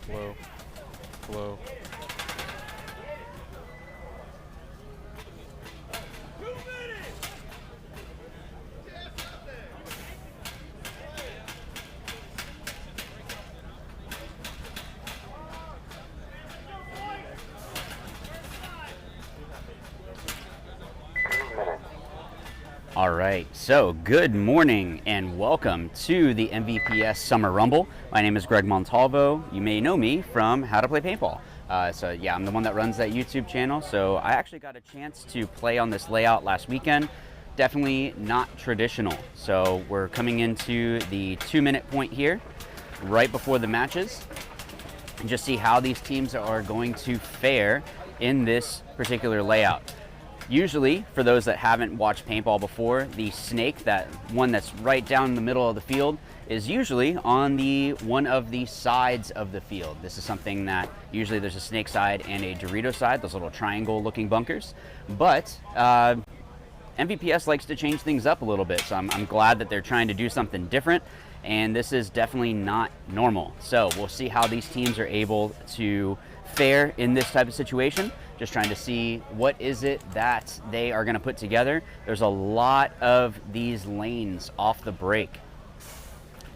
Slow. Slow. All right, so good morning and welcome to the MVPS Summer Rumble. My name is Greg Montalvo. You may know me from How to Play Paintball. I'm the one that runs that YouTube channel. So I actually got a chance to play on this layout last weekend. Definitely not traditional. So we're coming into the 2-minute point here, right before the matches, and just see how these teams are going to fare in this particular layout. Usually, for those that haven't watched paintball before, the snake, that one that's right down in the middle of the field, is usually on one of the sides of the field. This is something that usually there's a snake side and a Dorito side, those little triangle looking bunkers. But MVPS likes to change things up a little bit, so I'm glad that they're trying to do something different, and this is definitely not normal. So we'll see how these teams are able to fare in this type of situation. Just trying to see what is it that they are going to put together. There's a lot of these lanes off the break.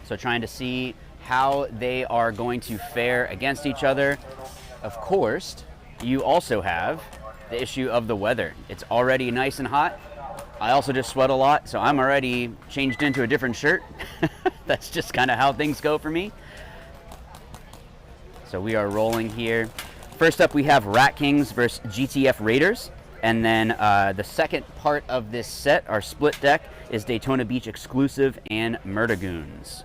So trying to see how they are going to fare against each other. Of course, you also have the issue of the weather. It's already nice and hot. I also just sweat a lot, so I'm already changed into a different shirt. That's just kind of how things go for me. So we are rolling here. First up, we have Rat Kings versus GTF Raiders. And then the second part of this set, our split deck, is Daytona Beach Exclusive and Murdagoons.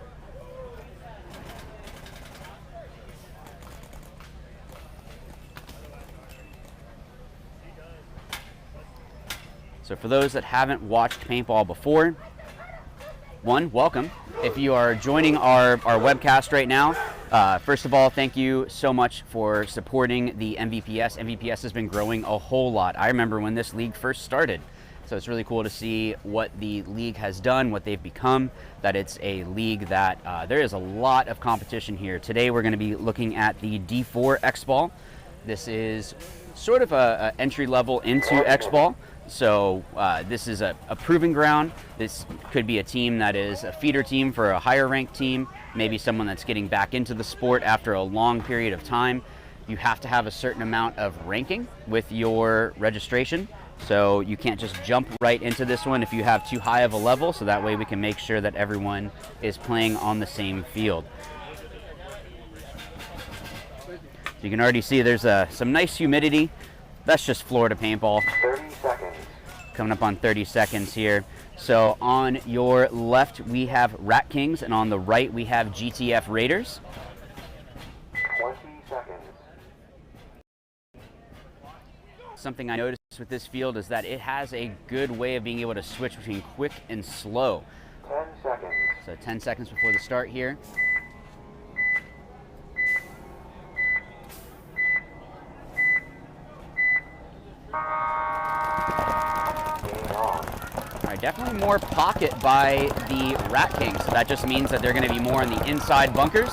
So for those that haven't watched paintball before, one, welcome. If you are joining our webcast right now, first of all, thank you so much for supporting the MVPS. MVPS has been growing a whole lot. I remember when this league first started. So it's really cool to see what the league has done, what they've become, that it's a league that there is a lot of competition here. Today we're going to be looking at the D4 X-Ball. This is sort of a entry level into X-Ball. So this is a proving ground. This could be a team that is a feeder team for a higher ranked team, maybe someone that's getting back into the sport after a long period of time. You have to have a certain amount of ranking with your registration. So you can't just jump right into this one if you have too high of a level, so that way we can make sure that everyone is playing on the same field. You can already see there's some nice humidity. That's just Florida paintball. 30 seconds. Coming up on 30 seconds here. So on your left we have Rat Kings, and on the right we have GTF Raiders. 20 seconds. Something I noticed with this field is that it has a good way of being able to switch between quick and slow. 10 seconds. So 10 seconds before the start here. Definitely more pocket by the Rat Kings. So that just means that they're going to be more on the inside bunkers.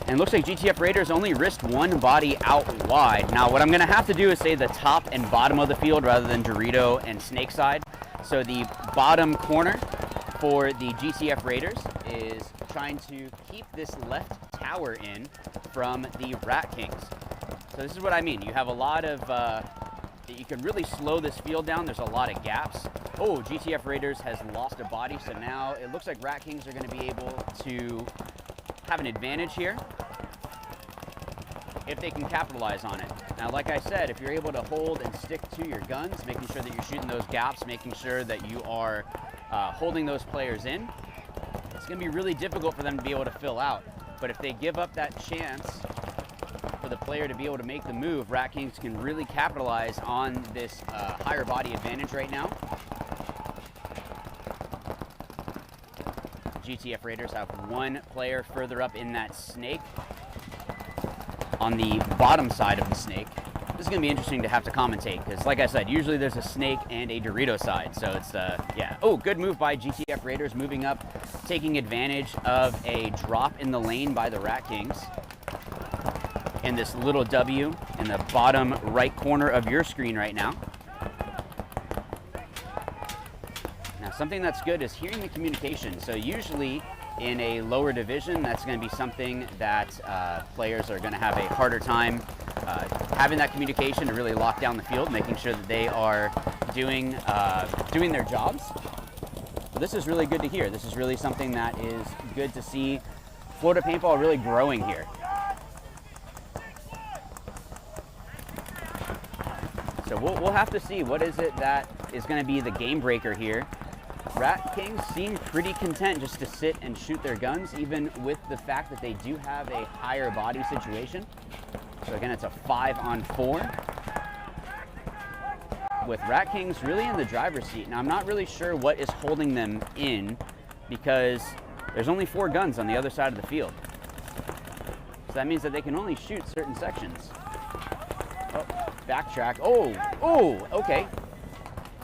And it looks like GTF Raiders only risked one body out wide. Now what I'm going to have to do is say the top and bottom of the field rather than Dorito and Snake side. So the bottom corner for the GTF Raiders is trying to keep this left tower in from the Rat Kings. So this is what I mean. You have a lot of... you can really slow this field down. There's a lot of gaps. Oh, GTF Raiders has lost a body, so now it looks like Rat Kings are going to be able to have an advantage here if they can capitalize on it. Now, like I said, if you're able to hold and stick to your guns, making sure that you're shooting those gaps, making sure that you are holding those players in, it's going to be really difficult for them to be able to fill out. But if they give up that chance for the player to be able to make the move, Rat Kings can really capitalize on this higher body advantage right now. GTF Raiders have one player further up in that snake. On the bottom side of the snake, this is going to be interesting to have to commentate because, like I said, usually there's a snake and a Dorito side. So it's, yeah. Oh, good move by GTF Raiders, moving up, taking advantage of a drop in the lane by the Rat Kings. in this little W in the bottom right corner of your screen right now. Now, something that's good is hearing the communication. So usually in a lower division, that's going to be something that players are going to have a harder time having that communication to really lock down the field, making sure that they are doing their jobs. But this is really good to hear. This is really something that is good to see Florida paintball really growing here. So we'll have to see what is it that is going to be the game breaker here. Rat Kings seem pretty content just to sit and shoot their guns, even with the fact that they do have a higher body situation. So again, it's a 5-on-4. With Rat Kings really in the driver's seat. Now, I'm not really sure what is holding them in because there's only 4 guns on the other side of the field. So that means that they can only shoot certain sections. Oh, backtrack. Oh, okay.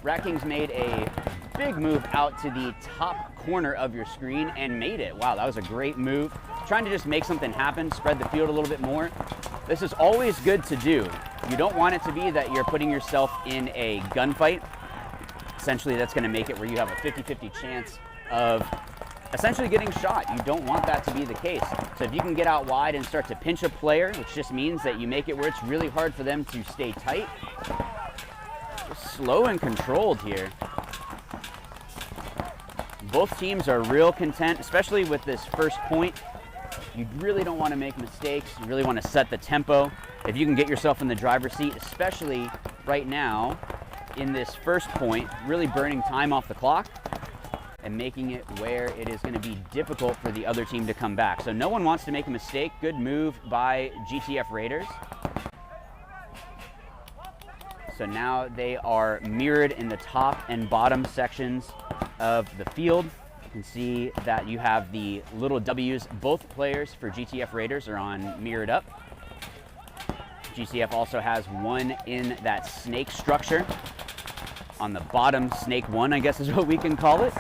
Rat Kings made a big move out to the top corner of your screen and made it. Wow, that was a great move. Trying to just make something happen, spread the field a little bit more. This is always good to do. You don't want it to be that you're putting yourself in a gunfight. Essentially, that's going to make it where you have a 50-50 chance of essentially getting shot. You don't want that to be the case. So if you can get out wide and start to pinch a player, which just means that you make it where it's really hard for them to stay tight. Just slow and controlled here. Both teams are real content, especially with this first point. You really don't want to make mistakes. You really want to set the tempo. If you can get yourself in the driver's seat, especially right now in this first point, really burning time off the clock and making it where it is going to be difficult for the other team to come back. So no one wants to make a mistake. Good move by GTF Raiders. So now they are mirrored in the top and bottom sections of the field. You can see that you have the little W's. Both players for GTF Raiders are on mirrored up. GTF also has one in that snake structure. On the bottom, snake 1, I guess is what we can call it.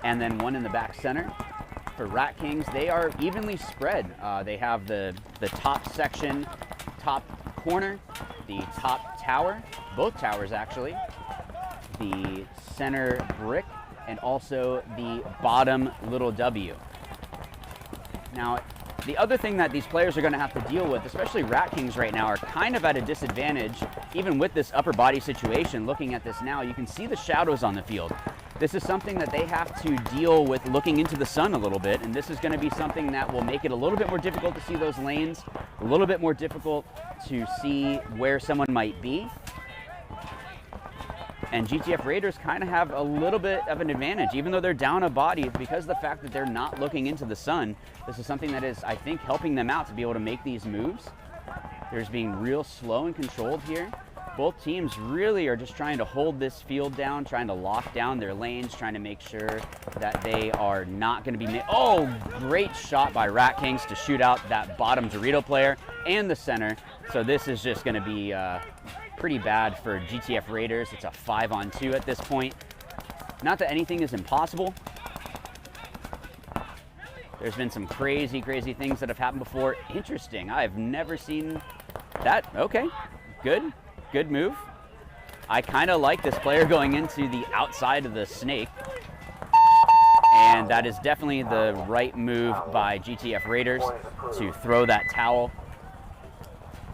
And then one in the back center. For Rat Kings, they are evenly spread. They have the top section, top corner, the top tower, both towers actually, the center brick, and also the bottom little W. Now, the other thing that these players are going to have to deal with, especially Rat Kings right now, are kind of at a disadvantage, even with this upper body situation. Looking at this now, you can see the shadows on the field. This is something that they have to deal with looking into the sun a little bit, and this is going to be something that will make it a little bit more difficult to see those lanes, a little bit more difficult to see where someone might be. And GTF Raiders kind of have a little bit of an advantage, even though they're down a body, because of the fact that they're not looking into the sun. This is something that is, I think, helping them out to be able to make these moves. They're just being real slow and controlled here. Both teams really are just trying to hold this field down, trying to lock down their lanes, trying to make sure that they are not going to be Oh, great shot by Rat Kings to shoot out that bottom Dorito player and the center. So this is just going to be pretty bad for GTF Raiders. It's a 5-on-2 at this point. Not that anything is impossible. There's been some crazy, crazy things that have happened before. Interesting. I've never seen that. Okay, good. Good move. I kind of like this player going into the outside of the snake. And that is definitely the right move by GTF Raiders to throw that towel.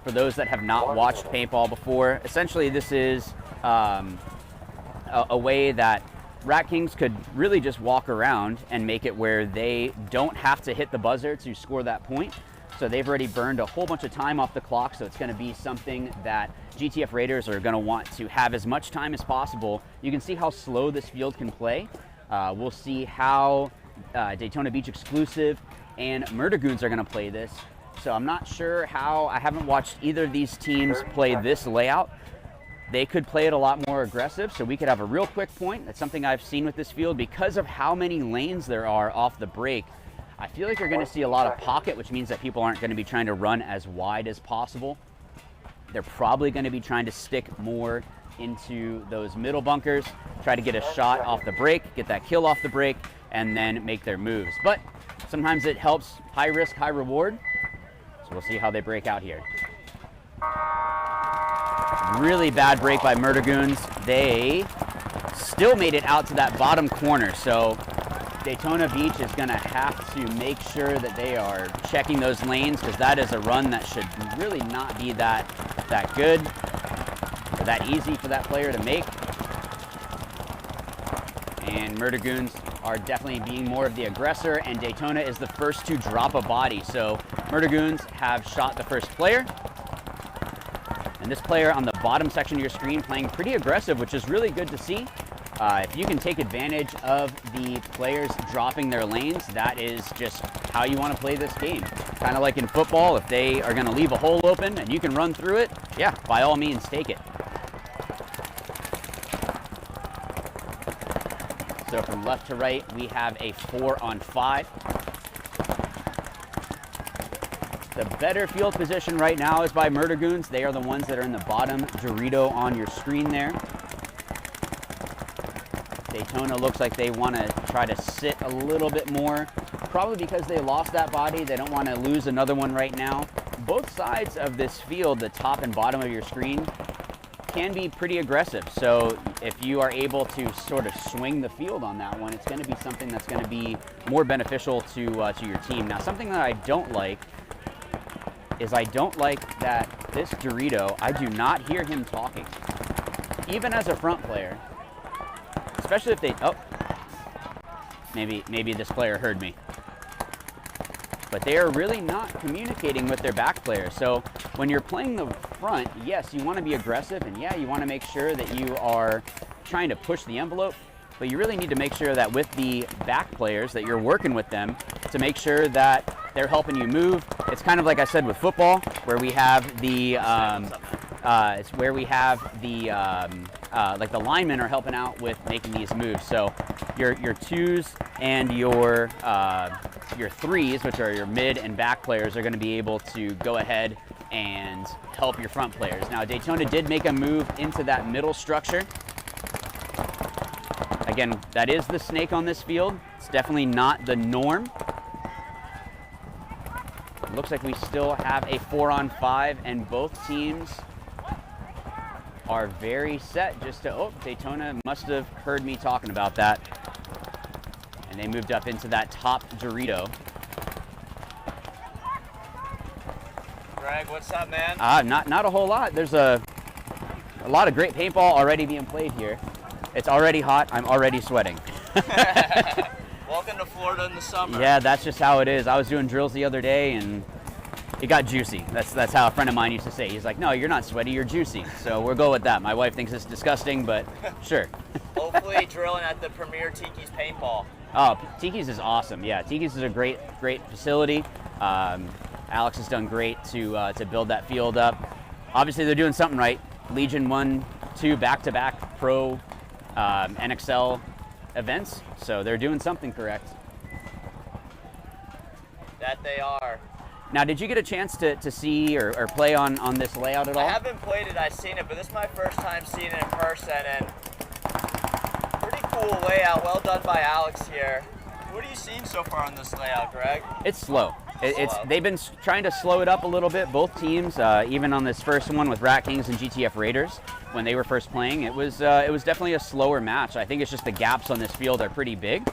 For those that have not watched paintball before, essentially this is a way that Rat Kings could really just walk around and make it where they don't have to hit the buzzer to score that point. So they've already burned a whole bunch of time off the clock, so it's going to be something that GTF Raiders are going to want to have as much time as possible. You can see how slow this field can play. We'll see how Daytona Beach Exclusive and Murder Goons are going to play this. So I'm not sure how, I haven't watched either of these teams play this layout. They could play it a lot more aggressive, so we could have a real quick point. That's something I've seen with this field. Because of how many lanes there are off the break, I feel like you're going to see a lot of pocket, which means that people aren't going to be trying to run as wide as possible. They're probably going to be trying to stick more into those middle bunkers, try to get a shot off the break, get that kill off the break, and then make their moves. But sometimes it helps. High risk, high reward. So we'll see how they break out here. Really bad break by Murdergoons. They still made it out to that bottom corner, so Daytona Beach is going to have to make sure that they are checking those lanes, because that is a run that should really not be that good or that easy for that player to make. And Murdergoons are definitely being more of the aggressor, and Daytona is the first to drop a body. So Murdergoons have shot the first player. And this player on the bottom section of your screen playing pretty aggressive, which is really good to see. If you can take advantage of the players dropping their lanes, that is just how you want to play this game. Kind of like in football, if they are going to leave a hole open and you can run through it, yeah, by all means, take it. So from left to right, we have a 4-on-5. The better field position right now is by Murdergoons. They are the ones that are in the bottom Dorito on your screen there. Daytona looks like they want to try to sit a little bit more, probably because they lost that body. They don't want to lose another one right now. Both sides of this field, the top and bottom of your screen, can be pretty aggressive. So if you are able to sort of swing the field on that one, it's going to be something that's going to be more beneficial to your team. Now, something that I don't like is I don't like that this Dorito, I do not hear him talking. Even as a front player, especially if they, oh, maybe this player heard me. But they are really not communicating with their back player. So when you're playing the front, yes, you want to be aggressive, and yeah, you want to make sure that you are trying to push the envelope, but you really need to make sure that with the back players that you're working with them to make sure that they're helping you move. It's kind of like I said with football, where we have the it's where we have the like the linemen are helping out with making these moves. So your twos and your threes, which are your mid and back players, are going to be able to go ahead and help your front players. Now, Daytona did make a move into that middle structure. Again, that is the snake on this field. It's definitely not the norm. It looks like we still have a 4-on-5, and both teams are very set just to, oh, Daytona must have heard me talking about that. And they moved up into that top Dorito. Greg, what's up, man? Not a whole lot. There's a lot of great paintball already being played here. It's already hot. I'm already sweating. Welcome to Florida in the summer. Yeah, that's just how it is. I was doing drills the other day, and it got juicy. That's how a friend of mine used to say. He's like, no, you're not sweaty, you're juicy. So we'll go with that. My wife thinks it's disgusting, but sure. Hopefully drilling at the premier Tiki's paintball. Oh, Tiki's is awesome. Yeah, Tiki's is a great facility. Alex has done great to build that field up. Obviously, they're doing something right. Legion 1, 2 back-to-back pro NXL events, so they're doing something correct. That they are. Now, did you get a chance to see or play on this layout at all? I haven't played it, I've seen it, but this is my first time seeing it in person, and pretty cool layout. Well done by Alex here. What are you seeing so far on this layout, Greg? It's slow. They've been trying to slow it up a little bit, both teams, even on this first one with Rat Kings and GTF Raiders. When they were first playing, it was definitely a slower match. I think it's just the gaps on this field are pretty big.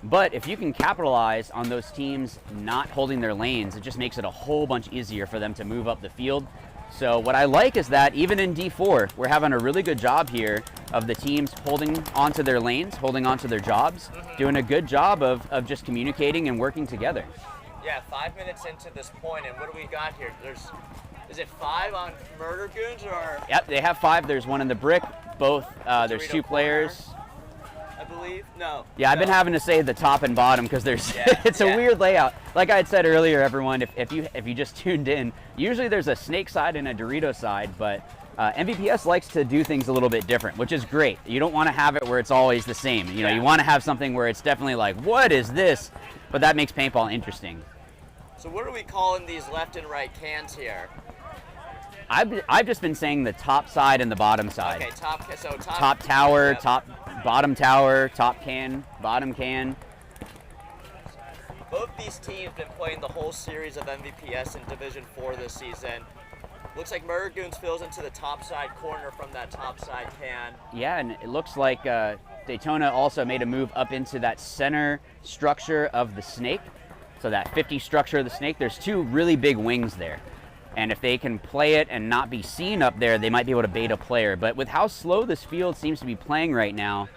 But if you can capitalize on those teams not holding their lanes, it just makes it a whole bunch easier for them to move up the field. So what I like is that even in D4, we're having a really good job here of the teams holding onto their lanes, holding onto their jobs, doing a good job of just communicating and working together. Yeah, 5 minutes into this point, and what do we got here? Is it 5 on Murdergoons, or? Yep, they have 5. There's one in the brick. Both, there's Dorito 2 players. corner, I believe? No. Yeah, I've been having to say the top and bottom because there's it's a yeah. weird layout. Like I had said earlier, everyone, if you just tuned in, usually there's a snake side and a Dorito side, but MVPS likes to do things a little bit different, which is great. You don't want to have it where it's always the same. You know, you want to have something where it's definitely like, what is this? But that makes paintball interesting. So what are we calling these left and right cans here? I've just been saying the top side and the bottom side. Okay, top tower, yep. bottom tower, top can, bottom can. Both these teams have been playing the whole series of MVPS in Division 4 this season. Looks like Murder Goons fills into the top side corner from that top side can. Yeah, and it looks like Daytona also made a move up into that center structure of the snake. So that 50 structure of the snake, there's two really big wings there. And if they can play it and not be seen up there, they might be able to bait a player. But with how slow this field seems to be playing right now,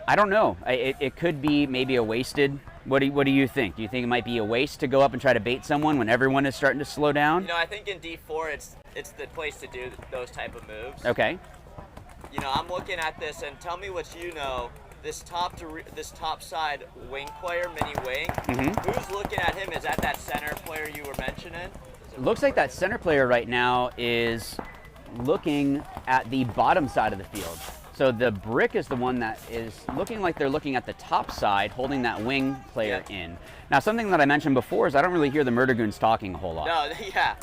I don't know. It could be maybe a wasted. What do you think? Do you think it might be a waste to go up and try to bait someone when everyone is starting to slow down? You know, I think in D4 it's the place to do those type of moves. Okay. You know, I'm looking at this and tell me what you know. This top side wing player, mini wing. Who's looking at him? Is that center player you were mentioning? It looks like that center player right now is looking at the bottom side of the field. So the brick is the one that is looking like they're looking at the top side, holding that wing player in. Now, something that I mentioned before is I don't really hear the Murder Goons talking a whole lot. No, yeah.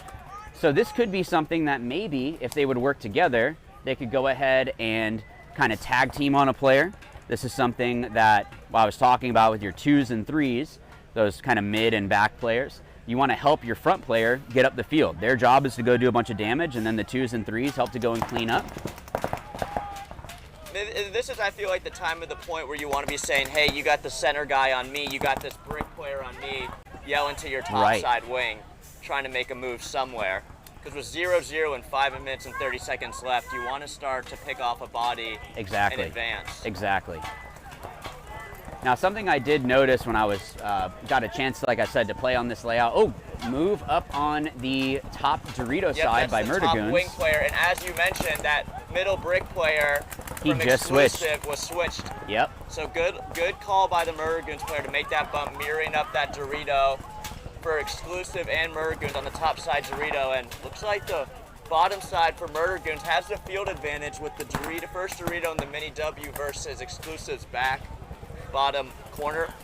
So this could be something that maybe, if they would work together, they could go ahead and kind of tag team on a player. This is something that I was talking about with your 2s and 3s, those kind of mid and back players. You want to help your front player get up the field. Their job is to go do a bunch of damage, and then the 2s and 3s help to go and clean up. This is, I feel like, the time of the point where you want to be saying, hey, you got the center guy on me, you got this brick player on me, yelling to your top side wing, trying to make a move somewhere. Because with 0-0 and 5 minutes and 30 seconds left, you want to start to pick off a body in advance. Exactly. Now, something I did notice when I was got a chance, like I said, to play on this layout. Oh, move up on the top Dorito side by Murder Goons. Top wing player, and as you mentioned, that middle brick player from Exclusive was switched. Yep. So good call by the Murder Goons player to make that bump, mirroring up that Dorito for Exclusive and Murder Goons on the top side Dorito, and looks like the bottom side for Murder Goons has the field advantage with the first Dorito and the mini W versus Exclusive's back bottom corner.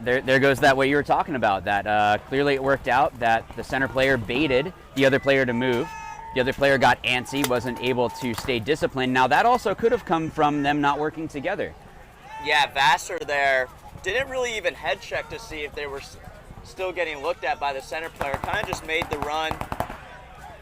There goes that way you were talking about. That clearly it worked out that the center player baited the other player to move. The other player got antsy, wasn't able to stay disciplined. Now that also could have come from them not working together. Yeah, Vassar there didn't really even head check to see if they were still getting looked at by the center player. Kind of just made the run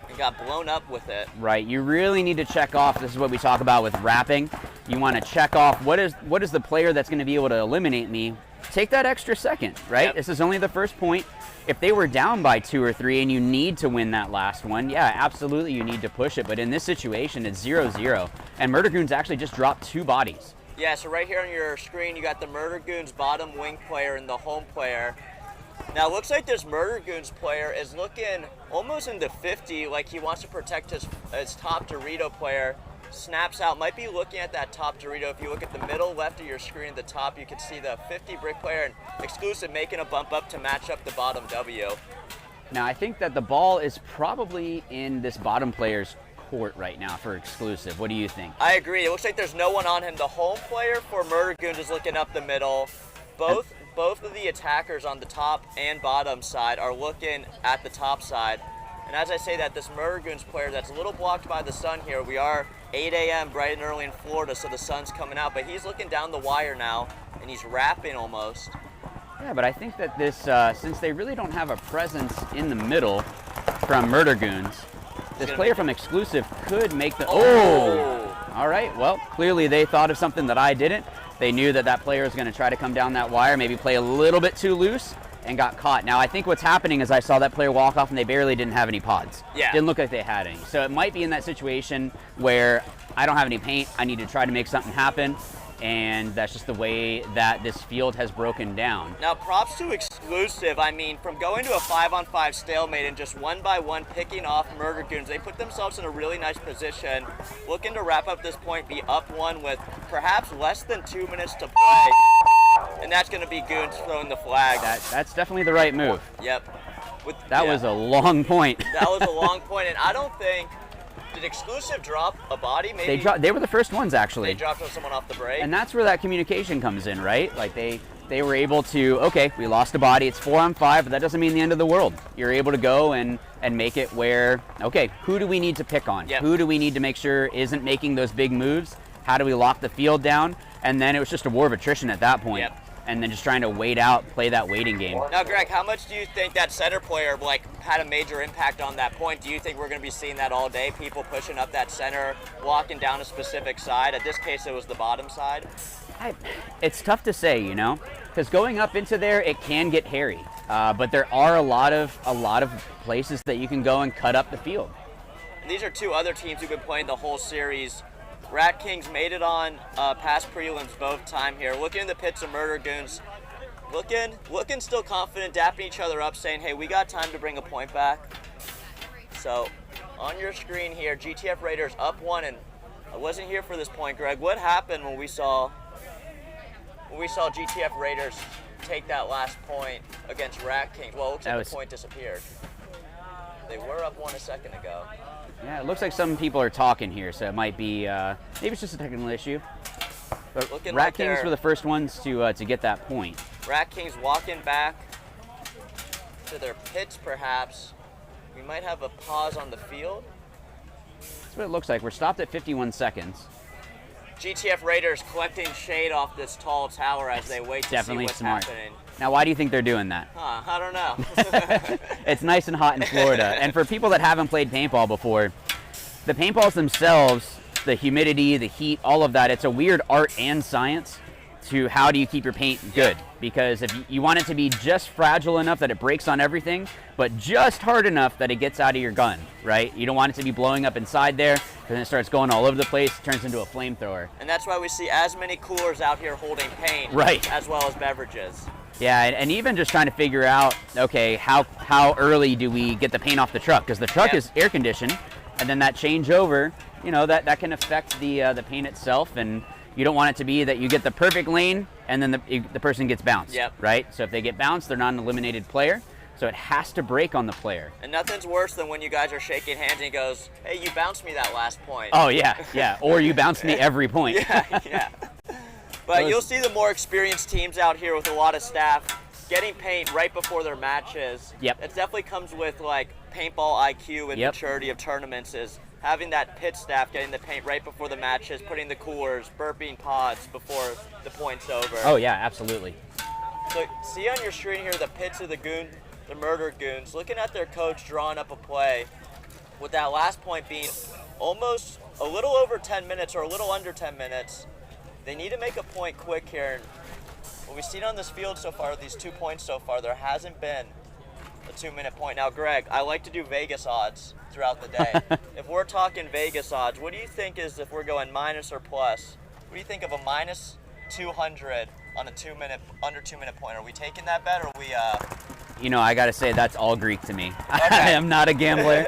and got blown up with it. Right, you really need to check off. This is what we talk about with wrapping. You want to check off what is the player that's going to be able to eliminate me. Take that extra second, right? Yep. This is only the first point. If they were down by 2 or 3 and you need to win that last one, yeah, absolutely you need to push it. But in this situation, it's 0-0. And Murder Goons actually just dropped 2 bodies. Yeah, so right here on your screen, you got the Murder Goons bottom wing player and the home player. Now, it looks like this Murder Goons player is looking almost into 50, like he wants to protect his top Dorito player. Snaps out, might be looking at that top Dorito. If you look at the middle left of your screen at the top, you can see the 50 brick player and Exclusive making a bump up to match up the bottom W. Now, I think that the ball is probably in this bottom player's court right now for Exclusive. What do you think? I agree. It looks like there's no one on him. The home player for Murder Goons is looking up the middle. Both of the attackers on the top and bottom side are looking at the top side. And as I say that, this Murder Goons player that's a little blocked by the sun here, we are 8 a.m. bright and early in Florida, so the sun's coming out, but he's looking down the wire now, and he's rapping almost. Yeah, but I think that this, since they really don't have a presence in the middle from Murder Goons, this player from Exclusive could make the... Oh! All right, well, clearly they thought of something that I didn't. They knew that that player was going to try to come down that wire, maybe play a little bit too loose, and got caught. Now, I think what's happening is I saw that player walk off and they barely didn't have any pods. Yeah. Didn't look like they had any. So it might be in that situation where I don't have any paint, I need to try to make something happen, and that's just the way that this field has broken down. Now, props to Exclusive. I mean, from going to a 5-on-5 stalemate and just one by one picking off Murder Goons, they put themselves in a really nice position, looking to wrap up this point, be up 1 with perhaps less than 2 minutes to play. And that's going to be Goons throwing the flag. That's definitely the right move. Yep. That was a long point. That was a long point, and I don't think... Did Exclusive drop a body? Maybe they were the first ones, actually. They dropped someone off the break. And that's where that communication comes in, right? Like they were able to, okay, we lost a body, it's 4-on-5, but that doesn't mean the end of the world. You're able to go and make it where, okay, who do we need to pick on? Yep. Who do we need to make sure isn't making those big moves? How do we lock the field down? And then it was just a war of attrition at that point. Yep. and then just trying to wait out, play that waiting game. Now, Greg, how much do you think that center player had a major impact on that point? Do you think we're going to be seeing that all day? People pushing up that center, walking down a specific side. In this case, it was the bottom side. It's tough to say, because going up into there, it can get hairy. But there are a lot of places that you can go and cut up the field. And these are two other teams who've been playing the whole series. Rat Kings made it on past prelims both time here. Looking in the pits of Murder Goons, looking still confident, dapping each other up, saying, hey, we got time to bring a point back. So on your screen here, GTF Raiders up 1, and I wasn't here for this point, Greg. What happened when we saw GTF Raiders take that last point against Rat Kings? Well, it looks like the point disappeared. They were up 1 a second ago. Yeah, it looks like some people are talking here, so it might be, maybe it's just a technical issue. But Rat Kings were the first ones to get that point. Rat Kings walking back to their pits, perhaps. We might have a pause on the field. That's what it looks like. We're stopped at 51 seconds. GTF Raiders collecting shade off this tall tower as they wait to see what's happening. Now, why do you think they're doing that? I don't know. It's nice and hot in Florida. And for people that haven't played paintball before, the paintballs themselves, the humidity, the heat, all of that, it's a weird art and science to how do you keep your paint good. Because if you want it to be just fragile enough that it breaks on everything, but just hard enough that it gets out of your gun, right? You don't want it to be blowing up inside there, because then it starts going all over the place, turns into a flamethrower. And that's why we see as many coolers out here holding paint, right, as well as beverages. Yeah, and even just trying to figure out, okay, how early do we get the paint off the truck? Because the truck is air conditioned, and then that changeover, that can affect the paint itself, and you don't want it to be that you get the perfect lane and then the person gets bounced, right? So if they get bounced, they're not an eliminated player, so it has to break on the player. And nothing's worse than when you guys are shaking hands and he goes, hey, you bounced me that last point. Oh, yeah, or you bounced me every point. Yeah. But you'll see the more experienced teams out here with a lot of staff getting paint right before their matches. Yep. It definitely comes with paintball IQ and maturity of tournaments, is having that pit staff getting the paint right before the matches, putting the coolers, burping pods before the point's over. Oh yeah, absolutely. So see on your screen here the pits of the Murder Goons, looking at their coach drawing up a play, with that last point being almost a little over 10 minutes or a little under 10 minutes. They need to make a point quick here. What we've seen on this field so far, these 2 points so far, there hasn't been a 2-minute point. Now, Greg, I like to do Vegas odds throughout the day. If we're talking Vegas odds, what do you think is, if we're going minus or plus, what do you think of a minus 200 on a under 2-minute point? Are we taking that bet, or are we... I got to say, that's all Greek to me. Okay. I am not a gambler.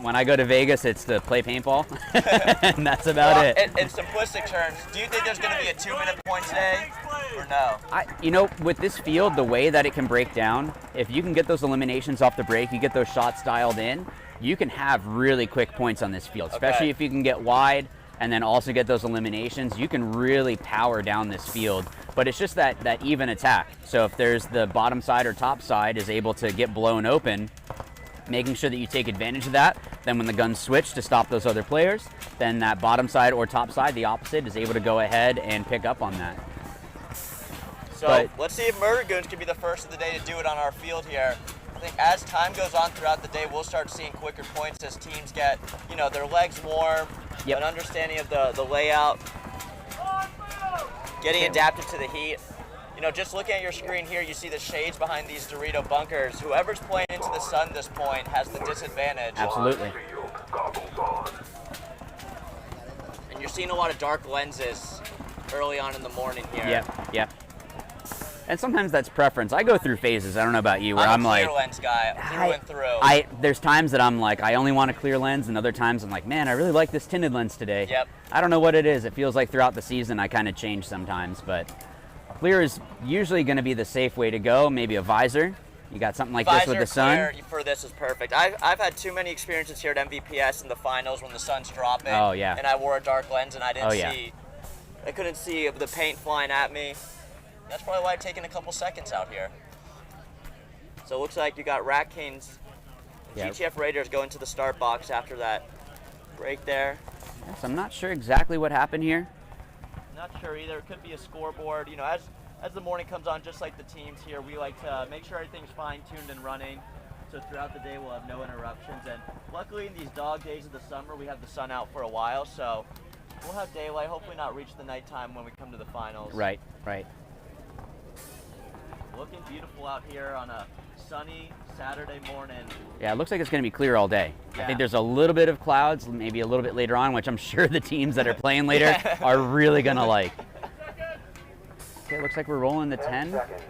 When I go to Vegas, it's to play paintball, and that's about it. In simplistic terms, do you think there's going to be a 2-minute point today, or no? With this field, the way that it can break down, if you can get those eliminations off the break, you get those shots dialed in, you can have really quick points on this field, especially if you can get wide and then also get those eliminations. You can really power down this field, but it's just that even attack. So if there's the bottom side or top side is able to get blown open, making sure that you take advantage of that, then when the guns switch to stop those other players, then that bottom side or top side, the opposite, is able to go ahead and pick up on that. So let's see if Murder Goons can be the first of the day to do it on our field here. I think as time goes on throughout the day, we'll start seeing quicker points as teams get, their legs warm, an understanding of the layout, getting adapted to the heat. Just looking at your screen here, you see the shades behind these Dorito bunkers. Whoever's playing into the sun at this point has the disadvantage. Absolutely. And you're seeing a lot of dark lenses early on in the morning here. Yep. And sometimes that's preference. I go through phases. I don't know about you, where I'm a like, clear lens guy, through and through. There's times that I'm like, I only want a clear lens, and other times I'm like, man, I really like this tinted lens today. Yep. I don't know what it is. It feels like throughout the season I kind of change sometimes, but clear is usually going to be the safe way to go. Maybe a visor. You got something like this with the sun. Visor clear for this is perfect. I've had too many experiences here at MVPS in the finals when the sun's dropping. Oh yeah. And I wore a dark lens and I couldn't see the paint flying at me. That's probably why I've taken a couple seconds out here. So it looks like you got Rat Kings and GTF Raiders going to the start box after that break there. Yes, I'm not sure exactly what happened here. Not sure either. It could be a scoreboard. as the morning comes on, just like the teams here, we like to make sure everything's fine-tuned and running. So throughout the day, we'll have no interruptions. And luckily, in these dog days of the summer, we have the sun out for a while, so we'll have daylight. Hopefully, not reach the nighttime when we come to the finals. Right, right. Looking beautiful out here on a sunny Saturday morning. Yeah, it looks like it's going to be clear all day. I Yeah. think there's a little bit of clouds, maybe a little bit later on, which I'm sure the teams that are playing later are really going to like. Okay, looks like we're rolling the 10. seconds.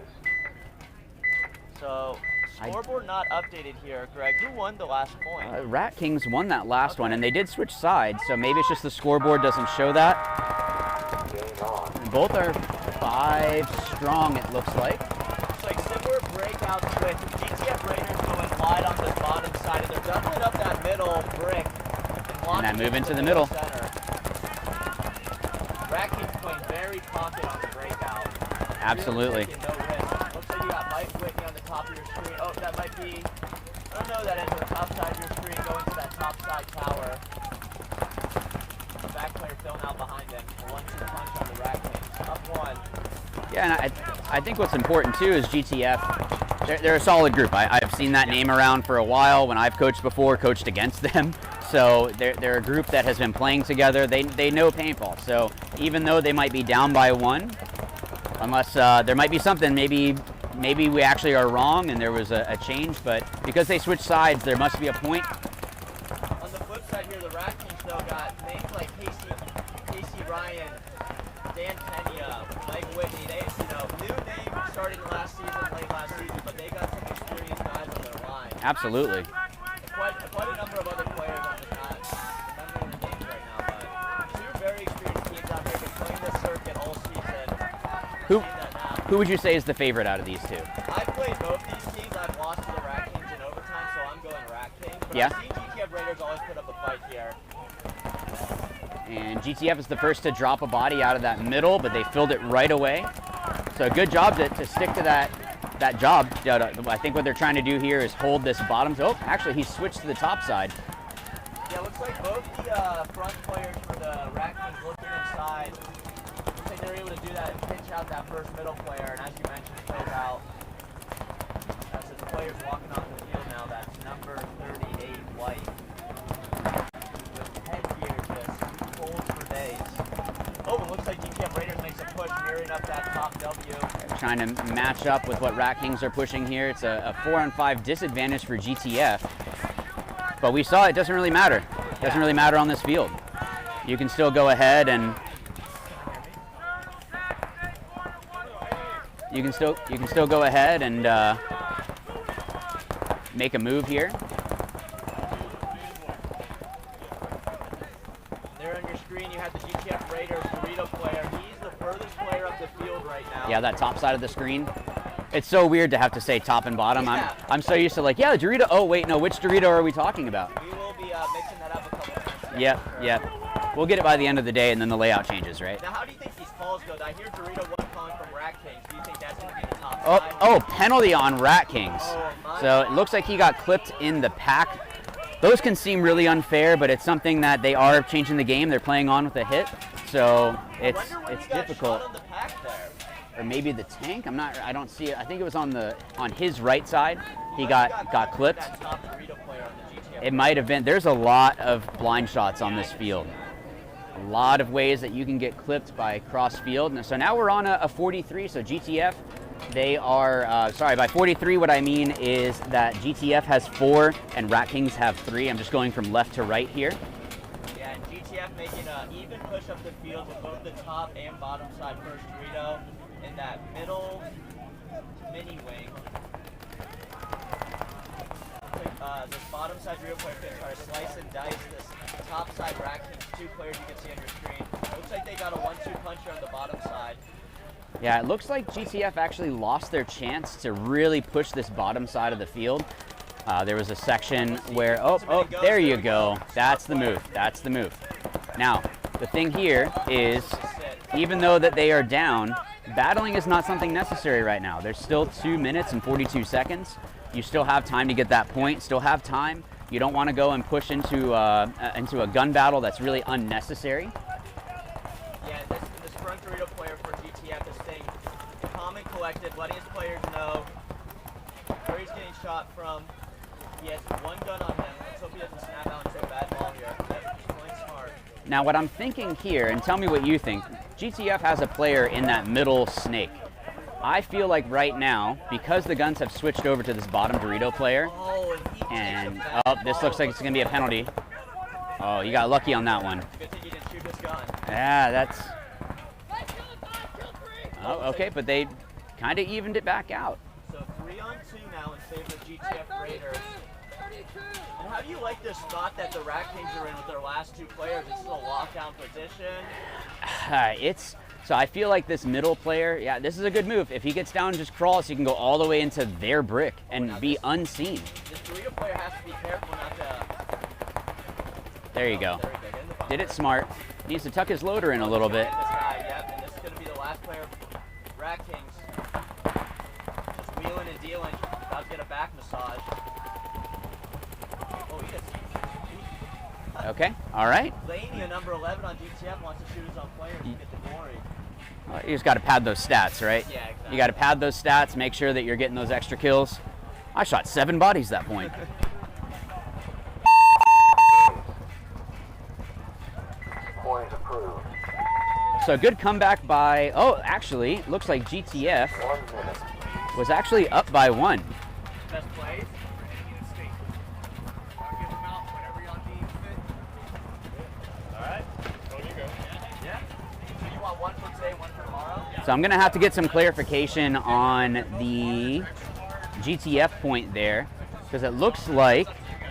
So, scoreboard not updated here. Greg, who won the last point? Rat Kings won that last one, and they did switch sides, so maybe it's just the scoreboard doesn't show that. Game on. Both are 5 strong, it looks like. It's like similar breakouts with GTF Raiders going wide on the bottom side, and they're doubling up that middle brick. And that launching move it into to the middle. Center. Rat Kings playing very confident on the breakout. Absolutely. Really taking no risk. Looks like you got Mike Whitney on the top of your screen. Oh, that might be, I don't know, that is on the top side of your screen going to that top side tower. The back player filling out behind him. A 1-2 punch on the Rat Kings. Up 1. Yeah, and I think what's important too is GTF. They're a solid group. I've seen that name around for a while. When I've coached before, coached against them. So they're a group that has been playing together. They know paintball. So even though they might be down by 1, unless there might be something, maybe we actually are wrong and there was a change. But because they switched sides, there must be a point. On the flip side here, the Rat Kings though got names like Casey Ryan, Dan Pena, Mike Whitney. They, new names starting last season, late last season, but they got some experienced guys on their line. Absolutely. Quite a number of other players on the not remembering the names right now, but 2 very experienced teams out here, been playing this circuit all season. Who- We've seen that now. Who would you say is the favorite out of these two? I've played both these teams. I've lost to the Rat Kings in overtime, so I'm going Rat Kings. But Yeah. I've seen GTF Raiders always put up a fight here. And GTF is the first to drop a body out of that middle, but they filled it right away. So good job to stick to that job. I think what they're trying to do here is hold this bottom. Oh, actually, he switched to the top side. Yeah, looks like both the front players for the Rat Kings looking inside. Looks like they're able to do that and pinch out that first middle player, and as you mentioned, close out. As the player's walking off the field now, that's number 38, White. With headgear just cold for days. Oh, it looks like GTF Raiders makes a push, mirroring up that top W. Trying to match up with what Rat Kings are pushing here. It's a 4-on-5 disadvantage for GTF. But we saw it doesn't really matter. It doesn't really matter on this field. You can still go ahead and you can still go ahead and make a move here. There on your screen, you have the GTF Raiders Dorito player. He's the furthest player up the field right now. Yeah, that top side of the screen. It's so weird to have to say top and bottom. Yeah. I'm so used to like, yeah, the Dorito. Oh wait, no, which Dorito are we talking about? We will be mixing that up a couple times today. Yep. We'll get it by the end of the day, and then the layout changes, right? Now, how do you think these calls go? I hear Dorito one calling from Rat Kings. Do you think that's going to be the top Oh, side? oh, penalty on Rat Kings. Oh, my So it looks like he got clipped in the pack. Those can seem really unfair, but it's something that they are changing the game. They're playing on with a hit, so I it's wonder when it's he got difficult. shot on the pack there. Or maybe the tank. I don't see it. I think it was on his right side. He got clipped. That top Dorito player on the GTF. It might have been. There's a lot of blind shots on this field. A lot of ways that you can get clipped by cross field. And so now we're on a 43. So GTF, they are, sorry, by 43, what I mean is that GTF has 4 and Rat Kings have 3. I'm just going from left to right here. Yeah, and GTF making an even push up the field with both the top and bottom side first Dorito in that middle mini wing. This bottom side Dorito player can try to slice and dice this top side Rat Kings 2 players you can see on your screen. Looks like they got a 1-2 puncher on the bottom side. Yeah, it looks like GTF actually lost their chance to really push this bottom side of the field. There was a section where, oh, there you go. That's the move. That's the move. Now, the thing here is, even though that they are down, battling is not something necessary right now. There's still 2 minutes and 42 seconds. You still have time to get that point, still have time. You don't want to go and push into a gun battle that's really unnecessary. Yeah, this front Dorito player for GTF is staying go. Where he's getting shot from. He has one gun on him. Let's hope he doesn't snap out into a bad ball here. Yep, he's playing smart. Now what I'm thinking here, and tell me what you think, GTF has a player in that middle snake. I feel like right now, because the guns have switched over to this bottom Dorito player, and this looks like it's going to be a penalty. Oh, you got lucky on that one. Good thing you didn't shoot his gun. Yeah, that's... Oh, okay, but they kind of evened it back out. So 3-on-2 now in favor of GTF Raiders. And how do you like this spot that the Rat Kings are in with their last two players? It's still a lockdown position. So I feel like this middle player, yeah, this is a good move. If he gets down and just crawls, he can go all the way into their brick and be unseen. This Dorito player has to be careful not to... There you go. Did it smart. Needs to tuck his loader in a little bit. This guy, yep, and this is going to be the last player of Rat Kings. Just wheeling and dealing. About to get a back massage. Oh, he just... Okay, all right. Laney, number 11 on GTF, wants to shoot his own players and get the glory. You just got to pad those stats, right? Yeah, exactly. You got to pad those stats, make sure that you're getting those extra kills. I shot 7 bodies that point. Point approved. So a good comeback by, oh, actually, looks like GTF 1 minute. was actually up by 1. Best plays? So I'm going to have to get some clarification on the GTF point there, because it looks like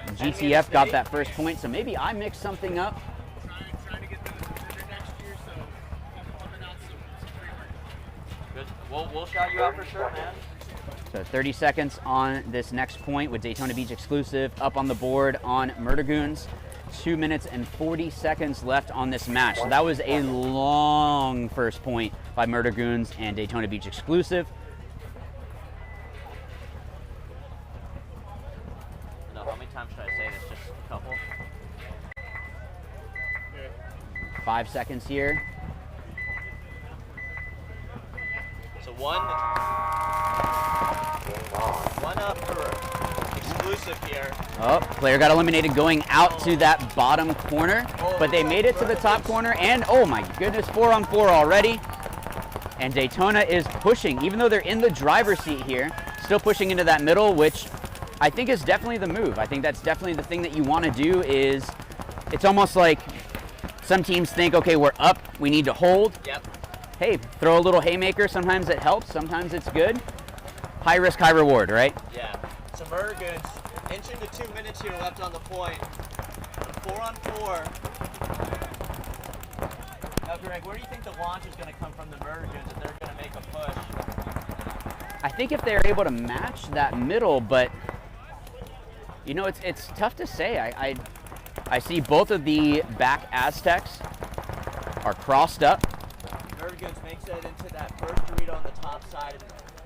GTF got that first point, so maybe I mixed something up. Good. We'll shout you out for sure, man. So 30 seconds on this next point with Daytona Beach exclusive up on the board on Murder Goons. 2 minutes and 40 seconds left on this match. So that was a long first point by Murder Goons and Daytona Beach exclusive. No, how many times should I say this? Just a couple? 5 seconds here. So one up for exclusive here. Oh, player got eliminated going out to that bottom corner, but they made it to the top corner, and oh my goodness, 4-on-4 already. And Daytona is pushing, even though they're in the driver's seat here, still pushing into that middle, which I think is definitely the move. I think that's definitely the thing that you want to do. Is it's almost like some teams think, okay, we're up, we need to hold. Yep. Hey, throw a little haymaker. Sometimes it helps, sometimes it's good. High risk, high reward, right? Yeah. So Murder Goons, inch into 2 minutes here left on the point. 4-on-4. Now, Greg, where do you think the launch is going to come from the Murder Goons if they're going to make a push? I think if they're able to match that middle, but you know, it's tough to say. I see both of the back Aztecs are crossed up. Murder Goons makes it into that first Dorito on the top side.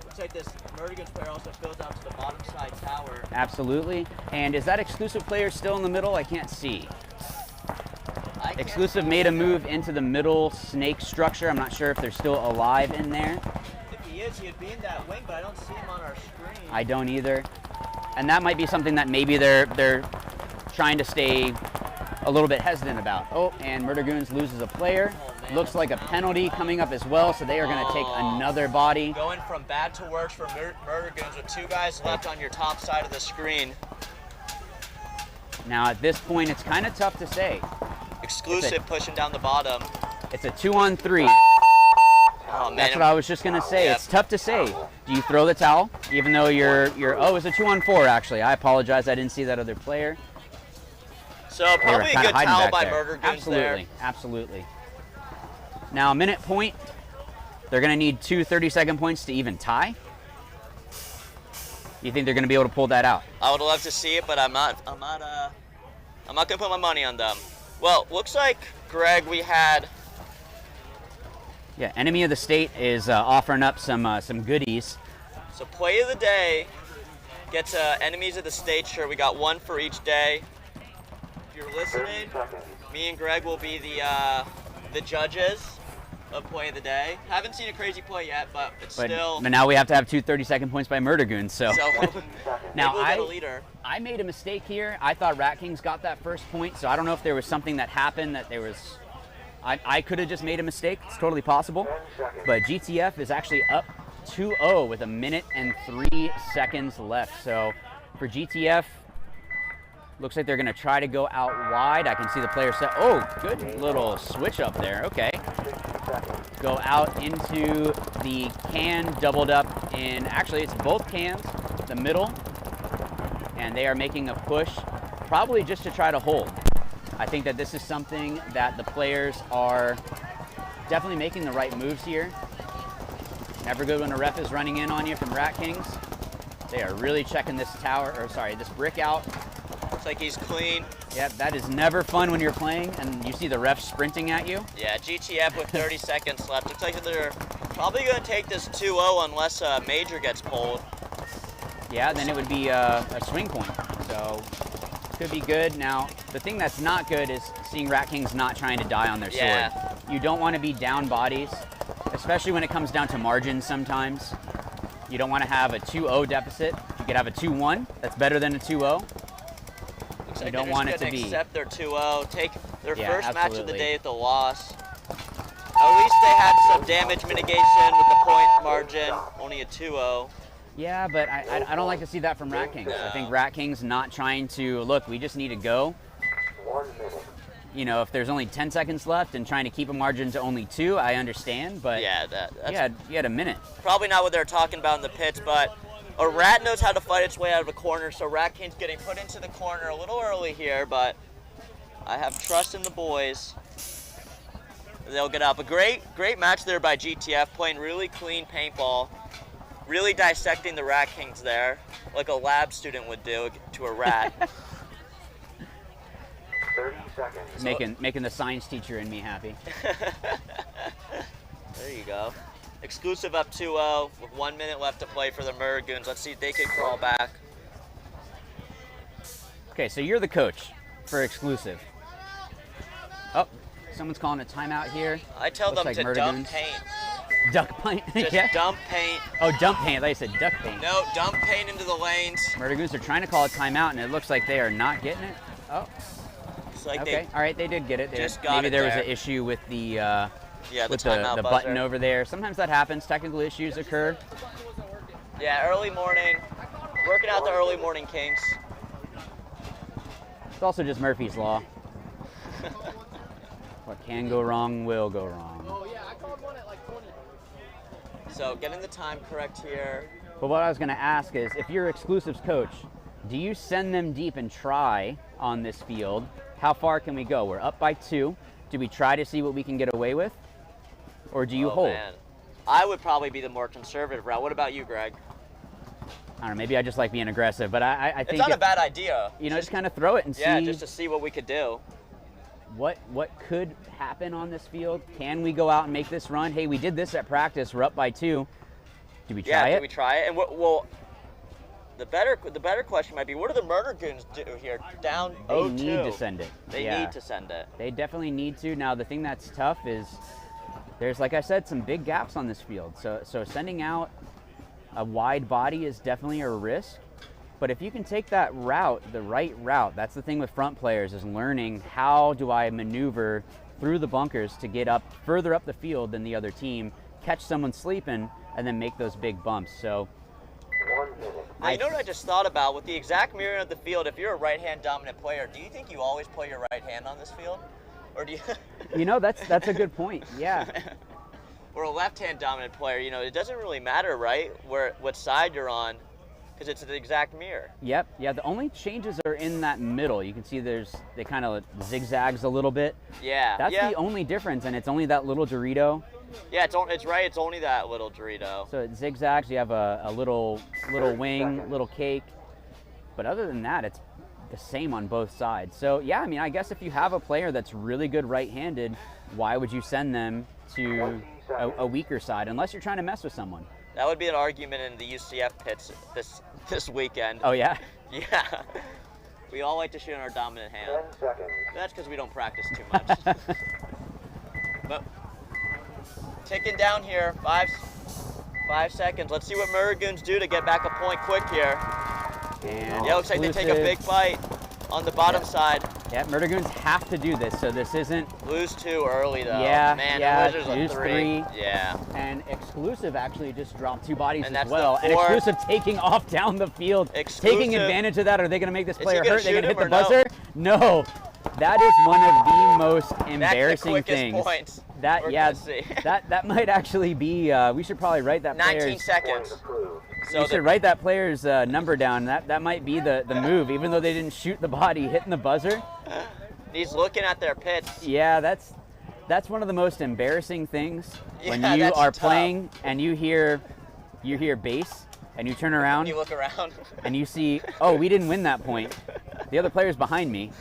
Looks like this Murder Goons player also fills out to the bottom side tower. Absolutely. And is that exclusive player still in the middle? I can't see. Exclusive made a move into the middle snake structure. I'm not sure if they're still alive in there. If he is, he'd be in that wing, but I don't see him on our screen. I don't either. And that might be something that maybe they're trying to stay a little bit hesitant about. Oh, and Murder Goons loses a player. Man, looks like a penalty coming up as well, so they are going to take another body. Going from bad to worse for Murder Goons with 2 guys left on your top side of the screen. Now at this point, it's kind of tough to say. Exclusive pushing down the bottom. It's a 2-on-3. Oh, man. That's what I was just going to say. Yep. It's tough to say. Do you throw the towel, even though you're oh, it's a 2-on-4 actually. I apologize. I didn't see that other player. So They were probably a kinda good hiding towel back by there. Murder Goons Absolutely, there. absolutely. Now, a minute point. They're going to need 2 30-second points to even tie. You think they're going to be able to pull that out? I would love to see it, but I'm not gonna put my money on them. Well, looks like, Greg, we had. Yeah, Enemy of the State is offering up some goodies. So play of the day gets Enemies of the State shirt. We got 1 for each day. If you're 30 listening, seconds. me and Greg will be the judges. of play of the day. Haven't seen a crazy play yet, but it's still. But now we have to have two 30-second points by Murder Goons. So, now we'll get a leader. I made a mistake here. I thought Rat Kings got that first point, so I don't know if there was something that happened that there was. I could have just made a mistake. It's totally possible. But GTF is actually up 2-0 with 1 minute and 3 seconds left. So for GTF, looks like they're going to try to go out wide. I can see the player set. Oh, good little switch up there. Okay. Go out into the can, doubled up in, actually it's both cans, the middle, and they are making a push, probably just to try to hold. I think that this is something that the players are definitely making the right moves here. Never good when a ref is running in on you from Rat Kings. They are really checking this tower, or sorry, this brick out. Looks like he's clean. Yep, that is never fun when you're playing and you see the ref sprinting at you. Yeah, GTF with 30 seconds left. Looks like they're probably going to take this 2-0 unless a major gets pulled. Yeah, then it would be a swing point. So could be good. Now, the thing that's not good is seeing Rat Kings not trying to die on their sword. You don't want to be down bodies, especially when it comes down to margins sometimes. You don't want to have a 2-0 deficit. You could have a 2-1. That's better than a 2-0. You don't want it to be. Accept their 2-0, take their first absolutely. match of the day with a loss. At least they had some damage mitigation with the point margin, only a 2-0. Yeah, but I don't like to see that from Rat Kings. I think Rat Kings not trying to, look, we just need to go. 1 minute. You know, if there's only 10 seconds left and trying to keep a margin to only 2, I understand, but yeah, that's you had a minute. probably not what they're talking about in the pits, but a rat knows how to fight its way out of a corner, so Rat King's getting put into the corner a little early here, but I have trust in the boys. They'll get up. A great match there by GTF, playing really clean paintball, really dissecting the Rat Kings there, like a lab student would do to a rat. 30 seconds. Making the science teacher in me happy. There you go. Exclusive up 2-0 with 1 minute left to play for the Murder Goons. Let's see if they can crawl back. Okay, so you're the coach for Exclusive. Oh, someone's calling a timeout here. I tell Looks them like to Murder dump Goons. paint. Duck paint? Just Yeah. dump paint. Oh, dump paint. I thought you said duck paint. No, dump paint into the lanes. Murder Goons are trying to call a timeout, and it looks like they are not getting it. Oh, It's like okay. All right, they did get it. just got Maybe it there was there. an issue with the yeah, the with timeout the buzzer. button over there. Sometimes that happens. Technical issues occur. Yeah, early morning. Working out the early morning kinks. It's also just Murphy's Law. What can go wrong will go wrong. So getting the time correct here. But what I was going to ask is, if you're Exclusive's coach, do you send them deep and try on this field? How far can we go? We're up by 2. Do we try to see what we can get away with? Or do you hold? Man. I would probably be the more conservative route. What about you, Greg? I don't know, maybe I just like being aggressive, but I think It's not a bad idea. you know, just kind of throw it and Yeah, see just to see what we could do. what could happen on this field. Can we go out and make this run? Hey, we did this at practice. We're up by 2. Do we try Yeah, it? do we try it? And well, the better question might be, what do the Murder Goons do here? Down They 0-2. need to send it. They Yeah. need to send it. They definitely need to. Now, the thing that's tough is there's, like I said, some big gaps on this field. So sending out a wide body is definitely a risk. But if you can take that route, the right route, that's the thing with front players, is learning how do I maneuver through the bunkers to get up further up the field than the other team, catch someone sleeping, and then make those big bumps. So 1 minute. Now, you know what I just thought about? With the exact mirroring of the field, if you're a right-hand dominant player, do you think you always play your right hand on this field? Or do you... you know, that's a good point. Yeah. Or a left-hand dominant player, you know, it doesn't really matter, right, what side you're on, because it's the exact mirror. Yep. Yeah, the only changes are in that middle. You can see they kind of zigzags a little bit. Yeah. That's yeah. the only difference, and it's only that little Dorito. Yeah, it's right. It's only that little Dorito. So it zigzags. You have a little wing, little cake. But other than that, it's the same on both sides. So yeah, I mean, I guess if you have a player that's really good right-handed, why would you send them to a weaker side unless you're trying to mess with someone? That would be an argument in the UCF pits this weekend. Oh yeah. Yeah. We all like to shoot on our dominant hand. 10 seconds. That's because we don't practice too much. But ticking down here. Five seconds. Let's see what Murdergoons do to get back a point quick here. And Yeah, looks like they take a big bite on the bottom side. Yeah, Murdergoons have to do this, so this isn't... Lose 2 early, though. Yeah, Man, yeah, Losers lose a 3. 3. Yeah. And Exclusive actually just dropped 2 bodies And as that's well. the And 4. Exclusive taking off down the field. Exclusive. Taking advantage of that. Are they going to make this Is he player gonna hurt? They're going to shoot hit him the or no? buzzer? No. That is one of the most That's the embarrassing quickest things. points That we're yeah, gonna see. that might actually be. We should probably write that 19 player's. seconds. Approved. So We should write that player's number down. That might be the move, even though they didn't shoot the body, hitting the buzzer. he's looking at their pits. Yeah, that's one of the most embarrassing things when Yeah, you that's are tough. playing and you hear bass and you turn around You look around. and you see, oh, we didn't win that point. The other player's behind me.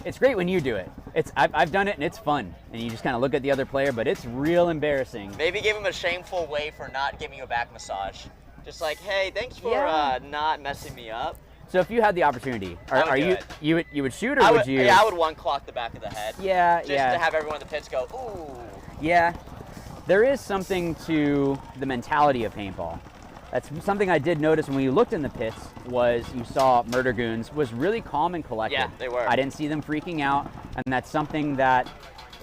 It's great when you do it. I've done it and it's fun. And you just kind of look at the other player, but it's real embarrassing. Maybe give him a shameful way for not giving you a back massage. Just like, hey, thanks for Yeah. not messing me up. So if you had the opportunity, I would do you would shoot or I would you? Yeah, I would one clock the back of the head. Yeah, Just yeah. to have everyone in the pits go, ooh. Yeah, there is something to the mentality of paintball. That's something I did notice when we looked in the pits was you saw Murdergoons was really calm and collected. Yeah, they were. I didn't see them freaking out, and that's something that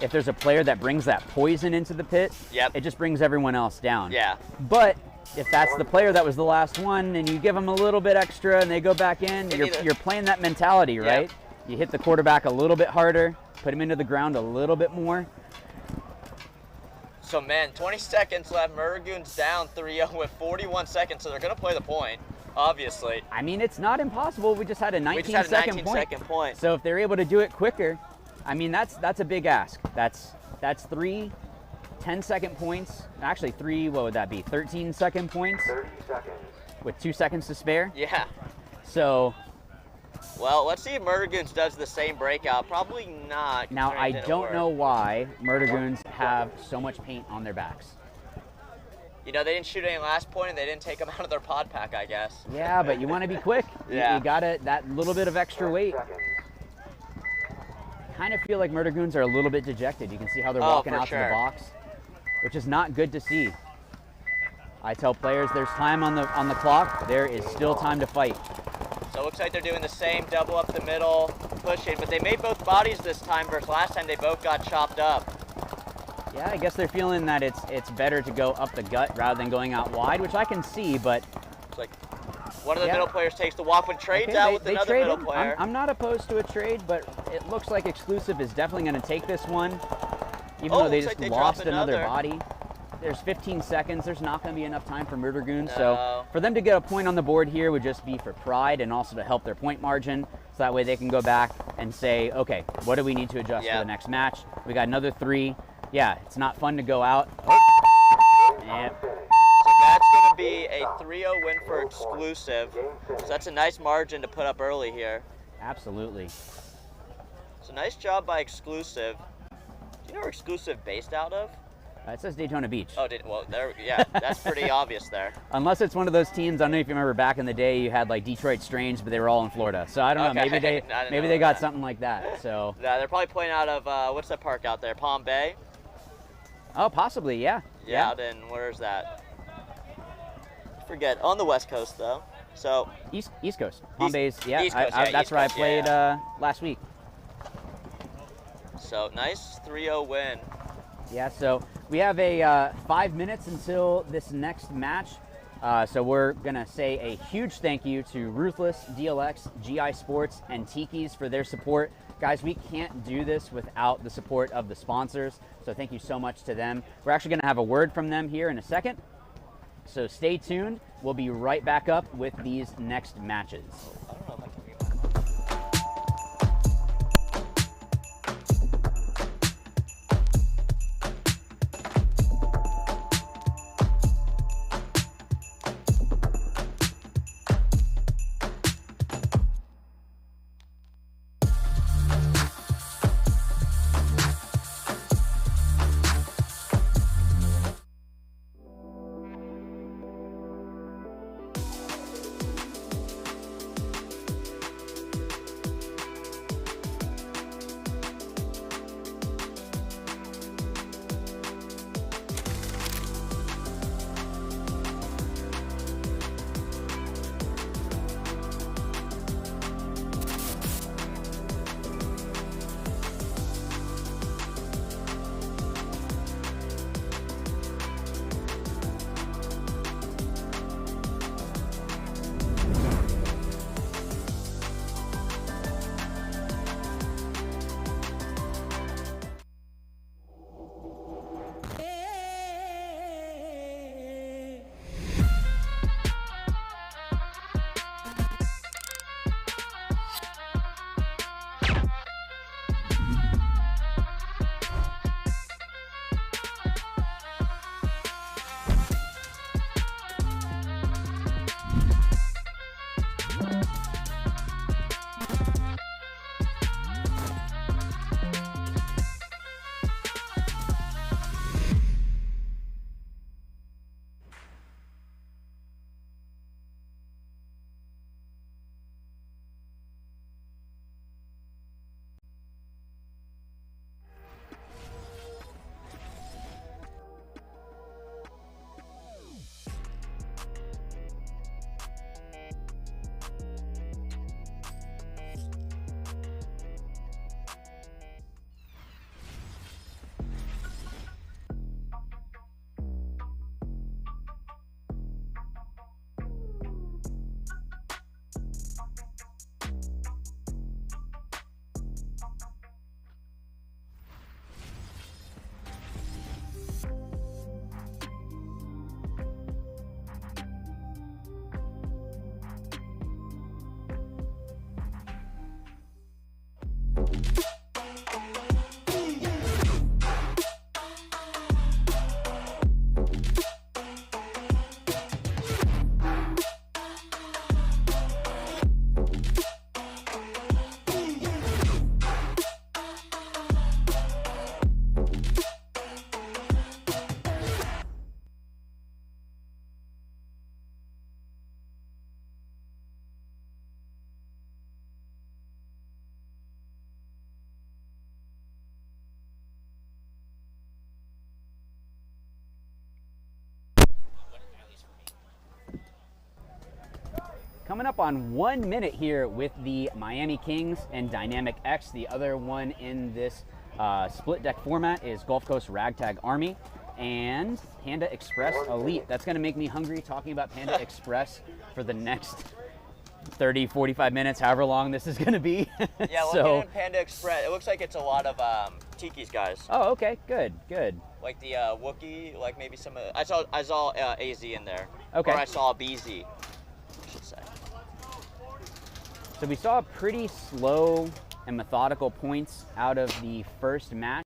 if there's a player that brings that poison into the pit, Yep. it just brings everyone else down. Yeah. But if that's the player that was the last one and you give them a little bit extra and they go back in, you're playing that mentality, right? You hit the quarterback a little bit harder, put him into the ground a little bit more. So, man, 20 seconds left. Murdergoons down 3-0 with 41 seconds, so they're going to play the point, obviously. I mean, it's not impossible. We just had a 19 We just had a second 19 point. second point. So if they're able to do it quicker, I mean, that's a big ask. That's 3 10-second points. Actually, 3, what would that be? 13-second points 30 seconds. with 2 seconds to spare. Yeah. So Well, let's see if Murdergoons does the same breakout. Probably not. now considering I it didn't don't work. know why Murdergoons have so much paint on their backs. You know, they didn't shoot any last point, and they didn't take them out of their pod pack, I guess. Yeah, but you want to be quick. Yeah. You got that little bit of extra weight. Seconds. Kind of feel like Murdergoons are a little bit dejected. You can see how they're Oh, walking for out to sure. the box, which is not good to see. I tell players there's time on the clock. There is still time to fight. So it looks like they're doing the same double up the middle, pushing, but they made both bodies this time versus last time they both got chopped up. Yeah, I guess they're feeling that it's better to go up the gut rather than going out wide, which I can see, but It's like one of the Yeah. middle players takes the walk, but trades okay, out with they another traded. middle player. I'm not opposed to a trade, but it looks like Exclusive is definitely going to take this one, even Oh, though they looks just like they dropped lost another another. body. There's 15 seconds. There's not going to be enough time for Murdergoons. No. So for them to get a point on the board here would just be for pride and also to help their point margin. So that way they can go back and say, okay, what do we need to adjust Yeah. for the next match? We got another 3. Yeah, it's not fun to go out. Yep. So that's going to be a 3-0 win for Exclusive. So that's a nice margin to put up early here. Absolutely. So nice job by Exclusive. Do you know where Exclusive based out of? It says Daytona Beach. Oh, yeah, that's pretty obvious there. Unless it's one of those teams, I don't know if you remember back in the day, you had like Detroit Strange, but they were all in Florida. So I don't know, Okay. maybe I didn't maybe know they got that. something like that. So Yeah, they're probably playing out of, what's that park out there? Palm Bay? oh, possibly, yeah. Yeah, out in, where's that? Forget, on the West Coast though. So, East Coast. Palm East- Bay's, yeah. East Coast, that's East where Coast, I played yeah. last week. so nice 3-0 win. Yeah, so we have a 5 minutes until this next match. So we're going to say a huge thank you to Ruthless, DLX, GI Sports, and Tiki's for their support. Guys, we can't do this without the support of the sponsors, so thank you so much to them. We're actually going to have a word from them here in a second, so stay tuned. We'll be right back up with these next matches. I don't know if I can read my coming up on 1 minute here with the Miami Kings and Dynamic X. The other one in this split deck format is Gulf Coast Ragtag Army and Panda Express Elite. That's going to make me hungry talking about Panda Express for the next 30, 45 minutes, however long this is going to be. Yeah, looking at Panda Express, it looks like it's a lot of Tiki's guys. Oh, okay, good. Like the Wookiee, like maybe some of I saw AZ in there. Okay. Or I saw BZ, I should say. So we saw pretty slow and methodical points out of the first match.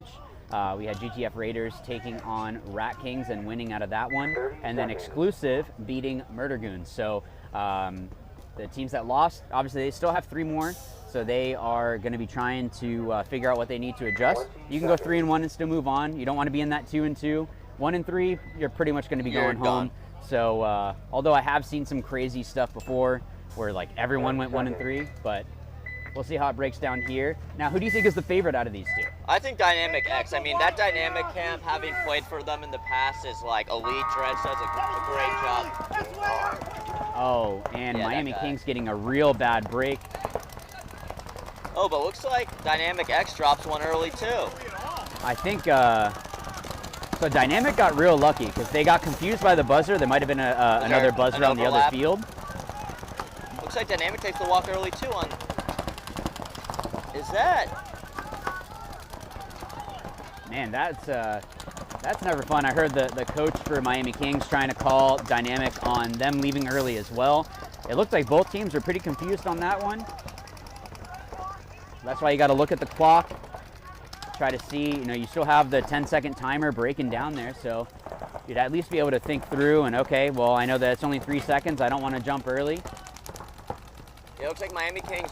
We had GTF Raiders taking on Rat Kings and winning out of that one, and then Exclusive beating Murder Goons. So the teams that lost, obviously they still have 3 more, so they are going to be trying to figure out what they need to adjust. You can go 3-1 and still move on. You don't want to be in that 2-2. 1-3, you're pretty much going to be going home. So although I have seen some crazy stuff before where like everyone went 1-3, but we'll see how it breaks down here. Now, who do you think is the favorite out of these two? I think Dynamic X. I mean, that Dynamic camp, having played for them in the past, is like elite. Dredge does a great job. Oh, and Yeah, Miami that guy. Kings getting a real bad break. Oh, but looks like Dynamic X drops one early too. I think, so Dynamic got real lucky because they got confused by the buzzer. There might have been another buzzer on the other overlap? field. Looks like Dynamic takes the walk early too on. Is that? Man, that's never fun. I heard the coach for Miami Kings trying to call Dynamic on them leaving early as well. It looked like both teams are pretty confused on that one. That's why you got to look at the clock, try to see, you still have the 10-second timer breaking down there, so you'd at least be able to think through and, okay, well, I know that it's only 3 seconds. I don't want to jump early. It looks like Miami Kings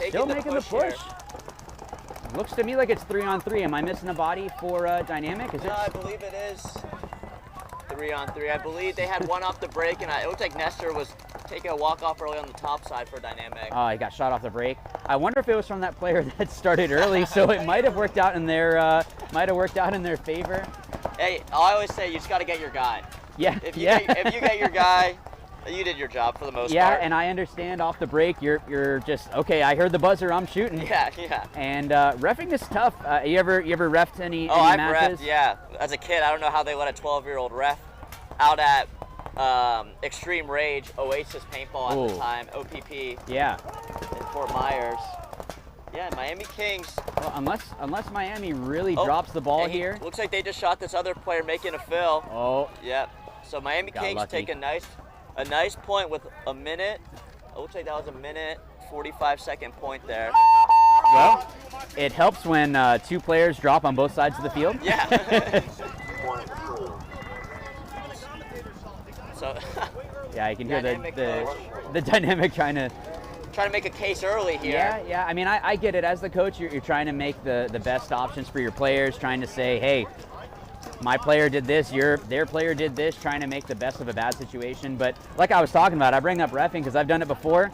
Still making the push. Here. Looks to me like it's 3-on-3. Am I missing a body for Dynamic? Is it? No, I believe it is 3-on-3. I believe they had one off the break, and it looked like Nestor was taking a walk off early on the top side for Dynamic. Oh, he got shot off the break. I wonder if it was from that player that started early, so it might have worked out in their favor. Hey, I always say you just got to get your guy. Yeah. If you get your guy, you did your job for the most part. Yeah, and I understand off the break, you're just okay. I heard the buzzer, I'm shooting. Yeah. And reffing is tough. You ever reffed any I've matches? reffed, yeah. As a kid, I don't know how they let a 12-year-old ref out at Extreme Rage, Oasis Paintball at the time, OPP. Yeah. In Fort Myers. Yeah, Miami Kings. Well, unless Miami really drops the ball here. Looks like they just shot this other player making a fill. Oh. Yep. So Miami Got Kings lucky. take a nice point with a minute. It looks like that was a minute 45-second point there. Well, it helps when 2 players drop on both sides of the field. Yeah. So. Yeah, you can hear Dynamic the Dynamic trying to make a case early here. Yeah. I mean, I get it. As the coach, you're trying to make the best options for your players, trying to say, hey, my player did this, their player did this, trying to make the best of a bad situation. But like I was talking about, I bring up reffing because I've done it before.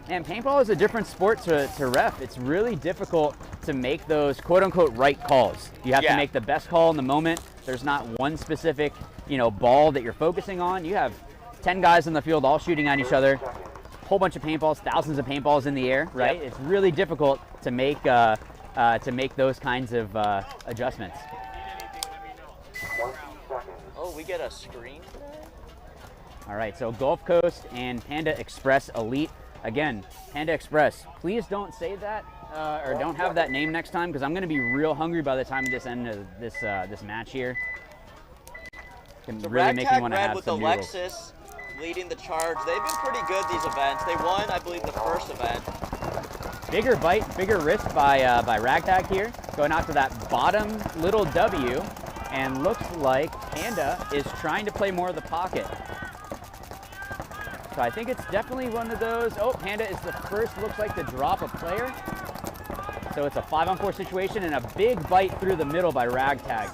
And paintball is a different sport to ref. It's really difficult to make those quote-unquote right calls. You have to make the best call in the moment. There's not one specific, ball that you're focusing on. You have 10 guys in the field all shooting at each other, whole bunch of paintballs, thousands of paintballs in the air, right? Yep. It's really difficult to make those kinds of adjustments. Oh, we get a screen today? All right, so Gulf Coast and Panda Express Elite. Again, Panda Express, please don't say that or don't have that name next time because I'm going to be real hungry by the time of this end of this match here. Can So really make me want to Red have with some the noodles. Lexus leading the charge. They've been pretty good these events. They won, I believe, the first event. Bigger bite, bigger risk by Ragtag here, going out to that bottom little W, and looks like Panda is trying to play more of the pocket. So I think it's definitely one of those. Oh, Panda is the first, looks like, to drop a player. So it's a 5-on-4 situation and a big bite through the middle by Ragtag.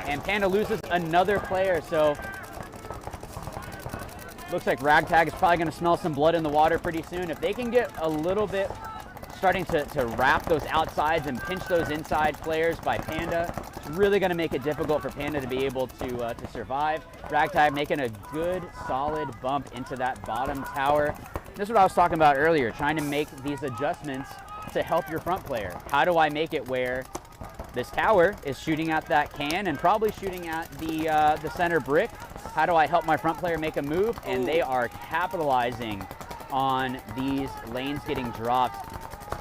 And Panda loses another player, so looks like Ragtag is probably going to smell some blood in the water pretty soon. If they can get a little bit starting to wrap those outsides and pinch those inside players by Panda, really going to make it difficult for Panda to be able to survive. Ragtag making a good, solid bump into that bottom tower. This is what I was talking about earlier, trying to make these adjustments to help your front player. How do I make it where this tower is shooting at that can and probably shooting at the center brick? How do I help my front player make a move? And they are capitalizing on these lanes getting dropped.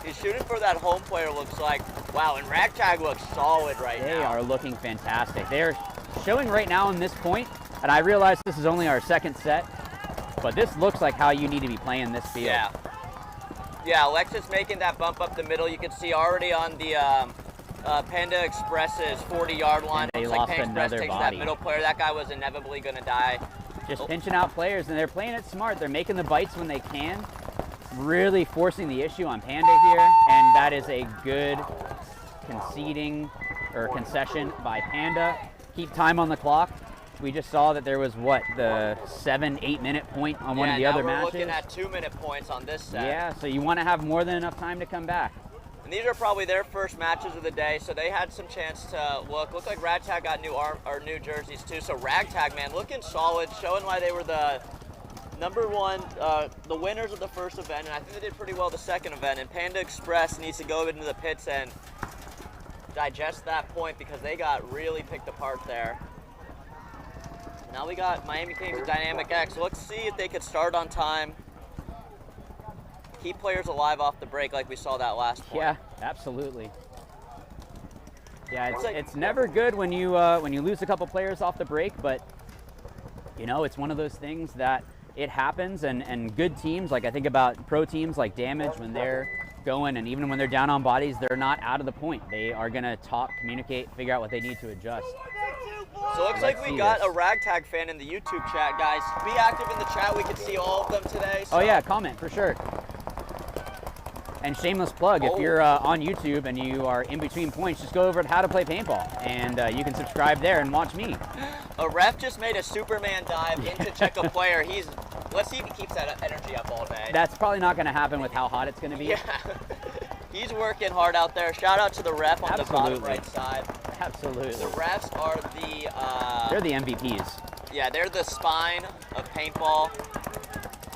He's shooting for that home player, looks like. Wow, and Ragtag looks solid right now. They are looking fantastic. They're showing right now in this point, and I realize this is only our second set, but this looks like how you need to be playing this field. Yeah. Yeah, Alexis making that bump up the middle. You can see already on the Panda Express's 40-yard line. And they looks lost like Panda Express another takes body. that middle player. That guy was inevitably going to die. Just pinching out players, and they're playing it smart. They're making the bites when they can, really forcing the issue on Panda here, and that is a good conceding or concession by Panda. Keep time on the clock. We just saw that there was, what, the 7-8 minute point on one of the other matches? Yeah, now we're looking at 2 minute points on this set. Yeah, so you want to have more than enough time to come back. And these are probably their first matches of the day, so they had some chance to look. Looked like Ragtag got new jerseys too. So Ragtag, man, looking solid, showing why they were the number one, the winners of the first event, and I think they did pretty well the second event. And Panda Express needs to go into the pits and digest that point because they got really picked apart there. Now we got Miami Kings and Dynamic X. Let's see if they could start on time. Keep players alive off the break like we saw that last point. Yeah, absolutely. Yeah, it's never good when you lose a couple players off the break, but you know, it's one of those things that it happens, and good teams, like I think about pro teams like Damage, when they're going and even when they're down on bodies, they're not out of the point. They are gonna talk, communicate, figure out what they need to adjust. So it looks like we got a Ragtag fan in the YouTube chat, guys. Be active in the chat. We can see all of them today. So. Oh yeah, comment for sure. And shameless plug, if you're on YouTube and you are in between points, just go over to How to Play Paintball, and you can subscribe there and watch me. A ref just made a Superman dive in to check a player. Let's see if he keeps that energy up all day. That's probably not going to happen with how hot it's going to be. Yeah. He's working hard out there. Shout out to the ref on the bottom right side. Absolutely. The refs are they're the MVPs. Yeah, they're the spine of paintball.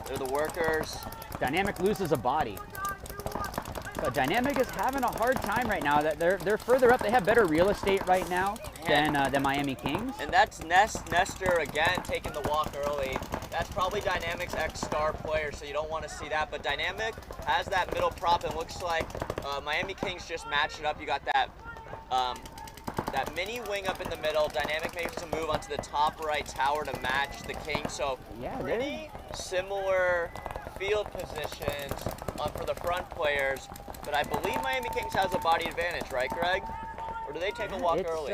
They're the workers. Dynamic loses a body. But Dynamic is having a hard time right now. That they're further up. They have better real estate right now than Miami Kings. And that's Nestor again taking the walk early. That's probably Dynamic's ex-star player, so you don't want to see that. But Dynamic has that middle prop, and looks like Miami Kings just matched it up. You got that that mini wing up in the middle. Dynamic makes a move onto the top right tower to match the Kings. So yeah, pretty similar field positions for the front players. But I believe Miami Kings has a body advantage, right, Greg? Or do they take a walk early?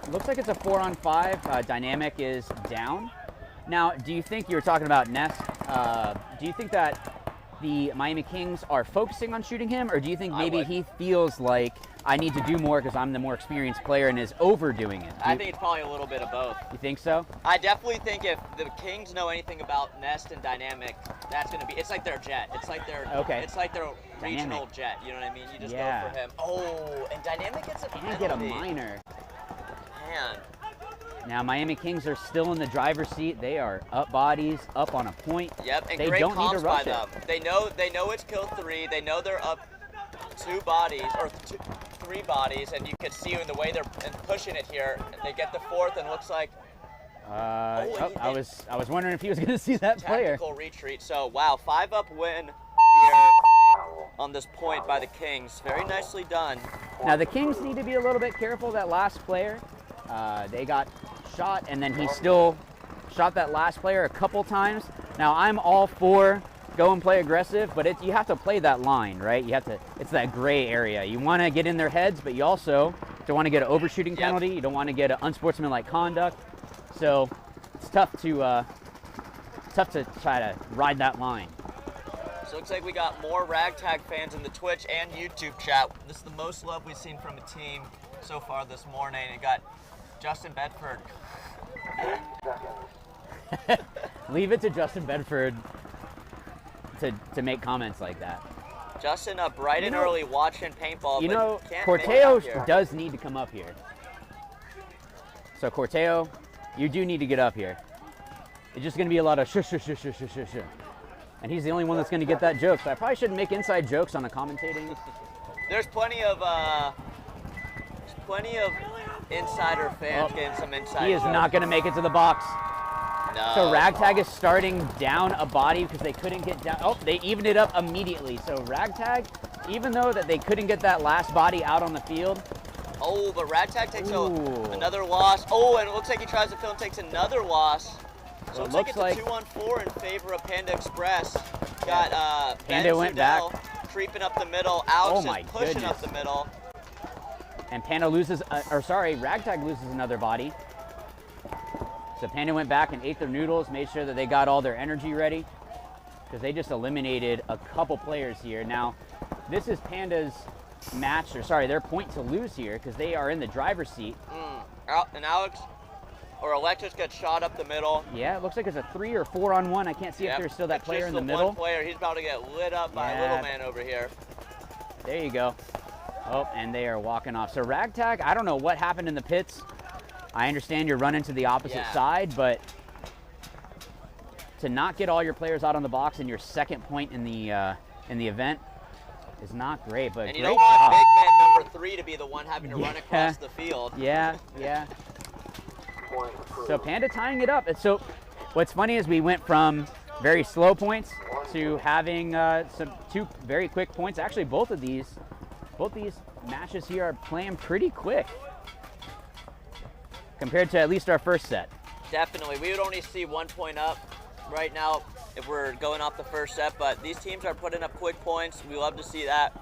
Looks like it's a 4-on-5. Dynamic is down. Now, do you think, you were talking about Ness, do you think that the Miami Kings are focusing on shooting him, or do you think maybe he feels like I need to do more because I'm the more experienced player and is overdoing it? I think it's probably a little bit of both. You think so? I definitely think if the Kings know anything about Nest and Dynamic, that's going to be, it's like their jet. It's like their regional jet, you know what I mean? You just go for him. Oh, and Dynamic gets a penalty. And get a minor. Man. Now, Miami Kings are still in the driver's seat. They are up bodies, up on a point. Yep, and they great don't need to comps rush by them. They know it's kill 3. They know they're up 2 bodies, or 3 bodies, and you can see in the way they're pushing it here. They get the 4th, and looks like. I was wondering if he was going to see that player. Tactical retreat. So wow, 5-up win here on this point by the Kings. Very nicely done. Now the Kings need to be a little bit careful. That last player, they got shot, and then he still shot that last player a couple times. Now I'm all for go and play aggressive, but you have to play that line, right? You have to. It's that gray area. You want to get in their heads, but you also don't want to get an overshooting penalty. You don't want to get an unsportsmanlike conduct. So it's tough to try to ride that line. So it looks like we got more Ragtag fans in the Twitch and YouTube chat. This is the most love we've seen from a team so far this morning. It got Justin Bedford. Leave it to Justin Bedford to make comments like that. Justin up bright and early watching paintball. You know, Corteo does need to come up here. So Corteo, you do need to get up here. It's just going to be a lot of shush, shush, shush, shush, shush, shush. And he's the only one that's going to get that joke. So I probably shouldn't make inside jokes on a commentating. There's plenty of insider fans getting some inside He is jokes. not going to make it to the box. No. So Ragtag is starting down a body because they couldn't get down. Oh, they evened it up immediately. So Ragtag, even though that they couldn't get that last body out on the field. Oh, but Ragtag takes Ooh. another loss. Oh, and it looks like he tries to fill and takes another loss. So It it looks looks like it's like- a 2-on-4 in favor of Panda Express. Got Panda Ben went Sudell back. creeping up the middle. Alex Oh my is pushing goodness. up the middle. And Panda loses, Ragtag loses another body. So Panda went back and ate their noodles, made sure that they got all their energy ready because they just eliminated a couple players here. Now, this is Panda's match, their point to lose here because they are in the driver's seat. And Alexis gets shot up the middle. Yeah, it looks like it's a 3 or 4-on-1. I can't see if there's still that It's player just in the one middle. player. He's about to get lit up by Yeah. little man over here. There you go. Oh, and they are walking off. So Ragtag, I don't know what happened in the pits. I understand you're running to the opposite side, but to not get all your players out on the box in your second point in the event is not great. But And you great don't want job. big man number 3 to be the one having to run across the field. Yeah, yeah. Point approved. So Panda tying it up. And so what's funny is we went from very slow points to having two very quick points. Actually, both these matches here are playing pretty quick compared to at least our first set. Definitely. We would only see 1 point up right now if we're going off the first set, but these teams are putting up quick points. We love to see that.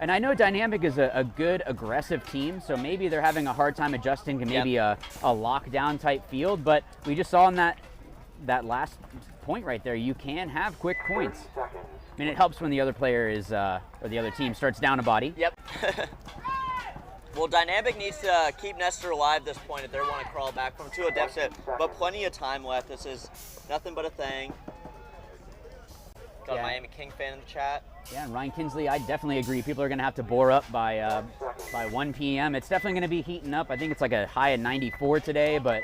And I know Dynamic is a good aggressive team, so maybe they're having a hard time adjusting to maybe a lockdown type field, but we just saw in that last point right there, you can have quick points. 30 seconds. I mean, it helps when the other player is, or the other team starts down a body. Yep. Well, Dynamic needs to keep Nestor alive this point if they want to crawl back from to a deficit, but plenty of time left. This is nothing but a thing. Got a Yeah. Miami King fan in the chat. Yeah, and Ryan Kinsley, I definitely agree. People are going to have to bore up by 1 p.m. It's definitely going to be heating up. I think it's like a high of 94 today, but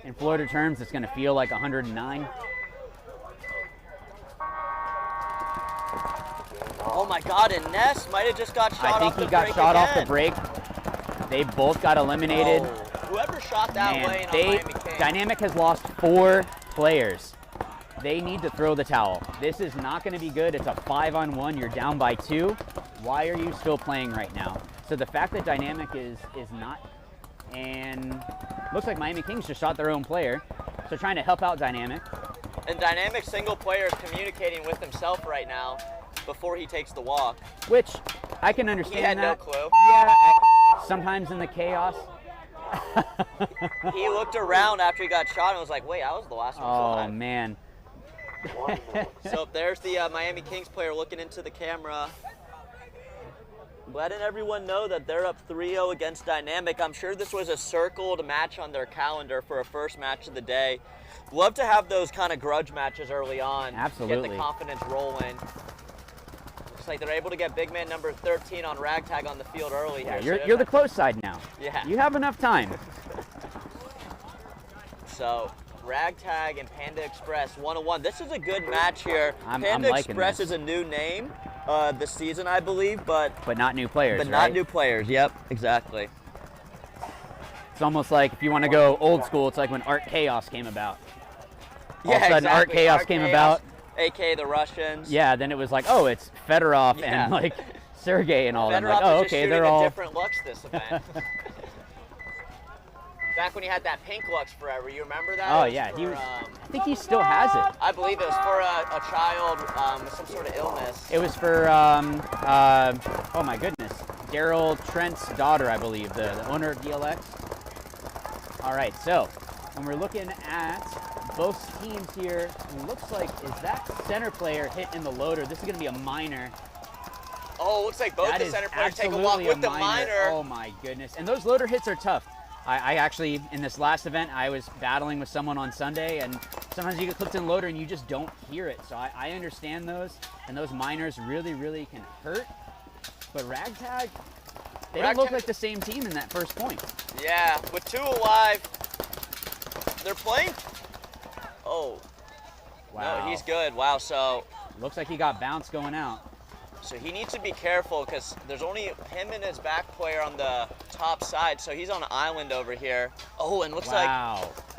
in Florida terms, it's going to feel like 109. Oh my God, and Ness might have just got shot off I think the he got break shot off the again. break. They both got eliminated. Oh, whoever shot that Man, lane on Miami King. Dynamic has lost 4 players. They need to throw the towel. This is not going to be good. It's a 5-on-1. You're down by 2. Why are you still playing right now? So the fact that Dynamic is not, and looks like Miami Kings just shot their own player. So trying to help out Dynamic. And Dynamic single player is communicating with himself right now before he takes the walk. Which I can understand. He had no that. clue. Yeah, sometimes in the chaos. He looked around after he got shot and was like, wait, I was the last one Oh alive. man. So there's the Miami Kings player looking into the camera, letting everyone know that they're up 3-0 against Dynamic. I'm sure this was a circled match on their calendar for a first match of the day. Love to have those kind of grudge matches early on. Absolutely. Get the confidence rolling. Looks like they're able to get big man number 13 on Ragtag on the field early Yeah, here. you're the close side now. Yeah. You have enough time. So Ragtag and Panda Express 1-1. This is a good match here. I'm Panda liking Express this. is a new name this season, I believe, but Not new players, not right? new players. Yep, exactly. It's almost like if you want to go old school, it's like when Art Chaos came about. All of a sudden, Art exactly. Chaos came about. aka the Russians. Yeah, then it was like, oh, it's Fedorov Yeah. and like Sergey and all them. Fedorov Like, oh, is just okay, shooting they're a all. different Lux this event. Back when he had that pink Lux forever, you remember that? Oh It was yeah, for, he was. I think he still has it. I believe it was for a child with some sort of illness. It was for oh my goodness, Daryl Trent's daughter, I believe, the owner of DLX. All right, so when we're looking at both teams here, it looks like is that center player hit in the loader? This is going to be a minor. Oh, looks like both That the is center players take a walk absolutely with the minor. minor. Oh my goodness, and those loader hits are tough. I actually, in this last event, I was battling with someone on Sunday, and sometimes you get clipped in loader and you just don't hear it. So I understand those, and those minors really, really can hurt. But Ragtag, they don't look Ragtag- like the same team in that first point. Yeah, with 2 alive, they're playing. Oh. Wow. No, he's good. Wow. So Looks like he got bounce going out. he needs to be careful because there's only him and his back player on the top side. So he's on an island over here. Oh, and looks like.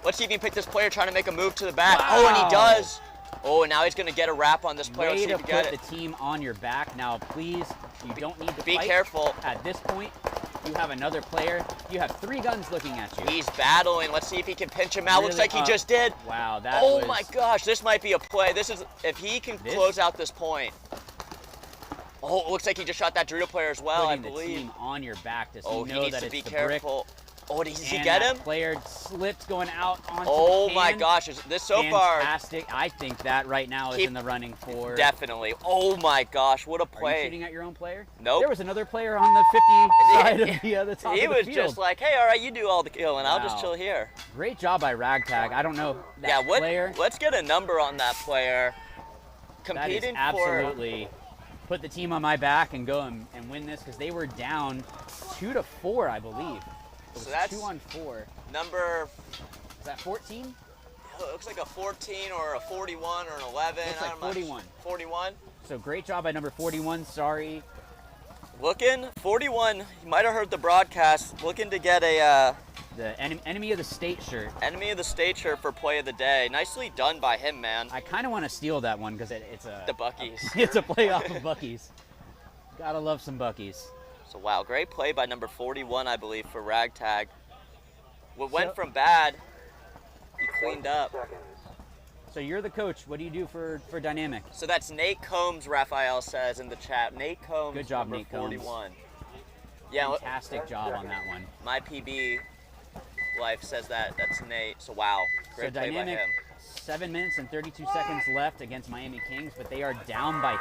Let's see if he can pick this player trying to make a move to the back. Wow. Oh, and he does. Oh, and now he's going to get a wrap on this player. Way Let's see to if he get put it. the team on your back. Now, please, you don't need to Be fight. careful. At this point, you have another player. You have 3 guns looking at you. He's battling. Let's see if he can pinch him out. Looks Really like he just did. Wow, that Oh was... my gosh, this might be a play. This is if he can close out this point. Oh, it looks like he just shot that Dorito player as well, I Putting the believe. team on your back. Does he Oh, he know needs that to it's be the careful. Oh, does he brick? get And him? that player slipped going out onto Oh the my can. gosh, is this so far? Fantastic. I think that right now is in the running for... Definitely. Oh my gosh, what a Are you play. shooting at your own player? Nope. There was another player on the 50 side of the top He of the was field. just like, hey, all right, you do all the killing. I'll just Wow. chill here. Great job by Ragtag. I don't know that Yeah, player. let's get a number on that player. That is Competing absolutely put the team on my back and go and win this because they were down 2-4, I believe. It was So that's 2 on 4. for number, Is that 14? it looks like a 14 or a 41 or an 11. Looks like I'm not 41. 41. So great job by number 41. Sorry. Looking, 41, you might have heard the broadcast, looking to get a The enemy of the state shirt. enemy of the state shirt for play of the day. Nicely done by him, man. I kind of want to steal that one because it's a The Buckies. it's a play off of Buckies. Gotta love some Buckies. So wow, great play by number 41, I believe, for Ragtag. What went So- from bad, he cleaned up. So you're the coach. What do you do for Dynamic? So that's Nate Combs, Raphael says in the chat. Nate Combs, Good job, number Nate Combs. 41. Yeah, Fantastic job on that one. my PB life says that's Nate. So wow, great So play by Dynamic, him. 7 minutes and 32 seconds left against Miami Kings, but they are down by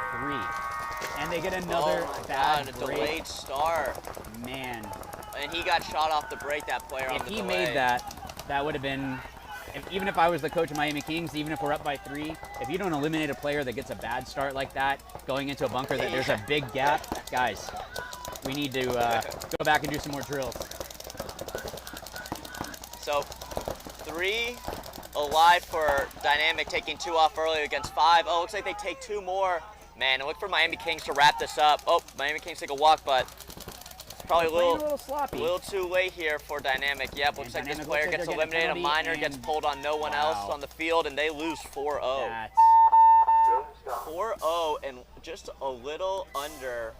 3. And they get another Oh my bad God, a break. delayed start. Man, And he got shot off the break, that player on if the he delay. made that, that would have been, even if I was the coach of Miami Kings, even if we're up by 3, if you don't eliminate a player that gets a bad start like that, going into a bunker that there's a big gap, guys, we need to go back and do some more drills. So 3 alive for Dynamic, taking 2 off early against 5. Oh, looks like they take 2 more. Man, and look for Miami Kings to wrap this up. Oh, Miami Kings take a walk, but it's probably Playing a little sloppy. a little too late here for Dynamic. Yep, looks like this Dynamic player looks like gets they're getting a eliminated. A penalty, minor gets and- pulled on no one else Wow. on the field, and they lose 4-0. That's 4-0 and just a little under,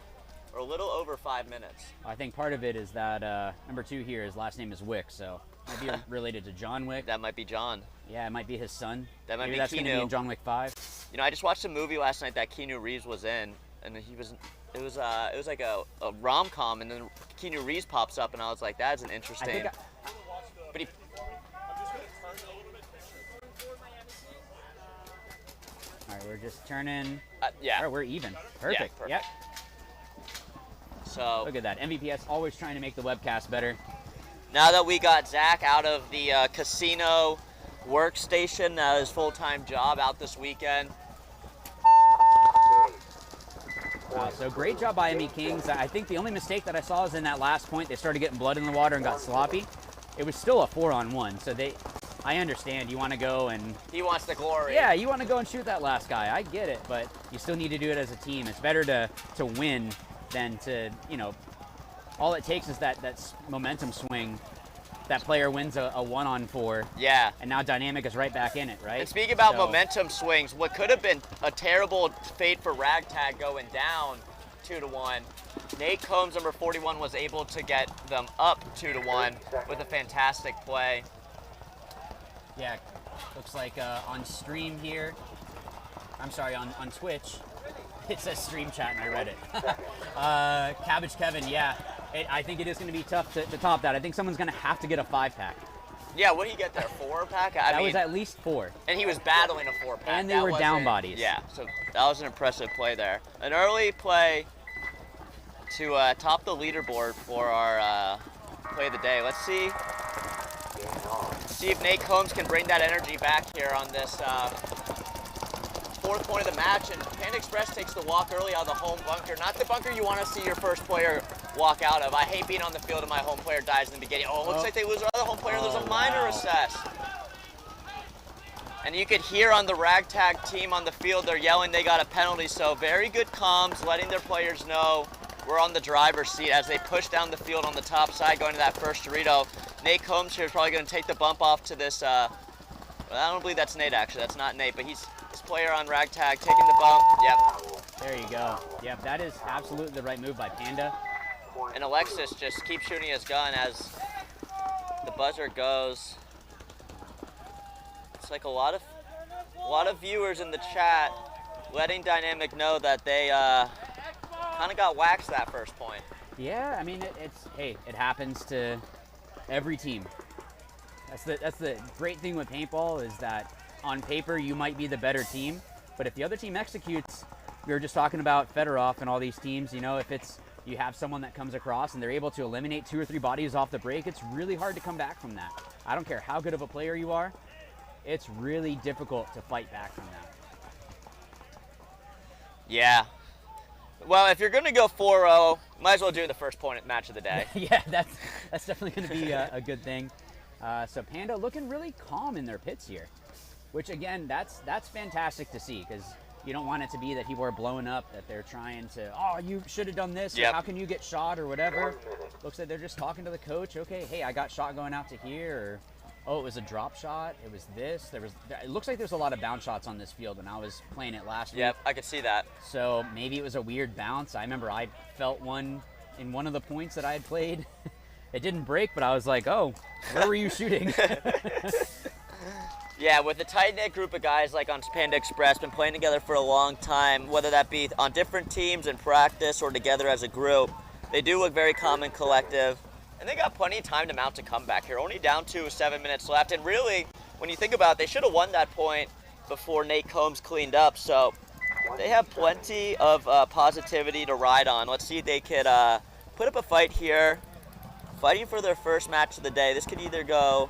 or a little over 5 minutes. I think part of it is that number 2 here, his last name is Wick, so might be related to John Wick. That might be John. Yeah, it might be his son. That might Maybe be that's going to be Keanu. in John Wick 5. You know, I just watched a movie last night that Keanu Reeves was in, and it was like a rom-com, and then Keanu Reeves pops up, and I was like, that's an I interesting. think But he, all right, we're just turning. yeah. All right, we're even. Perfect. perfect. Yep. So Look at that. MVPS always trying to make the webcast better. now that we got Zach out of the casino workstation, his full-time job out this weekend. Wow, so great job by ME Kings. I think the only mistake that I saw is in that last point. They started getting blood in the water and got sloppy. It was still a 4-on-1, so I understand you want to go and He wants the glory. yeah, you want to go and shoot that last guy. I get it, but you still need to do it as a team. It's better to win than to, all it takes is that momentum swing. That player wins a 1-on-4, Yeah. and now Dynamic is right back in it, right? And speaking about So- momentum swings, what could have been a terrible fate for Ragtag going down 2-1, Nate Combs, number 41, was able to get them up 2-1 with a fantastic play. Yeah, looks like on stream here, I'm sorry, on Twitch, it says stream chat and I read it. Cabbage Kevin, yeah, I think it is going to be tough to top that. I think someone's going to have to get a 5-pack. Yeah, what did he get there? 4-pack? That was at least 4. And he was battling a 4-pack. And they That were down wasn't- bodies. Yeah, so that was an impressive play there. An early play to top the leaderboard for our play of the day. Let's see if Nate Combs can bring that energy back here on this 4th point of the match. And Panda Express takes the walk early out of the home bunker. Not the bunker you want to see your first player walk out of. I hate being on the field and my home player dies in the beginning. Oh, it looks like they lose our other home player. There's a minor wow. assess. And you could hear on the ragtag team on the field, they're yelling they got a penalty. So very good comms, letting their players know we're on the driver's seat as they push down the field on the top side, going to that first Dorito. Nate Combs here is probably going to take the bump off to this. Well, I don't believe that's Nate, actually. That's not Nate, but he's this player on ragtag taking the bump. Yep. There you go. Yep, that is absolutely the right move by Panda. And Alexis just keeps shooting his gun as the buzzer goes. It's like a lot of viewers in the chat letting Dynamic know that they kind of got waxed that first point. Yeah, I mean, hey, it happens to every team. That's the great thing with paintball is that on paper you might be the better team, but if the other team executes, we were just talking about Fedorov and all these teams, you know, if it's you have someone that comes across and they're able to eliminate 2 or 3 bodies off the break, it's really hard to come back from that. I don't care how good of a player you are, it's really difficult to fight back from that. Yeah. Well, if you're going to go 4-0, might as well do the first point match of the day. Yeah, that's definitely going to be a good thing. So Panda looking really calm in their pits here, which again, that's fantastic to see because you don't want it to be that people are blowing up, that they're trying to, oh, you should have done this, yep. Or how can you get shot or whatever. Looks like they're just talking to the coach. Okay, hey, I got shot going out to here, or oh, it was a drop shot. It was this. It looks like there's a lot of bounce shots on this field when I was playing it last week. Yep, I could see that. So maybe it was a weird bounce. I remember I felt one in one of the points that I had played. It didn't break, but I was like, oh, where were you shooting? Yeah, with a tight-knit group of guys like on Panda Express, been playing together for a long time, whether that be on different teams in practice or together as a group, they do look very calm and collective. And they got plenty of time to mount a comeback here. Only down to 7 minutes left. And really, when you think about it, they should have won that point before Nate Combs cleaned up. So they have plenty of positivity to ride on. Let's see if they could put up a fight here. Fighting for their first match of the day. This could either go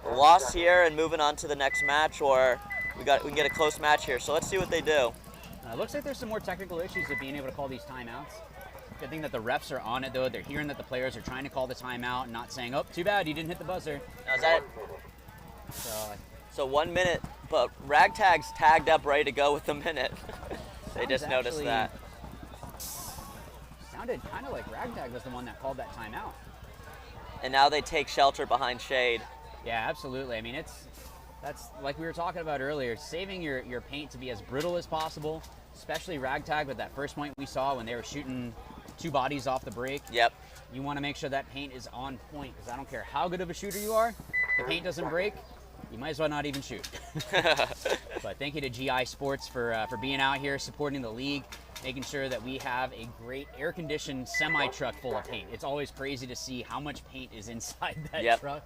loss here and moving on to the next match, or we can get a close match here. So let's see what they do. It looks like there's some more technical issues with being able to call these timeouts. Good thing that the refs are on it, though. They're hearing that the players are trying to call the timeout and not saying, oh, too bad, you didn't hit the buzzer. Now, is that it? So 1 minute, but Ragtag's tagged up, ready to go with a minute. They just noticed that. Sounded kind of like Ragtag was the one that called that timeout. And now they take shelter behind shade. Yeah, absolutely. I mean, that's like we were talking about earlier, saving your paint to be as brittle as possible, especially Ragtag with that first point we saw when they were shooting 2 bodies off the break. Yep. You want to make sure that paint is on point because I don't care how good of a shooter you are, the paint doesn't break, you might as well not even shoot. But thank you to GI Sports for being out here, supporting the league, making sure that we have a great air-conditioned semi-truck full of paint. It's always crazy to see how much paint is inside that truck.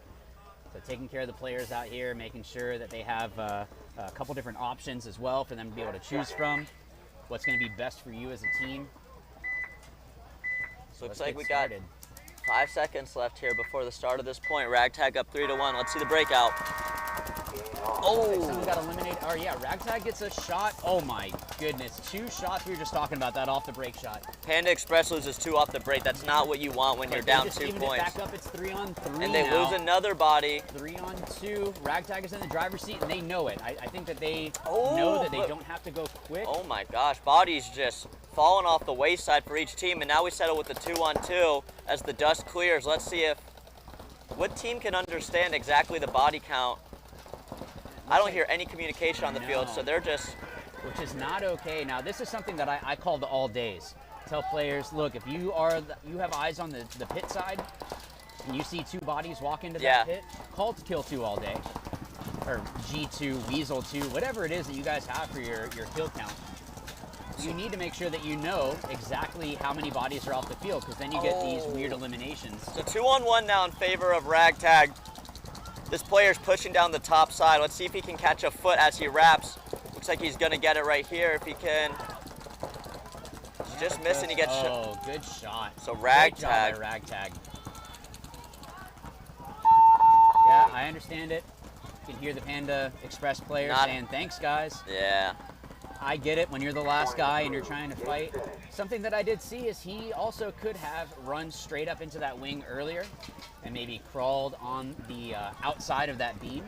So taking care of the players out here, making sure that they have a couple different options as well for them to be able to choose from. What's going to be best for you as a team. So looks like we got 5 seconds left here before the start of this point. Ragtag up 3-1. Let's see the breakout. Oh! Someone got eliminated. Oh, yeah, Ragtag gets a shot. Oh, my goodness. 2 shots. We were just talking about that off the break shot. Panda Express loses 2 off the break. That's not what you want when you're down 2 points. Back up. It's 3-on-3 and they lose another body. 3-on-2. Ragtag is in the driver's seat, and they know it. I think that they know that they don't have to go quick. Oh, my gosh. Bodies just falling off the wayside for each team. And now we settle with the 2-on-2 as the dust clears. Let's see what team can understand exactly the body count. I don't hear any communication on the field, so they're just... Which is not okay. Now, this is something that I call the all days. Tell players, look, if you have eyes on the pit side, and you see 2 bodies walk into that pit, call to kill 2 all day. Or G2, Weasel 2, whatever it is that you guys have for your kill count. You need to make sure that you know exactly how many bodies are off the field, because then you get these weird eliminations. So 2-on-1 now in favor of Ragtag. This player's pushing down the top side. Let's see if he can catch a foot as he wraps. Looks like he's gonna get it right here if he can. He's just missing, he gets shot. Oh, good shot. So Ragtag. Ragtag. Yeah, I understand it. You can hear the Panda Express player saying, thanks, guys. Yeah. I get it when you're the last guy and you're trying to fight. Something that I did see is he also could have run straight up into that wing earlier and maybe crawled on the outside of that beam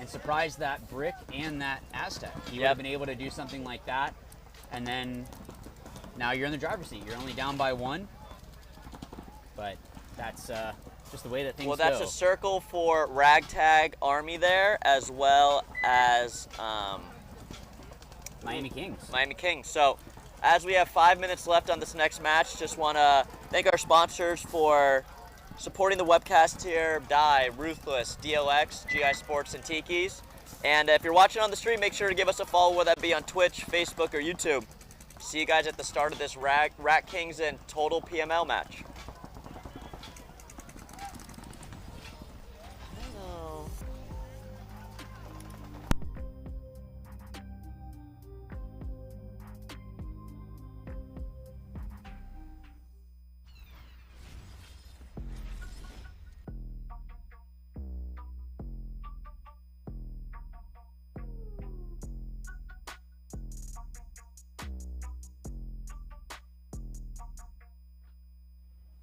and surprised that Brick and that Aztec. You would have been able to do something like that, and then now you're in the driver's seat. You're only down by 1, but that's just the way that things go. Well, that's a circle for Ragtag Army there, as well as Miami Kings. Miami Kings. So, as we have 5 minutes left on this next match, just want to thank our sponsors for supporting the webcast here: Die, Ruthless, DLX, GI Sports, and Tiki's. And if you're watching on the stream, make sure to give us a follow, whether that be on Twitch, Facebook, or YouTube. See you guys at the start of this Rat Kings and Total PML match.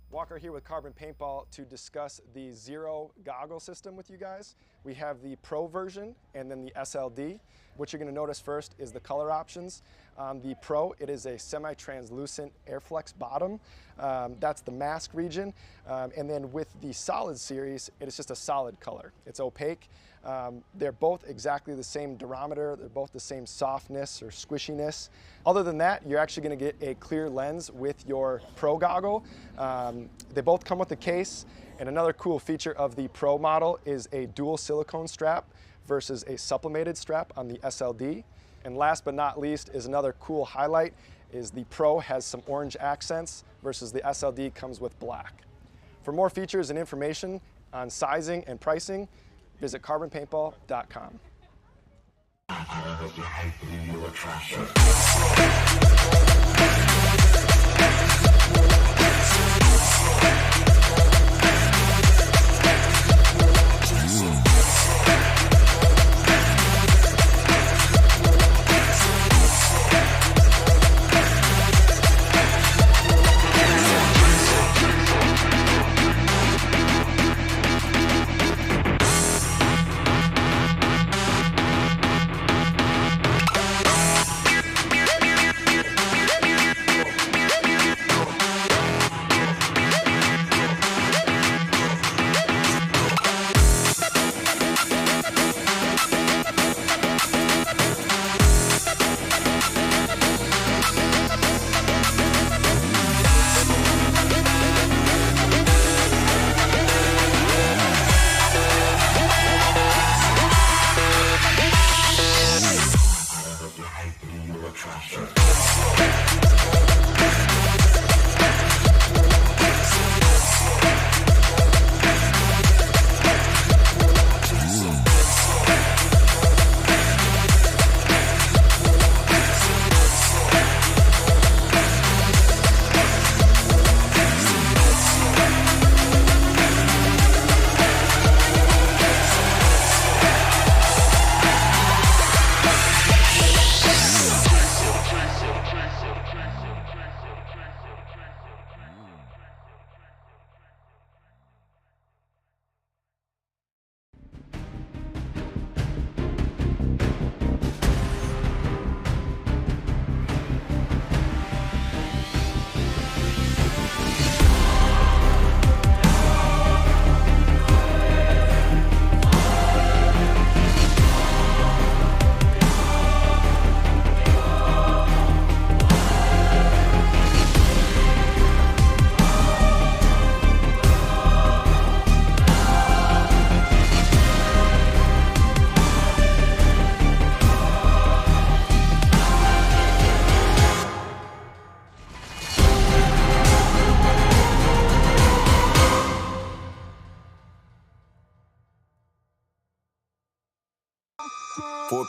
Walker here with Carbon Paintball to discuss the Zero goggle system with you guys. We have the Pro version and then the SLD. What you're going to notice first is the color options. The Pro, it is a semi-translucent Airflex bottom. That's the mask region. And then with the Solid series, it is just a solid color. It's opaque. They're both exactly the same durometer. They're both the same softness or squishiness. Other than that, you're actually going to get a clear lens with your Pro goggle. They both come with a case. And another cool feature of the Pro model is a dual silicone strap versus a sublimated strap on the SLD. And last but not least is another cool highlight is the Pro has some orange accents versus the SLD comes with black. For more features and information on sizing and pricing, visit carbonpaintball.com.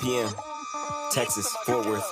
PM, Texas, Fort Worth.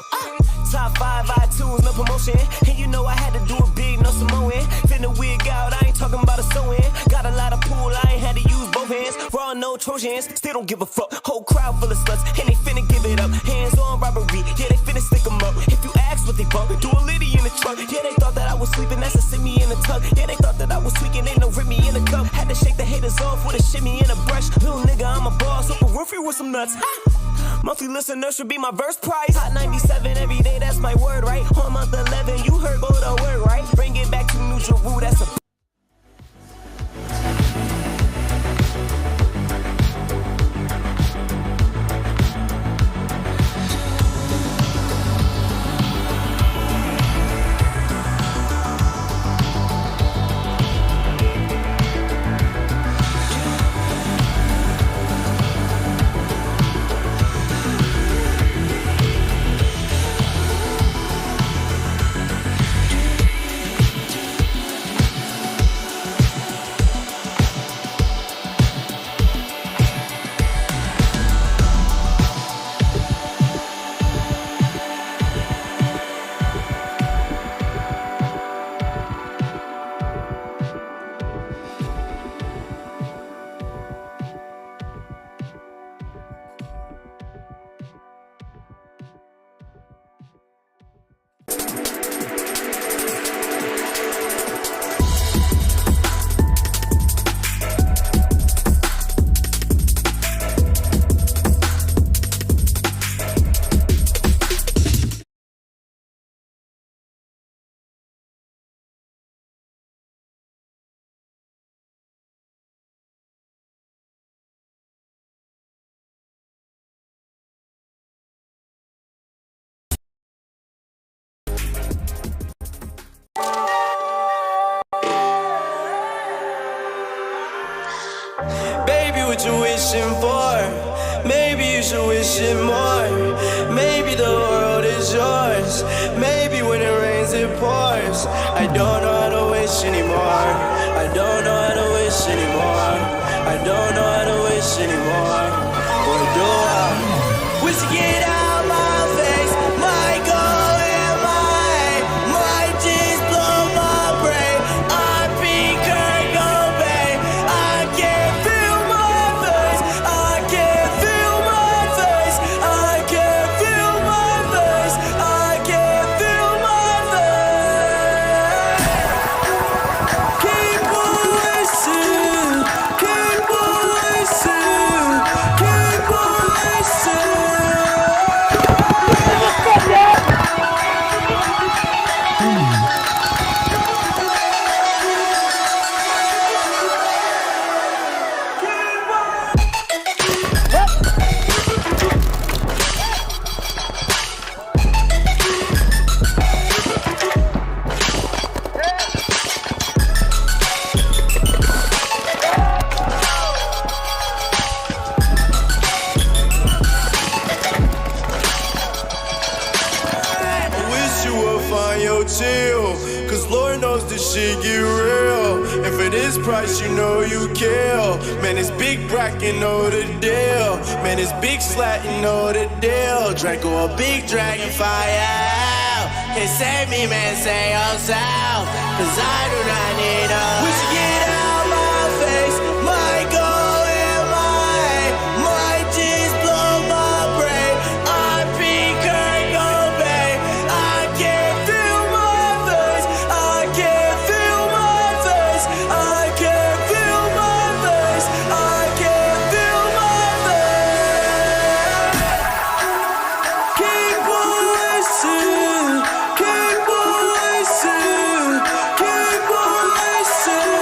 Top 5 iTunes, no promotion. And you know I had to do it big, no Samoan. Finna wig out, I ain't talking about a sew-in. Got a lot of pool, I ain't had to use both hands. Raw, no Trojans, still don't give a fuck. Whole crowd full of sluts, and they finna give it up. Hands on robbery, yeah, they finna stick them up. If you ask what they bump, do a litty in the truck. Yeah, they thought that I was sleeping, that's a send me in the tuck. Yeah, they thought that I was tweaking, ain't no rip me in the cup. Had to shake the haters off with a shimmy and a brush. Little nigga, I'm a boss, up a roofie with some nuts. Ha! Monthly listeners should be my verse price. Hot 97 every day, that's my word, right? On month 11, you heard go to work, right? Bring it back to New Jeru, that's a Baby, what you wishing for? Maybe you should wish it more. Maybe the world is yours. Maybe when it rains it pours. I don't know how to wish anymore. I don't know how to wish anymore. I don't know how to wish anymore. Or do I? Wish to get out my face. My goal and my jeans blow my brain. I peak Kurt Cobain. I can't feel my face. I can't feel my face. I can't feel my face. I can't feel my face. Keep on racing. Keep on racing. Keep on racing. I wish you would find your chill, cause Lord knows this shit get real. And for this price, you know you kill. Man, it's Big Brack, you know the deal. Man, it's Big Slat, you know the deal. Draco a big dragon fire. Can't save me, man, say yourself. Cause I do not need a wish to get out my face. My goal and my jeans blow my brain. I peak Kurt Cobain. I can't feel my face. I can't feel my face. I can't feel my face. I can't feel my face. Keep on racing. Keep on racing. Keep on racing.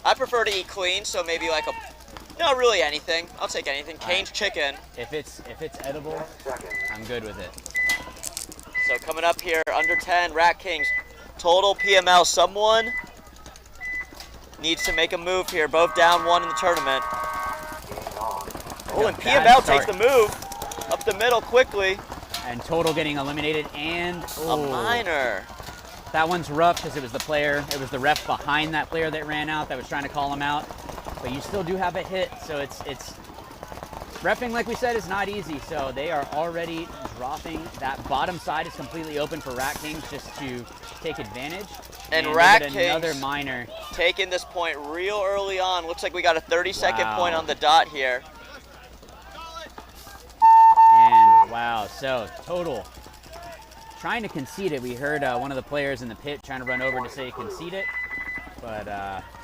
I prefer to eat clean, so maybe like No, really anything. I'll take anything. Cane's chicken. If it's edible, I'm good with it. So coming up here, under 10, Rat Kings, total PML. Someone needs to make a move here. Both down 1 in the tournament. Oh, and PML takes the move up the middle quickly. And total getting eliminated, and a minor. That one's rough because it was the ref behind that player that ran out that was trying to call him out. But you still do have a hit, so it's reffing, like we said, is not easy. So they are already dropping. That bottom side is completely open for Rat Kings just to take advantage. And Rat Kings another minor taking this point real early on. Looks like we got a 30-second point on the dot here. And wow, so total trying to concede it. We heard one of the players in the pit trying to run over to say concede it. But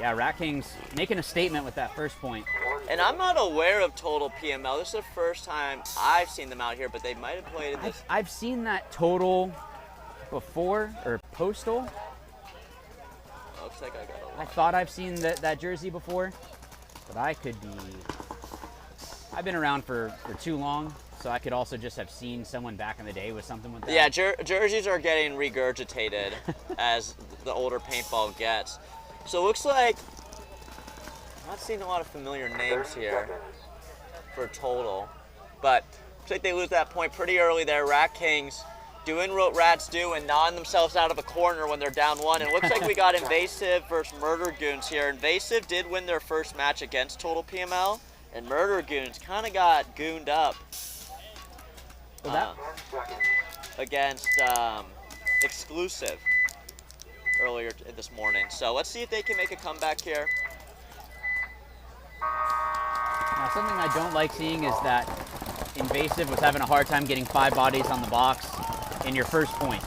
yeah, Rat Kings making a statement with that first point. And I'm not aware of total PML. This is the first time I've seen them out here, but they might have played in this. I've seen that total before, or postal. Looks like I got a lot. I thought I've seen that jersey before, but I could be. I've been around for too long, so I could also just have seen someone back in the day with something with that. Yeah, jerseys are getting regurgitated as the older paintball gets. So it looks like I'm not seeing a lot of familiar names here for total, but looks like they lose that point pretty early there. Rat Kings doing what rats do and gnawing themselves out of a corner when they're down 1. And it looks like we got Invasive versus Murder Goons here. Invasive did win their first match against Total PML, and Murder Goons kind of got gooned up against Exclusive earlier this morning. So let's see if they can make a comeback here. Now, something I don't like seeing is that Invasive was having a hard time getting 5 bodies on the box in your first point.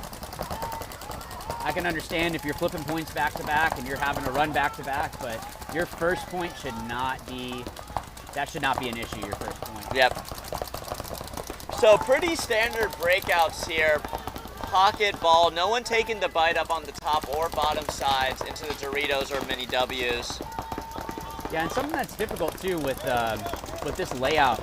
I can understand if you're flipping points back to back and you're having to run back to back, but your first point should not be an issue, your first point. Yep. So pretty standard breakouts here. Pocket ball, no one taking the bite up on the top or bottom sides into the Doritos or mini W's. Yeah, and something that's difficult too with this layout,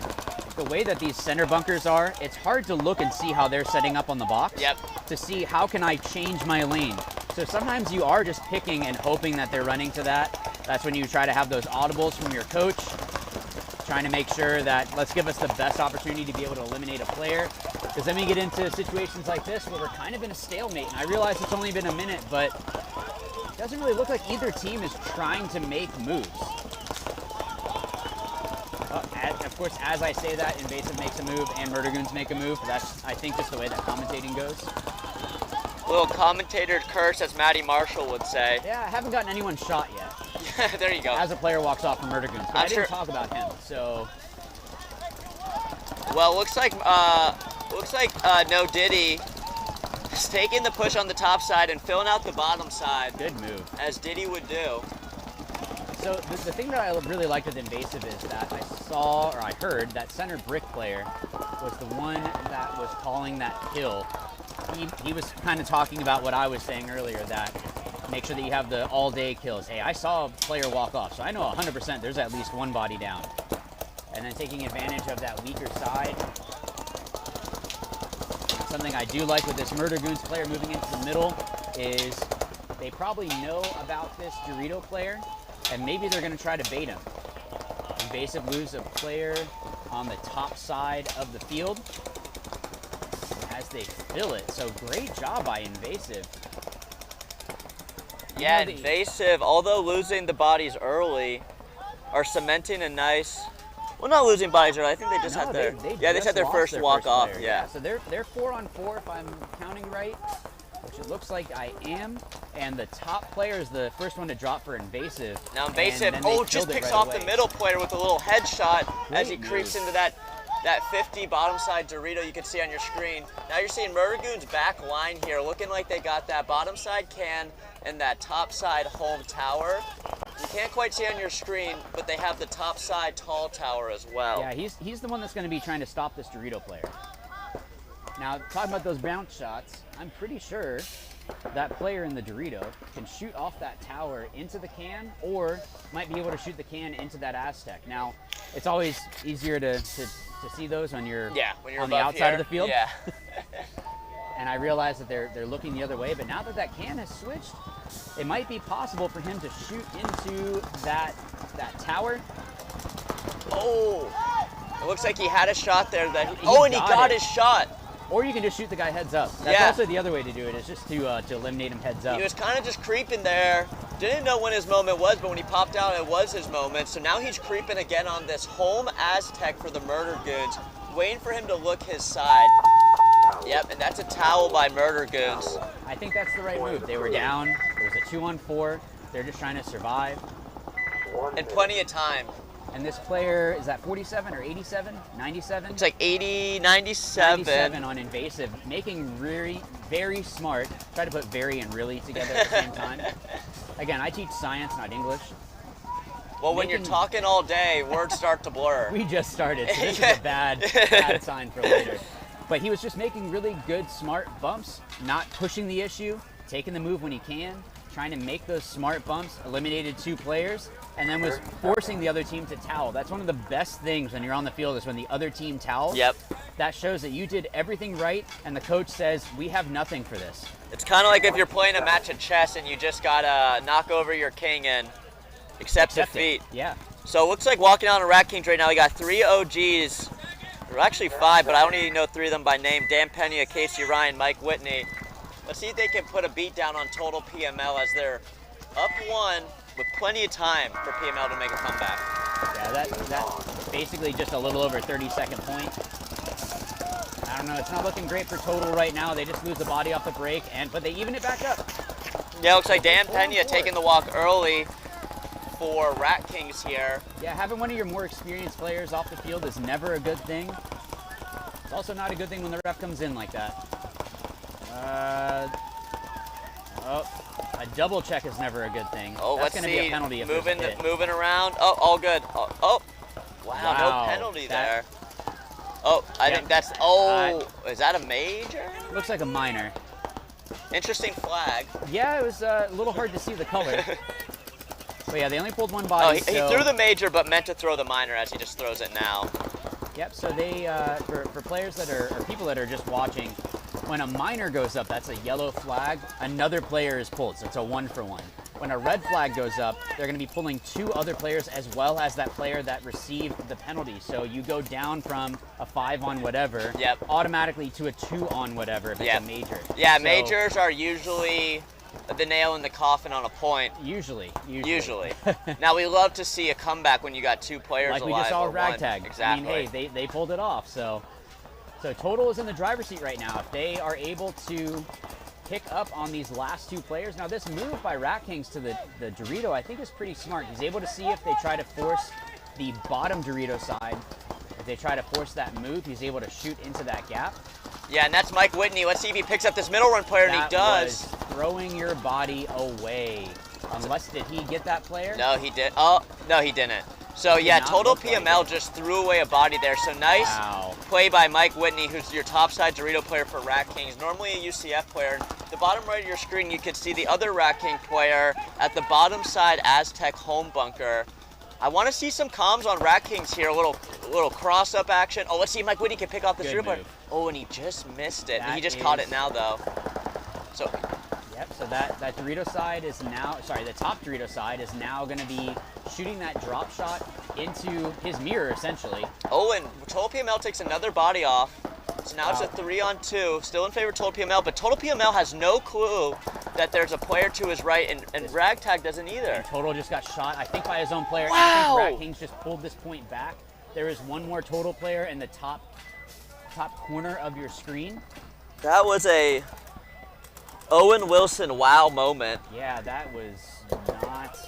the way that these center bunkers are, it's hard to look and see how they're setting up on the box. Yep. To see how can I change my lane. So sometimes you are just picking and hoping that they're running to that. That's when you try to have those audibles from your coach, trying to make sure that let's give us the best opportunity to be able to eliminate a player. Because then we get into situations like this where we're kind of in a stalemate. And I realize it's only been a minute, but it doesn't really look like either team is trying to make moves. Of course, as I say that, Invasive makes a move and Murder Goons make a move. That's, I think, just the way that commentating goes. Little commentator curse, as Matty Marshall would say. Yeah, I haven't gotten anyone shot yet. There you go. As a player walks off from Murder Goons, but I didn't talk about him, so. Well, looks like No Diddy is taking the push on the top side and filling out the bottom side. Good move. As Diddy would do. So the thing that I really liked with Invasive is that I heard that center brick player was the one that was calling that kill. He was kind of talking about what I was saying earlier, that make sure that you have the all-day kills. Hey, I saw a player walk off, so I know 100% there's at least one body down. And then taking advantage of that weaker side. Something I do like with this Murder Goons player moving into the middle is they probably know about this Dorito player, and maybe they're going to try to bait him. Invasive lose a player on the top side of the field as they fill it. So great job by Invasive. Yeah, Invasive, although losing the bodies early, are cementing a nice. Well, not losing bodies early. I think they just had their. They just had their first walk off. Yeah. So they're 4-on-4 if I'm counting right, which it looks like I am. And the top player is the first one to drop for Invasive. Now Invasive, just picks off the middle player with a little headshot as he creeps into that 50 bottom side Dorito you can see on your screen. Now you're seeing Murder Goons back line here, looking like they got that bottom side can and that top side home tower. You can't quite see on your screen, but they have the top side tall tower as well. Yeah, he's the one that's going to be trying to stop this Dorito player. Now, talking about those bounce shots, I'm pretty sure that player in the Dorito can shoot off that tower into the can, or might be able to shoot the can into that Aztec. Now, it's always easier to see those when you're when you're on the above outside here. of the field. Yeah. And I realize that they're looking the other way, but now that that can has switched, it might be possible for him to shoot into that tower. Oh, it looks like he had a shot there. And he got got it. his shot. Or you can just shoot the guy heads up. That's Yeah. also the other way to do it, is just to eliminate him heads up. He was kind of just creeping there. Didn't know when his moment was, but when he popped out, it was his moment. So now he's creeping again on this home Aztec for the Murder Goons, waiting for him to look his side. Yep, and that's a towel by Murder Goons. I think that's the right move. They were down. It was a 2-on-4. They're just trying to survive. And plenty of time. And this player, is that 47 or 87? 97? It's like 80, 97. 97 on invasive, making very, very smart. Try to put very and really together at the same time. Again, I teach science, not English. Well, when you're Making- talking all day, words start to blur. We just started, so this is a bad sign for later. But he was just making really good, smart bumps, not pushing the issue, taking the move when he can, trying to make those smart bumps, eliminated 2 players, and then was forcing the other team to towel. That's one of the best things when you're on the field, is when the other team towels. Yep. That shows that you did everything right, and the coach says, we have nothing for this. It's kind of like if you're playing a match of chess and you just gotta knock over your king and accept defeat. Yeah. So it looks like walking on a Rat Kings right now, we got 3 OGs. Or actually 5, but I don't even know 3 of them by name. Dan Pena, Casey Ryan, Mike Whitney. Let's see if they can put a beat down on Total PML as they're up 1 with plenty of time for PML to make a comeback. Yeah, that's basically just a little over 30-second point. I don't know, it's not looking great for Total right now. They just lose the body off the break, but they even it back up. Yeah, looks like Dan Pena taking the walk early for Rat Kings here. Yeah, having one of your more experienced players off the field is never a good thing. It's also not a good thing when the ref comes in like that. A double check is never a good thing. Oh, That's let's going to see. be a penalty if there's a hit. Moving around. Oh, all good. Oh. Wow, no penalty there. Oh, I think that's. Is that a major? Looks like a minor. Interesting flag. Yeah, it was a little hard to see the color. But yeah, they only pulled 1 body. He threw the major, but meant to throw the minor as he just throws it now. Yep. So they, for players that are, or people that are just watching, when a minor goes up, that's a yellow flag. Another player is pulled, so it's a 1-for-1. When a red flag goes up, they're going to be pulling 2 other players as well as that player that received the penalty. So you go down from a 5 on whatever, automatically to a 2 on whatever if it's a major. Yeah, so, majors are usually the nail in the coffin on a point. Usually. Now, we love to see a comeback when you got 2 players like alive. we just saw or with one. Ragtag. Exactly. I mean, hey, they pulled it off. So Total is in the driver's seat right now. If they are able to pick up on these last 2 players. Now, this move by Rat Kings to the Dorito, I think, is pretty smart. He's able to see if they try to force the bottom Dorito side. If they try to force that move, he's able to shoot into that gap. Yeah, and that's Mike Whitney. Let's see if he picks up this middle run player, and he does. Was throwing your body away. Unless, did he get that player? No, he did. Oh, no, he didn't. So yeah, Total PML just threw away a body there. So nice play by Mike Whitney, who's your topside Dorito player for Rat Kings. Normally a UCF player. The bottom right of your screen, you can see the other Rat King player at the bottom side Aztec home bunker. I want to see some comms on Rat Kings here. A little cross-up action. Oh, let's see if Mike Whitney can pick off the Dorito player. Oh, and he just missed it. He just caught it now, though. So. Yep, so that Dorito side is now, the top Dorito side is now going to be shooting that drop shot into his mirror, essentially. Oh, and Total PML takes another body off. So now it's a 3-on-2, still in favor of Total PML, but Total PML has no clue that there's a player to his right, and Ragtag doesn't either. And Total just got shot, I think, by his own player. Wow! And I think Rat Kings just pulled this point back. There is one more Total player in the top corner of your screen. That was a Owen Wilson wow moment. Yeah, that was not.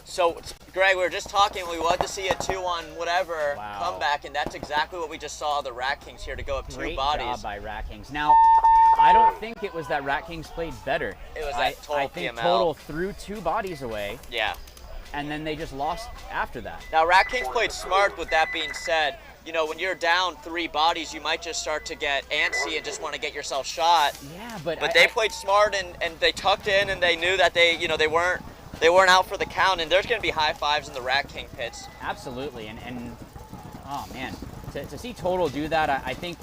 So, Greg, we were just talking, we love to see a 2-on-whatever comeback, and that's exactly what we just saw the Rat Kings here to go up 2 bodies. Great job by Rat Kings. Now, I don't think it was that Rat Kings played better. It was that Total I think PML. Total threw 2 bodies away. Yeah. and then they just lost after that. Now, Rat Kings played smart. With that being said, you know, when you're down 3 bodies, you might just start to get antsy and just want to get yourself shot. Yeah, but they played smart and they tucked in and they knew that they weren't out for the count, and there's going to be high fives in the Rat King pits. Absolutely, and oh man, to see Total do that, I think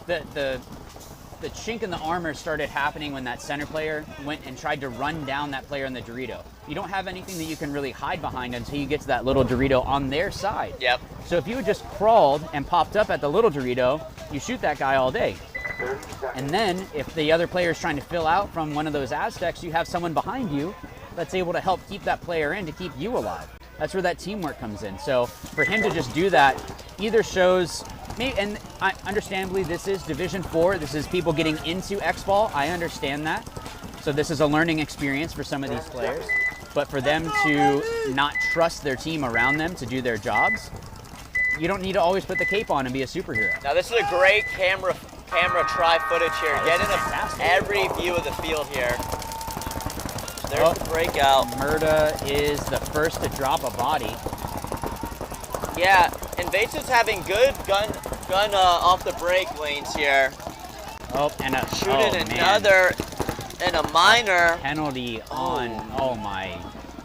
the chink in the armor started happening when that center player went and tried to run down that player in the Dorito. You don't have anything that you can really hide behind until you get to that little Dorito on their side. Yep. So if you had just crawled and popped up at the little Dorito, you shoot that guy all day. And then if the other player is trying to fill out from one of those Aztecs, you have someone behind you that's able to help keep that player in to keep you alive. That's where that teamwork comes in. So for him to just do that either shows me, and understandably this is Division 4, this is people getting into X-Ball, I understand that. So this is a learning experience for some of these players. But for them to not trust their team around them to do their jobs, you don't need to always put the cape on and be a superhero. Now this is a great camera try footage here. Getting every view of the field here. There's the breakout. Murda is the first to drop a body. Yeah, Invasive's having good gun off the break lanes here. Oh, and shooting another and a minor penalty on. Oh my,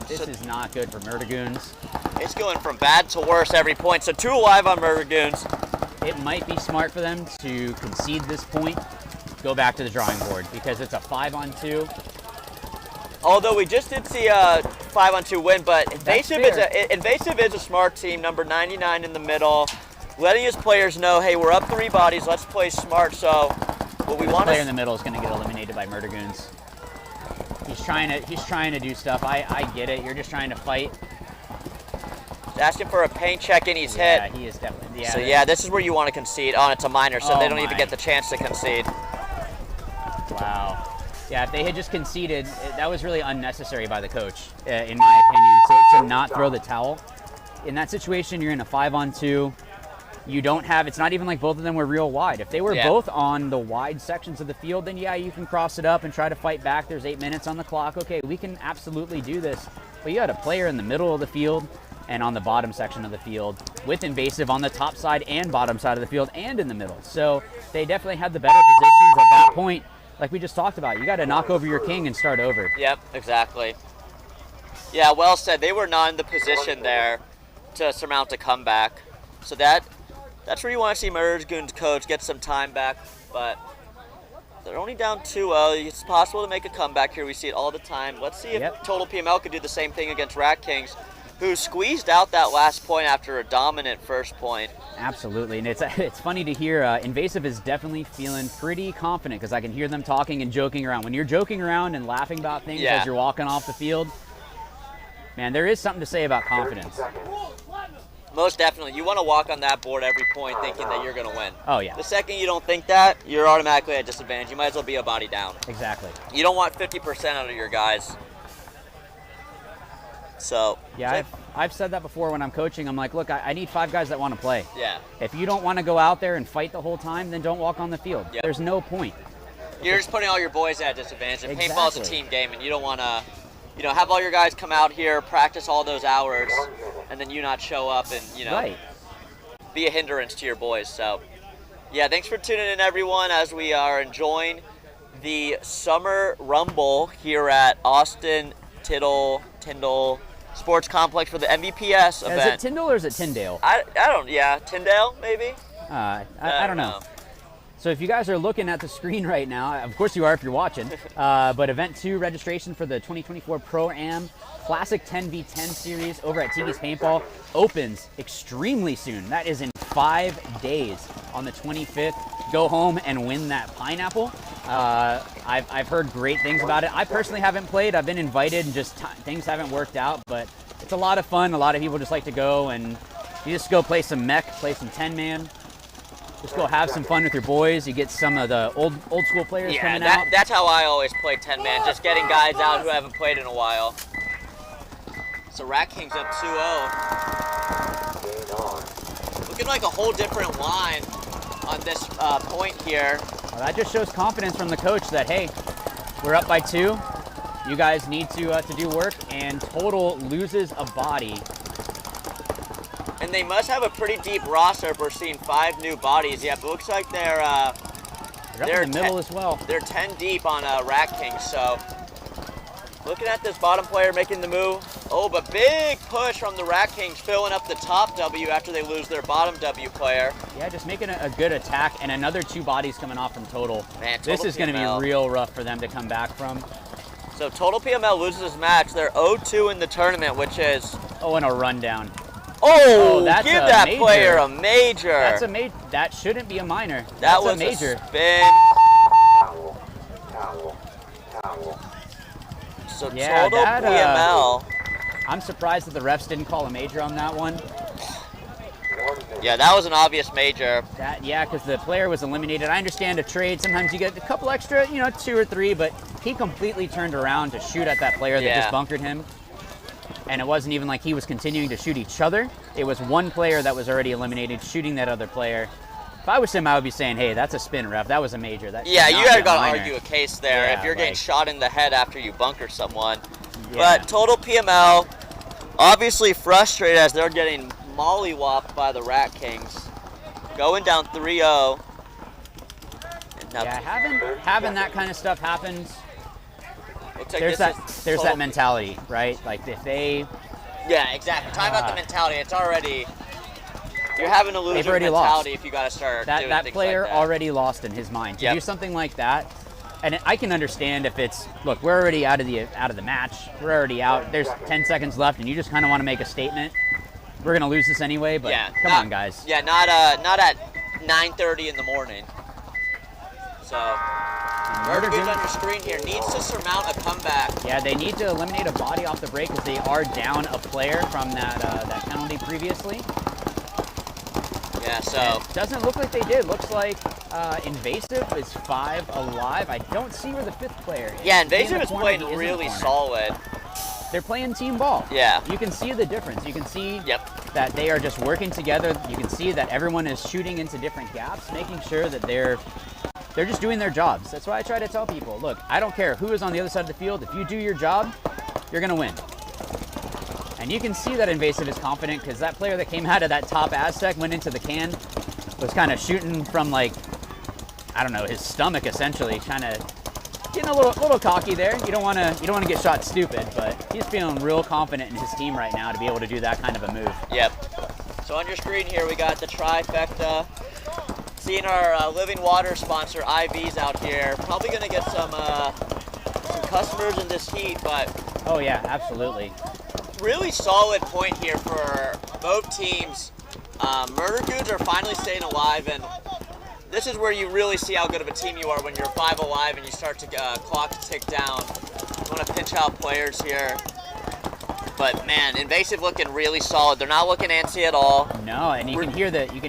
this is not good for Murdergoons. It's going from bad to worse every point. So 2 alive on Murdergoons. It might be smart for them to concede this point, go back to the drawing board because it's a 5-on-2. Although we just did see a 5-on-2 win, but Invasive is a smart team, number 99 in the middle, letting his players know, hey, we're up 3 bodies, let's play smart. So what we want player in the middle is going to get eliminated by Murdergoons. He's trying to do stuff. I get it. You're just trying to fight. He's asking for a paint check and he's hit. Yeah, he is definitely. Yeah. So yeah, this is where you want to concede. Oh, it's a minor, so they don't even get the chance to concede. Wow. Yeah, if they had just conceded, that was really unnecessary by the coach, in my opinion, to not throw the towel. In that situation, you're in a 5-on-2. You don't have, it's not even like both of them were real wide. If they were both on the wide sections of the field, then yeah, you can cross it up and try to fight back. There's 8 minutes on the clock. Okay, we can absolutely do this. But you had a player in the middle of the field and on the bottom section of the field with Invasive on the top side and bottom side of the field and in the middle. So they definitely had the better positions at that point. Like we just talked about, you got to knock over your king and start over. Yep, exactly. Yeah, well said. They were not in the position there to surmount a comeback. So that's where you want to see Murdergoons coach get some time back. But they're only down 2-0. It's possible to make a comeback here. We see it all the time. Let's see if Total PML could do the same thing against Rat Kings, who squeezed out that last point after a dominant first point. Absolutely, and it's funny to hear. Invasive is definitely feeling pretty confident because I can hear them talking and joking around. When you're joking around and laughing about things as you're walking off the field, man, there is something to say about confidence. Most definitely. You want to walk on that board every point thinking that you're going to win. Oh, yeah. The second you don't think that, you're automatically at disadvantage. You might as well be a body down. Exactly. You don't want 50% out of your guys. So yeah, I've said that before when I'm coaching. I'm like, look, I need 5 guys that want to play. Yeah. If you don't want to go out there and fight the whole time, then don't walk on the field. Yep. There's no point. You're just putting all your boys at disadvantage. And paintball is a team game, and you don't want to, have all your guys come out here, practice all those hours, and then you not show up and, be a hindrance to your boys. So, yeah, thanks for tuning in, everyone, as we are enjoying the Summer Rumble here at Austin Tyndall Sports Complex for the MVPS event. Is it Tyndall or is it Tyndale? I don't, Tyndale maybe? I don't know. So if you guys are looking at the screen right now, of course you are if you're watching, but Event 2 registration for the 2024 Pro-Am Classic 10v10 series over at Tiki's Paintball opens extremely soon. That is in 5 days on the 25th. Go home and win that pineapple. I've heard great things about it. I personally haven't played. I've been invited and just things haven't worked out, but it's a lot of fun. A lot of people just like to go and you just go play some mech, play some 10-man. Just go have some fun with your boys. You get some of the old school players coming out. That's how I always play 10-man, just getting guys out who haven't played in a while. So Rat Kings up 2-0. Looking like a whole different line on this point here. Well, that just shows confidence from the coach that, hey, we're up by 2. you guys need to do work, and Total loses a body. And they must have a pretty deep roster if we're seeing 5 new bodies. Yeah, but it looks like They're up in the middle as well. They're 10 deep on Rat King, so looking at this bottom player making the move. Oh, but big push from the Rat Kings, filling up the top W after they lose their bottom W player. Yeah, just making a good attack, and another 2 bodies coming off from Total. Man, this Total is going to PML. be real rough for them to come back from. So Total PML loses his match. They're 0-2 in the tournament, which is... Oh, and a rundown. Oh, that's give a that major. player a major. That's a major. That shouldn't be a minor. That That's was a major. a spin. Towel, towel, towel. So Yeah, Total that, PML. I'm surprised that the refs didn't call a major on that one. Yeah, that was an obvious major. Yeah, because the player was eliminated. I understand a trade. Sometimes you get a couple extra, 2 or 3, but he completely turned around to shoot at that player that Yeah. just bunkered him. And it wasn't even like he was continuing to shoot each other. It was one player that was already eliminated shooting that other player. If I was him, I would be saying, hey, that's a spin, ref. That was a major. That Yeah, should you not be gotta a gotta minor. argue a case there Yeah, if you're getting like- shot in the head after you bunker someone. Yeah. But Total PML, obviously frustrated as they're getting mollywopped by the Rat Kings. Going down 3-0. And now Yeah, having that kind of stuff happens, looks like there's this that is there's Total- that mentality, right? Like if they Yeah, exactly. Talk about the mentality. It's already... You're having a loser They've already mentality lost. if you gotta start doing that things player like that. already lost in his mind. To Yep. do something like that, and I can understand if it's, look, we're already out of the match. We're already out. There's 10 seconds left, and you just kind of want to make a statement. We're gonna lose this anyway, but Yeah, come not- on, guys. Yeah, not at 9:30 in the morning. So, Murder Goons on your screen here needs to surmount a comeback. Yeah, they need to eliminate a body off the break because they are down a player from that penalty previously. Yeah, so Doesn't look like they did. Looks like Invasive is 5 alive. I don't see where the 5th player is. yeah, He's in Invasive the is corner, playing he is in the really corner. solid. They're playing team ball. Yeah. You can see the difference. You can see Yep. that they are just working together. You can see that everyone is shooting into different gaps, making sure that they're just doing their jobs. That's why I try to tell people, look, I don't care who is on the other side of the field. If you do your job, you're going to win. And you can see that Invasive is confident because that player that came out of that top Aztec went into the can, was kind of shooting from like, I don't know, his stomach essentially, kind of getting a little cocky there. You don't want to get shot stupid, but he's feeling real confident in his team right now to be able to do that kind of a move. Yep. So on your screen here, we got the trifecta. Seeing our living water sponsor IVs out here. Probably gonna get some customers in this heat, but Oh yeah, absolutely. really solid point here for both teams. Murder Goons are finally staying alive, and this is where you really see how good of a team you are when you're 5 alive and you start to clock to tick down. You want to pinch out players here. But man, Invasive looking really solid. They're not looking antsy at all. No, and you can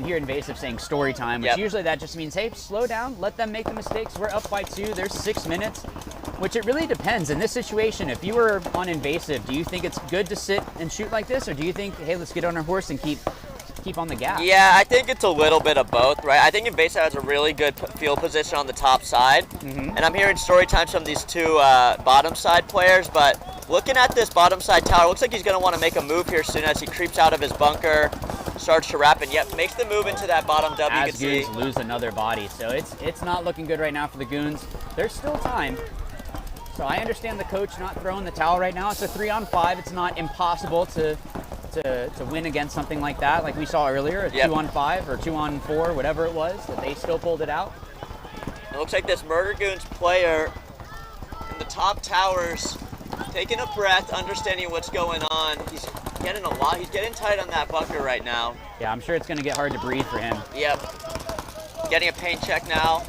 hear Invasive saying story time, which Yep. usually that just means, hey, slow down, let them make the mistakes. We're up by 2. There's 6 minutes, which it really depends. In this situation, if you were on Invasive, do you think it's good to sit and shoot like this, or do you think, hey, let's get on our horse and keep on the gas? Yeah, I think it's a little bit of both, right? I think Invasive has a really good field position on the top side. And I'm hearing story times from these 2 bottom side players, but looking at this bottom side tower, looks like he's going to want to make a move here soon as he creeps out of his bunker, starts to wrap, and yep, makes the move into that bottom W. You As can see. Goons lose another body, so it's not looking good right now for the Goons. There's still time. So I understand the coach not throwing the towel right now. It's a 3-on-5. It's not impossible to win against something like that, like we saw earlier, a Yep. 2-on-5 or 2-on-4, whatever it was, that they still pulled it out. It looks like this Murder Goons player in the top towers taking a breath, understanding what's going on. He's getting tight on that bunker right now. Yeah, I'm sure it's going to get hard to breathe for him. Yep. Getting a pain check now.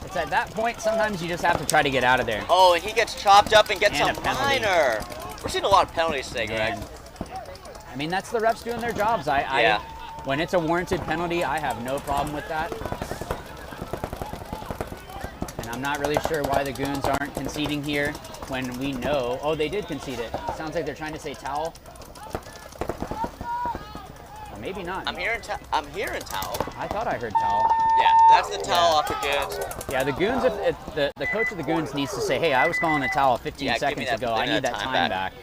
It's at that point, sometimes you just have to try to get out of there. Oh, and he gets chopped up and gets And a a penalty. minor. We're seeing a lot of penalties today, Greg. And, I mean, that's the refs doing their jobs. Yeah. When it's a warranted penalty, I have no problem with that. And I'm not really sure why the Goons aren't conceding here when we know. Oh, they did concede it. Sounds like they're trying to say towel. Or maybe not. I'm hearing towel. I thought I heard towel. Yeah, that's the towel off the Goons. Yeah, the Goons, if the coach of the Goons needs to say, hey, I was calling a towel 15 Yeah, give me seconds that- ago. give I me need that that time time back." back.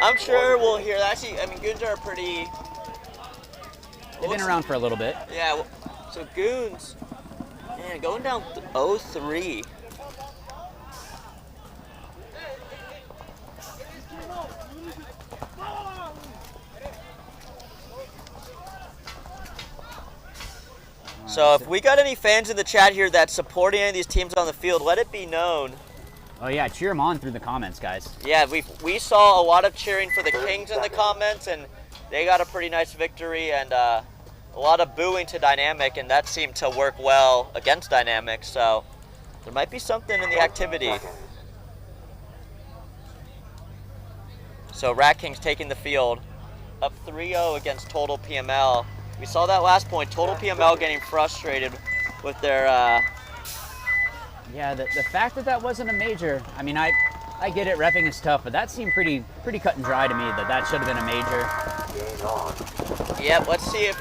I'm sure we'll hear that. Actually, I mean, Goons are pretty. They've been around for a little bit. Yeah, so Goons, man, going down 0-3. So if we got any fans in the chat here that support any of these teams on the field, let it be known. Oh yeah, cheer them on through the comments, guys. Yeah, we saw a lot of cheering for the Kings in the comments, and they got a pretty nice victory, and a lot of booing to Dynamic, and that seemed to work well against Dynamic, so there might be something in the activity. So Rat Kings taking the field, up 3-0 against Total PML. We saw that last point, Total PML getting frustrated with their... Yeah, the fact that wasn't a major, I mean, I get it, reffing is tough, but that seemed pretty cut and dry to me that should have been a major. Game on. Yep, let's see if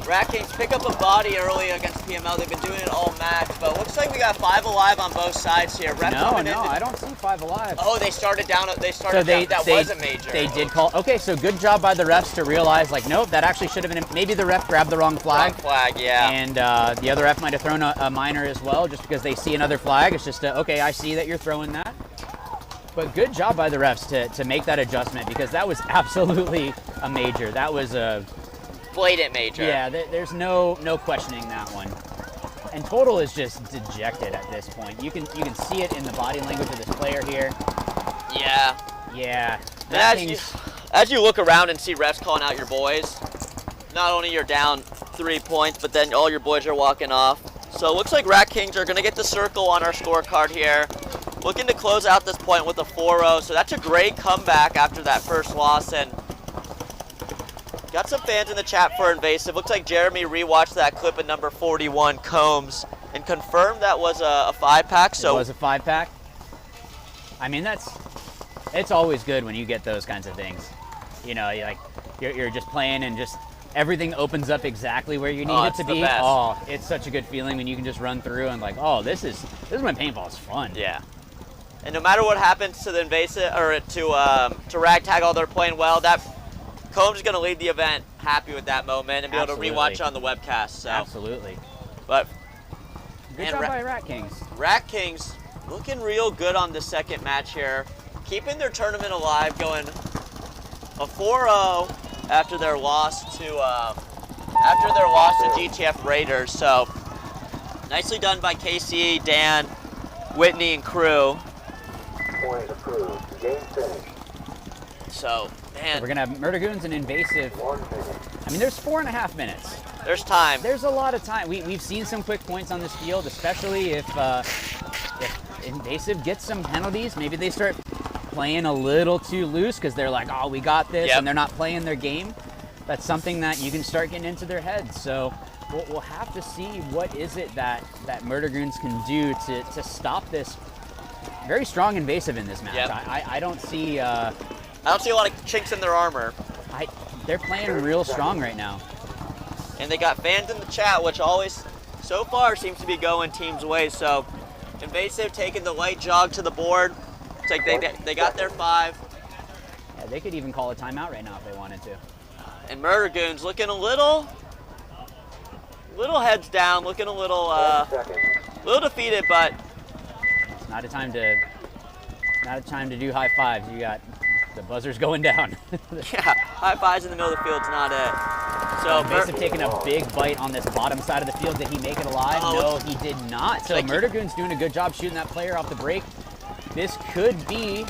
Rat Kings pick up a body early against PML. They've been doing it all match, but looks like we got 5 alive on both sides here. Ref No, coming in. I don't see 5 alive. Oh, they started down. They started So they, down. That they, was a major. They did call. Okay, so good job by the refs to realize, like, nope, that actually should have been. Maybe the ref grabbed the wrong flag. Wrong flag, yeah. And the other ref might have thrown a minor as well, just because they see another flag. It's just, okay, I see that you're throwing that. But good job by the refs to make that adjustment, because that was absolutely a major. That was a blatant major. Yeah, there's no questioning that one. And Total is just dejected at this point. You can see it in the body language of this player here. Yeah. Yeah. And as you look around and see refs calling out your boys, not only you're down 3 points, but then all your boys are walking off. So it looks like Rat Kings are going to get the circle on our scorecard here. Looking to close out this point with a 4-0. So that's a great comeback after that first loss. And got some fans in the chat for Invasive. Looks like Jeremy rewatched that clip at number 41, Combs, and confirmed that was a 5-pack. So it was a 5-pack. I mean, it's always good when you get those kinds of things. You know, you're just playing and just everything opens up exactly where you need it to be. Best. Oh, it's such a good feeling when you can just run through and like, oh, this is when paintball is fun. Yeah. And no matter what happens to the Invasive or to Ragtag, all they're playing well. That Combs is going to lead the event, happy with that moment, and be able to rewatch on the webcast. So. Absolutely. But good job by Rat Kings. Rat Kings looking real good on the second match here, keeping their tournament alive, going a 4-0 after their loss to GTF Raiders. So nicely done by KC, Dan, Whitney, and crew. Point approved. Game finished. So, man. So we're going to have Murder Goons and Invasive. 1 minute. I mean, there's 4.5 minutes. There's time. There's a lot of time. We've seen some quick points on this field, especially if Invasive gets some penalties. Maybe they start playing a little too loose because they're like, oh, we got this, and they're not playing their game. That's something that you can start getting into their heads. So we'll have to see what is it that Murder Goons can do to stop this very strong Invasive in this match. Yep. I don't see... I don't see a lot of chinks in their armor. They're playing real strong right now. And they got fans in the chat, which always, so far, seems to be going team's way. So Invasive taking the light jog to the board. It's like they got their 5. Yeah, they could even call a timeout right now if they wanted to. And Murder Goons looking a little heads down, looking a little defeated, but it's not a time to do high fives. You got the buzzers going down. yeah, high fives in the middle of the field's not it. So Invasive taking a big bite on this bottom side of the field. Did he make it alive? No, he did not. So Murder Goon's doing a good job shooting that player off the break. This could be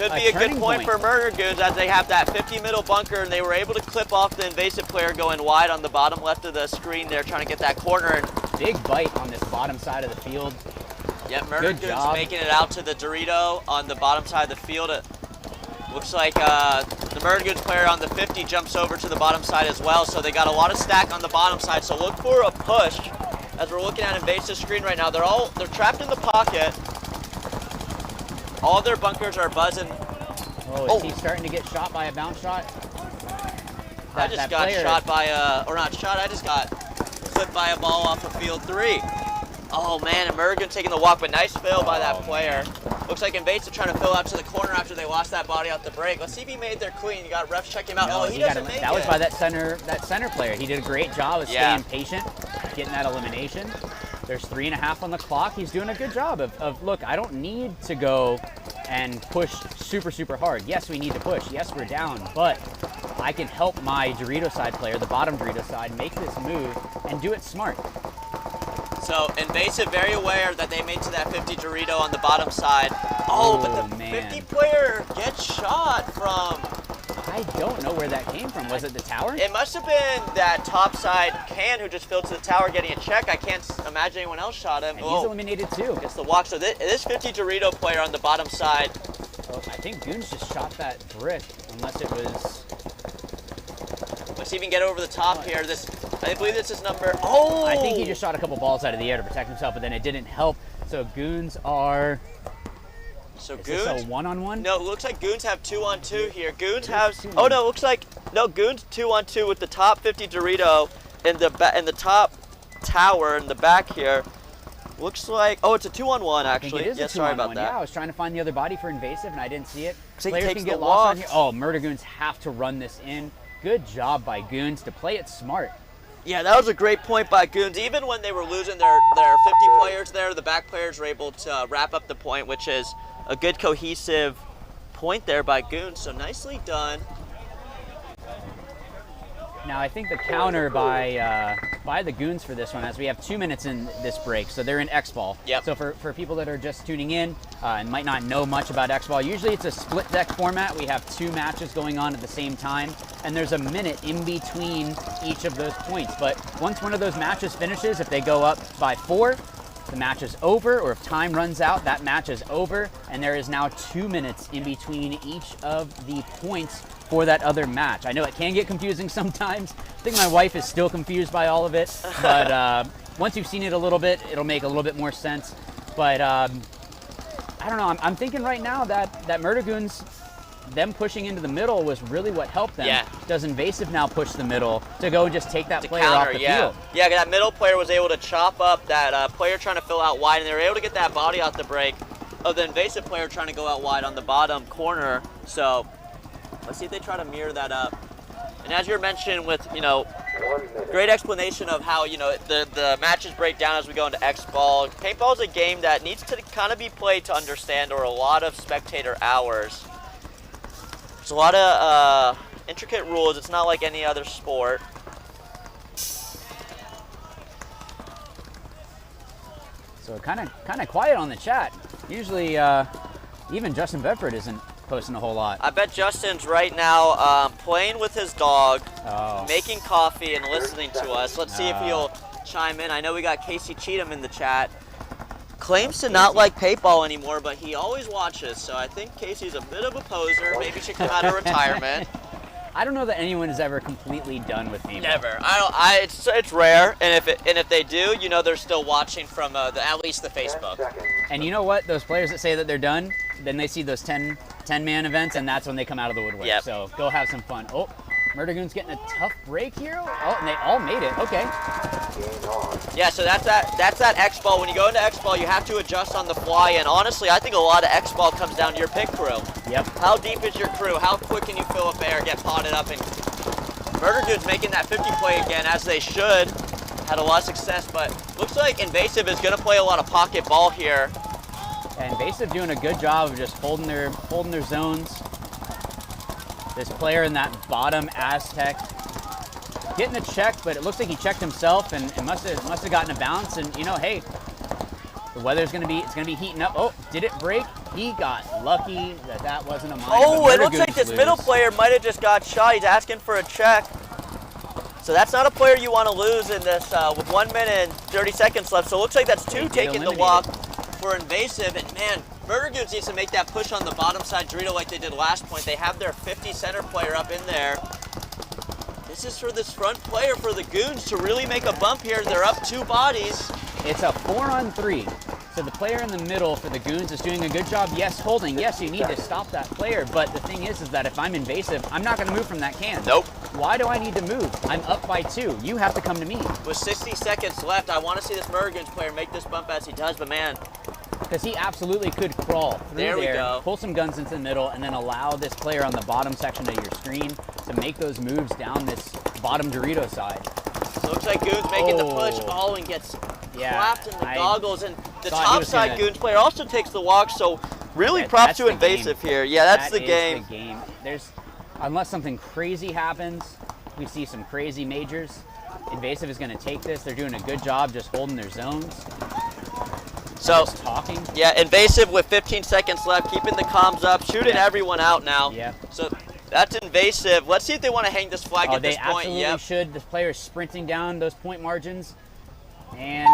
a good point for Murder Goons as they have that 50 middle bunker, and they were able to clip off the Invasive player going wide on the bottom left of the screen there, trying to get that corner. And big bite on this bottom side of the field. Yep, Murder Goons making it out to the Dorito on the bottom side of the field. It looks like the Murder Goons player on the 50 jumps over to the bottom side as well, so they got a lot of stack on the bottom side. So look for a push as we're looking at Invasive screen right now. They're trapped in the pocket. All their bunkers are buzzing. Oh, is he starting to get shot by a bounce shot? I just got player- shot by or not shot, I just got clipped by a ball off of field 3. Oh man, and Murdergoon taking the walk, but nice fill by that player. Looks like Invasive trying to fill out to the corner after they lost that body out the break. Let's see if he made their clean. You got refs check him out. No, Oh, he doesn't make it. That was by that center player. He did a great job of staying patient, getting that elimination. There's 3.5 on the clock. He's doing a good job of look, I don't need to go and push super, super hard. Yes, we need to push. Yes, we're down, but I can help my Dorito side player, the bottom Dorito side, make this move and do it smart. So Invasive very aware that they made to that 50 Dorito on the bottom side. Oh, but the man. 50 player gets shot from... I don't know where that came from. Was it the tower? It must have been that top side Can who just filled to the tower getting a check. I can't imagine anyone else shot him. And he's eliminated too. Gets the walk. So this 50 Dorito player on the bottom side. Oh, I think Goons just shot that brick, unless it was... Let's even get over the top here. I believe this is number... Oh! I think he just shot a couple balls out of the air to protect himself, but then it didn't help. So Goons are... So Is Goons... this a one-on-one? No, it looks like Goons have 2-on-2 here. Goons has... Oh no, it looks like... No, Goons 2-on-2 with the top 50 Dorito in the top tower in the back here. Looks like... Oh, it's a 2-on-1 actually. I think it is yeah, a sorry about 2-on-1. that. Yeah, I was trying to find the other body for Invasive and I didn't see it. So he Players takes can the get lost on walk. here. Oh, Murder Goons have to run this in. Good job by Goons to play it smart. Yeah, that was a great point by Goons. Even when they were losing their 50 players there, the back players were able to wrap up the point, which is a good cohesive point there by Goons. So nicely done. Now I think the counter by the Goons for this one, as we have 2 minutes in this break, so they're in X-Ball. Yep. So for people that are just tuning in and might not know much about X-Ball, usually it's a split deck format. We have 2 matches going on at the same time, and there's a minute in between each of those points. But once one of those matches finishes, if they go up by 4, the match is over, or if time runs out, that match is over, and there is now 2 minutes in between each of the points for that other match. I know it can get confusing sometimes. I think my wife is still confused by all of it, but once you've seen it a little bit, it'll make a little bit more sense. But I don't know, I'm thinking right now that Murder Goons, them pushing into the middle was really what helped them. Yeah. Does Invasive now push the middle to go and just take that player Counter, off the yeah. field? Yeah, that middle player was able to chop up that player trying to fill out wide, and they were able to get that body out the break of the Invasive player trying to go out wide on the bottom corner. So let's see if they try to mirror that up. And as you're mentioning with, great explanation of how, the matches break down as we go into X-Ball. Paintball is a game that needs to kind of be played to understand, or a lot of spectator hours. There's a lot of intricate rules. It's not like any other sport. So kind of quiet on the chat. Usually even Justin Bedford isn't posting a whole lot. I bet Justin's right now playing with his dog, making coffee and listening to us. Let's see if he'll chime in. I know we got Casey Cheatham in the chat. Claims to not like paintball anymore, but he always watches. So I think Casey's a bit of a poser. Maybe should come out of retirement. I don't know that anyone is ever completely done with paintball. Never. It's rare, and if they do, they're still watching from at least the Facebook. And you know what? Those players that say that they're done, then they see those 10-man events, and that's when they come out of the woodwork. Yep. So go have some fun. Oh, Murder Goon's getting a tough break here. Oh, and they all made it. Okay. Yeah, so that's that X-Ball. When you go into X-Ball, you have to adjust on the fly, and honestly, I think a lot of X-Ball comes down to your pit crew. Yep. How deep is your crew? How quick can you fill up air, get potted up, and Murder Goon's making that 50 play again, as they should. Had a lot of success, but looks like Invasive is going to play a lot of pocket ball here. And Invasive doing a good job of just holding their zones. This player in that bottom Aztec getting a check, but it looks like he checked himself and it must have gotten a bounce. And hey, the weather's gonna be heating up. Oh, did it break? He got lucky that wasn't a mine. Oh, it looks like this middle player might have just got shot. He's asking for a check. So that's not a player you want to lose in this with 1 minute and 30 seconds left. So it looks like that's 2 taking the walk for Invasive. And man, Murder Goons needs to make that push on the bottom side Dorito like they did last point. They have their 50 center player up in there. This is for this front player for the Goons to really make a bump here. They're up 2 bodies. It's a 4-on-3. So the player in the middle for the Goons is doing a good job. Yes, holding. Yes, you need to stop that player. But the thing is that if I'm invasive, I'm not going to move from that can. Nope. Why do I need to move? I'm up by 2. You have to come to me. With 60 seconds left, I want to see this Murder Goons player make this bump as he does, but man. Because he absolutely could crawl through There we go. pull some guns into the middle, and then allow this player on the bottom section of your screen to make those moves down this bottom Dorito side. So it looks like Goons making the push. Oh, and gets clapped in the goggles. And the top side Goons player also takes the walk. So really props to Invasive here. Yeah, that's the game. The game. Unless something crazy happens, we see some crazy majors. Invasive is going to take this. They're doing a good job just holding their zones. So, just talking. Yeah, Invasive with 15 seconds left, keeping the comms up, shooting everyone out now. Yeah. So that's Invasive. Let's see if they want to hang this flag at this point. They absolutely should. This player is sprinting down those point margins and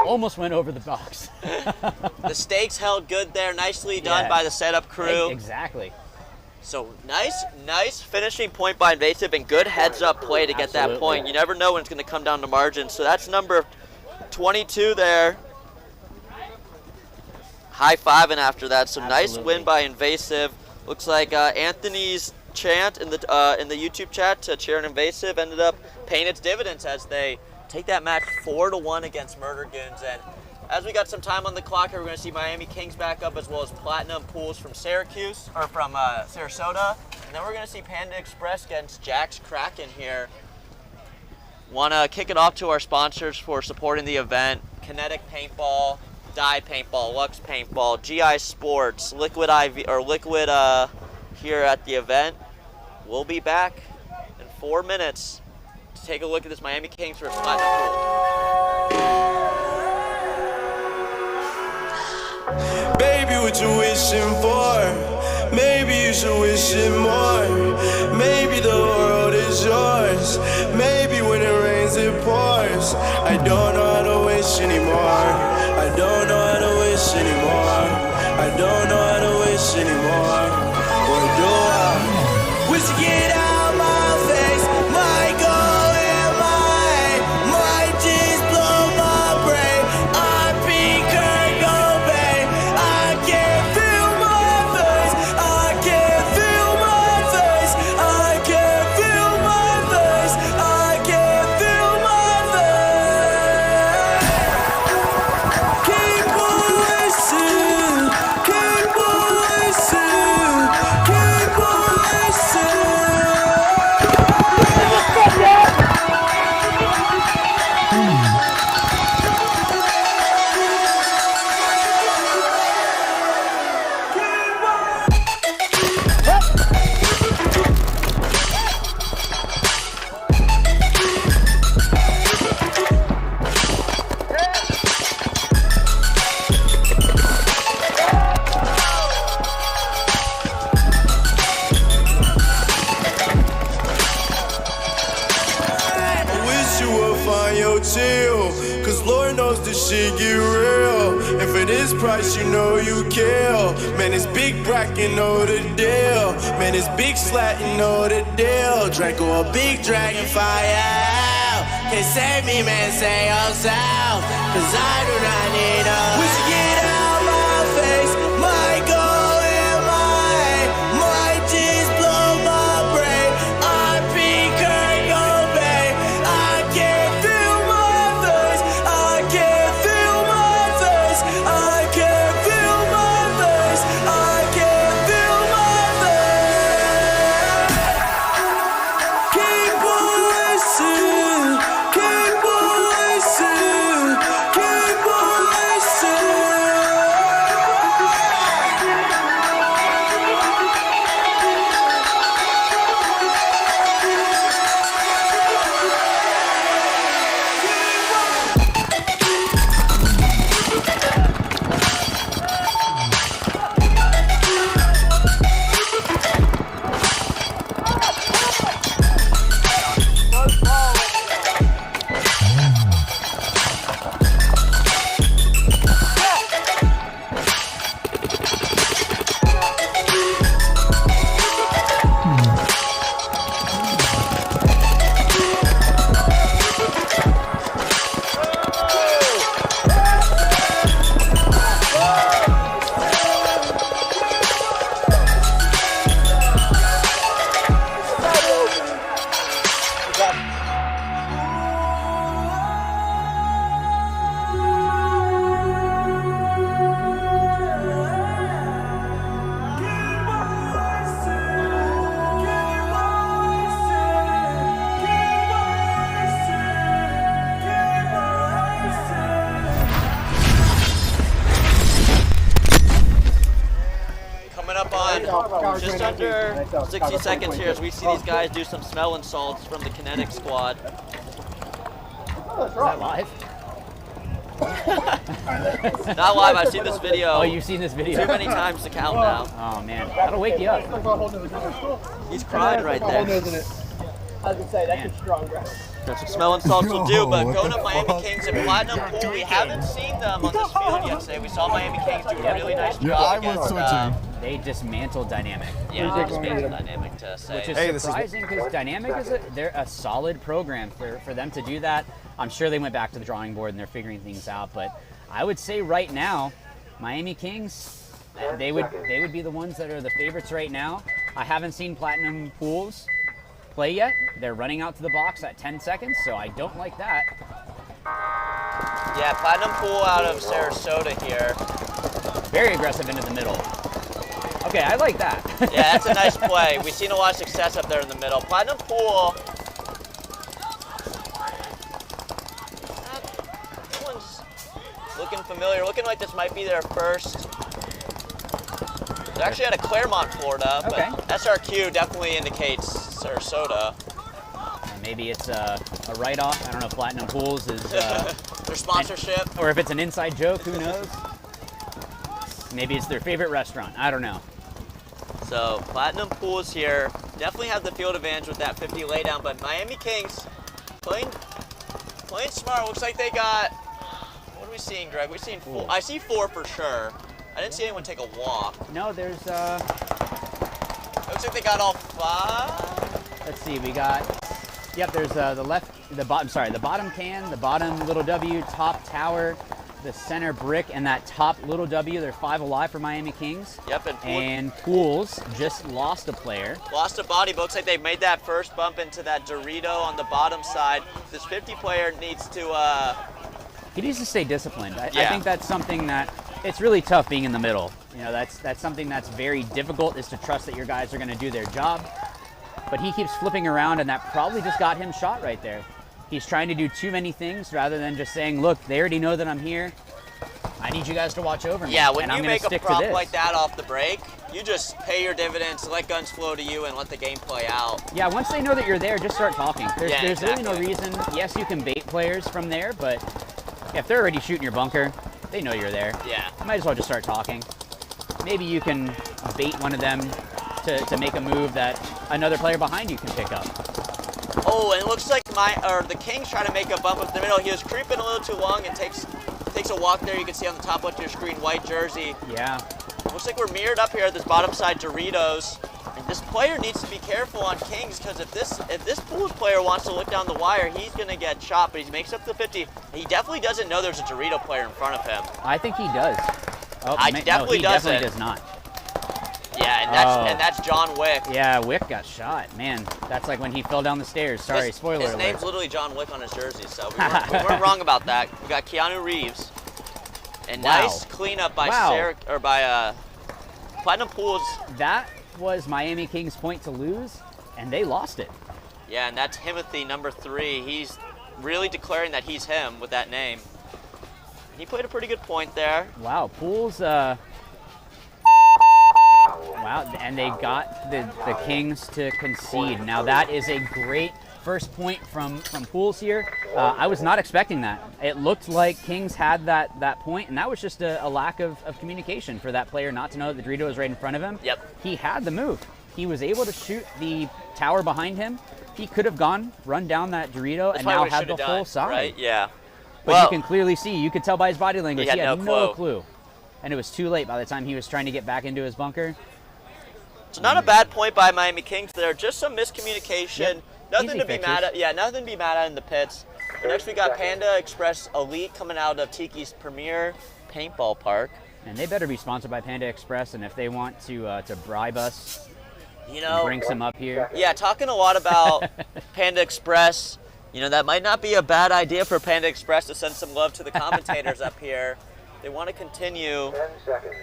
almost went over the box. The stakes held good there. Nicely done by the setup crew. Exactly. So nice finishing point by Invasive and good heads-up play to get that point. You never know when it's going to come down to margin. So that's number 22 there. High-fiving after that. So nice win by Invasive. Looks like Anthony's chant in the YouTube chat to cheer an Invasive ended up paying its dividends as they take that match 4-1 against Murder Goons. And as we got some time on the clock here, we're going to see Miami Kings back up as well as Platinum Pools from Sarasota. And then we're going to see Panda Express against Jack's Kraken here. Want to kick it off to our sponsors for supporting the event. Kinetic Paintball, Dye Paintball, Lux Paintball, GI Sports, Liquid IV or Liquid here at the event. We'll be back in 4 minutes to take a look at this Miami Kings versus Platinum Pool. Baby, what you wishing for? Maybe you should wish it more. Maybe the world is yours. Maybe when it rains it pours. I don't know how to wish anymore. I don't know how to wish anymore. I don't know how to wish anymore. What do I wish to get out my face? My goal and my just blow my brain. I peak her go babe. I can't feel my face. I can't feel my face. I can't feel my face. I can't feel my face. Keep on wishing. Keep on wishing. Keep on wishing. I wish you would find your chill, cause Lord knows this shit get real. And for this price, you know you kill. Man, it's big brack, you know the deal. Man, it's big slat, you know the deal. Draco, a big dragon fire. Can't save me, man, say yourself. Cause I do not need a wish to get out my face. My goal and my just blow my brain. I peak her go babe. I can't feel my face. I can't feel my face. I can't feel my face. I can't feel my face. Keep on wishing. Keep on wishing. Keep on wishing. under 60 seconds here as we see these guys do some smelling salts from the Kinetic squad. Is that live? Not live, I've seen this video. Oh, you've seen this video? Too many times to count now. Oh man, that'll wake you up. He's crying right there. I was gonna say, that's a strong breath. That's what smelling salts will do, but going up Miami Kings and Platinum Pool, we haven't seen them on this field yet today. We saw Miami Kings do a really nice job against, They dismantled Dynamic. yeah, dismantled Dynamic to say. Which is surprising because Dynamic they're a solid program for them to do that. I'm sure they went back to the drawing board and they're figuring things out, but I would say right now, Miami Kings, they would be the ones that are the favorites right now. I haven't seen Platinum Pools play yet. They're running out to the box at 10 seconds, so I don't like that. Yeah, Platinum Pool out of Sarasota here. Very aggressive into the middle. Okay, I like that. Yeah, that's a nice play. We've seen a lot of success up there in the middle. Platinum Pool. That one's looking familiar. Looking like this might be their first. They're actually out of Claremont, Florida, but okay. SRQ definitely indicates Sarasota. Maybe it's a write-off. I don't know if Platinum Pools is their sponsorship. Or if it's an inside joke, who knows? Maybe it's their favorite restaurant. I don't know. So Platinum Pools here definitely have the field advantage with that 50 laydown, but Miami Kings playing smart. Looks like they got, what are we seeing, Greg? We've seen 4. I see 4 for sure. I didn't see anyone take a walk. No, there's Looks like they got all 5. let's see, we got, yep, there's the bottom can, the bottom little W, top tower, the center brick, and that top little W. They're 5 alive for Miami Kings. Yep, and Pools just lost a player. Lost a body, but looks like they've made that first bump into that Dorito on the bottom side. This 50 player needs to He needs to stay disciplined. I Yeah. think that's something that, it's really tough being in the middle. You know, that's something that's very difficult, is to trust that your guys are going to do their job. But he keeps flipping around, and that probably just got him shot right there. He's trying to do too many things rather than just saying, look, they already know that I'm here. I need you guys to watch over me. Yeah, when and you I'm gonna make a stick to prop this. like that off the break, you just pay your dividends, let guns flow to you, and let the game play out. Yeah, once they know that you're there, just start talking. There's really no exactly. reason. Yes, you can bait players from there, but if they're already shooting your bunker, they know you're there. Yeah. You might as well just start talking. Maybe you can bait one of them to make a move that another player behind you can pick up. Oh, and it looks like the Kings trying to make a bump up the middle. He was creeping a little too long and takes a walk there. You can see on the top left of your screen, white jersey. Yeah. Looks like we're mirrored up here at this bottom side Doritos. And this player needs to be careful on Kings, because if this Pools player wants to look down the wire, he's going to get shot, but he makes up the 50. He definitely doesn't know there's a Dorito player in front of him. I think he does. Oh, He no, definitely he doesn't. definitely does not. Yeah, and that's John Wick. Yeah, Wick got shot. Man, that's like when he fell down the stairs. Sorry, spoiler His alert. name's literally John Wick on his jersey, so we weren't wrong about that. We got Keanu Reeves. And Wow. nice cleanup by Wow. by Platinum Pools. That was Miami Kings' point to lose, and they lost it. Yeah, and that's Timothy, number 3. He's really declaring that he's him with that name. He played a pretty good point there. Wow, Pools, wow, and they got the Kings to concede. Now that is a great first point from Pools here. I was not expecting that. It looked like Kings had that point, and that was just a lack of communication for that player not to know that the Dorito was right in front of him. Yep. He had the move. He was able to shoot the tower behind him. He could have run down that Dorito, That's and probably now what he had should the have full done, side. right? Yeah. But Well, you can clearly see, you could tell by his body language, He had no clue. And it was too late by the time he was trying to get back into his bunker. so not a bad point by Miami Kings there. Just some miscommunication. Yep. Nothing Easy to be fixes. mad at. Yeah, nothing to be mad at in the pits. Next we got Panda Express Elite coming out of Tiki's premier paintball park. And they better be sponsored by Panda Express, and if they want to bribe us, You and know, bring some up here. yeah, talking a lot about Panda Express. You know, that might not be a bad idea for Panda Express to send some love to the commentators up here. They want to continue 10 seconds.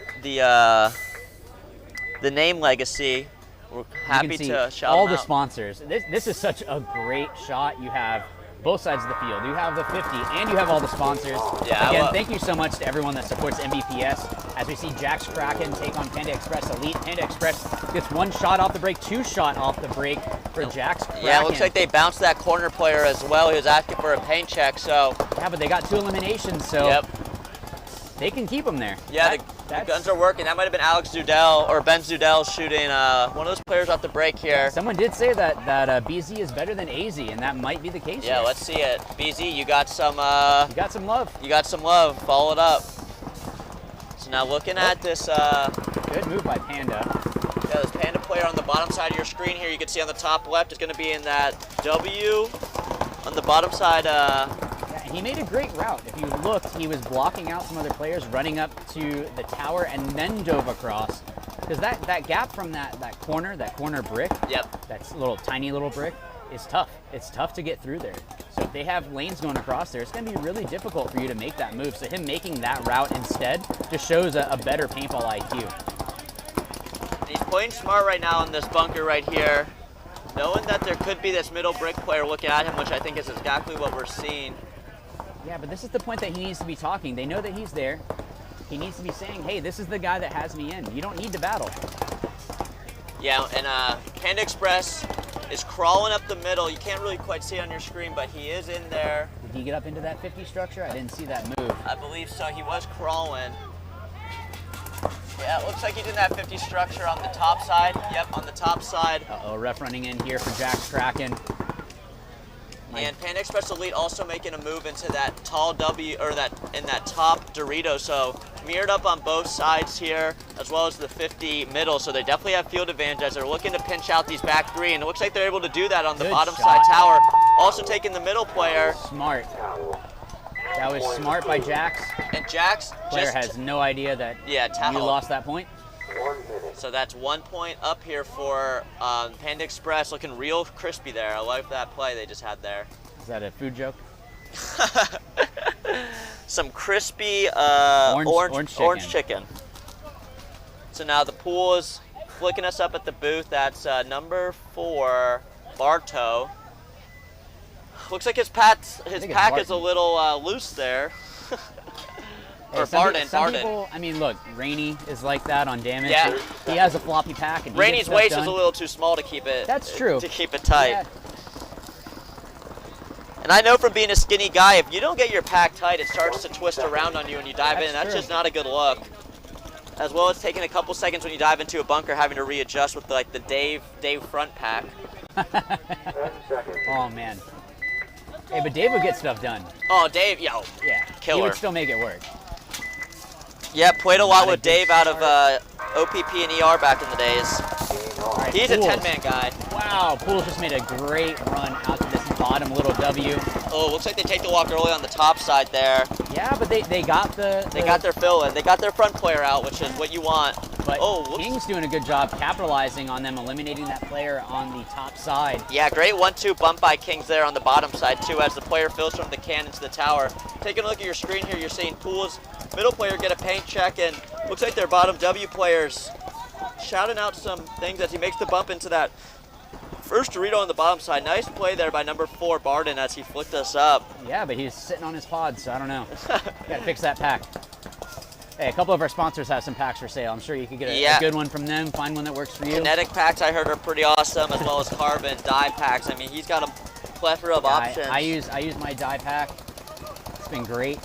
the name legacy. We're You happy can see to shout all them the out. sponsors. This is such a great shot. You have both sides of the field. You have the 50 and you have all the sponsors. Yeah, Again, thank you so much to everyone that supports MVPS. As we see Jax Kraken take on Panda Express Elite. Panda Express gets 1 shot off the break, 2 shot off the break for Jax Kraken. Yeah, it looks like they bounced that corner player as well. He was asking for a paint check, so. Yeah, but they got 2 eliminations, so Yep. they can keep them there. Yeah, the guns are working. That might have been Alex Zudell or Ben Zudell shooting one of those players off the break here. Someone did say that BZ is better than AZ, and that might be the case. Yeah, here. let's see it. BZ, you got some. You got some love. You got some love. Follow it up. So now looking at this. Good move by Panda. Yeah, this Panda player on the bottom side of your screen here, you can see on the top left is going to be in that W. On the bottom side. Yeah, he made a great route. If you looked, he was blocking out some other players, running up to the tower, and then dove across. Because that gap from that corner brick, Yep. that tiny little brick, is tough. It's tough to get through there. So if they have lanes going across there, it's going to be really difficult for you to make that move. So him making that route instead just shows a better paintball IQ. He's playing smart right now in this bunker right here, knowing that there could be this middle brick player looking at him, which I think is exactly what we're seeing. Yeah, but this is the point that he needs to be talking. They know that he's there. He needs to be saying, hey, this is the guy that has me in. You don't need to battle. Yeah, and Panda Express is crawling up the middle. You can't really quite see it on your screen, but he is in there. Did he get up into that 50 structure? I didn't see that move. I believe so. He was crawling. Yeah, it looks like he's in that 50 structure on the top side. Yep, on the top side. Uh-oh, ref running in here for Jax Kraken. And Panda Express Elite also making a move into that tall W, or in that top Dorito. So mirrored up on both sides here, as well as the 50 middle. So they definitely have field advantage as they're looking to pinch out these back 3. And it looks like they're able to do that on the Good bottom shot. side tower. Also taking the middle player. Smart. That was smart by Jax. And Jax Player has no idea that you lost that point. 1 minute. So that's 1 point up here for Panda Express, looking real crispy there. I like that play they just had there. Is that a food joke? Some crispy Orange chicken. So now the pool is flicking us up at the booth. That's number 4, Bartow. Looks like his pack is a little loose there. Or Some Barden. people, I mean, look, Rainey is like that on damage. Yeah. He has a floppy pack. And Rainey's waist is a little too small to keep it. That's true. To keep it tight. Yeah. And I know from being a skinny guy, if you don't get your pack tight, it starts to twist around on you when you dive in. That's true. just not a good look. As well as taking a couple seconds when you dive into a bunker, having to readjust with like the Dave front pack. 10 seconds. Oh, man. Hey, but Dave would get stuff done. Oh, Dave, yo. Yeah. Killer. He would still make it work. Yeah, played a lot Not a with good Dave out of OPP and ER back in the days. All right, He's a Pools. 10-man guy. Wow, Pools just made a great run out to this bottom little W. Oh, looks like they take the walk early on the top side there. Yeah, but they got They got their fill in. They got their front player out, which is what you want. But whoops. King's doing a good job capitalizing on them, eliminating that player on the top side. Yeah, great 1-2 bump by Kings there on the bottom side too, as the player fills from the cannon to the tower. Taking a look at your screen here, you're seeing Pools middle player get a paint check, and looks like their bottom W players shouting out some things as he makes the bump into that first Dorito on the bottom side. Nice play there by number 4, Barden, as he flicked us up. Yeah, but he's sitting on his pod, so I don't know. Got to fix that pack. Hey, a couple of our sponsors have some packs for sale. I'm sure you could get a good one from them, find one that works for you. Kinetic packs I heard are pretty awesome, as well as carbon dye packs. I mean, he's got a plethora of options. I use my dye pack. It's been great.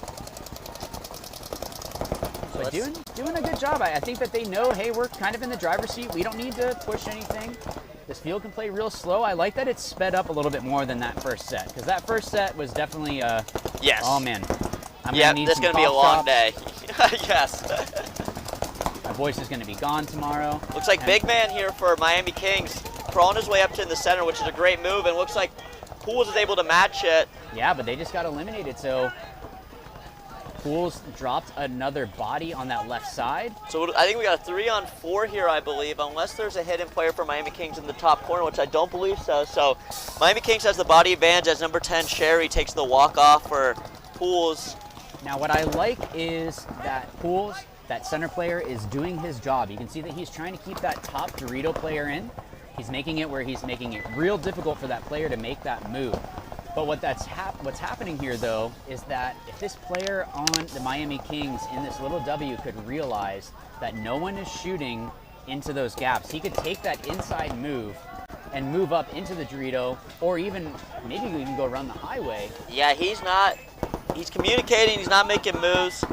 But doing a good job. I think that they know, hey, we're kind of in the driver's seat. We don't need to push anything. This field can play real slow. I like that it's sped up a little bit more than that first set, because that first set was definitely yes. Oh man. Yeah, this is gonna be a long day. Yes. My voice is gonna be gone tomorrow. Looks like big man here for Miami Kings, crawling his way up to the center, which is a great move, and looks like Pools is able to match it. Yeah, but they just got eliminated, so Pools dropped another body on that left side. So I think we got a 3-on-4 here, I believe, unless there's a hidden player for Miami Kings in the top corner, which I don't believe so. So Miami Kings has the body advantage as number 10, Sherry, takes the walk-off for Pools. Now what I like is that Pools, that center player, is doing his job. You can see that he's trying to keep that top Dorito player in. He's making it where he's making it real difficult for that player to make that move. But what's happening here, though, is that if this player on the Miami Kings in this little W could realize that no one is shooting into those gaps, he could take that inside move and move up into the Dorito, or even maybe even go around the highway. Yeah, he's communicating, he's not making moves.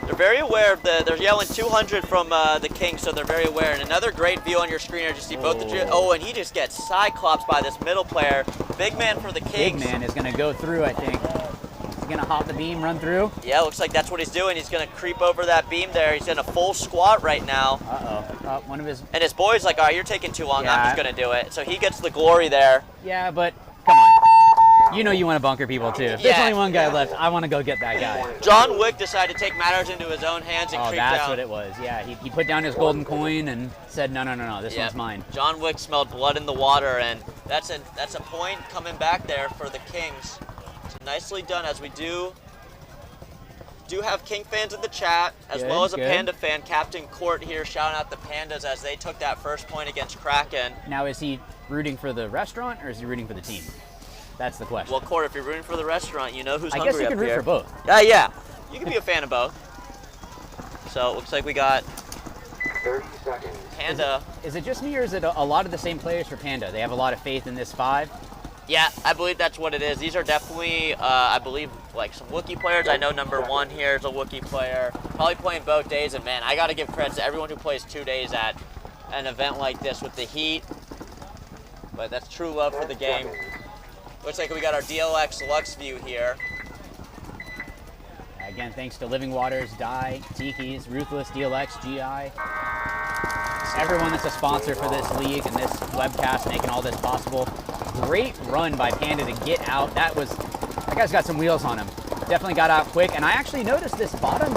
They're very aware of they're yelling 200 from the Kings, so they're very aware. And another great view on your screen here, you see both and he just gets cyclops by this middle player. Big man for the Kings. Big man is going to go through, I think. He's going to hop the beam, run through. Yeah, looks like that's what he's doing. He's going to creep over that beam there. He's in a full squat right now. One of his... And his boy's like, all right, you're taking too long. Yeah. I'm just going to do it. So he gets the glory there. Yeah, but come on. You know you want to bunker people, too. If there's only one guy left, I want to go get that guy. John Wick decided to take matters into his own hands and creep down. Oh, that's what it was. Yeah, he put down his golden coin and said, no, this one's mine. John Wick smelled blood in the water, and that's a point coming back there for the Kings. So nicely done, as we do have King fans in the chat, as well as a Panda fan. Captain Court here shouting out the Pandas as they took that first point against Kraken. Now, is he rooting for the restaurant, or is he rooting for the team? That's the question. Well, Court, if you're rooting for the restaurant, you know who's hungry up here. I guess you can root for both. Yeah. You can be a fan of both. So it looks like we got 30 seconds. Panda. Is it just me, or is it a lot of the same players for Panda? They have a lot of faith in this 5? Yeah, I believe that's what it is. These are definitely, I believe, like some Wookiee players. I know number 1 here is a Wookiee player. Probably playing both days, and man, I got to give credit to everyone who plays 2 days at an event like this with the heat. But that's true love for the game. Looks like we got our DLX Lux view here. Again, thanks to Living Waters, Die, Tiki's, Ruthless, DLX, GI. Everyone that's a sponsor for this league and this webcast making all this possible. Great run by Panda to get out. That guy's got some wheels on him. Definitely got out quick. And I actually noticed this bottom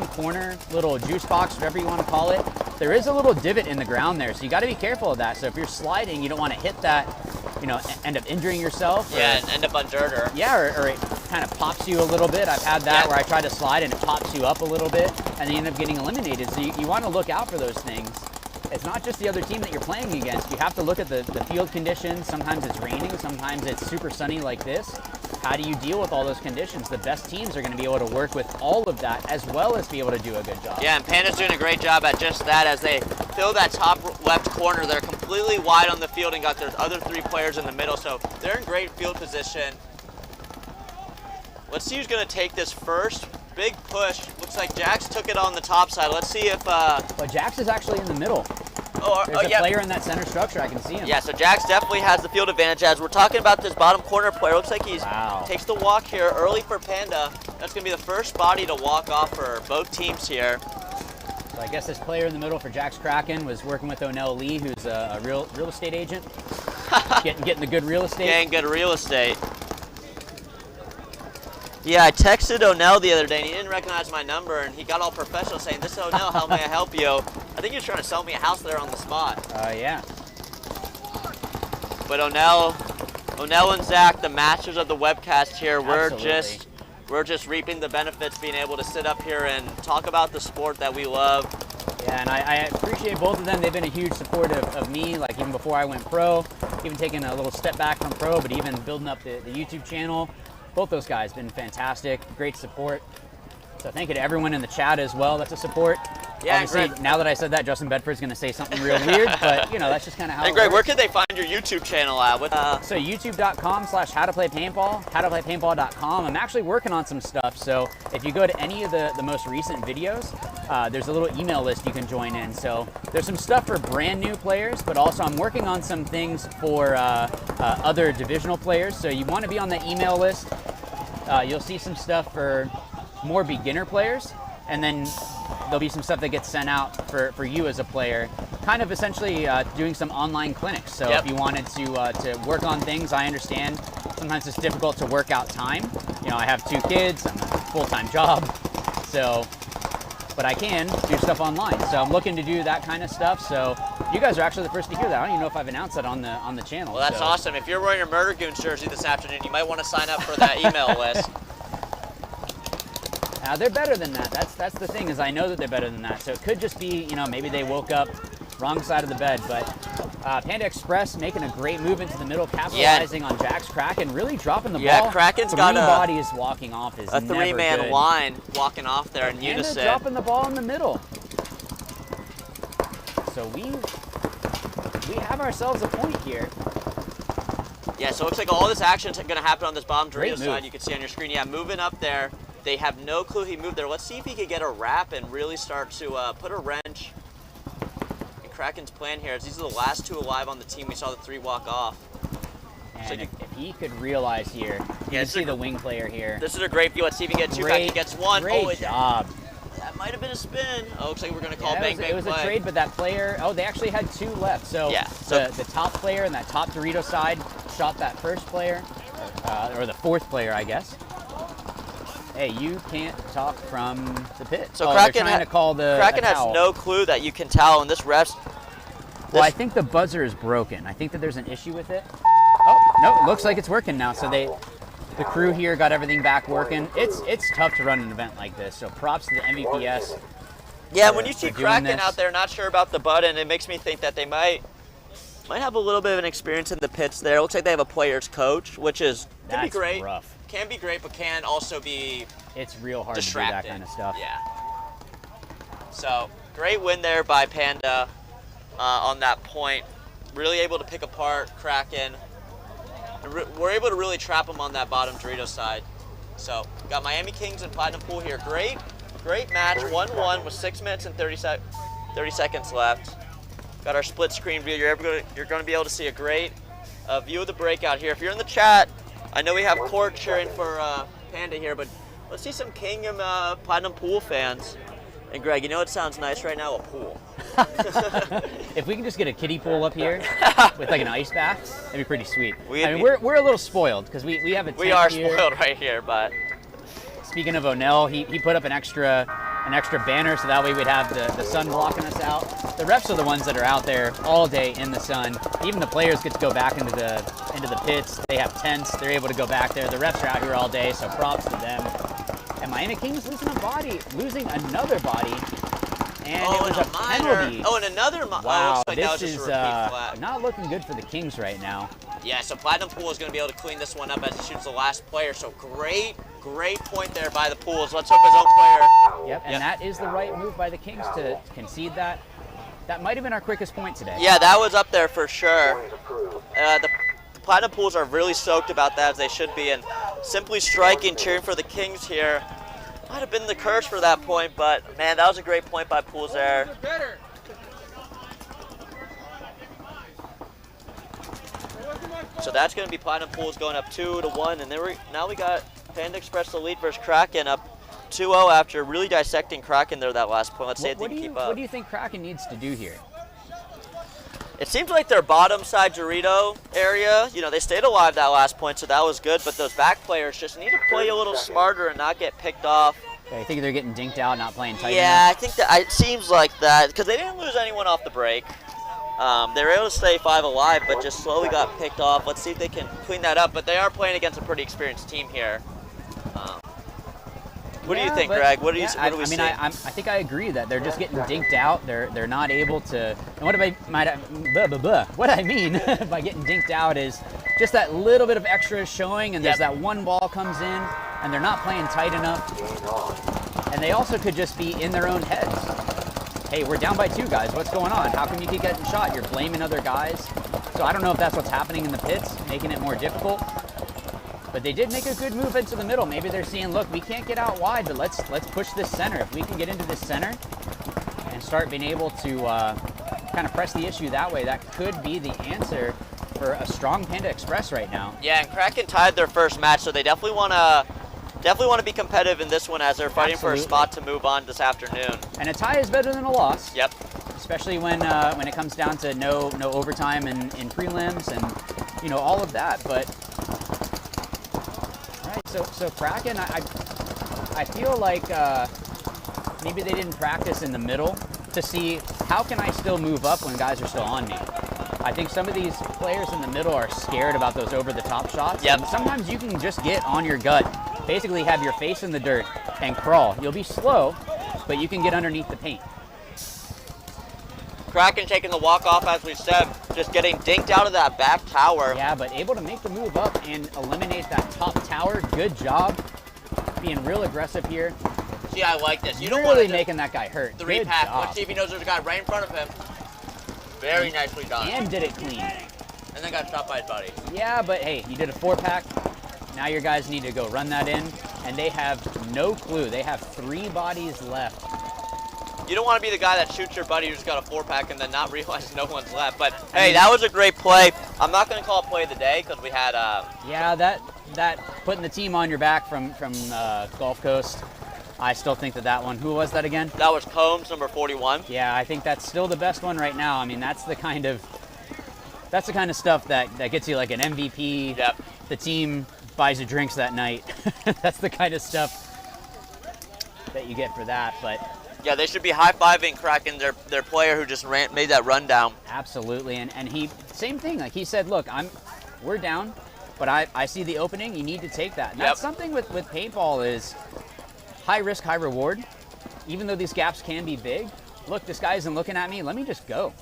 corner little juice box, whatever you want to call it. There is a little divot in the ground there, so you got to be careful of that. So if you're sliding, you don't want to hit that, end up injuring yourself. Yeah, and end up on dirt or... Yeah, or it kind of pops you a little bit. I've had that where I try to slide and it pops you up a little bit, and then you end up getting eliminated. So you want to look out for those things. It's not just the other team that you're playing against. You have to look at the field conditions. Sometimes it's raining, sometimes it's super sunny like this. How do you deal with all those conditions? The best teams are going to be able to work with all of that as well as be able to do a good job. Yeah, and Panda's doing a great job at just that as they fill that top left corner. They're completely wide on the field and got their other 3 players in the middle, so they're in great field position. Let's see who's going to take this first. Big push. Looks like Jax took it on the top side. Let's see if... But Jax is actually in the middle. There's a player in that center structure. I can see him. Yeah, so Jax definitely has the field advantage. As we're talking about this bottom corner player, looks like he's takes the walk here early for Panda. That's going to be the first body to walk off for both teams here. So I guess this player in the middle for Jax Kraken was working with O'Neill Lee, who's a real estate agent. getting the good real estate. Getting good real estate. Yeah, I texted O'Neill the other day, and he didn't recognize my number, and he got all professional saying, "This is O'Neill, how may I help you?" I think he was trying to sell me a house there on the spot. Yeah. But O'Neill and Zach, the masters of the webcast here, we're just reaping the benefits, being able to sit up here and talk about the sport that we love. Yeah, and I appreciate both of them. They've been a huge support of me, like even before I went pro, even taking a little step back from pro, but even building up the YouTube channel. Both those guys been fantastic, great support. So thank you to everyone in the chat as well. That's a support. Yeah, obviously, now that I said that, Justin Bedford's going to say something real weird, but that's just kind of how. Hey, Greg, where can they find your YouTube channel at? So youtube.com/howtoplaypaintball, howtoplaypaintball.com. I'm actually working on some stuff. So if you go to any of the most recent videos, there's a little email list you can join in. So there's some stuff for brand new players, but also I'm working on some things for other divisional players. So you want to be on that email list. You'll see some stuff for more beginner players, and then there'll be some stuff that gets sent out for you as a player, kind of essentially doing some online clinics. So if you wanted to work on things, I understand sometimes it's difficult to work out time. I have 2 kids, I'm a full-time job, but I can do stuff online. So I'm looking to do that kind of stuff. So you guys are actually the first to hear that. I don't even know if I've announced that on the channel. Well, that's awesome. If you're wearing your Murder Goons jersey this afternoon, you might want to sign up for that email list. They're better than that. That's the thing, is I know that they're better than that. So it could just be, maybe they woke up wrong side of the bed, but Panda Express making a great move into the middle, capitalizing on Jack's Kraken, really dropping the ball. Yeah, Kraken's got Three bodies walking off is a never three-man good. line walking off there in Panda unison. dropping the ball in the middle. So we have ourselves a point here. Yeah, so it looks like all this action is going to happen on this bottom Great Dorito move. side. You can see on your screen, yeah, moving up there. They have no clue he moved there. Let's see if he could get a wrap and really start to put a wrench in Kraken's plan here. These are the last two alive on the team. We saw the three walk off. And So if he could realize here, you can see the wing player here. This is a great view. Let's see if he gets two. Kraken gets one. Great job. That might have been a spin. Oh, looks like we're going to call Yeah, bang, bang, it was play. a trade, but that player, they actually had two left. So, Yeah, the top player and that top Dorito side shot that first player, or the fourth player, I guess. Hey, you can't talk from the pit. So they're Kraken, trying to call the Kraken has foul. no clue that you can tell, and this ref's. Well, I think the buzzer is broken. I think that there's an issue with it. Oh, no, it looks like it's working now. So the crew here got everything back working. It's tough to run an event like this, so props to the MVPS. Yeah, when you see for doing Kraken this. out there not sure about the button, it makes me think that they might have a little bit of an experience in the pits there. It looks like they have a player's coach, which can be That's great. rough. Can be great, but can also be It's real hard distracting. to do that kind of stuff. Yeah. So, great win there by Panda on that point. Really able to pick apart Kraken. We're able to really trap them on that bottom Dorito side. So, got Miami Kings and Platinum Pool here. Great match, 1-1 with 6 minutes and 30 seconds left. Got our split screen view. You're going to be able to see a great view of the breakout here. If you're in the chat, I know we have Court cheering for Panda here, but let's see some King and Platinum Pool fans. And Greg, you know what sounds nice right now? A pool. If we can just get a kiddie pool up here with like an ice bath, that'd be pretty sweet. We'd I mean, be- we're a little spoiled because we have a tent We are here. spoiled right here, but Speaking of O'Neill, he put up an extra banner so that way we'd have the sun blocking us out. The refs are the ones that are out there all day in the sun. Even the players get to go back into the pits. They have tents. They're able to go back there. The refs are out here all day, so props to them. And Miami Kings losing another body. And it was a penalty. Oh, and another Wow, looks like that was this just is a repeat flag. not looking good for the Kings right now. Yeah, so Platinum Pool is going to be able to clean this one up as he shoots the last player. So great point there by the Pools. Let's hope his own player. Yep, and that is the right move by the Kings to concede that. That might have been our quickest point today. Yeah, that was up there for sure. The Platinum Pools are really stoked about that, as they should be, and simply striking, cheering for the Kings here. Might have been the curse for that point, but man, that was a great point by Pools there. So that's going to be Platinum Pools going up 2-1, and then now we got Panda Express the lead versus Kraken up 2-0 after really dissecting Kraken there that last point. Let's see if they can keep up. What do you think Kraken needs to do here? It seems like their bottom side Dorito area, they stayed alive that last point, so that was good, but those back players just need to play a little smarter and not get picked off. I think they're getting dinked out, not playing tight Yeah, enough. I think that it seems like that, because they didn't lose anyone off the break. They were able to stay 5 alive, but just slowly got picked off. Let's see if they can clean that up, but they are playing against a pretty experienced team here. What do you think, Greg? What do we see? I think I agree that they're just getting dinked out. They're not able to. And what I mean by getting dinked out is just that little bit of extra showing, and there's that one ball comes in, and they're not playing tight enough. And they also could just be in their own heads. Hey, we're down by 2 guys. What's going on? How come you keep getting shot? You're blaming other guys. So I don't know if that's what's happening in the pits, making it more difficult. But they did make a good move into the middle. Maybe they're seeing, look, we can't get out wide, but let's push this center. If we can get into this center and start being able to kind of press the issue that way, that could be the answer for a strong Panda Express right now. Yeah, and Kraken tied their first match, so they definitely want to be competitive in this one as they're fighting for a spot to move on this afternoon. And a tie is better than a loss. Yep. Especially when it comes down to no overtime in prelims and all of that. But so Kraken, I feel like maybe they didn't practice in the middle to see how can I still move up when guys are still on me. I think some of these players in the middle are scared about those over-the-top shots. Yep. And sometimes you can just get on your gut, basically have your face in the dirt and crawl. You'll be slow, but you can get underneath the paint. Kraken taking the walk-off, as we said. just getting dinked out of that back tower. Yeah, but able to make the move up and eliminate that top tower. Good job. Being real aggressive here. See, I like this. You don't want really to making that guy hurt. three Good pack. job. Let's see if he knows there's a guy right in front of him. Very nicely done. And did it clean. And then got shot by his buddy. Yeah, but hey, you did a 4-pack. Now your guys need to go run that in, and they have no clue. They have 3 bodies left. You don't want to be the guy that shoots your buddy who's got a 4-pack and then not realize no one's left. But hey, that was a great play. I'm not going to call it play of the day because we had. Yeah, that putting the team on your back from Gulf Coast. I still think that one. Who was that again? That was Combs, number 41. Yeah, I think that's still the best one right now. I mean, that's the kind of stuff that gets you like an MVP. Yep. The team buys you drinks that night. That's the kind of stuff that you get for that. But yeah, they should be high-fiving Kraken, their player who just made that run down. absolutely, and he same thing. Like he said, look, we're down, but I see the opening. You need to take that. And that's something with paintball is high risk, high reward. Even though these gaps can be big, look, this guy isn't looking at me. Let me just go.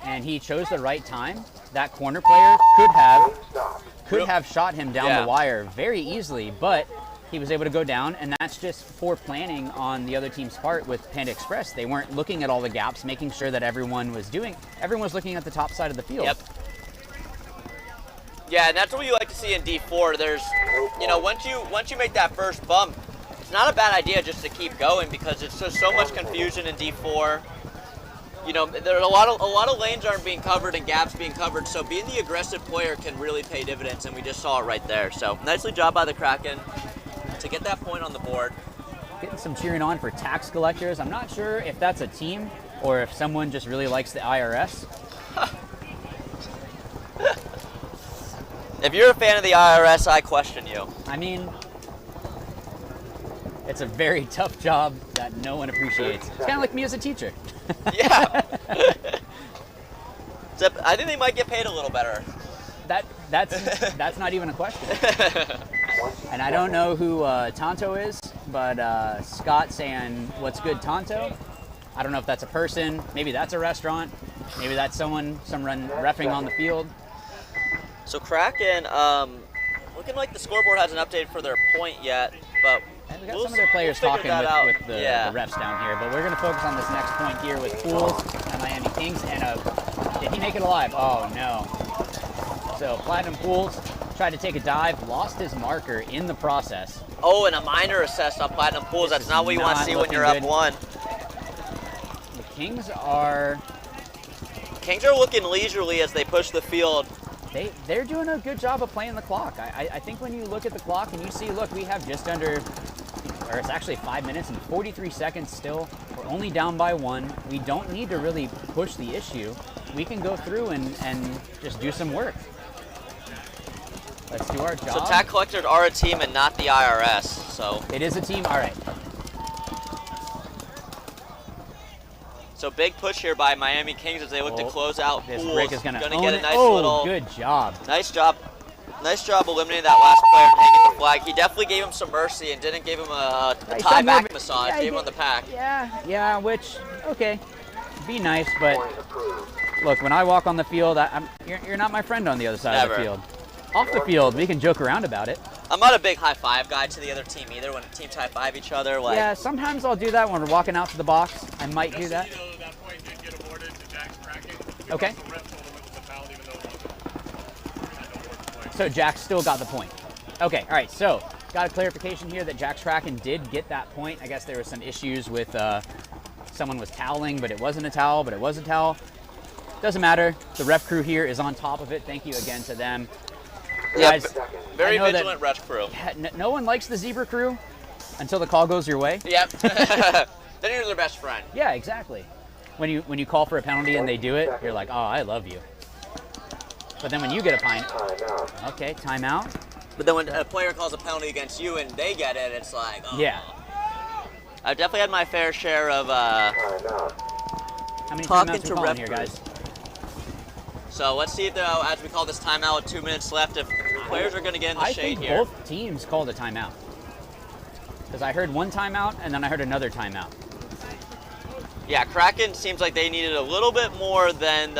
And he chose the right time. That corner player could have shot him down the wire very easily, but he was able to go down, and that's just poor planning on the other team's part with Panda Express. They weren't looking at all the gaps, making sure that everyone was looking at the top side of the field. Yep. Yeah, and that's what you like to see in D4. There's, once you make that first bump, it's not a bad idea just to keep going because it's just so much confusion in D4. There are a lot of lanes aren't being covered and gaps being covered, so being the aggressive player can really pay dividends, and we just saw it right there. So nicely job by the Kraken to get that point on the board. Getting some cheering on for tax collectors. I'm not sure if that's a team or if someone just really likes the IRS. If you're a fan of the IRS, I question you. I mean, it's a very tough job that no one appreciates. It's kind of like me as a teacher. Yeah. Except I think they might get paid a little better. That's not even a question. And I don't know who Tonto is, but Scott saying, "What's good, Tonto?" I don't know if that's a person. Maybe that's a restaurant. Maybe that's some reffing on the field. So Kraken, looking like the scoreboard hasn't updated for their point yet, but and we got some of their players talking with the refs down here, but we're going to focus on this next point here with Pools and Miami Kings. And did he make it alive? Oh, no. So Platinum Pools tried to take a dive, lost his marker in the process. Oh, and a minor assess on Platinum Pools. That's not what you want to see when you're up 1. The Kings are looking leisurely as they push the field. They're doing a good job of playing the clock. I think when you look at the clock and you see, look, we have just under, or it's actually 5 minutes and 43 seconds still. We're only down by 1. We don't need to really push the issue. We can go through and just do some work. Let's do our job. So tax collectors are a team and not the IRS. So it is a team. All right. So big push here by Miami Kings as they look to close out. This Pools. Rick is going to get a nice good job. Nice job eliminating that last player and hanging the flag. He definitely gave him some mercy and didn't give him a tie back massage. Yeah, gave him on the pack. Yeah, which, okay, be nice, but look, when I walk on the field, you're not my friend on the other side of the field. Off the field, we can joke around about it. I'm not a big high five guy to the other team either when teams high five each other. Like, yeah, sometimes I'll do that when we're walking out to the box. I might do that. Okay. So Jack still got the point. Okay, all right, so got a clarification here that Jack's Kraken did get that point. I guess there were some issues with someone was toweling, but it wasn't a towel, but it was a towel. Doesn't matter. The ref crew here is on top of it. Thank you again to them. Yeah, guys, very vigilant ref crew. No one likes the zebra crew until the call goes your way. Yep. Then you're their best friend. Yeah, exactly. When you call for a penalty and they do it, you're like, oh, I love you. But then when you get a pint, okay, timeout. But then when a player calls a penalty against you and they get it, it's like, oh. Yeah. I've definitely had my fair share of how many talking timeouts to we calling ref here, guys? So let's see if, as we call this timeout with 2 minutes left, if players are going to get in the shade here. I think both teams called a timeout. Because I heard one timeout and then I heard another timeout. Yeah, Kraken seems like they needed a little bit more than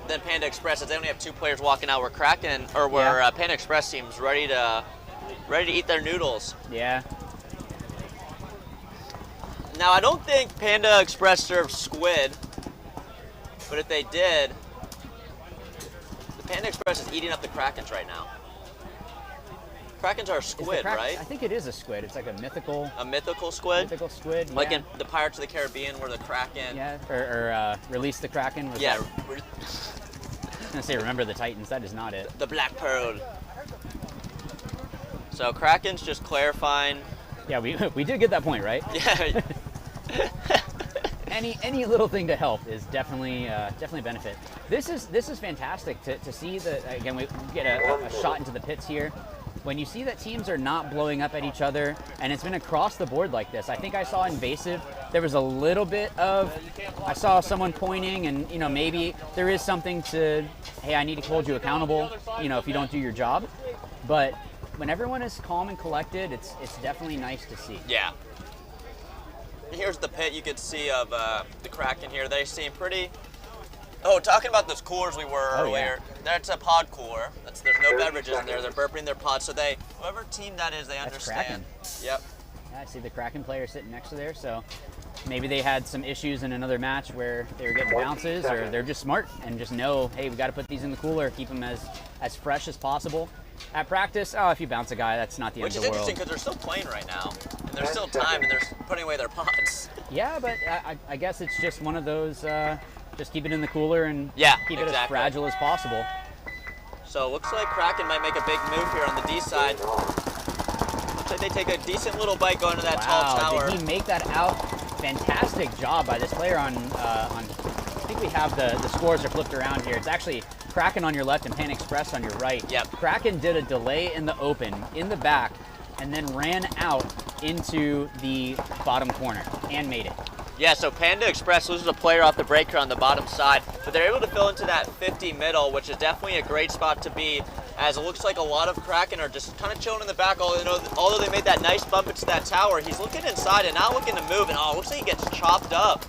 than Panda Express, as they only have 2 players walking out. Where Kraken, or where Panda Express seems ready to eat their noodles. Yeah. Now, I don't think Panda Express serves squid, but if they did, the Panda Express is eating up the Krakens right now. Krakens are squid, right? I think it is a squid. It's like a mythical. A mythical squid? Mythical squid. Like yeah. in the Pirates of the Caribbean, where the Kraken. Yeah, or Release the Kraken. Was Yeah. that- I was gonna say Remember the Titans. That is not it. The Black Pearl. So Kraken's just clarifying. Yeah, we did get that point, right? Yeah. Any little thing to help is definitely a benefit. This is fantastic to see that. Again, we get a shot into the pits here. When you see that teams are not blowing up at each other, and it's been across the board like this. I think I saw Invasive, there was a little bit of, I saw someone pointing, and maybe there is something to, hey, I need to hold you accountable, if you don't do your job. But when everyone is calm and collected, it's definitely nice to see. Yeah. Here's the pit you could see of the Kraken here. They seem pretty. Oh, talking about those coolers we were earlier. Yeah. That's a pod cooler. There's no beverages in there. They're burping their pods. So whoever team that is, they That's understand. Kraken. Yep. Yeah, I see the Kraken player sitting next to there. So maybe they had some issues in another match where they were getting bounces, or they're just smart and just know, hey, we got to put these in the cooler, keep them as fresh as possible. At practice, if you bounce a guy, that's not the end of the world. Which is interesting because they're still playing right now. And there's still time, and they're putting away their pods. Yeah, but I guess it's just one of those, just keep it in the cooler and keep it as fragile as possible. So it looks like Kraken might make a big move here on the D side. Looks like they take a decent little bite going to that tall tower. Did he make that out? Fantastic job by this player on I think we have the scores are flipped around here. It's actually Kraken on your left and Pan Express on your right. Yep. Kraken did a delay in the open, in the back, and then ran out into the bottom corner and made it. Yeah, so Panda Express loses a player off the breaker on the bottom side, but they're able to fill into that 50 middle, which is definitely a great spot to be, as it looks like a lot of Kraken are just kind of chilling in the back, although they made that nice bump into that tower. He's looking inside and not looking to move, and it looks like he gets chopped up.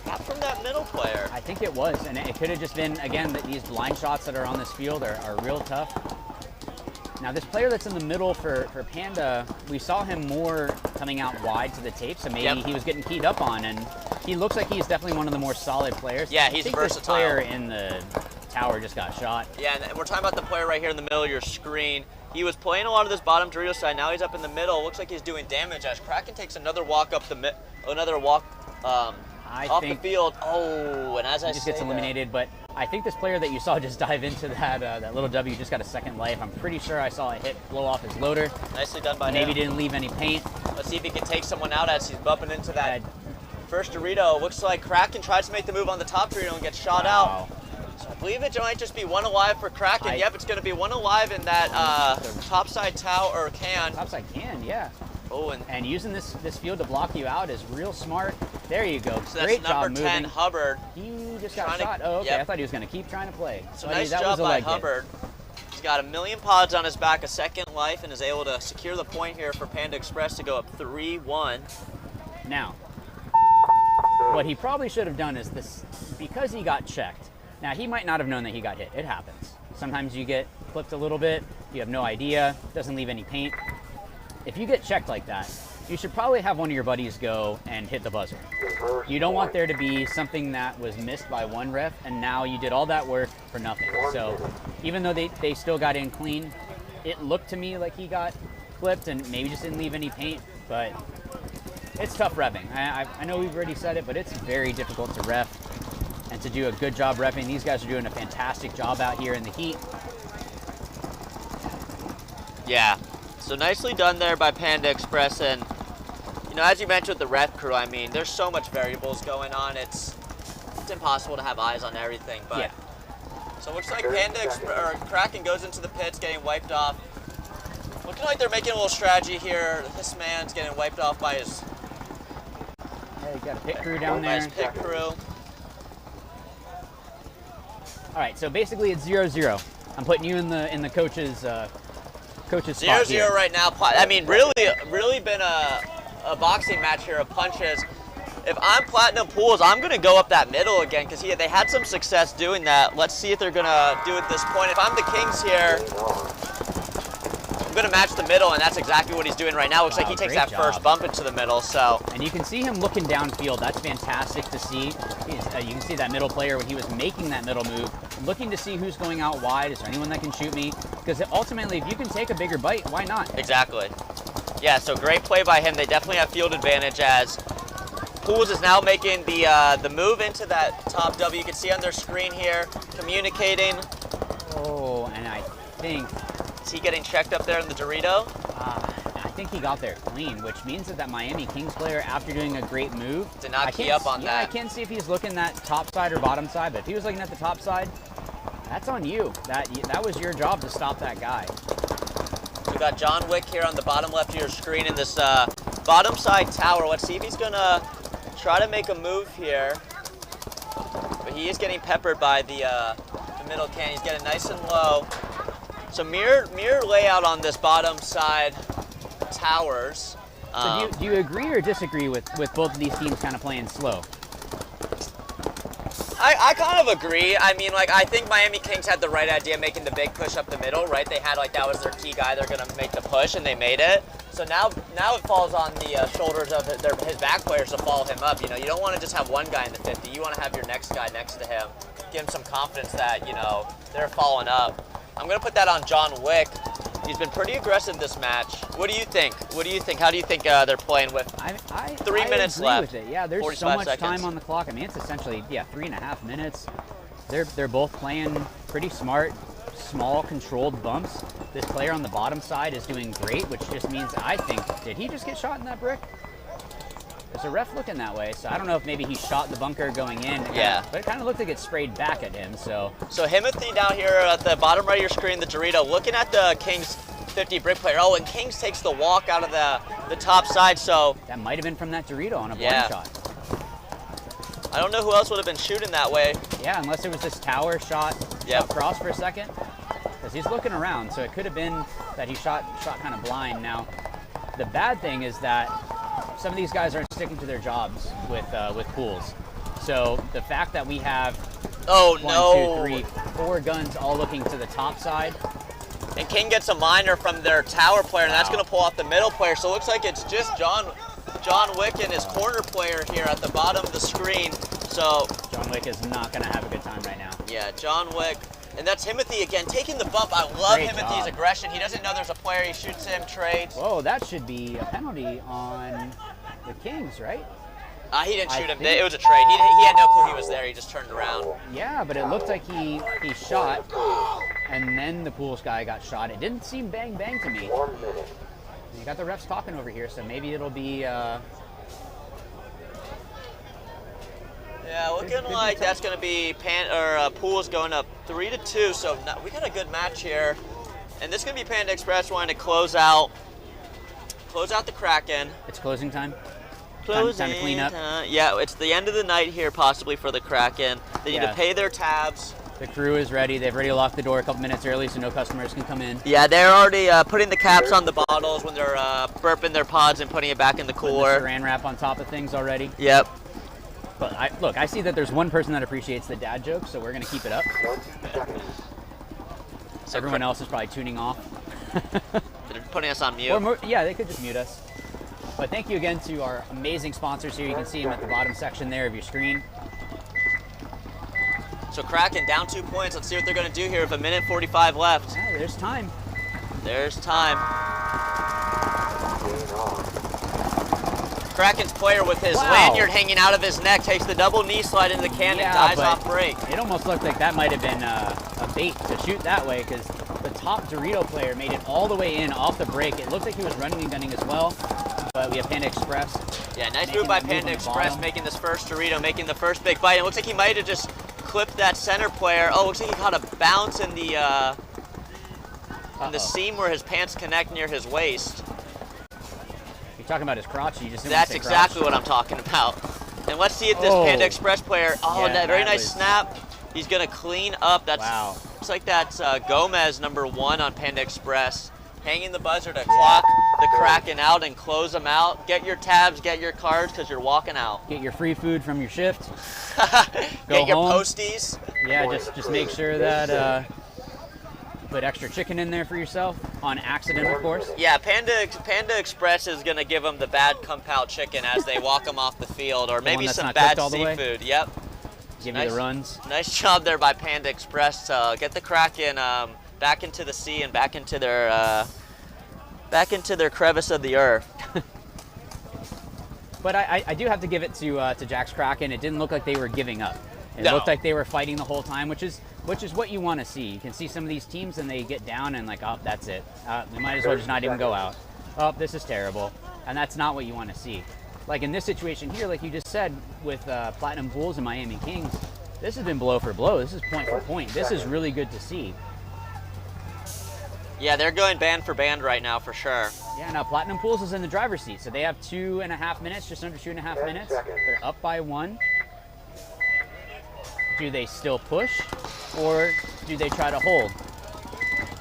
Not from that middle player. I think it was, and it could have just been, again, that these blind shots that are on this field are real tough. Now this player that's in the middle for Panda, we saw him more coming out wide to the tape, so maybe he was getting keyed up on, and he looks like he's definitely one of the more solid players. Yeah, he's I think versatile. This player in the tower just got shot. Yeah, and we're talking about the player right here in the middle of your screen. He was playing a lot of this bottom Dorito side. Now he's up in the middle. Looks like he's doing damage as Kraken takes another walk up the off the field. Oh, and as I just gets eliminated, but I think this player that you saw just dive into that little W just got a second life. I'm pretty sure I saw a hit blow off his loader. Nicely done by him. Maybe didn't leave any paint. Let's see if he can take someone out as he's bumping into that first Dorito. Looks like Kraken tries to make the move on the top Dorito and gets shot out. So I believe it might just be one alive for Kraken. Yep, it's going to be one alive in that topside tower or can. Topside can, yeah. Oh, and using this field to block you out is real smart. There you go. So Great that's number job 10, moving. Hubbard. He just got shot. Oh, okay. I thought he was going to keep trying to play. So nice job by Hubbard. He's got 1,000,000 pods on his back, a second life, and is able to secure the point here for Panda Express to go up 3-1. Now, what he probably should have done is this, because he got checked. Now, he might not have known that he got hit. It happens. Sometimes you get clipped a little bit, you have no idea, doesn't leave any paint. If you get checked like that, you should probably have one of your buddies go and hit the buzzer. You don't want there to be something that was missed by one ref, and now you did all that work for nothing. So even though they still got in clean, it looked to me like he got clipped and maybe just didn't leave any paint, but it's tough reffing. I know we've already said it, but it's very difficult to ref and to do a good job reffing. These guys are doing a fantastic job out here in the heat. Yeah, so nicely done there by Panda Express, and as you mentioned with the ref crew, I mean, there's so much variables going on. It's impossible to have eyes on everything, but yeah. So it looks like Kraken goes into the pits, getting wiped off. Looking like they're making a little strategy here. This man's getting wiped off by his. Yeah, you got a pit crew down there. By his pit crew. All right, so basically it's 0-0. I'm putting you in the coach's spot 0-0 right now. I mean, really been a boxing match here of punches. if I'm Platinum Pools, I'm going to go up that middle again because they had some success doing that. Let's see if they're going to do it this point. If I'm the Kings here, I'm going to match the middle, and that's exactly what he's doing right now. Looks like he takes that first bump into the middle. So, and you can see him looking downfield. That's fantastic to see. You can see that middle player when he was making that middle move, looking to see who's going out wide. Is there anyone that can shoot me? Because ultimately, if you can take a bigger bite, why not? Exactly. Yeah, so great play by him. They definitely have field advantage as Pools is now making the move into that top W. You can see on their screen here, communicating. Oh, and I think... Is he getting checked up there in the Dorito? I think he got there clean, which means that Miami Kings player, after doing a great move... Did not key up on that. I can't see if he's looking that top side or bottom side, but if he was looking at the top side, that's on you. That was your job to stop that guy. We got John Wick here on the bottom left of your screen in this bottom side tower. Let's see if he's gonna try to make a move here. But he is getting peppered by the middle can. He's getting nice and low. So mirror layout on this bottom side towers. So do you agree or disagree with both of these teams kind of playing slow? I kind of agree. I mean, like, I think Miami Kings had the right idea making the big push up the middle, right? They had, like, that was their key guy. They're going to make the push, and they made it. So now it falls on the shoulders of his back players to follow him up. You know, you don't want to just have one guy in the 50. You want to have your next guy next to him. Give him some confidence that, you know, they're following up. I'm going to put that on John Wick. He's been pretty aggressive this match. What do you think? How do you think they're playing with 3 minutes left? With it. Yeah, there's so much time on the clock. I mean, it's essentially 3.5 minutes. They're both playing pretty smart, small, controlled bumps. This player on the bottom side is doing great, which just means I think, did he just get shot in that brick? There's a ref looking that way, so I don't know if maybe he shot the bunker going in. Yeah. But it kind of looked like it sprayed back at him, so. So Himothy down here at the bottom right of your screen, the Dorito, looking at the Kings 50 brick player. Oh, and Kings takes the walk out of the top side, so. That might have been from that Dorito on a blind shot. I don't know who else would have been shooting that way. Yeah, unless it was this tower shot cross for a second. Because he's looking around, so it could have been that he shot kind of blind. Now, the bad thing is that some of these guys aren't sticking to their jobs with Pools. So the fact that we have 1, 2, 3, 4 guns all looking to the top side. And King gets a minor from their tower player, and that's going to pull off the middle player. So it looks like it's just John Wick and his corner player here at the bottom of the screen. So John Wick is not going to have a good time right now. Yeah, John Wick. And that's Himothy again, taking the bump. I love Himothy's aggression. He doesn't know there's a player. He shoots him, trades. Whoa, that should be a penalty on the Kings, right? He didn't shoot him. It was a trade. He had no clue he was there. He just turned around. Yeah, but it looked like he shot, and then the Pools guy got shot. It didn't seem bang bang to me. 1 minute. You got the refs talking over here, so maybe it'll be. Yeah, looking like that's going to be Pools going up 3-2. So we got a good match here, and this is going to be Panda Express wanting to close out the Kraken. It's closing time. Closing time to clean up. Yeah, it's the end of the night here, possibly for the Kraken. They need to pay their tabs. The crew is ready. They've already locked the door a couple minutes early, so no customers can come in. Yeah, they're already putting the caps on the bottles when they're burping their pods and putting it back in the cooler. Putting the saran wrap on top of things already. Yep. But I see that there's one person that appreciates the dad joke, so we're going to keep it up. 20 seconds. So everyone else is probably tuning off. They're putting us on mute. Or yeah, they could just mute us. But thank you again to our amazing sponsors here. You can see them at the bottom section there of your screen. So Kraken down 2 points. Let's see what they're going to do here with 1:45 left. Yeah, there's time. There's time. Kraken's player with his lanyard hanging out of his neck takes the double knee slide into the can and dives off break. It almost looked like that might have been a bait to shoot that way because the top Dorito player made it all the way in off the break. It looked like he was running and gunning as well, but we have Panda Express. Yeah, nice move by Panda Express making this first Dorito, making the first big bite. It looks like he might have just clipped that center player. Oh, looks like he caught a bounce in the seam where his pants connect near his waist. You're talking about his crotch? You just That's exactly what I'm talking about. And let's see if this Panda Express player, that very nice snap. He's going to clean up. Looks like that's Gomez, #1 on Panda Express. Hanging the buzzer to clock the Kraken out and close them out. Get your tabs, get your cards, because you're walking out. Get your free food from your shift. Get your home. posties. Yeah, just make sure that you put extra chicken in there for yourself, on accident, of course. Yeah, Panda Express is going to give them the bad compound chicken as they walk them off the field, or maybe that's some not bad cooked all the way? seafood. Yep. Give you the runs. Nice job there by Panda Express to get the Kraken back into the sea and back into their crevice of the earth. But I do have to give it to Jack's Kraken. It didn't look like they were giving up. It No. looked like they were fighting the whole time, which is what you want to see. You can see some of these teams and they get down and like, oh, that's it. We might as well just not even go out. Oh, this is terrible. And that's not what you want to see. Like in this situation here, like you just said, with Platinum Pools and Miami Kings, this has been blow for blow. This is point for point. This is really good to see. Yeah, they're going band for band right now for sure. Yeah, now Platinum Pools is in the driver's seat, so they have 2.5 minutes, just under 2.5 minutes. They're up by 1. Do they still push, or do they try to hold?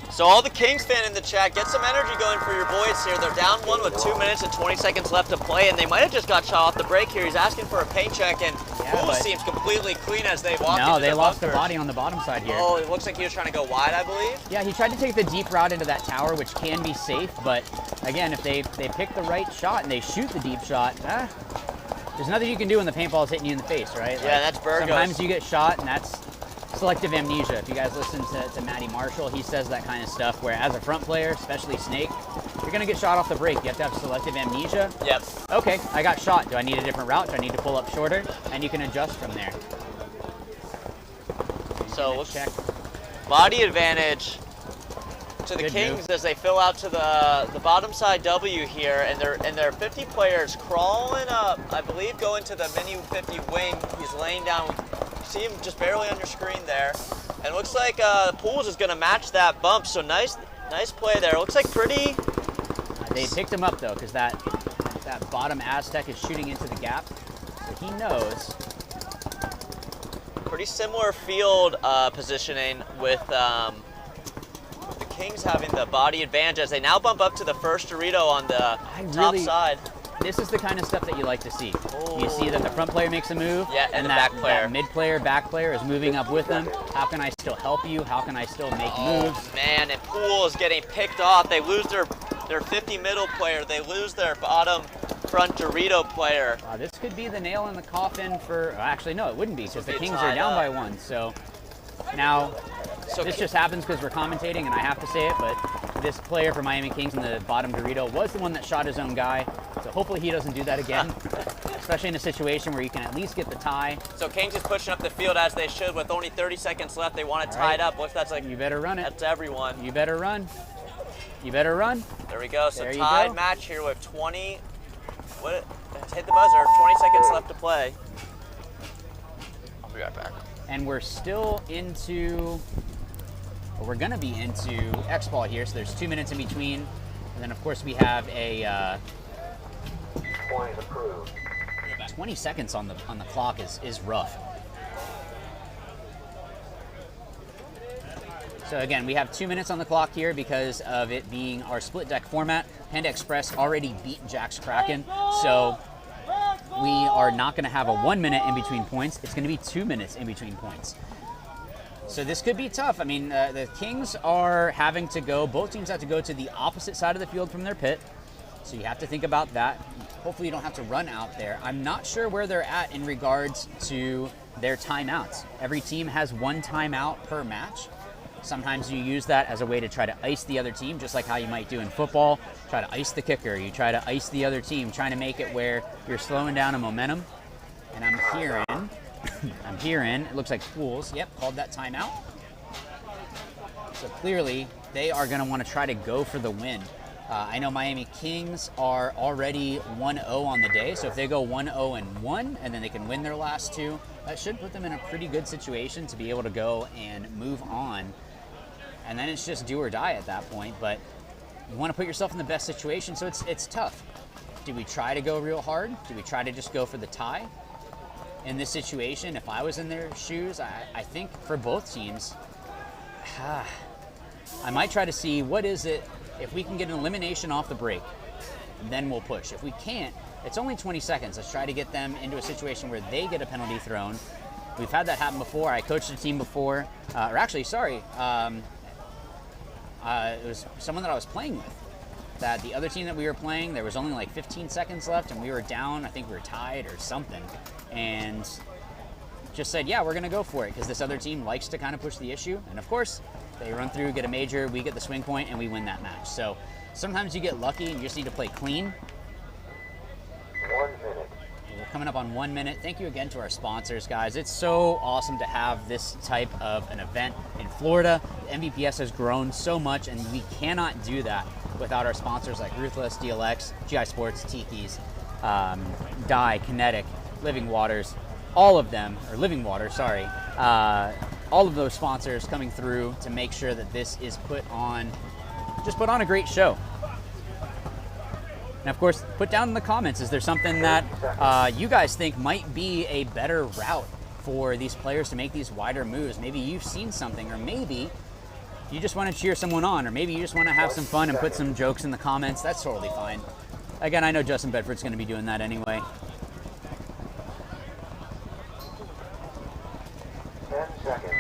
So all the Kings fan in the chat, get some energy going for your boys here. They're down 1 with 2 minutes and 20 seconds left to play, and they might have just got shot off the break here. He's asking for a paint check, and Pools seems completely clean as they walk into No, they the lost the bunker. body on the bottom side here. Oh, it looks like he was trying to go wide, I believe. Yeah, he tried to take the deep route into that tower, which can be safe, but again, if they pick the right shot and they shoot the deep shot, there's nothing you can do when the paintball is hitting you in the face, right? Yeah, that's Burgos. Sometimes you get shot, and that's selective amnesia. If you guys listen to Matty Marshall, he says that kind of stuff, where as a front player, especially Snake, you're going to get shot off the break. You have to have selective amnesia. Yep. Okay, I got shot. Do I need a different route? Do I need to pull up shorter? And you can adjust from there. So we'll check. Body advantage to the Good Kings move. as they fill out to the bottom side W here, and their 50 players crawling up. I believe going to the mini 50 wing. He's laying down. See him just barely on your screen there, and it looks like Pools is going to match that bump. So nice play there. It looks like pretty. They picked him up though, because that bottom Aztec is shooting into the gap, so he knows. Pretty similar field positioning with the Kings having the body advantage as they now bump up to the first Dorito on the top side. This is the kind of stuff that you like to see. You see that the front player makes a move, Yeah, and the that, back player. that mid player, back player is moving up with them. How can I still help you? How can I still make moves? Man, and Pool is getting picked off. They lose their 50 middle player. They lose their bottom front Dorito player. This could be the nail in the coffin for. Actually, no, it wouldn't be, because the They Kings tied are down up. by 1. So now, this just happens because we're commentating, and I have to say it, but this player for Miami Kings in the bottom Dorito was the one that shot his own guy. So hopefully he doesn't do that again, especially in a situation where you can at least get the tie. So Kings is pushing up the field as they should with only 30 seconds left. They want it tied up. What if that's like? You better run it. That's everyone. You better run. You better run. There we go. So There you tied go. match here with 20. Hit the buzzer. 20 seconds left to play. I'll be right back. And we're still into, or we're going to be into X-Ball here, so there's 2 minutes in between. And then, of course, we have a Point approved. 20 seconds on the clock is rough. So again, we have 2 minutes on the clock here because of it being our split deck format. Panda Express already beat Jack's Kraken, so we are not going to have a 1 minute in between points. It's going to be 2 minutes in between points. So this could be tough. I mean, the Kings are having to go, both teams have to go to the opposite side of the field from their pit. So you have to think about that. Hopefully you don't have to run out there. I'm not sure where they're at in regards to their timeouts. Every team has 1 timeout per match. Sometimes you use that as a way to try to ice the other team, just like how you might do in football. Try to ice the kicker. You try to ice the other team, trying to make it where you're slowing down a momentum. And I'm hearing, it looks like Pools, yep, called that timeout. So clearly, they are going to want to try to go for the win. I know Miami Kings are already 1-0 on the day, so if they go 1-0-1 and then they can win their last 2, that should put them in a pretty good situation to be able to go and move on. And then it's just do or die at that point, but you want to put yourself in the best situation, so it's tough. Do we try to go real hard? Do we try to just go for the tie? In this situation, if I was in their shoes, I think for both teams, I might try to see what is it, if we can get an elimination off the break, and then we'll push. If we can't, it's only 20 seconds. Let's try to get them into a situation where they get a penalty thrown. We've had that happen before. I coached a team before, it was someone that I was playing with. That the other team that we were playing, there was only like 15 seconds left and we were down, I think we were tied or something. And just said, yeah, we're gonna go for it, because this other team likes to kind of push the issue. And of course, they run through, get a major, we get the swing point, and we win that match. So sometimes you get lucky and you just need to play clean. 1 minute. We're coming up on 1 minute. Thank you again to our sponsors, guys. It's so awesome to have this type of an event in Florida. The MVPS has grown so much, and we cannot do that without our sponsors like Ruthless, DLX, GI Sports, Tiki's, Dye, Kinetic, Living Waters, all of them, or Living Water, sorry. All of those sponsors coming through to make sure that this is put on a great show. And of course, put down in the comments, is there something that you guys think might be a better route for these players to make these wider moves? Maybe you've seen something, or maybe you just want to cheer someone on, or maybe you just want to have some fun and put some jokes in the comments. That's totally fine. Again, I know Justin Bedford's going to be doing that anyway. 10 seconds.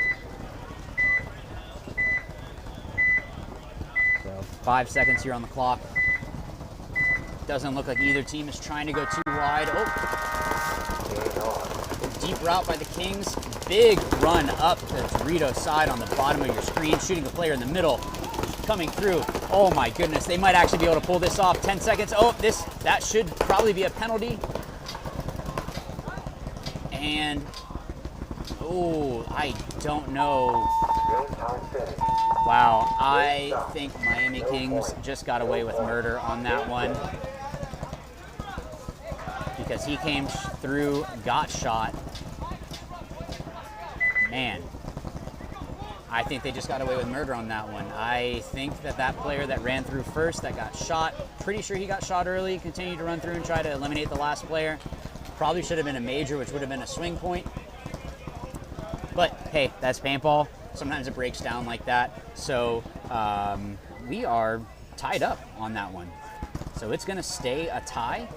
So 5 seconds here on the clock. Doesn't look like either team is trying to go too wide. Oh, deep route by the Kings. Big run up the Dorito side on the bottom of your screen, shooting the player in the middle, coming through. Oh my goodness, they might actually be able to pull this off. 10 seconds. Oh, that should probably be a penalty. And oh, I don't know. Wow, I think Miami Kings just got away with murder on that one, because he came through, got shot. Man, I think they just got away with murder on that one. I think that player that ran through first, that got shot, pretty sure he got shot early, continued to run through and try to eliminate the last player. Probably should have been a major, which would have been a swing point. But hey, that's paintball. Sometimes it breaks down like that. So we are tied up on that one. So it's gonna stay a tie.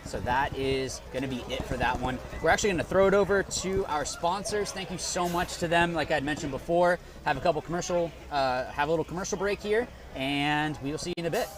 So that is gonna be it for that one. We're actually gonna throw it over to our sponsors. Thank you so much to them. Like I had mentioned before, have a little commercial break here, and we will see you in a bit.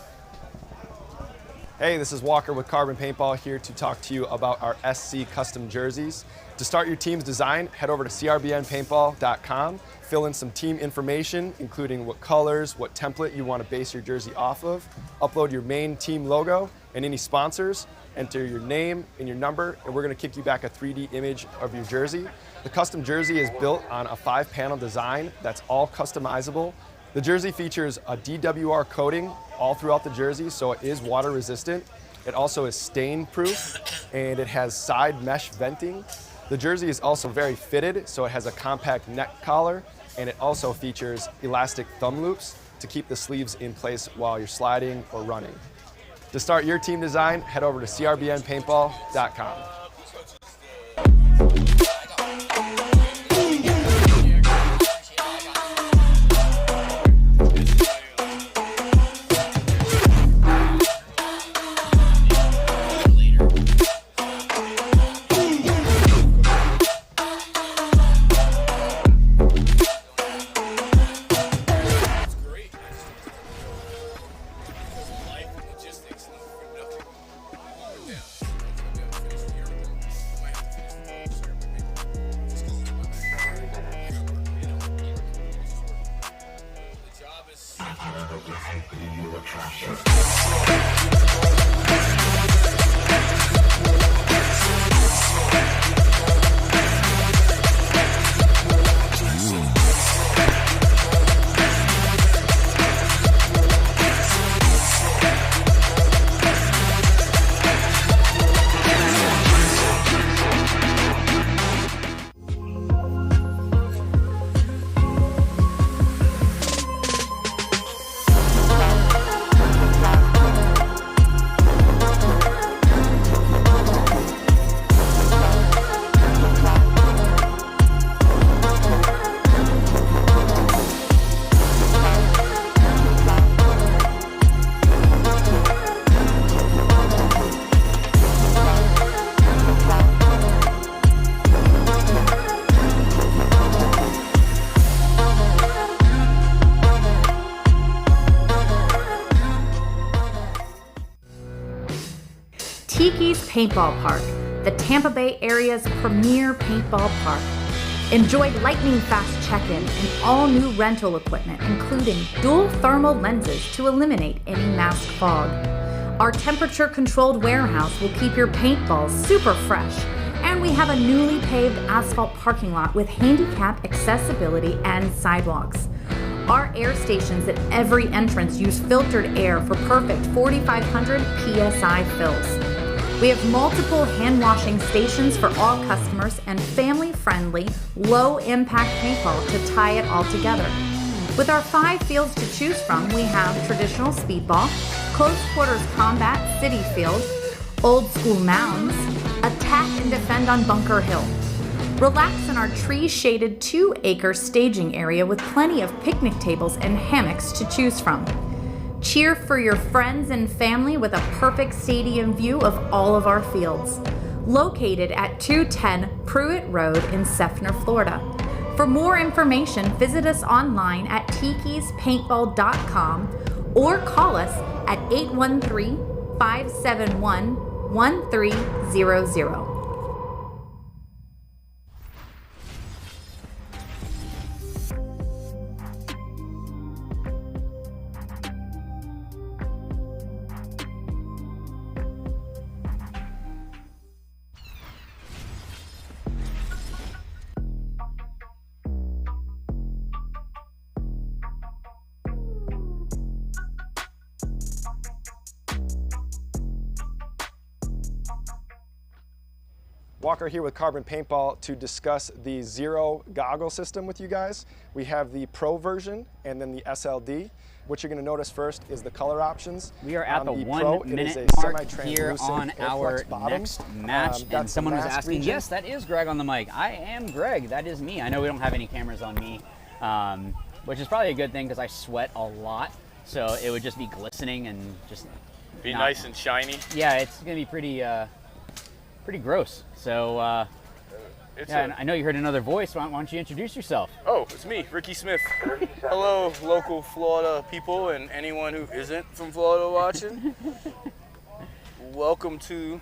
Hey, this is Walker with Carbon Paintball here to talk to you about our SC custom jerseys. To start your team's design, head over to crbnpaintball.com, fill in some team information, including what colors, what template you want to base your jersey off of, upload your main team logo and any sponsors, enter your name and your number, and we're going to kick you back a 3D image of your jersey. The custom jersey is built on a 5-panel design that's all customizable. The jersey features a DWR coating all throughout the jersey, so it is water resistant. It also is stain proof, and it has side mesh venting. The jersey is also very fitted, so it has a compact neck collar, and it also features elastic thumb loops to keep the sleeves in place while you're sliding or running. To start your team design, head over to crbnpaintball.com. Tiki's Paintball Park, the Tampa Bay area's premier paintball park. Enjoy lightning-fast check-in and all-new rental equipment, including dual thermal lenses to eliminate any mask fog. Our temperature-controlled warehouse will keep your paintballs super fresh, and we have a newly paved asphalt parking lot with handicap accessibility and sidewalks. Our air stations at every entrance use filtered air for perfect 4,500 PSI fills. We have multiple hand washing stations for all customers and family-friendly, low-impact paintball to tie it all together. With our 5 fields to choose from, we have traditional speedball, close quarters combat city field, old school mounds, attack and defend on Bunker Hill. Relax in our tree-shaded 2-acre staging area with plenty of picnic tables and hammocks to choose from. Cheer for your friends and family with a perfect stadium view of all of our fields. Located at 210 Pruitt Road in Seffner, Florida. For more information, visit us online at tikispaintball.com or call us at 813-571-1300. Walker here with Carbon Paintball to discuss the Zero goggle system with you guys. We have the Pro version and then the SLD. What you're going to notice first is the color options. We are at the 1 Pro, minute mark here on our bottom. next match, and someone was asking, region. yes, that is Greg on the mic. I am Greg, that is me. I know we don't have any cameras on me, which is probably a good thing because I sweat a lot, so it would just be glistening and just Be nice and shiny. Yeah, it's going to be pretty gross. So, yeah, I know you heard another voice. Why don't you introduce yourself? Oh, it's me, Ricky Smith. Hello, local Florida people and anyone who isn't from Florida watching. Welcome to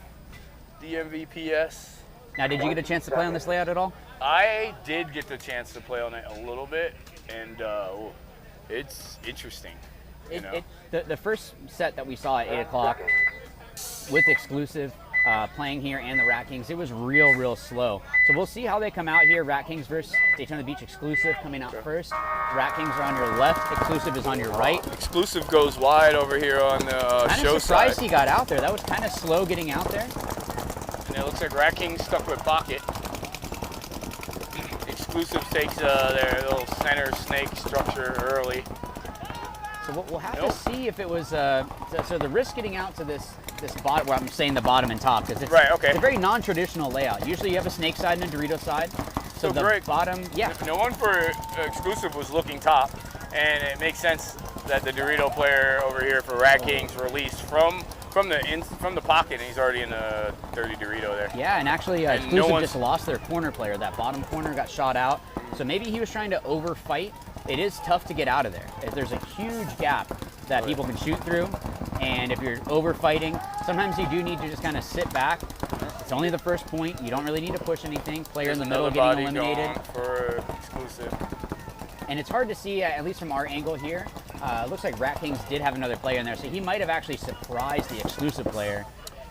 the MVPS. Now, did you get a chance to play on this layout at all? I did get the chance to play on it a little bit, and it's interesting. The first set that we saw at 8 o'clock with exclusive, playing here and the Rat Kings, it was real slow. So we'll see how they come out here. Rat Kings versus Daytona Beach exclusive coming out first. Rat Kings are on your left, exclusive is on your right. Exclusive goes wide over here on the show side. Surprised side. he got out there. That was kind of slow getting out there. And it looks like Rat Kings stuck with pocket. Exclusive takes their little center snake structure early. So we'll have to see if it was, so the risk getting out to this bottom, well, I'm saying the bottom and top, because it's, it's a very non-traditional layout. Usually you have a snake side and a Dorito side. So the Greg, bottom, yeah. No one for exclusive was looking top, and it makes sense that the Dorito player over here for Rat Kings released from the pocket, and he's already in a dirty Dorito there. Yeah, and actually exclusive just lost their corner player. That bottom corner got shot out. So maybe he was trying to overfight. It is tough to get out of there. There's a huge gap that people can shoot through, and if you're overfighting, sometimes you do need to just kind of sit back. It's only the first point. You don't really need to push anything. Player in the middle getting eliminated. For exclusive. And it's hard to see, at least from our angle here. It looks like Rat Kings did have another player in there, so he might have actually surprised the exclusive player.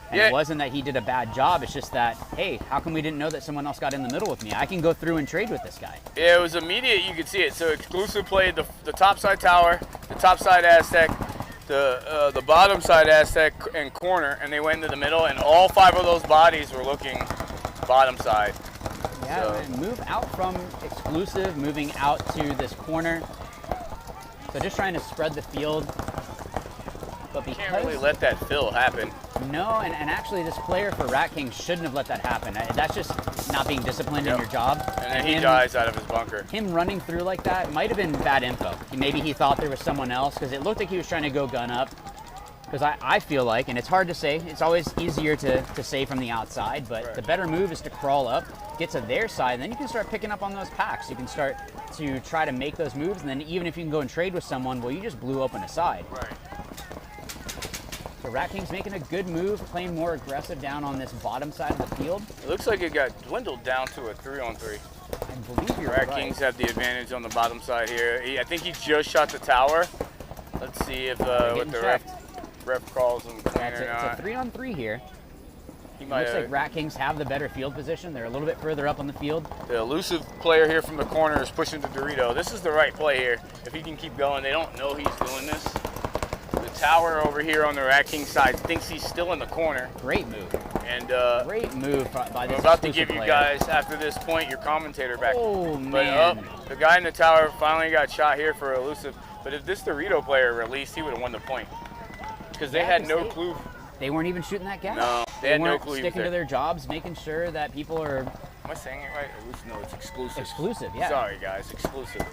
And it wasn't that he did a bad job, it's just that, hey, how come we didn't know that someone else got in the middle with me? I can go through and trade with this guy. Yeah, it was immediate, you could see it. So exclusive played the top side tower, the top side Aztec, the bottom side Aztec and corner, and they went into the middle, and all 5 of those bodies were looking bottom side. Yeah, so. And move out from exclusive, moving out to this corner. So just trying to spread the field. But because, can't really let that fill happen. No, and actually this player for Rat King shouldn't have let that happen. That's just not being disciplined in your job. And then he dies out of his bunker. Him running through like that might have been bad info. Maybe he thought there was someone else, because it looked like he was trying to go gun up. Because I feel like, and it's hard to say, it's always easier to say from the outside, but the better move is to crawl up, get to their side, and then you can start picking up on those packs. You can start to try to make those moves, and then even if you can go and trade with someone, well, you just blew open a side. Right. So Rat King's making a good move, playing more aggressive down on this bottom side of the field. It looks like it got dwindled down to a 3-on-3. I believe you're Rat right. Kings have the advantage on the bottom side here. I think he just shot the tower. Let's see if what the ref calls him clean or not. It's a 3-on-3 here. He It might looks have, like Rat Kings have the better field position. They're a little bit further up on the field. the elusive player here from the corner is pushing the Dorito. This is the right play here. If he can keep going, they don't know he's doing this. The tower over here on the Rat King side thinks he's still in the corner. Great move. And Great move by this I'm about to exclusive give you player. guys, after this point, your commentator back. Oh, But man. the guy in the tower finally got shot here for elusive. But if this Dorito player released, he would have won the point. Because they Yeah, had 'cause no clue. They weren't even shooting that gas. No, they had no weren't clue he was sticking to there. their jobs, making sure that people are Am I saying it right? Elusive? No, it's exclusive. exclusive. Yeah. Sorry, guys, exclusive.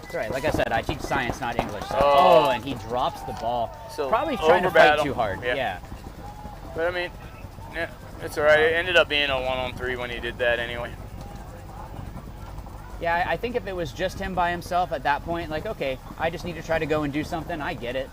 That's right. Like I said, I teach science, not English. So. Oh. And he drops the ball. So, Probably trying to over fight battle. too hard. Yeah. Yeah. But I mean, yeah, it's all right. It ended up being a 1-on-3 when he did that anyway. Yeah, I think if it was just him by himself at that point, like, okay, I just need to try to go and do something, I get it.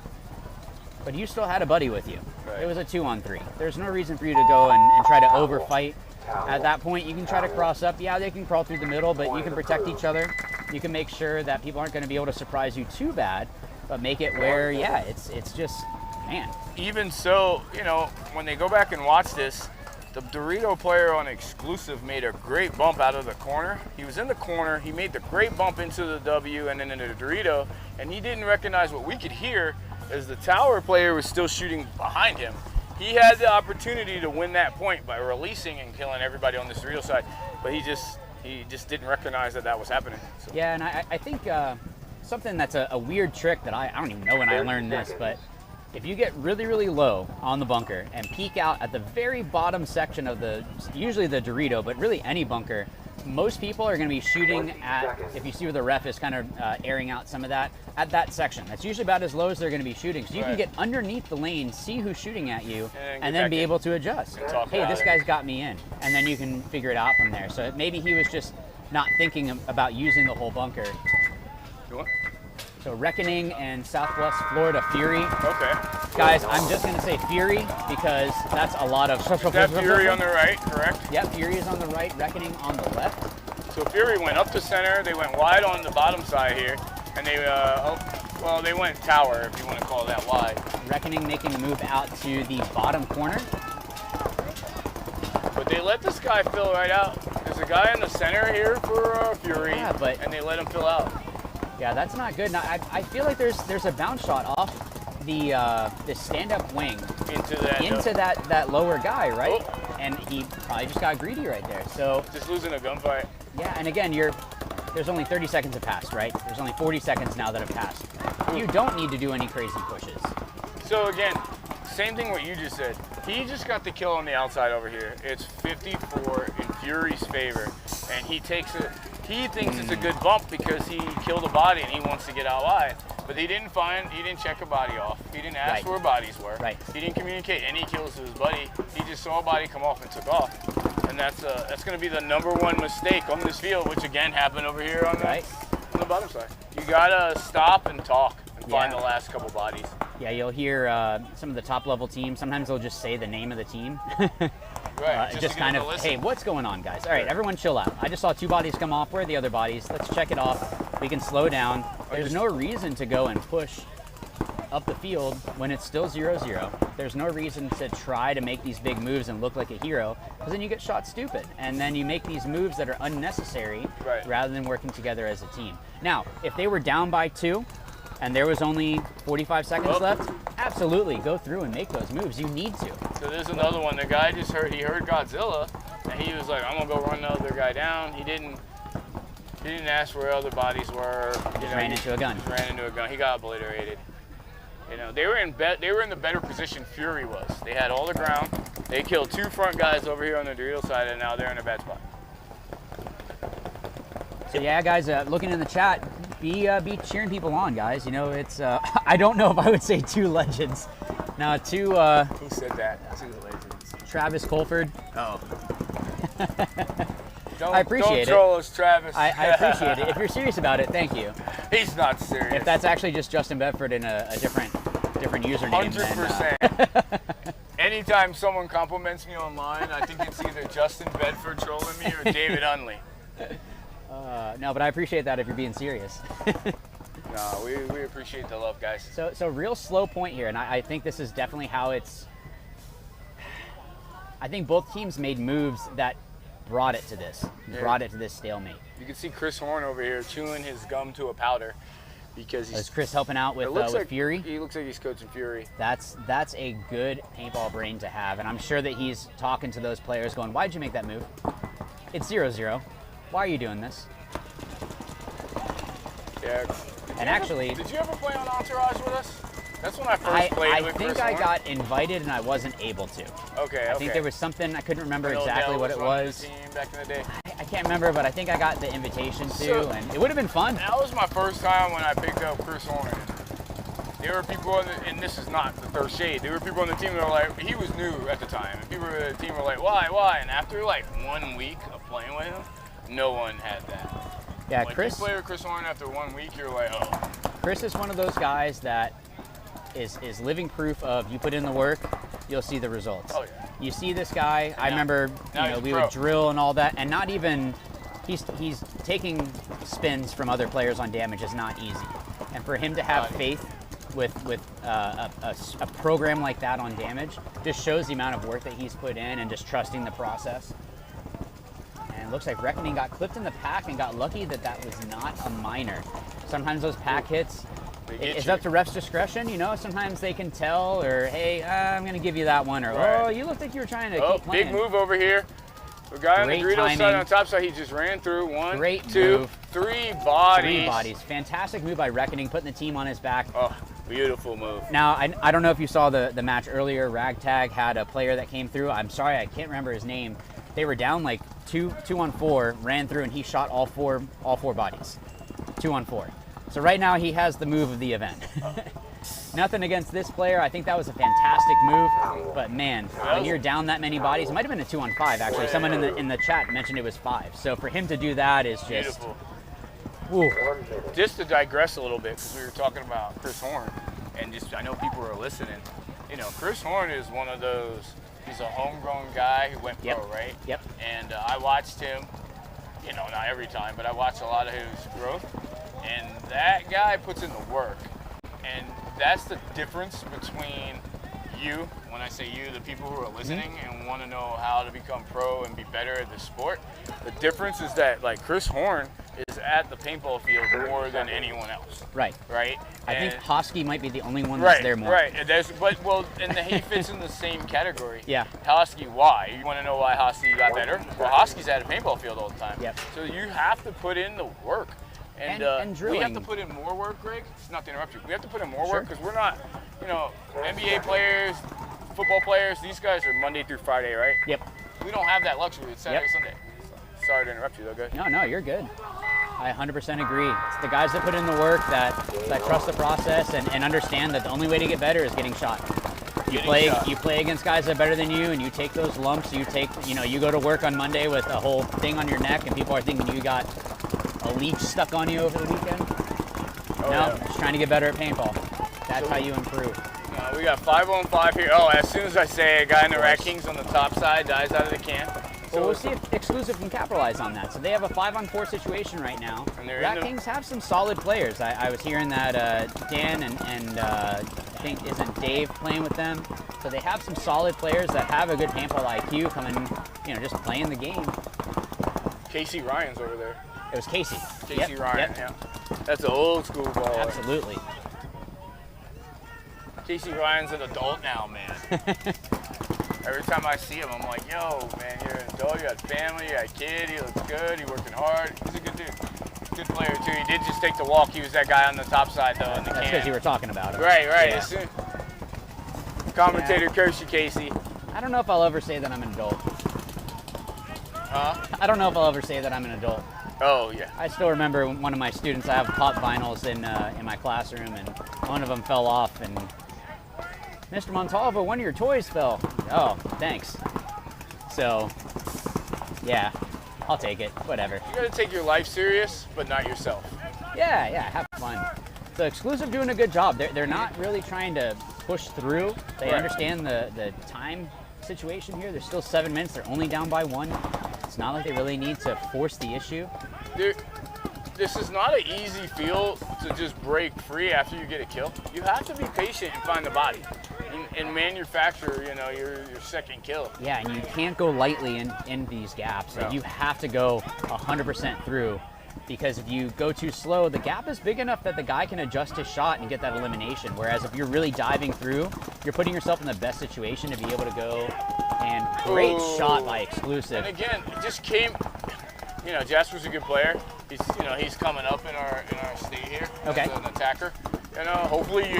But you still had a buddy with you. Right. It was a 2-on-3. There's no reason for you to go and try to overfight. At that point, you can try to cross up. Yeah, they can crawl through the middle, but you can protect each other. You can make sure that people aren't going to be able to surprise you too bad, but make it where, yeah, it's just, man. Even so, you know, when they go back and watch this, the Dorito player on exclusive made a great bump out of the corner. He was in the corner, he made the great bump into the W and then into the Dorito, and he didn't recognize what we could hear as the tower player was still shooting behind him. He had the opportunity to win that point by releasing and killing everybody on this Dorito side, but he just didn't recognize that was happening. So. Yeah, and I think something that's a weird trick that I don't even know when I learned this, but if you get really, really low on the bunker and peek out at the very bottom section of usually the Dorito, but really any bunker, most people are going to be shooting at, if you see where the ref is kind of airing out some of that, at that section. That's usually about as low as they're going to be shooting. So you can get underneath the lane, see who's shooting at you, and then be able to adjust. Hey, this guy's got me in. And then you can figure it out from there. So maybe he was just not thinking about using the whole bunker. So Reckoning and Southwest Florida Fury. Okay. Guys, I'm just going to say Fury because that's a lot of... Is that Fury on the right, correct? Yep, Fury is on the right, Reckoning on the left. So Fury went up the center, they went wide on the bottom side here, and they, well, they went tower, if you want to call that wide. Reckoning making the move out to the bottom corner. But they let this guy fill right out. There's a guy in the center here for Fury, Yeah, but- and they let him fill out. Yeah, that's not good. Now, I feel like there's a bounce shot off the stand-up wing Into that lower guy, right? Oh. And he probably just got greedy right there. So Just losing a gunfight. yeah, and again, there's only 30 seconds have passed, right? There's only 40 seconds now that have passed. You don't need to do any crazy pushes. So again, same thing what you just said. He just got the kill on the outside over here. It's 54 in Fury's favor, and he takes it. He thinks it's a good bump because he killed a body and he wants to get out wide. But he didn't check a body off. He didn't ask Right. where bodies were. Right. He didn't communicate any kills to his buddy. He just saw a body come off and took off. And that's going to be the #1 mistake on this field, which again happened over here on the bottom side. You gotta stop and talk and find the last couple bodies. Yeah, you'll hear some of the top-level teams. Sometimes they'll just say the name of the team. Right. Just kind of, hey, what's going on, guys? All right, everyone chill out. I just saw 2 bodies come off. Where are the other bodies? Let's check it off. We can slow down. There's no reason to go and push up the field when it's still 0-0. There's no reason to try to make these big moves and look like a hero, because then you get shot stupid. And then you make these moves that are unnecessary rather than working together as a team. Now, if they were down by 2, and there was only 45 seconds left, absolutely, go through and make those moves. You need to. So there's another one. The guy just heard Godzilla, and he was like, I'm gonna go run the other guy down. He didn't ask where other bodies were. Ran into a gun. Ran into a gun. He got obliterated. You know, they were in the better position Fury was. They had all the ground. They killed 2 front guys over here on the Dorito side, and now they're in a bad spot. So yeah, guys, looking in the chat, be cheering people on, guys. You know, it's I don't know if I would say 2 legends. Now, 2 Who said that? 2 legends. Travis Colford. Oh. I appreciate it. Don't troll us, Travis. I appreciate it. If you're serious about it, thank you. He's not serious. If that's actually just Justin Bedford in a different different username. 100%. Anytime someone compliments me online, I think it's either Justin Bedford trolling me or David Unley. No, but I appreciate that if you're being serious. No, we appreciate the love, guys. So real slow point here, and I think this is definitely how it's. I think both teams made moves that brought it to this, stalemate. You can see Chris Horn over here chewing his gum to a powder because he's. Is Chris helping out with Fury? He looks like he's coaching Fury. That's a good paintball brain to have, and I'm sure that he's talking to those players, going, "Why'd you make that move? It's 0-0. Why are you doing this?" Yeah. And actually, did you ever play on Entourage with us? That's when I first played with Chris I Horn. got invited and I wasn't able to. Okay. I think there was something, I couldn't remember exactly what it was. The team back in the day. I can't remember, but I think I got the invitation to, and it would have been fun. That was my first time when I picked up Chris Horn. There were people, and this is not the third shade, there were people on the team that were like, he was new at the time, and people on the team were like, why? And after like 1 week of playing with him, no one had that. Yeah, like, Chris. You play with Chris Horn after 1 week, you're like, oh. Chris is one of those guys that is living proof of you put in the work, you'll see the results. Oh yeah. You see this guy, I remember, we would drill and all that, and not even, he's taking spins from other players on damage is not easy. And for him to have faith with a program like that on damage just shows the amount of work that he's put in and just trusting the process. And it looks like Reckoning got clipped in the pack and got lucky that was not a minor. Sometimes those pack hits, it's up to ref's discretion, sometimes they can tell, or hey, I'm going to give you that one, or oh, you looked like you were trying to keep playing. Big move over here. The guy on the Dorito side, on the top side, he just ran through. One, two, three bodies. 3 bodies. Fantastic move by Reckoning, putting the team on his back. Oh, beautiful move. Now, I don't know if you saw the match earlier. Ragtag had a player that came through. I'm sorry, I can't remember his name. They were down like 2 on 4, ran through, and he shot all four bodies. 2 on 4. So right now he has the move of the event. Nothing against this player. I think that was a fantastic move. But man, when you're down that many bodies, it might have been a 2 on 5 actually. Someone in the chat mentioned it was 5. So for him to do that is just beautiful. Woo. Just to digress a little bit, because we were talking about Chris Horn, and just I know people are listening. Chris Horn is one of those. He's a homegrown guy who went pro, right? Yep. And I watched him. Not every time, but I watched a lot of his growth. And that guy puts in the work. And that's the difference between you, when I say you, the people who are listening and want to know how to become pro and be better at the sport. The difference is that, like, Chris Horn is at the paintball field more than anyone else. Right. Right? I think Hosky might be the only one that's there more. Right. And he fits in the same category. Yeah. Hosky, why? You want to know why Hosky got better? Well, Hosky's at a paintball field all the time. Yep. So you have to put in the work. And drilling. We have to put in more work, Greg. Not to interrupt you. We have to put in more work because we're not, NBA players, football players. These guys are Monday through Friday, right? Yep. We don't have that luxury. It's Saturday, Sunday. Sorry to interrupt you, though, guys. No, you're good. I 100% agree. It's the guys that put in the work that trust the process and understand that the only way to get better is getting shot. You play against guys that are better than you, and you take those lumps. You go to work on Monday with a whole thing on your neck, and people are thinking you got a leech stuck on you over the weekend. Just trying to get better at paintball. That's how you improve. We got 5 on 5 here. Oh, as soon as I say a guy in the Rat Kings on the top side dies out of the can. Well, we'll see if Exclusive can capitalize on that. So they have a 5 on 4 situation right now. And Rat Kings have some solid players. I was hearing that Dan and I think isn't Dave playing with them. So they have some solid players that have a good paintball IQ coming, just playing the game. Casey Ryan's over there. It was Casey. Casey Ryan, yeah. That's an old school ball. Absolutely. Casey Ryan's an adult now, man. Every time I see him, I'm like, yo, man, you're an adult, you got family, you got a kid, he looks good, he's working hard. He's a good dude. Good player, too. He did just take the walk. He was that guy on the top side, though, in the That's because you were talking about him. Right. Yeah. Commentator curse you, Casey. I don't know if I'll ever say that I'm an adult. Huh? I don't know if I'll ever say that I'm an adult. Oh, yeah. I still remember one of my students, I have pop vinyls in my classroom, and one of them fell off, and Mr. Montalvo, one of your toys fell. Oh, thanks. So, yeah, I'll take it, whatever. You gotta take your life serious, but not yourself. Yeah, have fun. So Exclusive doing a good job. They're not really trying to push through. They understand the time situation here. There's still 7 minutes. They're only down by 1. It's not like they really need to force the issue. This is not an easy field to just break free after you get a kill. You have to be patient and find the body and manufacture, you know, your second kill. Yeah, and you can't go lightly in these gaps. No. You have to go 100% through, because if you go too slow, the gap is big enough that the guy can adjust his shot and get that elimination. Whereas if you're really diving through, you're putting yourself in the best situation to be able to go. And great shot by Exclusive. And again, it just came. You know, Jasper's a good player. He's coming up in our state here as an attacker. You know, hopefully you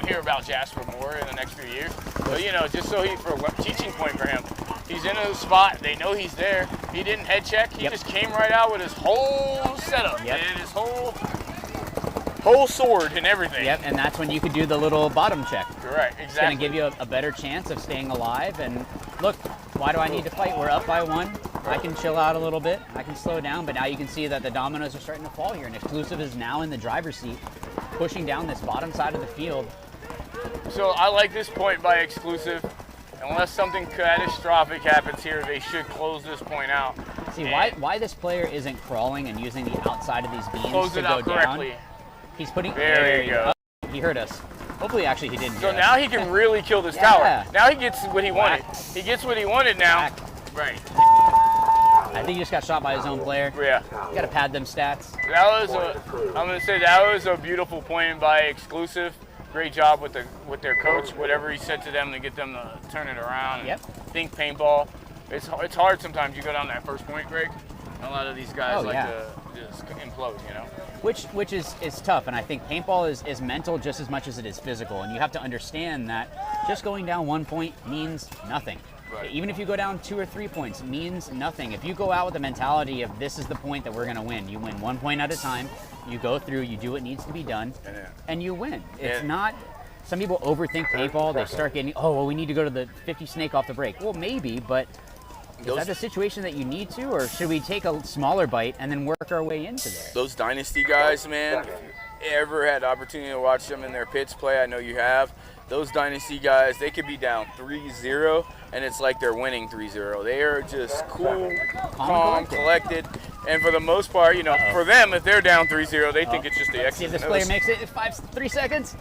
hear about Jasper more in the next few years. But you know, just so for a teaching point for him, he's in a spot. They know he's there. He didn't head check. He just came right out with his whole setup and his whole sword and everything. Yep, and that's when you could do the little bottom check. Correct, exactly. It's going to give you a better chance of staying alive. And look, why do I need to fight? We're up by 1. I can chill out a little bit. I can slow down, but now you can see that the dominoes are starting to fall here, and Exclusive is now in the driver's seat, pushing down this bottom side of the field. So I like this point by Exclusive. Unless something catastrophic happens here, they should close this point out. See, why this player isn't crawling and using the outside of these beams to go go correctly. Down. He's putting. There you go. Oh, he heard us. Hopefully, actually, he didn't. So now he can really kill this tower. Now he gets what he wanted. He gets what he wanted now. Right. I think he just got shot by his own player. Yeah. You got to pad them stats. I'm gonna say that was a beautiful point by Exclusive. Great job with their coach. Whatever he said to them to get them to turn it around. And think paintball. It's hard sometimes. You go down that first point, Greg. A lot of these guys to just implode, you know. Which is tough, and I think paintball is mental just as much as it is physical, and you have to understand that just going down 1 point means nothing. Right. Even if you go down 2 or 3 points, it means nothing. If you go out with the mentality of this is the point that we're going to win, you win 1 point at a time, you go through, you do what needs to be done, and you win. It's not, some people overthink paintball, they start getting, we need to go to the 50 snake off the break. Well, maybe, but is that the situation that you need to, or should we take a smaller bite and then work our way into there? Those Dynasty guys, man, if you ever had the opportunity to watch them in their pits play, I know you have. Those Dynasty guys, they could be down 3-0, and it's like they're winning 3-0. They are just cool, calm, collected, and for the most part, you know, for them, if they're down 3-0, they think it's just the X's. See if this player makes it in 3 seconds,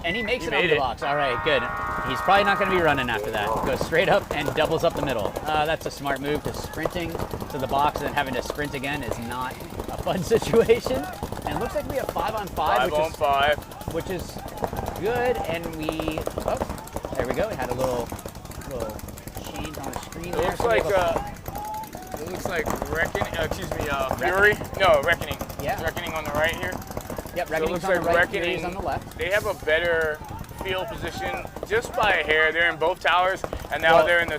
and he makes it on the box. All right, good. He's probably not going to be running after that. Goes straight up and doubles up the middle. That's a smart move, because sprinting to the box and then having to sprint again is not a fun situation. And it looks like we have 5-on-5, which is good. And there we go. We had a little change on the screen there. It looks like Fury. No, Reckoning. Yeah. Reckoning on the right here. Yep, So it Reckoning's looks on the like right, Fury's on the left. They have a better field position just by a hair. They're in both towers, and now they're in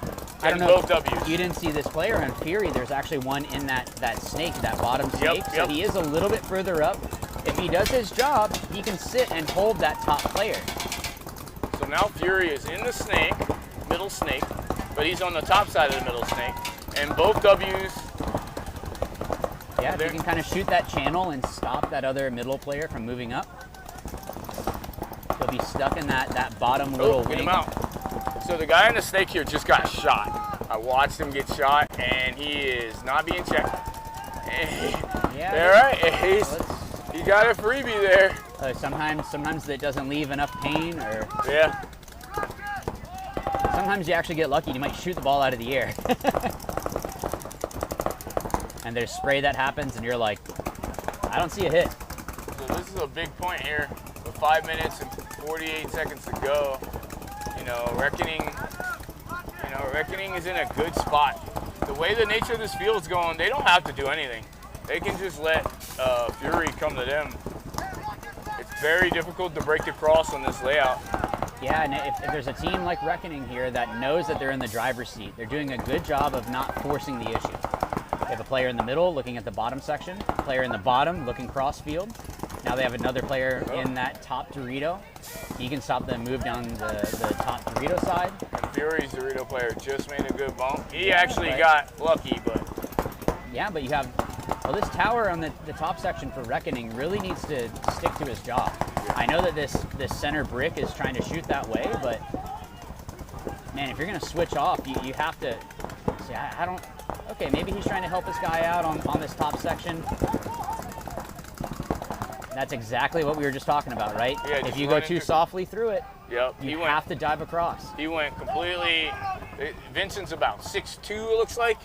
both W's. You didn't see this player on Fury. There's actually one in that snake, that bottom snake. So he is a little bit further up. If he does his job, he can sit and hold that top player. So now Fury is in the snake, middle snake, but he's on the top side of the middle snake, and both W's. Yeah, if you can kind of shoot that channel and stop that other middle player from moving up, he'll be stuck in that bottom little wing. Get him out. So the guy in the snake here just got shot. I watched him get shot, and he is not being checked. Yeah. He got a freebie there. Sometimes it doesn't leave enough pain, or sometimes you actually get lucky. You might shoot the ball out of the air. And there's spray that happens, and you're like, I don't see a hit. So this is a big point here with 5 minutes and 48 seconds to go. Reckoning is in a good spot. The way the nature of this field is going, they don't have to do anything. They can just let Fury come to them. It's very difficult to break the cross on this layout. Yeah, and if there's a team like Reckoning here that knows that they're in the driver's seat, they're doing a good job of not forcing the issue. They have a player in the middle looking at the bottom section, a player in the bottom looking cross field. Now they have another player in that top Dorito. He can stop the move down the top Dorito side. Fury's Dorito player just made a good bump. He actually got lucky, but... Yeah, but you have Well, this tower on the top section for Reckoning really needs to stick to his job. I know that this center brick is trying to shoot that way, but man, if you're going to switch off, you have to. See, I don't. Okay, maybe he's trying to help this guy out on this top section. That's exactly what we were just talking about, right? Yeah, if you go too softly through it, you have to dive across. He went completely. Vincent's about 6'2", it looks like.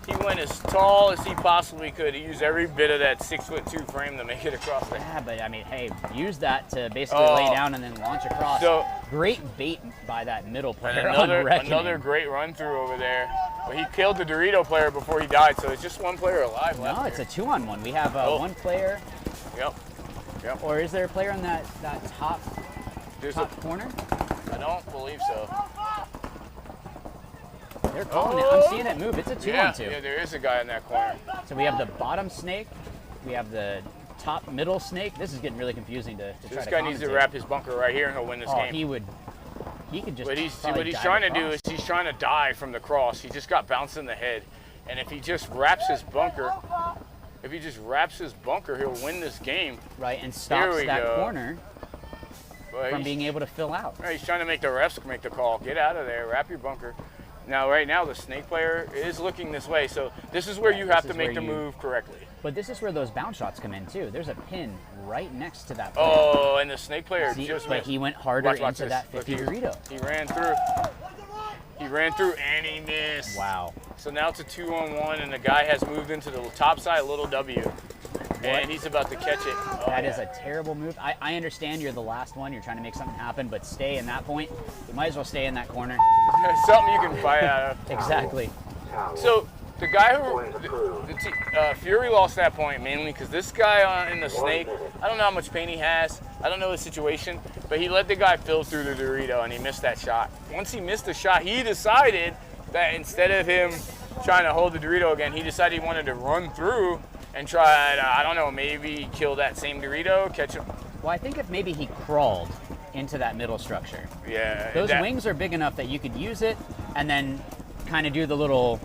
He went as tall as he possibly could. He used every bit of that 6'2" frame to make it across there. Yeah, but I mean, hey, use that to basically lay down and then launch across. So, great bait by that middle player. Another great run through over there. But he killed the Dorito player before he died, so it's just one player alive left. No, it's a 2-on-1. We have one player. Yep. Or is there a player on that top corner? I don't believe so. They're calling it. I'm seeing it move. It's a 2-on-2. Yeah, there is a guy in that corner. So we have the bottom snake. We have the top middle snake. This is getting really confusing to try to This guy needs to wrap his bunker right here and he'll win this game. He could just. What he's trying to do is he's trying to die from the cross. He just got bounced in the head. And if he just wraps his bunker, he'll win this game. Right, and stops that corner from being able to fill out. Right, he's trying to make the refs make the call. Get out of there, wrap your bunker. Now, right now, the snake player is looking this way, so this is where you have to make the move correctly. But this is where those bounce shots come in, too. There's a pin right next to that player. Oh, and the snake player just But he went harder into that 50 Dorito. He ran through. He ran through, and he missed. Wow. So now it's a 2-on-1, and the guy has moved into the top side, little W. And he's about to catch it. That is a terrible move. I understand you're the last one. You're trying to make something happen, but stay in that point. You might as well stay in that corner. Something you can fight out of. Exactly. So the guy Fury lost that point mainly because this guy in the snake, I don't know how much pain he has. I don't know the situation, but he let the guy fill through the Dorito, and he missed that shot. Once he missed the shot, he decided that instead of him trying to hold the Dorito again, he decided he wanted to run through and try to, I don't know, maybe kill that same Dorito, catch him. Well, I think if maybe he crawled into that middle structure. Yeah. Those wings are big enough that you could use it and then kind of do the little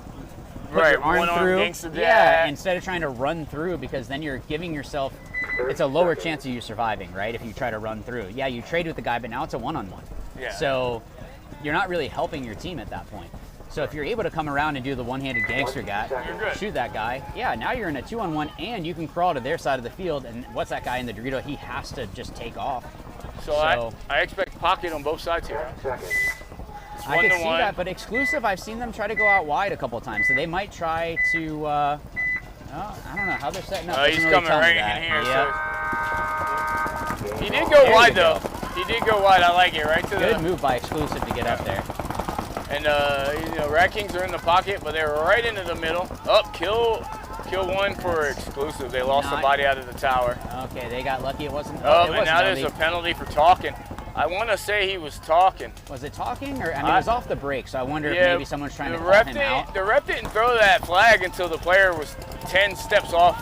put your arm through. Yeah, instead of trying to run through, because then you're giving yourself, it's a lower chance of you surviving, right? If you try to run through. Yeah, you trade with the guy, but now it's a 1-on-1. Yeah. So you're not really helping your team at that point. So if you're able to come around and do the one-handed gangster guy, shoot that guy, yeah, now you're in a 2-on-1 and you can crawl to their side of the field, and what's that guy in the Dorito? He has to just take off. So I expect pocket on both sides here. I could see that, but exclusive, I've seen them try to go out wide a couple of times, so they might try to, I don't know how they're setting up. He's coming right in here. So he did go wide, though. He did go wide. I like it. Right to Good move by exclusive to get up there. And, Rat Kings are in the pocket, but they're right into the middle. Kill one for exclusive. They lost the body out of the tower. Okay, they got lucky. It wasn't. And now there's a penalty for talking. I want to say he was talking. Was it talking? Or, I mean, it was off the break, so I wonder if maybe someone's trying to call him out. The ref didn't throw that flag until the player was 10 steps off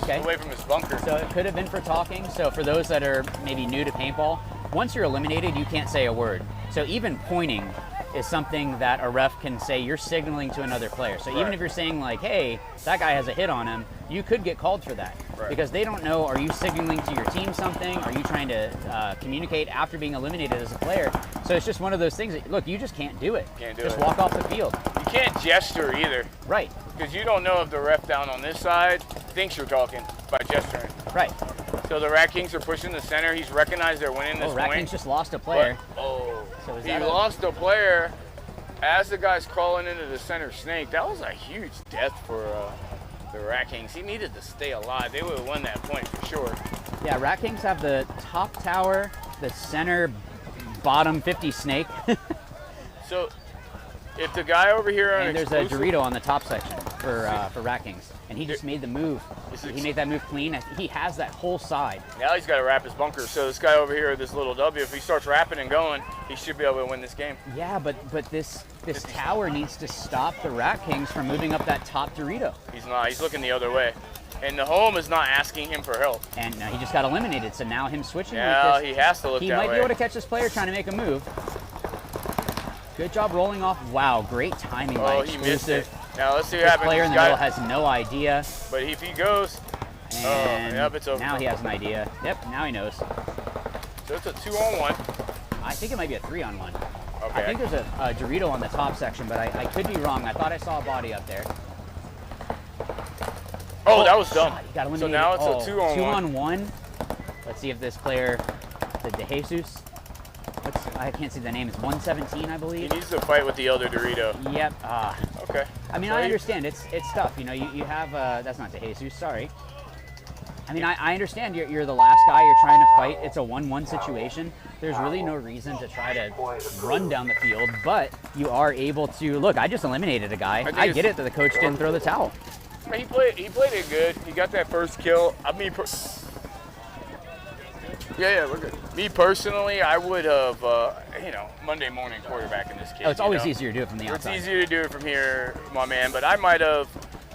away from his bunker. So it could have been for talking. So for those that are maybe new to paintball, once you're eliminated, you can't say a word. So even pointing is something that a ref can say you're signaling to another player. So even if you're saying like, hey, that guy has a hit on him, you could get called for that. Because they don't know, are you signaling to your team something? Are you trying to communicate after being eliminated as a player? So it's just one of those things that, look, you just can't do it. Just walk off the field. You can't gesture either. Right. Because you don't know if the ref down on this side thinks you're talking by gesturing. Right. So the Rat Kings are pushing the center. He's recognized they're winning this point. Rat Kings just lost a player. But, he lost a player as the guy's crawling into the center snake. That was a huge death for the Rat Kings. He needed to stay alive. They would have won that point for sure. Yeah, Rat Kings have the top tower, the center bottom 50 snake. So if the guy over here on and there's a Dorito on the top section for Rat Kings, and he just made the move. He made that move clean. He has that whole side. Now he's got to wrap his bunker. So this guy over here, this little W, if he starts wrapping and going, he should be able to win this game. Yeah, but this tower needs to stop the Rat Kings from moving up that top Dorito. He's not. He's looking the other way. And the home is not asking him for help. And he just got eliminated, so now him switching with this, he has to look that way. He might be able to catch this player trying to make a move. Good job rolling off. Wow, great timing by Exclusive. Now let's see what This happens. player in the He's middle got it. has no idea. But if he goes, And yep, it's over. now he has an idea. Yep, now he knows. So it's a 2-on-1. I think it might be a 3-on-1. Okay. I think there's a Dorito on the top section, but I could be wrong. I thought I saw a body up there. Oh, that was dumb. God, he got So eliminated. now it's a 2-on-1. 2-on-1. Let's see if this player, the De Jesus, I can't see the name. It's 117, I He believe. needs to fight with the other Dorito. Yep. Okay. I mean, So I he- understand. It's tough. You know, you have, that's not De Jesus, sorry. I mean, I understand you're the last guy you're trying to fight. It's a 1-1 situation. There's really no reason to try to run down the field, but you are able to, look, I just eliminated a guy. think I it's- get it that the coach didn't throw the towel. He played it good. He got that first kill. I mean, yeah, we're good. Me personally, I would have, Monday morning quarterback in this case. Oh, it's always you know? easier to do it from the It's outside. easier to do it from here, my man. But I might have,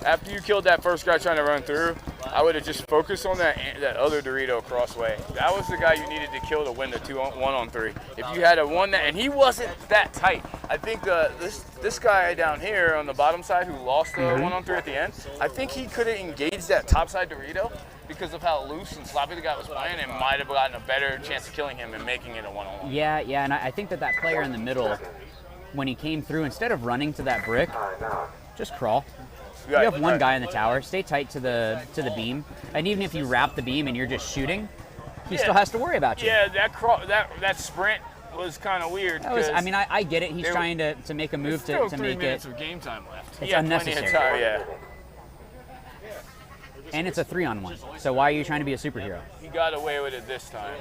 after you killed that first guy trying to run through, I would have just focused on that other Dorito crossway. That was the guy you needed to kill to win the 1-on-3. If you had a one that, and he wasn't that tight. I think this guy down here on the bottom side who lost the 1-on-3 at the end, I think he could have engaged that top side Dorito because of how loose and sloppy the guy was playing, and might have gotten a better chance of killing him and making it a 1-on-1. Yeah, and I think that player in the middle, when he came through, instead of running to that brick, just crawl. You have one guy in the tower. Stay tight to the beam, and even if you wrap the beam and you're just shooting, he still has to worry about you. Yeah, that sprint was kind of weird. That was, I mean, I get it. He's They- trying to make a move Still to 3 make minutes it, of game time left. It's He had plenty of unnecessary. time, yeah. and it's a 3-on-1. So why are you trying to be a superhero? He got away with it this time.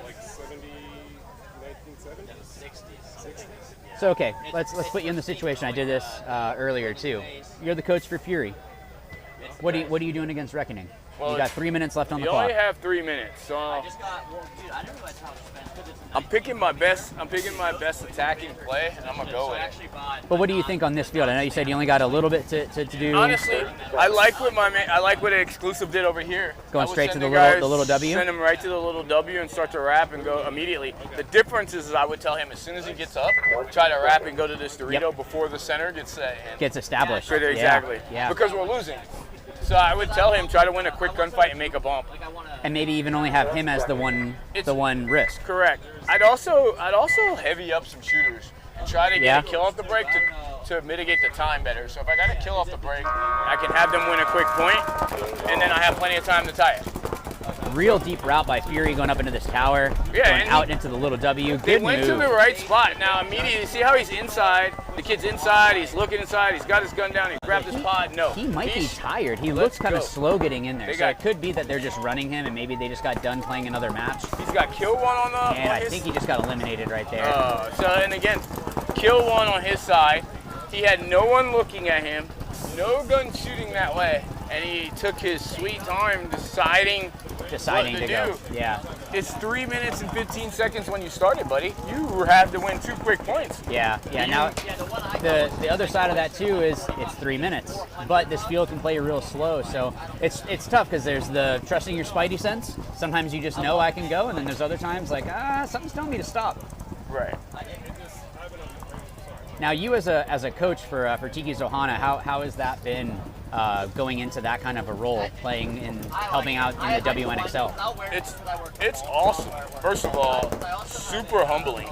So okay, let's put you in the situation. I did this earlier too. You're the coach for Fury. What are you doing against Reckoning? Well, You got 3 minutes left on the You clock. only have 3 minutes, so I'm picking my best attacking play, and I'm gonna go with it. But what do you think on this field? I know you said you only got a little bit to do. Honestly, I like what Exclusive did over here. Going I would straight send to the guys, little W? Send him right to the little W and start to wrap and go immediately. The difference is I would tell him as soon as he gets up, try to wrap and go to this Dorito before the center gets established. Yeah, exactly. Yeah. Because we're losing. So I would tell him try to win a quick gunfight and make a bump. And maybe even only have him as the one risk. Correct. I'd also heavy up some shooters and try to get a kill off the break to mitigate the time better. So if I got a kill off the break, I can have them win a quick point, and then I have plenty of time to tie it. Real deep route by Fury going up into this tower, Yeah, going and out into the little W. They Good went move. to the right spot. Now immediately, see how he's inside? The kid's inside, he's looking inside, he's got his gun down, he's grabbed his pod. No. He might be He's- tired. He Let's looks kind of go. slow getting in there. They So got- it could be that they're just running him and maybe they just got done playing another match. He's got kill one on the And on I his think he just got eliminated right there. and again, kill one on his side. He had no one looking at him, no gun shooting that way, and he took his sweet time deciding what to go. do. Yeah. It's 3 minutes and 15 seconds when you started, buddy. You had to win 2 quick points. Yeah. Now, the other side of that too is it's 3 minutes, but this field can play real slow, so it's tough because there's the trusting your spidey sense. Sometimes you just know I can go, and then there's other times like something's telling me to stop. Right. Now, you as a coach for Tiki Zohana, how has that been going into that kind of a role, playing and helping out in the WNXL? It's awesome. First of all, super humbling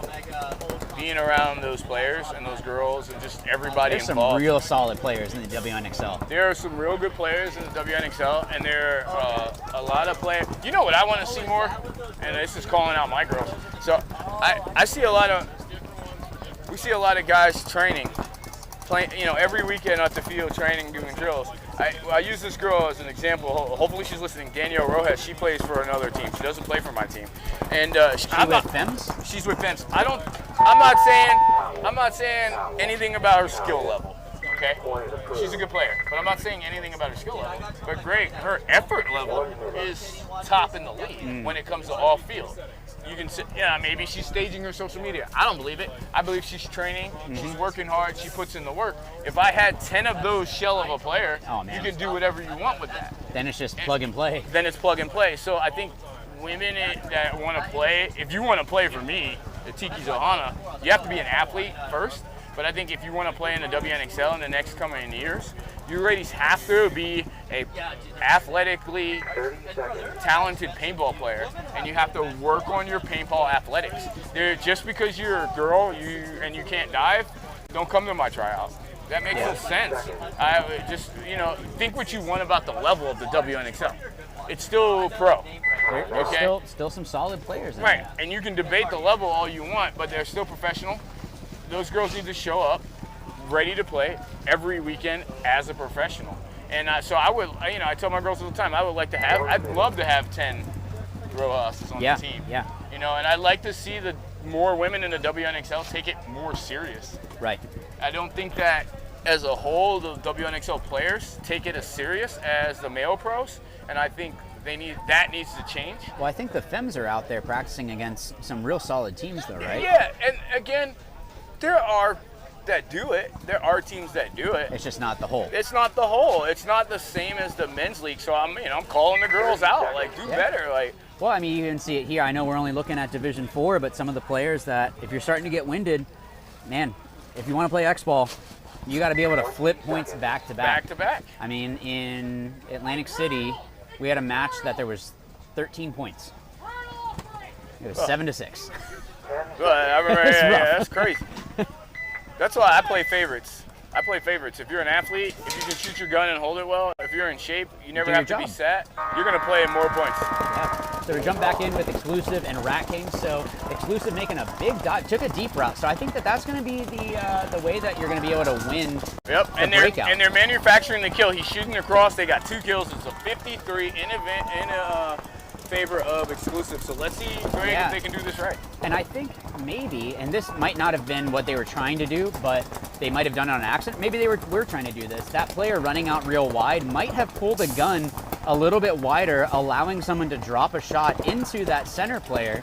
being around those players and those girls and just everybody There's some involved. real solid players in the WNXL. There are some real good players in the WNXL, and there are a lot of players. You know what I want to see more? And this is calling out my girls. So I see we see a lot of guys training, playing, every weekend at the field training, doing drills. I use this girl as an example. Hopefully she's listening. Danielle Rojas. She plays for another team. She doesn't play for my team. And She's with FEMS? She's with FEMS. I'm not saying anything about her skill level. Okay, she's a good player, but I'm not saying anything about her skill level. But great, her effort level is top in the league when it comes to off field. You can say, maybe she's staging her social media. I don't believe it. I believe she's training, she's working hard, she puts in the work. If I had 10 of those shell of a player, you can do whatever you want with that. Then it's just plug and play. Then it's plug and play. So I think women that want to play, if you want to play for me, the Tiki Zohana, you have to be an athlete first. But I think if you want to play in the WNXL in the next coming years, You ladies have to be a athletically talented paintball player, and you have to work on your paintball athletics. Just because you're a girl and you can't dive, don't come to my tryout. That makes no sense. I just, think what you want about the level of the WNXL. It's still pro. There's still some solid players in Right, there. and you can debate the level all you want, but they're still professional. Those girls need to show up ready to play every weekend as a professional. And so I would, I tell my girls all the time, I'd love to have 10 row houses on the team. Yeah. And I'd like to see the more women in the WNXL take it more serious. Right. I don't think that as a whole, the WNXL players take it as serious as the male pros, and I think that needs to change. Well, I think the femmes are out there practicing against some real solid teams, though, right? Yeah, and again, there are that do it. There are teams that do it. It's just not the whole. It's not the whole. It's not the same as the men's league. So I'm calling the girls out. Do better. Well, I mean, you can see it here. I know we're only looking at Division 4, but some of the players that, if you're starting to get winded, man, if you want to play X-Ball, you got to be able to flip points back to back. Back to back. I mean, in Atlantic City, we had a match that there was 13 points. It was 7-6. I remember, that's crazy. That's why I play favorites. If you're an athlete, if you can shoot your gun and hold it well, if you're in shape, you never have to be set. You're going to play more points. Yeah. So we jump back in with Exclusive and Rat King. So Exclusive making a big dive, took a deep route. So I think that's going to be the way that you're going to be able to win. Yep, the and breakout. they're manufacturing the kill. He's shooting across. They got 2 kills. It's a 53 in favor of Exclusive. So let's see Greg, if they can do this right. And I think maybe, and this might not have been what they were trying to do, but they might have done it on accident. Maybe they were trying to do this. That player running out real wide might have pulled the gun a little bit wider, allowing someone to drop a shot into that center player,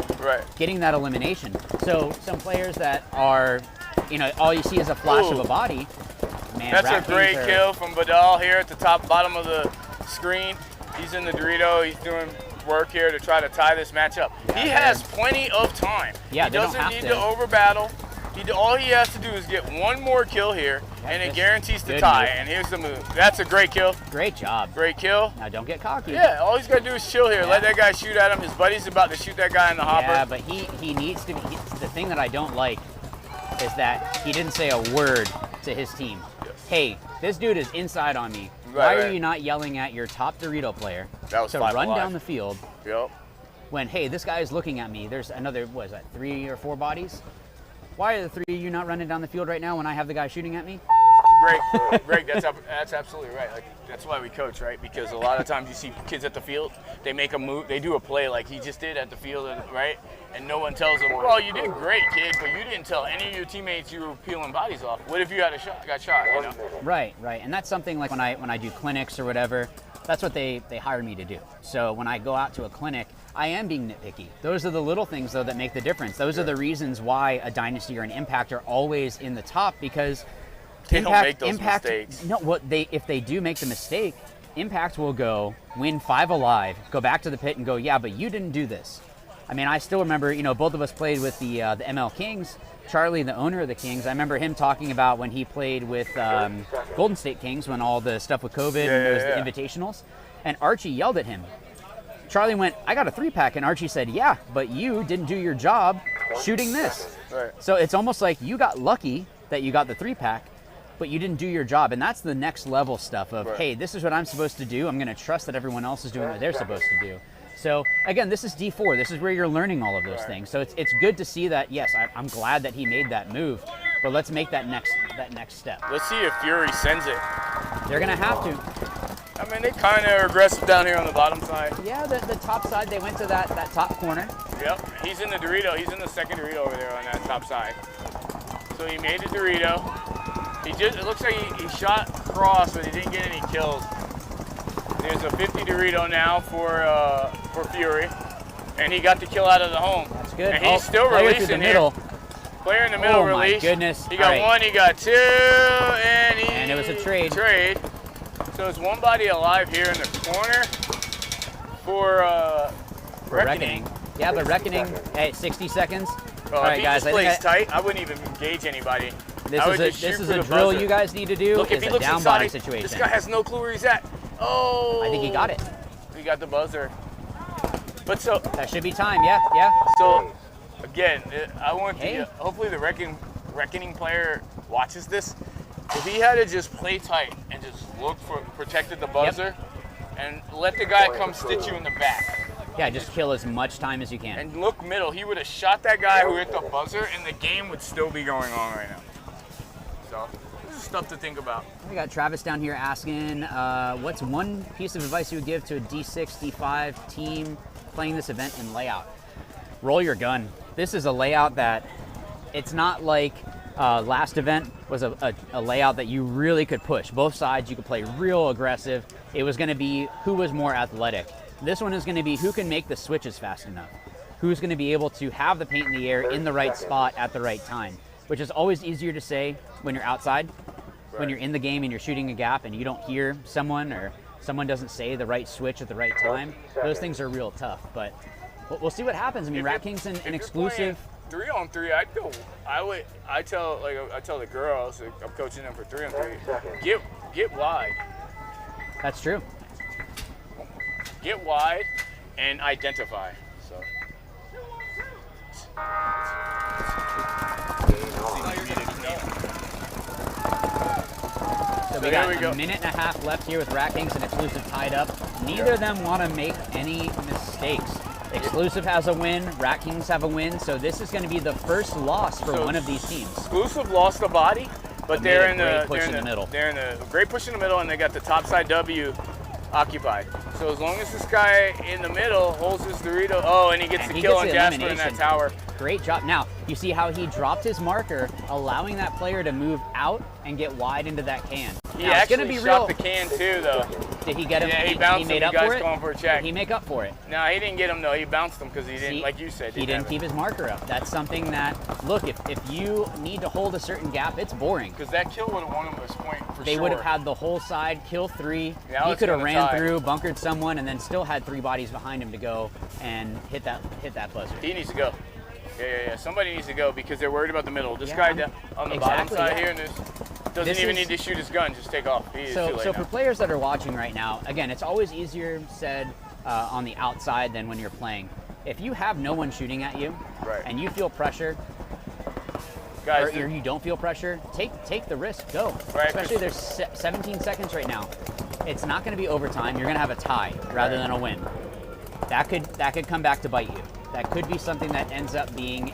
getting that elimination. So some players that are, all you see is a flash of a body. Man, that's a great kill from Badal here at the bottom of the screen. He's in the Dorito. He's doing work here to try to tie this match up. He has plenty of time. Yeah, he doesn't need to over battle. All he has to do is get one more kill here, and it guarantees the tie. And here's the move. That's a great kill. Great job. Great kill. Now don't get cocky. Yeah, all he's got to do is chill here. Let that guy shoot at him. His buddy's about to shoot that guy in the hopper. Yeah, but he needs to be. The thing that I don't like is that he didn't say a word to his team. Hey, this dude is inside on me. Why are you not yelling at your top Dorito player to run down the field? Yep. When, hey, this guy is looking at me. There's another, 3 or 4 bodies? Why are the 3 of you not running down the field right now when I have the guy shooting at me? Greg, that's absolutely right. That's why we coach, right? Because a lot of times you see kids at the field, they make a move, they do a play like he just did at the field, right? And no one tells them, well, you did great, kid, but you didn't tell any of your teammates you were peeling bodies off. What if you got shot? Right. And that's something like when I do clinics or whatever, that's what they hire me to do. So when I go out to a clinic, I am being nitpicky. Those are the little things, though, that make the difference. Those are the reasons why a Dynasty or an Impact are always in the top, because they don't make those mistakes. No, if they do make the mistake, Impact will go win 5 alive, go back to the pit and go, yeah, but you didn't do this. I mean, I still remember, both of us played with the ML Kings. Charlie, the owner of the Kings, I remember him talking about when he played with Golden State Kings when all the stuff with COVID and it was the invitationals. And Archie yelled at him. Charlie went, I got a 3-pack. And Archie said, yeah, but you didn't do your job shooting this. Right. So it's almost like you got lucky that you got the 3-pack, but you didn't do your job. And that's the next level stuff of, hey, this is what I'm supposed to do. I'm going to trust that everyone else is doing what they're supposed to do. So again, this is D4. This is where you're learning all of those things. So it's good to see that. Yes, I'm glad that he made that move, but let's make that next step. Let's see if Fury sends it. They're gonna have to. I mean, they kind of are aggressive down here on the bottom side. Yeah, the top side. They went to that top corner. Yep, he's in the Dorito. He's in the second Dorito over there on that top side. So he made the Dorito. It looks like he shot cross, but he didn't get any kills. There's a 50 Dorito now for Fury, and he got the kill out of the home. That's good. And he's still releasing here. Player in the middle release. Oh my goodness! He got one, he got 2, and it was a trade. So it's one body alive here in the corner for Reckoning. Yeah, but Reckoning at 60 seconds. All right, guys. If he just plays tight, I wouldn't even engage anybody. This is a drill you guys need to do. Look, if is he a looks down inside, body situation. this guy has no clue where he's at. Oh! I think he got it. He got the buzzer. But so That should be time. Yeah, yeah. So again, I want Hey. hopefully the reckoning player watches this. If he had to just play tight and just look for protected the buzzer and let the guy come stitch you in the back. Yeah, just kill as much time as you can. And look middle, he would have shot that guy who hit the buzzer and the game would still be going on right now. So this is stuff to think about. We got Travis down here asking, what's one piece of advice you would give to a D6, D5 team playing this event in layout? Roll your gun. This is a layout that it's not like last event was a layout that you really could push. Both sides, you could play real aggressive. It was going to be who was more athletic. This one is going to be who can make the switches fast enough. Who's going to be able to have the paint in the air in the right spot at the right time, which is always easier to say when you're outside. When you're in the game and you're shooting a gap and you don't hear someone or someone doesn't say the right switch at the right time, those things are real tough. But we'll see what happens. I mean, Rat King's an exclusive. 3-on-3, I tell the girls, I'm coaching them for 3-on-3. Get wide. That's true. Get wide and identify. So. So we got a minute and a half left here with Rat Kings and Exclusive tied up. Neither of them want to make any mistakes. Exclusive has a win, Rat Kings have a win, so this is going to be the first loss for one of these teams. Exclusive lost the body, but they're in the middle. They're in the great push in the middle, and they got the top side W occupied. So as long as this guy in the middle holds his Dorito, and he gets the kill on Jasper in that tower. Great job. Now, you see how he dropped his marker, allowing that player to move out and get wide into that can. He now, actually it's gonna be shot real. the can too, though. Did he get him? Yeah, he bounced him. made up You guys for it? going for a check. Did he make up for it? No, he didn't get him, though. He bounced him because he didn't, like you said. He didn't keep his marker up. That's something that, look, if you need to hold a certain gap, it's boring. Because that kill would have won him this point for They sure. would have had the whole side, kill 3. Now He it's could have gonna ran tie. through, bunkered someone, and then still had 3 bodies behind him to go and hit that buzzer. He needs to go. Yeah. Somebody needs to go because they're worried about the middle. This guy on the bottom side here doesn't even need to shoot his gun. Just take off. So for players that are watching right now, again, it's always easier said on the outside than when you're playing. If you have no one shooting at you and you feel pressure, guys, or you don't feel pressure, take the risk, go. Right. Especially there's 17 seconds right now. It's not going to be overtime. You're going to have a tie rather than a win. That could come back to bite you. That could be something that ends up being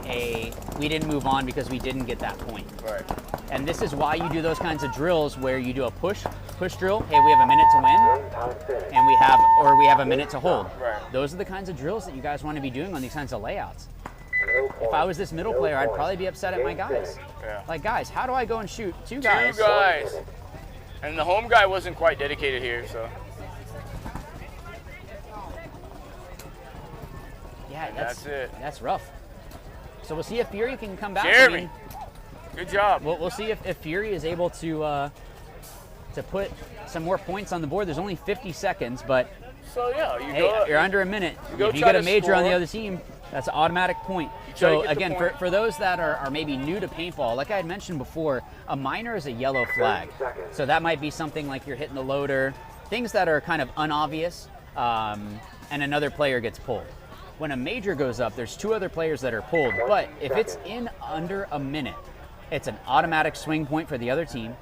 we didn't move on because we didn't get that point. Right. And this is why you do those kinds of drills where you do a push drill. Hey, we have a minute to win, and we have a minute to hold. Right. Those are the kinds of drills that you guys want to be doing on these kinds of layouts. If I was this middle player, I'd probably be upset at my guys. Yeah. Like, guys, how do I go and shoot 2 guys? 2 guys. And the home guy wasn't quite dedicated here, so. Yeah, that's it. That's rough. So we'll see if Fury can come back. Jeremy, good job. We'll see if Fury is able to put some more points on the board. There's only 50 seconds, but so yeah, you're under a minute. Go If you try get a to major on the score. other team, that's an automatic point. try to So get the again, point. for those that are maybe new to paintball, like I had mentioned before, a minor is a yellow flag. So that might be something like you're hitting the loader, things that are kind of unobvious, and another player gets pulled. When a major goes up, there's 2 other players that are pulled, but if it's in under a minute, it's an automatic swing point for the other team.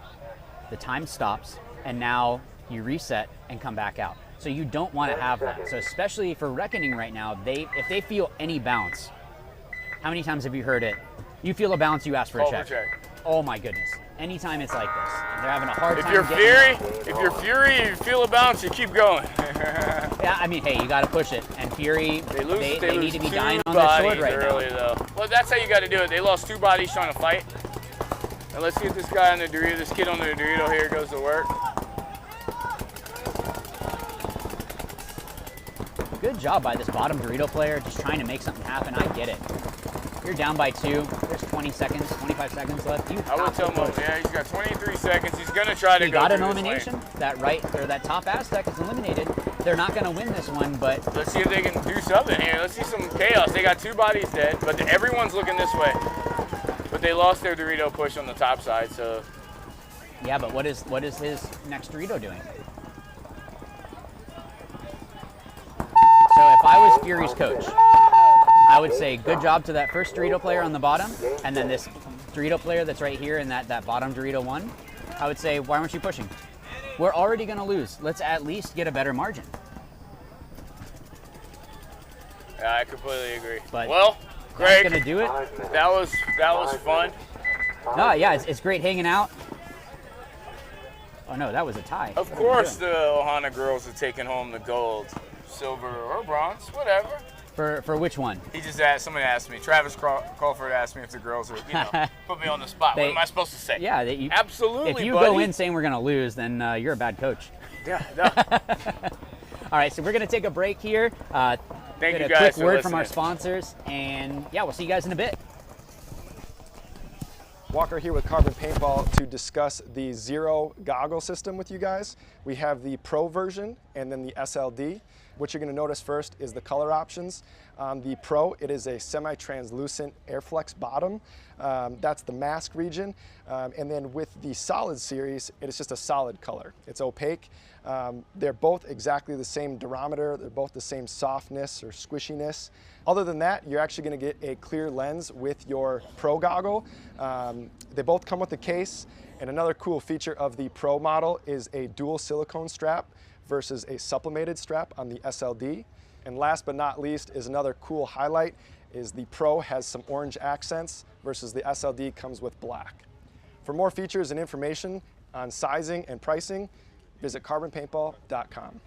The time stops, and now you reset and come back out. So you don't want to have that. So especially for Reckoning right now, if they feel any bounce, how many times have you heard it? You feel a bounce, you ask for a check. Oh my goodness. Anytime it's like this, they're having a hard time. If you're Fury, you feel a bounce, you keep going. Yeah, I mean, hey, you got to push it. And Fury, they lose need to be 2 dying on their sword bodies right early, now. though. Well, that's how you got to do it. They lost 2 bodies trying to fight. And let's see if this guy on the Dorito, this kid on the Dorito here goes to work. Good job by this bottom Dorito player, just trying to make something happen. I get it. You're down by 2. There's 20 seconds, 25 seconds left. I would tell him, yeah, he's got 23 seconds. He's going to try to He go got an through this elimination. lane. That top Aztec is eliminated. They're not going to win this one, but Let's see if they can do something here. Let's see some chaos. They got 2 bodies dead, but everyone's looking this way. But But they lost their Dorito push on the top side, so. Yeah, but what is his next Dorito doing? So if I was Fury's coach, I would say good job to that first Dorito player on the bottom, and then this Dorito player that's right here in that bottom Dorito one. I would say, why aren't you pushing? We're already going to lose. Let's at least get a better margin. Yeah, I completely agree. But well, Greg, gonna do it. That was fun. No, yeah, it's great hanging out. Oh no, that was a tie. Of course, the Ohana girls are taking home the gold, silver, or bronze, whatever. For which one? Somebody asked me. Travis Crawford asked me if the girls are, put me on the spot. What am I supposed to say? Yeah, absolutely. If you buddy. go in saying we're gonna lose, then you're a bad coach. Yeah. No. All right, so we're gonna take a break here. Thank you a guys quick for word from our listening. sponsors, and yeah, we'll see you guys in a bit. Walker here with Carbon Paintball to discuss the Zero goggle system with you guys. We have the Pro version and then the SLD. What you're going to notice first is the color options. The Pro, it is a semi-translucent Airflex bottom. That's the mask region. And then with the Solid series, it is just a solid color. It's opaque. They're both exactly the same durometer. They're both the same softness or squishiness. Other than that, you're actually going to get a clear lens with your Pro goggle. They both come with a case. And another cool feature of the Pro model is a dual silicone strap versus a sublimated strap on the SLD. And last but not least is another cool highlight is the Pro has some orange accents versus the SLD comes with black. For more features and information on sizing and pricing, visit carbonpaintball.com.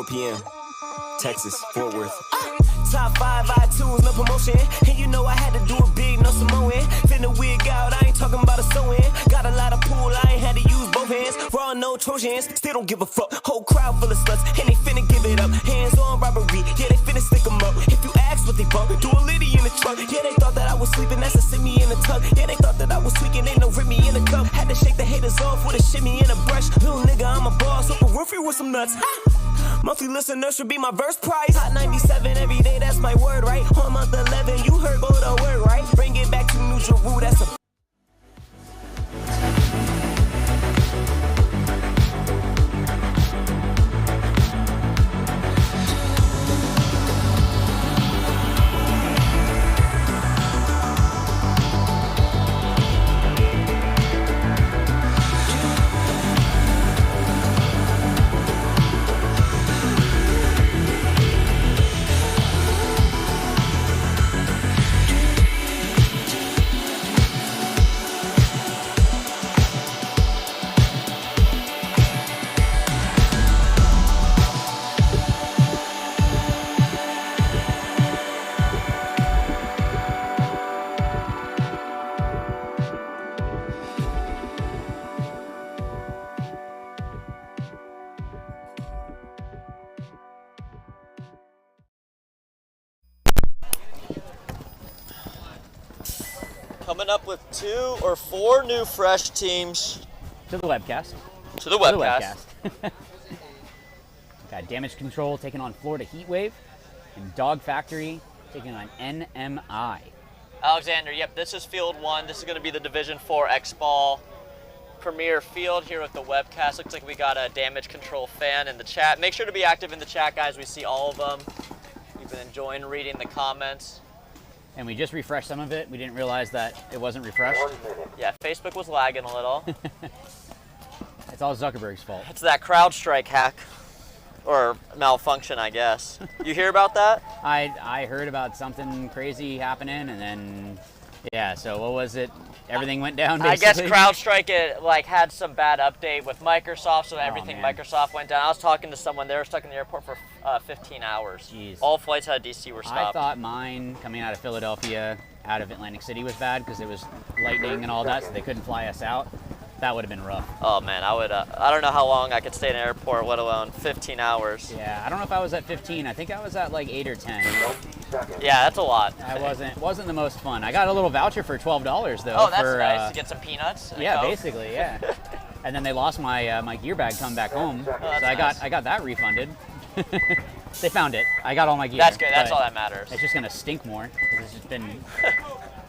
p.m. Texas, Fort Worth. Top 5 iTunes, no promotion. And you know I had to do it big, no Samoan. Finna wig out, I ain't talking about a sew-in. Got a lot of pool, I ain't had to use both hands. Raw, no Trojans, still don't give a fuck. Whole crowd full of sluts, and they finna give it up. Hands on robbery, yeah, they finna stick 'em up. If you ask what they bump, do a litty in the truck. Yeah, they thought that I was sleeping, that's a send me in the tuck. Yeah, they thought that I was tweaking, ain't no rip me in the cup. Had to shake the haters off with a shimmy and a brush. Little nigga, I'm a boss, open roofie with some nuts. Monthly listeners should be my verse price. Hot 97 every day, that's my word, right? On month 11, you heard go to work, right? Bring it back to New Jeru, that's Coming up with 2 or 4 new fresh teams To the webcast. to the webcast. Got Damage Control taking on Florida Heatwave, and Dog Factory taking on NMI. Alexander, yep, this is Field 1. This is going to be the Division 4 X-Ball Premier Field here with the webcast. Looks like we got a Damage Control fan in the chat. Make sure to be active in the chat, guys. We see all of them. We've been enjoying reading the comments. And we just refreshed some of it. We didn't realize that it wasn't refreshed. Yeah, Facebook was lagging a little. It's all Zuckerberg's fault. It's that CrowdStrike hack. Or malfunction, I guess. You hear about that? I heard about something crazy happening, and then, yeah, so what was it? Everything went down, basically? I guess CrowdStrike had some bad update with Microsoft, so everything Microsoft went down. I was talking to someone, they were stuck in the airport for 15 hours. Jeez. All flights out of DC were stopped. I thought mine coming out of Philadelphia, out of Atlantic City was bad because it was lightning and all that, so they couldn't fly us out. That would have been rough. Oh man, I don't know how long I could stay in an airport, let alone 15 hours. Yeah, I don't know if I was at 15. I think I was at like 8 or 10. Yeah, that's a lot. I wasn't the most fun. I got a little voucher for $12 though. Oh, that's for, nice to get some peanuts. And yeah, Coke. basically, yeah. And then they lost my my gear bag coming back home, so nice. I got that refunded. They found it. I got all my gear. That's good. That's all that matters. It's just gonna stink more because it's just been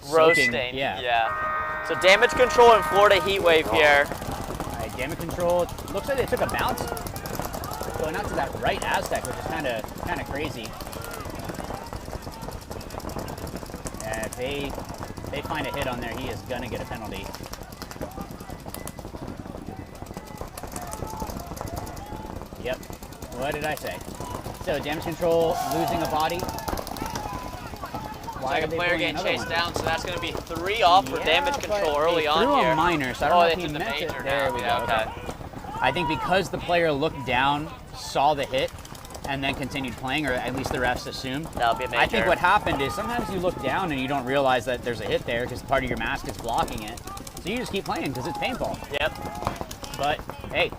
roasting. Soaking. Yeah. So Damage Control and Florida Heatwave here. Damage Control, looks like they took a bounce going out to that right Aztec, which is kind of crazy. Yeah, if they find a hit on there, he is gonna get a penalty. Yep, what did I say? So Damage Control losing a body. It's like a player getting chased down, so that's going to be 3 off for Damage Control early on threw here. a minor, so I don't know if he they meant threw the it. major There now. we go. Yeah, Okay. I think because the player looked down, saw the hit, and then continued playing, or at least the refs assumed. That'll be a major. I think what happened is sometimes you look down and you don't realize that there's a hit there because part of your mask is blocking it. So you just keep playing because it's paintball. Yep. But hey,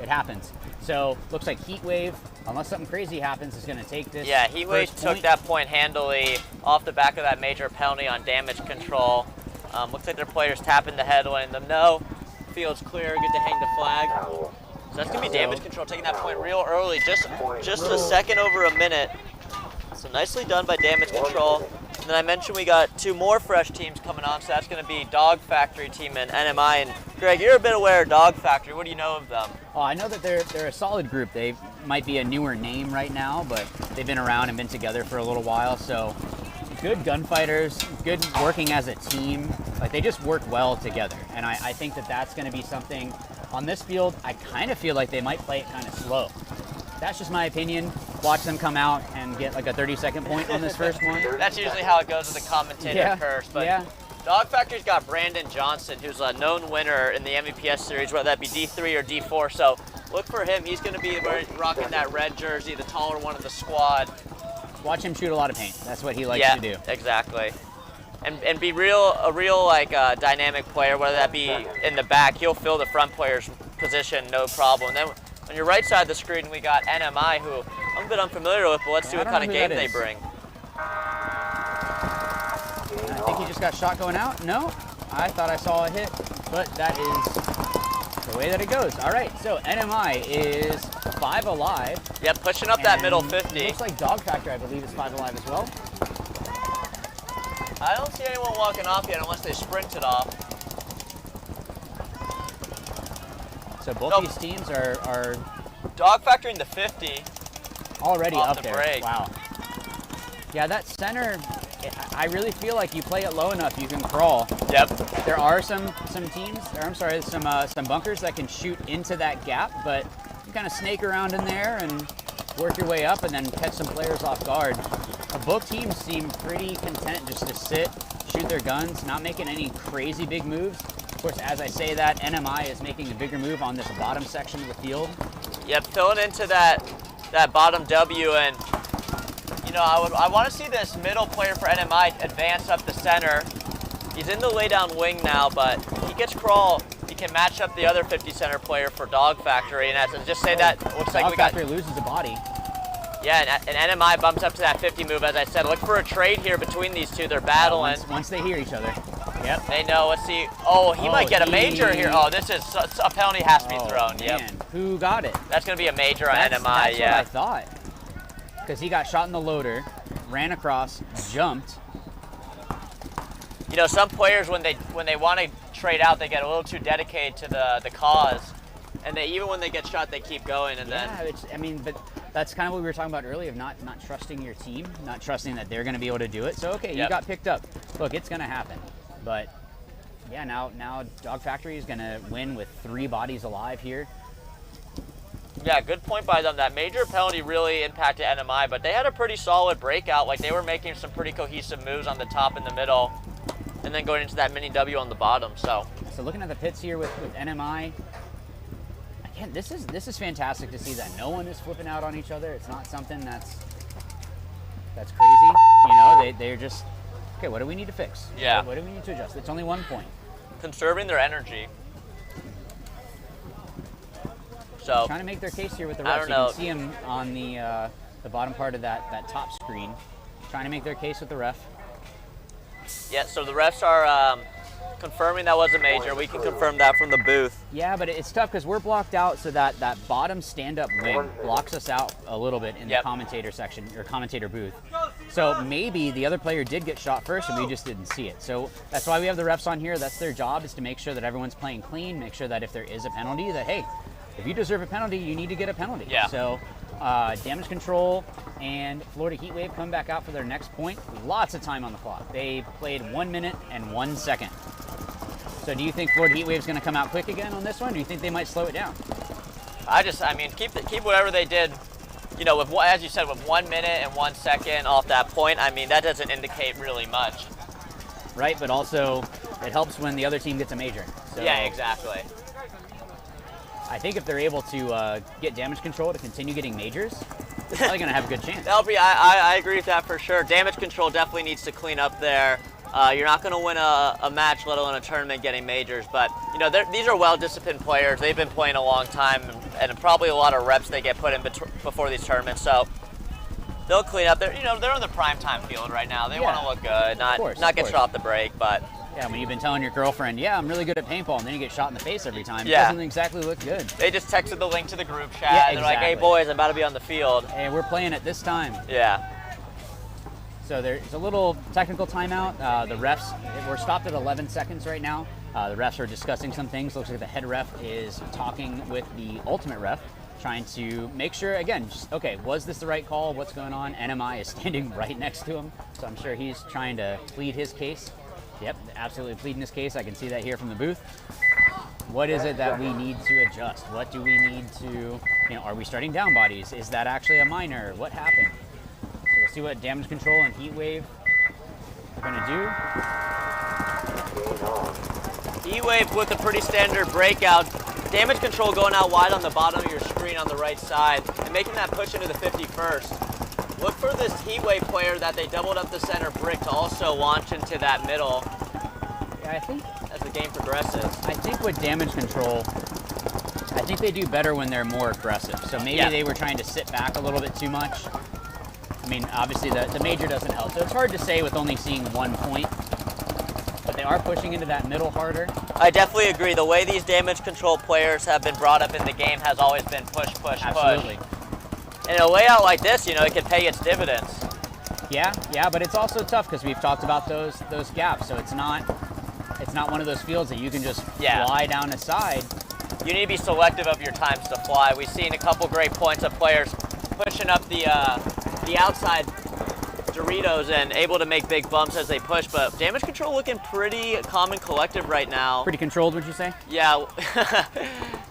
it happens. So looks like Heatwave, unless something crazy happens, is going to take this. Yeah, Heatwave took that point handily off the back of that major penalty on Damage Control. Looks like their players tapping the head, letting them know. Field's clear, good to hang the flag. So that's going to be Damage Control taking that point real early, just a second over a minute. So nicely done by Damage Control. And then I mentioned we got 2 more fresh teams coming on, so that's going to be Dog Factory team and NMI. And Greg, you're a bit aware of Dog Factory. What do you know of them? Oh, I know that they're a solid group. They might be a newer name right now, but they've been around and been together for a little while. So good gunfighters, good working as a team. Like they just work well together. And I think that that's going to be something on this field. I kind of feel like they might play it kind of slow. That's just my opinion. Watch them come out and get like a 30-second point on this first one. That's usually how it goes with the commentator curse. But Dog Factory's got Brandon Johnson, who's a known winner in the MVPS series, whether that be D3 or D4. So look for him. He's going to be rocking that red jersey, the taller one of the squad. Watch him shoot a lot of paint. That's what he likes to do. Yeah, exactly. And be a real like dynamic player, whether that be in the back. He'll fill the front player's position, no problem. Then on your right side of the screen, we got NMI, who I'm a bit unfamiliar with, but let's see what kind of game they bring. I think he just got shot going out. No, I thought I saw a hit, but that is the way that it goes. All right, so NMI is 5 alive. Yep, pushing up that middle 50. Looks like Dog Factory, I believe, is 5 alive as well. I don't see anyone walking off yet unless they sprinted off. So both these teams are Dog Factory in the 50. Already off up the there. break. Wow. Yeah, that center, I really feel like you play it low enough, you can crawl. Yep. There are some teams, or I'm sorry, some bunkers that can shoot into that gap, but you kind of snake around in there and work your way up and then catch some players off guard. Both teams seem pretty content just to sit, shoot their guns, not making any crazy big moves. Of course, as I say that, NMI is making a bigger move on this bottom section of the field. Yep, filling into that bottom W, and you know, I want to see this middle player for NMI advance up the center. He's in the laydown wing now, but he gets crawl. He can match up the other 50 center player for Dog Factory, and as I just say that, looks like we got Dog Factory loses a body. Yeah, and NMI bumps up to that 50 move. As I said, look for a trade here between these two. They're battling. Once they hear each other. Yep. They know. Let's see. Oh, he might get a major here. Oh, this is a penalty has to be thrown. Man. Yep. Who got it? That's going to be a major on NMI. That's yeah. what I thought. Because he got shot in the loader, ran across, jumped. You know, some players when they want to trade out, they get a little too dedicated to the cause, and even when they get shot, they keep going. And but that's kind of what we were talking about earlier of not trusting your team, not trusting that they're going to be able to do it. So okay, you got picked up. Look, it's going to happen. But yeah, now Dog Factory is going to win with 3 bodies alive here. Yeah, good point by them. That major penalty really impacted NMI, but they had a pretty solid breakout. Like, they were making some pretty cohesive moves on the top and the middle, and then going into that mini W on the bottom. So looking at the pits here with NMI, again, this is fantastic to see that no one is flipping out on each other. It's not something that's crazy. You know, they're just, okay, what do we need to fix? Yeah. What do we need to adjust? It's only 1 point. Conserving their energy. So trying to make their case here with the refs. I don't know. You can see them on the bottom part of that top screen, trying to make their case with the ref. Yeah, so the refs are confirming that was a major. We can confirm that from the booth. Yeah, but it's tough because we're blocked out, so that bottom stand-up wing blocks us out a little bit in the commentator section or commentator booth. So maybe the other player did get shot first and we just didn't see it. So that's why we have the refs on here. That's their job, is to make sure that everyone's playing clean, make sure that if there is a penalty, that hey, if you deserve a penalty, you need to get a penalty. Yeah. So Damage Control and Florida Heatwave come back out for their next point. Lots of time on the clock. They played 1 minute and 1 second. So do you think Florida Heatwave's going to come out quick again on this one? Or do you think they might slow it down? I mean, keep whatever they did. You know, as you said, with 1 minute and 1 second off that point, I mean, that doesn't indicate really much. Right, but also it helps when the other team gets a major. So yeah, exactly. I think if they're able to get Damage Control to continue getting majors, they're probably going to have a good chance. I agree with that for sure. Damage Control definitely needs to clean up there. You're not going to win a match, let alone a tournament, getting majors. But you know, these are well-disciplined players. They've been playing a long time, and probably a lot of reps they get put in before these tournaments. So they'll clean up. They're in the prime time field right now. They want to look good, not get shot off the break, but. Yeah, when you've been telling your girlfriend, yeah, I'm really good at paintball, and then you get shot in the face every time, it doesn't exactly look good. They just texted the link to the group chat. Yeah, They're like, hey, boys, I'm about to be on the field. Hey, we're playing at this time. Yeah. So there's a little technical timeout. The refs, we're stopped at 11 seconds right now. The refs are discussing some things. Looks like the head ref is talking with the ultimate ref, trying to make sure, again, okay, was this the right call? What's going on? NMI is standing right next to him, so I'm sure he's trying to plead his case. Yep, absolutely pleading his case. I can see that here from the booth. What is it that we need to adjust? What do we need to, are we starting down bodies? Is that actually a minor? What happened? So we'll see what Damage Control and Heatwave are going to do. Heatwave with a pretty standard breakout. Damage Control going out wide on the bottom of your screen on the right side and making that push into the 51st. Look for this Heatwave player that they doubled up the center brick to also launch into that middle. Yeah, I think as the game progresses. I think with Damage Control, I think they do better when they're more aggressive. So maybe they were trying to sit back a little bit too much. I mean, obviously the major doesn't help. So it's hard to say with only seeing 1 point. But they are pushing into that middle harder. I definitely agree. The way these Damage Control players have been brought up in the game has always been push, push, Absolutely. push. And a layout like this, it can pay its dividends. Yeah, but it's also tough because we've talked about those gaps. So it's not one of those fields that you can just fly down a side. You need to be selective of your times to fly. We've seen a couple great points of players pushing up the outside Doritos and able to make big bumps as they push. But Damage Control looking pretty calm and collective right now. Pretty controlled, would you say? Yeah.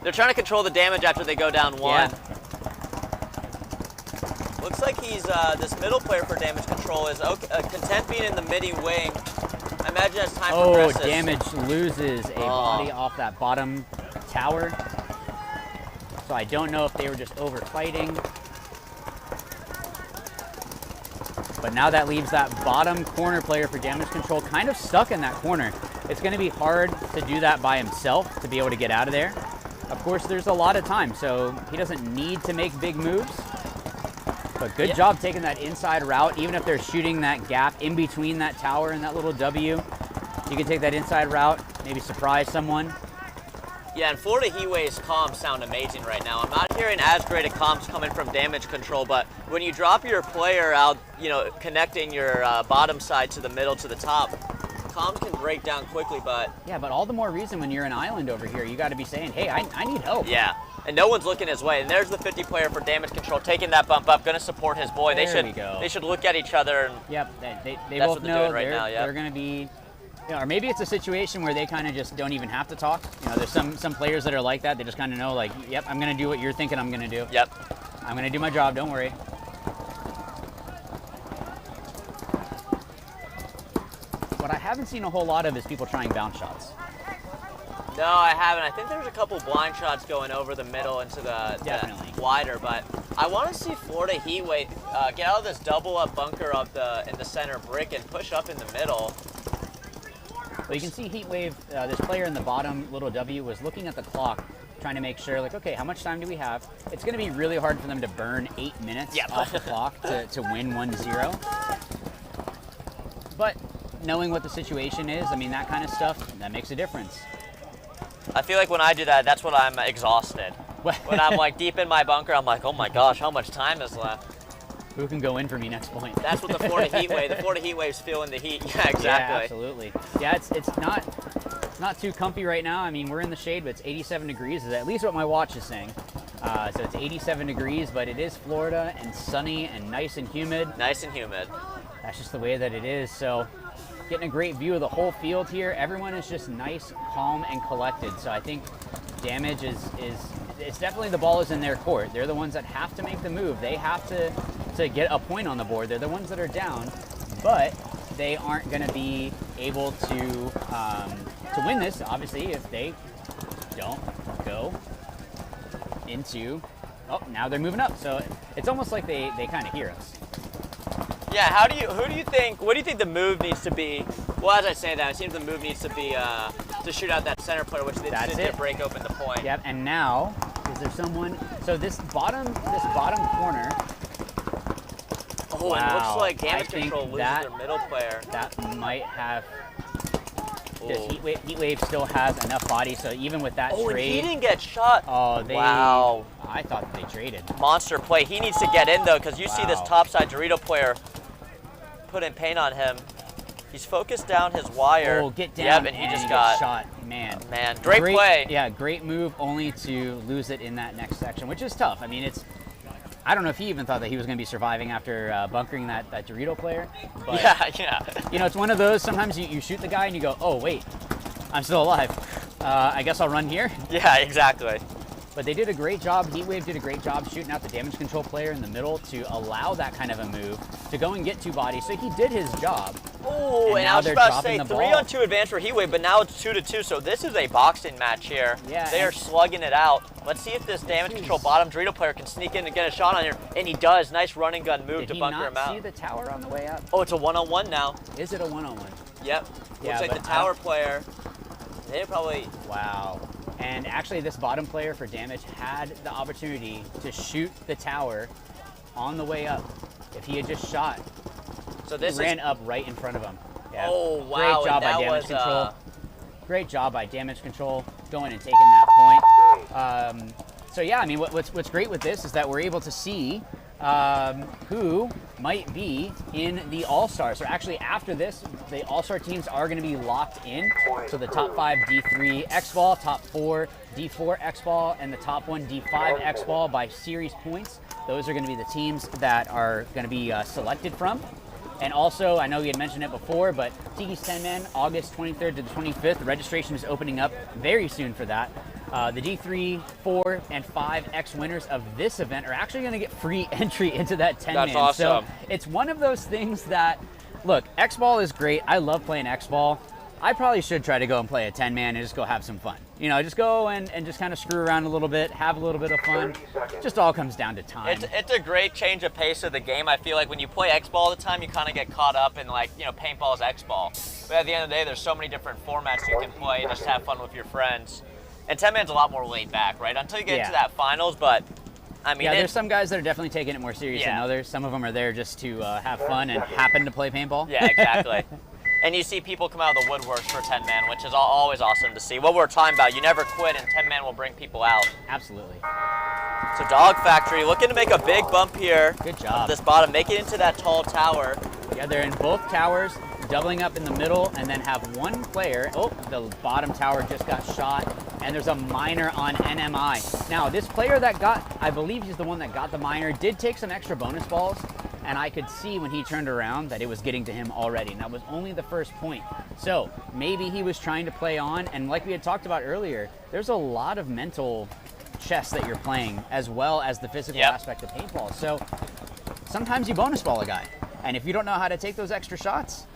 They're trying to control the damage after they go down 1. Yeah. Looks like he's this middle player for Damage Control is content being in the midi wing. I imagine as time progresses. Damage loses a body off that bottom tower. So I don't know if they were just over-fighting. But now that leaves that bottom corner player for Damage Control kind of stuck in that corner. It's going to be hard to do that by himself to be able to get out of there. Of course, there's a lot of time, so he doesn't need to make big moves. But good job taking that inside route, even if they're shooting that gap in between that tower and that little W. You can take that inside route, maybe surprise someone. Yeah, and Florida Heatwave's comms sound amazing right now. I'm not hearing as great a comms coming from damage control, but when you drop your player out, connecting your bottom side to the middle to the top, comms can break down quickly, but... Yeah, but all the more reason when you're an island over here, you got to be saying, hey, I need help. Yeah, and no one's looking his way. And there's the 50 player for damage control, taking that bump up, going to support his boy. They should look at each other. And yep, they that's both what know they're doing right now, they're going to be... or maybe it's a situation where they kind of just don't even have to talk. There's some players that are like that. They just kind of know, like, yep, I'm going to do what you're thinking I'm going to do. Yep. I'm going to do my job, don't worry. What I haven't seen a whole lot of is people trying bounce shots. No, I haven't. I think there's a couple blind shots going over the middle into the wider, but I want to see Florida Heatwave get out of this double up bunker up in the center brick and push up in the middle. Well, you can see Heatwave, this player in the bottom little W was looking at the clock, trying to make sure, like, okay, how much time do we have? It's going to be really hard for them to burn 8 minutes off the clock to win 1-0. But knowing what the situation is, I mean, that kind of stuff, that makes a difference. I feel like when I do that, that's when I'm exhausted. When I'm like deep in my bunker, I'm like, oh my gosh, how much time is left? Who can go in for me next point? That's what the Florida Heatwave's feeling the heat. Yeah, exactly. Yeah, absolutely. Yeah, it's not too comfy right now. I mean, we're in the shade, but it's 87 degrees, is at least what my watch is saying. So it's 87 degrees, but it is Florida and sunny and nice and humid. Nice and humid. That's just the way that it is. So getting a great view of the whole field here. Everyone is just nice, calm, and collected. So I think damage is it's definitely the ball is in their court. They're the ones that have to make the move. They have to get a point on the board. They're the ones that are down, but they aren't going to be able to win this, obviously, if they don't go into... Oh, now they're moving up. So it's almost like they kind of hear us. Yeah, what do you think the move needs to be? Well, as I say that, it seems the move needs to be to shoot out that center player, which they did break open the point. Yep, and now, is there someone... So this bottom corner... Oh, wow. It looks like damage control loses their middle player. That might have... Heatwave still has enough body, so even with that trade... and he didn't get shot. Oh, wow. I thought they traded. Monster play. He needs to get in, though, because you see this topside Dorito player putting paint on him. He's focused down his wire. Oh, get down. Yep, and he just got shot. Man. Great play. Yeah, great move, only to lose it in that next section, which is tough. I mean, I don't know if he even thought that he was going to be surviving after bunkering that Dorito player. But, yeah. It's one of those, sometimes you shoot the guy and you go, oh, wait, I'm still alive. I guess I'll run here. Yeah, exactly. But they did a great job. Heatwave did a great job shooting out the damage control player in the middle to allow that kind of a move to go and get two bodies. So he did his job. Oh, and I was about to say 3-on-2 advantage for Heatwave, but now it's 2-2. So this is a boxing match here. Yeah, they are slugging it out. Let's see if this damage control bottom Dorito player can sneak in and get a shot on here. And he does. Nice running gun move to bunker him out. Did he not see the tower on the way up? Oh, it's a one-on-one now. Is it a one-on-one? Yep. Looks like the tower player. They probably... Wow. And actually, this bottom player for damage had the opportunity to shoot the tower on the way up. If he had just shot, so this ran up right in front of him. Yeah. Oh, wow. Great job by damage control. Great job by damage control going and taking that point. So yeah, I mean, what's great with this is that we're able to see who might be in the All-Stars. So actually, after this, the All-Star teams are going to be locked in. So the top 5 D3 X-Ball, top 4 D4 X-Ball, and the top 1 D5 X-Ball by series points. Those are going to be the teams that are going to be selected from. And also, I know we had mentioned it before, but Tiki's 10-Man, August 23rd to the 25th, the registration is opening up very soon for that. The D3, 4, and 5 X winners of this event are actually going to get free entry into that 10-man. That's awesome. So it's one of those things that, look, X-Ball is great. I love playing X-Ball. I probably should try to go and play a 10-man and just go have some fun. Just go and just kind of screw around a little bit, have a little bit of fun. Just all comes down to time. It's a great change of pace of the game. I feel like when you play X-Ball all the time, you kind of get caught up in paintball is X-Ball. But at the end of the day, there's so many different formats you can play and just have fun with your friends. And 10-man's a lot more laid back, right? Until you get into that finals, but I mean, Yeah, there's some guys that are definitely taking it more serious than others. Some of them are there just to have fun and happen to play paintball. Yeah, exactly. And you see people come out of the woodworks for 10-man, which is always awesome to see. What we're talking about, you never quit, and 10-man will bring people out. Absolutely. So Dog Factory looking to make a big bump here. Good job. This bottom, make it into that tall tower. Yeah, they're in both towers, doubling up in the middle, and then have one player. Oh, the bottom tower just got shot, and there's a miner on NMI. Now, this player that got, I believe he's the one that got the miner, did take some extra bonus balls, and I could see when he turned around that it was getting to him already, and that was only the first point. So maybe he was trying to play on, and like we had talked about earlier, there's a lot of mental chess that you're playing as well as the physical aspect of paintball. So sometimes you bonus ball a guy, and if you don't know how to take those extra shots,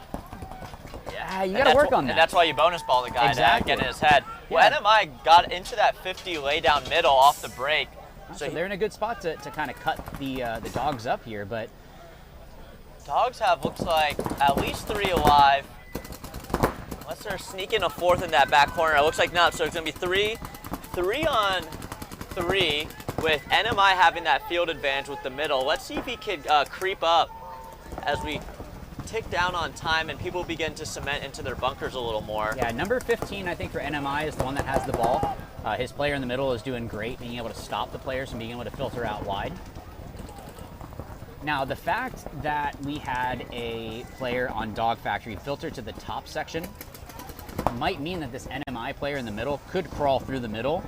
you got to work on that. And that's why you bonus ball the guy to get in his head. Yeah. Well, NMI got into that 50 lay down middle off the break. So they're in a good spot to kind of cut the dogs up here, but Dogs have, looks like, at least 3 alive. Unless they're sneaking a 4th in that back corner. It looks like not, so it's going to be 3 on 3 with NMI having that field advantage with the middle. Let's see if he can creep up as we tick down on time and people begin to cement into their bunkers a little more. Yeah, number 15, I think, for NMI is the one that has the ball. His player in the middle is doing great, being able to stop the players and being able to filter out wide. Now, the fact that we had a player on Dog Factory filter to the top section might mean that this NMI player in the middle could crawl through the middle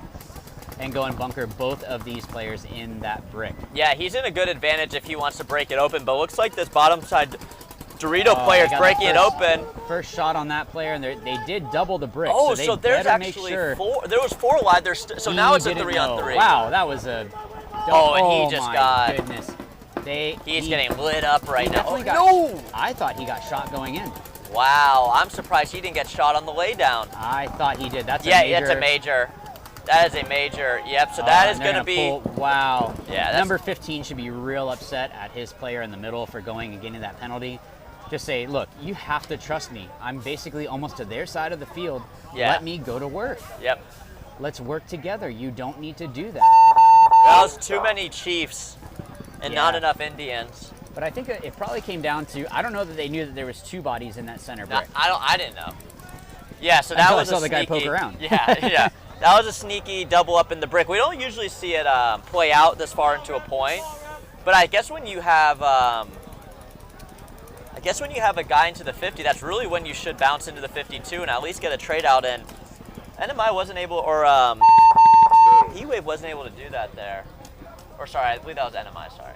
and go and bunker both of these players in that brick. Yeah, he's in a good advantage if he wants to break it open, but looks like this bottom side Dorito player's breaking it open. First shot on that player, and they did double the brick. Oh, so there's actually 4. There was 4 alive. So now it's a 3 on 3. Wow, that was a. And he just got. Goodness. He's getting lit up right now. No! I thought he got shot going in. Wow, I'm surprised he didn't get shot on the laydown. I thought he did. That's a major. major. That's a major. That is a major. Yep, so that is going to be... Wow. Yeah, Number 15 should be real upset at his player in the middle for going and getting that penalty. Just say, look, you have to trust me. I'm basically almost to their side of the field. Yeah. Let me go to work. Yep. Let's work together. You don't need to do that. That was too many Chiefs and not enough Indians. But I think it probably came down to, I don't know that they knew that there was 2 bodies in that center brick. I didn't know. Yeah, so that was I saw the guy poke around. Yeah. That was a sneaky double up in the brick. We don't usually see it play out this far into a point, but I guess when you have a guy into the 50, that's really when you should bounce into the 52 and at least get a trade out in. NMI wasn't able, or Heatwave wasn't able to do that there. Or sorry, I believe that was NMI, sorry.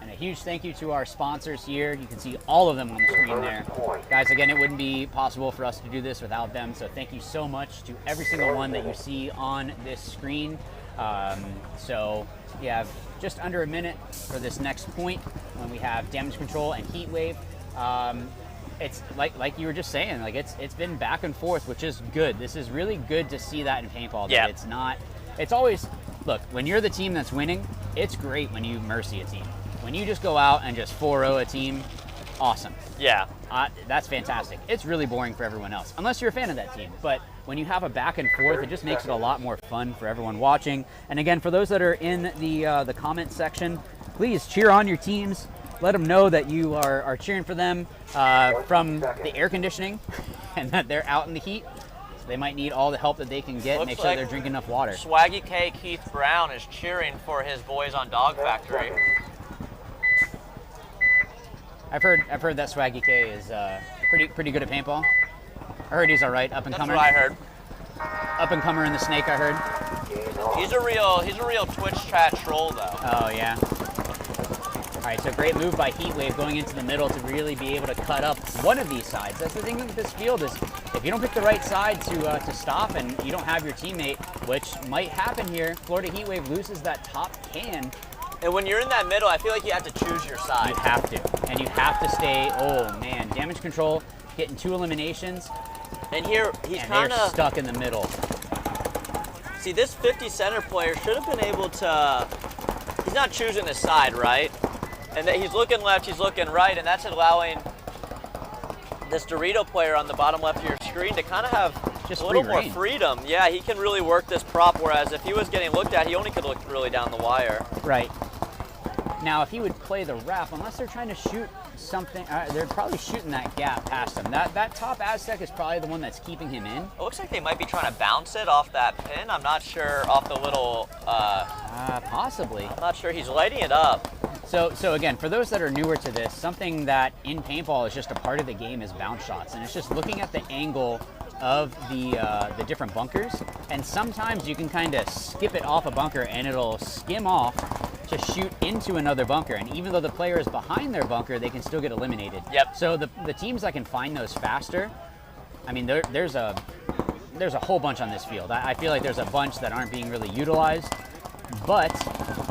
And a huge thank you to our sponsors here. You can see all of them on the screen there. Guys, again, it wouldn't be possible for us to do this without them, so thank you so much to every single one that you see on this screen. So we have just under a minute for this next point when we have damage control and Heatwave. It's like you were just saying, like it's been back and forth, which is good. This is really good to see that in paintball. That it's always, look, when you're the team that's winning, it's great when you mercy a team. When you just go out and just 4-0 a team, awesome. Yeah. That's fantastic. It's really boring for everyone else, unless you're a fan of that team. But when you have a back and forth, it just makes it a lot more fun for everyone watching. And again, for those that are in the comment section, please cheer on your teams. Let them know that you are cheering for them from the air conditioning and that they're out in the heat. So they might need all the help that they can get. Make sure they're drinking enough water. Swaggy K Keith Brown is cheering for his boys on Dog Factory. I've heard that Swaggy K is pretty good at paintball. I heard he's all right, up and comer. That's what I heard. Up and comer in the snake, I heard. He's a real Twitch chat troll though. Oh yeah. All right, so great move by Heatwave going into the middle to really be able to cut up one of these sides. That's the thing with this field is if you don't pick the right side to stop and you don't have your teammate, which might happen here, Florida Heatwave loses that top can. And when you're in that middle, I feel like you have to choose your side. You have to, and you have to stay, oh man, damage control, getting 2 eliminations. And here, he's kind of stuck in the middle. See, this 50 center player should have been able to, he's not choosing his side, right? And he's looking left, he's looking right, and that's allowing this Dorito player on the bottom left of your screen to kind of have just a little free more reign. freedom. Yeah, he can really work this prop, whereas if he was getting looked at, he only could look really down the wire. Right. Now, if he would play the wrap, unless they're trying to shoot something, they're probably shooting that gap past him. That top Aztec is probably the one that's keeping him in. It looks like they might be trying to bounce it off that pin. I'm not sure, off the little, Possibly. I'm not sure. He's lighting it up. So again, for those that are newer to this, something that in paintball is just a part of the game is bounce shots, and it's just looking at the angle of the different bunkers, and sometimes you can kind of skip it off a bunker and it'll skim off to shoot into another bunker, and even though the player is behind their bunker, they can still get eliminated. Yep. So the teams that can find those faster, I mean, there's a whole bunch on this field. I feel like there's a bunch that aren't being really utilized, but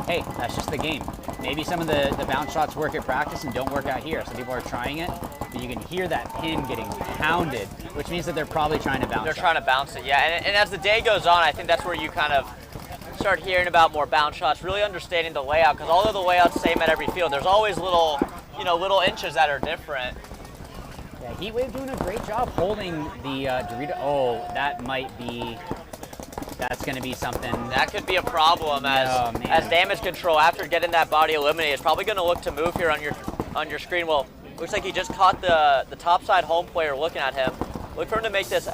hey, that's just the game. Maybe some of the bounce shots work at practice and don't work out here. Some people are trying it, but you can hear that pin getting pounded, which means that they're probably trying to bounce. They're trying to bounce it, yeah. And as the day goes on, I think that's where you kind of start hearing about more bounce shots, really understanding the layout, because although the layout's the same at every field, there's always little inches that are different. Yeah, Heatwave doing a great job holding the Dorito. Oh, that's going to be something. That could be a problem as damage control after getting that body eliminated. It's probably going to look to move here on your screen. Well, looks like he just caught the top side home player looking at him. Look for him to make this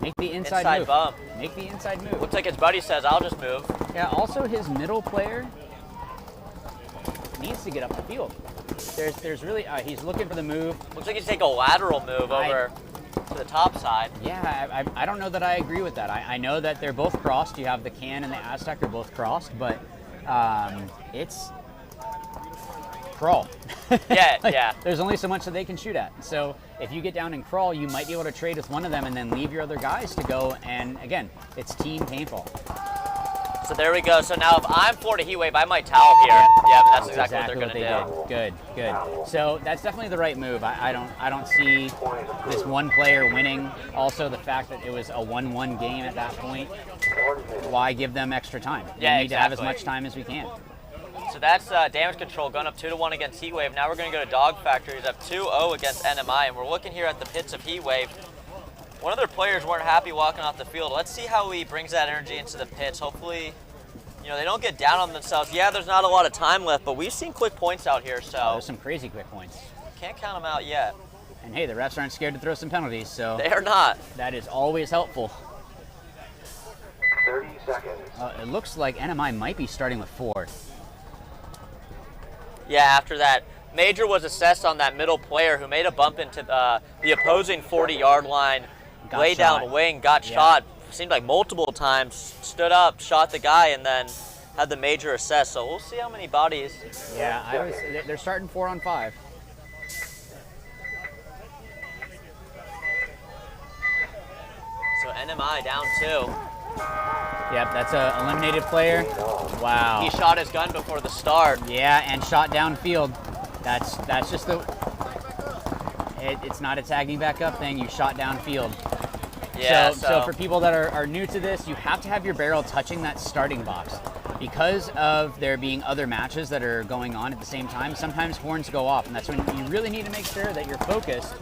make the inside move. bump. Make the inside move. Looks like his buddy says, "I'll just move." Yeah. Also, his middle player needs to get up the field. There's really he's looking for the move. Looks like he's taking a lateral move over to the top side. Yeah, I don't know that I agree with that. I know that they're both crossed. You have the Can and the Aztec are both crossed, but it's crawl. Yeah, Like, yeah. There's only so much that they can shoot at. So if you get down and crawl, you might be able to trade with one of them and then leave your other guys to go. And again, it's team paintball. So there we go. So now if I'm Florida Heatwave, I might towel here. Yeah, but that's exactly what they're going to do. Good. So that's definitely the right move. I don't see this one player winning. Also, the fact that it was a 1-1 game at that point. Why give them extra time? Yeah, we need to have as much time as we can. So that's damage control going up 2-1 against Heatwave. Now we're going to go to Dog Factory. He's up 2-0 against NMI, and we're looking here at the pits of Heatwave. One of their players weren't happy walking off the field. Let's see how he brings that energy into the pits. Hopefully, they don't get down on themselves. Yeah, there's not a lot of time left, but we've seen quick points out here, so. There's some crazy quick points. Can't count them out yet. And hey, the refs aren't scared to throw some penalties, so. They are not. That is always helpful. 30 seconds. It looks like NMI might be starting with 4. Yeah, after that, Major was assessed on that middle player who made a bump into the opposing 40-yard line, lay down wing, got shot, seemed like multiple times, stood up, shot the guy, and then had the Major assessed. So we'll see how many bodies. Yeah, they're starting 4 on 5. So NMI down 2. Yep, that's a eliminated player. Wow. He shot his gun before the start. Yeah, and shot downfield. That's just it's not a tagging back up thing. You shot downfield. Yeah. So for people that are new to this, you have to have your barrel touching that starting box. Because of there being other matches that are going on at the same time, sometimes horns go off, and that's when you really need to make sure that you're focused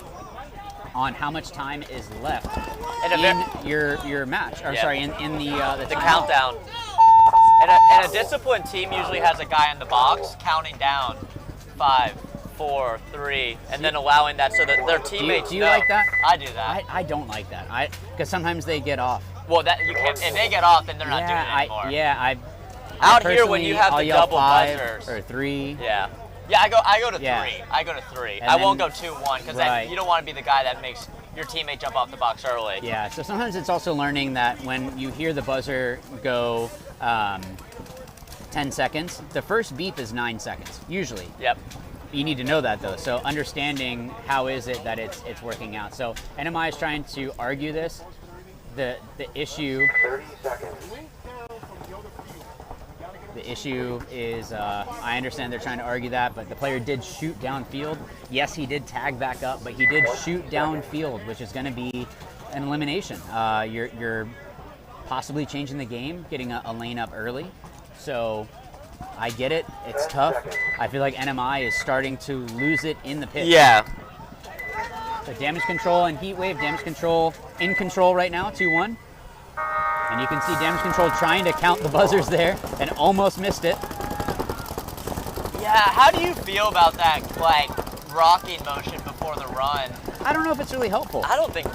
on how much time is left in your match. Or sorry, in the countdown. And a disciplined team usually has a guy in the box counting down 5, 4, 3, and then allowing that so that their teammates do you know. like that? I do that. I don't like that. Because sometimes they get off. Well, that you can't. If they get off, then they're not doing it anymore. Out here when you have the double 5 buzzers or 3. Yeah. Yeah, I go to 3. I go to 3. I won't go 2-1 because then you don't want to be the guy that makes your teammate jump off the box early. Yeah. So sometimes it's also learning that when you hear the buzzer go 10 seconds, the first beep is 9 seconds usually. Yep. You need to know that though. So understanding how is it that it's working out. So NMI is trying to argue this. The issue. 30 seconds. The issue is, I understand they're trying to argue that, but the player did shoot downfield. Yes, he did tag back up, but he did shoot downfield, which is going to be an elimination. You're possibly changing the game, getting a lane up early. So I get it. It's tough. I feel like NMI is starting to lose it in the pit. Yeah. So damage control and heat wave. Damage control in control right now, 2-1. And you can see damage control trying to count the buzzers there and almost missed it. Yeah, how do you feel about that, like, rocking motion before the run? I don't know if it's really helpful. I don't think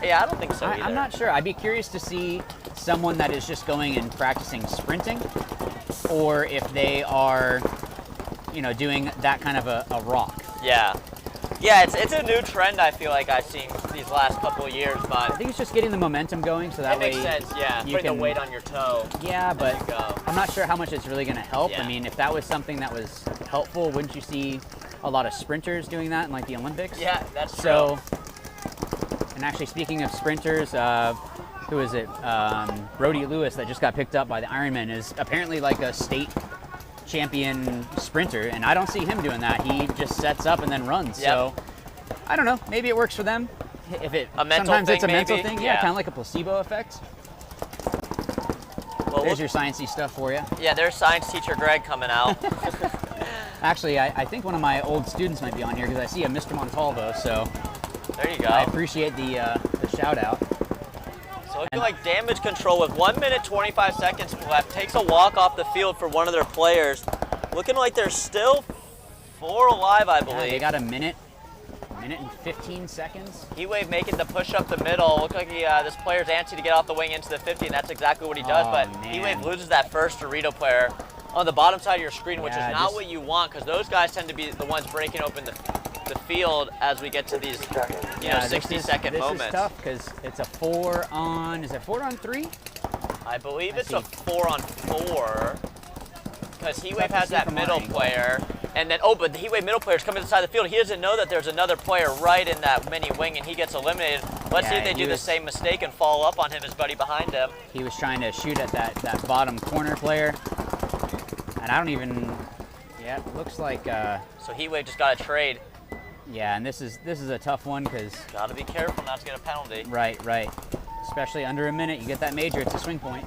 so either. I'm not sure. I'd be curious to see someone that is just going and practicing sprinting, or if they are, doing that kind of a rock. Yeah. Yeah, it's a new trend I feel like I've seen these last couple of years, but I think it's just getting the momentum going, so that it way makes sense, yeah. you Putting can, the weight on your toe. Yeah, but you go. I'm not sure how much it's really going to help. Yeah. I mean, if that was something that was helpful, wouldn't you see a lot of sprinters doing that in like the Olympics? Yeah, that's true. So, and actually speaking of sprinters, who is it? Brody Lewis that just got picked up by the Ironman is apparently like a state champion sprinter, and I don't see him doing that. He just sets up and then runs. Yep. So I don't know. Maybe it works for them. If it A mental sometimes thing, it's a mental maybe? thing. Yeah. Kind of like a placebo effect. Well, There's your sciencey stuff for you. Yeah, there's science teacher Greg coming out. Actually, I think one of my old students might be on here because I see a Mr. Montalvo. So There you go. I appreciate the shout out. So looking like damage control with 1 minute 25 seconds left. Takes a walk off the field for one of their players. Looking like they're still 4 alive, I Yeah, believe. they got a minute and 15 seconds. Heatwave making the push up the middle. Look like this player's antsy to get off the wing into the 50, and that's exactly what he does. Oh, But man. Heatwave loses that first Dorito player on the bottom side of your screen, which Yeah, is not just- what you want, because those guys tend to be the ones breaking open the field as we get to these 60-second this moments. is tough because it's a 4 on. Is it 4 on 3? I believe it's see. a 4-on-4, because Tough Heatwave to has see that from our middle angle. player, and then, but the Heatwave middle player's coming inside the field. He doesn't know that there's another player right in that mini wing, and he gets eliminated. Let's see Yeah, if they he do the was- same mistake and follow up on him, his buddy behind him. He was trying to shoot at that bottom corner player, and I don't even. Yeah, it looks like. So Heatwave just got a trade. Yeah, and this is a tough one because. Gotta be careful not to get a penalty. Right. Especially under a minute, you get that major. It's a swing point.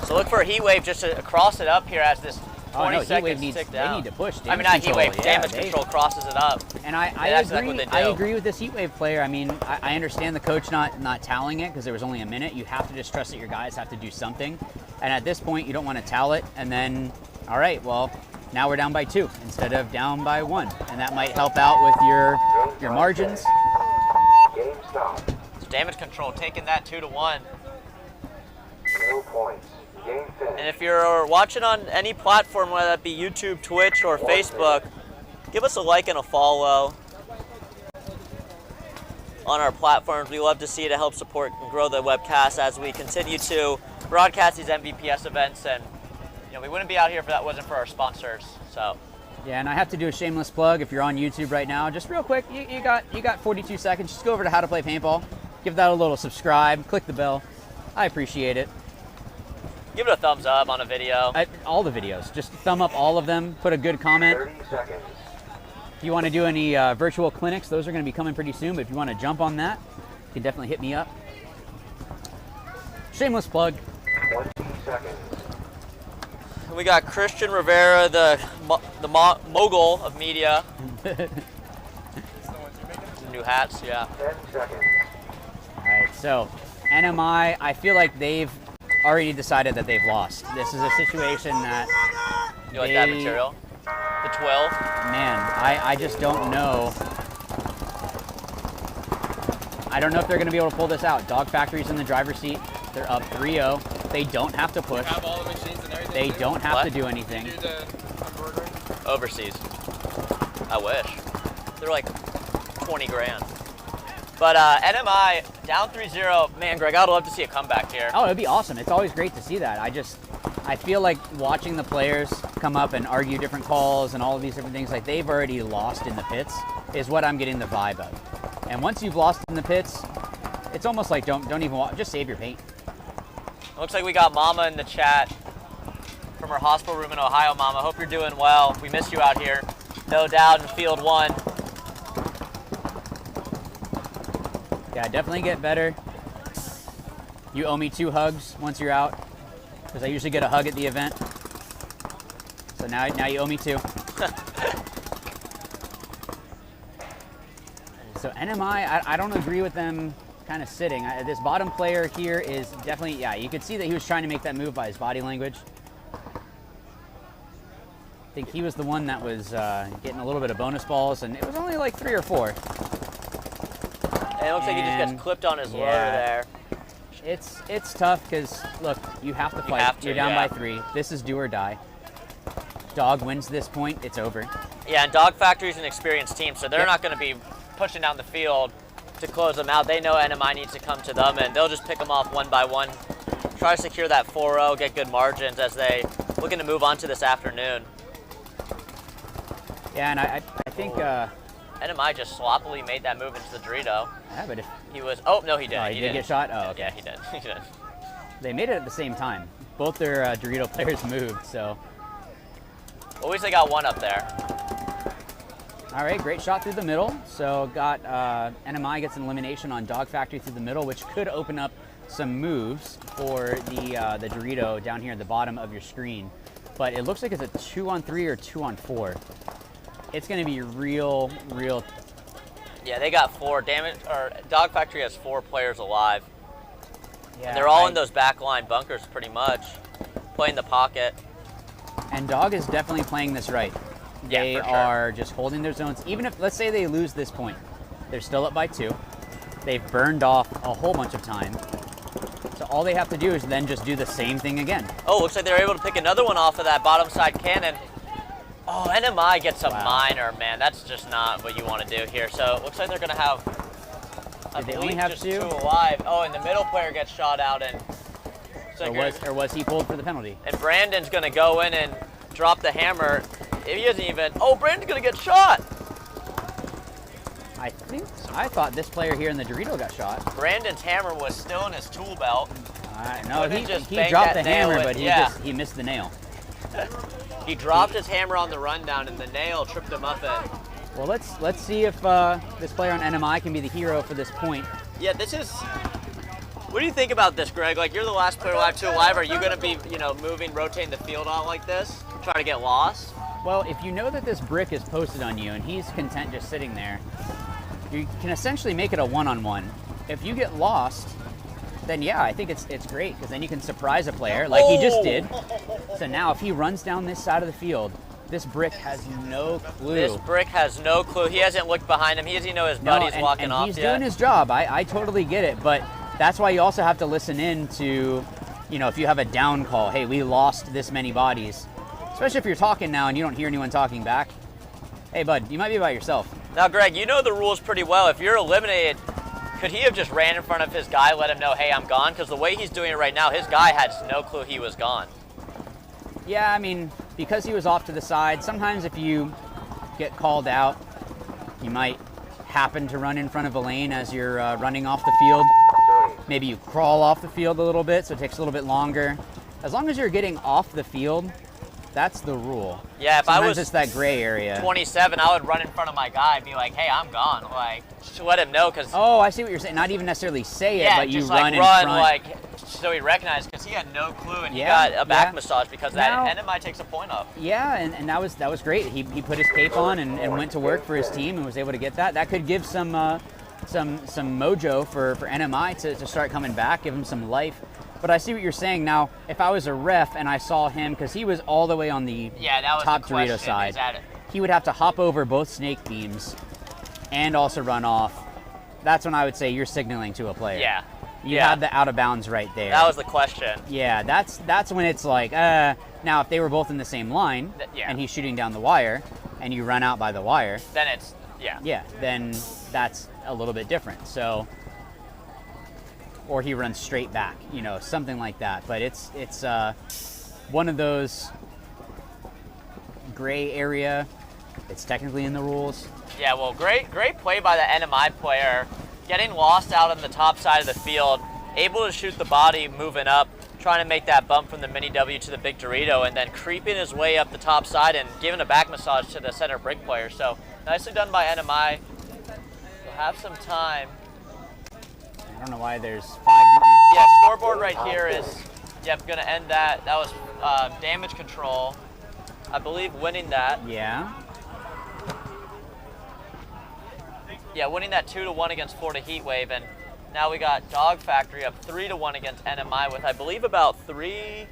So look for Heatwave just to cross it up here as this 20 Oh, no, seconds Heatwave tick they down. need to push. I mean, not Damage control, Heatwave, yeah, damage they- control crosses it up. And I that's agree. exactly what they I do. agree with this Heatwave player. I mean, I understand the coach not tallying it because there was only a minute. You have to just trust that your guys have to do something. And at this point, you don't want to towel it. And then, all right, well, now we're down by 2 instead of down by 1, and that might help out with your margins. Game stop. So damage control taking that 2-1. No points. Game finished. And if you're watching on any platform, whether that be YouTube, Twitch, or Facebook, give us a like and a follow on our platforms. We love to see it to help support and grow the webcast as we continue to broadcast these MVPS events. And we wouldn't be out here if that wasn't for our sponsors. So Yeah, and I have to do a shameless plug. If you're on YouTube right now, just real quick, you got 42 seconds. Just go over to How to Play Paintball, give that a little subscribe, click the bell. I appreciate it. give it a thumbs up on a video. All the videos, just thumb up all of them. Put a good comment. 30 seconds. If you want to do any virtual clinics, those are going to be coming pretty soon. But if you want to jump on that, you can definitely hit me up. Shameless plug. 20 seconds. We got Christian Rivera, the mogul of media. New hats, yeah. 10 seconds. All right, so NMI, I feel like they've already decided that they've lost. This is a situation that You like that material? The 12? Man, I just don't know. I don't know if they're going to be able to pull this out. Dog Factory's in the driver's seat. They're up 3-0. They don't have to push. Have all the machines and everything. They don't have What? to do anything. Do the embroidery. Overseas. I wish. They're like 20 grand. But NMI down 3-0. Man, Greg, I'd love to see a comeback here. Oh, it'd be awesome. It's always great to see that. I feel like watching the players come up and argue different calls and all of these different things, like they've already lost in the pits, is what I'm getting the vibe of. And once you've lost in the pits, it's almost like don't even just save your paint. Looks like we got Mama in the chat from her hospital room in Ohio. Mama, hope you're doing well. We miss you out here. No doubt in field 1. Yeah, definitely get better. You owe me 2 hugs once you're out, because I usually get a hug at the event. So now you owe me 2. So NMI, I don't agree with them kind of sitting. This bottom player here is definitely, yeah, you could see that he was trying to make that move by his body language. I think he was the one that was getting a little bit of bonus balls, and it was only like 3 or 4. And it looks like he just gets clipped on his loader there. It's tough because, look, you have to fight. You're down by 3. This is do or die. Dog wins this point, it's over. Yeah, and Dog Factory's an experienced team, so they're not going to be pushing down the field to close them out. They know NMI needs to come to them, and they'll just pick them off one by one, try to secure that 4-0, get good margins as they looking to move on to this afternoon. Yeah, and I think... NMI just sloppily made that move into the Dorito. Yeah, but if... He was... Oh, no, he didn't. Oh, he did get shot? Oh, okay. Yeah, he did. He did. They made it at the same time. Both their Dorito players moved, so... At least they got one up there. All right, great shot through the middle. So got NMI gets an elimination on Dog Factory through the middle, which could open up some moves for the Dorito down here at the bottom of your screen. But it looks like it's a 2-on-3 or 2-on-4. It's going to be real. Yeah, they got 4 damage. Or Dog Factory has 4 players alive. Yeah, and they're all in those backline bunkers pretty much, playing the pocket. And Dog is definitely playing this right. Yeah, They for sure. are just holding their zones. Even if, let's say they lose this point, they're still up by 2. They've burned off a whole bunch of time. So all they have to do is then just do the same thing again. Oh, looks like they're able to pick another one off of that bottom side cannon. Oh, NMI gets a minor, man. That's just not what you want to do here. So it looks like they're going to have, I Did they believe, only have just 2? 2 alive. Oh, and the middle player gets shot out, and Or was he pulled for the penalty? And Brandon's going to go in and drop the hammer. He isn't even. Oh, Brandon's going to get shot. I thought this player here in the Dorito got shot. Brandon's hammer was still in his tool belt. No, Couldn't he just he bang dropped that the nail hammer, in. but Yeah. he missed the nail. He dropped his hammer on the rundown, and the nail tripped him up. Well, let's see if this player on NMI can be the hero for this point. Yeah, this is. What do you think about this, Greg? Like, you're the last player alive, 2 alive. Are you going to be, moving, rotating the field out like this, try to get lost? Well, if you know that this brick is posted on you and he's content just sitting there, you can essentially make it a one-on-one. If you get lost, then yeah, I think it's great because then you can surprise a player like he just did. So now if he runs down this side of the field, this brick has no clue. This brick has no clue. He hasn't looked behind him. He doesn't know his buddy's walking off he's yet. doing his job. I totally get it, but that's why you also have to listen in to, if you have a down call, hey, we lost this many bodies. Especially if you're talking now and you don't hear anyone talking back. Hey, bud, you might be by yourself. Now, Greg, you know the rules pretty well. If you're eliminated, could he have just ran in front of his guy, let him know, hey, I'm gone? Because the way he's doing it right now, his guy had no clue he was gone. Yeah, I mean, because he was off to the side, sometimes if you get called out, you might happen to run in front of a lane as you're running off the field. Maybe you crawl off the field a little bit, so it takes a little bit longer. As long as you're getting off the field, that's the rule. Yeah, if sometimes I was it's that gray area. 27, I would run in front of my guy and be like, hey, I'm gone. Like, just let him know, because... Oh, I see what you're saying. Not even necessarily say it, yeah, but you just run like in front. So he recognized, because he had no clue, and he got a back massage because that NMI takes a point off. Yeah, and that was great. He put his cape on and went to work for his team and was able to get that. That could give some mojo for NMI to start coming back, give him some life. But I see what you're saying now. If I was a ref and I saw him, because he was all the way on the top Dorito side, he would have to hop over both snake beams and also run off. That's when I would say you're signaling to a player. Yeah. You had the out of bounds right there. That was the question. Yeah, that's when it's like, now if they were both in the same line and he's shooting down the wire and you run out by the wire, then it's, yeah, then that's a little bit different. So, or he runs straight back, something like that. But it's one of those gray area. It's technically in the rules. Yeah, well, great play by the NMI player, getting lost out on the top side of the field, able to shoot the body, moving up, trying to make that bump from the mini W to the big Dorito, and then creeping his way up the top side and giving a back massage to the center brick player. So nicely done by NMI. We'll have some time. I don't know why there's 5 minutes. Yeah, scoreboard right here is, going to end that. That was damage control. I believe winning that. Yeah. Yeah, winning that 2-1 against Florida Heatwave, and now we got Dog Factory up 3-1 against NMI with, I believe, about three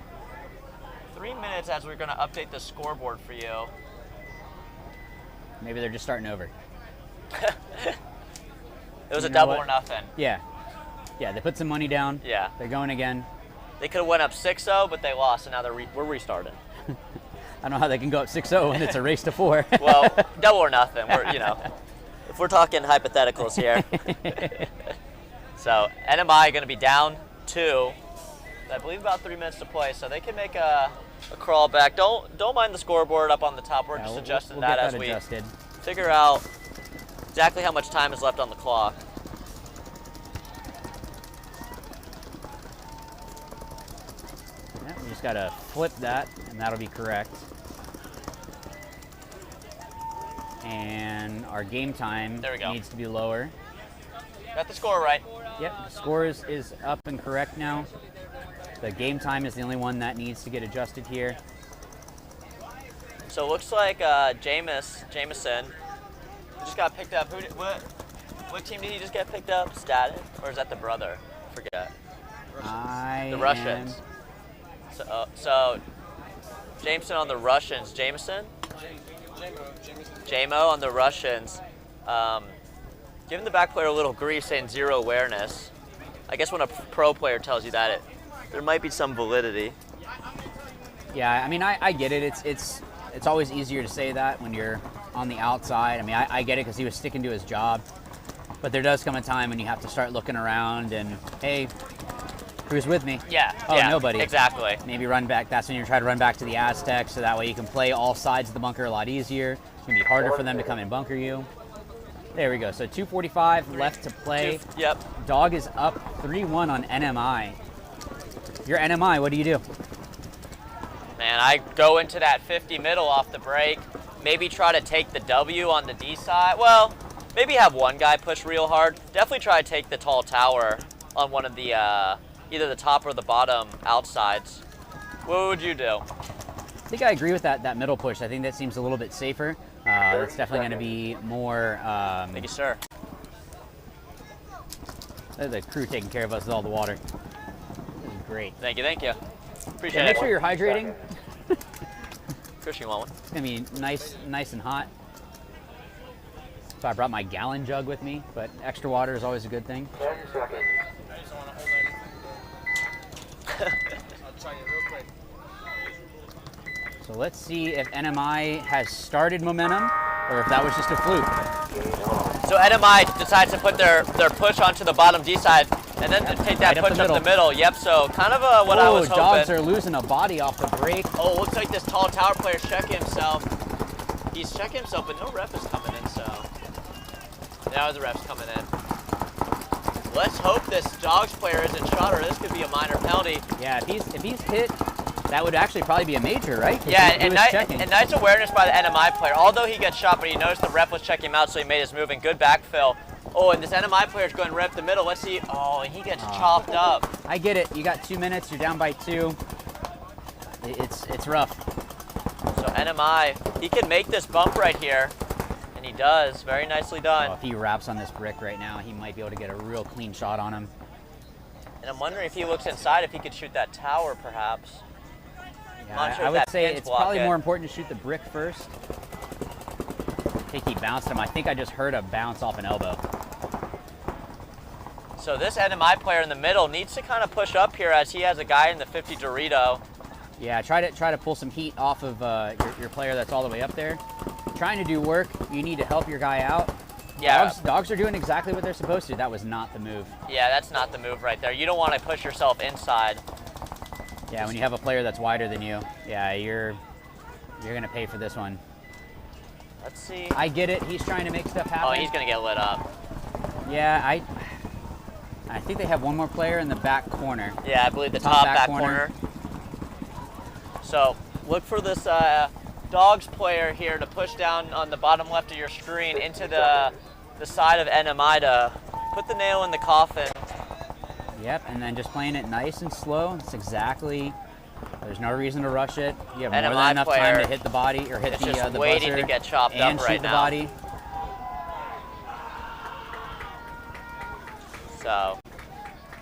minutes as we're going to update the scoreboard for you. Maybe they're just starting over. It was a double or nothing. Yeah. Yeah, they put some money down. Yeah. They're going again. They could have went up 6-0, but they lost, and now we're restarting. I don't know how they can go up 6-0 when it's a race to 4. Well, double or nothing. If we're talking hypotheticals here. So NMI going to be down 2. I believe about 3 minutes to play, so they can make a crawl back. Don't mind the scoreboard up on the top. We're just adjusting we'll that get as we adjusted. figure out exactly how much time is left on the clock. Yeah, we just got to flip that, and that'll be correct. And our game time needs to be lower. Got the score right. Yep, the score is up and correct now. The game time is the only one that needs to get adjusted here. So it looks like Jameson just got picked up. What team did he just get picked up? Static? Or is that the brother? Forget. The Russians. So Jameson on the Russians. Jameson? Jamo on the Russians. Giving the back player a little grease, saying 0 awareness. I guess when a pro player tells you that, there might be some validity. Yeah, I mean, I get it. It's always easier to say that when you're on the outside. I mean, I get it because he was sticking to his job. But there does come a time when you have to start looking around and, hey, who's with me? Yeah. Oh, yeah, nobody. Exactly. Maybe run back. That's when you try to run back to the Aztecs, so that way you can play all sides of the bunker a lot easier. It's going to be harder for them to come and bunker you. There we go. So 2:45 left to play. Yep. Dog is up 3-1 on NMI. You're NMI. What do you do? Man, I go into that 50 middle off the break. Maybe try to take the W on the D side. Well, maybe have one guy push real hard. Definitely try to take the tall tower on one of the either the top or the bottom outsides. What would you do? I think I agree with that middle push. I think that seems a little bit safer. It's definitely going to be more. Thank you, sir. The crew taking care of us with all the water. This is great. Thank you. Appreciate Yeah, it. make sure you're hydrating. Chris, you want one? It's going to be nice and hot. So I brought my gallon jug with me, but extra water is always a good thing. 10 seconds. So let's see if NMI has started momentum or if that was just a fluke. So NMI decides to put their push onto the bottom D side and then to take that right push up the middle. Yep, so kind of what I was hoping. Dogs are losing a body off the break. Oh, looks like this tall tower player's checking himself. He's checking himself, but no ref is coming in, so. Now the ref's coming in. Let's hope this Dogs player isn't shot, or this could be a minor penalty. Yeah, if he's hit, that would actually probably be a major, right? Yeah, and nice awareness by the NMI player. Although he gets shot, but he noticed the ref was checking him out, so he made his move, and good backfill. Oh, and this NMI player is going to rep the middle. Let's see. Oh, and he gets chopped up. I get it. You got 2 minutes. You're down by 2. It's rough. So NMI, he can make this bump right here, and he does. Very nicely done. Oh, if he wraps on this brick right now, he might be able to get a real clean shot on him. And I'm wondering if he looks inside, if he could shoot that tower, perhaps. Yeah, I would say it's probably more important to shoot the brick first. I think he bounced him. I think I just heard a bounce off an elbow. So this NMI player in the middle needs to kind of push up here as he has a guy in the 50 Dorito. Yeah, try to pull some heat off of your player that's all the way up there. Trying to do work, you need to help your guy out. Yeah. Dogs are doing exactly what they're supposed to. That was not the move. Yeah, that's not the move right there. You don't want to push yourself inside. Yeah, when you have a player that's wider than you, yeah, you're gonna pay for this one. Let's see. I get it. He's trying to make stuff happen. Oh, he's gonna get lit up. Yeah, I think they have one more player in the back corner. Yeah, I believe the top back corner. So look for this Dogs player here to push down on the bottom left of your screen into the side of NMI to put the nail in the coffin. Yep, and then just playing it nice and slow. It's exactly. There's no reason to rush it. You have more than enough time to hit the body or hit the just the waiting buzzer to get chopped and up shoot right the now. body. So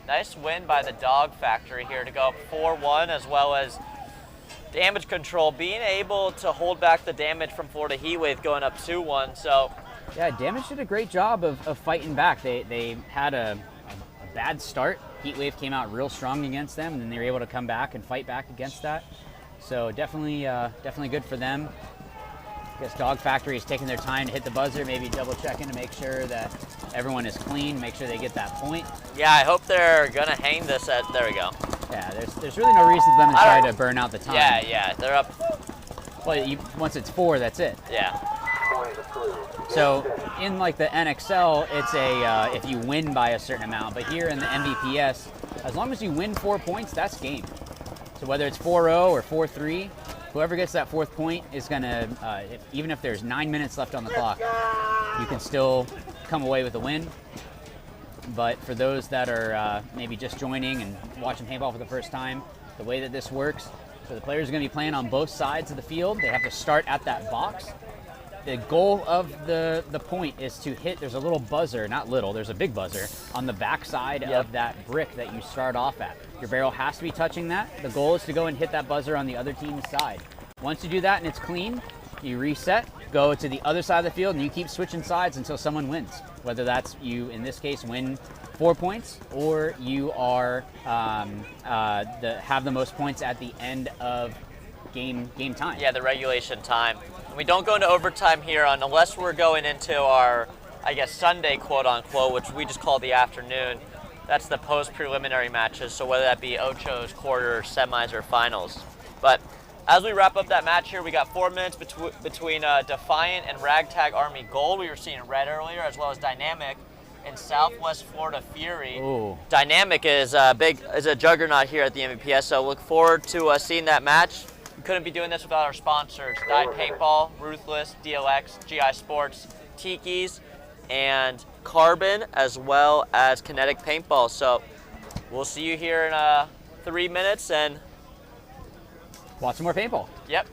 nice win by the Dog Factory here to go up 4-1, as well as damage control, being able to hold back the damage from Florida Heatwave going up 2-1. So yeah, Damage did a great job of fighting back. They had a bad start. Heatwave came out real strong against them, and then they were able to come back and fight back against that. So definitely good for them. I guess Dog Factory is taking their time to hit the buzzer, maybe double checking to make sure that everyone is clean, make sure they get that point. yeah, I hope they're gonna hang this at, there we go. Yeah, there's really no reason for them to try to burn out the time. Yeah, they're up, Well, once it's 4, that's it. yeah. Point approved. So in like the NXL, it's a if you win by a certain amount, but here in the MVPS, as long as you win 4 points, that's game. So whether it's 4-0 or 4-3, whoever gets that 4th point is gonna, even if there's 9 minutes left on the clock, you can still come away with a win. But for those that are maybe just joining and watching paintball for the first time, the way that this works, so the players are gonna be playing on both sides of the field. They have to start at that box. The goal of the point is to hit, there's a little buzzer, not little, there's a big buzzer on the back side of that brick that you start off at. Your barrel has to be touching that. The goal is to go and hit that buzzer on the other team's side. Once you do that and it's clean, you reset, go to the other side of the field, and you keep switching sides until someone wins. Whether that's you, in this case, win 4 points, or you are have the most points at the end of game time. Yeah, the regulation time. And we don't go into overtime here unless we're going into our, I guess, Sunday quote unquote, which we just call the afternoon. That's the post preliminary matches. So whether that be ochos, quarters, semis, or finals. But as we wrap up that match here, we got 4 minutes between Defiant and Ragtag Army Gold. We were seeing red earlier, as well as Dynamic and Southwest Florida Fury. Ooh. Dynamic is a juggernaut here at the MVPS. So look forward to seeing that match. We couldn't be doing this without our sponsors, Dyed Paintball, Ruthless, DLX, GI Sports, Tiki's, and Carbon, as well as Kinetic Paintball. So we'll see you here in 3 minutes, and Watch some more paintball. yep.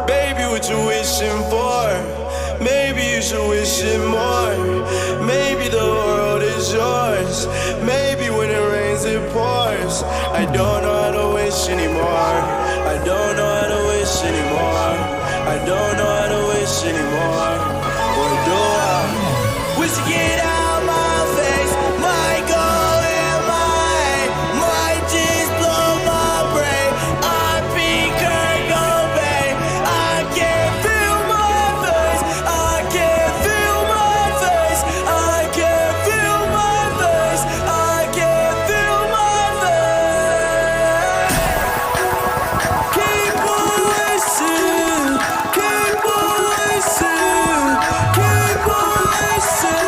Baby, what you wishing for? Maybe you should wish it more. Maybe the world is yours. Maybe when it rains, it pours. I don't know how to wish anymore. I don't know how to wish anymore. I don't know how to wish anymore. Or do I? Wish to get out my face. Might go in might just blow my brain. I peak Kurt Cobain. I can't feel my face. I can't feel my face. I can't feel my face. I can't feel my face. Keep on wishing. Keep on wishing. Keep on wishing.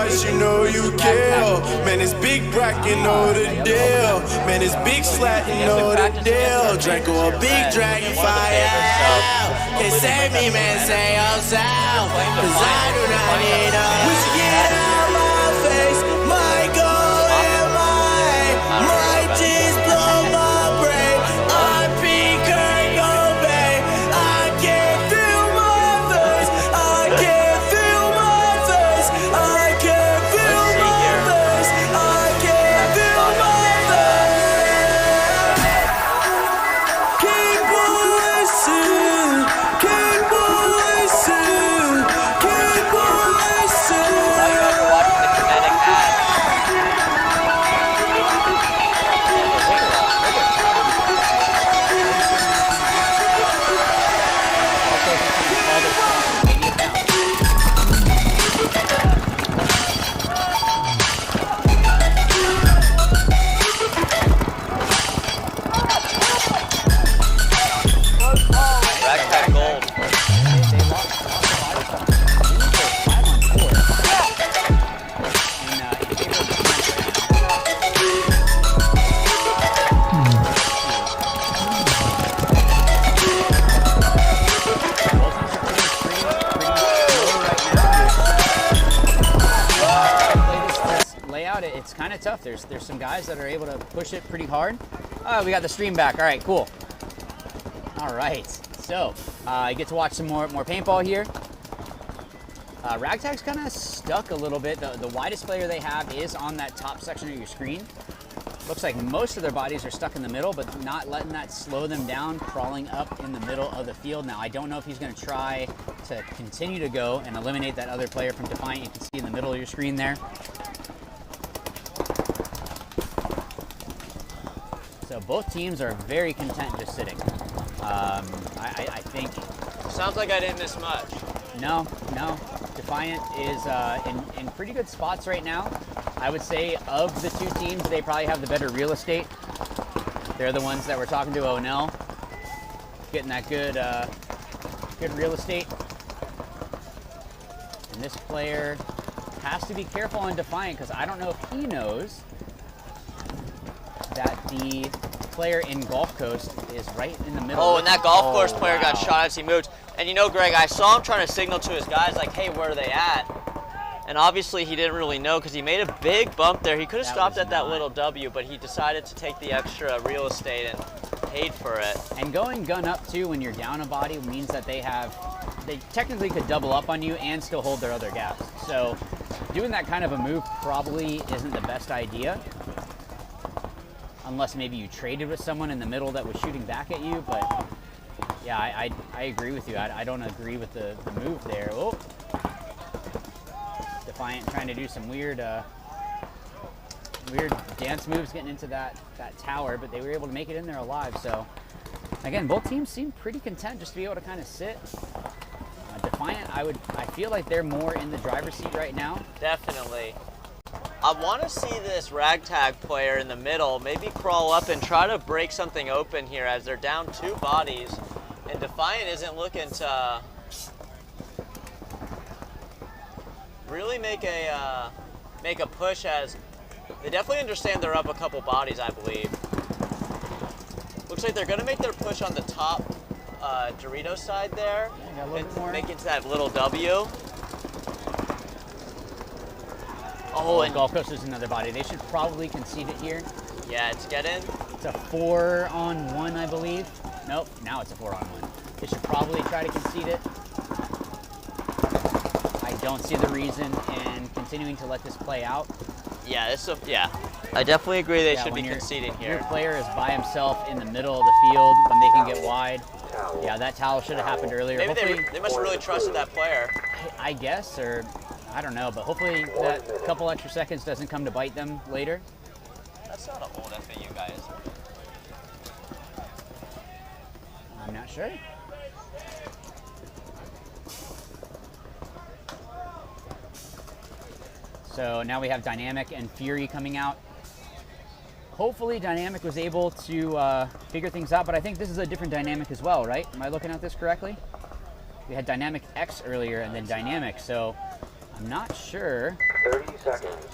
bars, you know you kill. Man, it's big Brack, you know the deal. Man, it's big Slat, you know the deal. Draco a big dragon fire. Can't save me, man, say I'm sound. Cause I do not need a. We should get out my face, my goal and my jeans blow my brain. I'm Kurt Cobain. I can't feel my face. I can't feel my face. I can't feel my face. I can't feel my face. Keep voicing. Keep voicing. Keep voicing. Watching the kinetic ad. Ragtag gold. Layout, it's kind of tough. There's some guys that are able to push it pretty hard. Oh, we got the stream back. All right, cool. All right, so you get to watch some more paintball here. Ragtag's kind of stuck a little bit. The widest player they have is on that top section of your screen. Looks like most of their bodies are stuck in the middle, but not letting that slow them down, crawling up in the middle of the field. Now, I don't know if he's going to try to continue to go and eliminate that other player from Defiant. You can see in the middle of your screen there. So both teams are very content just sitting. I think. Sounds like I didn't miss much. No. Defiant is in pretty good spots right now. I would say of the two teams, they probably have the better real estate. They're the ones that we're talking to, O'Nell, getting that good real estate. And this player has to be careful on Defiant because I don't know if he knows that the player in Gulf Coast is right in the middle. Oh, and that golf course player got shot as he moved. And you know, Greg, I saw him trying to signal to his guys, like, hey, where are they at? And obviously he didn't really know because he made a big bump there. He could have stopped at that little W, but he decided to take the extra real estate and paid for it. And going gun up too when you're down a body means that they technically could double up on you and still hold their other gaps. So doing that kind of a move probably isn't the best idea. Unless maybe you traded with someone in the middle that was shooting back at you, but yeah, I agree with you. I don't agree with the move there. Oh, Defiant trying to do some weird dance moves getting into that tower, but they were able to make it in there alive. So again, both teams seem pretty content just to be able to kind of sit. Defiant, I feel like they're more in the driver's seat right now. Definitely. I want to see this Ragtag player in the middle maybe crawl up and try to break something open here as they're down two bodies. And Defiant isn't looking to really make a push, as they definitely understand they're up a couple bodies, I believe. Looks like they're going to make their push on the top Dorito side there and make it to that little W. Oh, and Gulf Coast is another body. They should probably concede it here. Yeah, it's getting. It's a 4-on-1, I believe. Nope, now it's a 4-on-1. They should probably try to concede it. I don't see the reason in continuing to let this play out. Yeah, I definitely agree they should be conceding here. Your player is by himself in the middle of the field when they can get wide. Yeah, that towel should have happened earlier. Maybe they must have really trusted that player. I guess, or I don't know, but hopefully that couple extra seconds doesn't come to bite them later. That's not an old FAU guy, is it? I'm not sure. So now we have Dynamic and Fury coming out. Hopefully Dynamic was able to figure things out, but I think this is a different Dynamic as well, right? Am I looking at this correctly? We had Dynamic X earlier and then Dynamic, so I'm not sure 30 seconds.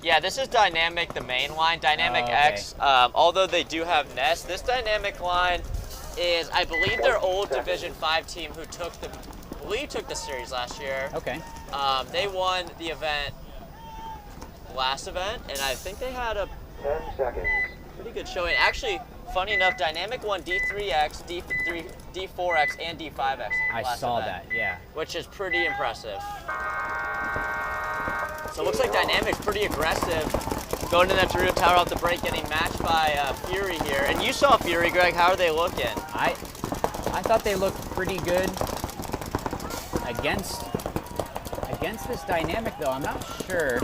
Yeah, this is Dynamic, the main line. Dynamic okay. X, although they do have Nest, this Dynamic line is, I believe, their old Division 5 team who took the series last year. Okay. They won the event, last event, and I think they had a 10 seconds. pretty good showing. Actually, funny enough, Dynamic won D3X, D4X, and D5X. I last saw event, that, yeah. which is pretty impressive. So it looks like Dynamic's pretty aggressive. Going to that Dorito Tower off the break, getting matched by Fury here. And you saw Fury, Greg. How are they looking? I thought they looked pretty good against this Dynamic, though. I'm not sure.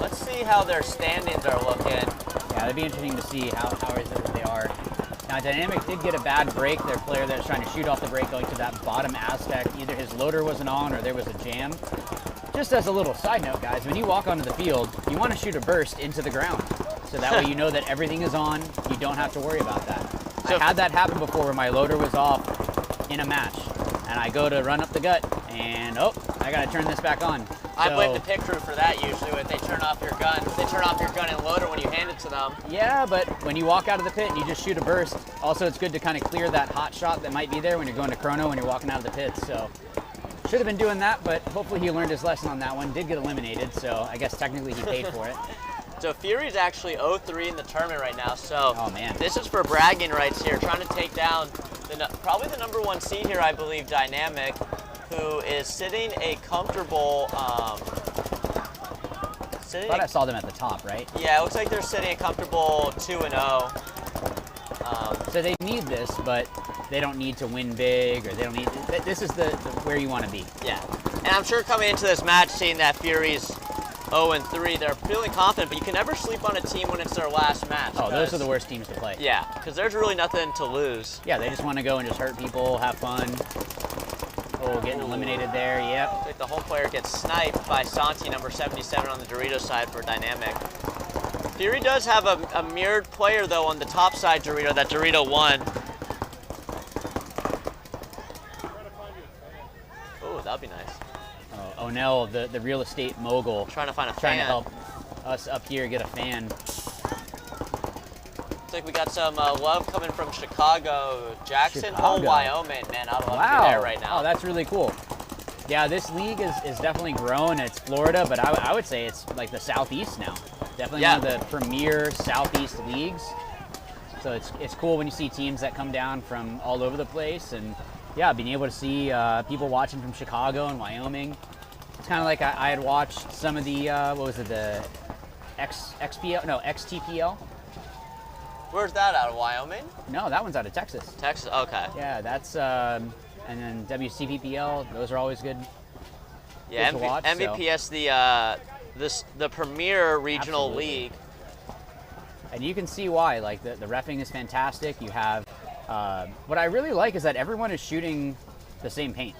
Let's see how their standings are looking. Yeah, it'd be interesting to see how they are. Now, Dynamic did get a bad break. Their player that was trying to shoot off the break going to that bottom Aztec. Either his loader wasn't on or there was a jam. Just as a little side note, guys, when you walk onto the field, you want to shoot a burst into the ground. So that way you know that everything is on. You don't have to worry about that. So, I had that happen before where my loader was off in a match. And I go to run up the gut, and I got to turn this back on. I blame the pit crew for that usually when they turn off your gun. They turn off your gun and loader when you hand it to them. Yeah, but when you walk out of the pit and you just shoot a burst, also it's good to kind of clear that hot shot that might be there when you're going to chrono when you're walking out of the pit. So should have been doing that, but hopefully he learned his lesson on that one. Did get eliminated, so I guess technically he paid for it. So Fury's actually 0-3 in the tournament right now. So oh, man. This is for bragging rights here, trying to take down probably the #1 seed here, I believe, Dynamic, who is sitting a comfortable. I thought I saw them at the top, right? Yeah, it looks like they're sitting a comfortable 2-0. So they need this, but they don't need to win big, or they don't need. This is the where you want to be. Yeah, and I'm sure coming into this match, seeing that Fury's 0-3, they're feeling confident, but you can never sleep on a team when it's their last match. Oh, those are the worst teams to play. Yeah, because there's really nothing to lose. Yeah, they just want to go and just hurt people, have fun. Oh, getting eliminated there, yep. Looks like the home player gets sniped by Santi, number 77 on the Dorito side for Dynamic. Fury does have a mirrored player, though, on the top side Dorito, that Dorito won. Oh, that'd be nice. Oh, O'Neill, the real estate mogul. Trying to find a fan. Trying to help us up here get a fan. Looks like we got some love coming from Chicago. Jackson Hole, Chicago. Wyoming. Man, I'd love to Wow. be there right now. Oh, that's really cool. Yeah, this league is definitely grown. It's Florida, but I would say it's like the Southeast now. Definitely one of the premier Southeast leagues. So it's cool when you see teams that come down from all over the place, and yeah, being able to see people watching from Chicago and Wyoming. It's kind of like I had watched some of the the XTPL. Where's that, out of Wyoming? No, that one's out of Texas. Texas, okay. Yeah, that's and then WCPPL. Those are always good. Yeah, good to watch, MVPS, the premier regional Absolutely. league. And you can see why. Like the reffing is fantastic. You have what I really like is that everyone is shooting the same paint.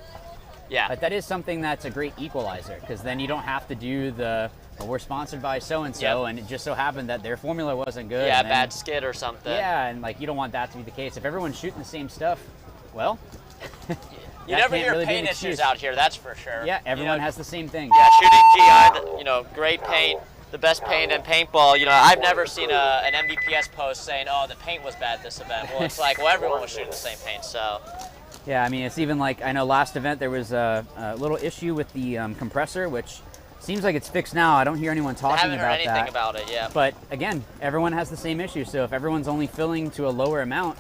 Yeah. Like that is something that's a great equalizer, because then you don't have to do well, we're sponsored by so-and-so, and it just so happened that their formula wasn't good. Yeah, and then, bad skid or something. Yeah, and like you don't want that to be the case. If everyone's shooting the same stuff, well, you never can't hear really be an paint issues excuse. out here, that's for sure. Yeah, everyone has the same thing. Yeah, shooting GI, great paint, the best paint in paintball. I've never seen an MVPS post saying, oh, the paint was bad this event. Well, it's like, well, everyone was shooting the same paint, so. Yeah, I mean, it's even like, I know last event there was a little issue with the compressor, which seems like it's fixed now. I don't hear anyone talking I haven't about heard anything that. about it, yeah. But again, everyone has the same issue. So if everyone's only filling to a lower amount,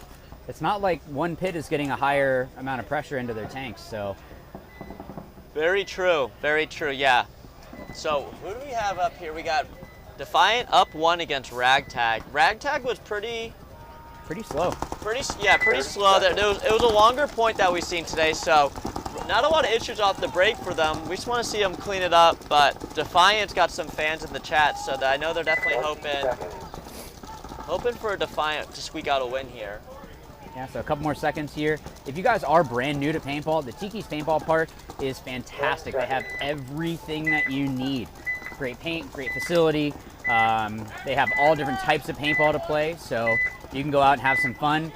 it's not like one pit is getting a higher amount of pressure into their tanks. So very true, yeah. So who do we have up here? We got Defiant up 1 against Ragtag. Ragtag was pretty slow. Pretty slow. It was a longer point that we've seen today, so not a lot of issues off the break for them. We just want to see them clean it up, but Defiant's got some fans in the chat, so that I know they're definitely hoping for a Defiant to squeak out a win here. Yeah, so a couple more seconds here. If you guys are brand new to paintball, the Tiki's Paintball Park is fantastic. They have everything that you need. Great paint, great facility. They have all different types of paintball to play, so you can go out and have some fun.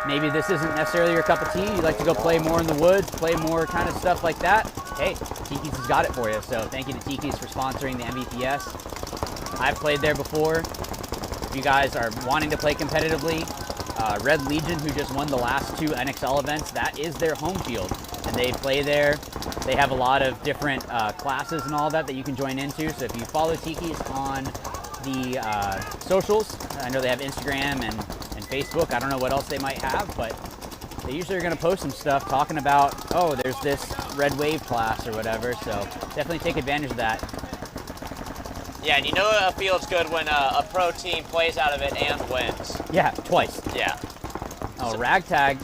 maybe this isn't necessarily your cup of tea. You like to go play more in the woods, play more kind of stuff like that. Hey, Tiki's has got it for you. So thank you to Tiki's for sponsoring the MVPS. I've played there before. If you guys are wanting to play competitively, Red Legion, who just won the last 2 NXL events, that is their home field. And they play there. They have a lot of different classes and all that you can join into. So if you follow Tiki's on the socials, I know they have Instagram and Facebook. I don't know what else they might have, but they usually are going to post some stuff talking about, oh, there's this Red Wave class or whatever. So definitely take advantage of that. Yeah, and you know a field's good when a pro team plays out of it and wins. Yeah, twice. Yeah. Oh, so, Ragtag.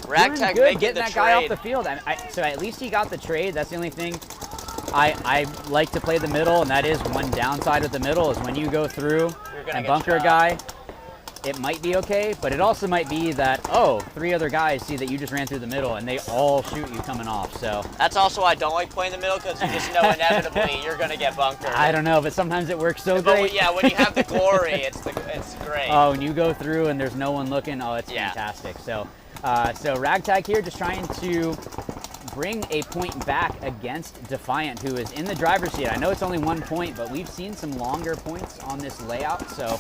Ragtag good making getting the that trade. guy off the field. So at least he got the trade. That's the only thing. I like to play the middle, and that is one downside with the middle is when you go through and bunker a guy, it might be okay, but it also might be that, oh, 3 other guys see that you just ran through the middle and they all shoot you coming off. So that's also why I don't like playing the middle, because you just know inevitably you're going to get bunkered. I don't know, but sometimes it works so but great. Yeah, when you have the glory, it's great. Oh, and you go through and there's no one looking. Oh, it's fantastic. So Ragtag here just trying to bring a point back against Defiant, who is in the driver's seat. I know it's only 1 point, but we've seen some longer points on this layout, so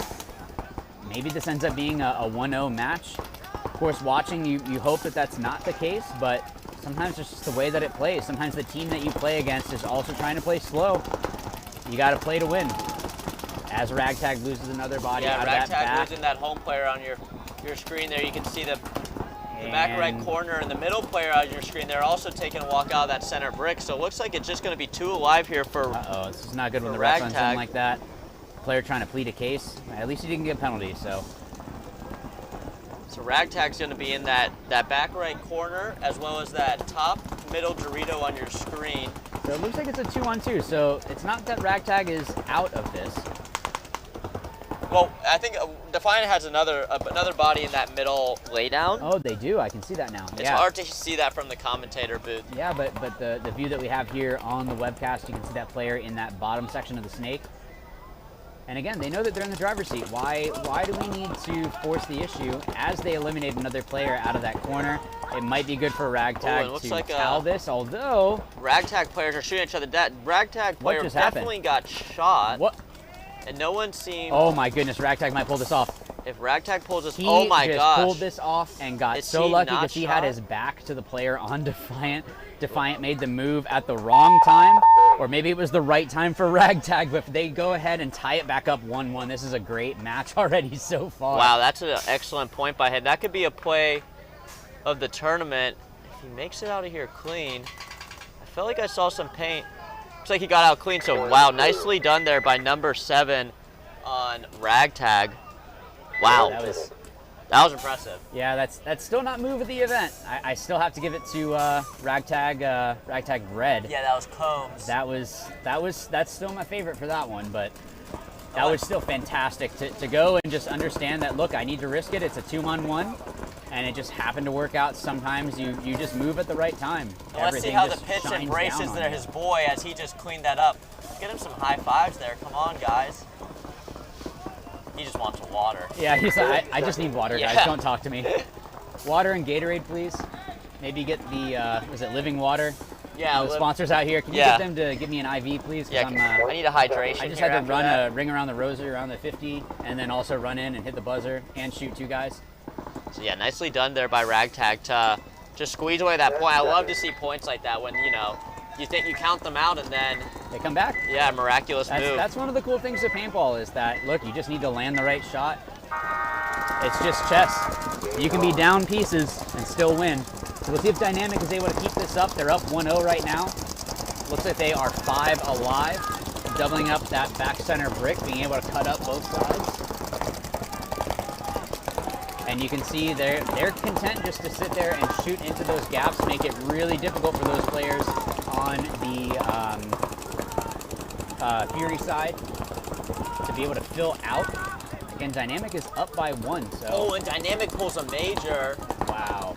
maybe this ends up being a 1-0 match. Of course, watching, you hope that that's not the case, but sometimes it's just the way that it plays. Sometimes the team that you play against is also trying to play slow. You got to play to win. As Ragtag loses another body out of that back. Ragtag losing that home player on your screen there. You can see the back right corner and the middle player on your screen. They're also taking a walk out of that center brick. So it looks like it's just going to be 2 alive here for Uh-oh, this is not good when the ref runs in like that. Player trying to plead a case. At least he didn't get a penalty, so. So Ragtag's going to be in that back right corner, as well as that top middle Dorito on your screen. So it looks like it's a 2-on-2, so it's not that Ragtag is out of this. Well, I think Defiant has another body in that middle laydown. Oh, they do. I can see that now. It's hard to see that from the commentator booth. Yeah, but the view that we have here on the webcast, you can see that player in that bottom section of the snake. And again, they know that they're in the driver's seat. Why do we need to force the issue? As they eliminate another player out of that corner, it might be good for Ragtag to towel this, although... Ragtag players are shooting each other. That Ragtag player definitely got shot. What? And no one seemed... Oh my goodness, Ragtag might pull this off. If Ragtag pulls this... Oh my gosh. He pulled this off and got so lucky because he had his back to the player on Defiant. Defiant made the move at the wrong time, or maybe it was the right time for Ragtag, but if they go ahead and tie it back up 1-1, this is a great match already so far. Wow, that's an excellent point by him. That could be a play of the tournament. If he makes it out of here clean, I felt like I saw some paint. Looks like he got out clean, so wow, nicely done there by number 7 on Ragtag. Wow. That was impressive. Yeah, that's still not move of the event. I still have to give it to Ragtag Red. Yeah, that was Combs. That's still my favorite for that one, but that was still fantastic to go and just understand that, look, I need to risk it. It's a 2-on-1, and it just happened to work out. Sometimes you just move at the right time. Let's see how the pitch embraces his boy as he just cleaned that up. Get him some high fives there. Come on, guys. He just wants water. Yeah, he's like, I just need water, guys. Don't talk to me. Water and Gatorade, please. Maybe get the, is it Living Water? Yeah. The sponsors out here. Can you get them to give me an IV, please? Yeah, I need a hydration. I just had to run a ring around the rosary around the 50, and then also run in and hit the buzzer and shoot 2 guys. So yeah, nicely done there by Ragtag to just squeeze away that point. I love to see points like that when, you know, you think you count them out and then they come back. Yeah, miraculous move. That's one of the cool things of paintball is that, look, you just need to land the right shot. It's just chess. You can be down pieces and still win. So we'll see if Dynamic is able to keep this up. They're up 1-0 right now. Looks like they are 5 alive, doubling up that back center brick, being able to cut up both sides. And you can see they're content just to sit there and shoot into those gaps, make it really difficult for those players on the Fury side to be able to fill out. Again, Dynamic is up by 1. So. Oh, and Dynamic pulls a major. Wow.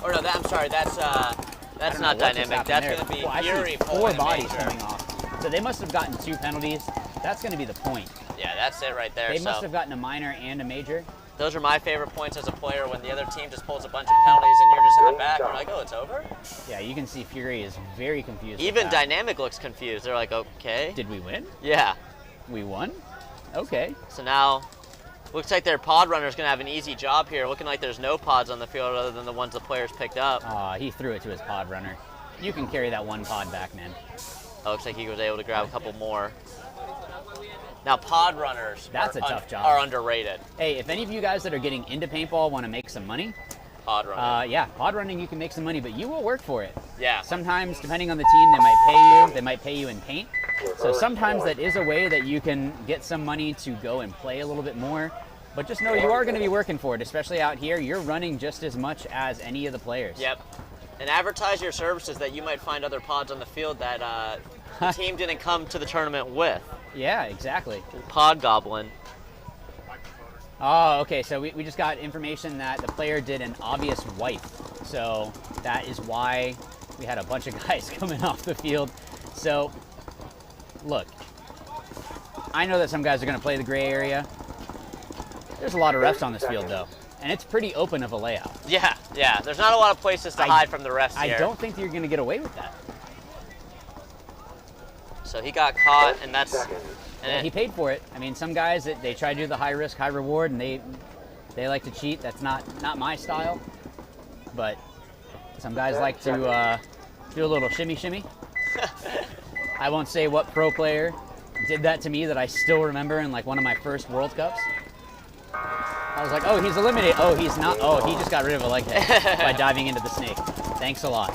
Or no, I'm sorry, that's not Dynamic. That's going to be Fury pulling 4 bodies coming off. So they must have gotten 2 penalties. That's going to be the point. Yeah, that's it right there. They must have gotten a minor and a major. Those are my favorite points as a player when the other team just pulls a bunch of penalties and you're just in the back and you're like, oh, it's over? Yeah, you can see Fury is very confused. Even Dynamic looks confused. They're like, okay. Did we win? Yeah. We won? Okay. So now, looks like their pod runner's going to have an easy job here. Looking like there's no pods on the field other than the ones the players picked up. He threw it to his pod runner. You can carry that one pod back, man. Oh, looks like he was able to grab a couple more. Now, pod runners That's a tough job. Are underrated. Hey, if any of you guys that are getting into paintball want to make some money, pod running. yeah, pod running you can make some money, but you will work for it. Yeah. Sometimes, depending on the team, they might pay you. They might pay you in paint. So sometimes that is a way that you can get some money to go and play a little bit more. But just know you are going to be working for it, especially out here. You're running just as much as any of the players. Yep. And advertise your services that you might find other pods on the field that the team didn't come to the tournament with. Yeah, exactly. Pod Goblin. Oh, okay. So we just got information that the player did an obvious wipe. So that is why we had a bunch of guys coming off the field. So, look, I know that some guys are going to play the gray area. There's a lot of refs on this field, though. And it's pretty open of a layout. Yeah. There's not a lot of places to hide from the refs here. I don't think you're going to get away with that. So he got caught, and that's... And he paid for it. I mean, some guys, they try to do the high risk, high reward, and they like to cheat. That's not my style. But some guys like to do a little shimmy. I won't say what pro player did that to me that I still remember in like one of my first World Cups. I was like, oh, he's eliminated. Oh, he's not. Oh, he just got rid of a leg head by diving into the snake. Thanks a lot.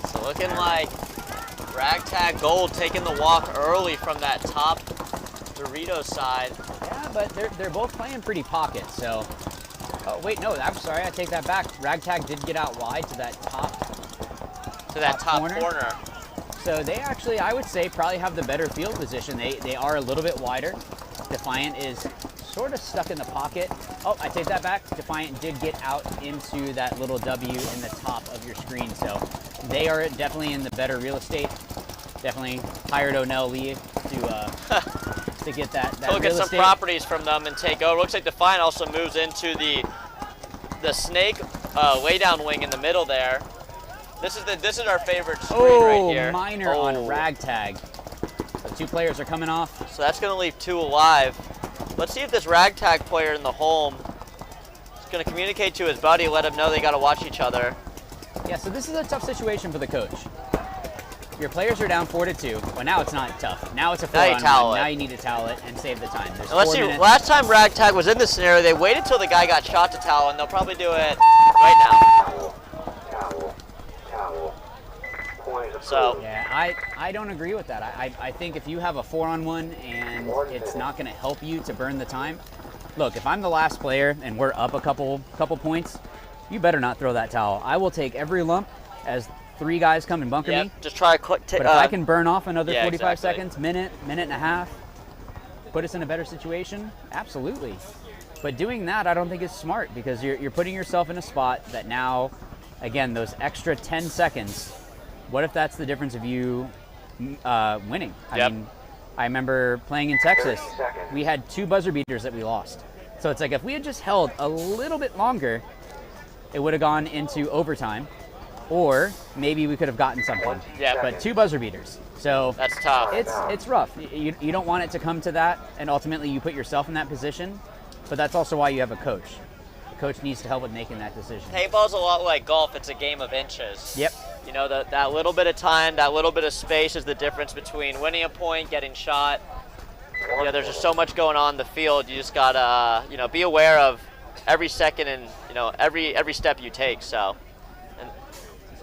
So looking like Ragtag Gold taking the walk early from that top Doritos side. Yeah, but they're both playing pretty pocket, so. Oh, wait, no, I'm sorry, I take that back. Ragtag did get out wide to that top corner. So they actually, I would say, probably have the better field position. They are a little bit wider. Defiant is sort of stuck in the pocket. Oh, I take that back. Defiant did get out into that little W in the top of your screen, so they are definitely in the better real estate. Definitely hired O'Neill Lee to get that Look real at some estate. properties from them and take over. Looks like Defiant also moves into the snake laydown wing in the middle there. This is our favorite screen right here. Minor on Ragtag. So 2 players are coming off. So that's going to leave 2 alive. Let's see if this Ragtag player in the home is going to communicate to his buddy, let him know they got to watch each other. Yeah, so this is a tough situation for the coach. Your players are down 4-2. Well, now it's not tough. Now it's a 4-on-1. Now you need to towel it and save the time. There's let's 4 see, minutes. last time Ragtag was in this scenario, they waited till the guy got shot to towel, and they'll probably do it right now. So yeah, I don't agree with that. I think if you have a 4-on-1 and it's not going to help you to burn the time, look, if I'm the last player and we're up a couple points, you better not throw that towel. I will take every lump as 3 guys come and bunker me. Just try to but if I can burn off another 45 exactly. seconds, minute and a half, put us in a better situation, absolutely. But doing that, I don't think is smart because you're putting yourself in a spot that now, again, those extra 10 seconds, what if that's the difference of you winning? I mean, I remember playing in Texas. We had 2 buzzer beaters that we lost. So it's like if we had just held a little bit longer, it would have gone into overtime, or maybe we could have gotten something. Yeah. But 2 buzzer beaters. So that's tough. It's rough. You don't want it to come to that, and ultimately you put yourself in that position. But that's also why you have a coach. The coach needs to help with making that decision. Paintball's a lot like golf. It's a game of inches. Yep. You know, that little bit of time, that little bit of space is the difference between winning a point, getting shot. You know, there's just so much going on in the field. You just gotta, be aware of every second and, every step you take. So, and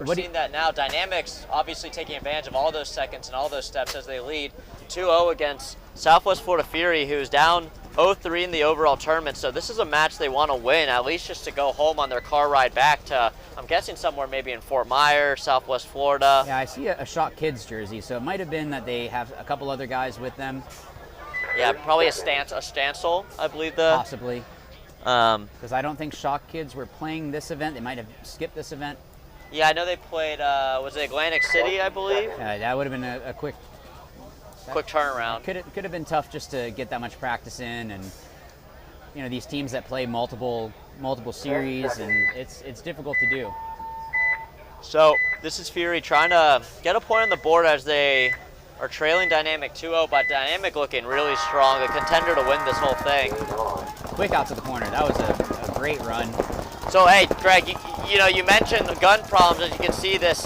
we're seeing that now. Dynamics obviously taking advantage of all those seconds and all those steps as they lead 2-0 against Southwest Florida Fury, who's down 0-3 in the overall tournament. So this is a match they want to win, at least just to go home on their car ride back to, I'm guessing, somewhere maybe in Fort Myers, Southwest Florida. Yeah, I see a Shock Kids jersey, so it might have been that they have a couple other guys with them. Yeah, probably a Stancil, I believe. Possibly. Because I don't think Shock Kids were playing this event. They might have skipped this event. Yeah, I know they played, was it Atlantic City, I believe? That would have been a quick turnaround. Could have been tough just to get that much practice in, and these teams that play multiple series, and it's difficult to do. So this is Fury trying to get a point on the board as they are trailing Dynamic 2-0, but Dynamic looking really strong, a contender to win this whole thing. Quick out to the corner. That was a great run. So hey, Greg, you mentioned the gun problems. As you can see, this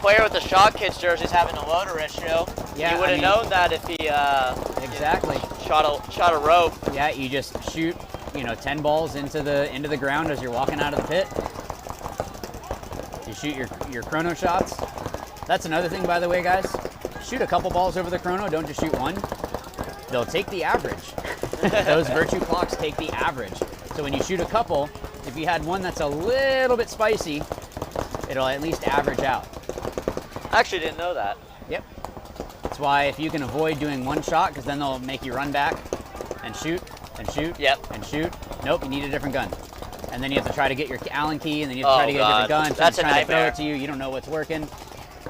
player with the Shot Kids jersey is having a loader issue. Yeah, you would have known that if he exactly shot a rope. Yeah, you just shoot 10 balls into the ground as you're walking out of the pit. You shoot your chrono shots. That's another thing, by the way, guys. Shoot a couple balls over the chrono. Don't just shoot one. They'll take the average. Those virtue clocks take the average. So when you shoot a couple, if you had one that's a little bit spicy, it'll at least average out. I actually didn't know that. Yep. That's why if you can avoid doing one shot, because then they'll make you run back and shoot and shoot and shoot. Nope, you need a different gun. And then you have to try to get your Allen key, and then you have to try to get a different gun. That's a trying nightmare. to throw it to you. You don't know what's working.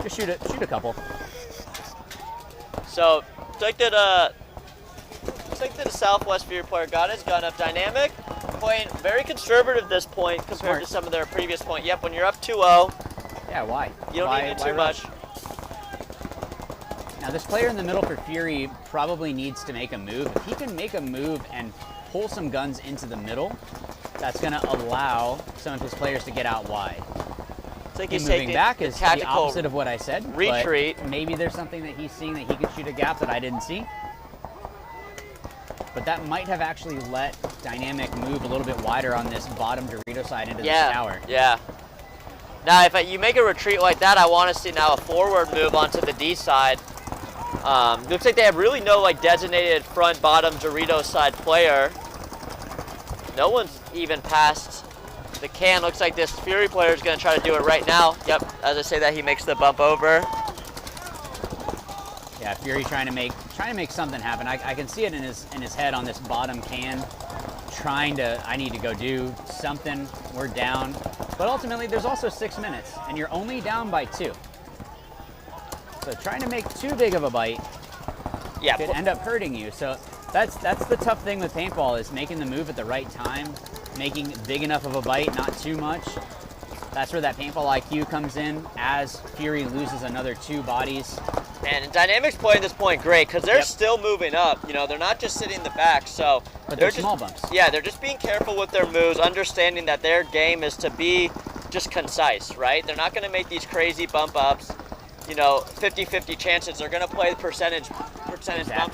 Just shoot a couple. So, looks like the Southwest Fury player got his gun up. Dynamic playing very conservative at this point compared to some of their previous point. Yep, when you're up 2-0. Yeah, why? You don't need to do too much. Now this player in the middle for Fury probably needs to make a move. If he can make a move and pull some guns into the middle, that's going to allow some of his players to get out wide. It's like he's moving back is the opposite of what I said. Retreat. But maybe there's something that he's seeing that he can shoot a gap that I didn't see. But that might have actually let Dynamic move a little bit wider on this bottom Dorito side into the tower. Yeah. Now, if you make a retreat like that, I want to see now a forward move onto the D side. Looks like they have really no designated front bottom Dorito side player. No one's even passed the can. Looks like this Fury player is going to try to do it right now. Yep, as I say that, he makes the bump over. Yeah, Fury trying to make something happen. I can see it in his head on this bottom can, I need to go do something. We're down. But ultimately, there's also 6 minutes, and you're only down by 2. So trying to make too big of a bite could end up hurting you. So that's the tough thing with paintball, is making the move at the right time, making big enough of a bite, not too much. That's where that paintball IQ comes in as Fury loses another 2 bodies. And Dynamic's playing this point great because they're still moving up. They're not just sitting in the back. So but they're small bumps. Yeah, they're just being careful with their moves, understanding that their game is to be just concise, right? They're not going to make these crazy bump ups. 50-50 chances. They're going to play the percentage bumps,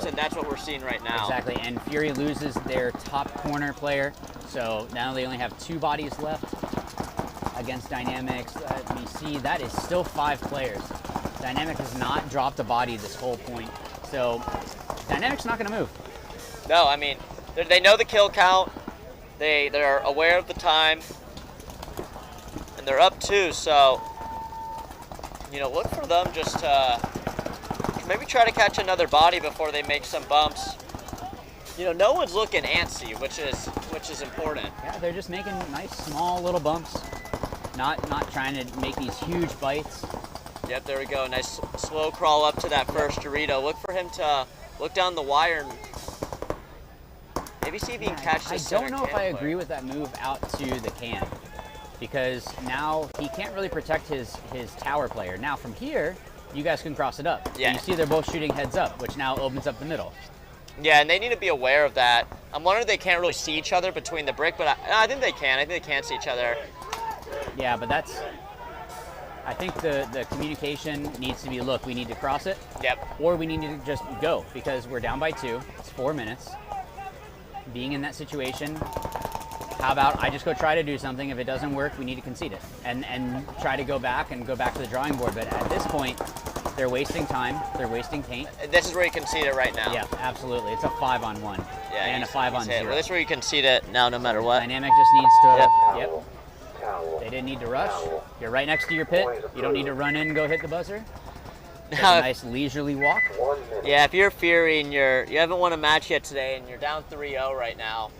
and that's what we're seeing right now. Exactly, and Fury loses their top corner player, so now they only have 2 bodies left against Dynamics. Let me see, that is still 5 players. Dynamic has not dropped a body this whole point, so Dynamic's not going to move. No, I mean, they know the kill count. They're aware of the time, and they're up 2, so look for them just to maybe try to catch another body before they make some bumps. No one's looking antsy, which is important. Yeah, they're just making nice small little bumps, not trying to make these huge bites. Yep, there we go. Nice slow crawl up to that first Dorito. Look for him to look down the wire and maybe see if he can catch this. I don't know if I agree with that move out to the can, because now he can't really protect his tower player. Now from here, you guys can cross it up. Yeah. And you see they're both shooting heads up, which now opens up the middle. Yeah, and they need to be aware of that. I'm wondering if they can't really see each other between the brick, but I think they can. I think they can see each other. Yeah, but I think the communication needs to be, look, we need to cross it. Yep. Or we need to just go, because we're down by 2. It's 4 minutes. Being in that situation, how about I just go try to do something? If it doesn't work, we need to concede it and try to go back to the drawing board. But at this point, they're wasting time. They're wasting paint. This is where you concede it right now. Yeah, absolutely. It's a 5-on-1 and a 5-on-0. Well, this is where you concede it now, no matter what. Dynamic just needs to. Yep. They didn't need to rush. You're right next to your pit. You don't need to run in and go hit the buzzer. It's a nice leisurely walk. Yeah, if you're Fury and you haven't won a match yet today and you're down 3-0 right now,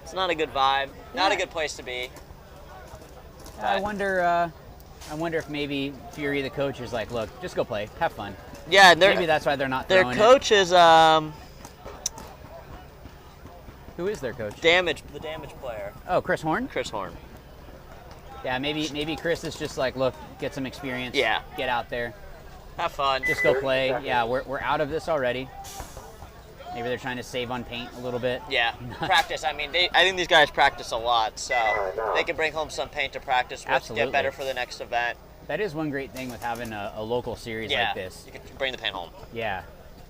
it's not a good vibe. Not a good place to be. I wonder if maybe Fury, the coach, is like, look, just go play, have fun. Yeah, maybe that's why they're not their throwing coach it. is Who is their coach? The damage player. Oh, Chris Horn? Chris Horn. Yeah, maybe Chris is just like, look, get some experience. Yeah. Get out there. Have fun. Just go play. Yeah, we're out of this already. Maybe they're trying to save on paint a little bit. Yeah, practice. I mean, I think these guys practice a lot, so they can bring home some paint to practice with, Absolutely. get better for the next event. That is one great thing with having a local series Yeah, like this. you can bring the paint home. Yeah.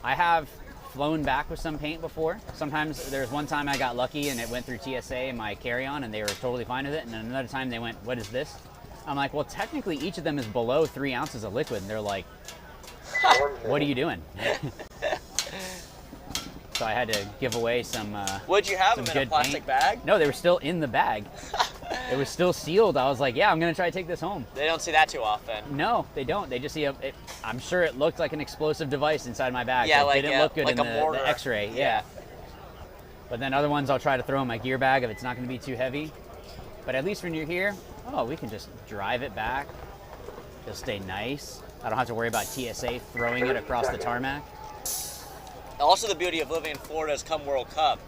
I have flown back with some paint before. Sometimes there's one time I got lucky and it went through TSA and my carry-on and they were totally fine with it. And then another time they went, what is this? I'm like, well, technically each of them is below 3 ounces of liquid. And they're like, what are you doing? So I had to give away some. Would you have some them in a good plastic paint. bag? No, they were still in the bag. It was still sealed. I was like, yeah, I'm gonna try to take this home. They don't see that too often. No, they don't. They just see I'm sure it looked like an explosive device inside my bag. Yeah, It like didn't look good like in a mortar. the X-ray. Yeah. But then other ones I'll try to throw in my gear bag if it's not gonna be too heavy. But at least when you're here, we can just drive it back. It'll stay nice. I don't have to worry about TSA throwing it across the tarmac. Also, the beauty of living in Florida is come World Cup,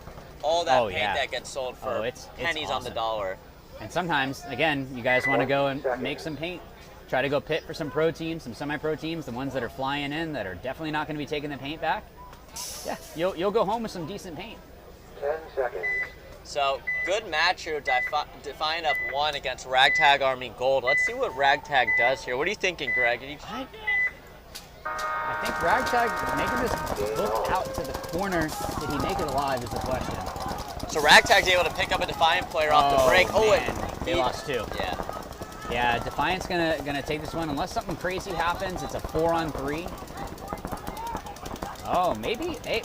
all that paint yeah. that gets sold for it's pennies on the awesome. dollar. And sometimes, again, you guys want to go and make some paint. Try to go pit for some pro teams, some semi-pro teams, the ones that are flying in that are definitely not going to be taking the paint back. Yeah, you'll go home with some decent paint. 10 seconds. So, good match here. Defiant up 1 against Ragtag Army Gold. Let's see what Ragtag does here. What are you thinking, Greg? I think Ragtag making this look out to the corner. Did he make it alive is the question. So Ragtag's able to pick up a Defiant player off the break. Man. They lost 2. Yeah. Yeah, Defiant's gonna take this one unless something crazy happens. It's a 4-on-3. Oh, maybe. Hey,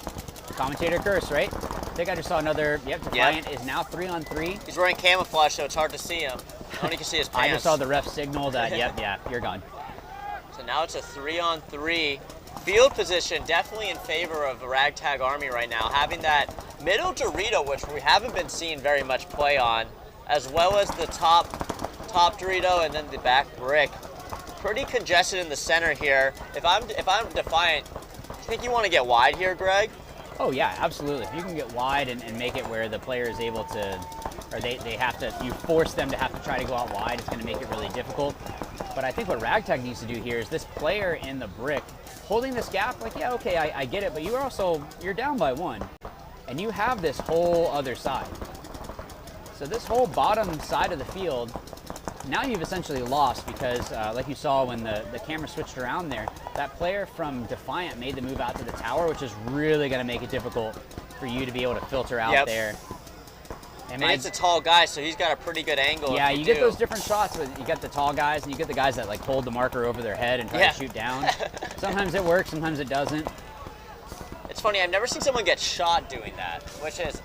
commentator curse, right? I think I just saw another. Yep, Defiant is now 3-on-3. He's wearing camouflage, so it's hard to see him. Only can see his pants. I just saw the ref signal that. Yep, yeah, you're gone. So now it's a 3-on-3. Field position definitely in favor of the Ragtag Army right now. Having that middle Dorito, which we haven't been seeing very much play on, as well as the top Dorito and then the back brick. Pretty congested in the center here. If I'm Defiant, do you think you want to get wide here, Greg? Oh yeah, absolutely. If you can get wide and make it where the player is able to, or they have to, you force them to have to try to go out wide, it's going to make it really difficult. But I think what Ragtag needs to do here is this player in the brick, holding this gap, like, yeah, okay, I get it, but you're down by 1. And you have this whole other side. So this whole bottom side of the field, now you've essentially lost because, like you saw when the camera switched around there, that player from Defiant made the move out to the tower, which is really going to make it difficult for you to be able to filter out there. And it's a tall guy, so he's got a pretty good angle. Yeah, you get those different shots. You got the tall guys, and you get the guys that like hold the marker over their head and try to shoot down. Sometimes it works, sometimes it doesn't. It's funny, I've never seen someone get shot doing that, which is...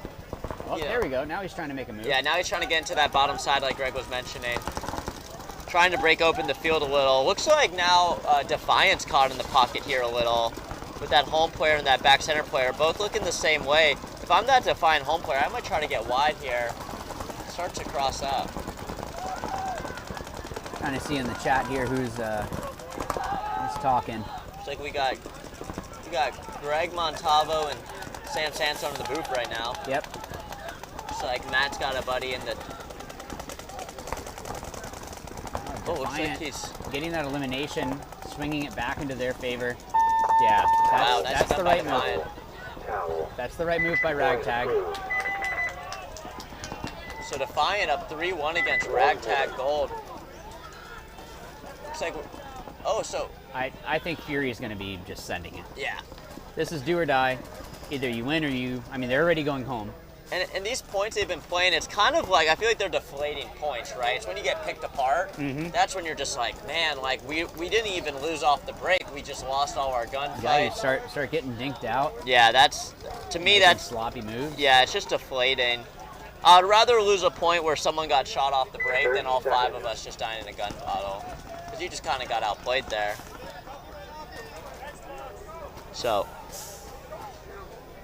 Oh, there we go. Now he's trying to make a move. Yeah, now he's trying to get into that bottom side like Greg was mentioning. Trying to break open the field a little. Looks like now Defiant's caught in the pocket here a little with that home player and that back center player, both looking the same way. If I'm that Defiant home player, I might try to get wide here. Start to cross up. Trying to see in the chat here who's talking. Looks like we got Greg Montavo and Sam Sansone in the booth right now. Yep. Looks like Matt's got a buddy in the... Oh, looks like he's... getting that elimination, swinging it back into their favor. Yeah, that's the right move. That's the right move by Ragtag. So Defiant up 3-1 against Ragtag Gold. Looks like... Oh, so... I think Fury is going to be just sending it. Yeah. This is do or die. Either you win or you... I mean, they're already going home. And these points they've been playing, it's kind of like, I feel like they're deflating points, right? It's when you get picked apart, that's when you're just like, man, like we didn't even lose off the break. We just lost all our gunfights. Yeah, you start getting dinked out. Yeah, that's, to me, that's... sloppy moves. Yeah, it's just deflating. I'd rather lose a point where someone got shot off the break than all 5 of us just dying in a gun battle. Because you just kind of got outplayed there. So,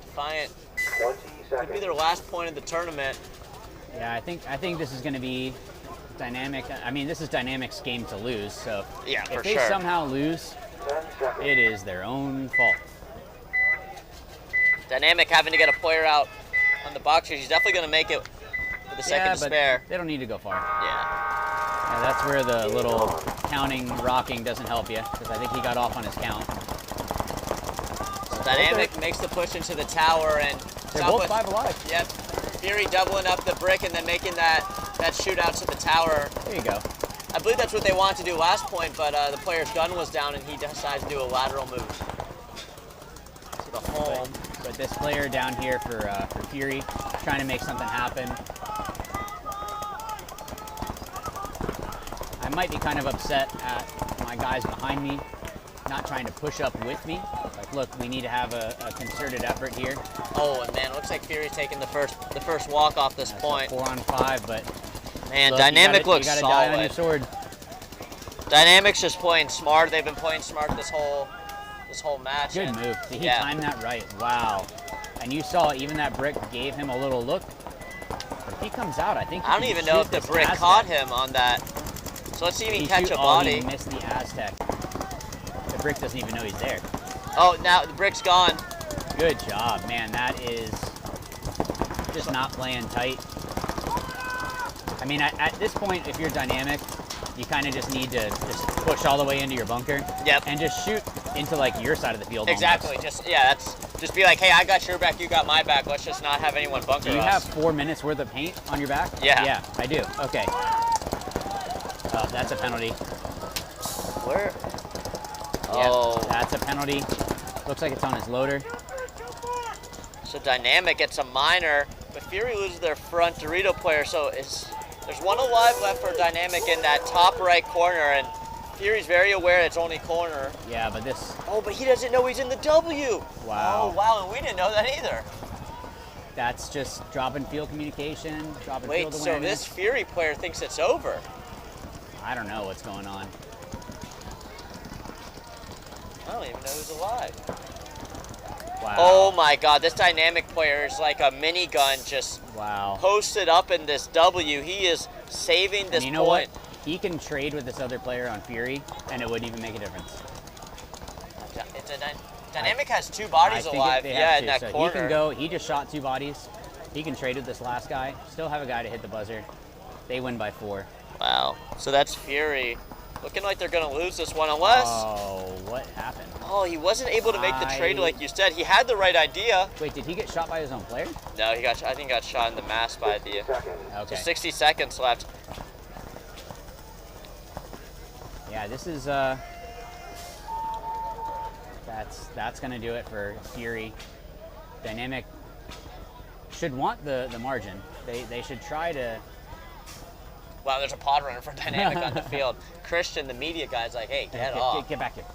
Defiant could be their last point of the tournament. Yeah, I think this is going to be dynamic. I mean, this is Dynamic's game to lose. So yeah, if they somehow lose, it is their own fault. Dynamic having to get a player out on the boxers. He's definitely going to make it with a second to but spare. they don't need to go far. Yeah. Yeah, that's where the little counting rocking doesn't help you, because I think he got off on his count. So Dynamic makes the push into the tower, and They're both 5 alive. Yep. Fury doubling up the brick and then making that shootout to the tower. There you go. I believe that's what they wanted to do last point, but the player's gun was down and he decided to do a lateral move to the home. But this player down here for Fury, trying to make something happen. I might be kind of upset at my guys behind me not trying to push up with me. Like, look, we need to have a concerted effort here. Oh, and man, it looks like Fury's taking the first walk off this point. 4 on 5, but man, look, Dynamic looks you gotta solid. die on your sword. Dynamic's just playing smart. They've been playing smart this whole match. Good move. Did he time that right? Wow. And you saw even that brick gave him a little look. But if he comes out, I think I don't even know if the brick caught him on that. So let's see if he can catch a body. He missed the Aztec. The brick doesn't even know he's there. Oh, now the brick's gone. Good job, man. That is just not playing tight. I mean, at this point, if you're Dynamic, you kind of just need to just push all the way into your bunker. Yep. And just shoot into like your side of the field. Exactly. Almost. Just be like, hey, I got your back, you got my back. Let's just not have anyone bunker us. Do you have 4 minutes worth of paint on your back? Yeah. Yeah, I do. Okay. Oh, that's a penalty. Where? Yeah, Oh. that's a penalty. Looks like it's on his loader. So Dynamic gets a minor, but Fury loses their front Dorito player. So there's one alive left for Dynamic in that top right corner, and Fury's very aware it's only corner. Yeah, but this. Oh, but he doesn't know he's in the W. Wow. Oh, wow, and we didn't know that either. That's just dropping field communication, dropping field Wait, awareness. so this Fury player thinks it's over. I don't know what's going on. I don't even know who's alive. Wow. Oh my God, this Dynamic player is like a minigun just posted up in this W. He is saving this and you know point. what? He can trade with this other player on Fury, and it wouldn't even make a difference. Dynamic has 2 bodies alive. Yeah, in that so corner. He can go. He just shot 2 bodies. He can trade with this last guy. Still have a guy to hit the buzzer. They win by 4. Wow. So that's Fury. Looking like they're going to lose this one unless... Oh, what happened? Oh, he wasn't able to make the trade like you said. He had the right idea. Wait, did he get shot by his own player? No, I think he got shot in the mask by the... Okay. So 60 seconds left. Yeah, this is... That's going to do it for Fury. Dynamic should want the margin. They should try to... Wow, there's a pod runner for Dynamic on the field. Christian, the media guy's like, hey, get off. Get back here.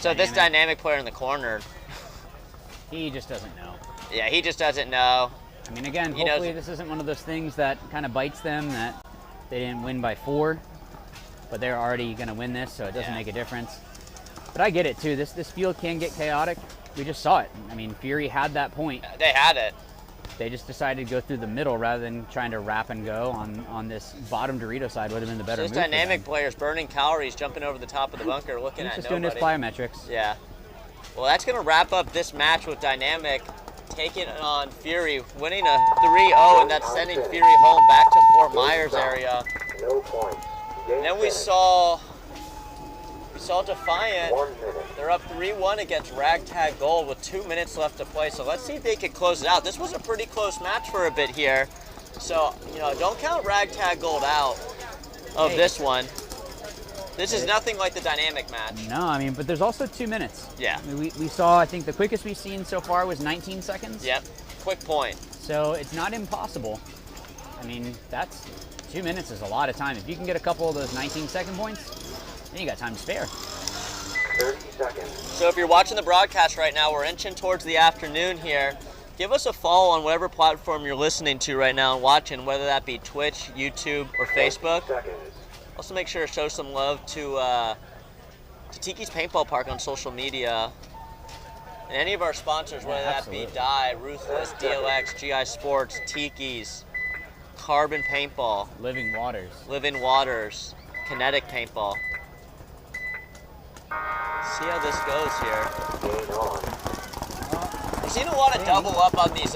So this Dynamic player in the corner. He just doesn't know. Yeah, he just doesn't know. I mean, again, hopefully this isn't one of those things that kind of bites them, that they didn't win by 4, but they're already going to win this, so it doesn't make a difference. But I get it, too. This field can get chaotic. We just saw it. I mean, Fury had that point. They had it. They just decided to go through the middle rather than trying to wrap and go on this bottom Dorito side. Would have been the better This move. Dynamic player's burning calories, jumping over the top of the bunker, looking He's at just nobody. doing his plyometrics. Yeah. Well, that's going to wrap up this match with Dynamic taking on Fury, winning a 3-0, and that's sending Fury home back to Fort Myers area. No points. And then we saw Defiant. They're up 3-1 against Ragtag Gold with 2 minutes left to play. So let's see if they can close it out. This was a pretty close match for a bit here. So, don't count Ragtag Gold out of this one. This is nothing like the Dynamic match. No, I mean, but there's also 2 minutes. Yeah. I mean, we saw, I think the quickest we've seen so far was 19 seconds. Yep, quick point. So it's not impossible. I mean, 2 minutes is a lot of time. If you can get a couple of those 19-second points, then you got time to spare. 30 seconds. So if you're watching the broadcast right now, we're inching towards the afternoon here. Give us a follow on whatever platform you're listening to right now and watching, whether that be Twitch, YouTube, or Facebook. Also make sure to show some love to Tiki's Paintball Park on social media. And any of our sponsors, whether that be Dye, Ruthless, DLX, GI Sports, Tiki's, Carbon Paintball, Living Waters, Kinetic Paintball. See how this goes here. Well, We've seen a lot of double up on these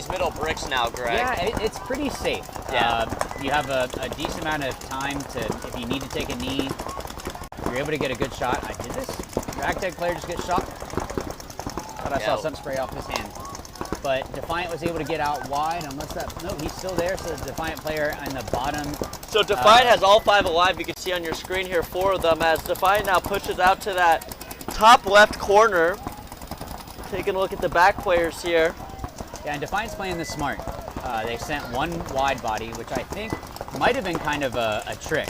middle bricks now, Greg. Yeah, it's pretty safe. Yeah. You have a decent amount of time to, if you need to take a knee, you're able to get a good shot. Did this Ragtag player just get shot? Thought I saw something spray off his hand. But Defiant was able to get out wide, unless no, he's still there, so the Defiant player on the bottom. So Defiant has all 5 alive. You can see on your screen here 4 of them as Defiant now pushes out to that top left corner. Taking a look at the back players here. Yeah, and Defiant's playing this smart. They sent 1 wide body, which I think might have been kind of a trick.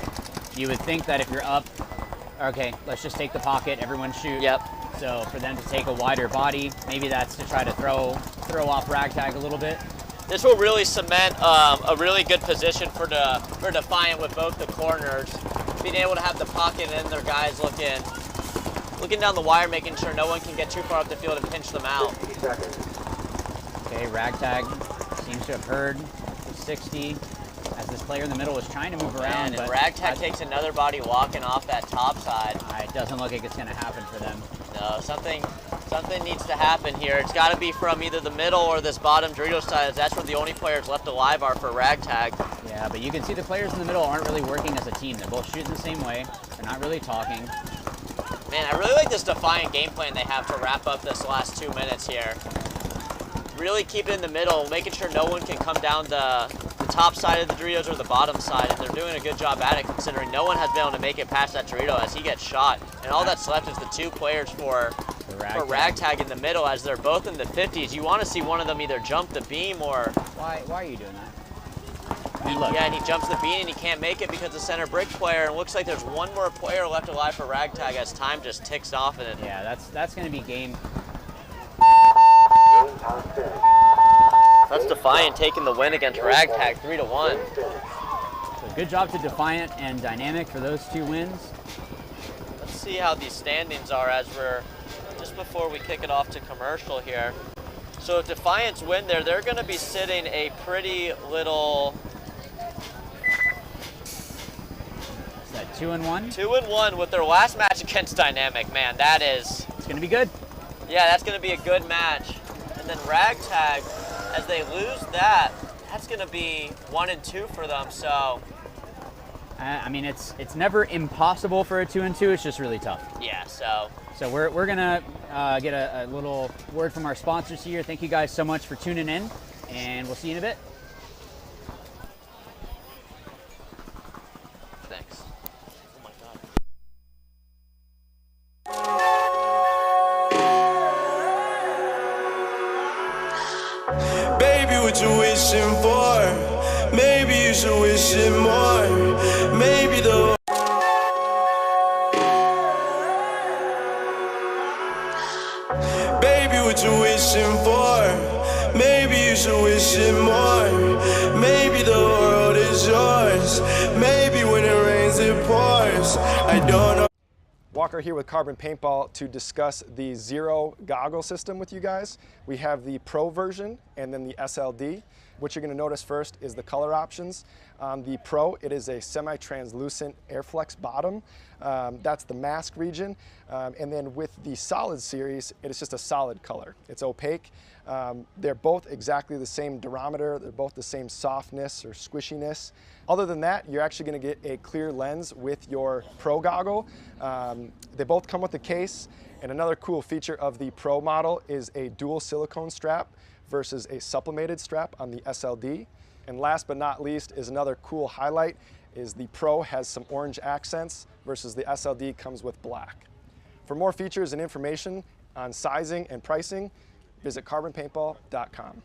You would think that if you're up, okay, let's just take the pocket, everyone shoot. Yep. So for them to take a wider body, maybe that's to try to throw off Ragtag a little bit. This will really cement a really good position for Defiant with both the corners. Being able to have the pocket and their guys looking down the wire, making sure no one can get too far up the field and pinch them out. 60 seconds. Okay, Ragtag seems to have heard the 60 as this player in the middle was trying to move around. And Ragtag takes another body walking off that top side. It doesn't look like it's going to happen for them. No, something needs to happen here. It's got to be from either the middle or this bottom Dorito side. That's where the only players left alive are for Ragtag. Yeah, but you can see the players in the middle aren't really working as a team. They're both shooting the same way. They're not really talking. Man, I really like this Defiant game plan they have to wrap up this last 2 minutes here. Really keep it in the middle, making sure no one can come down the top side of the Doritos or the bottom side, and they're doing a good job at it considering no one has been able to make it past that Dorito as he gets shot. And all that's left is the 2 players for Ragtag in the middle as they're both in the 50s. You want to see one of them either jump the beam or... Why are you doing that? Yeah, and he jumps the beam and he can't make it because the center brick player, and it looks like there's 1 more player left alive for Ragtag as time just ticks off. And yeah, that's going to be game. That's Defiant taking the win against Ragtag, 3-1. So good job to Defiant and Dynamic for those 2 wins. Let's see how these standings are as we're just before we kick it off to commercial here. So if Defiant's win there, they're going to be sitting a pretty little... Is that 2-1? 2-1 with their last match against Dynamic. Man, that is... It's going to be good. Yeah, that's going to be a good match. And then Ragtag, as they lose that, that's going to be 1-2 for them. So, I mean, it's never impossible for a 2-2. It's just really tough. Yeah. So we're gonna get a little word from our sponsors here. Thank you guys so much for tuning in, and we'll see you in a bit. Thanks. Oh my God. Baby, what you wishing for? Maybe you should wish it more. Maybe the Baby, what you wishing for? Maybe you should wish it more. Maybe the world is yours. Maybe when it rains it pours. I don't know. Walker here with Carbon Paintball to discuss the Zero goggle system with you guys. We have the Pro version and then the SLD. What you're going to notice first is the color options. On the Pro, it is a semi-translucent Airflex bottom. That's the mask region. And then with the Solid series, it is just a solid color. It's opaque. They're both exactly the same durometer. They're both the same softness or squishiness. Other than that, you're actually going to get a clear lens with your Pro goggle. They both come with a case. And another cool feature of the Pro model is a dual silicone strap versus a sublimated strap on the SLD. And last but not least is another cool highlight is the Pro has some orange accents versus the SLD comes with black. For more features and information on sizing and pricing, visit carbonpaintball.com.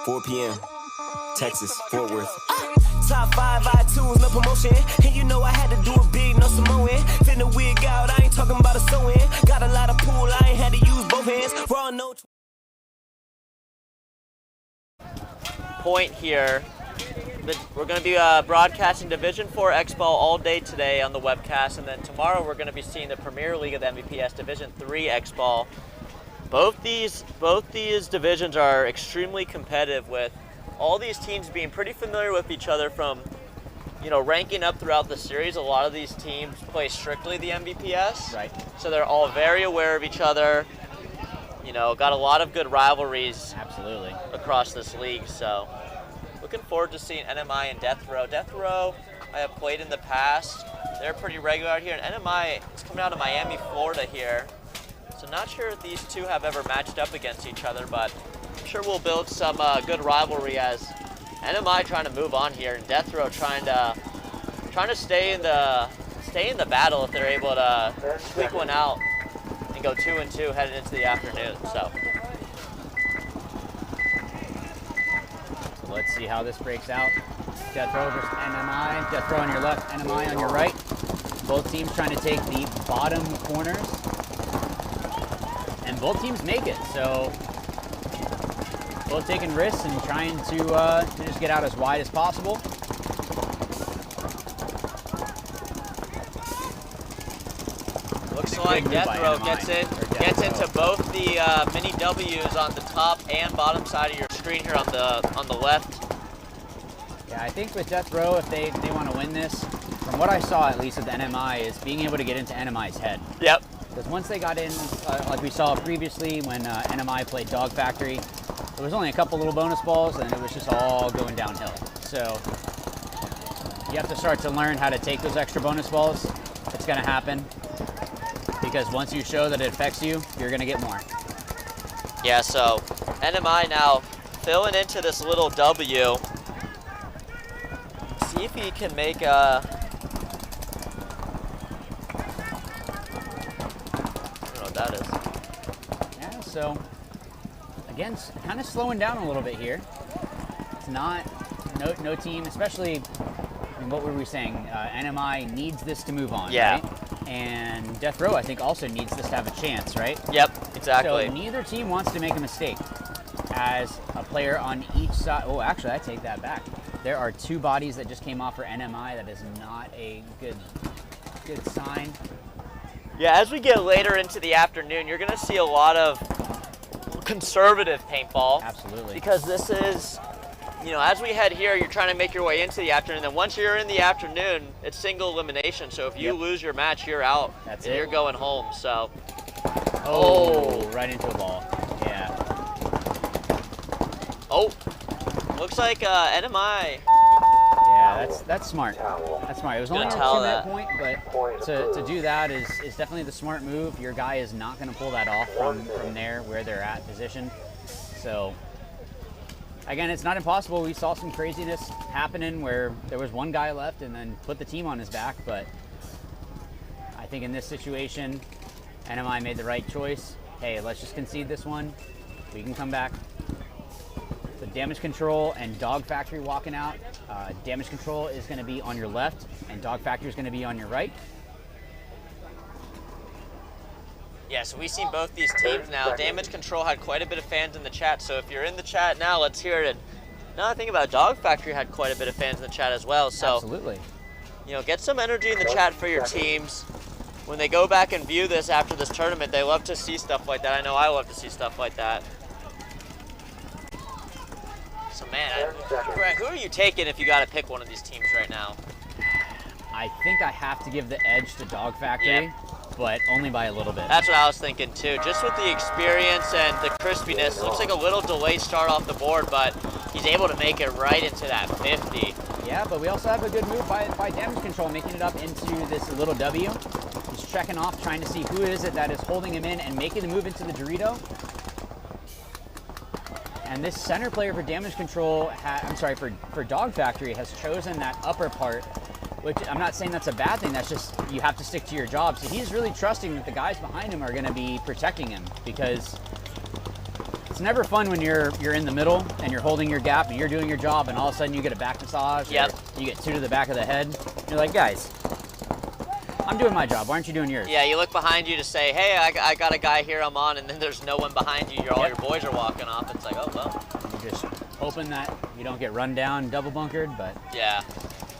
4 p.m. Texas, Fort Worth. Top 5 iTunes, no promotion. And you know I had to do it big, no Samoan. Finna wig out, I ain't talking about a sew-in. Got a lot of pool, I ain't had to use both hands. Raw no. Point here. We're going to be broadcasting Division 4 X-Ball all day today on the webcast, and then tomorrow we're going to be seeing the Premier League of the MVPS Division 3 X-Ball. Both these divisions are extremely competitive, with all these teams being pretty familiar with each other from, ranking up throughout the series. A lot of these teams play strictly the MVPS, Right. so they're all very aware of each other. Got a lot of good rivalries. Absolutely. Across this league, so looking forward to seeing NMI and Death Row. Death Row I have played in the past. They're pretty regular out here, and NMI is coming out of Miami, Florida here. So not sure if these two have ever matched up against each other, but I'm sure we'll build some good rivalry as NMI trying to move on here, and Death Row trying to stay in the battle if they're able to squeak one out and go 2-2 headed into the afternoon. So let's see how this breaks out. Death Row versus NMI. Death Row on your left, NMI on your right. Both teams trying to take the bottom corners. And both teams make it, so both taking risks and trying to just get out as wide as possible. Looks like Death Row gets into both the mini W's on the top and bottom side of your screen here on the left. Yeah, I think with Death Row, if they want to win this, from what I saw at least with NMI, is being able to get into NMI's head. Yep. Because once they got in, like we saw previously when NMI played Dog Factory, there was only a couple little bonus balls and it was just all going downhill. So you have to start to learn how to take those extra bonus balls. It's going to happen. Because once you show that it affects you, you're going to get more. Yeah, so NMI now filling into this little W. See if he can make a... I don't know what that is. Yeah, so again, kind of slowing down a little bit here. It's not, no team, especially, what were we saying? NMI needs this to move on, yeah. Right? And Death Row, I think, also needs this to have a chance, right? Yep, exactly. So neither team wants to make a mistake. As a player on each side, oh, actually, I take that back. There are two bodies that just came off for NMI. That is not a good sign. Yeah, as we get later into the afternoon, you're going to see a lot of conservative paintball. Absolutely. Because this is, as we head here, you're trying to make your way into the afternoon. Then once you're in the afternoon, it's single elimination. So if you lose your match, you're out. That's and it. you're going home. So. Oh, right into a ball. Yeah. Oh, looks like NMI. Yeah, that's smart. That's smart. It was only a 2-minute point, but to do that is definitely the smart move. Your guy is not going to pull that off from there where they're at position. So. Again, it's not impossible. We saw some craziness happening where there was one guy left and then put the team on his back, but I think in this situation, NMI made the right choice. Hey, let's just concede this one. We can come back. So Damage Control and Dog Factory walking out. Damage Control is going to be on your left, and Dog Factory is going to be on your right. Yeah, so we've seen both these teams now. Damage Control had quite a bit of fans in the chat, so if you're in the chat now, let's hear it. Another thing about Dog Factory had quite a bit of fans in the chat as well. So, absolutely. Get some energy in the chat for your teams. When they go back and view this after this tournament, they love to see stuff like that. I know I love to see stuff like that. So, man, Greg, who are you taking if you got to pick one of these teams right now? I think I have to give the edge to Dog Factory. Yep. But only by a little bit. That's what I was thinking too. Just with the experience and the crispiness, looks like a little delayed start off the board, but he's able to make it right into that 50. Yeah, but we also have a good move by Damage Control, making it up into this little W. He's checking off, trying to see who is it that is holding him in and making the move into the Dorito. And this center player for Damage Control, for Dog Factory, has chosen that upper part, which I'm not saying that's a bad thing, that's just, you have to stick to your job. So he's really trusting that the guys behind him are gonna be protecting him, because it's never fun when you're in the middle and you're holding your gap and you're doing your job, and all of a sudden you get a back massage. Yep. Or you get 2 to the back of the head. You're like, guys, I'm doing my job. Why aren't you doing yours? Yeah, you look behind you to say, hey, I got a guy here, I'm on, and then there's no one behind you. All your boys are walking off. It's like, oh, well. You're just hoping that you don't get run down, double bunkered, but yeah.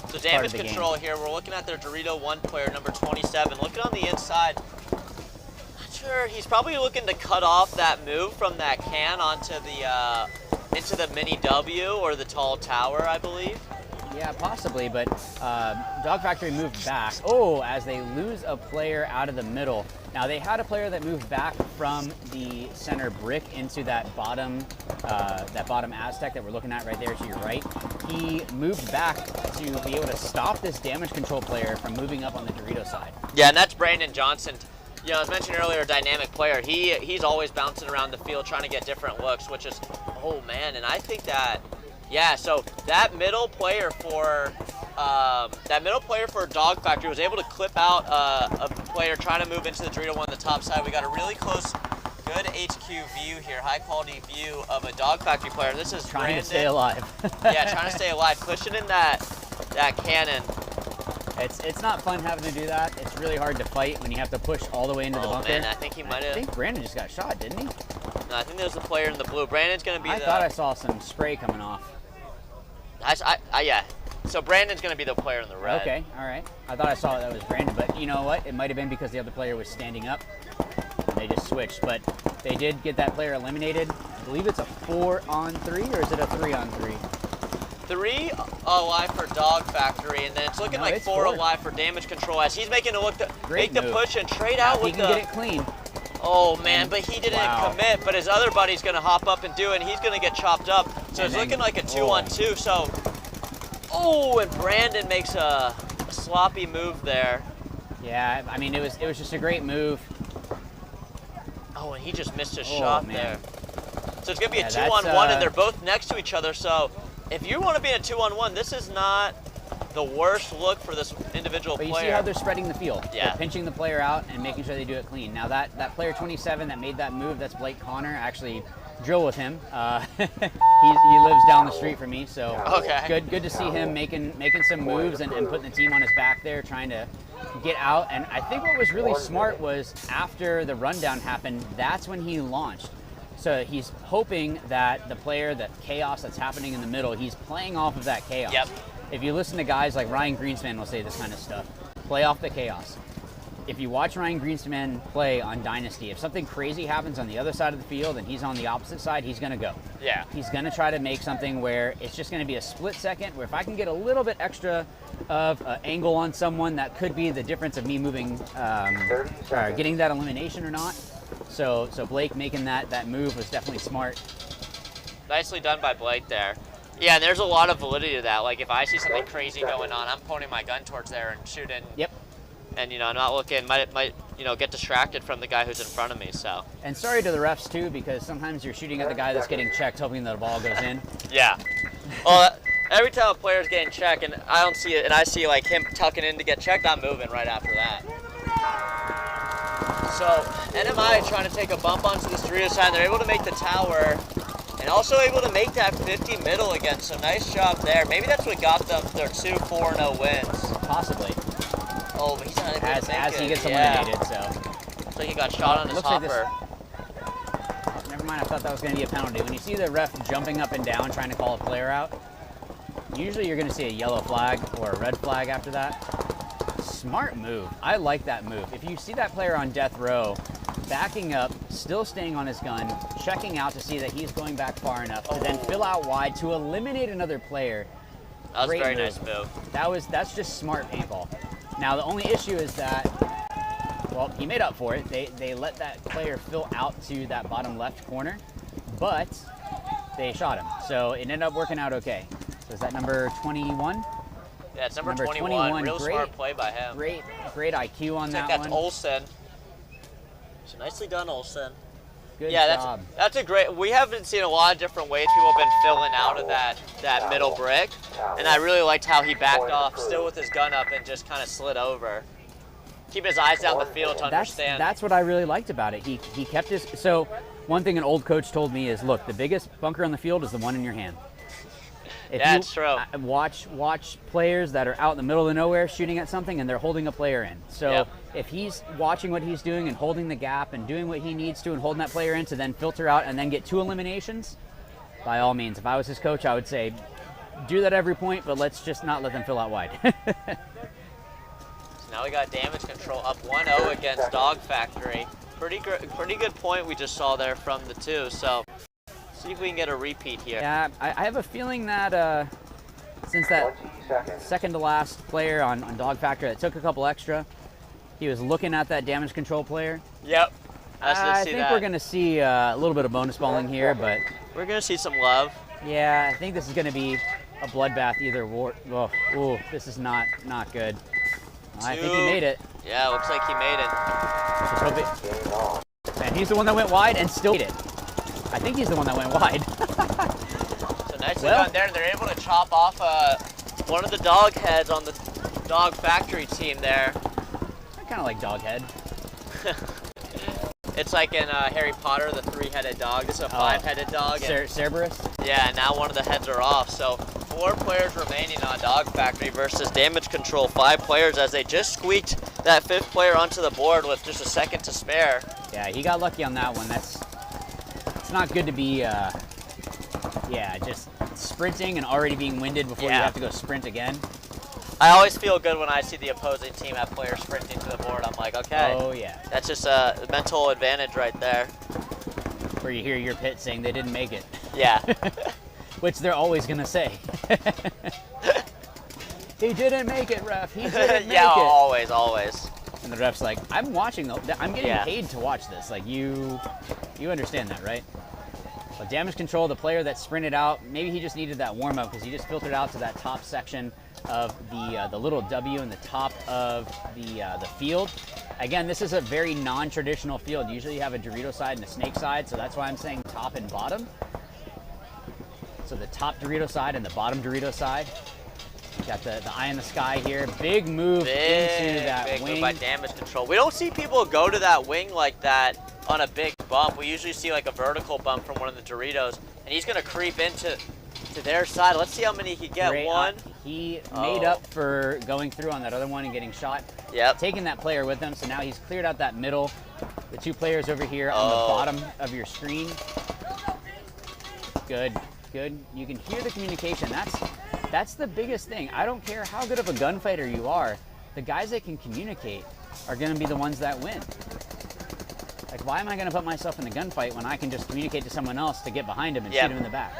So damage control here. We're looking at their Dorito 1 player, number 27. Looking on the inside. Not sure. He's probably looking to cut off that move from that can onto the into the mini W or the tall tower, I believe. Yeah, possibly, but Dog Factory moved back. Oh, as they lose a player out of the middle. Now, they had a player that moved back from the center brick into that bottom Aztec that we're looking at right there to your right. He moved back to be able to stop this damage control player from moving up on the Dorito side. Yeah, and that's Brandon Johnson. You know, as mentioned earlier, a dynamic player. He's always bouncing around the field trying to get different looks, which is, oh man, and I think that, yeah, so that middle player for Dog Factory was able to clip out a player trying to move into the Dorito 1 on the top side. We got a really close, good HQ view here, high quality view of a Dog Factory player. This is trying Brandon. to stay alive. Yeah, trying to stay alive, pushing in that cannon. It's not fun having to do that. It's really hard to fight when you have to push all the way into the bunker. Man, I think he might have. I think Brandon just got shot, didn't he? No, I think there's a player in the blue. Brandon's going to be I thought I saw some spray coming off. Yeah. So Brandon's going to be the player in the red. Okay, all right. I thought I saw that was Brandon, but you know what? It might have been because the other player was standing up. They just switched, but they did get that player eliminated. I believe it's a 4-on-3, or is it a 3-on-3? 3 alive for Dog Factory, and then it's looking like 4 alive for damage control as he's making the push and trade out with he can get it clean. Oh man, but he didn't commit, but his other buddy's gonna hop up and do it, and he's gonna get chopped up. So it's looking like a 2-on-2, so, and Brandon makes a sloppy move there. Yeah, I mean, it was just a great move. Oh, and he just missed his shot there. So it's gonna be a 2-on-1, and they're both next to each other, so if you want to be in a 2-on-1, this is not the worst look for this individual player. But you see how they're spreading the field. Yeah. They're pinching the player out and making sure they do it clean. Now that player 27 that made that move, that's Blake Connor. Actually drill with him. He lives down the street from me, so good to see him making some moves and putting the team on his back there, trying to get out. And I think what was really smart was after the rundown happened, that's when he launched. So he's hoping that the player, that chaos that's happening in the middle, he's playing off of that chaos. Yep. If you listen to guys like Ryan Greenspan will say this kind of stuff, play off the chaos. If you watch Ryan Greenspan play on Dynasty, if something crazy happens on the other side of the field and he's on the opposite side, he's going to go. Yeah. He's going to try to make something where it's just going to be a split second, where if I can get a little bit extra of angle on someone, that could be the difference of me moving, or getting that elimination or not. So Blake making that move was definitely smart. Nicely done by Blake there. Yeah, and there's a lot of validity to that. Like, if I see something crazy going on, I'm pointing my gun towards there and shooting. Yep. And, I'm not looking, might get distracted from the guy who's in front of me, so. And sorry to the refs, too, because sometimes you're shooting at the guy that's getting checked, hoping that the ball goes in. Yeah. Well, every time a player's getting checked, and I don't see it, and I see, like, him tucking in to get checked, I'm moving right after that. So, NMI trying to take a bump onto the Dorito side. They're able to make the tower. And also able to make that 50 middle again, so nice job there. Maybe that's what got them their 2 4-0 wins. Possibly. Oh, but he's not able to make it. As he gets eliminated, so. Looks like he got shot on his hopper. Oh, never mind, I thought that was going to be a penalty. When you see the ref jumping up and down trying to call a player out, usually you're going to see a yellow flag or a red flag after that. Smart move. I like that move. If you see that player on death row, backing up, still staying on his gun, checking out to see that he's going back far enough to then fill out wide to eliminate another player. That was a very nice move. That's just smart paintball. Now the only issue is that, well, he made up for it. They let that player fill out to that bottom left corner, but they shot him. So it ended up working out okay. So is that number 21? Yeah, it's number 21. Real smart play by him. Great IQ on that one. That's Olsen. So nicely done, Olsen. Good job. That's a great. We haven't seen a lot of different ways people have been filling out of that middle brick, and I really liked how he backed off, still with his gun up, and just kind of slid over. keep his eyes down the field to understand. That's what I really liked about it. He kept his. So one thing an old coach told me is, look, the biggest bunker on the field is the one in your hand. That's true. Watch players that are out in the middle of nowhere shooting at something and they're holding a player in. So if he's watching what he's doing and holding the gap and doing what he needs to and holding that player in to then filter out and then get 2 eliminations, by all means, if I was his coach, I would say do that every point, but let's just not let them fill out wide. So now we got damage control up 1-0 against Dog Factory. Pretty good point we just saw there from the 2. So see if we can get a repeat here. Yeah, I have a feeling that since that second to last player on Dog Factory that took a couple extra, he was looking at that damage control player. Yep. I think we're going to see a little bit of bonus balling here, but we're going to see some love. Yeah, I think this is going to be a bloodbath either war. Oh, ooh, this is not good. I think he made it. Yeah, looks like he made it. Just hope it. And he's the one that went wide and still made it. I think he's the one that went wide. So nicely done there. They're able to chop off one of the dog heads on the Dog Factory team there. I kind of like dog head. It's like in Harry Potter, the 3-headed dog. This is a 5-headed dog. Cerberus? Yeah, now one of the heads are off. So 4 players remaining on Dog Factory versus Damage Control 5 players as they just squeaked that 5th player onto the board with just a second to spare. Yeah, he got lucky on that one. It's not good to be, just sprinting and already being winded before you have to go sprint again. I always feel good when I see the opposing team have players sprinting to the board. I'm like, okay. Oh, yeah. That's just a mental advantage right there. Where you hear your pit saying they didn't make it. Yeah. Which they're always going to say. He didn't make it, ref. He didn't make it. always. And the ref's like, I'm watching though. I'm getting paid to watch this. Like, you understand that, right? But damage control, the player that sprinted out, maybe he just needed that warm up because he just filtered out to that top section of the little W in the top of the field. Again, this is a very non-traditional field. Usually you have a Dorito side and a snake side, so that's why I'm saying top and bottom. So the top Dorito side and the bottom Dorito side. Got the eye in the sky here. Big move into that big wing. Move by damage control. We don't see people go to that wing like that on a big bump. We usually see like a vertical bump from one of the Doritos, and he's gonna creep into their side. Let's see how many he can get. Great. One. He made up for going through on that other one and getting shot. Yep. Taking that player with him, so now he's cleared out that middle. The 2 players over here on the bottom of your screen. Good. You can hear the communication. That's the biggest thing. I don't care how good of a gunfighter you are. The guys that can communicate are going to be the ones that win. Like, why am I going to put myself in a gunfight when I can just communicate to someone else to get behind him and shoot him in the back?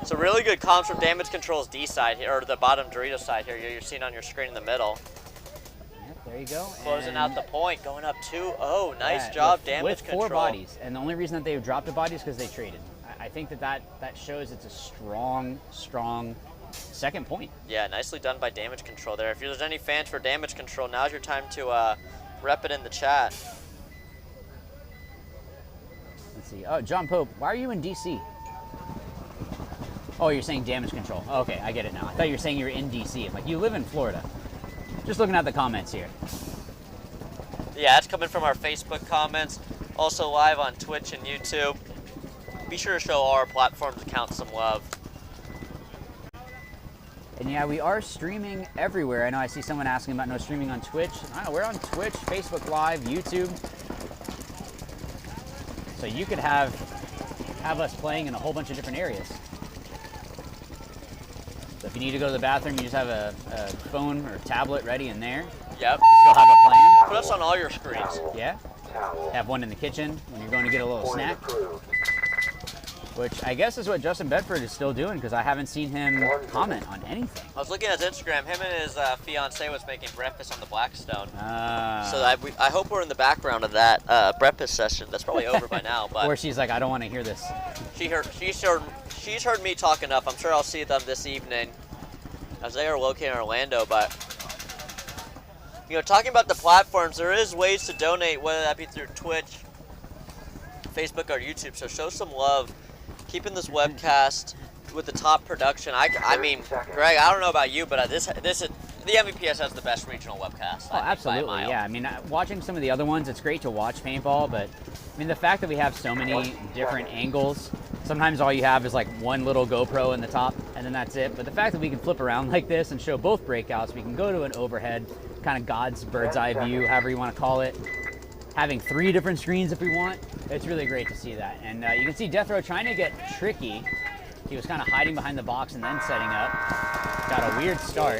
So really good comms from Damage Control's D side here, or the bottom Dorito side here. You're seeing on your screen in the middle. Yep, there you go. Closing out the point, going up 2-0. Nice job, Damage Control. With 4 bodies, and the only reason that they've dropped a body is because they traded. I think that shows it's a strong second point. Yeah, nicely done by Damage Control there. If there's any fans for Damage Control, now's your time to rep it in the chat. Let's see. Oh, John Pope, why are you in DC? Oh, you're saying Damage Control. Oh, okay, I get it now. I thought you were saying you were in DC. I'm like, you live in Florida. Just looking at the comments here. Yeah, that's coming from our Facebook comments. Also live on Twitch and YouTube. Be sure to show all our platforms accounts some love. And yeah, we are streaming everywhere. I know I see someone asking about no streaming on Twitch. We're on Twitch, Facebook Live, YouTube. So you could have us playing in a whole bunch of different areas. So if you need to go to the bathroom, you just have a phone or tablet ready in there. Yep. Still have it playing. Put us on all your screens. Yeah. Have one in the kitchen when you're going to get a little snack. Which I guess is what Justin Bedford is still doing because I haven't seen him comment on anything. I was looking at his Instagram. Him and his fiance was making breakfast on the Blackstone. So I hope we're in the background of that breakfast session. That's probably over by now. But or she's like, I don't want to hear this. She's heard me talk enough. I'm sure I'll see them this evening as they are located in Orlando. But talking about the platforms, there is ways to donate, whether that be through Twitch, Facebook, or YouTube. So show some love. Keeping this webcast with the top production. I mean, Greg, I don't know about you, but this the MVPS has the best regional webcast. Oh, absolutely, yeah. I mean, watching some of the other ones, it's great to watch paintball, but I mean, the fact that we have so many different angles, sometimes all you have is like one little GoPro in the top, and then that's it. But the fact that we can flip around like this and show both breakouts, we can go to an overhead, kind of God's bird's eye view, however you want to call it. Having 3 different screens if we want, it's really great to see that. And you can see Death Row trying to get tricky. He was kind of hiding behind the box and then setting up. Got a weird start.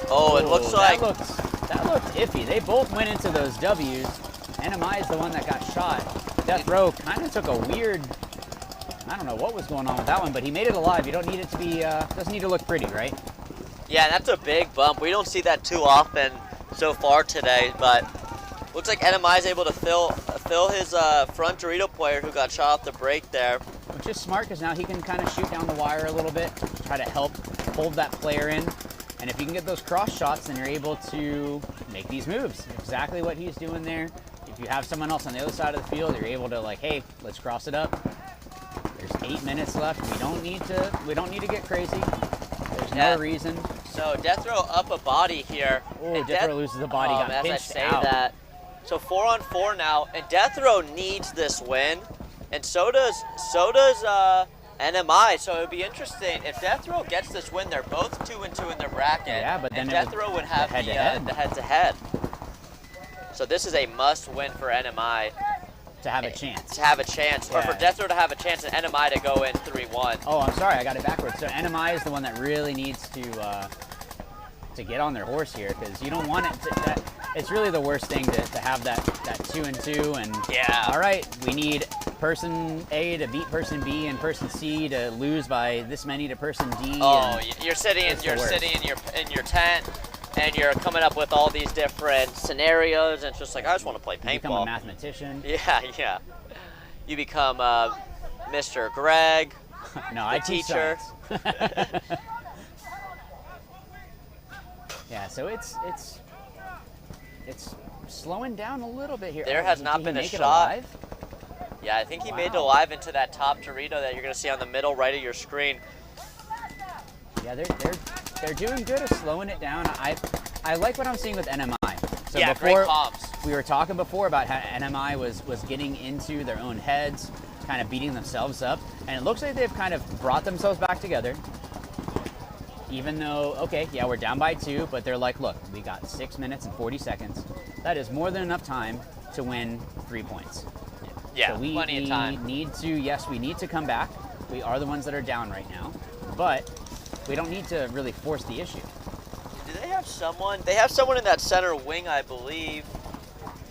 Oh, it looks like... That looked iffy. They both went into those W's. NMI is the one that got shot. Death Row kind of took a weird... I don't know what was going on with that one, but he made it alive. You don't need it to be... doesn't need to look pretty, right? Yeah, that's a big bump. We don't see that too often so far today, but looks like NMI is able to fill his front Dorito player who got shot off the break there. Which is smart because now he can kind of shoot down the wire a little bit, try to help hold that player in. And if you can get those cross shots, then you're able to make these moves. Exactly what he's doing there. If you have someone else on the other side of the field, you're able to like, hey, let's cross it up. There's 8 minutes left. We don't need to get crazy. There's no reason. So Death Row up a body here. Oh, Death Row loses the body. Got as pinched I say out. that. So 4-on-4 now, and Death Row needs this win, and so does NMI. So it would be interesting if Death Row gets this win. They're both 2-2 in their bracket. Yeah, but then and Death Row would have the head-to-head. So this is a must-win for NMI. To have a chance. To have a chance, or for Death Row to have a chance and NMI to go in 3-1. Oh, I'm sorry, I got it backwards. So NMI is the one that really needs to get on their horse here, because you don't want it to. It's really the worst thing to have that 2-2 and all right, we need person A to beat person B and person C to lose by this many to person D. Oh, you're sitting in your tent and you're coming up with all these different scenarios, and it's just like, I just want to play paintball. You become a mathematician. Yeah. You become Mr. Greg, no, the teacher. Yeah, so it's slowing down a little bit here. There has not been a shot. Yeah, I think he made it alive into that top Dorito that you're going to see on the middle right of your screen. Yeah, they're doing good at slowing it down. I like what I'm seeing with NMI. So yeah, before, great comms. We were talking before about how NMI was getting into their own heads, kind of beating themselves up, and it looks like they've kind of brought themselves back together. Even though, okay, yeah, we're down by 2, but they're like, look, we got 6 minutes and 40 seconds. That is more than enough time to win 3 points. Yeah, so we plenty of time. We need to come back. We are the ones that are down right now, but we don't need to really force the issue. Do they have someone? They have someone in that center wing, I believe.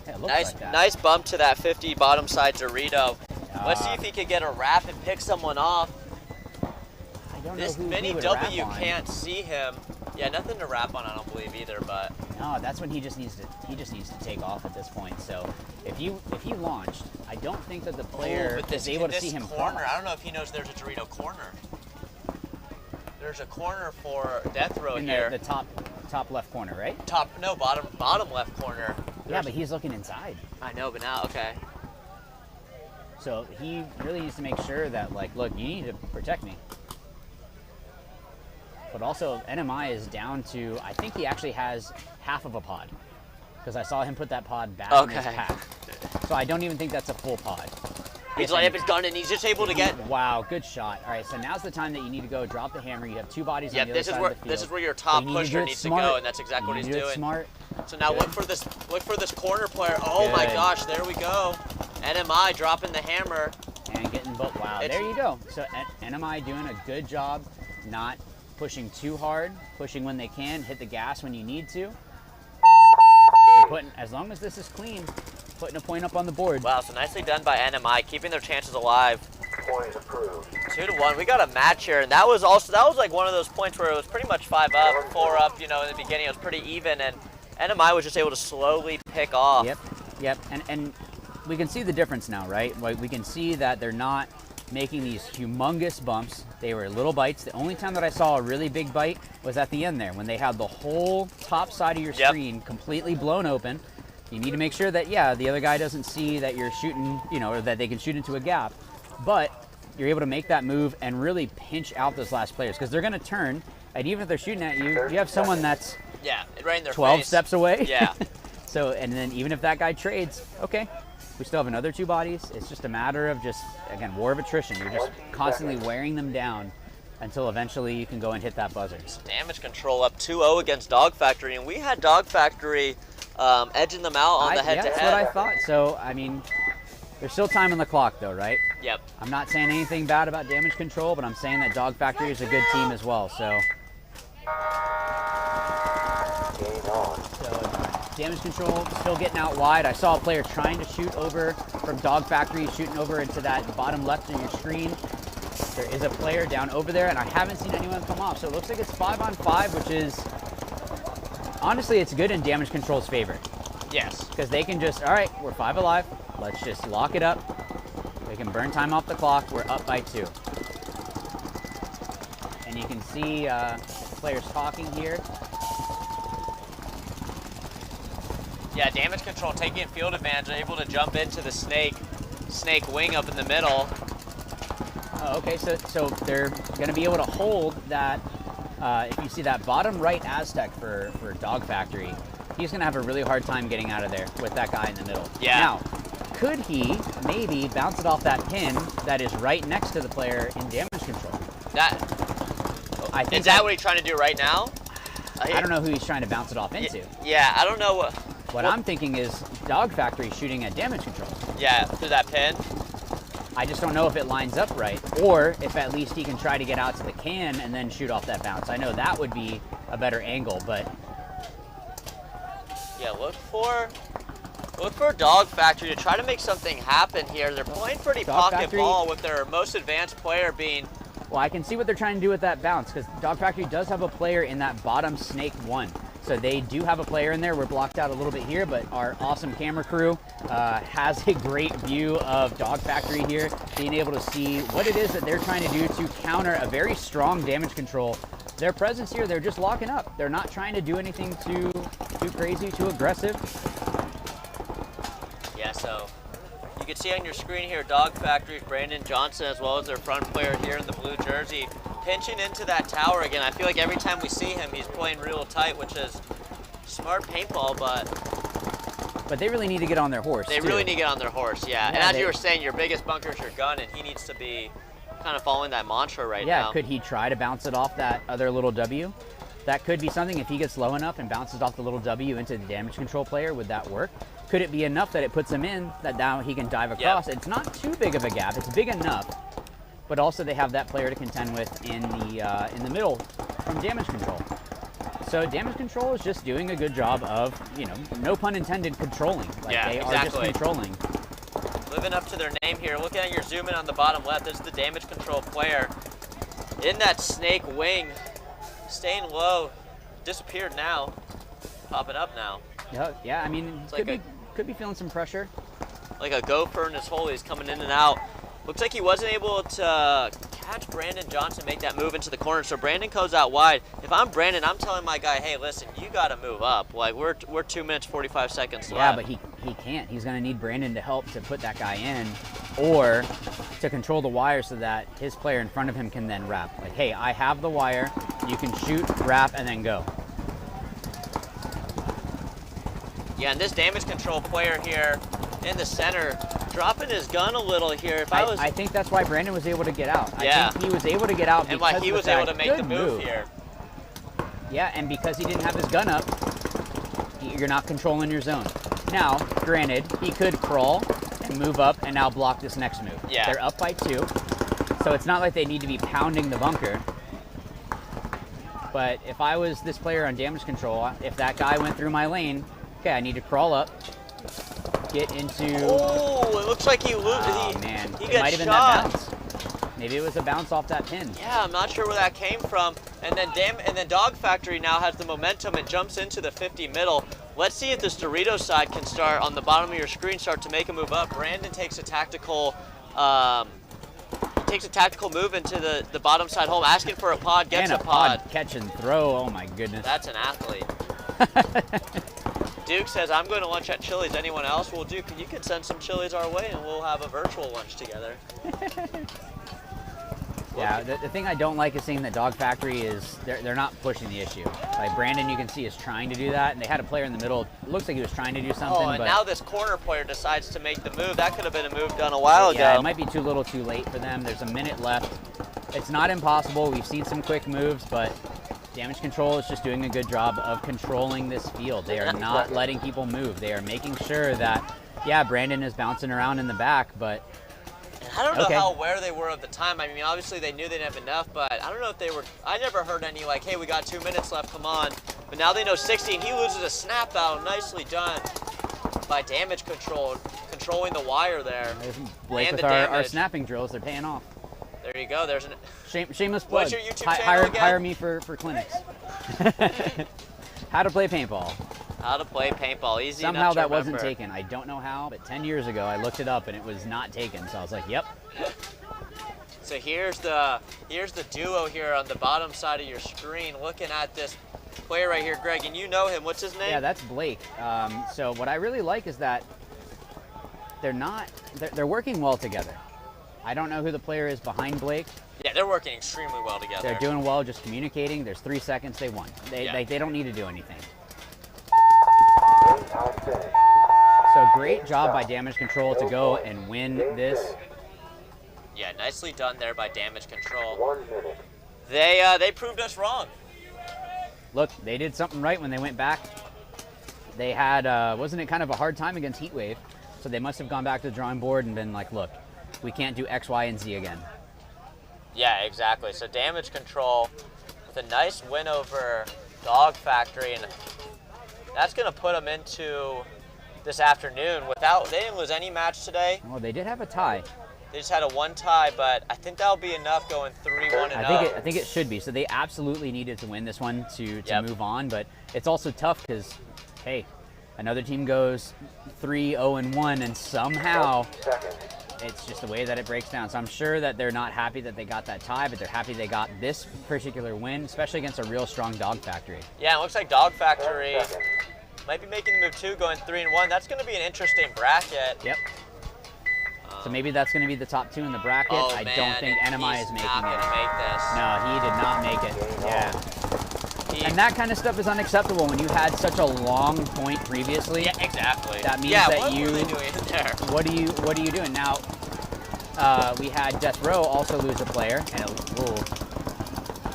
Yeah, it looks like that. Nice bump to that 50 bottom side Dorito. Let's see if he can get a wrap and pick someone off. This mini W can't see him. Yeah, nothing to wrap on, I don't believe either, but no, that's when he just needs to take off at this point. So if he launched, I don't think that the player is able to see him corner. cross. I don't know if he knows there's a Dorito corner. There's a corner for Death Row in here. The top left corner, right? Bottom left corner. Yeah, but he's looking inside. I know, but now, okay. So he really needs to make sure that, like, look, you need to protect me. But also, NMI is down to, I think he actually has half of a pod. Because I saw him put that pod back in his pack. So I don't even think that's a full pod. He's light up his gun and he's just able to get... Wow, good shot. All right, so now's the time that you need to go drop the hammer. You have 2 bodies on the other side of the field. This is where your top pusher needs to go, and that's exactly what he's doing. Smart. So now look for this corner player. Oh my gosh, there we go. NMI dropping the hammer. And getting both. Wow, there you go. So NMI doing a good job not pushing too hard, pushing when they can, hit the gas when you need to. As long as this is clean, putting a point up on the board. Wow, so nicely done by NMI, keeping their chances alive. Point approved. 2-1. We got a match here, and that was like one of those points where it was pretty much 5 up, 4 up. You know, in the beginning it was pretty even, and NMI was just able to slowly pick off. Yep. And we can see the difference now, right? Like, we can see that they're not making these humongous bumps. They were little bites. The only time that I saw a really big bite was at the end there, when they had the whole top side of your screen completely blown open. You need to make sure that, the other guy doesn't see that you're shooting, or that they can shoot into a gap. But you're able to make that move and really pinch out those last players, because they're going to turn, and even if they're shooting at you, you have someone that's Yeah, right in their 12 face. steps away. Yeah. So, and then even if that guy trades, okay, we still have another 2 bodies. It's just a matter of just, again, war of attrition. You're just constantly wearing them down until eventually you can go and hit that buzzer. Damage control up 2-0 against Dog Factory, and we had Dog Factory edging them out on the head-to-head. Yeah, that's what I thought. So, I mean, there's still time on the clock, though, right? Yep. I'm not saying anything bad about damage control, but I'm saying that Dog Factory is a good team as well. So, damage control still getting out wide. I saw a player trying to shoot over from Dog Factory, shooting over into that bottom left of your screen. There is a player down over there, and I haven't seen anyone come off. So it looks like it's 5-on-5, which is, honestly, it's good in damage control's favor. Yes. Because they can just, all right, we're 5 alive. Let's just lock it up. They can burn time off the clock. We're up by 2. And you can see players talking here. Yeah, damage control taking field advantage, able to jump into the snake wing up in the middle. Oh, okay, so they're going to be able to hold that. If you see that bottom right Aztec for Dog Factory, he's going to have a really hard time getting out of there with that guy in the middle. Yeah. Now, could he maybe bounce it off that pin that is right next to the player in damage control? I think is that what he's trying to do right now? I don't know who he's trying to bounce it off into. Yeah, I don't know what. What I'm thinking is Dog Factory shooting at damage control. Yeah, through that pin. I just don't know if it lines up right, or if at least he can try to get out to the can and then shoot off that bounce. I know that would be a better angle, but yeah, look for Dog Factory to try to make something happen here. They're playing pretty pocket ball with their most advanced player being. Well, I can see what they're trying to do with that bounce, because Dog Factory does have a player in that bottom snake 1. So they do have a player in there. We're blocked out a little bit here, but our awesome camera crew has a great view of Dog Factory here, being able to see what it is that they're trying to do to counter a very strong damage control. Their presence here, they're just locking up. They're not trying to do anything too crazy, too aggressive. Yeah, so you can see on your screen here, Dog Factory, Brandon Johnson, as well as their front player here in the blue jersey, pinching into that tower again. I feel like every time we see him, he's playing real tight, which is smart paintball, but they really need to get on their horse. They really need to get on their horse, yeah. And as you were saying, your biggest bunker is your gun, and he needs to be kind of following that mantra right now. Yeah, could he try to bounce it off that other little W? That could be something. If he gets low enough and bounces off the little W into the damage control player, would that work? Could it be enough that it puts him in, that now he can dive across? Yep. It's not too big of a gap. It's big enough. But also they have that player to contend with in the middle from damage control. So damage control is just doing a good job of, no pun intended, controlling. Like they are just controlling. Living up to their name here. Looking at your zoom in on the bottom left, this is the damage control player in that snake wing, staying low, disappeared now, popping up now. Yeah, I mean, could be feeling some pressure. Like a gopher in his hole, he's coming in and out. Looks like he wasn't able to catch Brandon Johnson make that move into the corner, so Brandon goes out wide. If I'm Brandon, I'm telling my guy, hey, listen, you got to move up. Like, we're 2 minutes, 45 seconds left. Yeah, but he can't. He's going to need Brandon to help to put that guy in, or to control the wire so that his player in front of him can then wrap. Like, hey, I have the wire. You can shoot, wrap, and then go. Yeah, and this damage control player here in the center, dropping his gun a little here. I think that's why Brandon was able to get out. I think he was able to get out and why he was able to make the move here. Yeah, and because he didn't have his gun up, you're not controlling your zone. Now, granted, he could crawl and move up and now block this next move. Yeah. They're up by 2, so it's not like they need to be pounding the bunker. But if I was this player on damage control, if that guy went through my lane, okay, I need to crawl up, get into... Oh, it looks like he man. He It might have been that bounce. Maybe it was a bounce off that pin. Yeah, I'm not sure where that came from. And then Dog Factory now has the momentum and jumps into the 50 middle. Let's see if this Doritos side can start on the bottom of your screen, start to make a move up. Brandon takes a tactical move into the bottom side home, asking for a pod, gets and a pod. Catch and throw, oh my goodness. That's an athlete. Duke says, I'm going to lunch at Chili's. Anyone else? Well, Duke, you can send some Chili's our way and we'll have a virtual lunch together. Yeah, the thing I don't like is seeing that Dog Factory is they're not pushing the issue. Like Brandon, you can see, is trying to do that, and they had a player in the middle. It looks like he was trying to do something. Oh, and but now this corner player decides to make the move. That could have been a move done a while ago. Yeah, it might be too little too late for them. There's a minute left. It's not impossible. We've seen some quick moves, but Damage Control is just doing a good job of controlling this field. They are not letting people move. They are making sure that, yeah, Brandon is bouncing around in the back, but I don't know how aware they were of the time. I mean, obviously they knew they didn't have enough, but I don't know if they were. I never heard any like, hey, we got 2 minutes left, come on. But now they know 60, and he loses a snap out. Nicely done by Damage Control, controlling the wire there. Blake and with our snapping drills, they're paying off. There you go. There's an shameless plug. What's your YouTube channel again? Hire me for clinics. How to play paintball. How to play paintball. Easy Somehow enough to that wasn't remember. taken. I don't know how, but 10 years ago I looked it up and it was not taken. So I was like, yep. So here's the duo here on the bottom side of your screen, looking at this player right here, Greg, and you know him. What's his name? Yeah, that's Blake. So what I really like is that they're working well together. I don't know who the player is behind Blake. Yeah, they're working extremely well together. They're doing well, just communicating. There's 3 seconds, they won. They don't need to do anything. So great job by Damage Control to go and win this. Yeah, nicely done there by Damage Control. 1 minute. They proved us wrong. Look, they did something right when they went back. They had, wasn't it kind of a hard time against Heatwave? So they must have gone back to the drawing board and been like, look, we can't do X, Y, and Z again. Yeah, exactly. So Damage Control with a nice win over Dog Factory, and that's going to put them into this afternoon they didn't lose any match today. Well, they did have a tie. They just had a 1 tie, but I think that'll be enough going 3-1 and I think it should be. So they absolutely needed to win this one to move on, but it's also tough because, hey, another team goes 3-0-1, and somehow it's just the way that it breaks down. So I'm sure that they're not happy that they got that tie, but they're happy they got this particular win, especially against a real strong Dog Factory. Yeah, it looks like Dog Factory might be making the move too, going 3-1. That's going to be an interesting bracket. Yep. So maybe that's going to be the top 2 in the bracket. I don't think NMI is making it. Make this. No, he did not make it. Yeah. And that kind of stuff is unacceptable when you had such a long point previously. Yeah, exactly. That means that what were they doing there? What are you doing now? We had Death Row also lose a player, and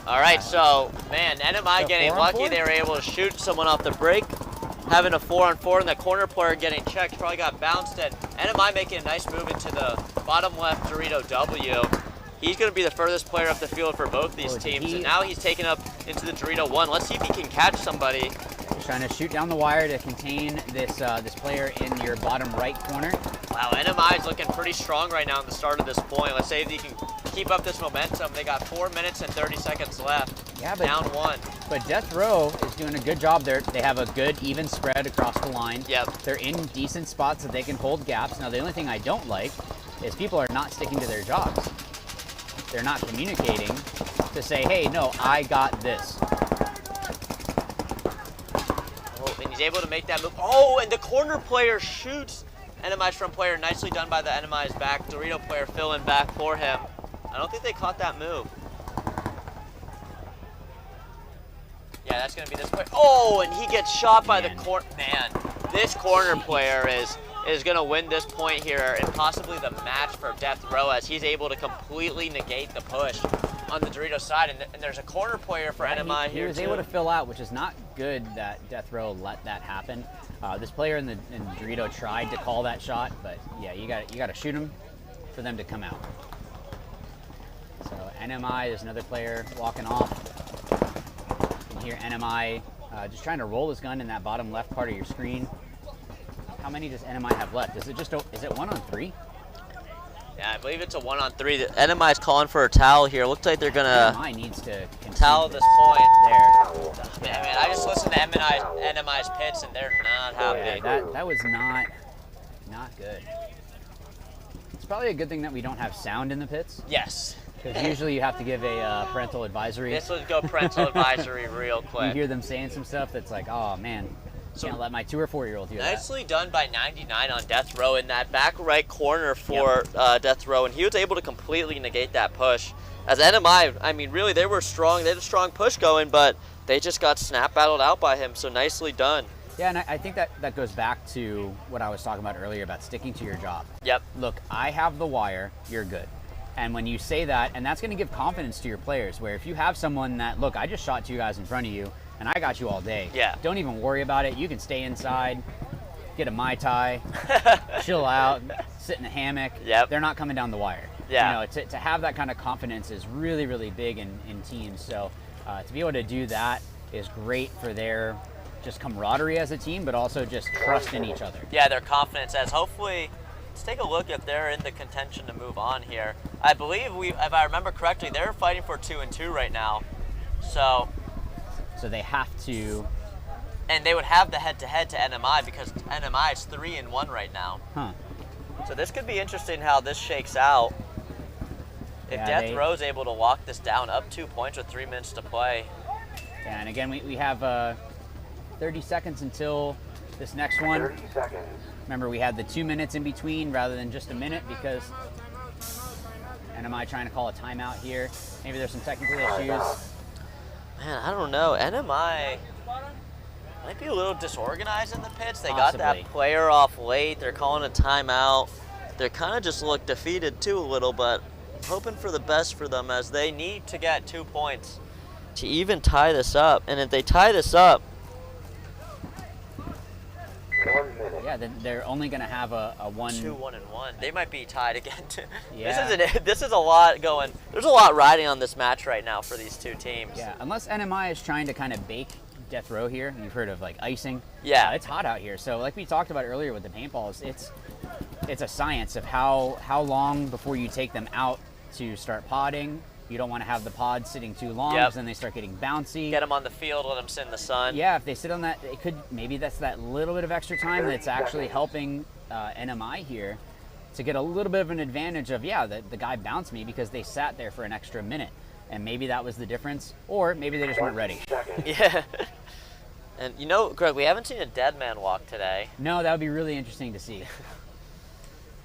all right, so man, NMI getting lucky. They were able to shoot someone off the break. Having a 4-on-4, and the corner player getting checked, probably got bounced, and NMI making a nice move into the bottom left Dorito W. He's going to be the furthest player up the field for both these teams, and now he's taken up into the Dorito 1. Let's see if he can catch somebody. He's trying to shoot down the wire to contain this this player in your bottom right corner. Wow, NMI is looking pretty strong right now at the start of this point. Let's see if he can keep up this momentum. They got 4 minutes and 30 seconds left. Yeah, but down 1. But Death Row is doing a good job there. They have a good even spread across the line. Yep. They're in decent spots that they can hold gaps. Now the only thing I don't like is people are not sticking to their jobs. They're not communicating to say, hey, no, I got this. Oh, and he's able to make that move. Oh, and the corner player shoots NMI's front player. Nicely done by the NMI's back. Dorito player filling back for him. I don't think they caught that move. Yeah, that's going to be this player. Oh, and he gets shot by the corner. Man, this corner player is going to win this point here and possibly the match for Death Row, as he's able to completely negate the push on the Dorito side. And there's a corner player for NMI here, He was able to fill out, which is not good that Death Row let that happen. This player in Dorito tried to call that shot, but yeah, you got to shoot him for them to come out. So NMI is another player walking off. You can hear NMI just trying to roll his gun in that bottom left part of your screen. How many does NMI have left? Is it 1 on 3? Yeah, I believe it's a 1 on 3. The NMI is calling for a towel here. Looks like they're gonna NMI needs to towel this point. There. Man, I just listened to NMI's pits and they're not happy. That was not good. It's probably a good thing that we don't have sound in the pits. Yes. Because usually you have to give a parental advisory. This would go parental advisory real quick. You hear them saying some stuff that's like, oh man, can't let my 2 or 4-year-old hear that. Nicely done by 99 on Death Row in that back right corner for Death Row, and he was able to completely negate that push As NMI, I mean, really, they were strong. They had a strong push going, but they just got snap battled out by him, so nicely done. Yeah, and I think that goes back to what I was talking about earlier about sticking to your job. Yep. Look, I have the wire, you're good. And when you say that, and that's going to give confidence to your players, where if you have someone that, look, I just shot 2 guys in front of you, and I got you all day. Yeah. Don't even worry about it. You can stay inside, get a Mai Tai, chill out, sit in a hammock. Yep. They're not coming down the wire. Yeah. You know, to have that kind of confidence is really, really big in teams. So to be able to do that is great for their just camaraderie as a team, but also just trust in each other. Yeah, their confidence as hopefully, let's take a look if they're in the contention to move on here. I believe if I remember correctly, they're fighting for 2-2 right now. So they have to. And they would have the head-to-head to NMI because NMI is 3-1 right now. Huh. So this could be interesting how this shakes out. If Yeah, Death Row's able to lock this down up 2 points with 3 minutes to play. Yeah, and again, we have 30 seconds until this next one. 30 seconds. Remember, we had the 2 minutes in between rather than just a minute because NMI trying to call a timeout here. Maybe there's some technical issues. Man, I don't know. NMI might be a little disorganized in the pits. They Possibly. got that player off late. They're calling a timeout. They kind of just look defeated too a little, but hoping for the best for them as they need to get 2 points to even tie this up. And if they tie this up, 1 minute. Yeah, then they're only going to have a 1. 2-1-1. They might be tied again. Yeah. This is a lot going. There's a lot riding on this match right now for these two teams. Yeah, unless NMI is trying to kind of bake Death Row here. You've heard of like icing. Yeah. It's hot out here. So like we talked about earlier with the paintballs, it's a science of how long before you take them out to start podding. You don't want to have the pod sitting too long because then they start getting bouncy. Get them on the field, let them sit in the sun. Yeah, if they sit on that, it could maybe that's that little bit of extra time that's actually helping NMI here to get a little bit of an advantage of, the guy bounced me because they sat there for an extra minute. And maybe that was the difference, or maybe they just weren't ready. Yeah. And you know, Greg, we haven't seen a dead man walk today. No, that would be really interesting to see.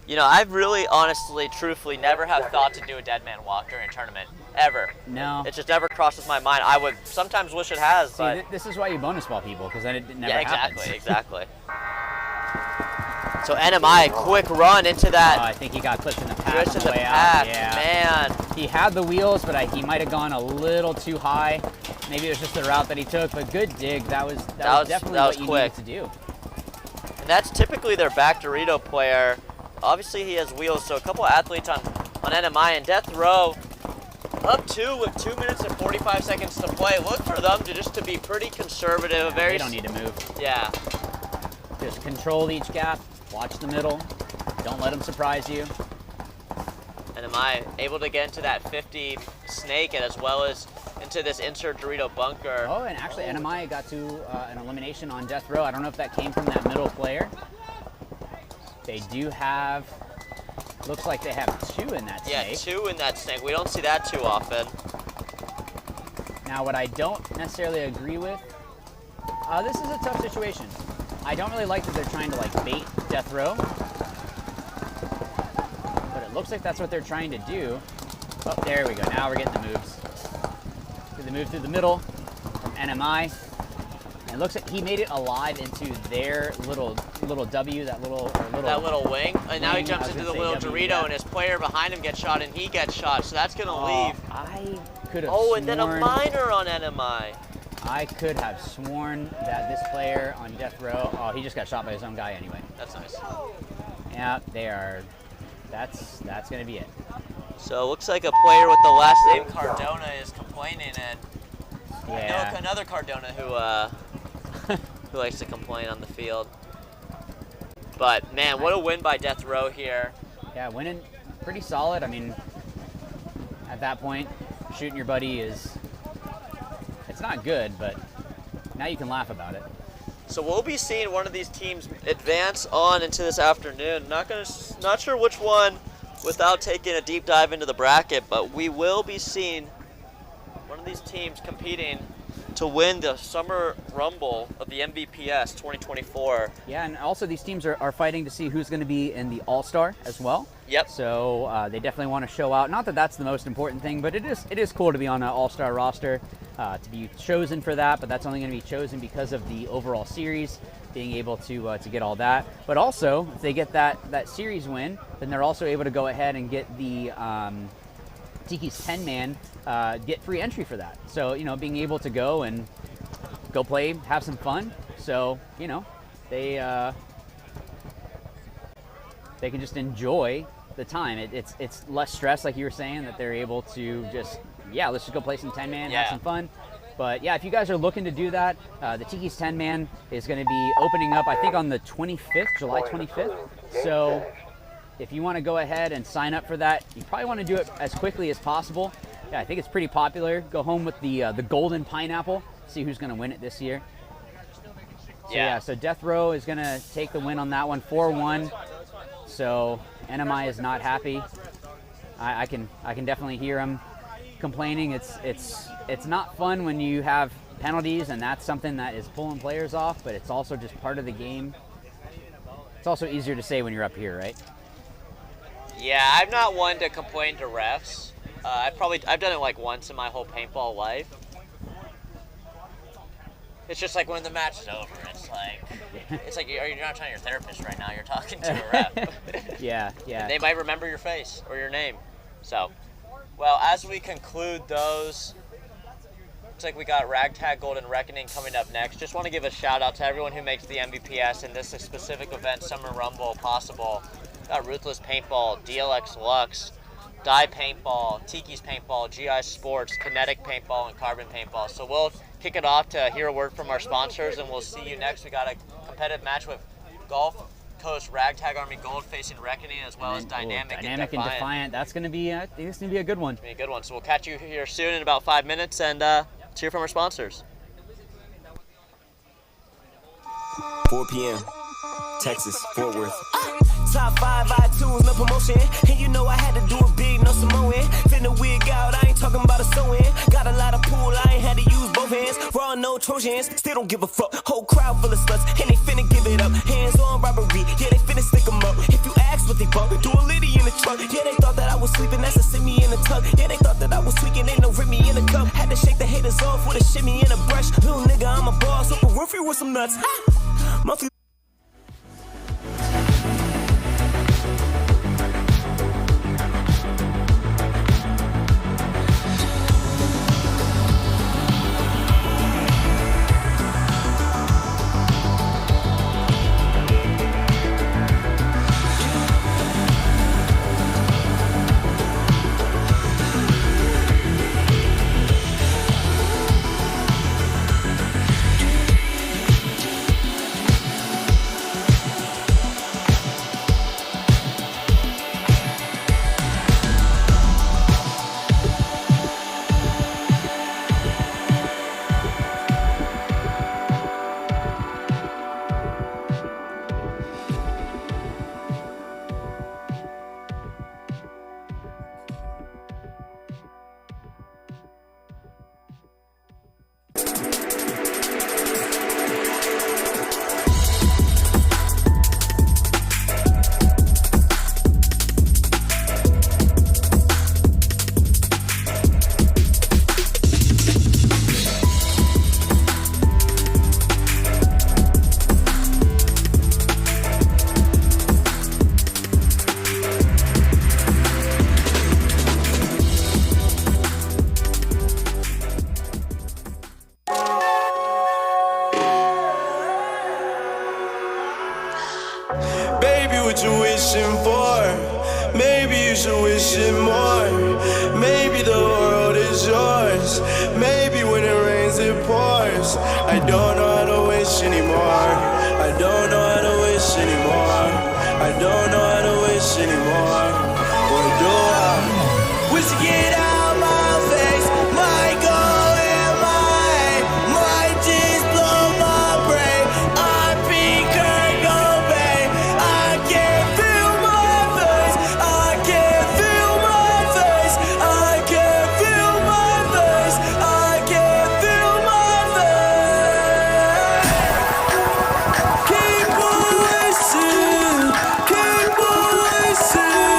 You know, I've really, honestly, truthfully, never have thought to do a dead man walk during a tournament, ever. No. It just never crosses my mind. I would sometimes wish it has, See, but... this is why you bonus ball people, because then it never happens. exactly. So NMI, quick run into that. I think he got clipped in the pack Twist on in the the way pack, out. Yeah. man. He had the wheels, but he might have gone a little too high. Maybe it was just the route that he took, but good dig. That was definitely what you needed to do. And that's typically their back Dorito player. Obviously, he has wheels, so a couple athletes on NMI and Death Row up 2 with 2 minutes and 45 seconds to play. Look for them to be pretty conservative. They don't need to move. Yeah. Just control each gap. Watch the middle. Don't let them surprise you. NMI able to get into that 50 snake and as well as into this insert Dorito bunker. Oh, and actually NMI got to an elimination on Death Row. I don't know if that came from that middle player. They do have, looks like they have 2 in that snake. Yeah, 2 in that snake. We don't see that too often. Now, what I don't necessarily agree with, this is a tough situation. I don't really like that they're trying to bait Death Row, but it looks like that's what they're trying to do. Oh, there we go. Now we're getting the moves. The move through the middle from NMI. It looks like he made it alive into their little W, that little wing. And now he wing, jumps I was into the gonna little say Dorito, W, and his player behind him gets shot, and he gets shot. So that's gonna leave. I could have. Oh, and then a minor on NMI. I could have sworn that this player on Death Row. Oh, he just got shot by his own guy anyway. That's nice. Yeah, they are. That's gonna be it. So it looks like a player with the last name Cardona is complaining, and I know another Cardona who likes to complain on the field. But man, what a win by Death Row here. Yeah, winning pretty solid. I mean, at that point, shooting your buddy it's not good, but now you can laugh about it. So we'll be seeing one of these teams advance on into this afternoon. Not sure which one without taking a deep dive into the bracket, but we will be seeing one of these teams competing to win the Summer Rumble of the MVPS 2024. Yeah, and also these teams are fighting to see who's going to be in the All-Star as well. Yep. So they definitely want to show out. Not that that's the most important thing, but it is cool to be on an all-star roster, to be chosen for that. But that's only going to be chosen because of the overall series, being able to get all that. But also, if they get that series win, then they're also able to go ahead and get the Tiki's 10-man, get free entry for that. So, being able to go play, have some fun. So, they can just enjoy the time. It's less stress, like you were saying, that they're able to just, let's just go play some 10-man, have some fun. But yeah, if you guys are looking to do that, the Tiki's 10-man is going to be opening up, I think, on the 25th, July 25th. So if you want to go ahead and sign up for that, you probably want to do it as quickly as possible. Yeah, I think it's pretty popular. Go home with the golden pineapple, see who's going to win it this year. So so Death Row is going to take the win on that one, 4-1. So NMI is not happy. I can definitely hear him complaining. It's not fun when you have penalties, and that's something that is pulling players off, but it's also just part of the game. It's also easier to say when you're up here, right? Yeah, I'm not one to complain to refs. I've done it like once in my whole paintball life. It's just like when the match is over, it's like you're not talking to your therapist right now, you're talking to a ref. Yeah. And they might remember your face or your name. So, well, as we conclude those, looks like we got Ragtag Golden Reckoning coming up next. Just want to give a shout out to everyone who makes the MVPS and this specific event, Summer Rumble, possible. Got Ruthless Paintball, DLX Lux, Die Paintball, Tiki's Paintball, GI Sports, Kinetic Paintball, and Carbon Paintball. So we'll kick it off to hear a word from our sponsors, and we'll see you next. We got a competitive match with Gulf Coast Ragtag Army Gold facing Reckoning, as well as Dynamic and Defiant. That's going to be, I think it's going to be a good one. It's going to be a good one. So we'll catch you here soon in about 5 minutes, and let's hear from our sponsors. 4 p.m. Texas, Fort Worth. Top 5 iTunes, no promotion. And you know I had to do it big, no Samoan. Finna wig out, I ain't talking about a sewing. Got a lot of pool, I ain't had to use both hands. Raw, no Trojans, still don't give a fuck. Whole crowd full of sluts, and they finna give it up. Hands on robbery, yeah, they finna stick 'em up. If you ask what they bought, do a litty in the truck. Yeah, they thought that I was sleeping, that's a send me in the tuck. Yeah, they thought that I was tweaking, ain't no rip me in the cup. Had to shake the haters off with a shimmy and a brush. Little nigga, I'm a boss, Oprah Winfrey with some nuts. Monthly. What you wishing for? Maybe you should wish it more. Maybe the world is yours. Maybe when it rains it pours. I don't know how to wish anymore. I don't know how to wish anymore. I don't know how to wish anymore. What do I wish to get out my face? My goal and my just blow my brain. I peak Kurt Cobain. I can't feel my face. I can't feel my face. I can't feel my face. I can't feel my face. Keep on wishing. Keep on wishing.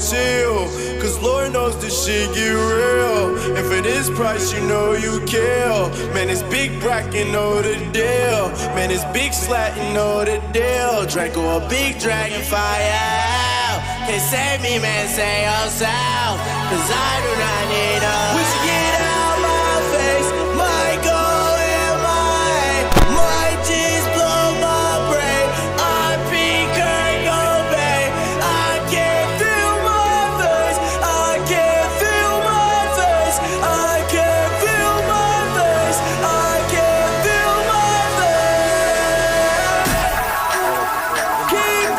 chill. Cause Lord knows this shit get real. And for this price, you know you kill. Man, it's big bracket, know the deal. Man, it's big slat, you know the deal. Draco a big dragon fire. Can't save me, man, say yourself. Cause I do not need a. We should get out my face. My goal and my G's blow my brain. I peak and go babe. I can't feel my face. I can't feel my face. I can't feel my face. I can't feel my face. Keep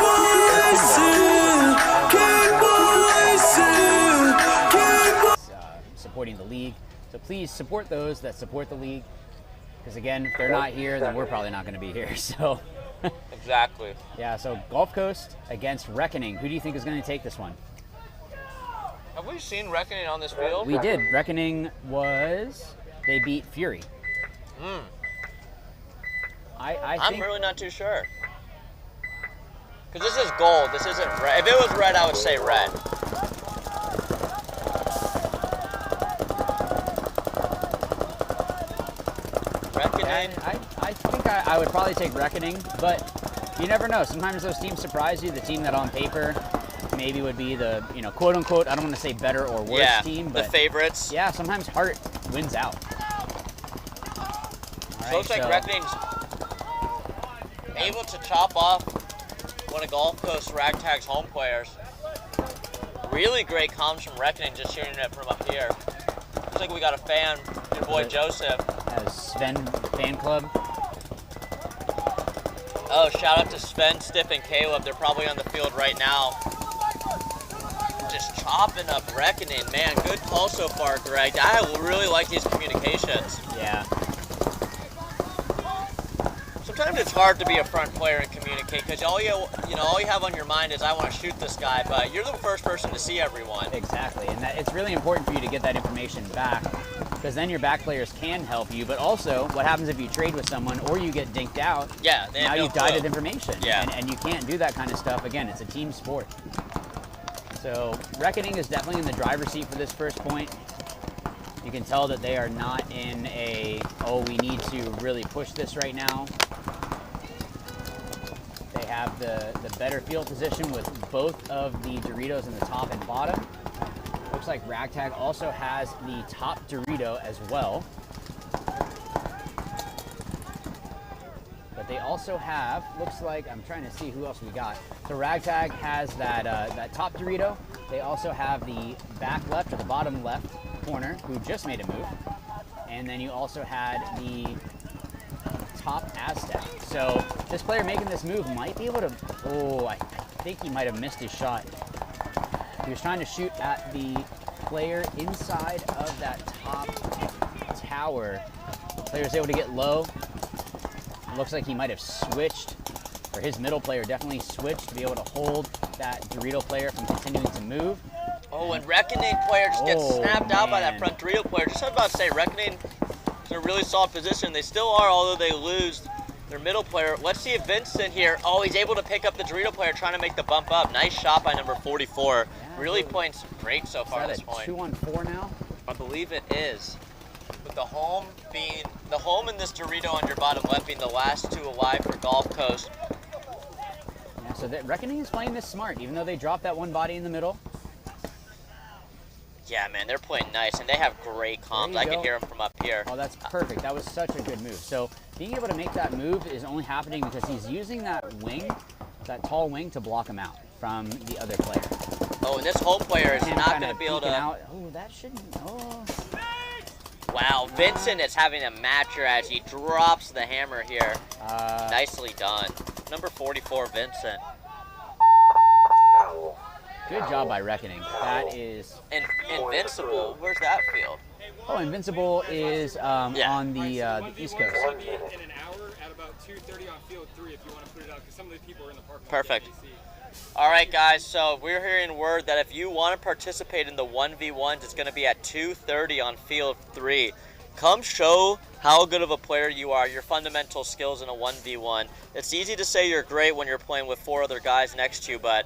voicing. Keep voicing. Keep supporting the league. So please support those that support the league. Because again, if they're not here, then we're probably not going to be here. So Exactly. yeah, so Gulf Coast against Reckoning. Who do you think is going to take this one? Have we seen Reckoning on this field? We did. Reckoning they beat Fury. I I'm think really not too sure. Because this is gold. This isn't red. If it was red, I would say red. Reckoning. I think I would probably take Reckoning, but you never know. Sometimes those teams surprise you. The team that on paper maybe would be the, quote unquote, I don't want to say better or worse team, but the favorites. yeah, sometimes heart wins out. So it looks like Reckoning's able to chop off one of Gulf Coast Ragtag's home players. Really great comms from Reckoning, just hearing it from up here. Looks like we got a fan, your boy Joseph. Sven fan club. Oh, shout out to Sven, Stiff, and Caleb. They're probably on the field right now. Just chopping up Reckoning. Man, good call so far, Greg. I really like these communications. Yeah. Sometimes it's hard to be a front player and communicate because all you have on your mind is I want to shoot this guy, but you're the first person to see everyone. Exactly, and it's really important for you to get that information back, because then your back players can help you. But also, what happens if you trade with someone or you get dinked out? Yeah, they have now no you've died clue. with information. Yeah. And you can't do that kind of stuff. Again, it's a team sport. So Reckoning is definitely in the driver's seat for this first point. You can tell that they are not in we need to really push this right now. They have the better field position with both of the Doritos in the top and bottom. Looks like Ragtag also has the top Dorito as well. But they also have, looks like, I'm trying to see who else we got. So Ragtag has that top Dorito. They also have the back left or the bottom left corner who just made a move. And then you also had the top Aztec. So this player making this move might be able to, I think he might have missed his shot. He was trying to shoot at the player inside of that top tower. The player was able to get low. It looks like he might have switched, or his middle player definitely switched to be able to hold that Dorito player from continuing to move. Oh, and Reckoning player just gets snapped out by that man. front Dorito player. Just about to say, Reckoning is in a really solid position. They still are, although they lose their middle player. Let's see if Vincent here, he's able to pick up the Dorito player, trying to make the bump up. Nice shot by number 44. Yeah, really playing great so far at Is this that a point. 2-on-4 now? I believe it is. With the home and this Dorito on your bottom left being the last two alive for Gulf Coast. Yeah, so Reckoning is playing this smart, even though they dropped that one body in the middle. Yeah, man, they're playing nice, and they have great comms. I can go. hear them from up here. Oh, that's perfect. That was such a good move. So being able to make that move is only happening because he's using that wing, that tall wing, to block him out from the other player. Oh, and this home player is Him not kinda going to be able to... peeking out. Oh, that shouldn't... Oh. Wow, Vincent is having a matcher as he drops the hammer here. Nicely done. Number 44, Vincent. Good job by Reckoning. That is... And Invincible, where's that field? Oh, Invincible is on the East Coast. In an hour at about 2:30 on field 3 if you want to put it out, because some of the people are in the park. Perfect. All right, guys, so we're hearing word that if you want to participate in the 1v1s, it's going to be at 2:30 on field 3. Come show how good of a player you are, your fundamental skills in a 1v1. It's easy to say you're great when you're playing with 4 other guys next to you, but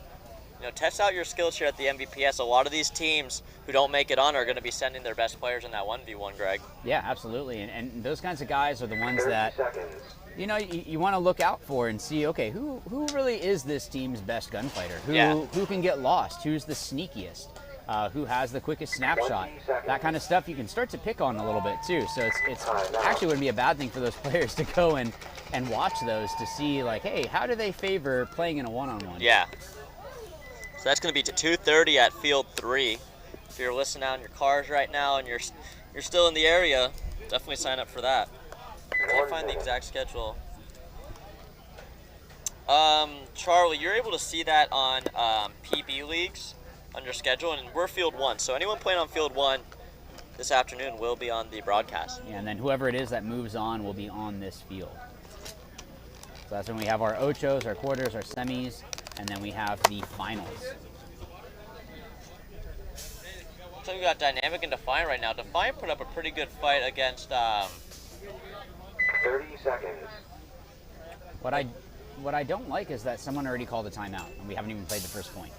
test out your skills here at the MVPS. A lot of these teams who don't make it on are going to be sending their best players in that 1v1, Greg. Yeah, absolutely. And those kinds of guys are the ones 30 that, seconds. you want to look out for and see, okay, who really is this team's best gunfighter? Who can get lost? Who's the sneakiest? Who has the quickest snapshot? 20 seconds. That kind of stuff you can start to pick on a little bit too. So it's actually wouldn't be a bad thing for those players to go and watch those to see, like, hey, how do they favor playing in a one-on-one? Yeah. So that's going to be to 2:30 at Field 3. If you're listening out in your cars right now and you're still in the area, definitely sign up for that. I can't find the exact schedule. Charlie, you're able to see that on PB Leagues on your schedule, and we're Field 1. So anyone playing on Field 1 this afternoon will be on the broadcast. Yeah, and then whoever it is that moves on will be on this field. So that's when we have our ochos, our quarters, our semis, and then we have the finals. So we got Dynamic and Defiant right now. Defiant put up a pretty good fight against 30 seconds. What I don't like is that someone already called a timeout, and we haven't even played the first point.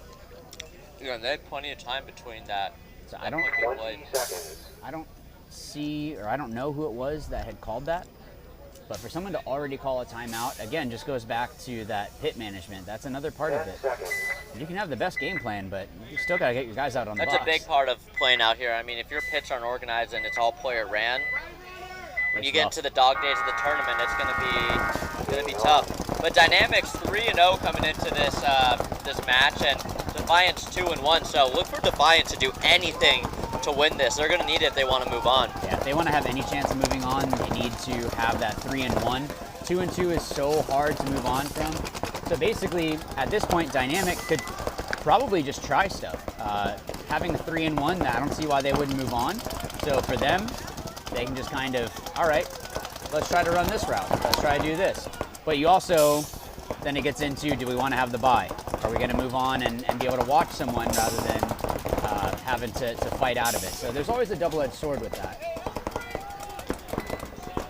Yeah, they had plenty of time between that. So that 20 play. seconds. I don't see, or I don't know who it was that had called that. But for someone to already call a timeout, again, just goes back to that pit management. That's another part of 10 it. seconds. You can have the best game plan, but you still got to get your guys out on the That's box. a big part of playing out here. I mean, if your pits aren't organized and it's all player ran, when you get into the dog days of the tournament, it's gonna be tough. But Dynamics 3-0 coming into this this match, and Defiant's 2-1. So look for Defiant to do anything to win this. They're gonna need it if they want to move on. Yeah, if they want to have any chance of moving on, they need to have that 3-1. 2-2 is so hard to move on from. So basically, at this point, Dynamic could probably just try stuff. Having a 3-1, I don't see why they wouldn't move on. So for them, they can just kind of, all right, let's try to run this route. Let's try to do this. But you also, then it gets into, do we want to have the bye? Are we going to move on and be able to watch someone rather than having to fight out of it? So there's always a double-edged sword with that.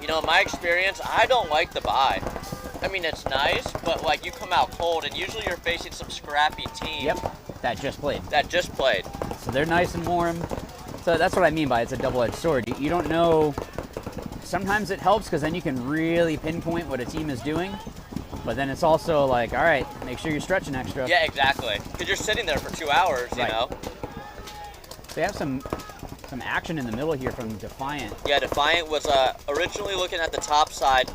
You know, in my experience, I don't like the bye. I mean, it's nice, but like you come out cold, and usually you're facing some scrappy team. Yep, that just played. So they're nice and warm. So that's what I mean by it's a double-edged sword. You don't know. Sometimes it helps because then you can really pinpoint what a team is doing. But then it's also like, all right, make sure you're stretching extra. Yeah, exactly. Because you're sitting there for 2 hours, you know. They have some action in the middle here from Defiant. Yeah, Defiant was originally looking at the top side.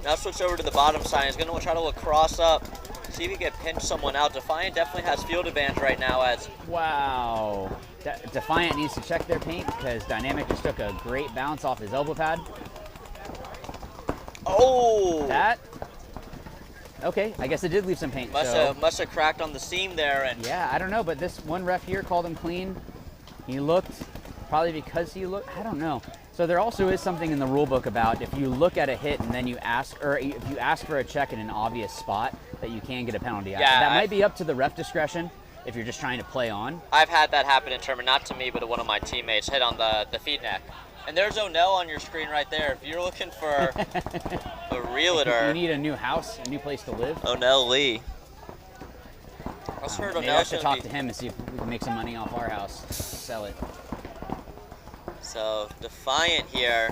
Now switched over to the bottom side. He's going to try to look cross up, see if he can pinch someone out. Defiant definitely has field advantage right now as... Wow. Defiant needs to check their paint because Dynamic just took a great bounce off his elbow pad. Oh! That... Okay, I guess it did leave some paint. Must have cracked on the seam there. And yeah, I don't know, but this one ref here called him clean. He looked, probably because he looked, I don't know. So there also is something in the rule book about if you look at a hit and then you ask, or if you ask for a check in an obvious spot, that you can get a penalty. Yeah, that might be up to the ref discretion if you're just trying to play on. I've had that happen in tournament, not to me, but to one of my teammates, hit on the feed neck. And there's O'Neill on your screen right there. If you're looking for a realtor. You need a new house, a new place to live. O'Neill Lee. Maybe I should talk to him and see if we can make some money off our house. Sell it. So Defiant here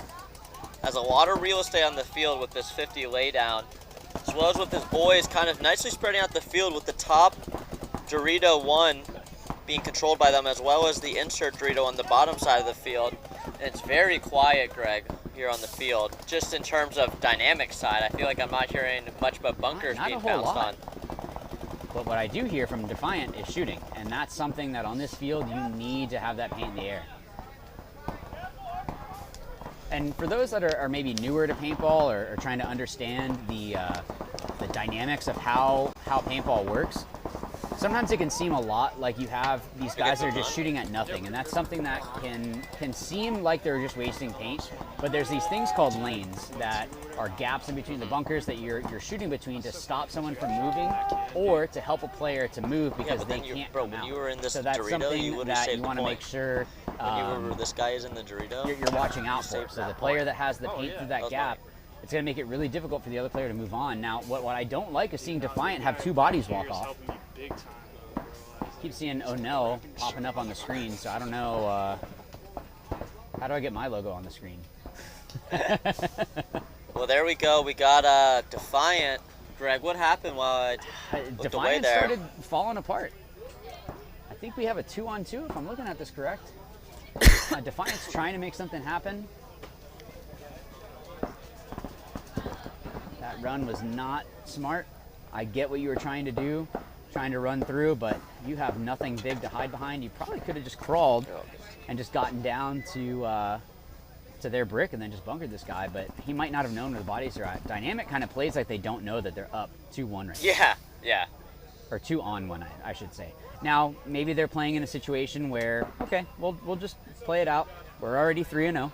has a lot of real estate on the field with this 50 laydown, as well as with his boys kind of nicely spreading out the field with the top Dorito 1 being controlled by them, as well as the insert Dorito on the bottom side of the field. And it's very quiet, Greg, here on the field. Just in terms of dynamic side, I feel like I'm not hearing much but bunkers not being a whole bounced lot. on. But what I do hear from Defiant is shooting, and that's something that on this field you need to have that paint in the air. And for those that are maybe newer to paintball or trying to understand the dynamics of how paintball works, sometimes it can seem a lot like you have these guys that are just shooting at nothing, and that's something that can seem like they're just wasting paint. But there's these things called lanes that are gaps in between the bunkers that you're shooting between to stop someone from moving or to help a player to move because they can't come out. You were in this so that's Dorito, something you that you want to make sure this guy is in the Dorito. You're watching out for. So the player that has the paint through that gap, it's going to make it really difficult for the other player to move on. Now, what I don't like is seeing Defiant have two bodies walk off. keep seeing O'Neill popping up on the screen, so I don't know. How do I get my logo on the screen? Well, there we go. We got Defiant. Greg, what happened while I looked away Defiant there? started falling apart. I think we have a 2-on-2, if I'm looking at this correct. Defiant's trying to make something happen. That run was not smart. I get what you were trying to do, trying to run through, but you have nothing big to hide behind. You probably could have just crawled and just gotten down to their brick and then just bunkered this guy, but he might not have known where the bodies are at. Dynamic kind of plays like they don't know that they're up 2-1 right now. Yeah. Or 2-on-1, I should say. Now, maybe they're playing in a situation where, okay, we'll just play it out. We're already 3-0.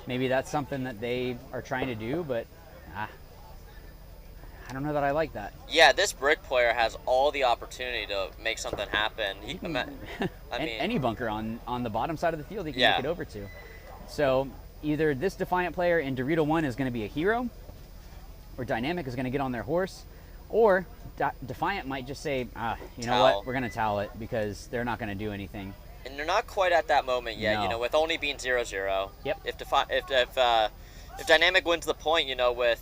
Maybe that's something that they are trying to do, but I don't know that I like that. Yeah, this brick player has all the opportunity to make something happen. Any bunker on the bottom side of the field he can make it over to. So either this Defiant player in Dorito 1 is going to be a hero, or Dynamic is going to get on their horse, or Defiant might just say, you know what, we're going to towel it because they're not going to do anything. And they're not quite at that moment yet, No. you know, with only being 0-0. Yep. If Dynamic wins the point, you know, with,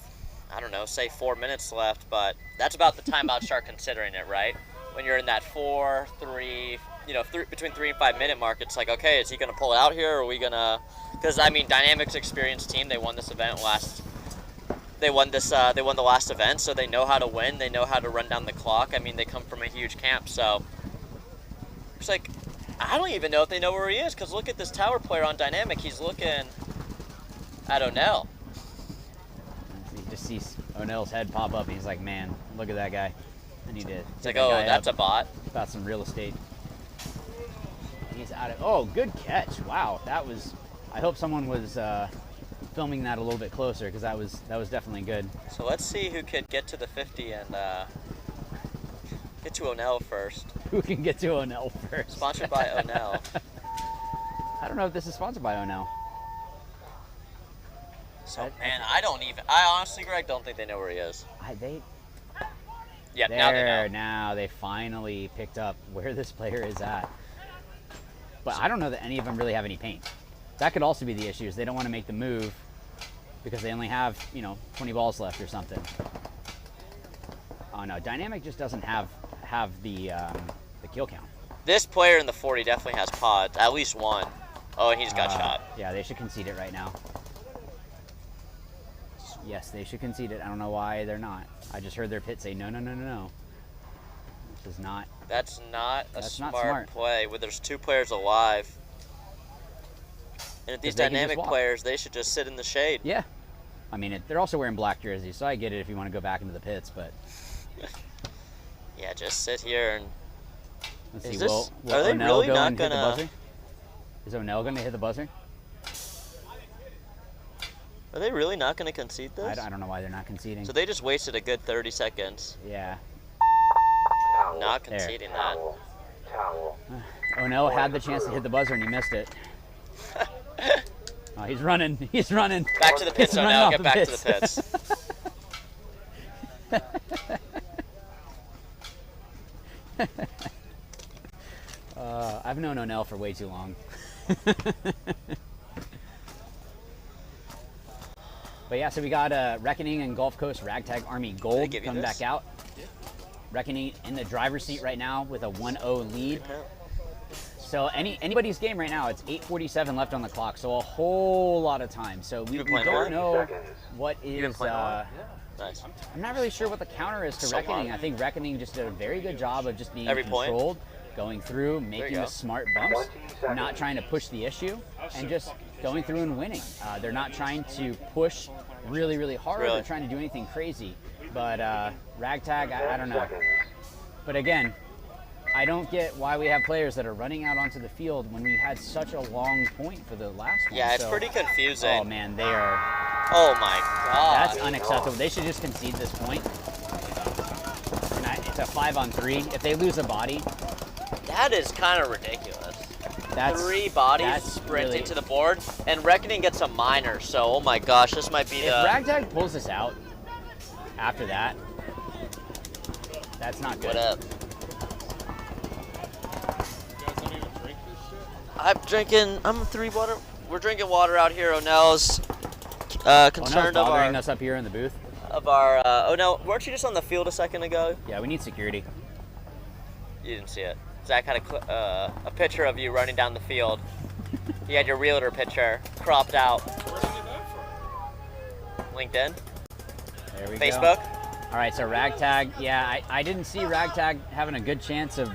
I don't know, say 4 minutes left, but that's about the time I'd start considering it, right? When you're in that 4, 3, you know, between 3 and 5 minute mark, it's like, okay, is he going to pull it out here, or are we going to? Because I mean, Dynamic's experienced team. They won this event They won the last event, so they know how to win. They know how to run down the clock. I mean, they come from a huge camp, so it's like, I don't even know if they know where he is. Because look at this tower player on Dynamic. He's looking at O'Neill. He just sees O'Neill's head pop up, and he's like, man, look at that guy. I need to. It's like, oh, that's a bot. About some real estate. He's out of. Oh, good catch! Wow, that was. I hope someone was filming that a little bit closer because that was definitely good. So let's see who could get to the 50 and get to O'Neill first. Who can get to O'Neill first? Sponsored by O'Neill. I don't know if this is sponsored by O'Neill. So man, I honestly, Greg, don't think they know where he is. Yeah, now they know. Now they finally picked up where this player is at. But I don't know that any of them really have any paint. That could also be the issue, is they don't want to make the move because they only have, 20 balls left or something. Oh no, Dynamic just doesn't have the kill count. This player in the 40 definitely has pods, at least one. Oh, and he's got shot. Yeah, they should concede it right now. Yes, they should concede it. I don't know why they're not. I just heard their pit say, no. This is not. That's not a smart play. Where there's 2 players alive. And if these Dynamic players, they should just sit in the shade. Yeah. I mean, they're also wearing black jerseys, so I get it if you want to go back into the pits, but. Yeah, just sit here and. Let's see. Will are they O'Neill really go not and hit the gonna? buzzer? Is O'Neill going to hit the buzzer? Are they really not going to concede this? I don't know why they're not conceding. So they just wasted a good 30 seconds. Yeah. Not conceding that. O'Neill had the chance to hit the buzzer and he missed it. Oh, he's running. He's running. Back to the pits, O'Neill. Get back to the pits. I've known O'Neill for way too long. But yeah, so we got Reckoning and Gulf Coast Ragtag Army Gold coming back out. Reckoning in the driver's seat right now with a 1-0 lead. So anybody's game right now, it's 8:47 left on the clock, so a whole lot of time. So we don't know what is. Nice. I'm not really sure what the counter is to Reckoning. I think Reckoning just did a very good job of just being controlled, going through, making the smart bumps, not trying to push the issue, and just going through and winning. They're not trying to push really, really hard. They're trying to do anything crazy. But Ragtag, I don't know. But again, I don't get why we have players that are running out onto the field when we had such a long point for the last one. Yeah, it's pretty confusing. Oh man, they are. Oh my God. That's unacceptable. They should just concede this point. And it's a 5-on-3. If they lose a body. That is kind of ridiculous. That's 3 bodies sprinting to the board, and Reckoning gets a minor. So, oh my gosh, this might be if Ragtag pulls this out after that, that's not good. What up? I'm 3 water. We're drinking water out here. O'Nell's concerned of bothering us up here in the booth. O'Nell, weren't you just on the field a second ago? Yeah, we need security. You didn't see it. Zach had a picture of you running down the field. He had your realtor picture cropped out. LinkedIn? There we Facebook? go. All right, so Ragtag. Yeah, I didn't see Ragtag having a good chance of.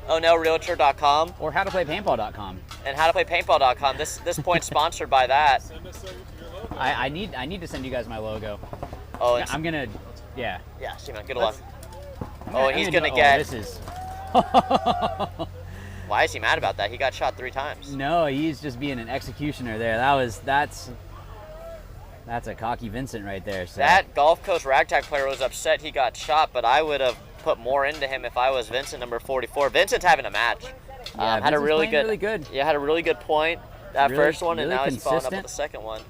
O'NellRealtor.com. Or howtoplaypaintball.com. And howtoplaypaintball.com. This point's sponsored by that. I need to send you guys my logo. Oh, I'm gonna. Yeah. Yeah, see, man. Good luck. He's gonna get. This is. Why is he mad about that? He got shot 3 times. No, he's just being an executioner there. That's a cocky Vincent right there. So. That Gulf Coast Ragtag player was upset he got shot, but I would have put more into him if I was Vincent, number 44. Vincent's having a match. Yeah, had a really good. Really good. Yeah, had a really good point that Really- first one, and really now he's following up consistent. with the second one.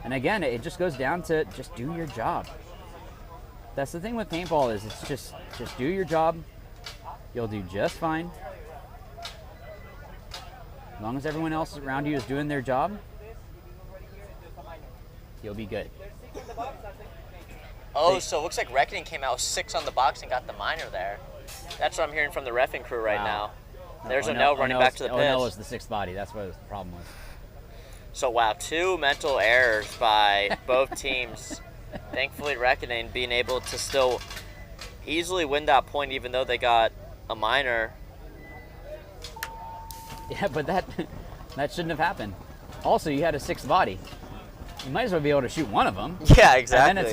And again, it just goes down to just do your job. That's the thing with paintball is it's just do your job. You'll do just fine. As long as everyone else around you is doing their job, you'll be good. Oh, so it looks like Reckoning came out with 6 on the box and got the minor there. That's what I'm hearing from the reffing crew right now. There's O'Nell running back to the pits. O'Nell was the 6th body. That's what the problem was. So wow, 2 mental errors by both teams. Thankfully, Reckoning being able to still easily win that point, even though they got a minor. Yeah, but that shouldn't have happened. Also, you had a 6th body. You might as well be able to shoot one of them. Yeah, exactly. And then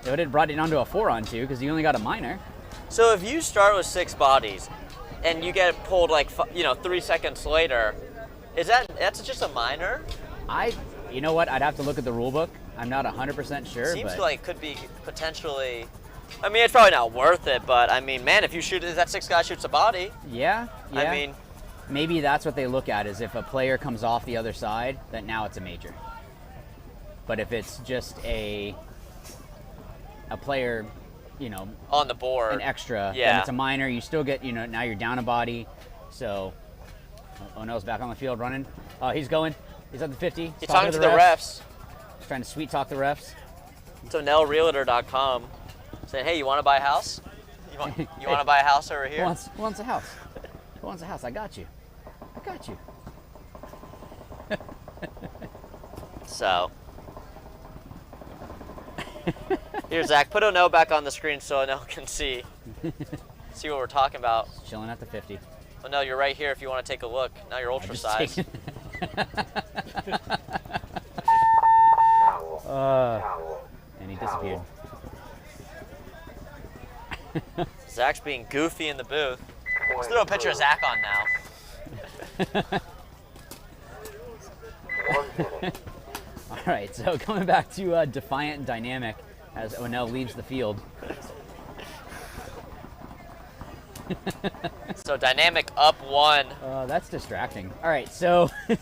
it would have brought it down to a 4-on-2 because you only got a minor. So if you start with 6 bodies and you get pulled like 3 seconds later, that's just a minor? You know what? I'd have to look at the rule book. I'm not 100% sure. Seems but like could be potentially. I mean, it's probably not worth it, but I mean, man, if that 6 guy shoots a body. Yeah. I mean, maybe that's what they look at is if a player comes off the other side, that now it's a major. But if it's just a player, on the board, an extra, yeah, then it's a minor. You still get, now you're down a body. So, O'Nell's back on the field running. He's going. He's at the 50. He's talking to the refs. He's trying to sweet talk the refs. It's O'NellRealtor.com saying, hey, you want to buy a house? You want to buy a house over here? Who wants a house? Who wants a house? I got you. So, here, Zach, put O'Nell back on the screen so O'Nell can see what we're talking about. Just chilling at the 50. O'Nell, you're right here if you want to take a look. Now you're ultra size. And he disappeared. Zach's being goofy in the booth. Let's throw a picture of Zach on now. All right, so coming back to Defiant and Dynamic as O'Nell leaves the field. So Dynamic up 1. That's distracting. All right, so, and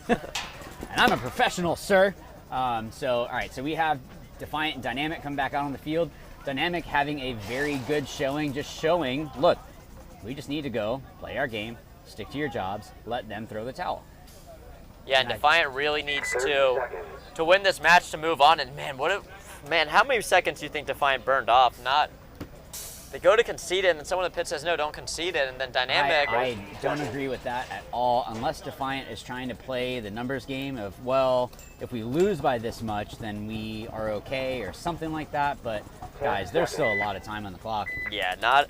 I'm a professional, sir. All right, so we have Defiant and Dynamic come back out on the field. Dynamic having a very good showing, just showing, look, we just need to go play our game, stick to your jobs, let them throw the towel. Yeah, and Defiant really needs to win this match to move on. And man, how many seconds do you think Defiant burned off? They go to concede it, and then someone in the pit says, no, don't concede it, and then Dynamic. I don't agree with that at all, unless Defiant is trying to play the numbers game of, well, if we lose by this much, then we are okay, or something like that. But guys, there's still a lot of time on the clock. Yeah, not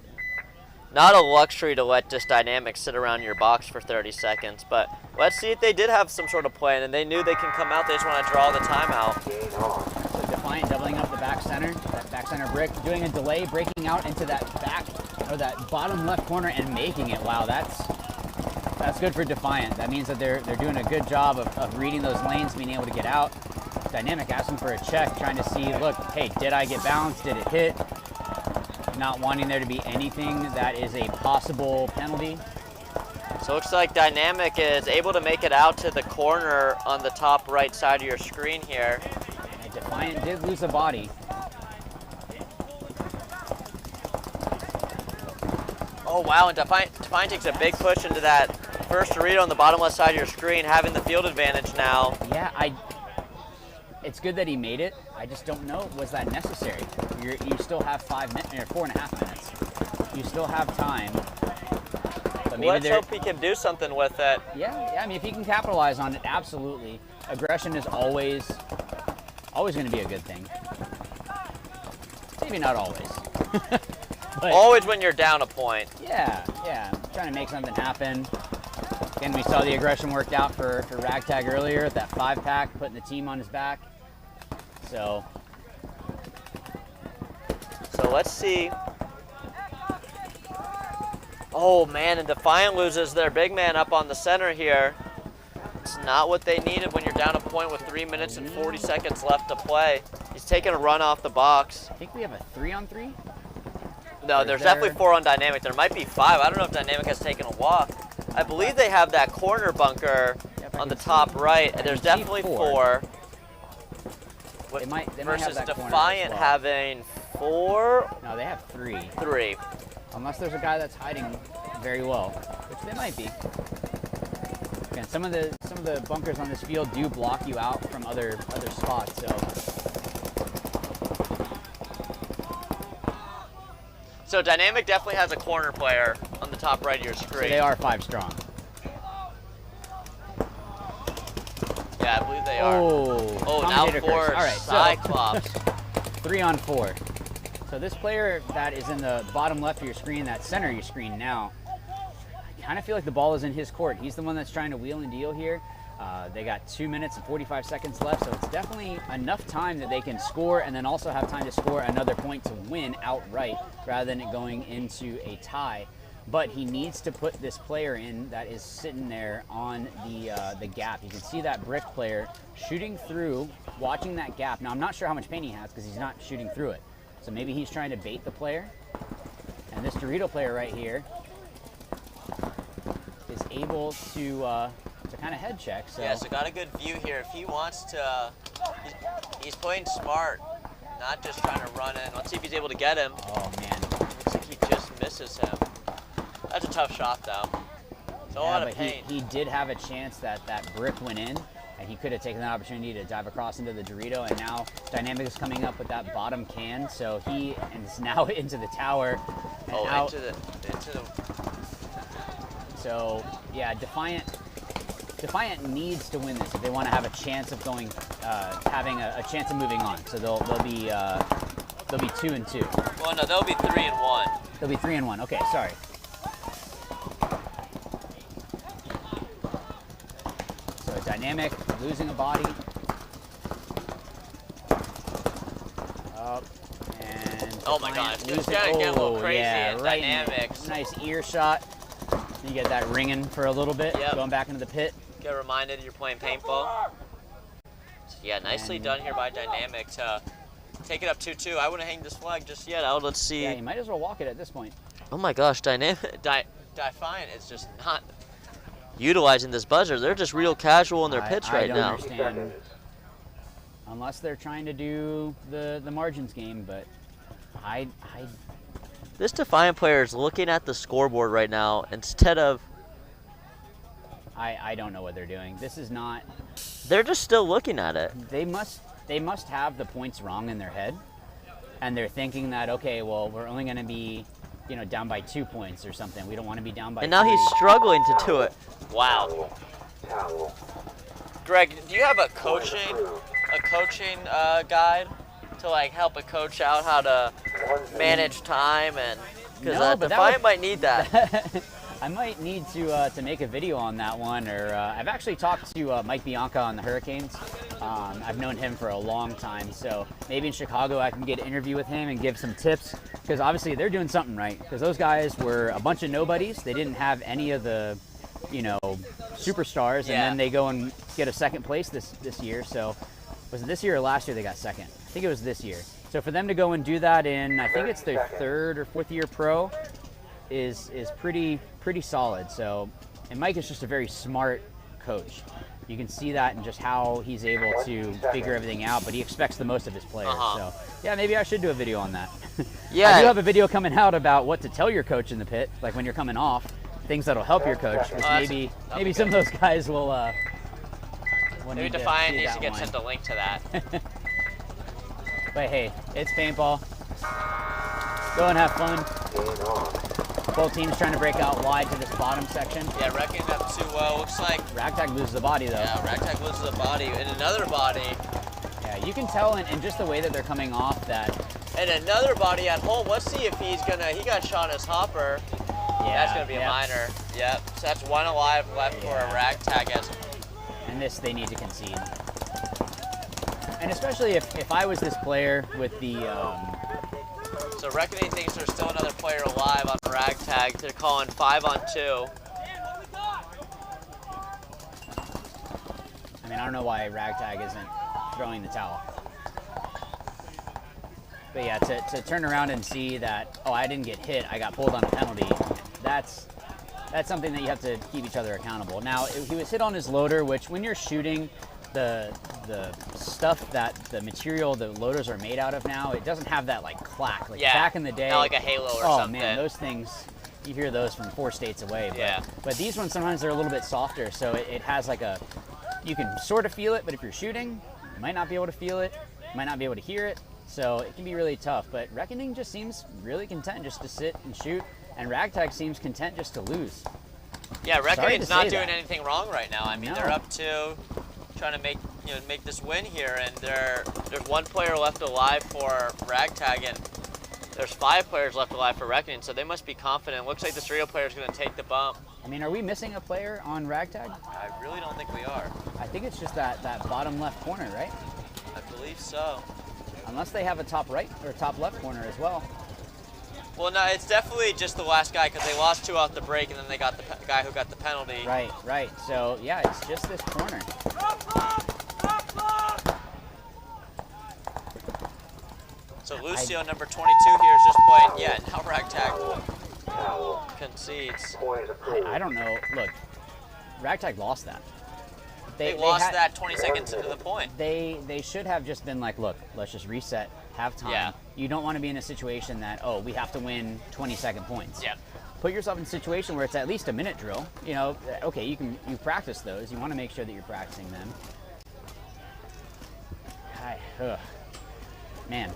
a luxury to let just Dynamic sit around your box for 30 seconds. But let's see if they did have some sort of plan, and they knew they can come out. They just want to draw the timeout. So Defiant doubling up the back center, that back center brick, doing a delay, breaking out into that back or that bottom left corner and making it. Wow, that's good for Defiant. That means that they're doing a good job of reading those lanes, being able to get out. Dynamic asking for a check, trying to see, look, hey, did I get bounced? Did it hit? Not wanting there to be anything that is a possible penalty. So it looks like Dynamic is able to make it out to the corner on the top right side of your screen here. And Defiant did lose a body. Oh, wow, and Defiant takes a big push into that first Dorito on the bottom left side of your screen, having the field advantage now. Yeah, it's good that he made it. I just don't know, was that necessary? You still have 5 minutes, or 4.5 minutes. You still have time. But maybe Let's hope he can do something with it. Yeah, I mean, if he can capitalize on it, absolutely. Aggression is always going to be a good thing. Maybe not always. But always when you're down a point. Yeah, trying to make something happen. Again, we saw the aggression worked out for Ragtag earlier at that 5-pack, putting the team on his back. So let's see. Oh man, and Defiant loses their big man up on the center here. It's not what they needed when you're down a point with 3 minutes and 40 seconds left to play. He's taking a run off the box. I think we have a 3-on-3. No, there's definitely 4 on Dynamic. There might be 5. I don't know if Dynamic has taken a walk. I believe they have that corner bunker on the top right. And there's definitely 4. They might versus have that Defiant corner as well. having 4. No, they have 3. 3. Unless there's a guy that's hiding very well, which they might be. Again, some of the bunkers on this field do block you out from other spots. So Dynamic definitely has a corner player on the top right of your screen. So they are 5 strong. Yeah, I believe they are. Oh, now commentator 4 curse. All right, Cyclops. 3-on-4. So this player that is in the bottom left of your screen, that center of your screen now, I kind of feel like the ball is in his court. He's the one that's trying to wheel and deal here. They got 2 minutes and 45 seconds left, so it's definitely enough time that they can score and then also have time to score another point to win outright rather than it going into a tie. But he needs to put this player in that is sitting there on the gap. You can see that brick player shooting through, watching that gap. Now, I'm not sure how much paint he has because he's not shooting through it. So maybe he's trying to bait the player. And this Dorito player right here is able to kind of head check. So. Yeah, so got a good view here. If he wants to, he's playing smart, not just trying to run in. Let's see if he's able to get him. Oh, man. Looks like he just misses him. That's a tough shot, though. It's a lot of paint. He did have a chance that brick went in, and he could have taken that opportunity to dive across into the Dorito, and now Dynamic is coming up with that bottom can, so he is now into the tower. And out. Into the. So, yeah, Defiant needs to win this if they want to have a chance of having a chance of moving on. So they'll be 2-2. Well, no, they'll be 3-1. They'll be 3-1. Okay, sorry. So Dynamic losing a body. Up and oh my gosh, it's gotta get a little crazy at right Dynamics. Nice ear shot. You get that ringing for a little bit, going back into the pit. Get reminded you're playing paintball. So yeah, nicely done here by Dynamic to take it up 2-2. I wouldn't hang this flag just yet. Let's see. Yeah, you might as well walk it at this point. Oh my gosh, Defiant is just not utilizing this buzzer. They're just real casual in their pitch right now. I don't understand. Unless they're trying to do the margins game, but This Defiant player is looking at the scoreboard right now instead of... I don't know what they're doing. This is not... They're just still looking at it. They must have the points wrong in their head, and they're thinking that, okay, well, we're only going to be, down by 2 points or something. We don't want to be down by 3. And now he's struggling to do it. Wow. Greg, do you have a coaching guide to help a coach out how to manage time? And because Defiant might need that. I might need to make a video on that one, or I've actually talked to Mike Bianca on the Hurricanes. I've known him for a long time, so maybe in Chicago I can get an interview with him and give some tips, because obviously they're doing something right, because those guys were a bunch of nobodies. They didn't have any of the, superstars, and then they go and get a second place this year. So was it this year or last year they got second? I think it was this year. So for them to go and do that in, I think it's their 3rd or 4th year pro, is pretty solid. So, and Mike is just a very smart coach. You can see that in just how he's able to figure everything out, but he expects the most of his players. So, yeah, maybe I should do a video on that. Yeah. I do have a video coming out about what to tell your coach in the pit, like when you're coming off, things that'll help your coach, which maybe some of those guys will Maybe Defiant needs to get sent a link to that. But hey, it's paintball. Go and have fun. Both teams trying to break out wide to this bottom section. Yeah, Reckoning up too well. Looks like Ragtag loses the body though. Yeah, Ragtag loses the body and another body. Yeah, you can tell in just the way that they're coming off that. And another body at home. Let's see if he's gonna. He got shot as hopper. Yeah, that's gonna be a minor. Yep. So that's one alive left for a Ragtag as. And this they need to concede. And especially if I was this player with the. So Reckoning thinks there's still another player alive on Ragtag. They're calling 5-on-2. I mean, I don't know why Ragtag isn't throwing the towel. But yeah, to turn around and see that, oh, I didn't get hit, I got pulled on a penalty, that's something that you have to keep each other accountable. Now, he was hit on his loader, which when you're shooting, the stuff that the material the loaders are made out of now, it doesn't have that like clack. Like back in the day. Not like a halo or something. Oh man, those things, you hear those from 4 states away. But these ones, sometimes they're a little bit softer, so it has like a, you can sort of feel it, but if you're shooting, you might not be able to feel it, you might not be able to hear it, so it can be really tough. But Reckoning just seems really content just to sit and shoot, and Ragtag seems content just to lose. Yeah, Reckoning's not doing anything wrong right now. I mean, they're up to trying to make this win here, and there's one player left alive for Ragtag, and there's 5 players left alive for Reckoning, so they must be confident. Looks like this Rio player is going to take the bump. I mean, are we missing a player on Ragtag? I really don't think we are. I think it's just that bottom left corner, right? I believe so. Unless they have a top right or top left corner as well. Well, no, it's definitely just the last guy because they lost 2 off the break, and then they got the guy who got the penalty. Right. So, yeah, it's just this corner. So Lucio, number 22 here, is just playing. Yeah, now Ragtag concedes. I don't know. Look, Ragtag lost that. They lost that 20 seconds into the point. They should have just been like, look, let's just reset, have time. Yeah. You don't want to be in a situation that, oh, we have to win 20-second points. Yeah. Put yourself in a situation where it's at least a minute drill. You know, okay, you practice those. You want to make sure that you're practicing them. Man,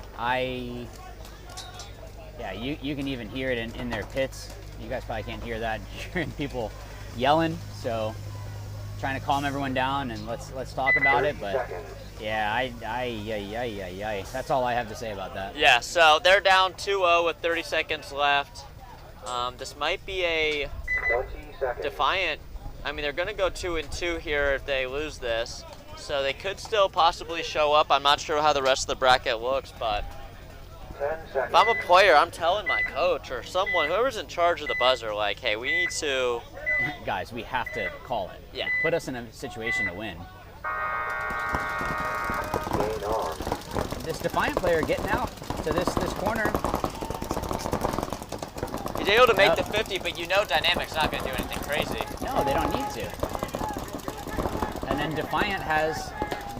you can even hear it in their pits. You guys probably can't hear that. Hearing people yelling. So trying to calm everyone down and let's talk about it. But yeah, that's all I have to say about that. Yeah, so they're down 2-0 with 30 seconds left. This might be a Defiant. I mean, they're going to go 2-2 here if they lose this. So they could still possibly show up. I'm not sure how the rest of the bracket looks, but if I'm a player, I'm telling my coach or someone, whoever's in charge of the buzzer, like, hey, we need to... Guys, we have to call it. Yeah. Put us in a situation to win. This Defiant player getting out to this corner. He's able to make the 50, but you know Dynamic's not going to do anything crazy. No, they don't need to. And then Defiant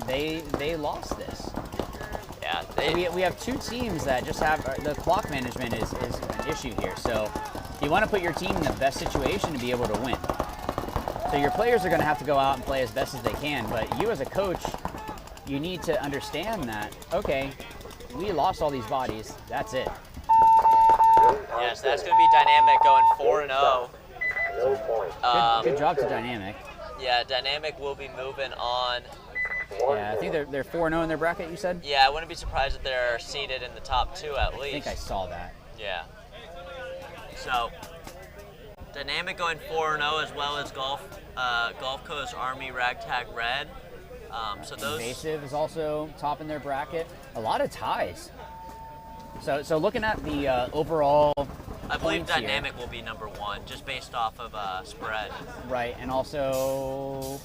they lost this. Yeah. We have 2 teams that just have, the clock management is an issue here. So you want to put your team in the best situation to be able to win. So your players are going to have to go out and play as best as they can, but you as a coach, you need to understand that, okay, we lost all these bodies, that's it. Yes, that's going to be Dynamic going 4-0. Good job to Dynamic. Yeah, Dynamic will be moving on. Yeah, I think they're 4-0 in their bracket, you said? Yeah, I wouldn't be surprised if they're seated in the top 2 at least. I think I saw that. Yeah. So, Dynamic going 4-0 as well as Gulf Coast Army Ragtag Red. So those. Invasive is also top in their bracket. A lot of ties. So looking at the overall. I believe Dynamic will be number 1, just based off of spread. Right, and also,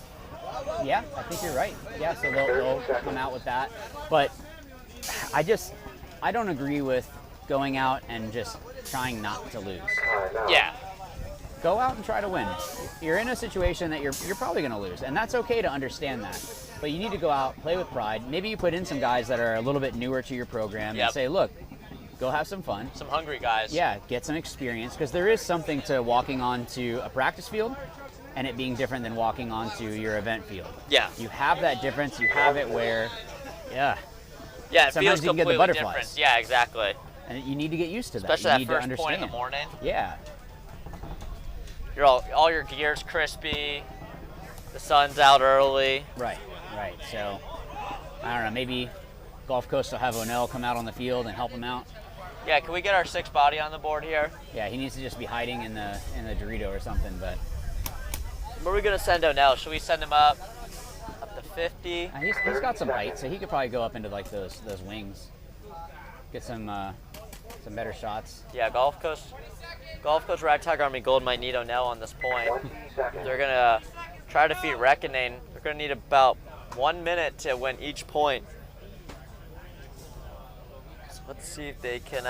yeah, I think you're right. Yeah, so they'll come out with that. But I don't agree with going out and just trying not to lose. Yeah. go out and try to win. You're in a situation that you're probably going to lose, and that's okay to understand that. But you need to go out, play with pride. Maybe you put in some guys that are a little bit newer to your program and say, look, go have some fun. Some hungry guys. Yeah, get some experience, because there is something to walking onto a practice field and it being different than walking onto your event field. Yeah. You have that difference. You have it where, Yeah, it sometimes feels you can get the completely butterflies. different. Yeah, exactly. And you need to get used to that. Especially you that need first to understand. point in the morning. Yeah. You're all your gear's crispy. The sun's out early. Right. So, I don't know, maybe Gulf Coast will have O'Neill come out on the field and help him out. Yeah, can we get our 6 body on the board here? Yeah, he needs to just be hiding in the Dorito or something, but Where are we gonna send O'Neill? Should we send him up to 50? he's got some height, so he could probably go up into like those wings. Get some better shots. Yeah, Gulf Coast Ragtag Army Gold might need O'Neill on this point. They're gonna try to defeat Reckoning. They're gonna need about 1 minute to win each point. So let's see if they can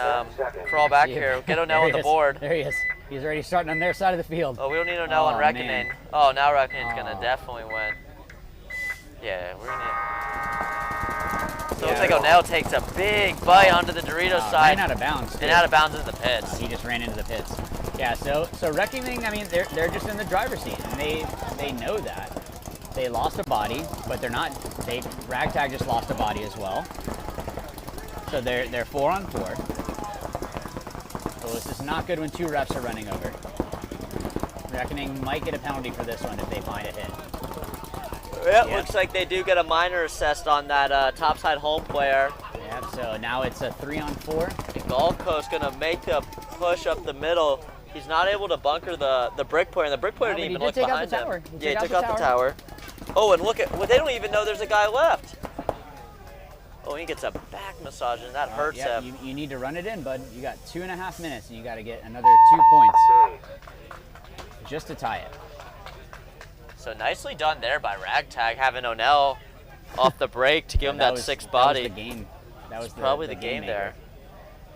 crawl back here. Get O'Neill on the board. There he is. He's already starting on their side of the field. Oh, we don't need O'Neill on Reckoning. Man. Oh, now Reckoning's gonna definitely win. Yeah, we're gonna. So it looks like O'Neill takes a big bite onto the Dorito side. Ran out of bounds. And out of bounds into the pits. He just ran into the pits. Yeah, so Reckoning, I mean, they're just in the driver's seat, and they know that. They lost a body, but they're not. Ragtag just lost a body as well. So they're 4 on 4. So this is not good when 2 refs are running over. Reckoning might get a penalty for this one if they find a hit. Yep, looks like they do get a minor assessed on that topside home player. Yep, so now it's a 3 on 4. The Gulf Coast gonna make a push up the middle. He's not able to bunker the brick player, and the brick player didn't even look behind him. Yeah, he took out the tower. Oh, and look at, well, they don't even know there's a guy left. Oh, he gets a back massage, and that hurts him. You need to run it in, bud. You got 2.5 minutes, and you got to get another 2 points just to tie it. So nicely done there by Ragtag, having O'Neill off the break to give him that 6 body. That was the game. That was probably the game there.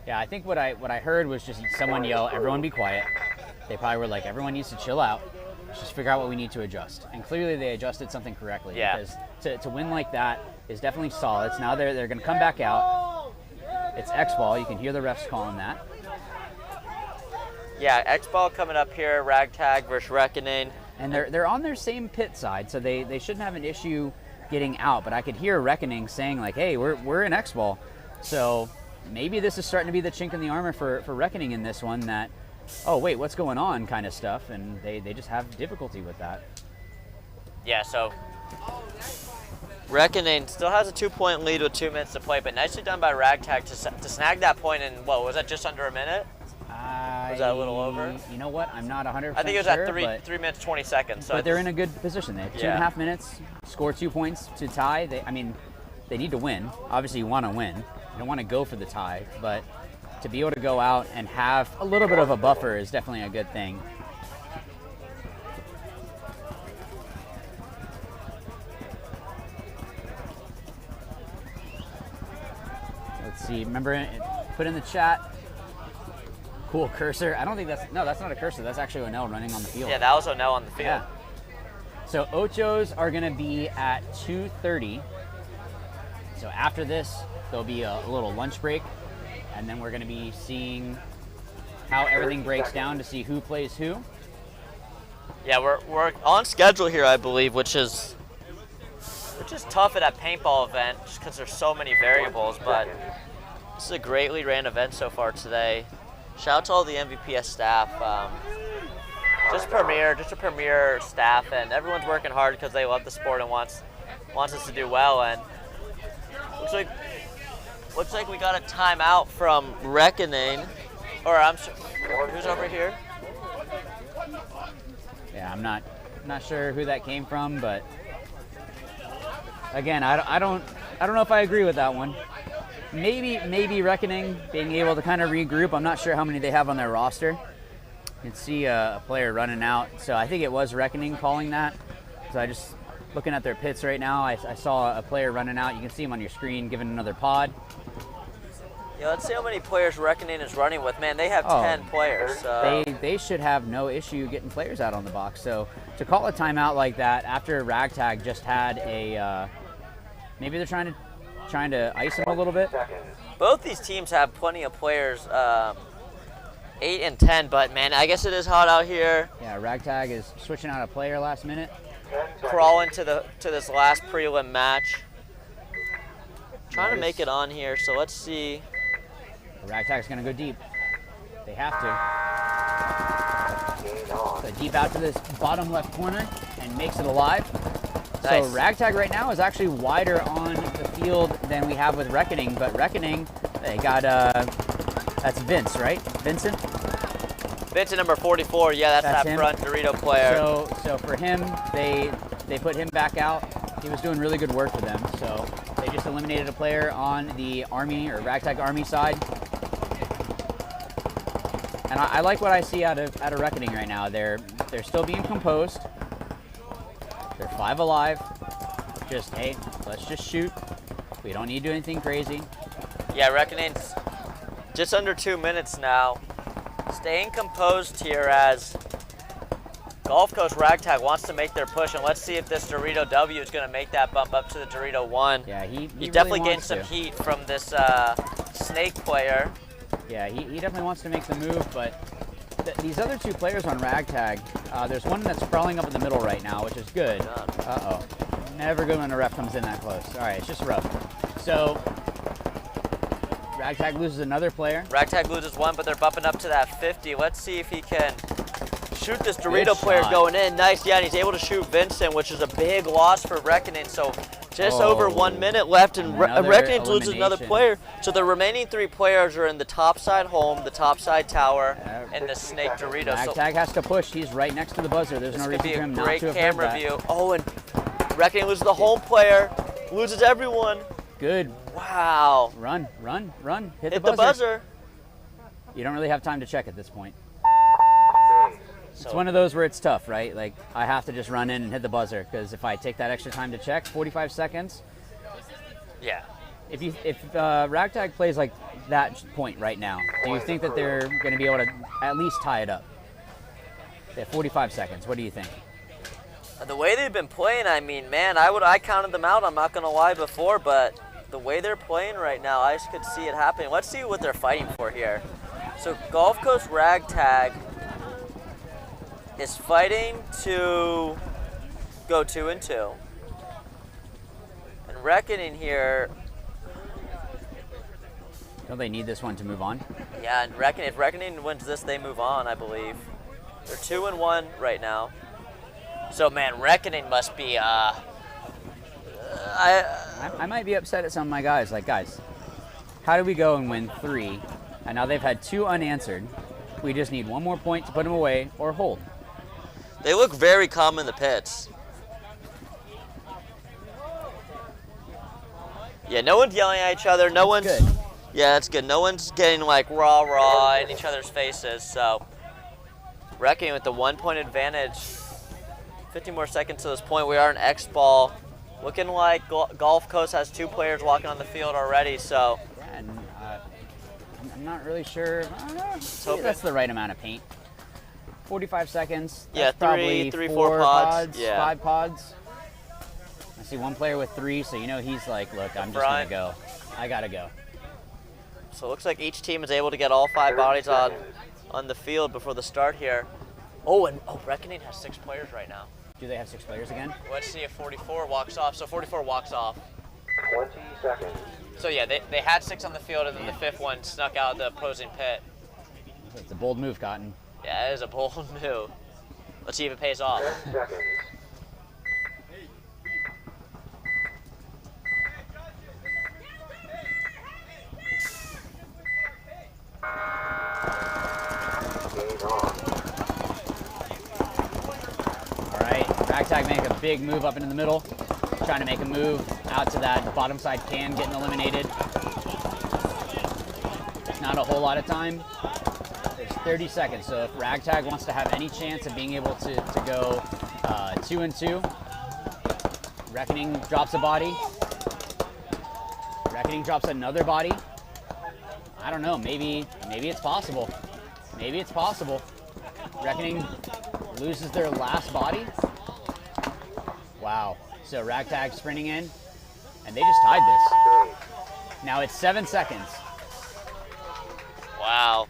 Yeah, I think what I heard was just someone yell, "Everyone be quiet." They probably were like, "Everyone needs to chill out. Let's just figure out what we need to adjust." And clearly they adjusted something correctly. Yeah. Because to win like that is definitely solid. So now they're going to come back out. It's X-ball. You can hear the refs calling that. Yeah, X-ball coming up here. Ragtag versus Reckoning. And they're on their same pit side, so they shouldn't have an issue getting out. But I could hear Reckoning saying like, "Hey, we're in X-ball," so maybe this is starting to be the chink in the armor for Reckoning in this one. That, oh wait, what's going on, kind of stuff, and they just have difficulty with that. Yeah, so Reckoning still has a 2-point lead with 2 minutes to play, but nicely done by Ragtag to snag that point in, what, was that just under a minute? Was that a little over? You know what? I'm not 100% sure. I think it was at 3 minutes 20 seconds. So but they're in a good position. They have 2.5 minutes, score 2 points to tie. They need to win. Obviously, you want to win. You don't want to go for the tie, but to be able to go out and have a little bit of a buffer is definitely a good thing. Let's see. Remember, put in the chat. Cool cursor. I don't think that's not a cursor. That's actually O'Neill running on the field. Yeah, that was O'Neill on the field. Yeah. So Ochos are going to be at 2:30. So after this, there'll be a little lunch break, and then we're going to be seeing how everything breaks down to see who plays who. Yeah, we're on schedule here, I believe, which is tough at a paintball event just because there's so many variables. But this is a greatly ran event so far today. Shout out to all the MVPS staff. Just a premier staff, and everyone's working hard because they love the sport and wants us to do well. And looks like we got a timeout from Reckoning. Or I'm sorry, who's over here? Yeah, I'm not sure who that came from, but again, I don't know if I agree with that one. Maybe Reckoning being able to kind of regroup. I'm not sure how many they have on their roster. You can see a player running out. So I think it was Reckoning calling that. So I just looking at their pits right now, I saw a player running out. You can see him on your screen giving another pod. Yeah, let's see how many players Reckoning is running with. Man, they have 10 players. So. They should have no issue getting players out on the box. So to call a timeout like that after Ragtag just had a, maybe they're trying to ice him a little bit. Both these teams have plenty of players, 8 and 10, but man, I guess it is hot out here. Yeah, Ragtag is switching out a player last minute. Crawling to this last prelim match. Trying to make it on here, so let's see. Ragtag's gonna go deep. They have to. So deep out to this bottom left corner and makes it alive. Nice. So Ragtag right now is actually wider on the field than we have with Reckoning, but Reckoning, they got, that's Vince, right? Vincent, number 44, yeah, that's that him. front Dorito player. So for him, they put him back out. He was doing really good work for them, so they just eliminated a player on the Army or Ragtag Army side. And I like what I see out of Reckoning right now. They're still being composed. They're 5 alive. Just, hey, let's just shoot. We don't need to do anything crazy. Yeah, Reckoning's just under 2 minutes now. Staying composed here as Gulf Coast Ragtag wants to make their push, and let's see if this Dorito W is going to make that bump up to the Dorito 1. Yeah, he He really definitely gained wants some to. heat from this Snake player. Yeah, he definitely wants to make the move, but these other 2 players on Ragtag, there's one that's crawling up in the middle right now, which is good. Uh-oh. Never good when a ref comes in that close. All right, it's just rough. So Ragtag loses another player. Ragtag loses 1, but they're bumping up to that 50. Let's see if he can shoot this Dorito Good player shot. going in. Nice, yeah, and he's able to shoot Vincent, which is a big loss for Reckoning. So just over 1 minute left, and Another Reckoning loses another elimination. player. So the remaining 3 players are in the top side home, the top side tower, and the Snake Dorito. So Ragtag has to push. He's right next to the buzzer. There's this no could reason be for a him not great to have heard camera that. view. Oh, and Reckoning loses the home player, loses everyone. Good. Wow. Run. Hit Hit the buzzer. You don't really have time to check at this point. So It's one of those where it's tough, right? Like, I have to just run in and hit the buzzer, because if I take that extra time to check, 45 seconds. yeah. If Ragtag plays like that point right now, do you think that they're going to be able to at least tie it up? They have 45 seconds. What do you think? The way they've been playing, I mean, man, I counted them out, I'm not going to lie before, but the way they're playing right now, I just could see it happening. Let's see what they're fighting for here. So Gulf Coast Ragtag is fighting to go 2-2. And Reckoning here, Don't they need this one to move on? yeah, and if Reckoning wins this, they move on, I believe. They're 2-1 right now. So, man, Reckoning must be, I might be upset at some of my guys. Like, guys, how do we go and win 3? And now they've had 2 unanswered. We just need 1 more point to put them away or hold. they look very calm in the pits. Yeah, no one's yelling at each other. No one's. Good. Yeah, that's good. No one's getting like rah in each other's faces. So, Reckoning with the 1 point advantage. 50 more seconds to this point. We are in X ball. Looking like Gulf Coast has 2 players walking on the field already. So, Yeah, and I'm not really sure. hoping- That's the right amount of paint. 45 seconds. Yeah, That's probably three, 4 4 pods, yeah. 5 pods. I see one player with 3, so you know he's like, look, I'm just gonna Front. go. I gotta go. so it looks like each team is able to get all 5 bodies on the field before the start here. Oh, and Reckoning has 6 players right now. Do they have 6 players again? Let's see if 44 walks off. So 44 walks off. 20 seconds. So yeah, they had 6 on the field, and then the 5th one snuck out the opposing pit. It's a bold move, Cotton. Yeah, it is a bold move. Let's see if it pays off. 10 seconds. Game on. All right, Ragtag make a big move up into the middle, trying to make a move out to that bottom side can, getting eliminated. Not a whole lot of time. There's 30 seconds, so if Ragtag wants to have any chance of being able to go 2-2, Reckoning drops a body. Reckoning drops another body. I don't know. Maybe it's possible. Maybe it's possible. Reckoning loses their last body. Wow. So Ragtag sprinting in, and they just tied this. Now it's 7 seconds. Wow.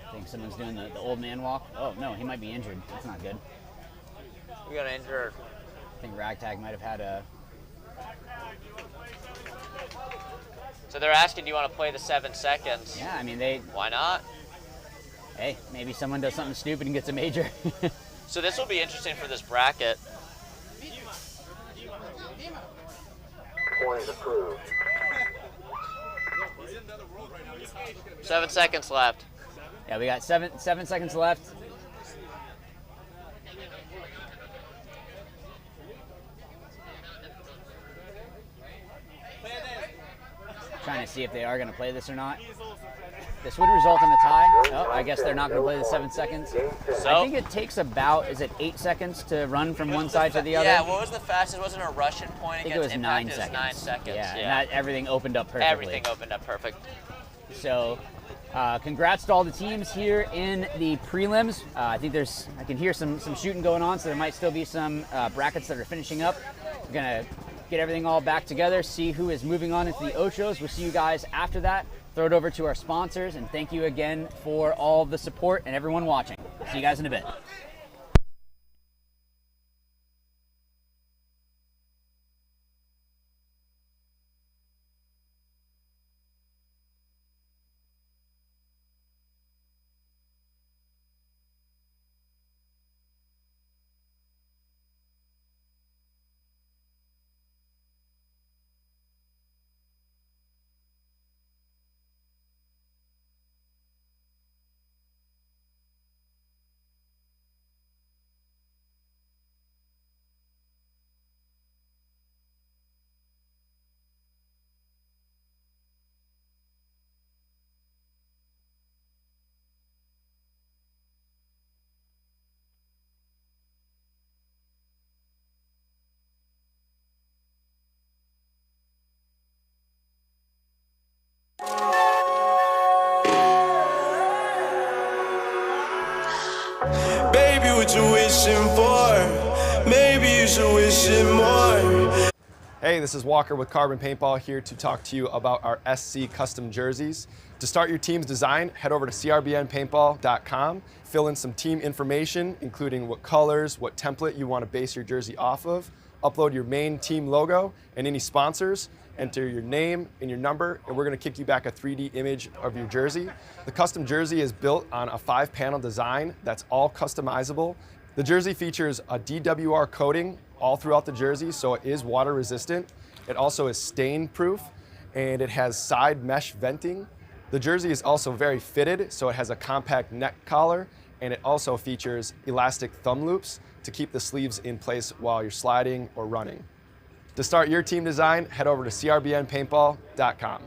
I think someone's doing the old man walk. Oh, no, he might be injured. That's not good. We got injured. I think Ragtag might have had a... So they're asking, do you want to play the 7 seconds? Yeah, I mean, they... Why not? Hey, maybe someone does something stupid and gets a major. So this will be interesting for this bracket. Point approved. 7 seconds left. Yeah, we got seven seconds left. Trying to see if they are going to play this or not. This would result in a tie. Oh, I guess they're not going to play the 7 seconds. I think it takes about, is it 8 seconds to run from one side to the other? Yeah, what was the fastest? Wasn't a Russian point I think against it was Impact? 9 It was seconds. 9 seconds. Yeah, and that, everything opened up perfectly. Everything opened up perfect. So, congrats to all the teams here in the prelims. I think I can hear some shooting going on, so there might still be some brackets that are finishing up. We're gonna get everything all back together, see who is moving on into the Ochos. We'll see you guys after that. Throw it over to our sponsors, and thank you again for all the support and everyone watching. See you guys in a bit. Baby, what you wishing for? Maybe you should wish it more. Hey, this is Walker with Carbon Paintball here to talk to you about our SC custom jerseys. To start your team's design, head over to crbnpaintball.com, fill in some team information, including what colors, what template you want to base your jersey off of, upload your main team logo and any sponsors, enter your name and your number, and we're going to kick you back a 3D image of your jersey. The custom jersey is built on a 5-panel design that's all customizable. The jersey features a DWR coating all throughout the jersey, so it is water resistant. It also is stain proof, and it has side mesh venting. The jersey is also very fitted, so it has a compact neck collar, and it also features elastic thumb loops to keep the sleeves in place while you're sliding or running. To start your team design, head over to crbnpaintball.com.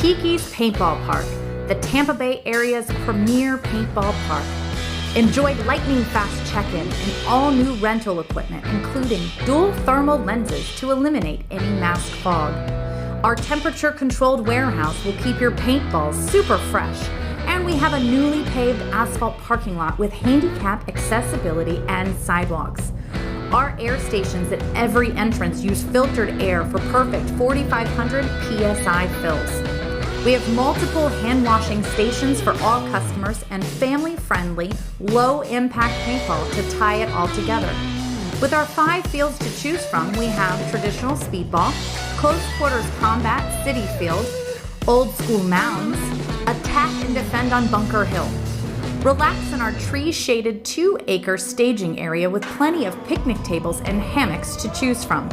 Tiki's Paintball Park, the Tampa Bay area's premier paintball park. Enjoy lightning-fast check-in and all-new rental equipment, including dual thermal lenses to eliminate any mask fog. Our temperature-controlled warehouse will keep your paintballs super fresh, and we have a newly paved asphalt parking lot with handicap accessibility and sidewalks. Our air stations at every entrance use filtered air for perfect 4,500 PSI fills. We have multiple hand washing stations for all customers and family-friendly, low-impact paintball to tie it all together. With our 5 fields to choose from, we have traditional speedball, close quarters combat, city field, old school mounds, attack and defend on Bunker Hill. Relax in our tree-shaded 2-acre staging area with plenty of picnic tables and hammocks to choose from.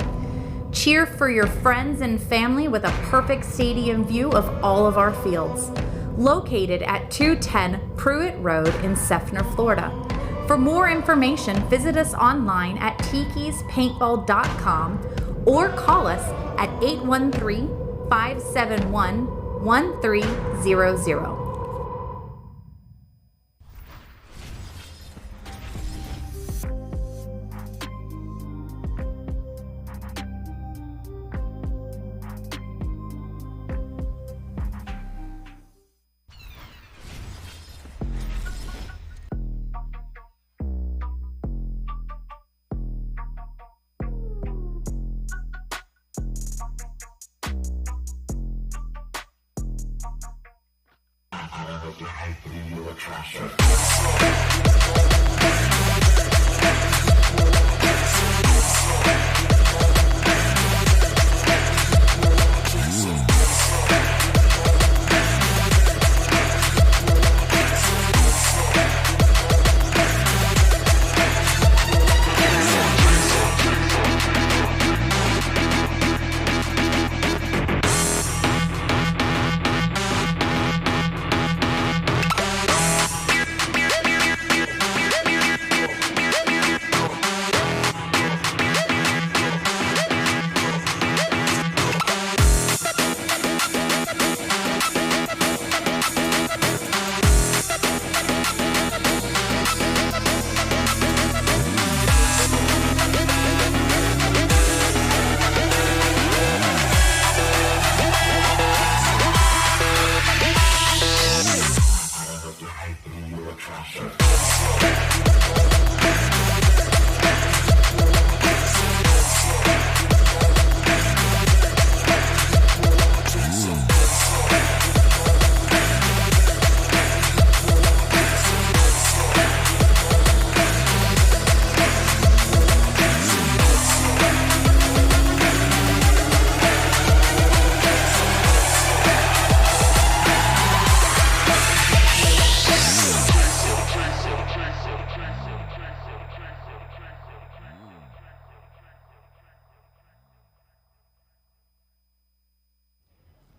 Cheer for your friends and family with a perfect stadium view of all of our fields. Located at 210 Pruitt Road in Seffner, Florida. For more information, visit us online at tikispaintball.com or call us at 813-571-1300.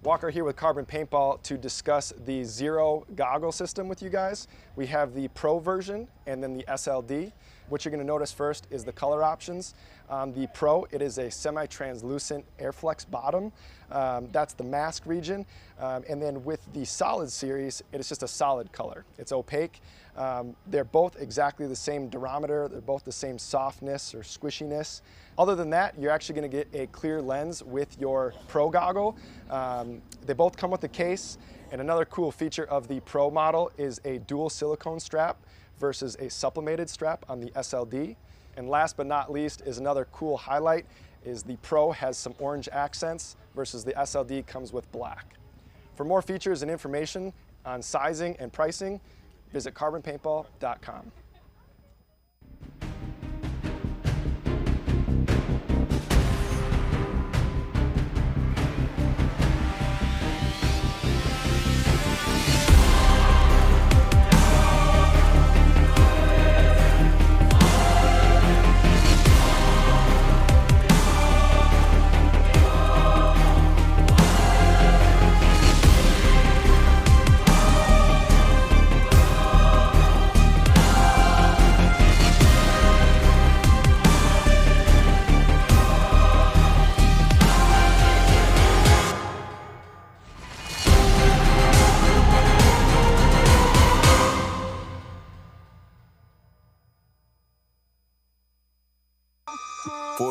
Walker here with Carbon Paintball to discuss the Zero goggle system with you guys. We have the Pro version and then the SLD. What you're going to notice first is the color options. The Pro, it is a semi-translucent Airflex bottom. That's the mask region. And then with the Solid series, it is just a solid color. It's opaque. They're both exactly the same durometer. They're both the same softness or squishiness. Other than that, you're actually going to get a clear lens with your Pro goggle. They both come with a case. And another cool feature of the Pro model is a dual silicone strap versus a sublimated strap on the SLD. And last but not least is another cool highlight is the Pro has some orange accents versus the SLD comes with black. For more features and information on sizing and pricing, visit carbonpaintball.com.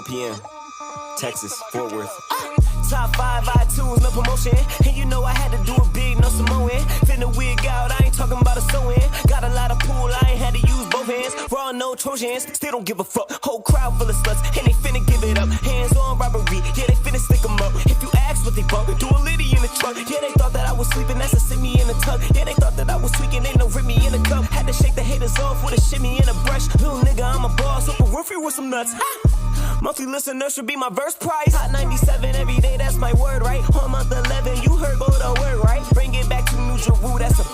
4 p.m. Texas, Fort Worth. Top 5 iTunes, no promotion. And you know I had to do it big, no Samoan. Finna wig out, I ain't talking about a sewing. Got a lot of pool, I ain't had to use both hands. Raw, no Trojans, still don't give a fuck. Whole crowd full of sluts, and they finna give it up. Hands on robbery, yeah, they finna stick 'em up. If you ask what they bought, do a litty in the truck. Yeah, they thought that I was sleeping, that's a semi in the tuck. Yeah, they thought that I was tweaking, ain't no Remy in the cup. Had to shake the haters off with a shimmy and a brush. Little nigga, I'm a boss, Oprah Winfrey with some nuts. Monthly listeners should be my verse price. Hot 97 every day, that's my word, right? On month 11, you heard go to work, right? Bring it back to New Jeru, that's a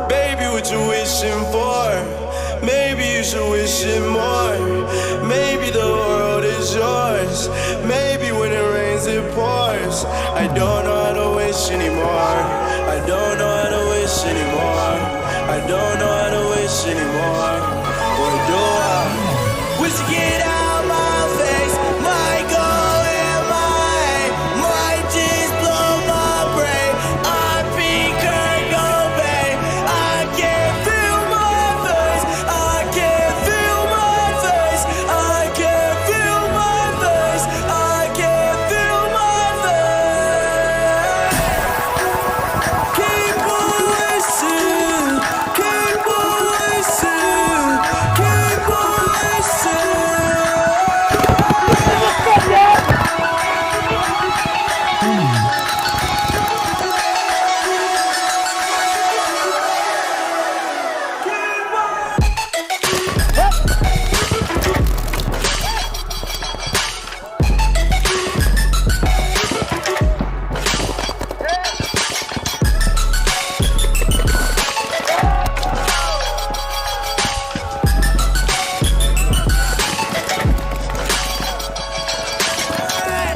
Baby, what you wishing for? Maybe you should wish it more. Maybe the world is yours. Maybe when it rains, it pours. I don't know how to wish anymore. I don't know how to wish anymore. I don't know how to wish anymore. What do I? Wish to get out my face. My goal and my just blow my brain. I peak Kurt Cobain. I can't feel my face. I can't feel my face. I can't feel my face. I can't feel my face. Keep on wishing. Keep on wishing. Keep on wishing.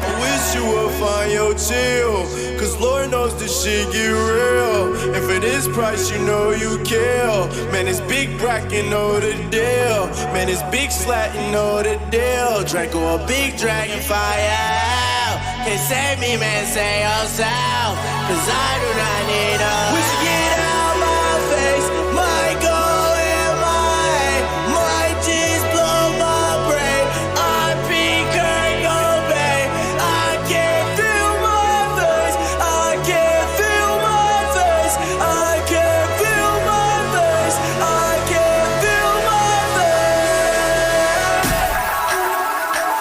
I wish you would find your chill, cause Lord knows this shit get real. And for this price, you know you kill. Man, it's Big Brack, you know the deal. Man, it's Big Slat, you know the deal. Draco a big dragon fire. Can save me, man, say yourself. Cause I do not need a wish to get out my face. My goal and my just blow my brain. I peak Kurt Cobain. I can't feel my face. I can't feel my face. I can't feel my face. I can't feel my face.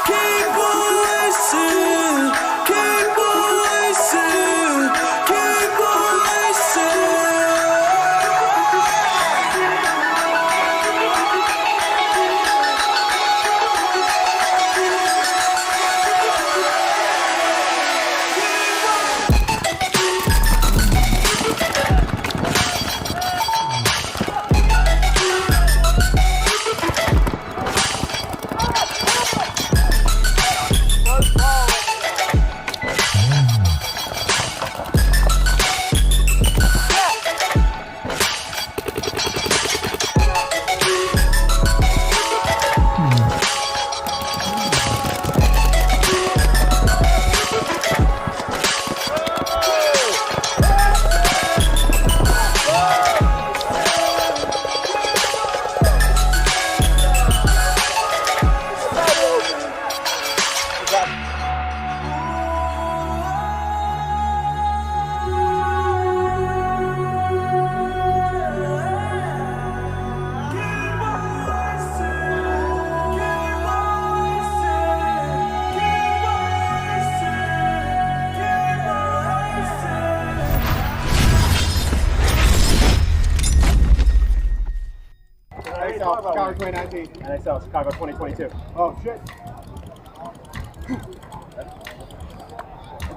Keep on wishing. Keep on wishing. Keep on wishing. Chicago 2019, and I sell Chicago 2022. Oh shit.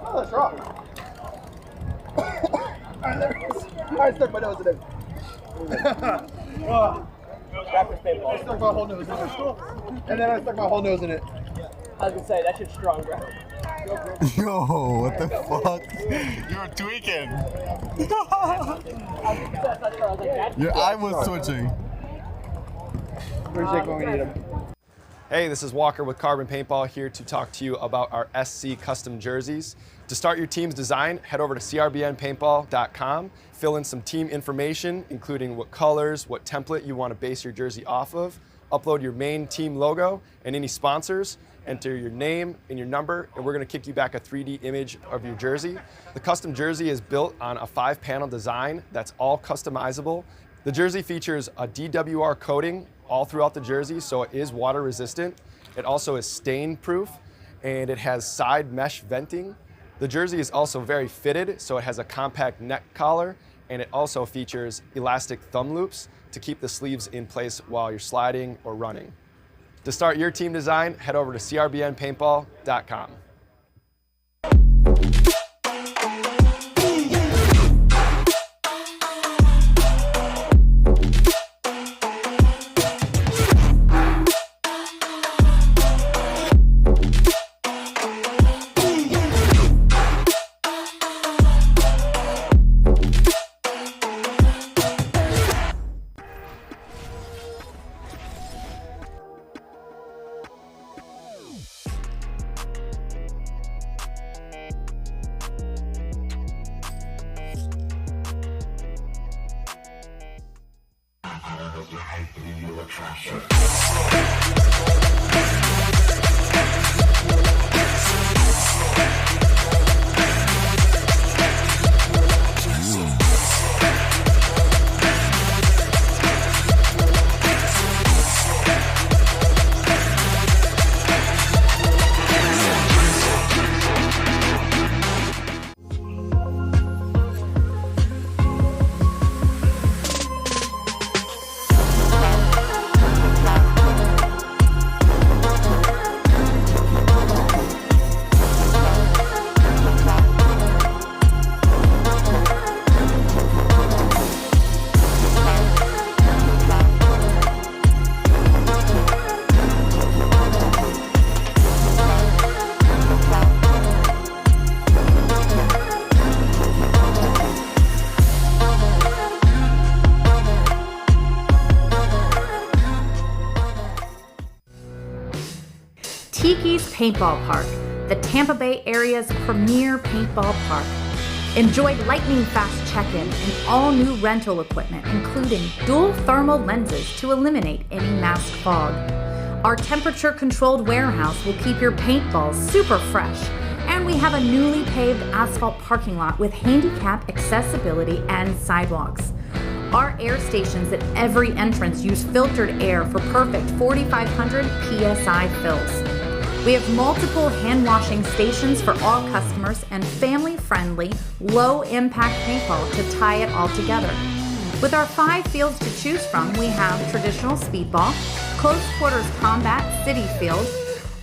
Oh, that's wrong. I stuck my nose in it. Backwards paintball. I stuck my whole nose in it. And then I stuck my whole nose in it. I was gonna say, that shit's strong, bro. Yo, what the fuck? You're tweaking. Your eye was switching. Where's Jake when we need him? Hey, this is Walker with Carbon Paintball here to talk to you about our SC custom jerseys. To start your team's design, head over to crbnpaintball.com, fill in some team information, including what colors, what template you want to base your jersey off of, upload your main team logo and any sponsors, enter your name and your number, and we're going to kick you back a 3D image of your jersey. The custom jersey is built on a 5-panel design that's all customizable. The jersey features a DWR coating all throughout the jersey, so it is water resistant. It also is stain proof, and it has side mesh venting. The jersey is also very fitted, so it has a compact neck collar, and it also features elastic thumb loops to keep the sleeves in place while you're sliding or running. To start your team design, head over to crbnpaintball.com. Tiki's Paintball Park, the Tampa Bay area's premier paintball park. Enjoy lightning-fast check-in and all-new rental equipment, including dual thermal lenses to eliminate any mask fog. Our temperature-controlled warehouse will keep your paintballs super fresh, and we have a newly paved asphalt parking lot with handicap accessibility and sidewalks. Our air stations at every entrance use filtered air for perfect 4,500 PSI fills. We have multiple hand washing stations for all customers and family-friendly, low-impact paintball to tie it all together. With our 5 fields to choose from, we have traditional speedball, close quarters combat, city field,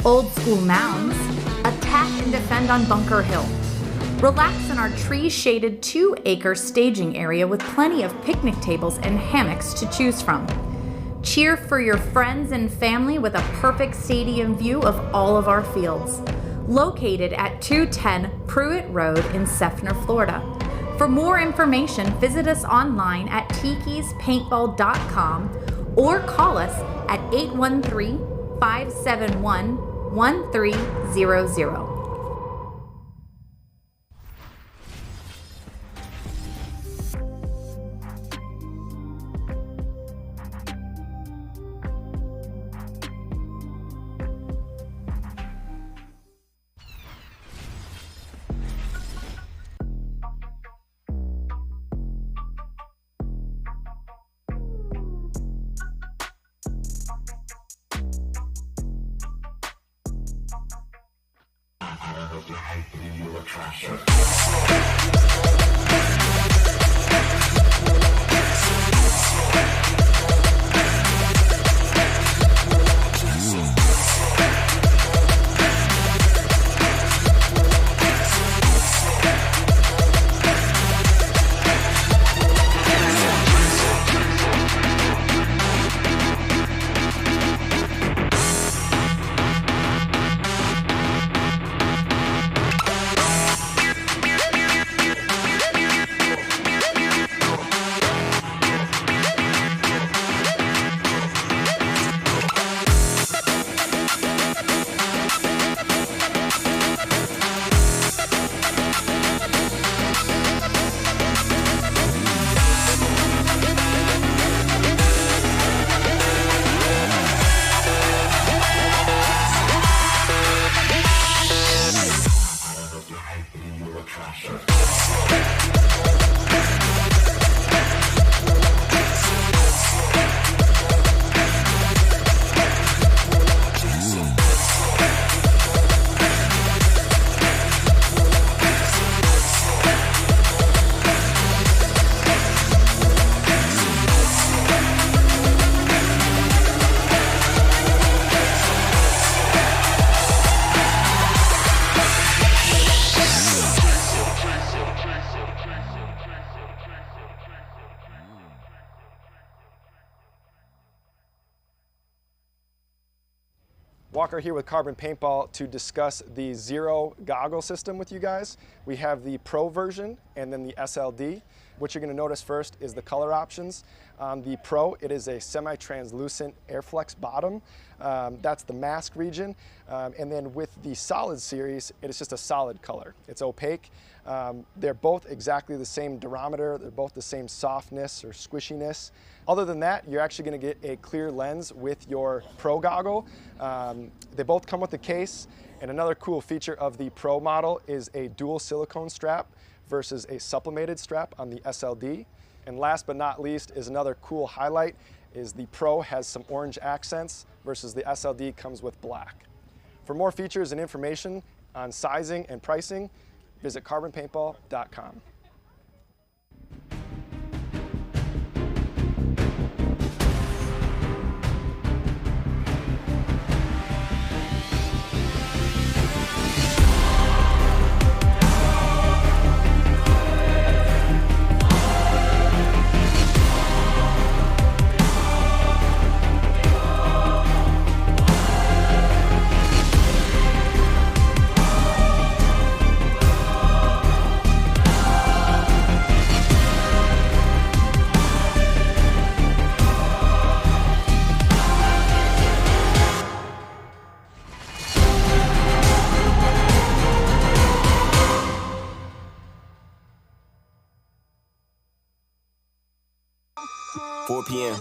old school mounds, attack and defend on Bunker Hill. Relax in our tree-shaded 2-acre staging area with plenty of picnic tables and hammocks to choose from. Cheer for your friends and family with a perfect stadium view of all of our fields. Located at 210 Pruitt Road in Seffner, Florida. For more information, visit us online at tikispaintball.com or call us at 813-571-1300. Walker here with Carbon Paintball to discuss the Zero goggle system with you guys. We have the Pro version and then the SLD. What you're going to notice first is the color options. The Pro, it is a semi-translucent Airflex bottom. That's the mask region. And then with the Solid series, it is just a solid color. It's opaque. They're both exactly the same durometer. They're both the same softness or squishiness. Other than that, you're actually going to get a clear lens with your Pro goggle. They both come with a case. And another cool feature of the Pro model is a dual silicone strap versus a sublimated strap on the SLD. And last but not least is another cool highlight is the Pro has some orange accents versus the SLD comes with black. For more features and information on sizing and pricing, visit carbonpaintball.com. PM,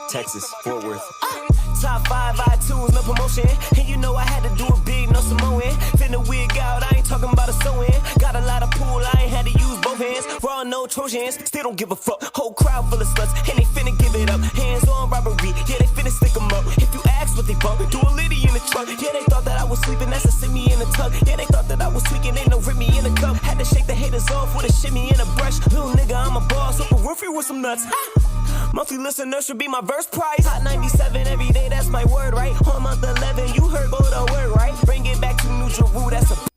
Texas, Fort Worth. Top 5 iTunes, no promotion. And you know I had to do it big, no Samoan. Finna wig out, I ain't talking about a sew-in. Got a lot of pool, I ain't had to use both hands. Raw, no Trojans, still don't give a fuck. Whole crowd full of sluts, and they finna give it up. Hands on robbery, yeah, they finna stick 'em up. If you ask what they bump, do a litty in the truck. Yeah, they thought that I was sleeping, that's a simi in the tug. Yeah, they thought that I was tweaking, ain't no Remy in the cup. Had to shake the haters off with a shimmy and a brush. Little nigga, I'm a boss, Oprah Winfrey with some nuts. Monthly listener should be my verse price. Hot 97 every day, that's my word, right? On month 11, you heard go to word, right? Bring it back to New Jeru, that's a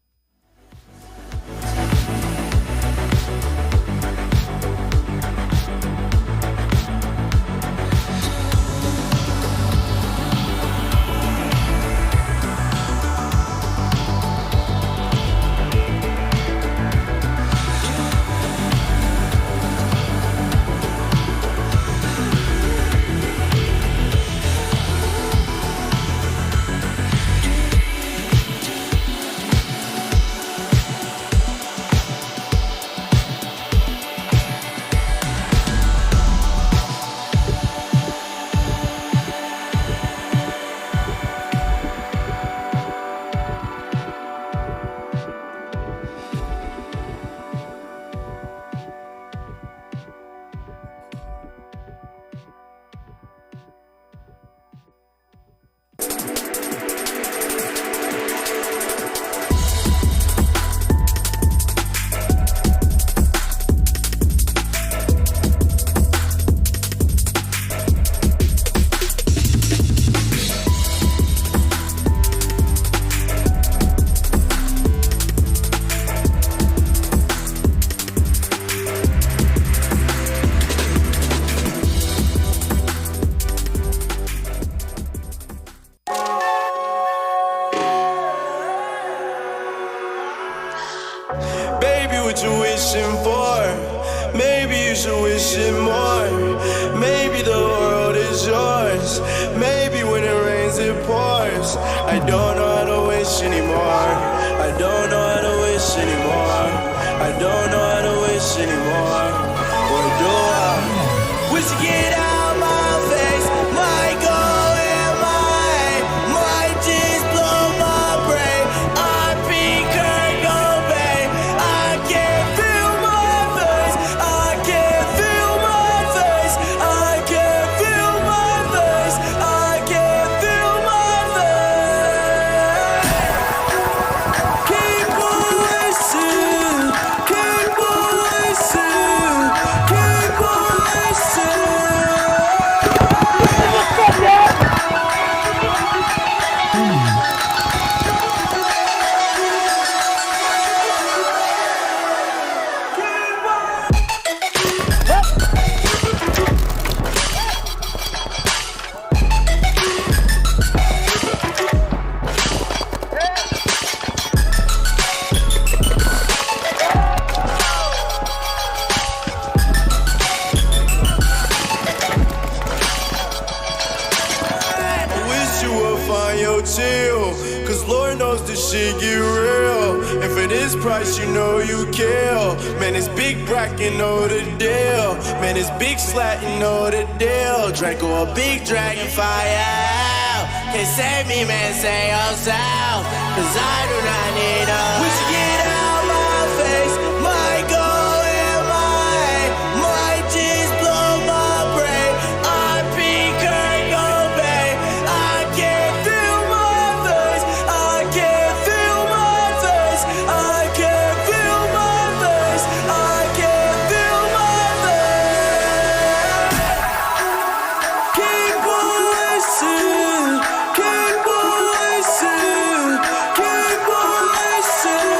what you wishing for. Maybe you should wish it more. Maybe the world is yours. Maybe when it rains it pours. I don't know how to wish anymore. I don't know how to wish anymore. I don't know how to wish anymore. Or do I? Wish to get out my face. Might go in might just blow my brain. I be Kurt Cobain. I this price, you know you kill. Man, it's big Brack, you know the deal. Man, it's big Slat, you know the deal. Draco a big dragon fire. Can't save me, man, say yourself. Cause I do not need a. We should get out my face, my goal and my jeans blow my brain. I peak Kurt Cobain. I can't feel my face. I can't feel my face. I can't feel my face. I can't feel my face. Keep on racing. Keep on racing. Keep on racing.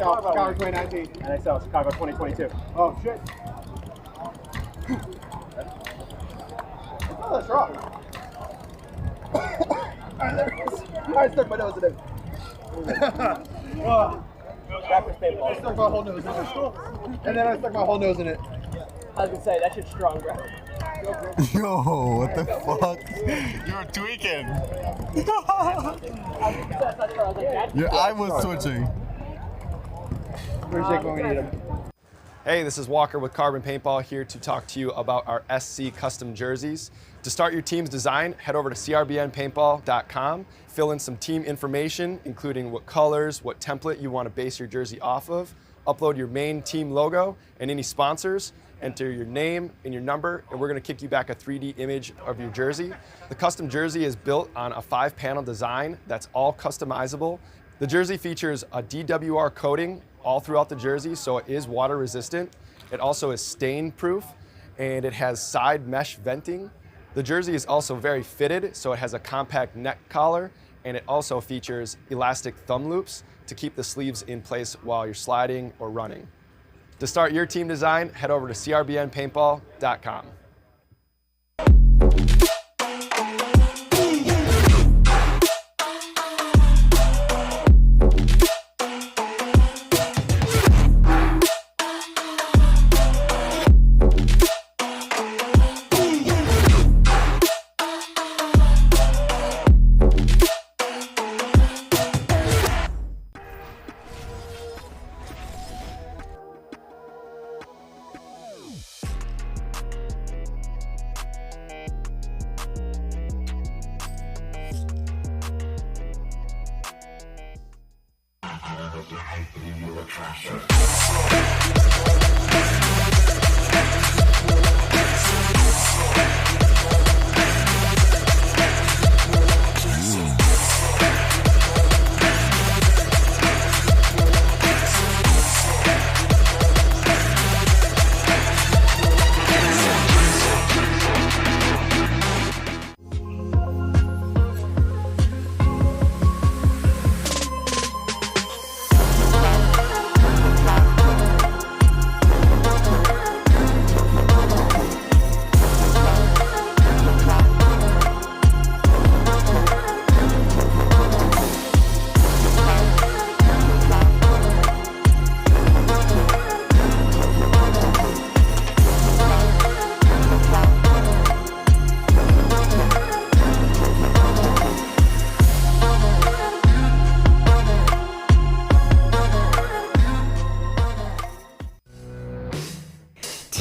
Chicago 2019. NXL, Chicago 2022. Oh, shit. Oh, that's wrong. I stuck my nose in it. I stuck my whole nose in it. And then I stuck my whole nose in it. I was gonna say, that shit's strong, bro. Yo, what the fuck? You're tweaking. Your eye was switching. Where's Jake when we need him? Hey, this is Walker with Carbon Paintball here to talk to you about our SC custom jerseys. To start your team's design, head over to crbnpaintball.com, fill in some team information, including what colors, what template you want to base your jersey off of, upload your main team logo and any sponsors, enter your name and your number, and we're going to kick you back a 3D image of your jersey. The custom jersey is built on a 5-panel design that's all customizable. The jersey features a DWR coating all throughout the jersey, so it is water resistant. It also is stain proof, and it has side mesh venting. The jersey is also very fitted, so it has a compact neck collar, and it also features elastic thumb loops to keep the sleeves in place while you're sliding or running. To start your team design, head over to crbnpaintball.com.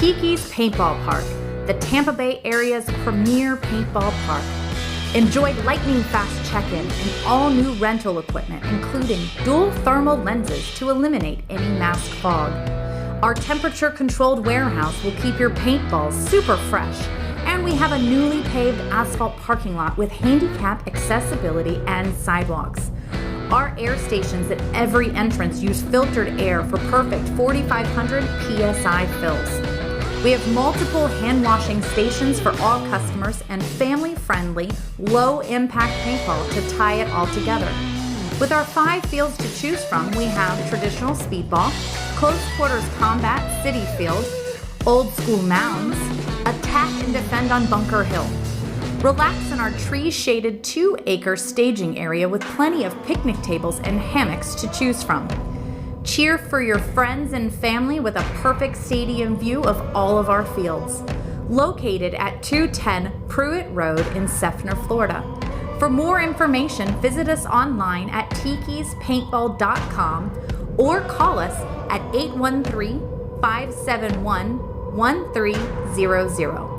Tiki's Paintball Park, the Tampa Bay area's premier paintball park. Enjoy lightning-fast check-in and all-new rental equipment, including dual thermal lenses to eliminate any mask fog. Our temperature-controlled warehouse will keep your paintballs super fresh, and we have a newly paved asphalt parking lot with handicap accessibility and sidewalks. Our air stations at every entrance use filtered air for perfect 4,500 PSI fills. We have multiple hand washing stations for all customers and family-friendly, low-impact paintball to tie it all together. With our 5 fields to choose from, we have traditional speedball, close quarters combat, city field, old school mounds, attack and defend on Bunker Hill. Relax in our tree-shaded 2-acre staging area with plenty of picnic tables and hammocks to choose from. Cheer for your friends and family with a perfect stadium view of all of our fields. Located at 210 Pruitt Road in Seffner, Florida. For more information, visit us online at tikispaintball.com or call us at 813-571-1300.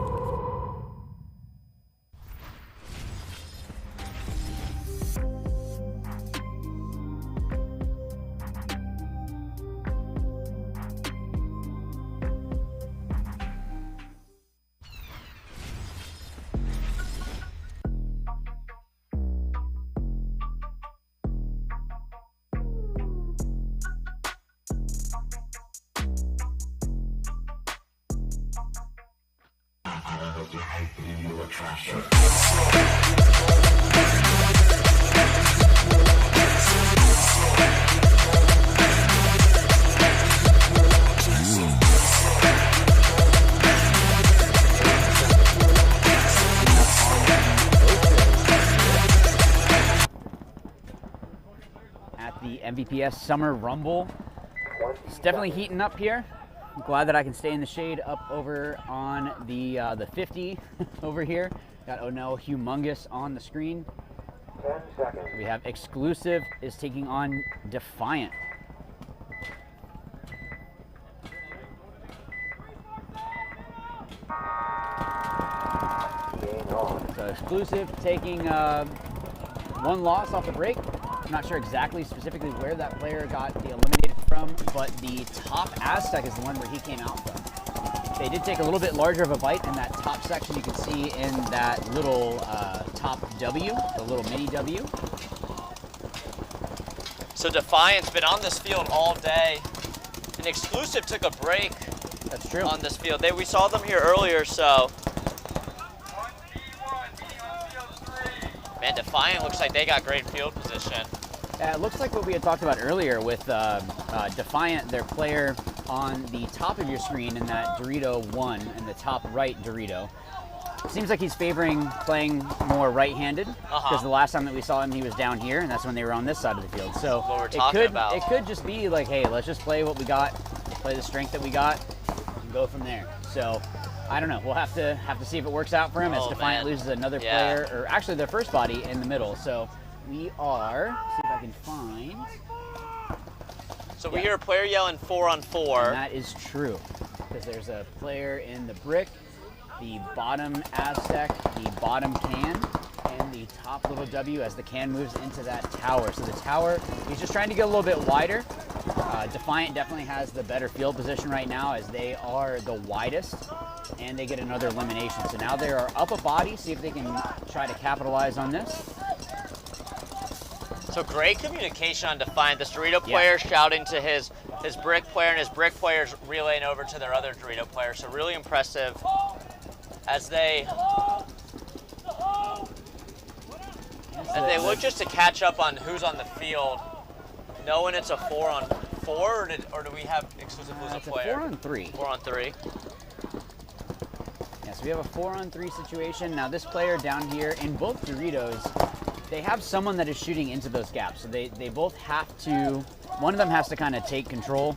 At the MVPS Summer Rumble. It's definitely heating up here. I'm glad that I can stay in the shade up over on the 50 over here. Got O'Neill Humongous on the screen. 10 seconds. We have Exclusive is taking on Defiant. So Exclusive taking one loss off the break. I'm not sure exactly specifically where that player got eliminated from, but the top Aztec is the one where he came out from. They did take a little bit larger of a bite in that top section. You can see in that little top W, the little mini W. So Defiant's been on this field all day. And Exclusive took a break. That's true. On this field. We saw them here earlier, so. Man, Defiant looks like they got great field position. It looks like what we had talked about earlier with Defiant, their player on the top of your screen in that Dorito 1 in the top right Dorito. Seems like he's favoring playing more right-handed because the last time that we saw him, he was down here, and that's when they were on this side of the field. So what we're talking about. It could just be like, hey, let's just play what we got, play the strength that we got, and go from there. So I don't know. We'll have to see if it works out for him as Defiant loses another player, or actually their first body in the middle. So we are, see if I can find. So we hear a player yelling 4-on-4. And that is true, because there's a player in the brick, the bottom Aztec, the bottom can, and the top little W as the can moves into that tower. So the tower, he's just trying to get a little bit wider. Defiant definitely has the better field position right now as they are the widest, and they get another elimination. So now they are up a body, see if they can try to capitalize on this. So great communication on Defiant. This Dorito player shouting to his brick player, and his brick player's relaying over to their other Dorito player. So really impressive as they look just to catch up on who's on the field, knowing it's a 4-on-4, or do we have Exclusive lose a player? 4-on-3. 4-on-3. Yeah, so we have a 4-on-3 situation. Now this player down here in both Doritos, they have someone that is shooting into those gaps. So they both have to, one of them has to kind of take control.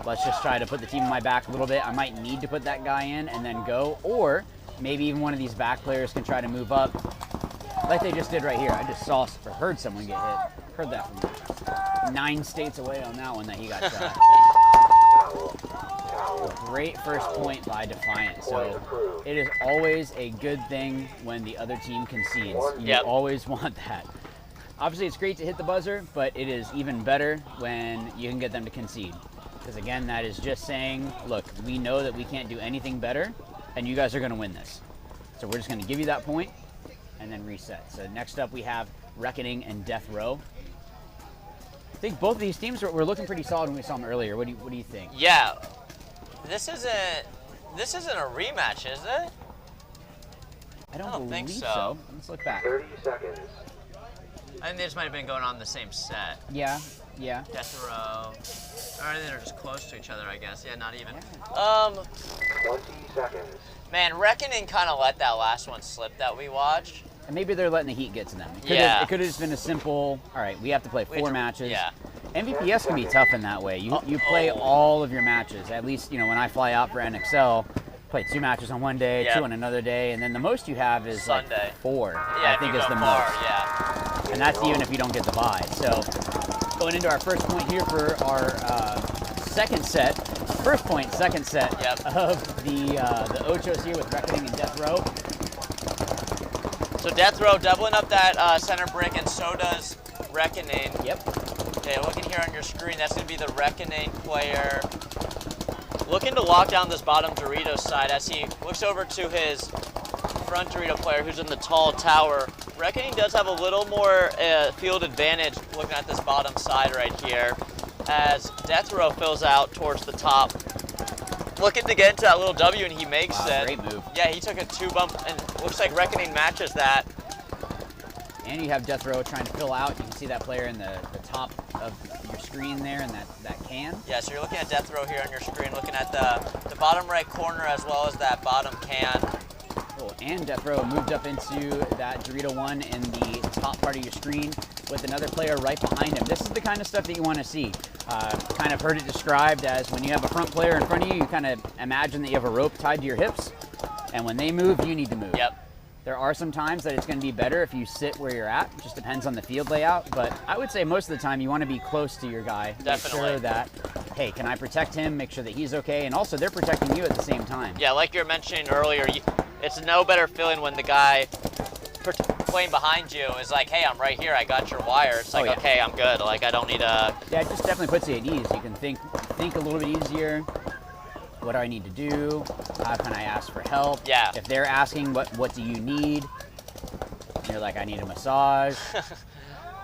Let's just try to put the team on my back a little bit. I might need to put that guy in and then go. Or maybe even one of these back players can try to move up like they just did right here. I just saw or heard someone get hit. Heard that from 9 states away on that one that he got shot. Great first point by Defiant. So it is always a good thing when the other team concedes. You always want that. Obviously, it's great to hit the buzzer, but it is even better when you can get them to concede. Because again, that is just saying, look, we know that we can't do anything better, and you guys are going to win this. So we're just going to give you that point and then reset. So next up, we have Reckoning and Death Row. I think both of these teams were looking pretty solid when we saw them earlier. What do you think? Yeah, this isn't a rematch, is it? I don't think believe so. Let's look back. 30 seconds. I think they just might have been going on the same set. Yeah. Death Row. Or they're just close to each other, I guess. Yeah, not even. 20 seconds. Man, Reckoning kind of let that last one slip that we watched. And maybe they're letting the heat get to them. It could have just been a simple, all right, we have to play 4 matches. Yeah. MVPS can be tough in that way. You play all of your matches. At least, when I fly out for NXL, play 2 matches on one day, 2 on another day, and then the most you have is Sunday. like 4. Yeah, I think if is you the go most. far, yeah. And that's even if you don't get the bye. So going into our first point here for our second set, second set of the Ochos here with Reckoning and Death Row. So Death Row doubling up that center brick, and so does Reckoning. Yep. Okay, looking here on your screen, that's going to be the Reckoning player looking to lock down this bottom Doritos side as he looks over to his front Dorito player who's in the tall tower. Reckoning does have a little more field advantage looking at this bottom side right here as Death Row fills out towards the top. Looking to get into that little W, and he makes it. Great move. Yeah, he took a 2 bump, and looks like Reckoning matches that. And you have Death Row trying to fill out. You can see that player in the top of your screen there in that can. Yeah, so you're looking at Death Row here on your screen, looking at the bottom right corner as well as that bottom can. Cool. And Death Row moved up into that Dorito 1 in the top part of your screen with another player right behind him. This is the kind of stuff that you want to see. Kind of heard it described as when you have a front player in front of you, you kind of imagine that you have a rope tied to your hips, and when they move, you need to move. Yep. There are some times that it's going to be better if you sit where you're at. It just depends on the field layout, but I would say most of the time you want to be close to your guy. Definitely. Make sure that, hey, can I protect him? Make sure that he's okay, and also they're protecting you at the same time. Yeah, like you were mentioning earlier, it's no better feeling when the guy playing behind you is like, hey, I'm right here, I got your wire. It's like, okay, I'm good. Like, I don't need a... Yeah, it just definitely puts you at ease. You can think a little bit easier. What do I need to do? How can I ask for help? Yeah. If they're asking, what do you need? You're like, I need a massage.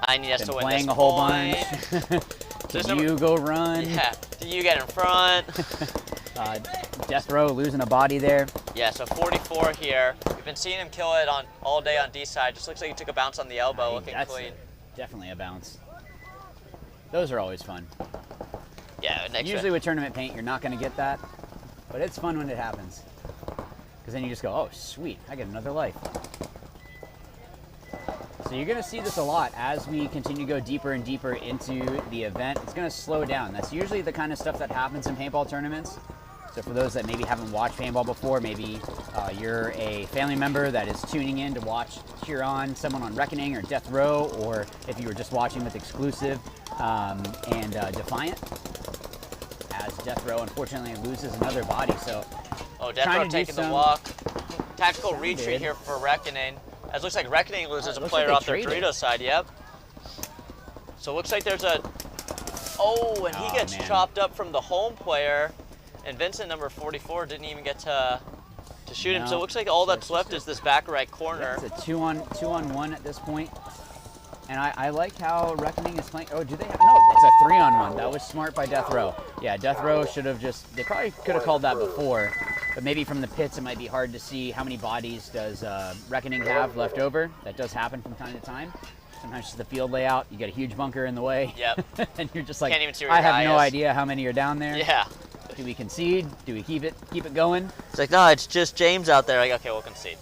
I need us to win playing this a whole point. bunch. Do you go run? Yeah. Do you get in front? Death Row losing a body there. Yeah, so 44 here. We've been seeing him kill it all day on D side. Just looks like he took a bounce on the elbow, looking clean. Definitely a bounce. Those are always fun. Yeah, usually with tournament paint, you're not going to get that, but it's fun when it happens. Because then you just go, oh, sweet, I get another life. So you're going to see this a lot as we continue to go deeper and deeper into the event. It's going to slow down. That's usually the kind of stuff that happens in paintball tournaments. So for those that maybe haven't watched paintball before, maybe you're a family member that is tuning in to cheer on someone on Reckoning or Death Row, or if you were just watching with Exclusive and Defiant, as Death Row unfortunately loses another body. So Death Row taking the walk. Tactical retreat here for Reckoning. As it looks like Reckoning loses a player off their Dorito side, yep. So it looks like there's a... Oh, and he gets chopped up from the home player. And Vincent, number 44, didn't even get to shoot him. So it looks like all that's left is this back right corner. It's a 2-on-1 at this point. And I like how Reckoning is playing. Oh, do they have? No, it's a 3-on-1. That was smart by Death Row. Yeah, Death Row should have they probably could have called that before. But maybe from the pits, it might be hard to see how many bodies does Reckoning have left over. That does happen from time to time. Sometimes just the field layout, you get a huge bunker in the way. Yep. And you're just like, can't even see where I your have guy no is. idea how many are down there. Yeah. Do we concede? Do we keep it going? It's like, no, it's just James out there. Like, okay, we'll concede.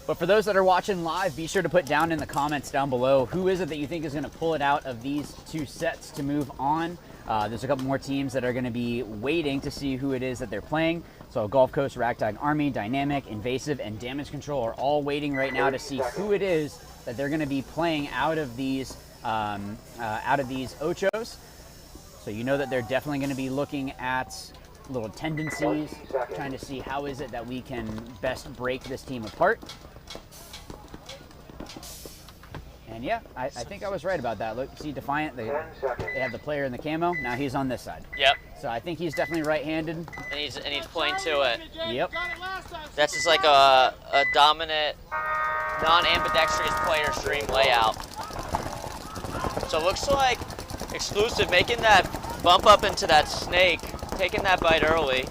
But for those that are watching live, be sure to put down in the comments down below, who is it that you think is going to pull it out of these 2 sets to move on? There's a couple more teams that are going to be waiting to see who it is that they're playing. So Gulf Coast, Ragtag Army, Dynamic, Invasive, and Damage Control are all waiting right now to see who it is that they're going to be playing out of these Ochos. So you know that they're definitely going to be looking at little tendencies, trying to see how is it that we can best break this team apart. And yeah, I think I was right about that. Look, see Defiant, they have the player in the camo. Now he's on this side. Yep. So I think he's definitely right-handed. And he's playing to it. Yep. That's just like a dominant, non-ambidextrous player stream layout. So it looks like Exclusive making that bump up into that snake, taking that bite early.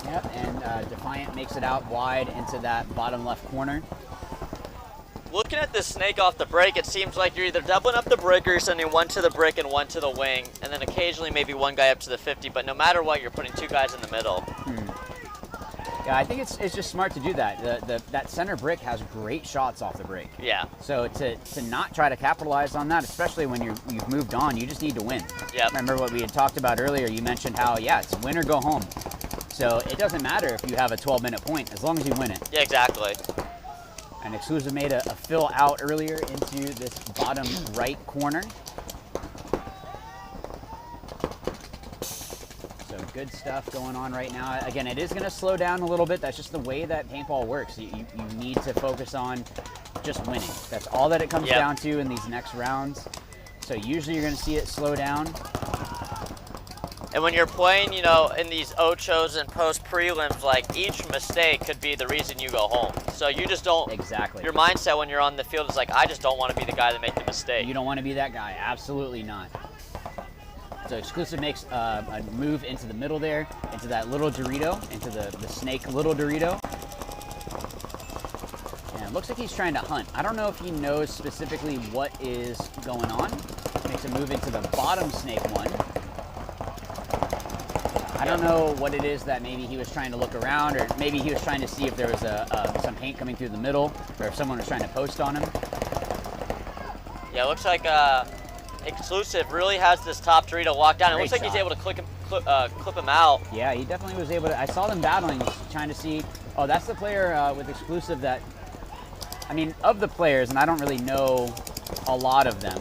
Yep, and Defiant makes it out wide into that bottom left corner. Looking at this snake off the break, it seems like you're either doubling up the break or you're sending one to the brick and one to the wing, and then occasionally maybe one guy up to the 50, but no matter what, you're putting two guys in the middle. Yeah, I think it's just smart to do that. That center brick has great shots off the break. Yeah. So to not try to capitalize on that, especially when you've moved on, you just need to win. Yep. Remember what we had talked about earlier, you mentioned how, yeah, it's win or go home. So it doesn't matter if you have a 12-minute point, as long as you win it. Yeah, exactly. And Exclusive made a fill out earlier into this bottom right corner. So good stuff going on right now. Again, it is going to slow down a little bit. That's just the way that paintball works. You need to focus on just winning. That's all that it comes down to in these next rounds. So usually you're going to see it slow down. And when you're playing, you know, in these ochos and post prelims, like each mistake could be the reason you go home. So you just don't. Exactly. Your mindset when you're on the field is like, I just don't want to be the guy that made the mistake. You don't want to be that guy. Absolutely not. So Exclusive makes a move into the middle there, into that little Dorito, into the snake little Dorito. And it looks like he's trying to hunt. I don't know if he knows specifically what is going on. Makes a move into the bottom snake one. I don't know what it is that maybe he was trying to look around, or maybe he was trying to see if there was some paint coming through the middle, or if someone was trying to post on him. Yeah, it looks like Exclusive really has this top Dorito locked down. It looks like he's able to clip him out. Yeah, he definitely was able to. I saw them battling, trying to see. Oh, that's the player with Exclusive that, I mean, of the players, and I don't really know a lot of them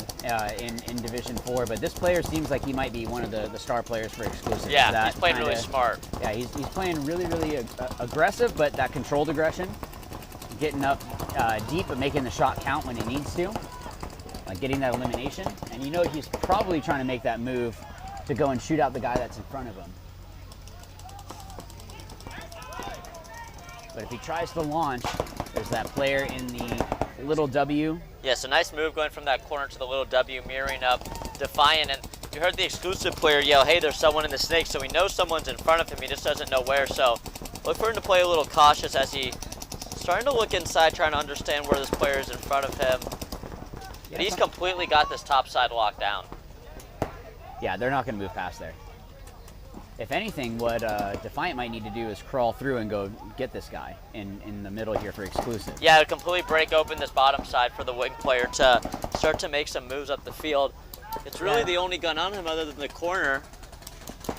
in Division 4, but this player seems like he might be one of the star players for Exclusive. Yeah, he's playing really smart. Yeah, he's playing really, really aggressive, but that controlled aggression, getting up deep but making the shot count when he needs to, getting that elimination. And you know he's probably trying to make that move to go and shoot out the guy that's in front of him. But if he tries to launch, there's that player in the little W. Yeah, so nice move going from that corner to the little W, mirroring up Defiant. And you heard the Exclusive player yell, hey, there's someone in the snake. So he knows someone's in front of him. He just doesn't know where. So look for him to play a little cautious as he's starting to look inside, trying to understand where this player is in front of him. But he's completely got this top side locked down. Yeah, they're not going to move past there. If anything, what Defiant might need to do is crawl through and go get this guy in the middle here for Exclusive. Yeah, it would completely break open this bottom side for the wing player to start to make some moves up the field. It's really the only gun on him other than the corner.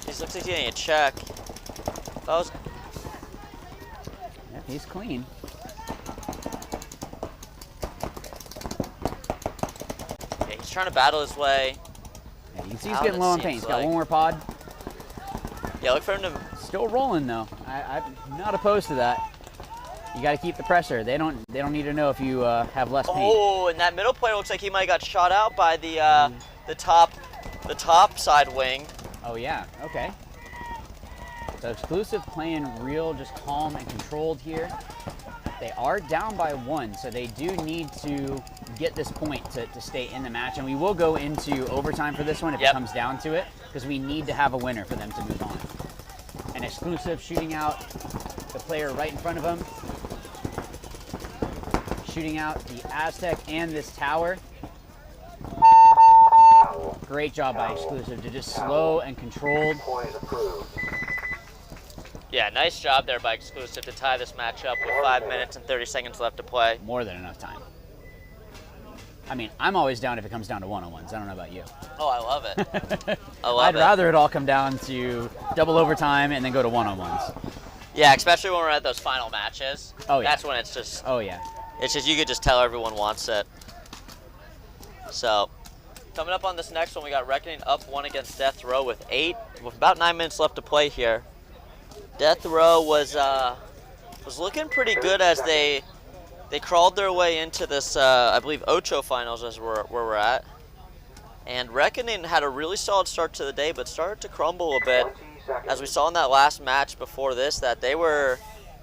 He looks like he's getting a check. Yeah, he's clean. Yeah, he's trying to battle his way. Yeah, you can see he's getting low on paint. He's got one more pod. Yeah, look for him to... Still rolling though. I'm not opposed to that. You got to keep the pressure. They don't need to know if you have less paint. Oh, and that middle player looks like he might have got shot out by the top side wing. Oh yeah. Okay. So Exclusive playing real, just calm and controlled here. They are down by 1, so they do need to get this point to stay in the match. And we will go into overtime for this one if it comes down to it, because we need to have a winner for them to move on. And Exclusive shooting out the player right in front of him. Shooting out the Aztec and this tower. Great job by Exclusive to just slow and controlled. Yeah, nice job there by Exclusive to tie this match up with 5 minutes and 30 seconds left to play. More than enough time. I mean, I'm always down if it comes down to one-on-ones. I don't know about you. Oh, I love it. I'd rather it all come down to double overtime and then go to one-on-ones. Yeah, especially when we're at those final matches. Oh, yeah. That's when it's just... Oh, yeah. It's just, you could just tell everyone wants it. So, Coming up on this next one, we got Reckoning up 1 against Death Row with about 9 minutes left to play here. Death Row was looking pretty good as they crawled their way into this, I believe, Ocho finals as where we're at. And Reckoning had a really solid start to the day, but started to crumble a bit. As we saw in that last match before this, that they were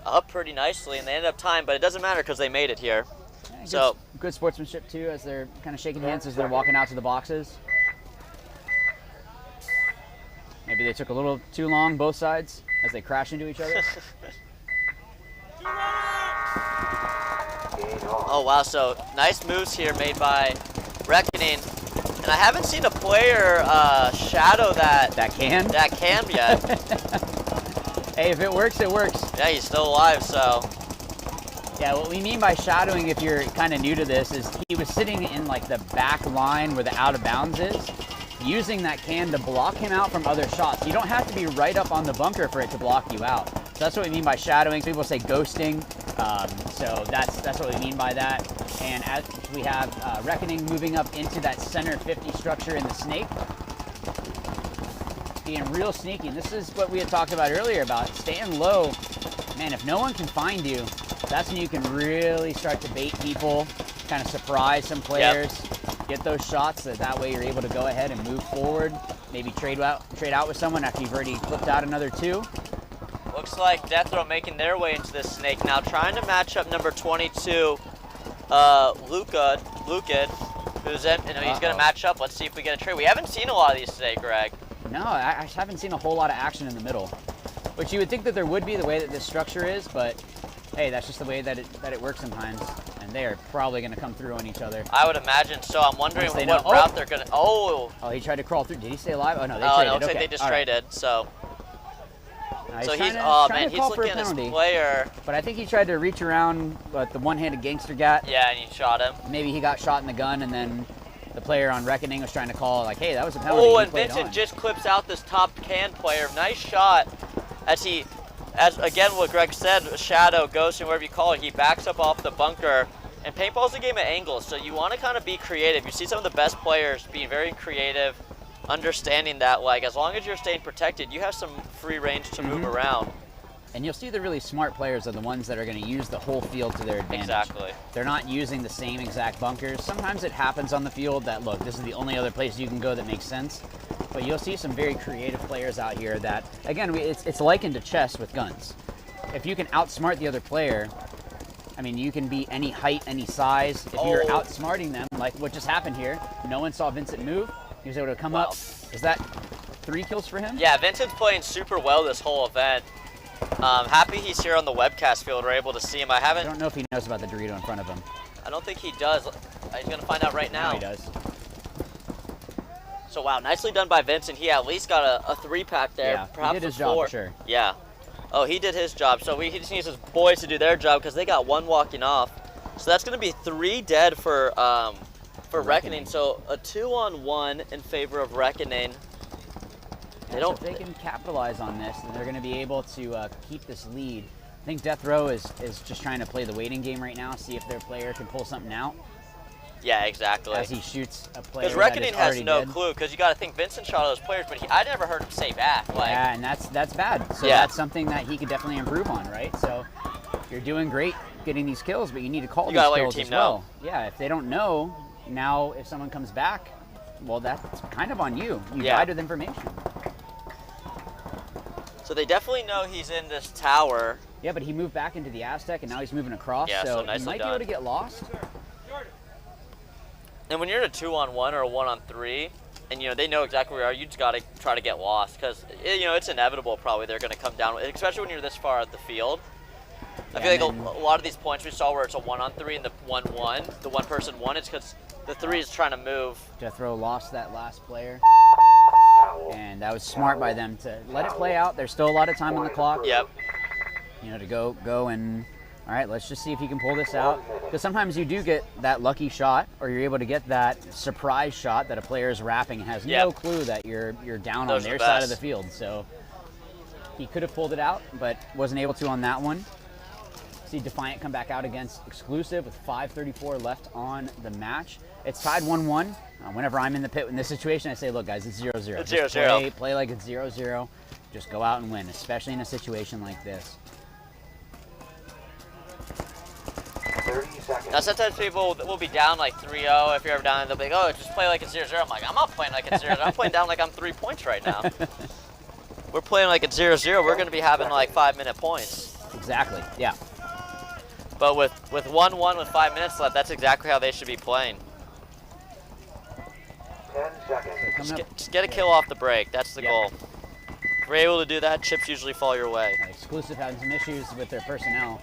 up pretty nicely, and they ended up tying, but it doesn't matter because they made it here. Yeah, So good sportsmanship, too, as they're kind of shaking hands as they're walking out to the boxes. Maybe they took a little too long, both sides, as they crash into each other. Oh, wow. So nice moves here made by Reckoning. And I haven't seen a player shadow that can yet. Hey, if it works, it works. Yeah, he's still alive, so. Yeah, what we mean by shadowing, if you're kind of new to this, is he was sitting in like the back line where the out of bounds is, using that can to block him out from other shots. You don't have to be right up on the bunker for it to block you out. So that's what we mean by shadowing. Some people say ghosting. So that's what we mean by that. And as we have Reckoning moving up into that center 50 structure in the snake, being real sneaky. And this is what we had talked about earlier about staying low. Man, if no one can find you, that's when you can really start to bait people, kind of surprise some players, get those shots. So that way you're able to go ahead and move forward. Maybe trade out with someone after you've already flipped out another 2. Looks like Death Row making their way into this snake now, trying to match up number 22, Luca, who's in, he's going to match up. Let's see if we get a trade. We haven't seen a lot of these today, Greg. No, I haven't seen a whole lot of action in the middle, which you would think that there would be the way that this structure is, but hey, that's just the way that it works sometimes, and they are probably going to come through on each other. I would imagine so. I'm wondering what route they're going to. Oh, he tried to crawl through. Did he stay alive? Oh no, they traded. traded. No, it looks like they just traded. Right. So he's looking at his player. But I think he tried to reach around the one-handed gangster gat. Yeah, and he shot him. Maybe he got shot in the gun, and then the player on Reckoning was trying to call like, hey, that was a penalty. Oh, and Vincent just clips out this top can player. Nice shot as again what Greg said, shadow, ghost, and whatever you call it, he backs up off the bunker. And paintball's a game of angles, so you want to kind of be creative. You see some of the best players being very creative, understanding that like as long as you're staying protected, you have some free range to move around. And you'll see the really smart players are the ones that are going to use the whole field to their advantage. Exactly. They're not using the same exact bunkers. Sometimes it happens on the field that, look, this is the only other place you can go that makes sense. But you'll see some very creative players out here that, again, it's likened to chess with guns. If you can outsmart the other player, I mean, you can be any height, any size. If you're outsmarting them, like what just happened here, no one saw Vincent move. He was able to come up. Is that 3 kills for him? Yeah, Vincent's playing super well this whole event. Happy he's here on the webcast field. We're able to see him. I don't know if he knows about the Dorito in front of him. I don't think he does. He's going to find out right now. He does. So, wow, nicely done by Vincent. He at least got a 3-pack there. Yeah, perhaps he did his 4. job for sure. Yeah. Oh, he did his job. So he just needs his boys to do their job because they got 1 walking off. So that's going to be 3 dead for Reckoning. So a 2-on-1 in favor of Reckoning. If they can capitalize on this, then they're going to be able to keep this lead. I think Death Row is just trying to play the waiting game right now, see if their player can pull something out. Yeah, exactly. As he shoots a player. Because Reckoning has no clue. Because you got to think Vincent shot all those players, but I never heard him say back. Like, yeah, and that's bad. So that's something that he could definitely improve on, right? So you're doing great getting these kills, but you need to call these kills let your team as well. Yeah, if they don't know, now if someone comes back, well, that's kind of on you. You died with information. So they definitely know he's in this tower. Yeah, but he moved back into the Aztec, and now he's moving across, yeah, so nicely he might done. be able to get lost. And when you're in a 2-on-1 or a 1-on-3, and they know exactly where you are, you just got to try to get lost because it's inevitable. Probably they're going to come down, especially when you're this far at the field. I feel like a lot of these points we saw where it's a 1-on-3 and the 1-1, the 1-person 1, it's because the 3 is trying to move. Death Row lost that last player. And that was smart by them to let it play out. There's still a lot of time on the clock. Yep. To go and, all right, let's just see if you can pull this out. Because sometimes you do get that lucky shot, or you're able to get that surprise shot that a player is wrapping and has no clue that you're down on their side of the field. So he could have pulled it out, but wasn't able to on that one. See Defiant come back out against Exclusive with 5:34 left on the match. It's tied 1-1. Whenever I'm in the pit in this situation, I say, look, guys, it's 0-0. It's Just 0-0. play like it's 0-0. Just go out and win, especially in a situation like this. 30 seconds. Now, sometimes people will be down like 3-0. If you're ever down, they'll be like, oh, just play like it's 0-0. I'm like, I'm not playing like it's 0-0. I'm playing down like I'm 3 points right now. We're playing like it's 0-0. We're going to be having like 5-minute points. Exactly, yeah. But with 1-1 with 5 minutes left, that's exactly how they should be playing. 10 seconds. Just get a kill off the break. That's the goal. If we're able to do that, chips usually fall your way. Exclusive having some issues with their personnel.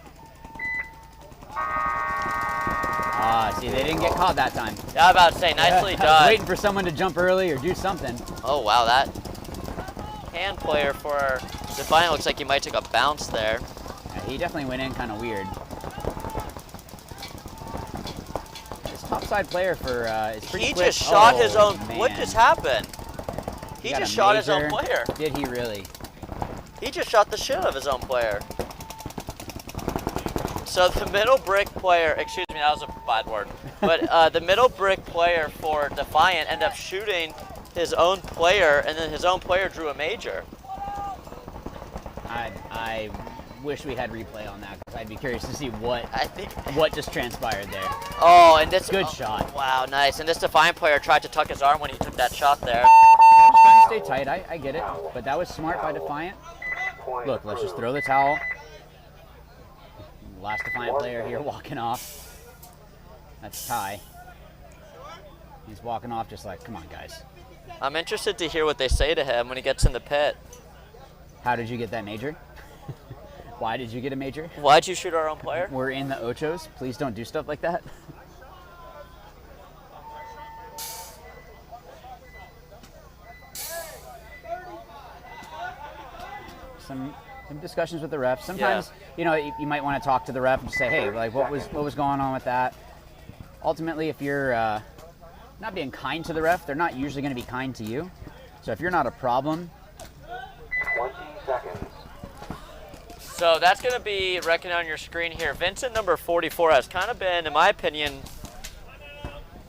See, they didn't get caught that time. Yeah, I was about to say, nicely I was done. waiting for someone to jump early or do something. Oh, wow, that hand player for Defiant looks like he might take a bounce there. Yeah, he definitely went in kind of weird. This topside player for is pretty He quick. just shot Oh, his own. man. What just happened? He got just a shot his own major. player. Did he really? He just shot the shit out of his own player. So the middle brick player, excuse me, that was a bad word. But the middle brick player for Defiant ended up shooting his own player, and then his own player drew a major. I wish we had replay on that because I'd be curious to see what think what just transpired there. Oh, and this good shot. Wow, nice. And this Defiant player tried to tuck his arm when he took that shot there. I was trying to stay tight. I get it, but that was smart by Defiant. Look, let's just throw the towel. Last Defiant player here walking off. That's Ty. He's walking off just like, come on, guys. I'm interested to hear what they say to him when he gets in the pit. How did you get that major? Why did you get a major? Why'd you shoot our own player? We're in the Ochos. Please don't do stuff like that. Some discussions with the ref. Sometimes, you know, you might want to talk to the ref and just say, hey, like, what was going on with that? Ultimately, if you're not being kind to the ref, they're not usually going to be kind to you. So if you're not a problem. 20 seconds. So that's going to be reckoning on your screen here. Vincent, number 44, has kind of been, in my opinion,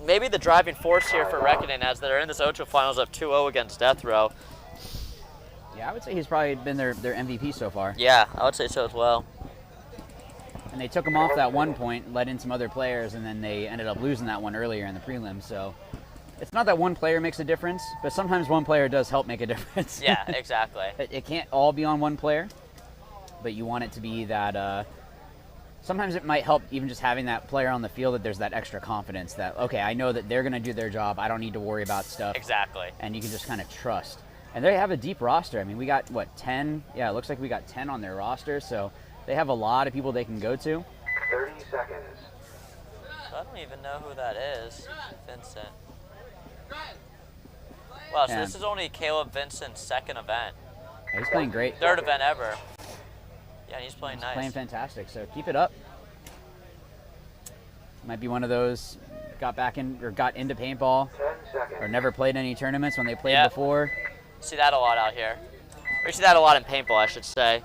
maybe the driving force here for Reckoning, as they're in this Ocho Finals up 2-0 against Death Row. Yeah, I would say he's probably been their MVP so far. Yeah, I would say so as well. And they took him off that one point, let in some other players, and then they ended up losing that one earlier in the prelim. So it's not that one player makes a difference, but sometimes one player does help make a difference. Yeah, exactly. It can't all be on one player, but you want it to be that sometimes it might help even just having that player on the field, that there's that extra confidence that, okay, I know that they're going to do their job. I don't need to worry about stuff. Exactly. And you can just kind of trust. And they have a deep roster. I mean, we got, what, 10? Yeah, it looks like we got 10 on their roster, so they have a lot of people they can go to. 30 seconds. So I don't even know who that is, Vincent. Wow, so Yeah. this is only Caleb Vincent's second event. Yeah, he's playing great. Third event ever. Yeah, he's playing nice. Playing fantastic, so keep it up. Might be one of those got into paintball 10 seconds. or never played any tournaments when they played before. See that a lot out here. We see that a lot in paintball, I should say.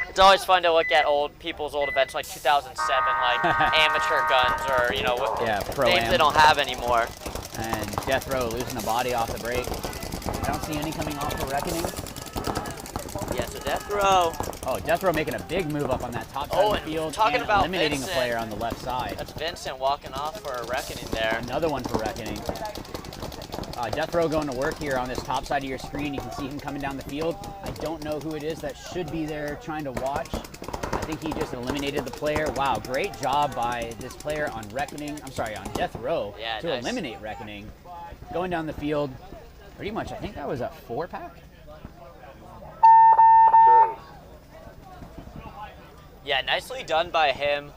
It's always fun to look at people's old events like 2007, like amateur guns or, you know, Pro-Am. names they don't have anymore. And Death Row losing a body off the break. I don't see any coming off for Reckoning. Yeah, so Death Row. Oh, Death Row making a big move up on that top side of the field talking and about eliminating Vincent, a player on the left side. That's Vincent walking off for a Reckoning there. Another one for Reckoning. Death Row going to work here on this top side of your screen. You can see him coming down the field. I don't know who it is that should be there trying to watch. I think he just eliminated the player. Wow, great job by this player on Reckoning. I'm sorry, on Death Row to nice. eliminate Reckoning. Going down the field, pretty much, I think that was a 4-pack. Yeah, nicely done by him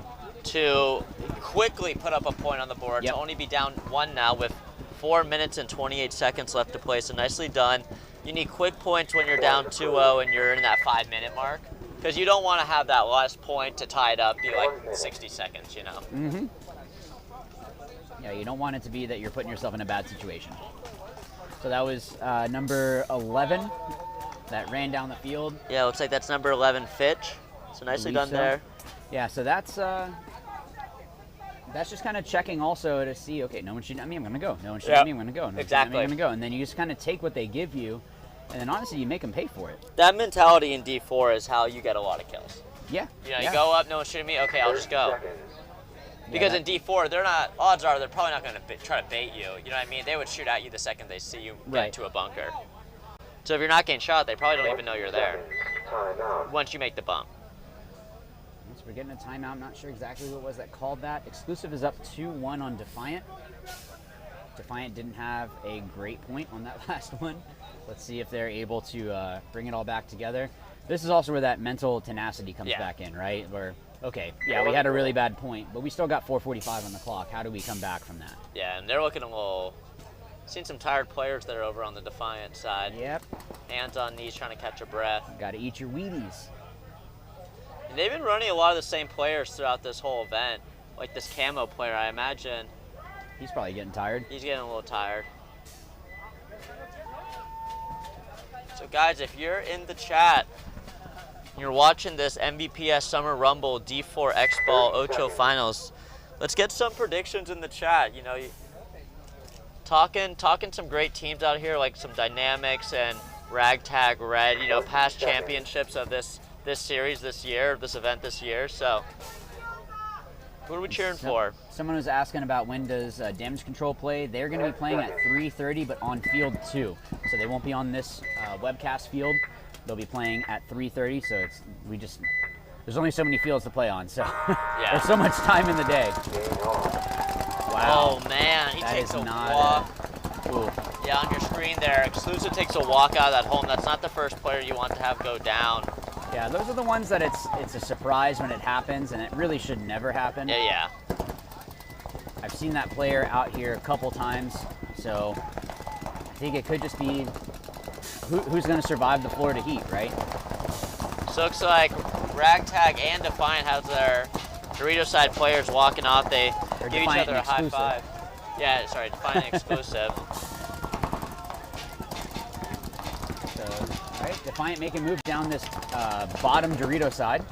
to quickly put up a point on the board. Yep. To only be down one now with 4 minutes and 28 seconds left to play, so nicely done. You need quick points when you're down 2-0 and you're in that 5-minute mark, because you don't want to have that last point to tie it up be like 60 seconds, you know. Mm-hmm. Yeah, you don't want it to be that you're putting yourself in a bad situation. So that was number 11 that ran down the field. Yeah, looks like that's number 11, Fitch. So nicely done so. there. Yeah, so that's just kind of checking also to see, okay, no one's shooting at me, I'm going to go. No one's shooting at me, I'm going to go. No one's shooting at me, I'm going to go. And then you just kind of take what they give you, and then honestly, you make them pay for it. That mentality in D4 is how you get a lot of kills. Yeah. You know, you go up, no one's shooting me, okay, I'll just go. Because in D4, odds are they're probably not going to try to bait you. You know what I mean? They would shoot at you the second they see you get into a bunker. So if you're not getting shot, they probably don't even know you're there once you make the bump. So we're getting a timeout. I'm not sure exactly who it was that called that. Exclusive is up 2-1 on Defiant. Defiant didn't have a great point on that last one. Let's see if they're able to bring it all back together. This is also where that mental tenacity comes back in, right? Where, okay, yeah, we had a really bad point, but we still got 4:45 on the clock. How do we come back from that? Yeah, and they're looking a little... Seen some tired players that are over on the Defiant side. Yep. Hands on knees trying to catch a breath. Got to eat your Wheaties. And they've been running a lot of the same players throughout this whole event. Like this camo player, I imagine. He's probably getting tired. He's getting a little tired. So guys, if you're in the chat, you're watching this MVPS Summer Rumble D4 X-Ball Ocho Finals, let's get some predictions in the chat. You know, talking some great teams out here, like some Dynamics and Ragtag Red, you know, past championships of this series this year, this event this year. So who are we cheering for? Someone was asking about when does Damage Control play. They're going to be playing at 3:30, but on field 2. So they won't be on this webcast field. They'll be playing at 3:30. So there's only so many fields to play on. So there's so much time in the day. Wow. Oh man, he takes a walk. Yeah, on your screen there, Exclusive takes a walk out of that home. That's not the first player you want to have go down. Yeah, those are the ones that it's a surprise when it happens, and it really should never happen. Yeah. I've seen that player out here a couple times, so I think it could just be who's going to survive the Florida heat, right? So it looks like Ragtag and Defiant has their Dorito side players walking off. They give each other a high five. Yeah, sorry, Defiant Exclusive. All right, Defiant making moves down this bottom Dorito side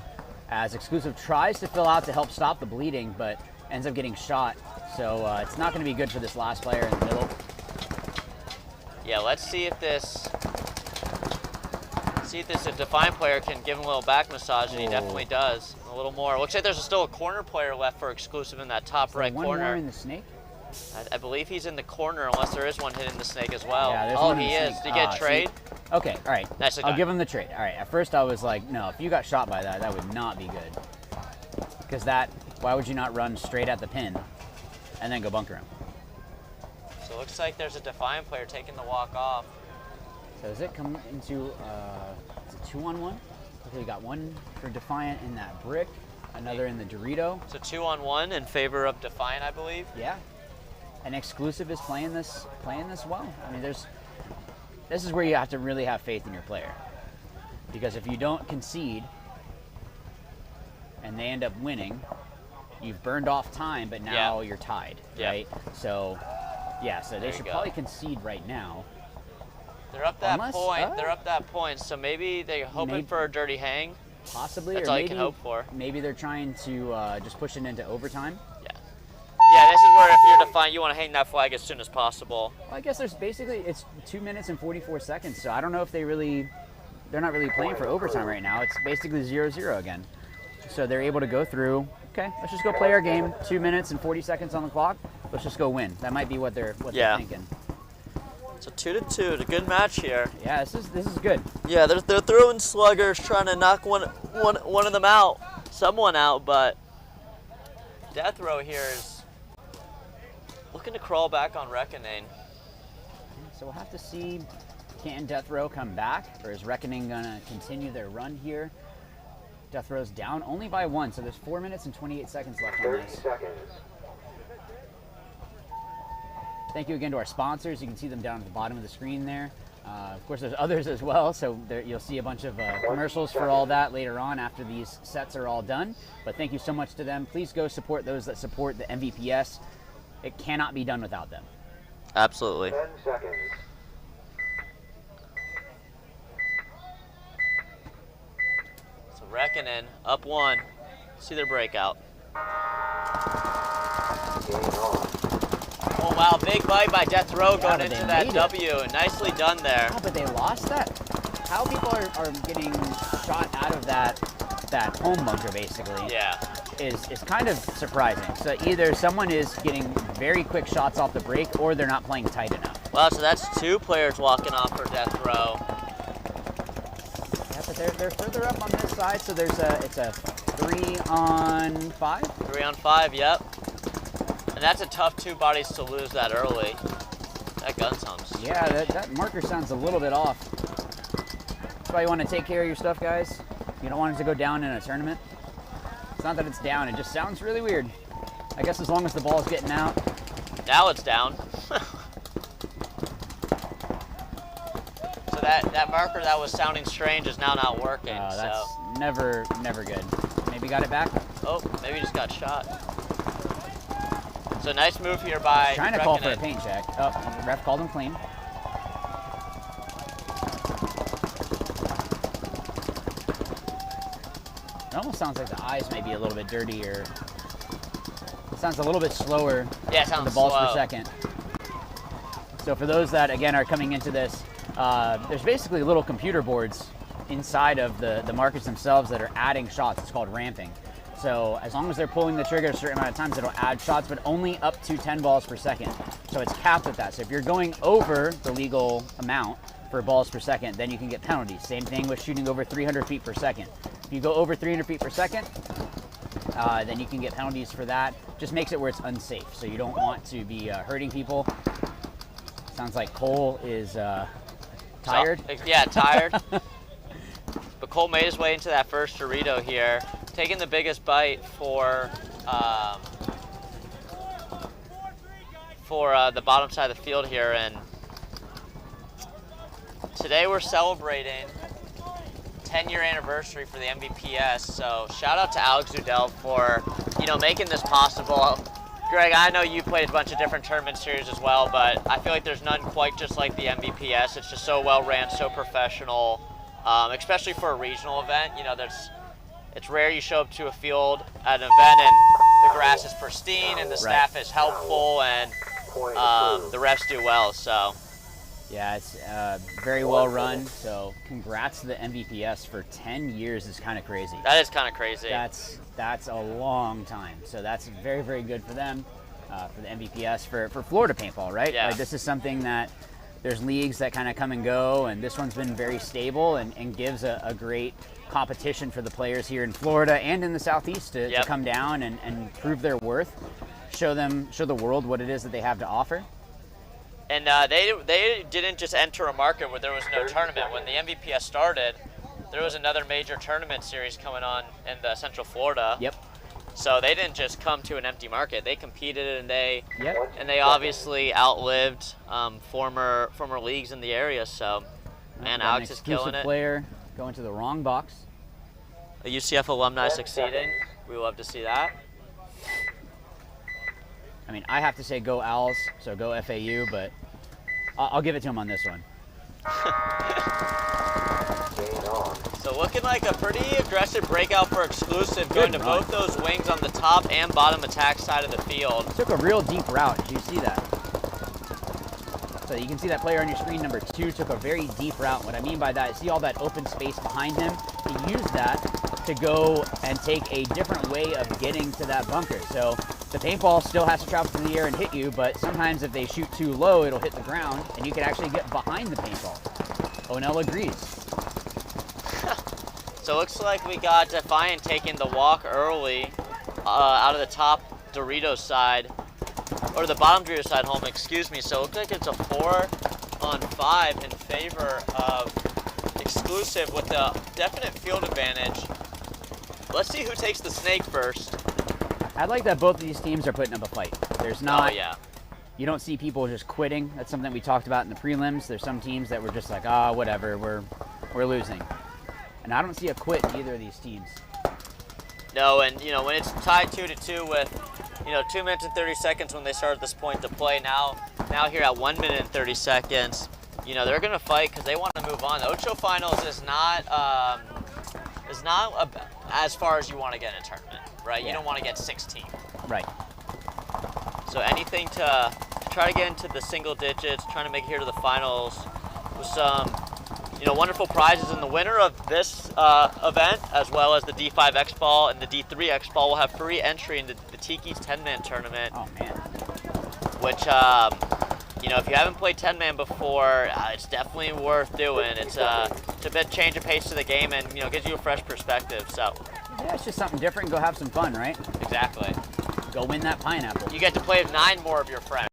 as Exclusive tries to fill out to help stop the bleeding, but ends up getting shot. So it's not going to be good for this last player in the middle. Yeah, let's see if this Defiant player can give him a little back massage, and he definitely does. A little more. Looks like there's still a corner player left for Exclusive in that top right corner. One more in the snake? I believe he's in the corner, unless there is one hitting the snake as well. Yeah, oh, he is. Did he get trade? Okay, all right. Nicely I'll done. give him the trade. All right, at first I was like, no, if you got shot by that, that would not be good. Because why would you not run straight at the pin and then go bunker him? So it looks like there's a Defiant player taking the walk off. So does it come into it's a 2-on-1? Okay, we got one for Defiant in that brick, another in the Dorito. It's a 2-on-1 in favor of Defiant, I believe. Yeah. And Exclusive is playing this well. I mean, this is where you have to really have faith in your player. Because if you don't concede and they end up winning, you've burned off time, but now you're tied, right? So, yeah, so they should probably concede right now. They're up that point. They're up that point. So maybe they're hoping for a dirty hang. Possibly. That's or all maybe, you can hope for. Maybe they're trying to just push it into overtime. Yeah, this is where if you're Defiant, you want to hang that flag as soon as possible. Well, I guess it's 2 minutes and 44 seconds, so I don't know if they're not really playing for overtime right now. It's basically 0-0 again. So they're able to go through, okay, let's just go play our game, 2 minutes and 40 seconds on the clock. Let's just go win. That might be what they're thinking. So 2-2, it's a good match here. Yeah, this is good. Yeah, they're throwing sluggers, trying to knock one of them out, someone out, but Death Row here is looking to crawl back on Reckoning. So we'll have to see, can Death Row come back, or is Reckoning gonna continue their run here? Death Row's down only by 1, so there's 4 minutes and 28 seconds left on this. 30 seconds. Thank you again to our sponsors. You can see them down at the bottom of the screen there. Of course, there's others as well, so you'll see a bunch of commercials for all that later on after these sets are all done. But thank you so much to them. Please go support those that support the MVPS. It cannot be done without them. Absolutely. 10 seconds. So Reckoning up 1. See their breakout. Game on. Oh wow, big bite by Death Row Yeah, going but into they that made it. W. Nicely done there. Oh, but they lost that. How people are getting shot out of that home bunker basically Yeah. is kind of surprising. So either someone is getting very quick shots off the break or they're not playing tight enough. Well, so that's 2 players walking off for Death Row. Yeah, but they're further up on this side, so it's a 3-on-5. 3-on-5, yep. And that's a tough 2 bodies to lose that early. That gun's humps. Yeah, that marker sounds a little bit off. That's why you want to take care of your stuff, guys. You don't want it to go down in a tournament. It's not that it's down, it just sounds really weird. I guess as long as the ball's getting out. Now it's down. So that marker that was sounding strange is now not working. That's so. never good. Maybe got it back. Oh, maybe he just got shot. So nice move here by Trying to call for a Breckenin. paint check. Oh, the ref called him clean. It almost sounds like the eyes may be a little bit dirty, or it sounds a little bit slower Yeah, it than sounds the balls slow. per second. So for those that, again, are coming into this, there's basically little computer boards inside of the markers themselves that are adding shots. It's called ramping. So as long as they're pulling the trigger a certain amount of times, it'll add shots, but only up to 10 balls per second. So it's capped at that. So if you're going over the legal amount for balls per second, then you can get penalties. Same thing with shooting over 300 feet per second. If you go over 300 feet per second, then you can get penalties for that. Just makes it where it's unsafe. So you don't want to be hurting people. Sounds like Cole is tired. So, yeah, tired. But Cole made his way into that first Dorito here, taking the biggest bite for the bottom side of the field here. And today we're celebrating 10-year anniversary for the MVPS. So shout out to Alex Zudel for making this possible. Greg, I know you played a bunch of different tournament series as well, but I feel like there's none quite just like the MVPS. It's just so well ran, so professional, especially for a regional event. It's rare you show up to a field at an event and the grass is pristine and the staff is helpful and the refs do well. So yeah, it's very well run. So congrats to the MVPS for 10 years is kind of crazy. That is kind of crazy. That's a long time. So that's very, very good for them, for the MVPS, for Florida paintball, right? Yeah. Like this is something that there's leagues that kind of come and go, and this one's been very stable and gives a great competition for the players here in Florida and in the Southeast to come down and prove their worth, show the world what it is that they have to offer. And they didn't just enter a market where there was no tournament. When the MVPS started, there was another major tournament series coming on in the Central Florida. Yep. So they didn't just come to an empty market. They competed and they obviously outlived former leagues in the area. So, man, Alex is killing it. Player going to the wrong box. A UCF alumni succeeding. We love to see that. I mean, I have to say go Owls, so go FAU, but I'll give it to him on this one. So looking like a pretty aggressive breakout for Exclusive, going to both those wings on the top and bottom attack side of the field. Took a real deep route. Did you see that? So you can see that player on your screen, number 2, took a very deep route. What I mean by that is see all that open space behind him? He used that to go and take a different way of getting to that bunker. So the paintball still has to travel through the air and hit you, but sometimes if they shoot too low, it'll hit the ground, and you can actually get behind the paintball. Onel agrees. So it looks like we got Defiant taking the walk early out of the top Doritos side, or the bottom Doritos side home, excuse me. So it looks like it's a 4-on-5 in favor of Exclusive with a definite field advantage. Let's see who takes the snake first. I like that both of these teams are putting up a fight. There's not, Oh, yeah. You don't see people just quitting. That's something we talked about in the prelims. There's some teams that were just like, whatever, we're losing. And I don't see a quit in either of these teams. No, and when it's tied 2-2 with 2 minutes and 30 seconds when they started this point to play, now here at 1 minute and 30 seconds, they're gonna fight because they want to move on. The Ocho Finals is not as far as you want to get in a tournament. right? You Yeah. don't want to get 16. Right. So anything to try to get into the single digits, trying to make it here to the finals with some, wonderful prizes. And the winner of this event, as well as the D5 X Ball and the D3 X Ball, will have free entry into the Tiki's 10-man tournament. Oh man. Which, if you haven't played 10-man before, it's definitely worth doing. It's a bit change of pace to the game, and gives you a fresh perspective. So Yeah, it's just something different. Go have some fun, right? exactly. Go win that pineapple. You get to play with 9 more of your friends.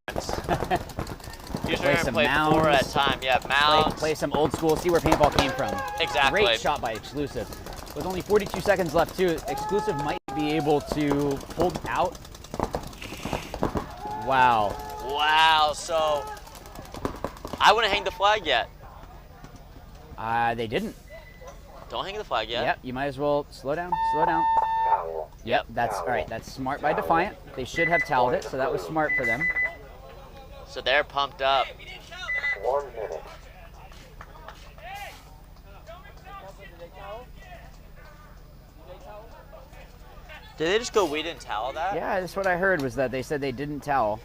Usually Play we're some gonna play 4 mounds. at a time. Yeah, mounds. Play some old school. See where paintball came from. Exactly. Great shot by Exclusive. With only 42 seconds left, too, Exclusive might be able to hold out. Wow. Wow. So I wouldn't hang the flag yet. They didn't. Don't hang the flag yet. Yep. You might as well slow down. Slow down. Towel. Yep. That's all right. That's smart by Defiant. They should have toweled it, so that was smart for them. So they're pumped up. 1 minute. Did they just go, we didn't towel that? Yeah, that's what I heard, was that they said they didn't towel.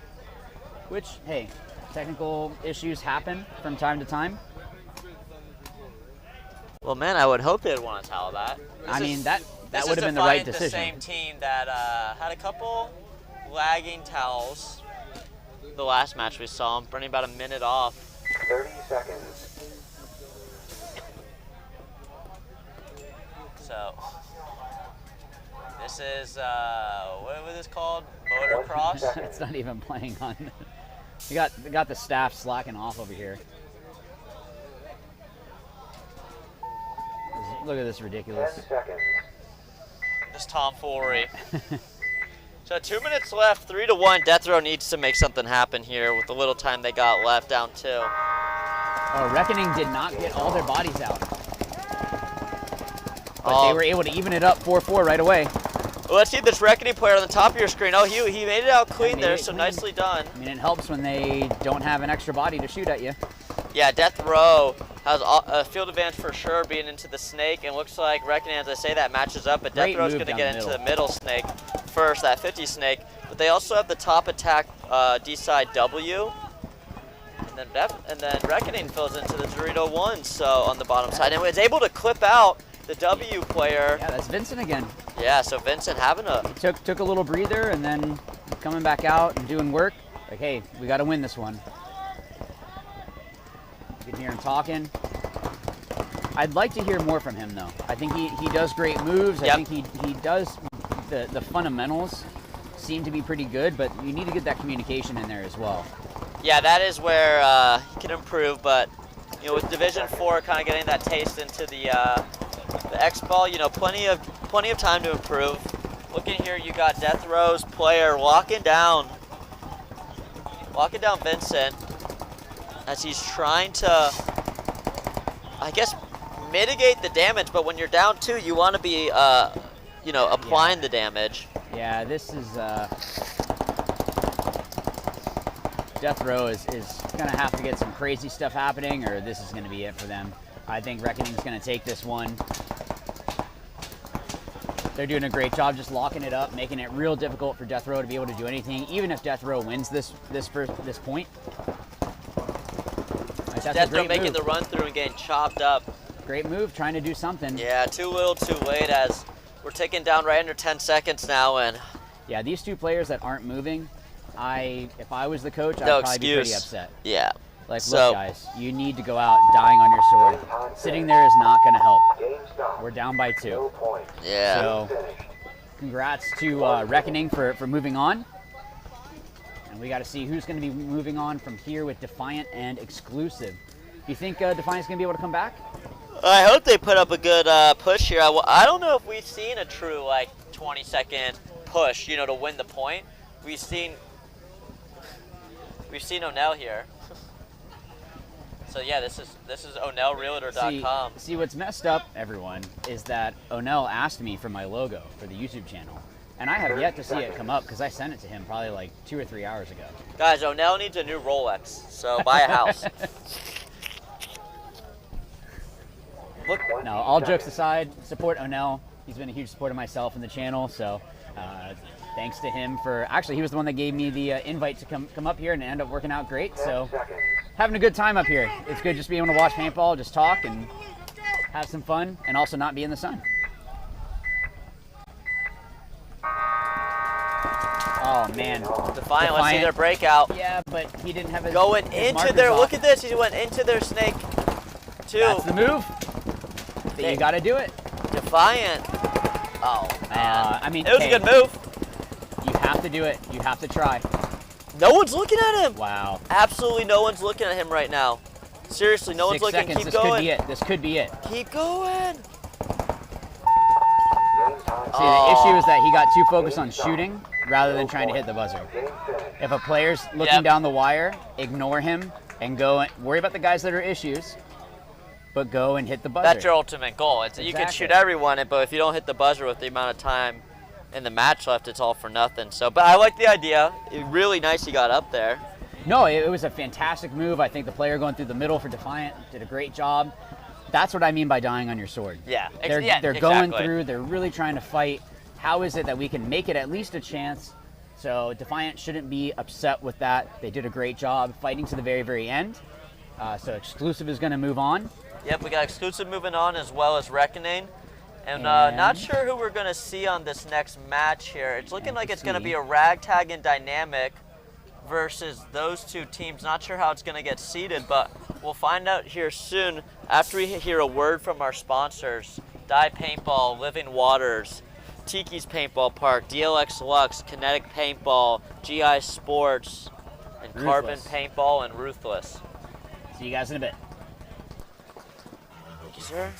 Which, hey, technical issues happen from time to time. Well, man, I would hope they'd want to towel that. I mean, that This would is have been the right Defiant, decision. the same team that had a couple lagging towels the last match we saw them, running about a minute off. 30 seconds. So this is, what was this called? Motocross? It's not even playing on. You got the staff slacking off over here. Look at this ridiculous. 10 seconds. This tomfoolery. So 2 minutes left, 3-1. Death Row needs to make something happen here with the little time they got left, down 2. Oh, Reckoning did not get all their bodies out. But they were able to even it up 4-4 right away. Well, let's see this Reckoning player on the top of your screen. Oh, he made it out clean there, so nicely done. I mean, it helps when they don't have an extra body to shoot at you. Yeah, Death Row has a field advantage for sure being into the snake, and looks like Reckoning, as I say, that matches up, but Death Row's going to get into the middle snake first, that 50 snake. But they also have the top attack D-side W, and then Reckoning fills into the Dorito 1, so on the bottom side. And it's able to clip out the W player. Yeah, that's Vincent again. Yeah, so Vincent having a... He took a little breather and then coming back out and doing work. Like, hey, we got to win this one. You can hear him talking. I'd like to hear more from him, though. I think he does great moves. Yep. I think he does, the fundamentals seem to be pretty good, but you need to get that communication in there as well. Yeah, that is where he can improve, but with Division 4 kind of getting that taste into the X-Ball, plenty of time to improve. Looking here, you got Death Row's player walking down Vincent as he's trying to, I guess, mitigate the damage, but when you're down 2, you want to be, applying the damage. Yeah, this is, Death Row is going to have to get some crazy stuff happening, or this is going to be it for them. I think Reckoning's going to take this one. They're doing a great job just locking it up, making it real difficult for Death Row to be able to do anything, even if Death Row wins this point. Death Row making the run through and getting chopped up. Great move, trying to do something. Yeah, too little, too late, as we're ticking down right under 10 seconds now, and yeah, these two players that aren't moving, if I was the coach, I'd probably be pretty upset. Yeah. Like, look, guys, you need to go out dying on your sword. Sitting there is not going to help. We're down by 2. Yeah. So, congrats to Reckoning for moving on. And we got to see who's going to be moving on from here with Defiant and Exclusive. Do you think Defiant's going to be able to come back? I hope they put up a good push here. I don't know if we've seen a true 20-second push, to win the point. We've seen O'Neill here. So yeah, this is O'NeillRealtor.com. See, what's messed up, everyone, is that O'Neill asked me for my logo for the YouTube channel, and I have yet to see it come up because I sent it to him probably 2 or 3 hours ago. Guys, O'Neill needs a new Rolex, so buy a house. No, all jokes aside, support O'Neill. He's been a huge supporter of myself and the channel, so Thanks to him for, actually he was the one that gave me the invite to come up here, and it ended up working out great. So having a good time up here. It's good just being able to watch paintball, just talk and have some fun, and also not be in the sun. Oh man. Defiant, let's see their breakout. Yeah, but he didn't have his going his into markers their, off. look at this, he went into their snake too. That's the move. You gotta do it. Defiant. Oh man. I mean, it was a good move. You have to do it. You have to try. No one's looking at him. Wow. Absolutely no one's looking at him right now. Seriously, no one's 6 looking. seconds. Keep This going. could be it. This could be it. Keep going. See, the issue is that he got too focused on shooting rather than trying to hit the buzzer. If a player's looking down the wire, ignore him and go and worry about the guys that are issues, but go and hit the buzzer. That's your ultimate goal. You can shoot everyone, but if you don't hit the buzzer with the amount of time in the match left, it's all for nothing. So, but I like the idea. Really nice he got up there. No, it was a fantastic move. I think the player going through the middle for Defiant did a great job. That's what I mean by dying on your sword. Yeah, they're going through, they're really trying to fight. How is it that we can make it at least a chance? So Defiant shouldn't be upset with that. They did a great job fighting to the very, very end. So Exclusive is going to move on. Yep, we got Exclusive moving on as well as Reckoning. And not sure who we're going to see on this next match here. It's looking like it's going to be a Ragtag and Dynamic versus those two teams. Not sure how it's going to get seeded, but we'll find out here soon after we hear a word from our sponsors. Die Paintball, Living Waters, Tiki's Paintball Park, DLX Lux, Kinetic Paintball, GI Sports, and Carbon Paintball, and Ruthless. See you guys in a bit. Thank you, sir.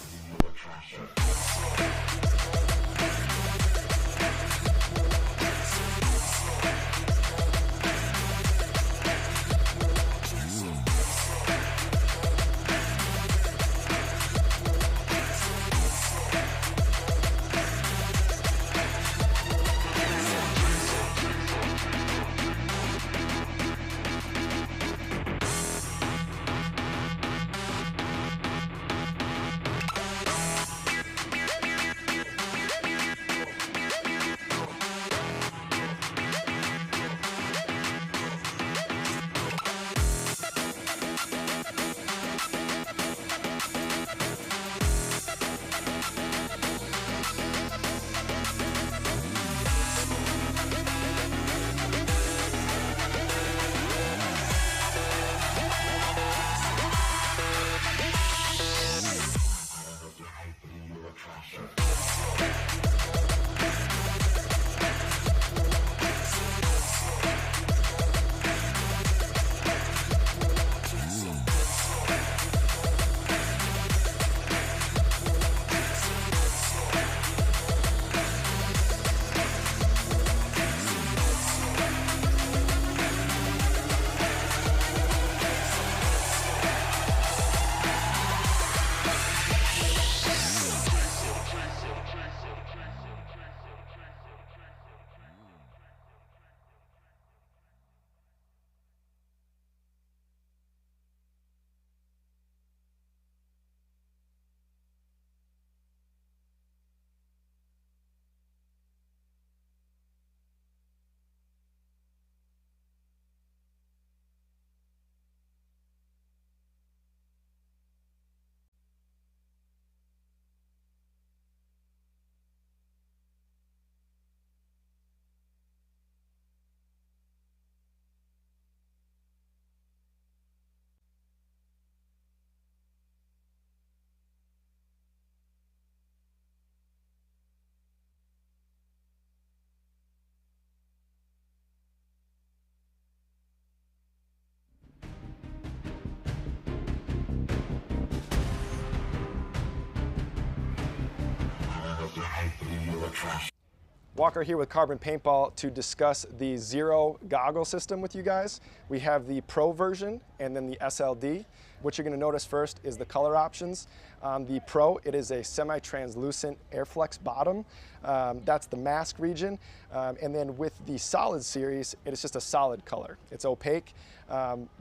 Walker here with Carbon Paintball to discuss the Zero goggle system with you guys. We have the Pro version and then the SLD. What you're going to notice first is the color options. The Pro, it is a semi-translucent Airflex bottom. That's the mask region. And then with the Solid series, it is just a solid color. It's opaque.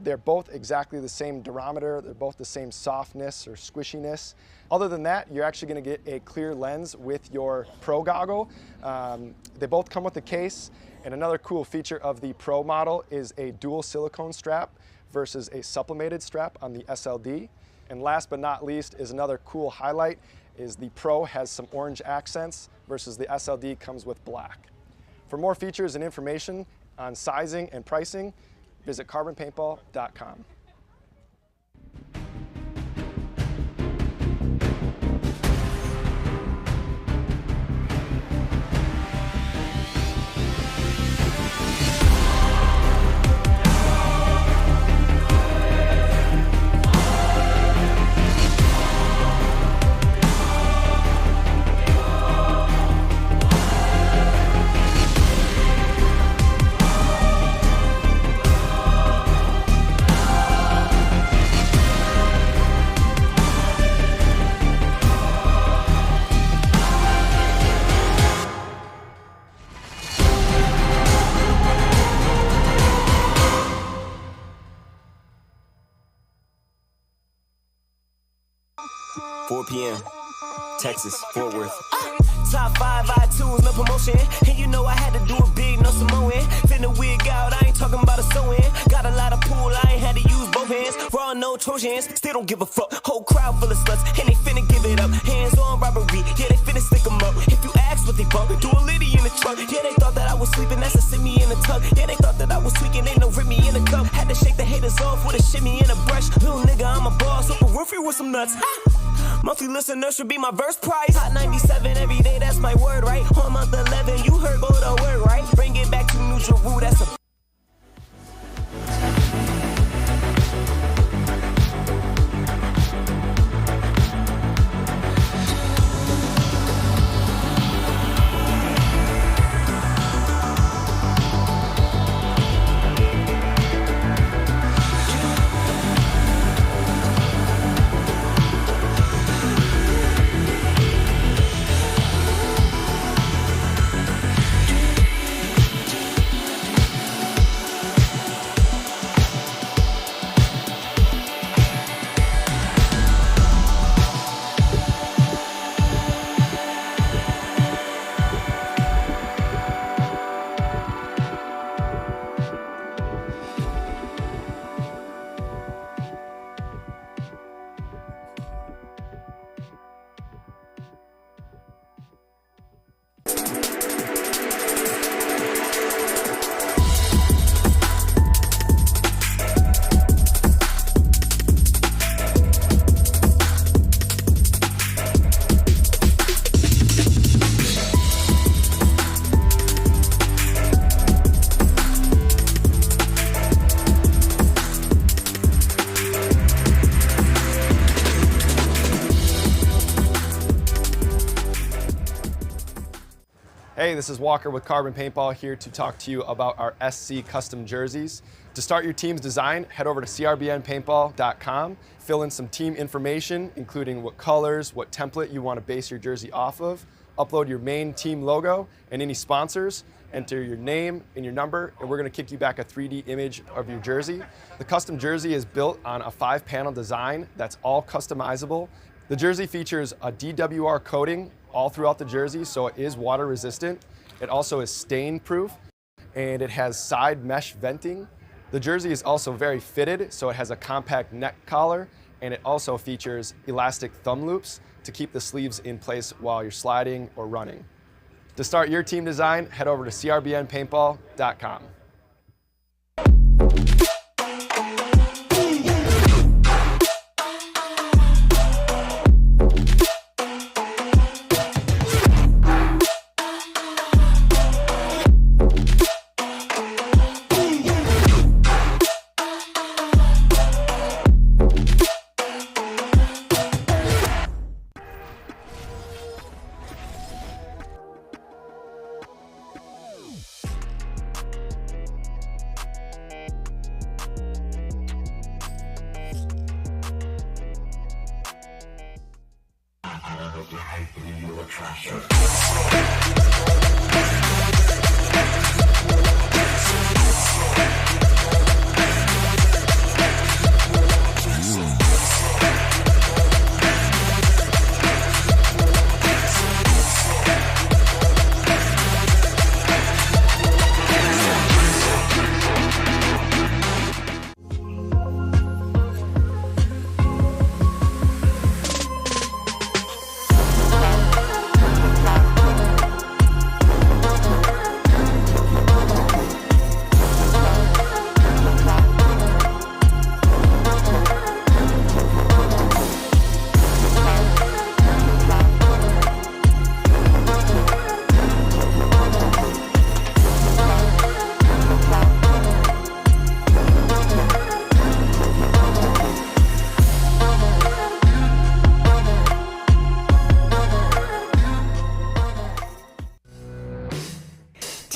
They're both exactly the same durometer. They're both the same softness or squishiness. Other than that, you're actually going to get a clear lens with your Pro goggle. They both come with a case. And another cool feature of the Pro model is a dual silicone strap versus a sublimated strap on the SLD. And last but not least is another cool highlight is the Pro has some orange accents versus the SLD comes with black. For more features and information on sizing and pricing, visit carbonpaintball.com. p.m. Texas, Fort Worth. Top 5 iTunes, no promotion. And you know I had to do it big, no Samoan. Finna wig out, I ain't talking about a sew-in. Got a lot of pool, I ain't had to use both hands. Raw, no Trojans, still don't give a fuck. Whole crowd full of sluts, and they finna give it up. Hands on robbery, yeah, they finna stick them up. If you ask what they bump, do a litty in the truck. Yeah, they thought that I was sleeping, that's a semi in the tub. Yeah, they thought that I was tweaking, ain't no Remy in the cup. Had to shake the haters off with a shimmy and a brush. Little nigga, I'm a boss, Oprah Winfrey with some nuts. Monthly listeners should be my verse price. Hot 97 every day, that's my word, right? On month 11, you heard go to word, right? Bring it back to neutral, that's a Hey, this is Walker with Carbon Paintball here to talk to you about our SC custom jerseys. To start your team's design, head over to crbnpaintball.com, fill in some team information, including what colors, what template you want to base your jersey off of, upload your main team logo and any sponsors, enter your name and your number, and we're going to kick you back a 3D image of your jersey. The custom jersey is built on a 5-panel design that's all customizable. The jersey features a DWR coating all throughout the jersey, so it is water resistant. It also is stain proof, and it has side mesh venting. The jersey is also very fitted, so it has a compact neck collar, and it also features elastic thumb loops to keep the sleeves in place while you're sliding or running. To start your team design, head over to crbnpaintball.com.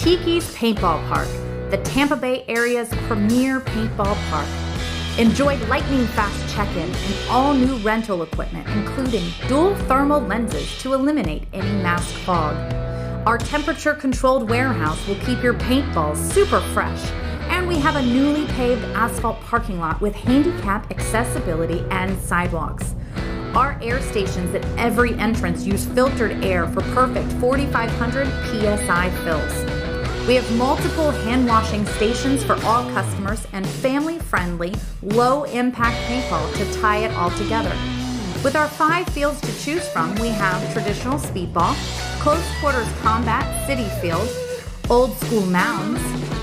Tiki's Paintball Park, the Tampa Bay area's premier paintball park. Enjoy lightning-fast check-in and all-new rental equipment, including dual thermal lenses to eliminate any mask fog. Our temperature-controlled warehouse will keep your paintballs super fresh, and we have a newly paved asphalt parking lot with handicap accessibility and sidewalks. Our air stations at every entrance use filtered air for perfect 4,500 PSI fills. We have multiple hand washing stations for all customers and family-friendly, low-impact paintball to tie it all together. With our 5 fields to choose from, we have traditional speedball, close quarters combat, city field, old school mounds,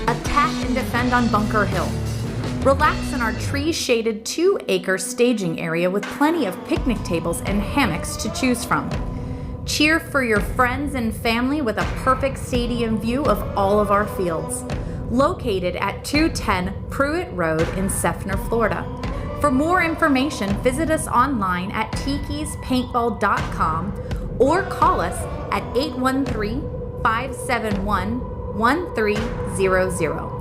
attack and defend on Bunker Hill. Relax in our tree-shaded 2-acre staging area with plenty of picnic tables and hammocks to choose from. Cheer for your friends and family with a perfect stadium view of all of our fields. Located at 210 Pruitt Road in Seffner, Florida. For more information, visit us online at tikispaintball.com or call us at 813-571-1300.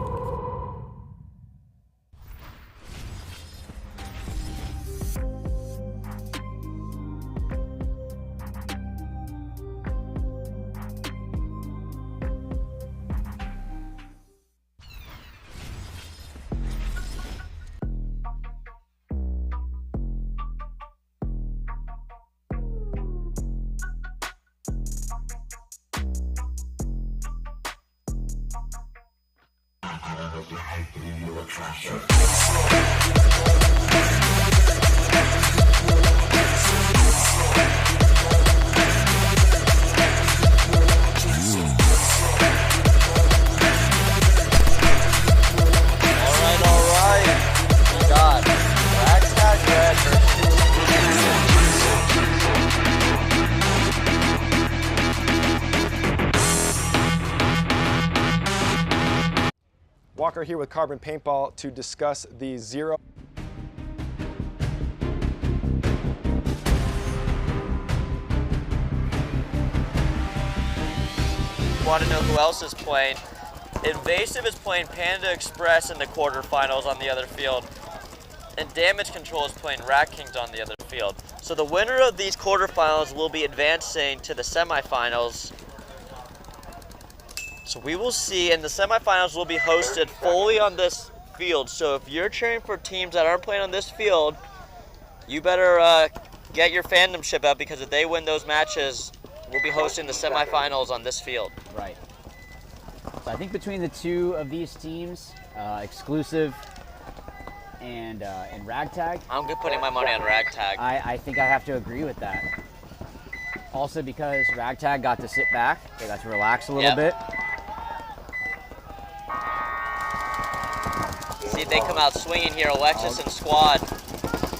Walker here with Carbon Paintball to discuss the Zero. Want to know who else is playing? Invasive is playing Panda Express in the quarterfinals on the other field, and Damage Control is playing Rat Kings on the other field. So the winner of these quarterfinals will be advancing to the semifinals. So we will see, and the semifinals will be hosted fully on this field. So if you're cheering for teams that aren't playing on this field, you better get your fandomship up, because if they win those matches, we'll be hosting the semifinals on this field. Right. So I think between the two of these teams, Exclusive and Ragtag, I'm putting my money on Ragtag. I think I have to agree with that. Also because Ragtag got to sit back, they got to relax a little bit. See if they come out swinging here, Alexis and squad.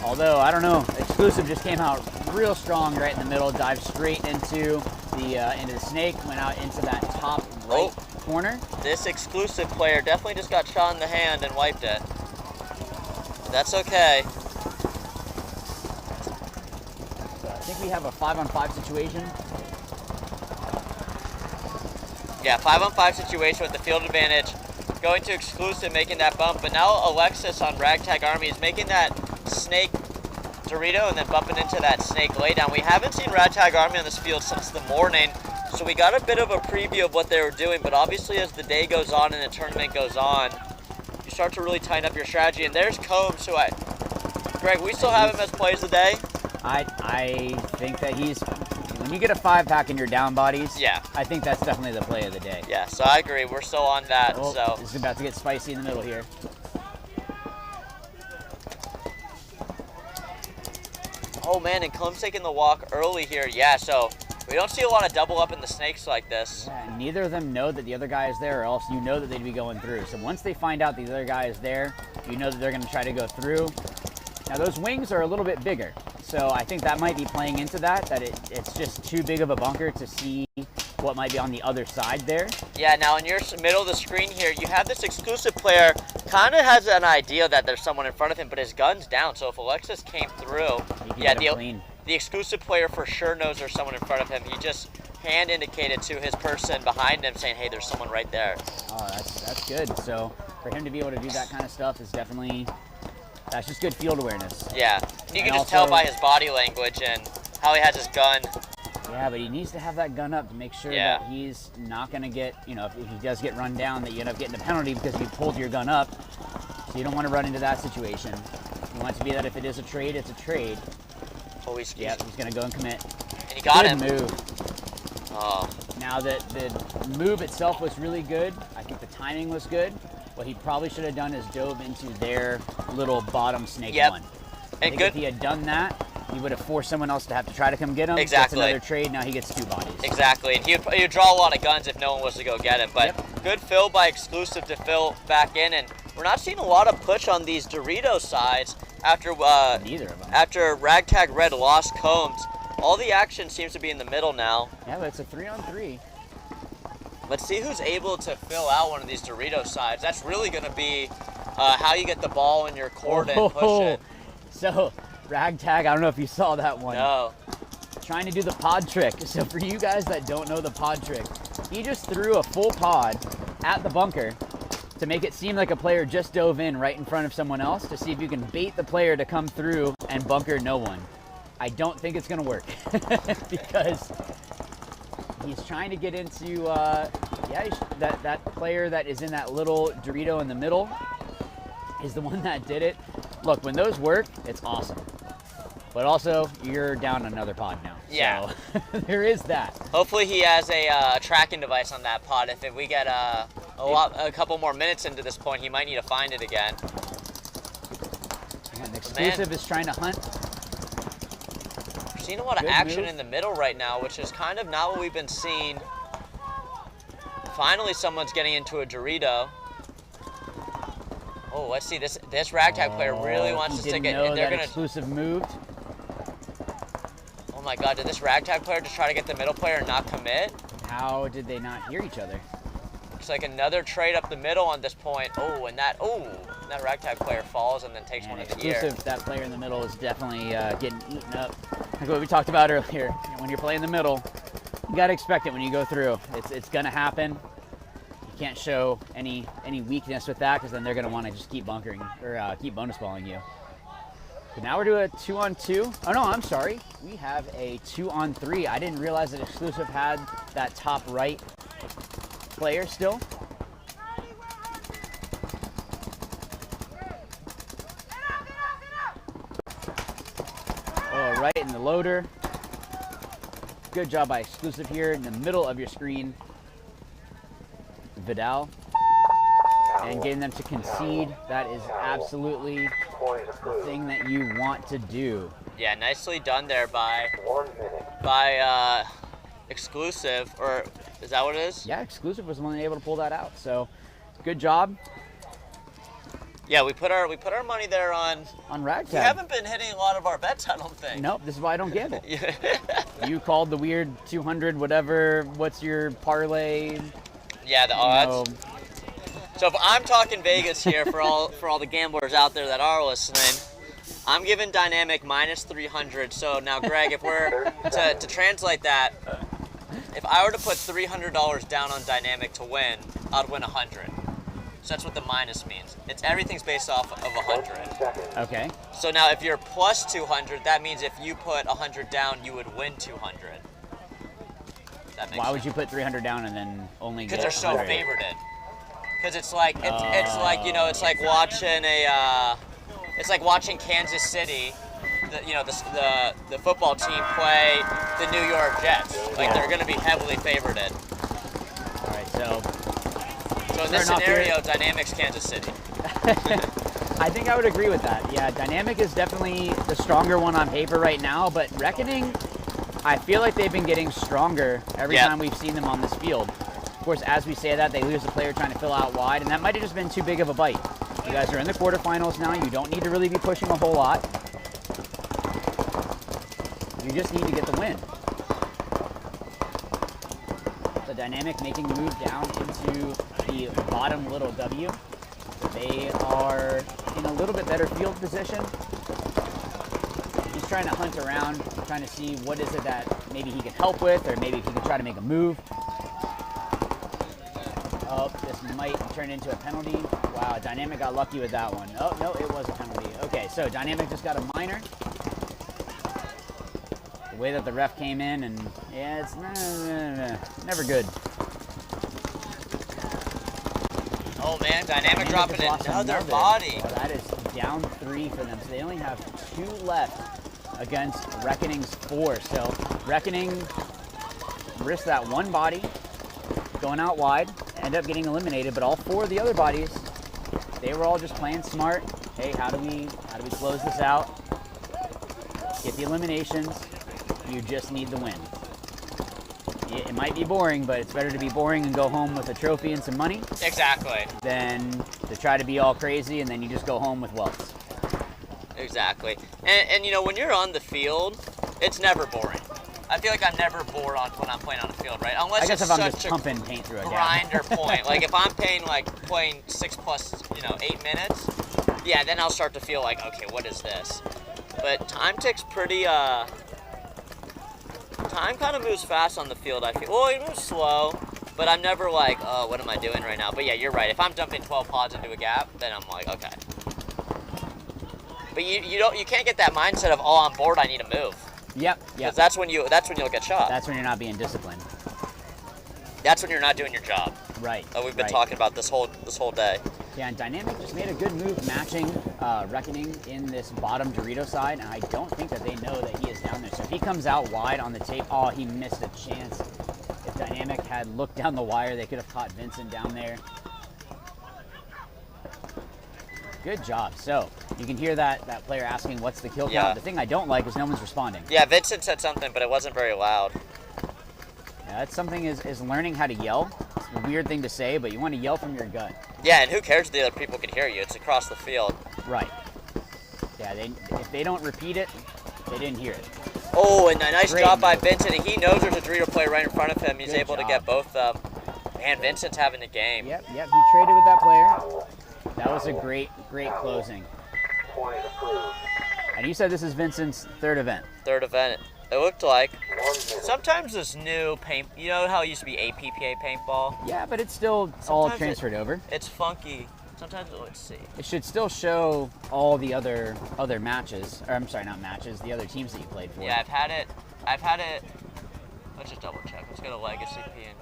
Although, I don't know, Exclusive just came out real strong right in the middle, dived straight into the snake, went out into that top right corner. This Exclusive player definitely just got shot in the hand and wiped it. That's okay. So I think we have a 5-on-5 situation. Yeah, 5-on-5 situation with the field advantage. Going to Exclusive, making that bump, but now Alexis on Ragtag Army is making that snake Dorito and then bumping into that snake laydown. We haven't seen Ragtag Army on this field since the morning, so we got a bit of a preview of what they were doing, but obviously as the day goes on and the tournament goes on, you start to really tighten up your strategy. And there's Combs, who Greg, we still have him as plays of the day? I think that when you get a 5-pack in your down bodies, yeah, I think that's definitely the play of the day. Yeah, so I agree. We're still on that. Oh, so this is about to get spicy in the middle here. Oh man, and Combs taking the walk early here. Yeah, so we don't see a lot of double up in the snakes like this. Yeah, neither of them know that the other guy is there, or else you know that they'd be going through. So once they find out the other guy is there, you know that they're going to try to go through. Now those wings are a little bit bigger, so I think that might be playing into that it's just too big of a bunker to see what might be on the other side there. Yeah, now in your middle of the screen here, you have this exclusive player, kind of has an idea that there's someone in front of him, but his gun's down, so if Alexis came through, yeah, the exclusive player for sure knows there's someone in front of him. He just hand indicated to his person behind him saying, hey, there's someone right there. Oh, that's good. So for him to be able to do that kind of stuff is definitely, that's just good field awareness. Yeah, and you can just tell by his body language and how he has his gun. Yeah, but he needs to have that gun up to make sure that he's not going to get, if he does get run down, that you end up getting a penalty because you pulled your gun up. So you don't want to run into that situation. You want it to be that if it is a trade, it's a trade. Oh, he's going to go and commit. And he got him. Good move. Oh. Now the move itself was really good. I think the timing was good. What he probably should have done is dove into their little bottom snake one. And good. If he had done that, he would have forced someone else to have to try to come get him. Exactly. That's another trade. Now he gets 2 bodies. Exactly. And he would draw a lot of guns if no one was to go get him. But good fill by Exclusive to fill back in. And we're not seeing a lot of push on these Dorito sides after neither of them. After Ragtag Red lost Combs. All the action seems to be in the middle now. Yeah, but it's a 3-on-3. Let's see who's able to fill out one of these Dorito sides. That's really going to be how you get the ball in your court and push it. So, Ragtag, I don't know if you saw that one. No. Trying to do the pod trick. So for you guys that don't know the pod trick, he just threw a full pod at the bunker to make it seem like a player just dove in right in front of someone else to see if you can bait the player to come through and bunker no one. I don't think it's going to work because he's trying to get into, that player that is in that little Dorito in the middle is the one that did it. Look, when those work, it's awesome. But also, you're down another pod now. Yeah. So there is that. Hopefully he has a tracking device on that pod. If we get a couple more minutes into this point, he might need to find it again. And Exclusive is trying to hunt. We're seeing a lot of action in the middle right now, which is kind of not what we've been seeing. Finally, someone's getting into a Dorito. Oh, let's see. This Ragtag player really wants to stick it. And they're gonna. Exclusive moved. Oh my God! Did this Ragtag player just try to get the middle player and not commit? How did they not hear each other? It's like another trade up the middle on this point. Oh, and that Ragtag player falls and then takes one of the ear. Exclusive, that player in the middle is definitely getting eaten up. Like what we talked about earlier. When you're playing the middle, you gotta expect it when you go through. It's gonna happen. You can't show any weakness with that because then they're gonna want to just keep bunkering or keep bonus balling you. So now we're doing a 2-on-2. Oh no, I'm sorry. We have a 2-on-3. I didn't realize that Exclusive had that top right player still. Oh, right in the loader. Good job by Exclusive here in the middle of your screen. Vidal. And getting them to concede. That is absolutely the thing that you want to do. Yeah, nicely done there by Exclusive, or is that what it is? Yeah, Exclusive was the one able to pull that out. So, good job. Yeah, we put our money there on Ragtag. We haven't been hitting a lot of our bets, I don't think. Nope, this is why I don't gamble. You called the weird 200 whatever. What's your parlay? Yeah, the odds. So if I'm talking Vegas here for all the gamblers out there that are listening, I'm giving Dynamic minus 300. So now, Greg, if we're to translate that, if I were to put $300 down on Dynamic to win, I'd win 100. So that's what the minus means. Everything's based off of 100. Okay. So now if you're plus 200, that means if you put 100 down, you would win 200. Why would you put 300 down and then only get? Because they're so 100? favorited. Because it's like it's like, you know, it's like watching Kansas City, the football team play the New York Jets. Like they're going to be heavily favorited. All right, so in this scenario, Dynamic's Kansas City. I think I would agree with that. Yeah, Dynamic is definitely the stronger one on paper right now, but Reckoning, I feel like they've been getting stronger every time we've seen them on this field. Of course, as we say that, they lose a player trying to fill out wide, and that might have just been too big of a bite. You guys are in the quarterfinals now. You don't need to really be pushing a whole lot. You just need to get the win. The Dynamic making the move down into the bottom little W. They are in a little bit better field position. He's trying to hunt around, trying to see what is it that maybe he can help with, or maybe if he can try to make a move. Oh, this might turn into a penalty. Wow, Dynamic got lucky with that one. Oh, no, it was a penalty. Okay, so Dynamic just got a minor. The way that the ref came in, and yeah, it's never good. Oh man, Dynamic dropping another body. Well, that is down 3 for them, so they only have 2 left against Reckoning's 4. So Reckoning risked that one body going out wide, end up getting eliminated, but all 4 of the other bodies, they were all just playing smart. Hey, how do we close this out? Get the eliminations. You just need the win. It might be boring, but it's better to be boring and go home with a trophy and some money. Exactly. Than to try to be all crazy and then you just go home with wealth. Exactly. And you know, when you're on the field, it's never boring. I feel like I'm never bored when I'm playing on the field, right? Unless I guess it's if I'm such just pumping paint through a grinder point. Like if I'm playing 6 plus, 8 minutes, yeah, then I'll start to feel like, okay, what is this? But time ticks pretty, time kind of moves fast on the field, I feel. Well, it moves slow, but I'm never like, oh, what am I doing right now? But yeah, you're right. If I'm dumping 12 pods into a gap, then I'm like, okay. But you can't get that mindset of, oh, I'm bored, I need to move. Yep. Because that's when you'll get shot. That's when you're not being disciplined. That's when you're not doing your job. Right. We've been talking about this whole day. Yeah, and Dynamic just made a good move matching Reckoning in this bottom Dorito side, and I don't think that they know that he is down there. So if he comes out wide on the tape, oh, he missed a chance. If Dynamic had looked down the wire, they could have caught Vincent down there. Good job. So you can hear that player asking what's the kill count. The thing I don't like is no one's responding. Yeah, Vincent said something, but it wasn't very loud. Yeah, that's something is learning how to yell. It's a weird thing to say, but you want to yell from your gut. Yeah, and who cares if the other people can hear you? It's across the field. Right. Yeah, if they don't repeat it, they didn't hear it. Oh, and a nice job by Vincent. And he knows there's a Dorito player right in front of him. He's able to get both of them. Man, Vincent's having a game. Yep, he traded with that player. That was a great closing. And you said this is Vincent's 3rd event. 3rd event. It looked like. Sometimes this new paint, you know how it used to be APPA paintball? Yeah, but it's still all transferred over. It's funky. Sometimes, let's see. It should still show all the other matches, or I'm sorry, not matches, the other teams that you played for. Yeah, I've had it. Let's just double check. Let's go to Legacy P and.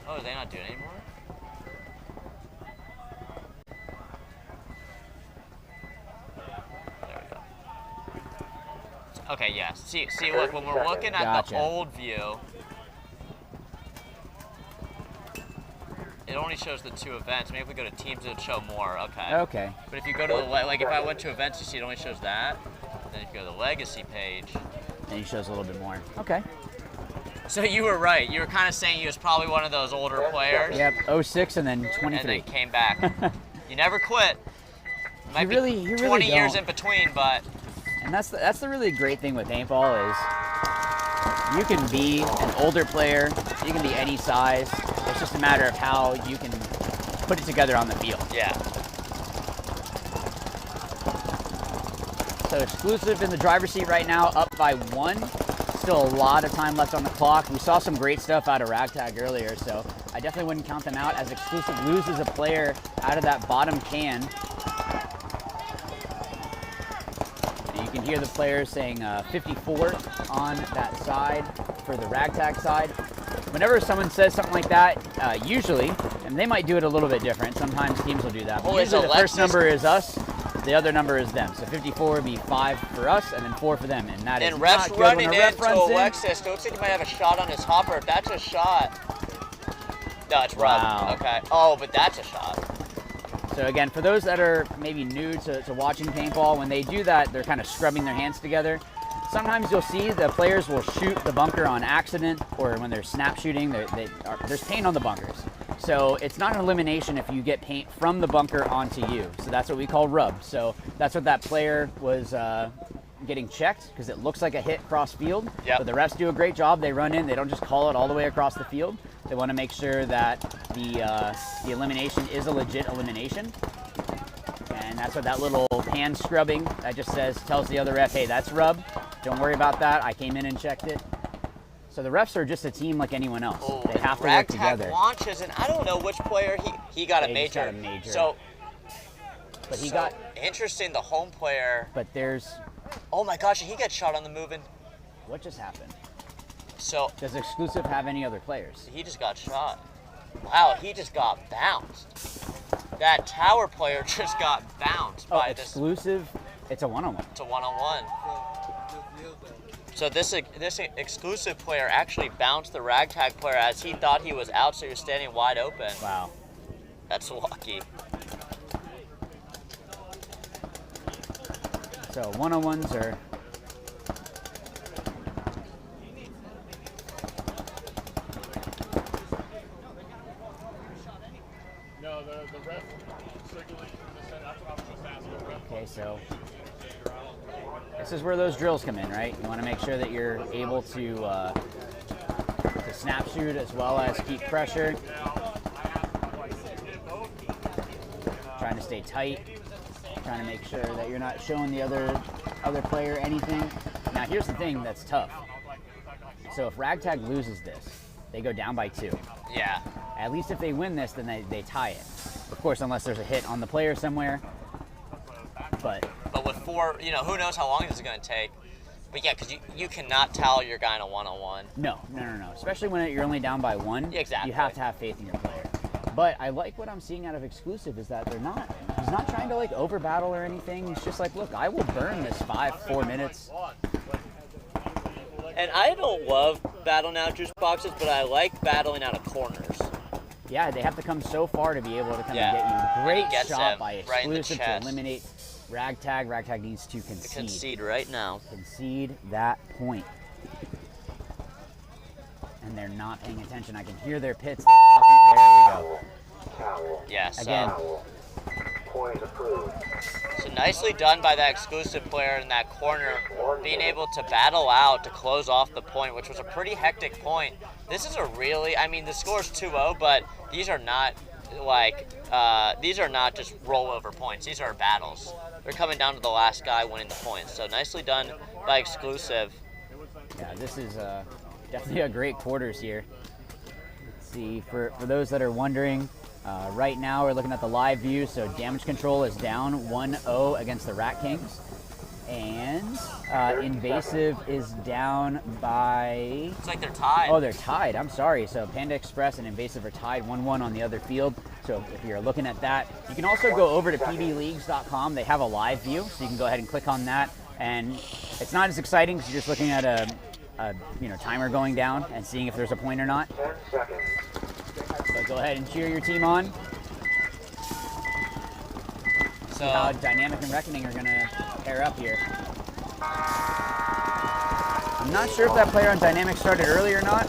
Oh, are they not doing it anymore? Okay, yeah. See, look, when we're looking at the old view, it only shows the 2 events. Maybe if we go to teams, it would show more. Okay. Okay. But if you go to if I went to events, you see it only shows that. Then if you go to the legacy page, then it shows a little bit more. Okay. So you were right. You were kind of saying he was probably one of those older players. Yep. 06 and then 23. And then came back. You never quit. Might you really 20 years don't. in between, but. And that's the really great thing with paintball is you can be an older player, you can be any size. It's just a matter of how you can put it together on the field. Yeah. So Exclusive in the driver's seat right now, up by 1. Still a lot of time left on the clock. We saw some great stuff out of Ragtag earlier, so I definitely wouldn't count them out as Exclusive loses a player out of that bottom can. And you can hear the players saying 54 on that side for the ragtag side. Whenever someone says something like that, usually, and they might do it a little bit different, sometimes teams will do that, but usually the first number is us, the other number is them. So 54 would be 5 for us and then 4 for them, and that is not good when a ref runs in. Alexis. It looks like he might have a shot on his hopper. If that's a shot. No, it's rub. Wow. Okay. Oh, but that's a shot. So again, for those that are maybe new to watching paintball, when they do that, they're kind of scrubbing their hands together. Sometimes you'll see the players will shoot the bunker on accident, or when they're snap shooting, there's paint on the bunkers. So it's not an elimination if you get paint from the bunker onto you. So that's what we call rub. So that's what that player was getting checked, because it looks like a hit cross field. Yep. But the refs do a great job. They run in. They don't just call it all the way across the field. They want to make sure that the elimination is a legit elimination. And that's what that little hand scrubbing that just tells the other ref, hey, that's rub. Don't worry about that. I came in and checked it. So the refs are just a team like anyone else. Oh, they have to work together. Launches, and I don't know which player he got a major. Got a major. So, but he got interesting. The home player. But there's. Oh my gosh! He got shot on the move-in. What just happened? So does Exclusive have any other players? He just got shot. Wow, he just got bounced. That tower player just got bounced by Exclusive. It's a one-on-one. It's a one-on-one. So this Exclusive player actually bounced the ragtag player as he thought he was out, so he was standing wide open. Wow. That's lucky. So one-on-ones are. No, the ref circulation just said that's what I was just asking. Okay, so this is where those drills come in, right? You want to make sure that you're able to snap shoot as well as keep pressure. Trying to stay tight. Trying to make sure that you're not showing the other player anything. Now here's the thing that's tough. So if ragtag loses this, they go down by 2. Yeah. At least if they win this, then they tie it. Of course, unless there's a hit on the player somewhere. But with 4, who knows how long this is going to take. But yeah, because you cannot tell your guy in a one-on-one. No. Especially when you're only down by 1. Yeah, exactly. You have to have faith in your player. But I like what I'm seeing out of Exclusive is that he's not trying to over battle or anything. He's just like, look, I will burn this 4 minutes. And I don't love battling out juice boxes, but I like battling out of corners. Yeah, they have to come so far to be able to come and get you. Great shot by Exclusive to eliminate ragtag. Ragtag needs to concede. Concede right now. Concede that point. And they're not paying attention. I can hear their pits. They're talking. There we go. Yes. Again. Point approved. So nicely done by that Exclusive player in that corner, being able to battle out to close off the point, which was a pretty hectic point. This is the score's 2-0, but these are not these are not just rollover points. These are battles. They're coming down to the last guy winning the points. So nicely done by Exclusive. Yeah, this is definitely a great quarters here. Let's see, for those that are wondering, right now we're looking at the live view, so damage control is down 1-0 against the Rat Kings. And Invasive is down by... It's like they're tied. Oh, they're tied. I'm sorry. So Panda Express and Invasive are tied 1-1 on the other field. So if you're looking at that, you can also go over to pbleagues.com. They have a live view, so you can go ahead and click on that. And it's not as exciting because you're just looking at a timer going down and seeing if there's a point or not. 10 seconds. So go ahead and cheer your team on. See how Dynamic and Reckoning are going to pair up here. I'm not sure if that player on Dynamic started early or not.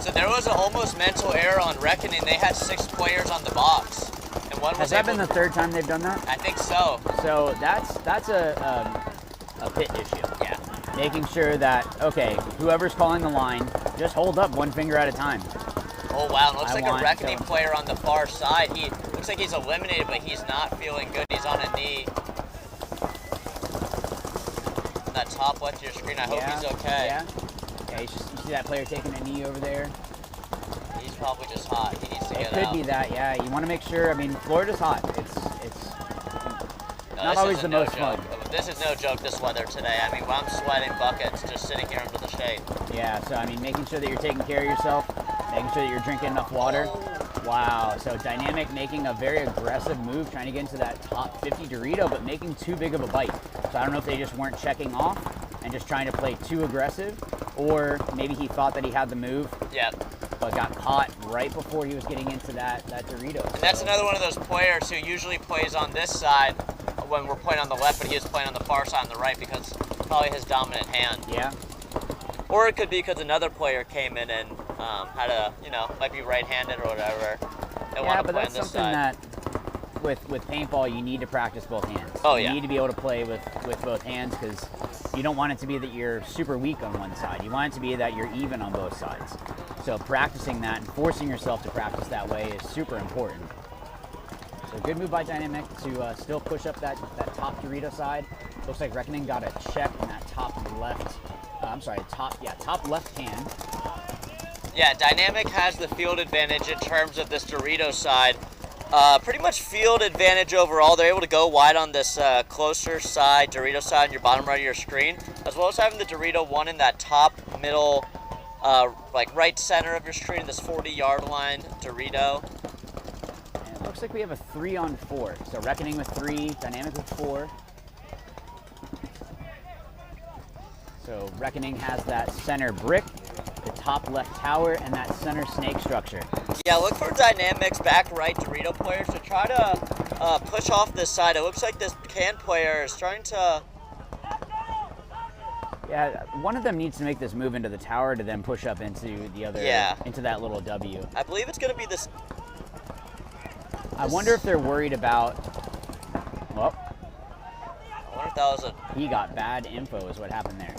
So there was an almost mental error on Reckoning. They had 6 players on the box. And one was Has that been the 3rd time they've done that? I think so. So that's a pit issue. Yeah. Making sure that, okay, whoever's calling the line, just hold up 1 finger at a time. Oh wow, looks like a Reckoning player on the far side. He looks like he's eliminated, but he's not feeling good. He's on a knee. On that top left of your screen, I hope he's okay. Yeah, you see that player taking a knee over there? He's probably just hot. He needs to It get could out. be that, yeah. You want to make sure. I mean, Florida's hot. It's No, not this always is the no most joke. fun. This is no joke, this weather today. I mean, I'm sweating buckets just sitting here under the shade. Yeah, so I mean, making sure that you're taking care of yourself, making sure that you're drinking enough water. Wow, so Dynamic making a very aggressive move, trying to get into that top 50 Dorito, but making too big of a bite. So I don't know if they just weren't checking off and just trying to play too aggressive, or maybe he thought that he had the move, Yep. but got caught right before he was getting into that Dorito. And that's another one of those players who usually plays on this side when we're playing on the left, but he is playing on the far side on the right because probably his dominant hand. Yeah. Or it could be because another player came in and had a, might be right-handed or whatever. And Yeah, want to but play that's on this something side. that with paintball you need to practice both hands. Oh, you yeah. need to be able to play with both hands because you don't want it to be that you're super weak on one side. You want it to be that you're even on both sides. So practicing that and forcing yourself to practice that way is super important. So good move by Dynamic to still push up that top Dorito side. Looks like Reckoning got a check in that top left. Top left hand. Yeah, Dynamic has the field advantage in terms of this Dorito side. Pretty much field advantage overall. They're able to go wide on this closer side, Dorito side on your bottom right of your screen, as well as having the Dorito one in that top middle, like right center of your screen, this 40-yard line Dorito. And it looks like we have a 3-on-4. So Reckoning with 3, Dynamic with 4. So Reckoning has that center brick, the top left tower, and that center snake structure. Yeah, look for Dynamics back right Dorito players to try to push off this side. It looks like this can player is trying to... Yeah, one of them needs to make this move into the tower to then push up into the other, into that little W. I believe it's going to be this... I wonder if they're worried about, well, I wonder if that was a... he got bad info is what happened there.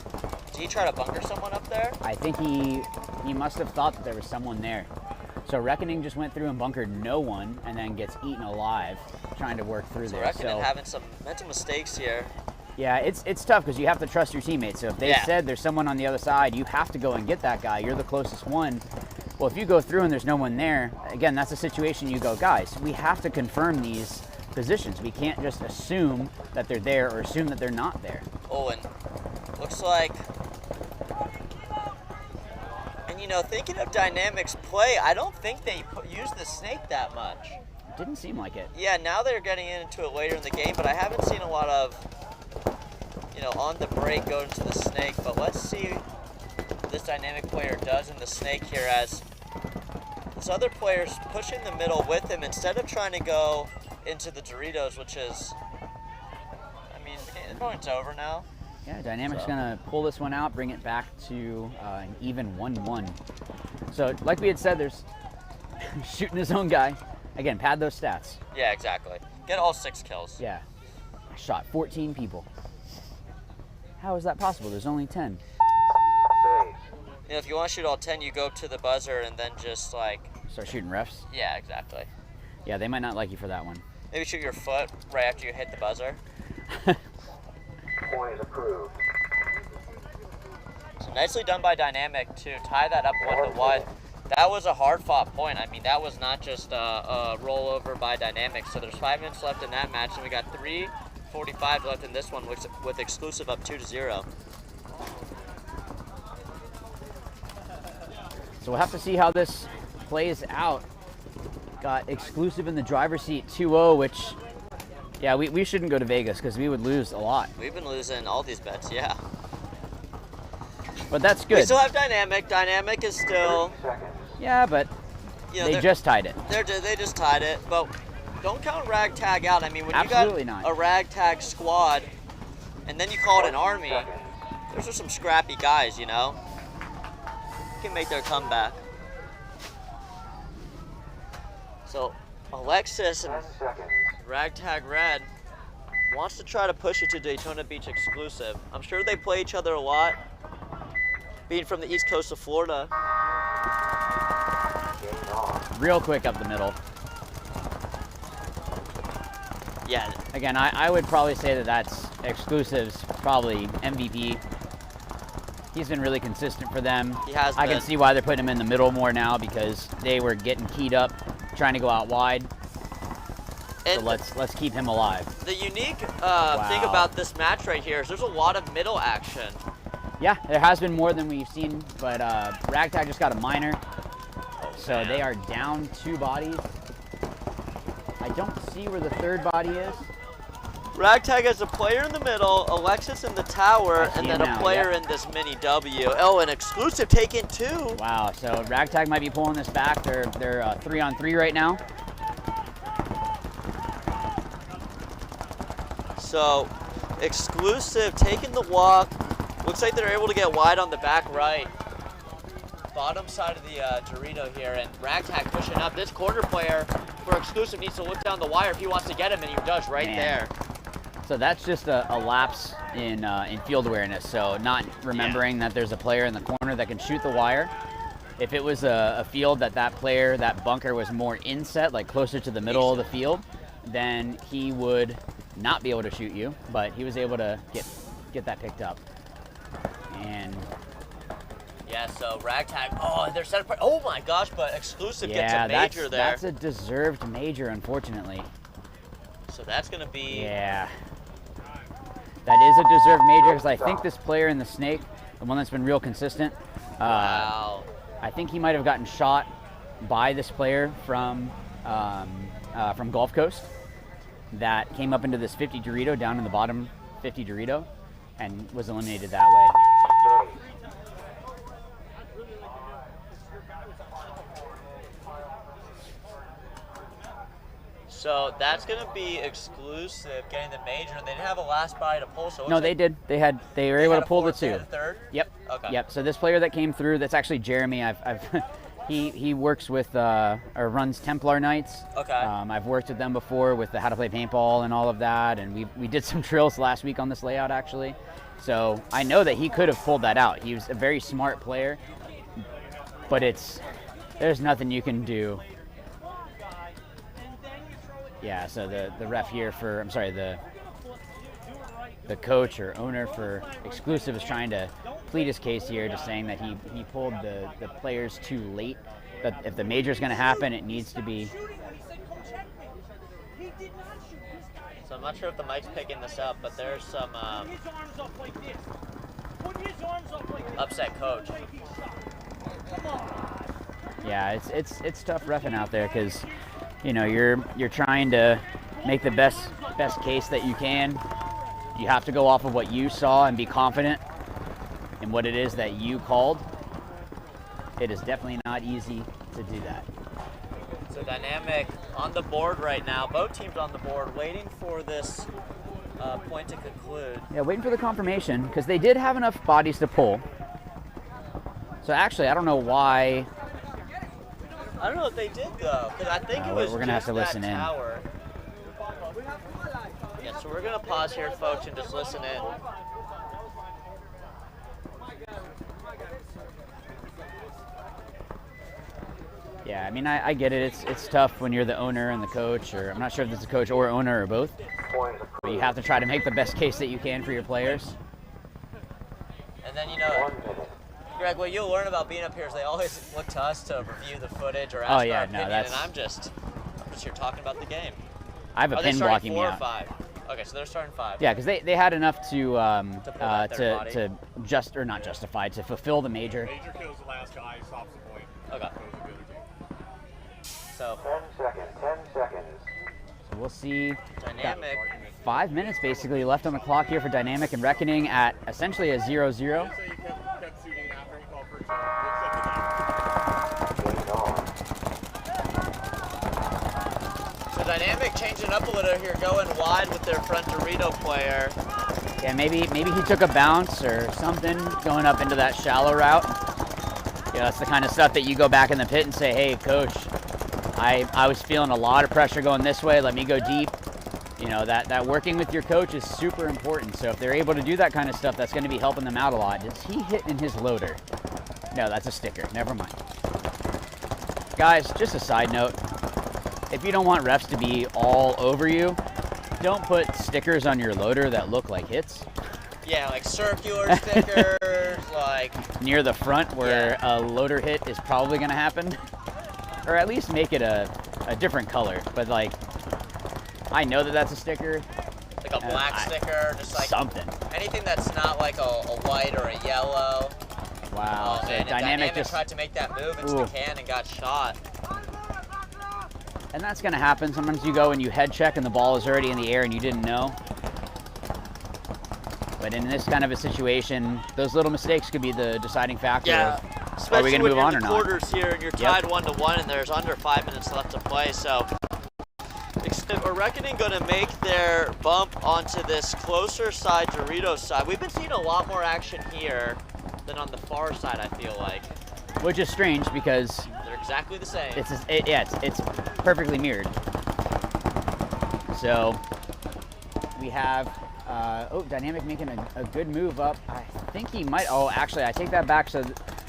Did he try to bunker someone up there? I think he must have thought that there was someone there. So Reckoning just went through and bunkered no one and then gets eaten alive trying to work through there. Reckoning having some mental mistakes here. Yeah, it's tough because you have to trust your teammates. So if they said there's someone on the other side, you have to go and get that guy. You're the closest one. Well, if you go through and there's no one there, again, that's a situation you go, guys, we have to confirm these positions. We can't just assume that they're there or assume that they're not there. Oh, and looks like... And, thinking of Dynamics play, I don't think they use the snake that much. It didn't seem like it. Yeah, now they're getting into it later in the game, but I haven't seen a lot of, on the break go into the snake. But let's see what this Dynamic player does in the snake here as this other player's pushing the middle with him instead of trying to go into the Doritos, which is, I mean, the point's over now. Yeah, Dynamic's gonna pull this one out, bring it back to an even 1-1. So, like we had said, there's shooting his own guy. Again, pad those stats. Yeah, exactly. Get all 6 kills. Yeah. I shot 14 people. How is that possible? There's only 10. If you want to shoot all 10, you go to the buzzer and then just start shooting refs? Yeah, exactly. Yeah, they might not like you for that one. Maybe shoot your foot right after you hit the buzzer. Point approved. So nicely done by Dynamic to tie that up 1-1. That was a hard-fought point. I mean, that was not just a rollover by Dynamic. So there's 5 minutes left in that match, and we got 3:45 left in this one, with exclusive up 2-0. So we'll have to see how this plays out. Got exclusive in the driver's seat 2-0, which, yeah, we shouldn't go to Vegas because we would lose a lot. We've been losing all these bets, yeah. But that's good. We still have Dynamic. Dynamic is still... Yeah, but they just tied it. They just tied it, but don't count ragtag out. I mean, when Absolutely you got not. a ragtag squad and then you call it an army, those are some scrappy guys, Can make their comeback. So Alexis and Ragtag Red wants to try to push it to Daytona Beach exclusive. I'm sure they play each other a lot, being from the east coast of Florida. Real quick up the middle. Yeah. Again, I would probably say that that's exclusives, probably MVP. He's been really consistent for them. He has I been. can see why they're putting him in the middle more now because they were getting keyed up, trying to go out wide. And so let's keep him alive. The unique thing about this match right here is there's a lot of middle action. Yeah, there has been more than we've seen, but Ragtag just got a minor, so man. they are down 2 bodies. I don't see where the third body is. Ragtag has a player in the middle, Alexis in the tower, and then a player in this mini W. Oh, an exclusive taken 2. Wow, so Ragtag might be pulling this back. They're 3-on-3 right now. So, exclusive taking the walk. Looks like they're able to get wide on the back right. Bottom side of the Dorito here, and Ragtag pushing up. This corner player for exclusive needs to look down the wire if he wants to get him, and he does right there. So that's just a lapse in field awareness. So not remembering that there's a player in the corner that can shoot the wire. If it was a field that player, that bunker was more inset, like closer to the middle of the field, then he would not be able to shoot you, but he was able to get that picked up. And yeah, so Ragtag, oh, they're set up. Oh my gosh, but exclusive gets a major there. That's a deserved major, unfortunately. So that's going to be... Yeah. That is a deserved major because I think this player in the snake, the one that's been real consistent, wow. I think he might have gotten shot by this player from Gulf Coast that came up into this 50 Dorito down in the bottom 50 Dorito and was eliminated that way. So that's going to be exclusive getting the major, and they didn't have a last body to pull. So no, they did. They were able to pull the 2. Third? Yep. Okay. Yep. So this player that came through, that's actually Jeremy. He works with or runs Templar Nights. Okay. I've worked with them before with the How to Play Paintball and all of that, and we did some drills last week on this layout actually. So I know that he could have pulled that out. He was a very smart player, but there's nothing you can do. Yeah, so the ref here the coach or owner for exclusive is trying to plead his case here, just saying that he pulled the players too late. But if the major is going to happen, it needs to be. So I'm not sure if the mic's picking this up, but there's some upset coach. Yeah, it's tough reffing out there because, you know, you're trying to make the best case that you can. You have to go off of what you saw and be confident in what it is that you called. It is definitely not easy to do that. So Dynamic on the board right now. Both teams on the board waiting for this point to conclude. Yeah, waiting for the confirmation because they did have enough bodies to pull. So actually, I don't know why. I don't know if they did though, because I think it was we're gonna have to listen in. Tower. Yeah, so we're gonna pause here, folks, and just listen in. Yeah, I mean, I get it. It's tough when you're the owner and the coach, or I'm not sure if it's a coach or owner or both. But you have to try to make the best case that you can for your players. And then, you know, Greg, what you'll learn about being up here is they always look to us to review the footage or ask our opinion, and I'm just here talking about the game. I have a pin blocking me out. Are they starting 4 or 5? Okay, so they're starting 5. Yeah, because they had enough to fulfill the major. Major kills the last guy, stops the point. Okay. So 10 seconds. So we'll see. Dynamic. 5 minutes basically left on the clock here for Dynamic and Reckoning at essentially a 0-0. So Dynamic changing up a little here, going wide with their front Dorito player. Yeah, maybe he took a bounce or something going up into that shallow route. Yeah, that's the kind of stuff that you go back in the pit and say, hey, coach, I was feeling a lot of pressure going this way. Let me go deep. You know, that working with your coach is super important. So if they're able to do that kind of stuff, that's going to be helping them out a lot. Is he hitting his loader? No, that's a sticker. Never mind. Guys, just a side note. If you don't want refs to be all over you, don't put stickers on your loader that look like hits. Yeah, like circular stickers, like like near the front where a loader hit is probably going to happen, or at least make it a different color. But like, I know that that's a sticker. a black sticker, just like something. Anything that's not like a white or a yellow. Wow. Oh, So man, Dynamic just tried to make that move into the can and got shot. And that's going to happen. Sometimes you go and you head check and the ball is already in the air and you didn't know. But in this kind of a situation, those little mistakes could be the deciding factor. Yeah, Of, are we going to move on or not? Quarters here, and you're tied 1-1, and there's under 5 minutes left to play. So, are Reckoning going to make their bump onto this closer side, Doritos side? We've been seeing a lot more action here than on the far side, I feel like. Which is strange because they're exactly the same. It's perfectly mirrored. So we have Dynamic making a good move up. I think he might. Oh, actually, I take that back. So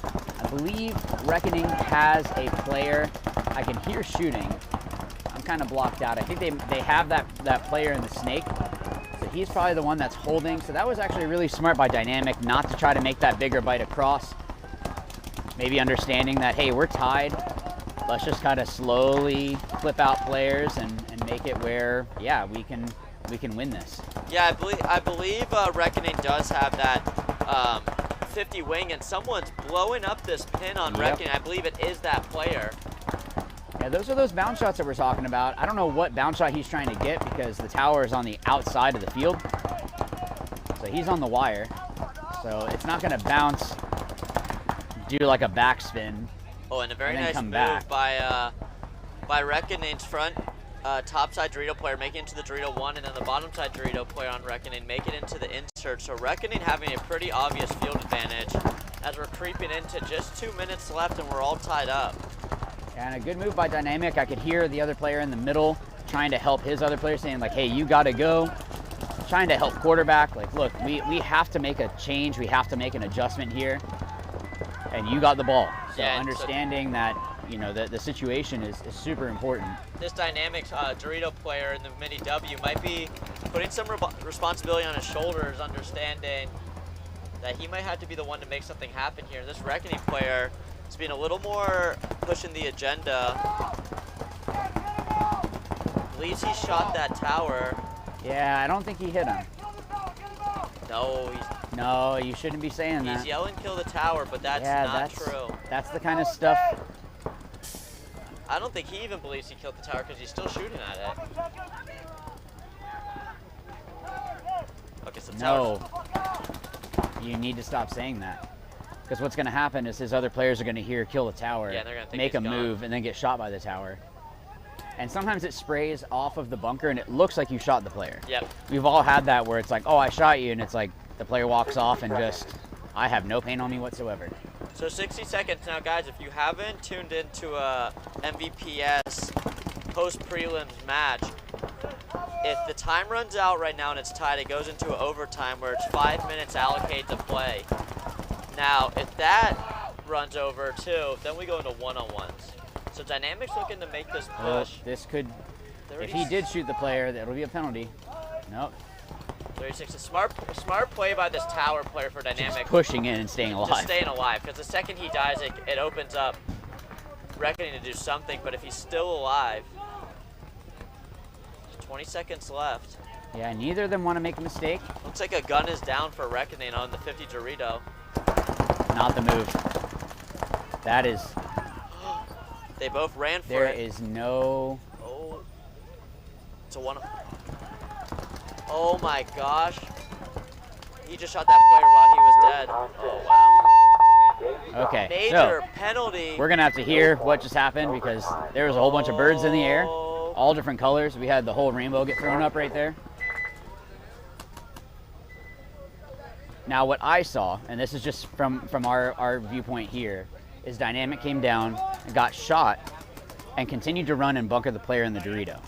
I believe Reckoning has a player. I can hear shooting. I'm kind of blocked out. I think they have that player in the snake. So he's probably the one that's holding. So that was actually really smart by Dynamic not to try to make that bigger bite across. Maybe understanding that, hey, we're tied. Let's just kind of slowly flip out players and make it where, yeah, we can win this. Yeah, I believe Reckoning does have that 50 wing, and someone's blowing up this pin on Reckoning. I believe it is that player. Yeah, those are those bounce shots that we're talking about. I don't know what bounce shot he's trying to get because the tower is on the outside of the field. So he's on the wire. So it's not going to bounce, do like a backspin. Oh, and a very nice move back. by Reckoning's front top side Dorito player making it into the Dorito 1, and then the bottom side Dorito player on Reckoning make it into the insert. So Reckoning having a pretty obvious field advantage as we're creeping into just 2 minutes left and we're all tied up. And a good move by Dynamic. I could hear the other player in the middle trying to help his other player, saying like, hey, you got to go. Trying to help quarterback. Like, look, we have to make a change. We have to make an adjustment here. And you got the ball. So yeah, understanding that, you know, the situation is super important. This Dynamic Dorito player in the mini W might be putting some responsibility on his shoulders, understanding that he might have to be the one to make something happen here. This Reckoning player is being a little more pushing the agenda. Believes he shot that tower. Yeah, I don't think he hit him. No, you shouldn't be saying that. He's yelling kill the tower, but that's not true. That's the kind of stuff. I don't think he even believes he killed the tower because he's still shooting at it. Okay, so no, you need to stop saying that. Because what's going to happen is his other players are going to hear kill the tower, yeah, they're gonna think make a he's gone. move, and then get shot by the tower. And sometimes it sprays off of the bunker and it looks like you shot the player. Yep. We've all had that where it's like, oh, I shot you, and it's like the player walks off and just, I have no pain on me whatsoever. So 60 seconds now, guys. If you haven't tuned into a MVPS post-prelims match, if the time runs out right now and it's tied, it goes into an overtime where it's 5 minutes allocated to play. Now, if that runs over too, then we go into one-on-ones. So Dynamic's looking to make this push. Well, this could, if he did shoot the player, that'll be a penalty. Nope. 36. A smart play by this tower player for Dynamic. Just pushing in and staying alive. Just staying alive, because the second he dies, it opens up Reckoning to do something, but if he's still alive, 20 seconds left. Yeah, neither of them want to make a mistake. Looks like a gun is down for Reckoning on the 50 Dorito. Not the move. That is... They both ran for there it. There is no... Oh. It's a one... Oh my gosh. He just shot that player while he was dead. Oh, wow. Okay, Major so penalty. We're going to have to hear what just happened because there was a whole bunch of birds in the air, all different colors. We had the whole rainbow get thrown up right there. Now what I saw, and this is just from our viewpoint here, is Dynamic came down and got shot and continued to run and bunker the player in the Dorito.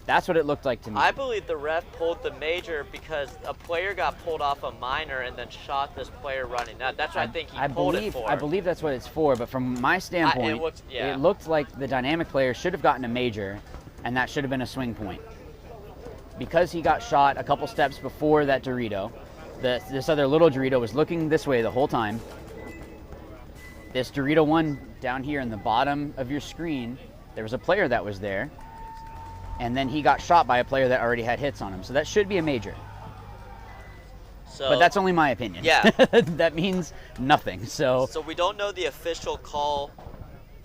That's what it looked like to me. I believe the ref pulled the major because a player got pulled off a minor and then shot this player running. That's what I think he pulled it for. I believe that's what it's for, but from my standpoint, it looked like the Dynamic player should have gotten a major, and that should have been a swing point. Because he got shot a couple steps before that Dorito, This other little Dorito was looking this way the whole time. This Dorito one down here in the bottom of your screen, there was a player that was there, and then he got shot by a player that already had hits on him. So that should be a major. So, but that's only my opinion. Yeah. That means nothing. So we don't know the official call.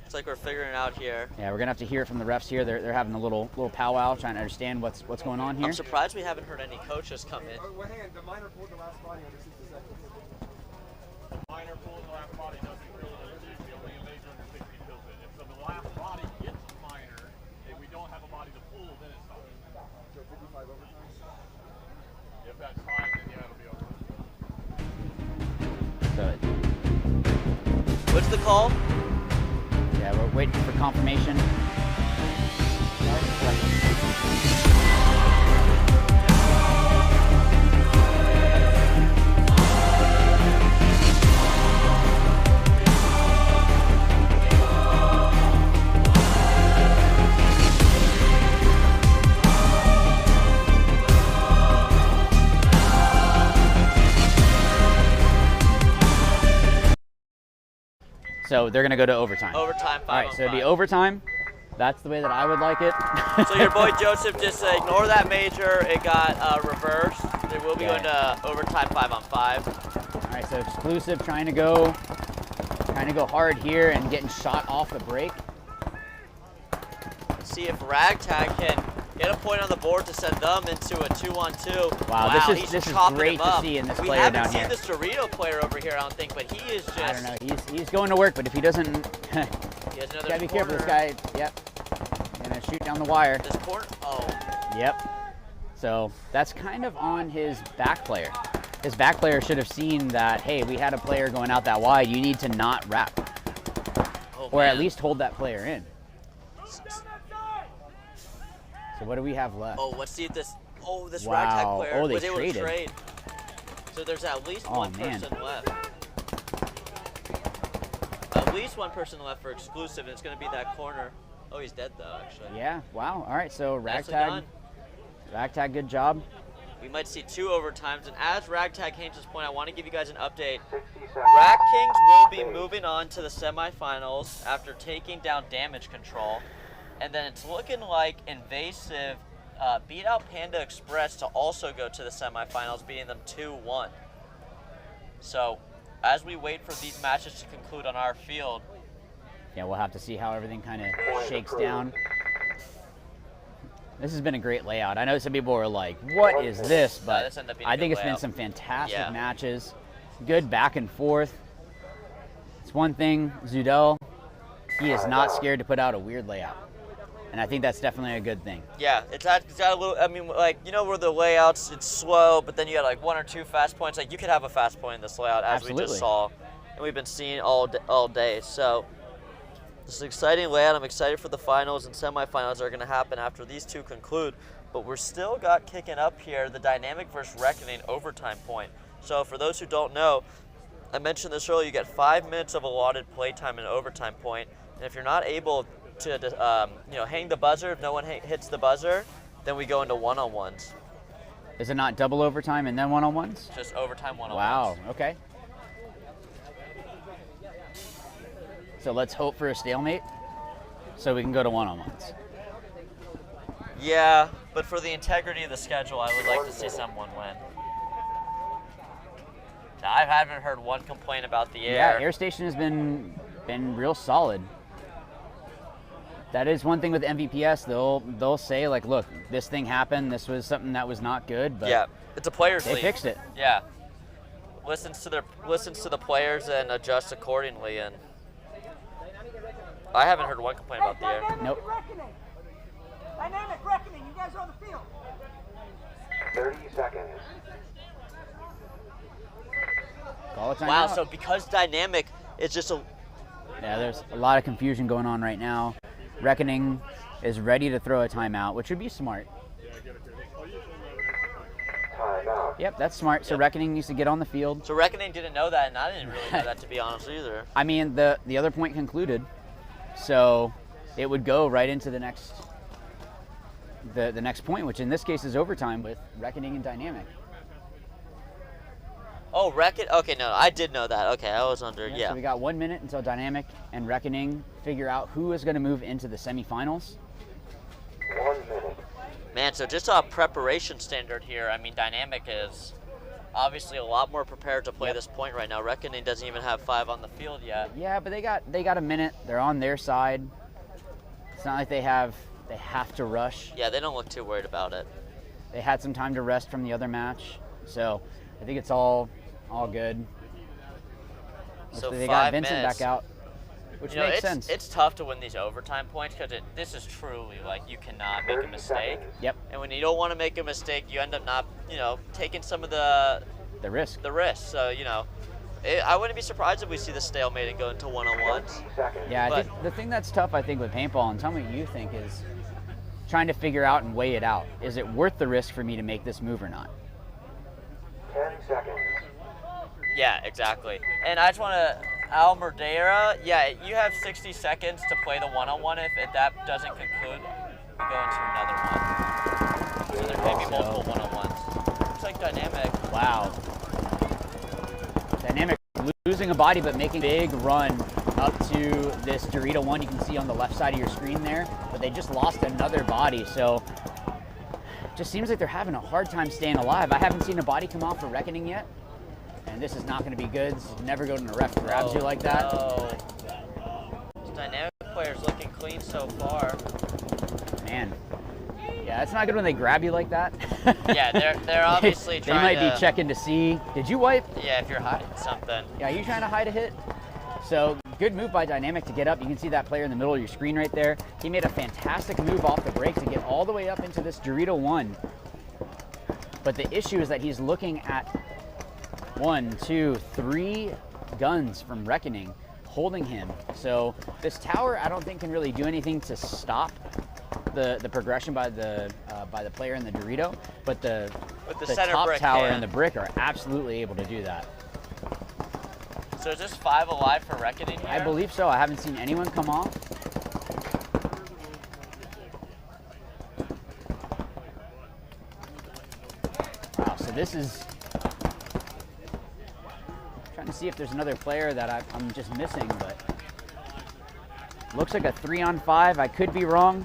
It's like we're figuring it out here. yeah, we're gonna have to hear it from the refs here. They're having a little powwow, trying to understand what's going on here. I'm surprised we haven't heard any coaches come in. Well, hang on, the minor pulled the last body under 60 seconds. The minor pull in the last body doesn't really receive the only major under 60 kills it. If the last body gets minor, and we don't have a body to pull, then it stops. So 55 overtime? If that's fine, then yeah, it'll be over. So What's the call? yeah, we're waiting for confirmation. So they're gonna go to overtime. Overtime, 5 All right, on so it'd be 5. overtime. That's the way that I would like it. So your boy Joseph just ignore that major. It got reversed. They will be going to overtime 5 on 5. All right, so exclusive trying to go hard here and getting shot off the break. See if Ragtag can get a point on the board to send them into a 2-on-2. Wow, this he's is chopping great him to up. see in this We player haven't down seen here. this Dorito player over here, I don't think, but he is just. I don't know. He's going to work, but if he doesn't, He has another gotta be careful. This corner. guy, yep, gonna shoot down the wire. This corner. Oh. Yep. So that's kind of on his back player. His back player should have seen that. Hey, we had a player going out that wide. You need to not wrap, or at least hold that player in. So what do we have left? Oh, let's see if this. Oh, this Wow. Ragtag player Oh, they was able to traded. trade. So there's at least Oh, one man. person left. At least one person left for exclusive, and it's going to be that corner. Oh, he's dead though, actually. Yeah. Wow. All right. So Nicely Ragtag, done. Ragtag, good job. We might see 2 overtimes, and as Ragtag came to this point, I want to give you guys an update. Rag Kings will be moving on to the semifinals after taking down Damage Control, and then it's looking like Invasive beat out Panda Express to also go to the semifinals, beating them 2-1. So, as we wait for these matches to conclude on our field, Yeah, we'll have to see how everything kind of shakes down. This has been a great layout. I know some people are like, what is this? But this ended up being a I good think it's been layout. some fantastic Yeah. matches. Good back and forth. It's one thing, Zudel, he is not scared to put out a weird layout. And I think that's definitely a good thing. yeah, it's got a little, I mean, like, you know where the layouts, it's slow, but then you got like 1 or 2 fast points. Like, you could have a fast point in this layout, as we Absolutely. just saw. And we've been seeing all day. So, this is an exciting layout. I'm excited for the finals and semifinals that are going to happen after these 2 conclude. But we're still got kicking up here the Dynamic versus Reckoning overtime point. So, for those who don't know, I mentioned this earlier, you get 5 minutes of allotted playtime in an overtime point. And if you're not able to hang the buzzer, if no one hits the buzzer, then we go into one-on-ones. Is it not double overtime and then one-on-ones? Just overtime one-on-ones. Wow, okay. So let's hope for a stalemate so we can go to one-on-ones. Yeah, but for the integrity of the schedule, I would like to see someone win. Now, I haven't heard one complaint about the air. Yeah, Air Station has been real solid. That is one thing with MVPS. They'll say like, look, this thing happened. This was something that was not good. But yeah, it's a players' they league. fixed it. Yeah, listens to the players and adjusts accordingly. And I haven't heard one complaint about the air. Nope. Dynamic Reckoning, you guys are on the field. 30 seconds. Call a timeout. Wow, so because Dynamic is just a Yeah, there's a lot of confusion going on right now. Reckoning is ready to throw a timeout, which would be smart. Timeout. Yep, that's smart. So Reckoning needs to get on the field. So Reckoning didn't know that, and I didn't really know that, to be honest, either. I mean, the other point concluded, so it would go right into the next point, which in this case is overtime with Reckoning and Dynamic. Oh, Reckoning. Okay, no, I did know that. Okay, I was under. Yeah. So we got 1 minute until Dynamic and Reckoning figure out who is going to move into the semifinals. 1 minute. Man, so just a preparation standard here. I mean, Dynamic is obviously a lot more prepared to play this point right now. Reckoning doesn't even have 5 on the field yet. Yeah, but they got a minute. They're on their side. It's not like they have to rush. Yeah, they don't look too worried about it. They had some time to rest from the other match, so I think it's all good. So they 5 got Vincent minutes. back out, which makes sense. It's tough to win these overtime points because this is truly like you cannot make a mistake. Yep. And when you don't want to make a mistake, you end up not, taking some of the risk. So, I wouldn't be surprised if we see the stalemate and go into one-on-ones. Yeah, I think the thing that's tough, I think, with paintball, and tell me what you think, is trying to figure out and weigh it out. Is it worth the risk for me to make this move or not? 10 seconds. Yeah, exactly. And I just want to, Al Madeira, yeah, you have 60 seconds to play the one-on-one. If that doesn't conclude, we go into another one. So there may be multiple one-on-ones. Looks like Dynamic. Wow. Dynamic losing a body but making a big run up to this Dorito one you can see on the left side of your screen there, but they just lost another body, so it just seems like they're having a hard time staying alive. I haven't seen a body come off for Reckoning yet, and this is not going to be good. This is never going to ref grabs you like that. No. This Dynamic player's looking clean so far. Man. Yeah, it's not good when they grab you like that. Yeah, they're obviously they trying might be checking to see. Did you wipe? Yeah, if you're hiding something. Yeah, are you trying to hide a hit? So good move by Dynamic to get up. You can see that player in the middle of your screen right there. He made a fantastic move off the break to get all the way up into this Dorito one. But the issue is that he's looking at 1, 2, 3 guns from Reckoning holding him. So this tower, I don't think can really do anything to stop the progression by the player in the Dorito, but the center top brick tower can. and the brick are absolutely able to do that. So is this 5 alive for Reckoning here? I believe so. I haven't seen anyone come off. Wow, so this is trying to see if there's another player that I'm just missing, but looks like a 3-on-5. I could be wrong.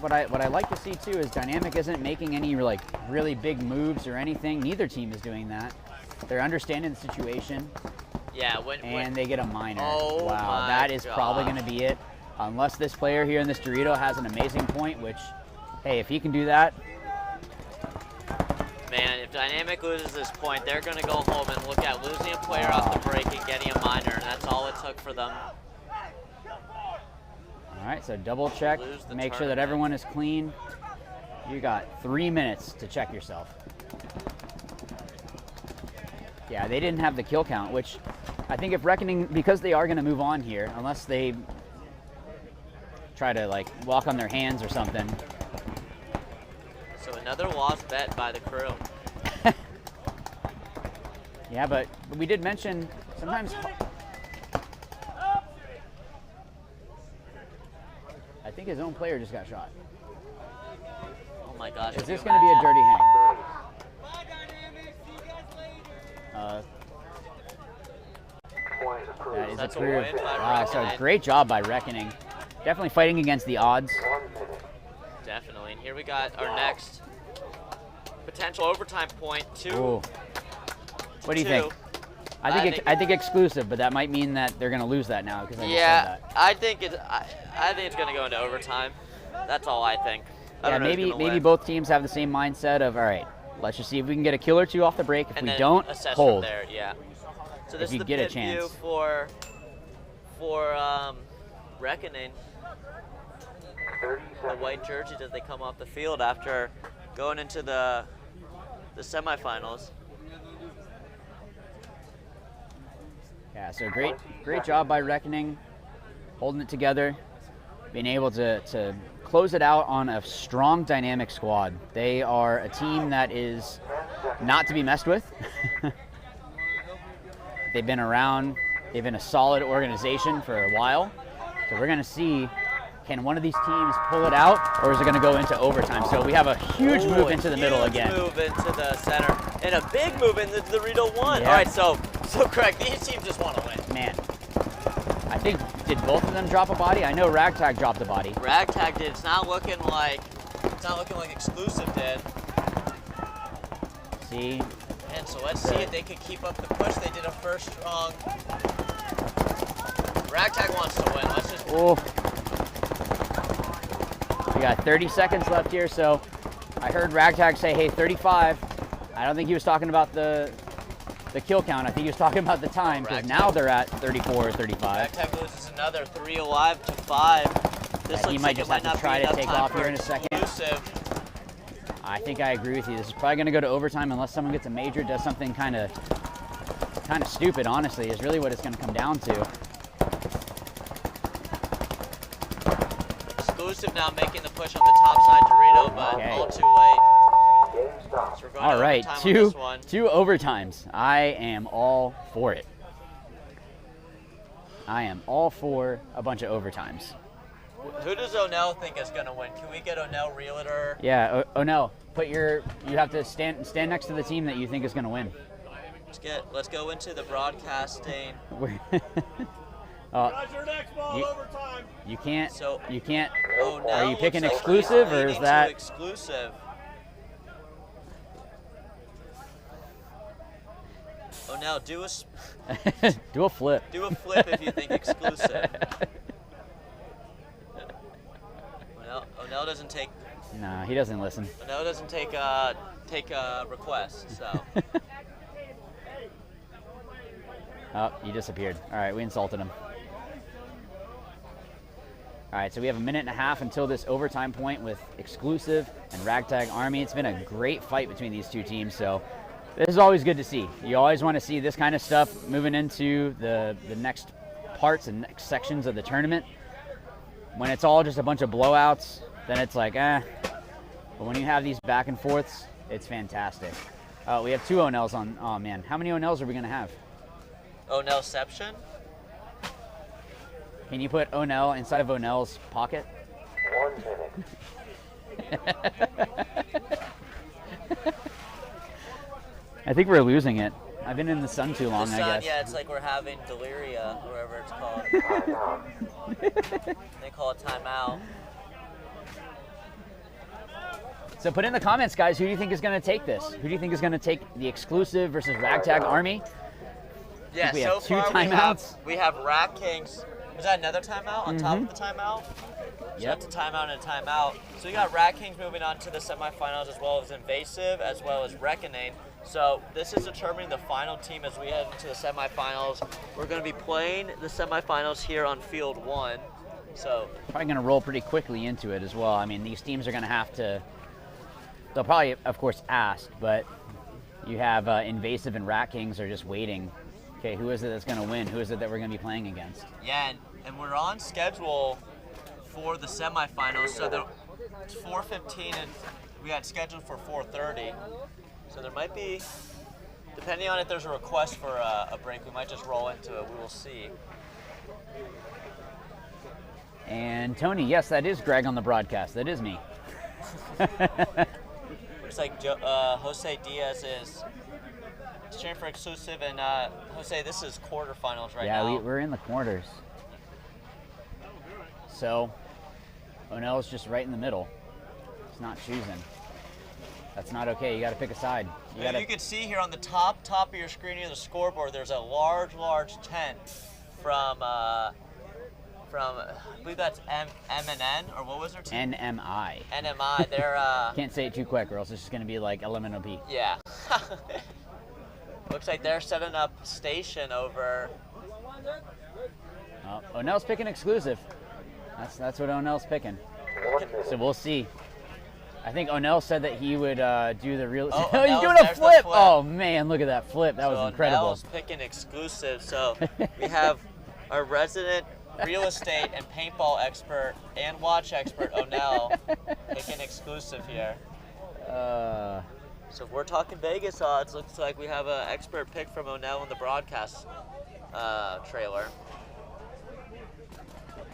What I like to see too is Dynamic isn't making any like really big moves or anything. Neither team is doing that. They're understanding the situation. Yeah, and they get a minor. Oh wow, that is probably going to be it. Unless this player here in this Dorito has an amazing point, which, hey, if he can do that. Man, if Dynamic loses this point, they're going to go home and look at losing a player off the break and getting a minor, and that's all it took for them. All right, so double check, make sure that everyone is clean. You got 3 minutes to check yourself. Yeah, they didn't have the kill count, which I think if Reckoning, because they are going to move on here, unless they try to like walk on their hands or something. So another lost bet by the crew. Yeah, but we did mention sometimes. I think his own player just got shot. Oh my gosh. Is this going to be a dirty hang? That is That's a clear. a win by Wow, so Reckoning. great job by Reckoning. Definitely fighting against the odds. Definitely. And here we got our next potential overtime point. Ooh. What do you think? I think exclusive, but that might mean that they're going to lose that now because I just said that. I think it's going to go into overtime. That's all I think. I Yeah, don't know who's gonna maybe win. both teams have the same mindset of, all right, let's just see if we can get a kill or two off the break. If And we then don't, assess hold. From there, yeah. So If this you is the get a pit view chance. for Reckoning. The white jerseys as they come off the field after going into the semifinals. Yeah, so great job by Reckoning, holding it together, being able to close it out on a strong Dynamic squad. They are a team that is not to be messed with. They've been around, they've been a solid organization for a while. So we're gonna see, can one of these teams pull it out, or is it going to go into overtime? So we have a huge move into the middle again. Move into the center, and a big move into the Dorito 1. Yeah. All right, so Craig, these teams just want to win. Man, I think, did both of them drop a body? I know Ragtag dropped a body. Ragtag did. It's not looking like Exclusive did. See? And so let's see if they can keep up the push. They did a first strong. Ragtag wants to win. Let's just. Oh. We got 30 seconds left here, so I heard Ragtag say, hey, 35. I don't think he was talking about the kill count. I think he was talking about the time, because now they're at 34 or 35. Ragtag loses another 3 alive to 5. This he looks might like just it might have to not try be to enough take time off for here in a second. Exclusive. I think I agree with you. This is probably going to go to overtime unless someone gets a major, does something kind of stupid, honestly, is really what it's going to come down to. Exclusive now making the push on the top side Dorito, but all too late. So we're going All to right, overtime on this one. two overtimes. I am all for it. I am all for a bunch of overtimes. Who does O'Neill think is going to win? Can we get O'Neill Realtor? Yeah, O'Nell, you have to stand next to the team that you think is going to win. Let's go into the broadcasting. You can't. O'Nell Are you picking looks like exclusive, he's or is leaning that to exclusive? O'Neill, do do a flip? Do a flip if you think exclusive. O'Neill doesn't take. No, he doesn't listen. O'Neill doesn't take requests. So. Oh, you disappeared. All right, we insulted him. All right, so we have a minute and a half until this overtime point with Exclusive and Ragtag Army. It's been a great fight between these two teams, so this is always good to see. You always want to see this kind of stuff moving into the next parts and next sections of the tournament. When it's all just a bunch of blowouts, then it's like, eh. But when you have these back and forths, it's fantastic. We have 2 O'Nells on. Oh, man. How many O'Nells are we going to have? O'Nellception? Can you put O'Nell inside of O'Nell's pocket? 1 minute. I think we're losing it. I've been in the sun too long, The sun, I guess. yeah, it's like we're having deliria, whatever it's called. They call it timeout. So put in the comments, guys, who do you think is going to take this? Who do you think is going to take the Exclusive versus Ragtag Army? Yeah, we so have 2 far timeouts. we have Rat Kings. Was that another timeout on top of the timeout? So Yep. that's a timeout and a timeout. So we got Rat Kings moving on to the semifinals, as well as Invasive, as well as Reckoning. So this is determining the final team as we head into the semifinals. We're going to be playing the semifinals here on Field 1. So Probably going to roll pretty quickly into it as well. I mean, these teams are going to have to, they'll probably, of course, ask, but you have Invasive and Rat Kings are just waiting. Okay, who is it that's going to win? Who is it that we're going to be playing against? yeah, and we're on schedule for the semifinals. So it's 4:15 and we got scheduled for 4:30. So there might be, depending on if there's a request for a break, we might just roll into it. We will see. And Tony, yes, that is Greg on the broadcast. That is me. Looks like Jose Diaz is cheering for Exclusive, and Jose, this is quarterfinals right now. Yeah, we're in the quarters. So, O'Nell's just right in the middle. He's not choosing. That's not okay. You got to pick a side. You can see here on the top of your screen near the scoreboard, there's a large tent from I believe that's M&N, or what was their team? NMI. NMI. They're Can't say it too quick, or else it's just going to be like LMNOP. yeah. Looks like they're setting up station over. Oh, O'Nell's picking Exclusive. That's what O'Nell's picking. So we'll see. I think O'Nell said that he would do the real. Oh, he's doing a flip! Oh man, look at that flip. That was incredible. O'Nell's picking Exclusive. So we have our resident real estate and paintball expert and watch expert O'Nell picking Exclusive here. So if we're talking Vegas odds, looks like we have an expert pick from O'Nell in the broadcast trailer.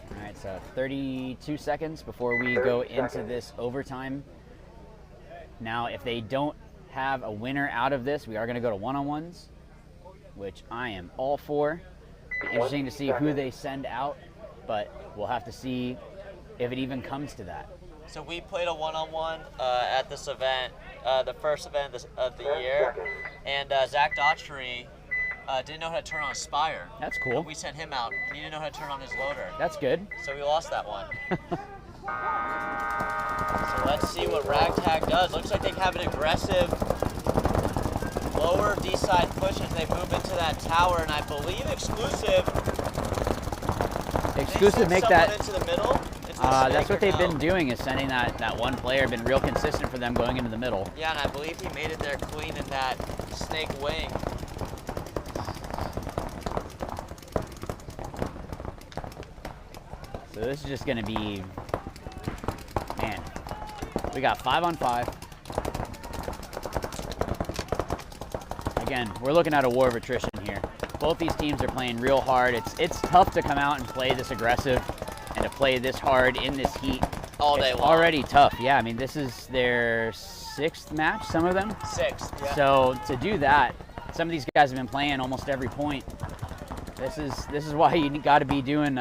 All right, right, so 32 seconds before we go into this overtime. Now, if they don't have a winner out of this, we are going to go to one-on-ones, which I am all for. Be interesting to see who they send out, but we'll have to see if it even comes to that. So we played a one-on-one at this event, the first event of the year, and Zach Daughtry didn't know how to turn on a Spire. That's cool. We sent him out. He didn't know how to turn on his loader. That's good. So we lost that one. So let's see what Ragtag does. Looks like they have an aggressive lower D-side push as they move into that tower, and I believe Exclusive make that into the middle. that's what they've been doing, is sending that one player. Been real consistent for them going into the middle. Yeah, and I believe he made it there clean in that snake wing. So this is just going to be, man, we got 5-on-5. Again, we're looking at a war of attrition here. Both these teams are playing real hard. It's tough to come out and play this aggressive and to play this hard in this heat. All day long. Already tough. Yeah, I mean, this is their 6th match, some of them. 6th, yeah. So to do that, some of these guys have been playing almost every point. This is why you got to be doing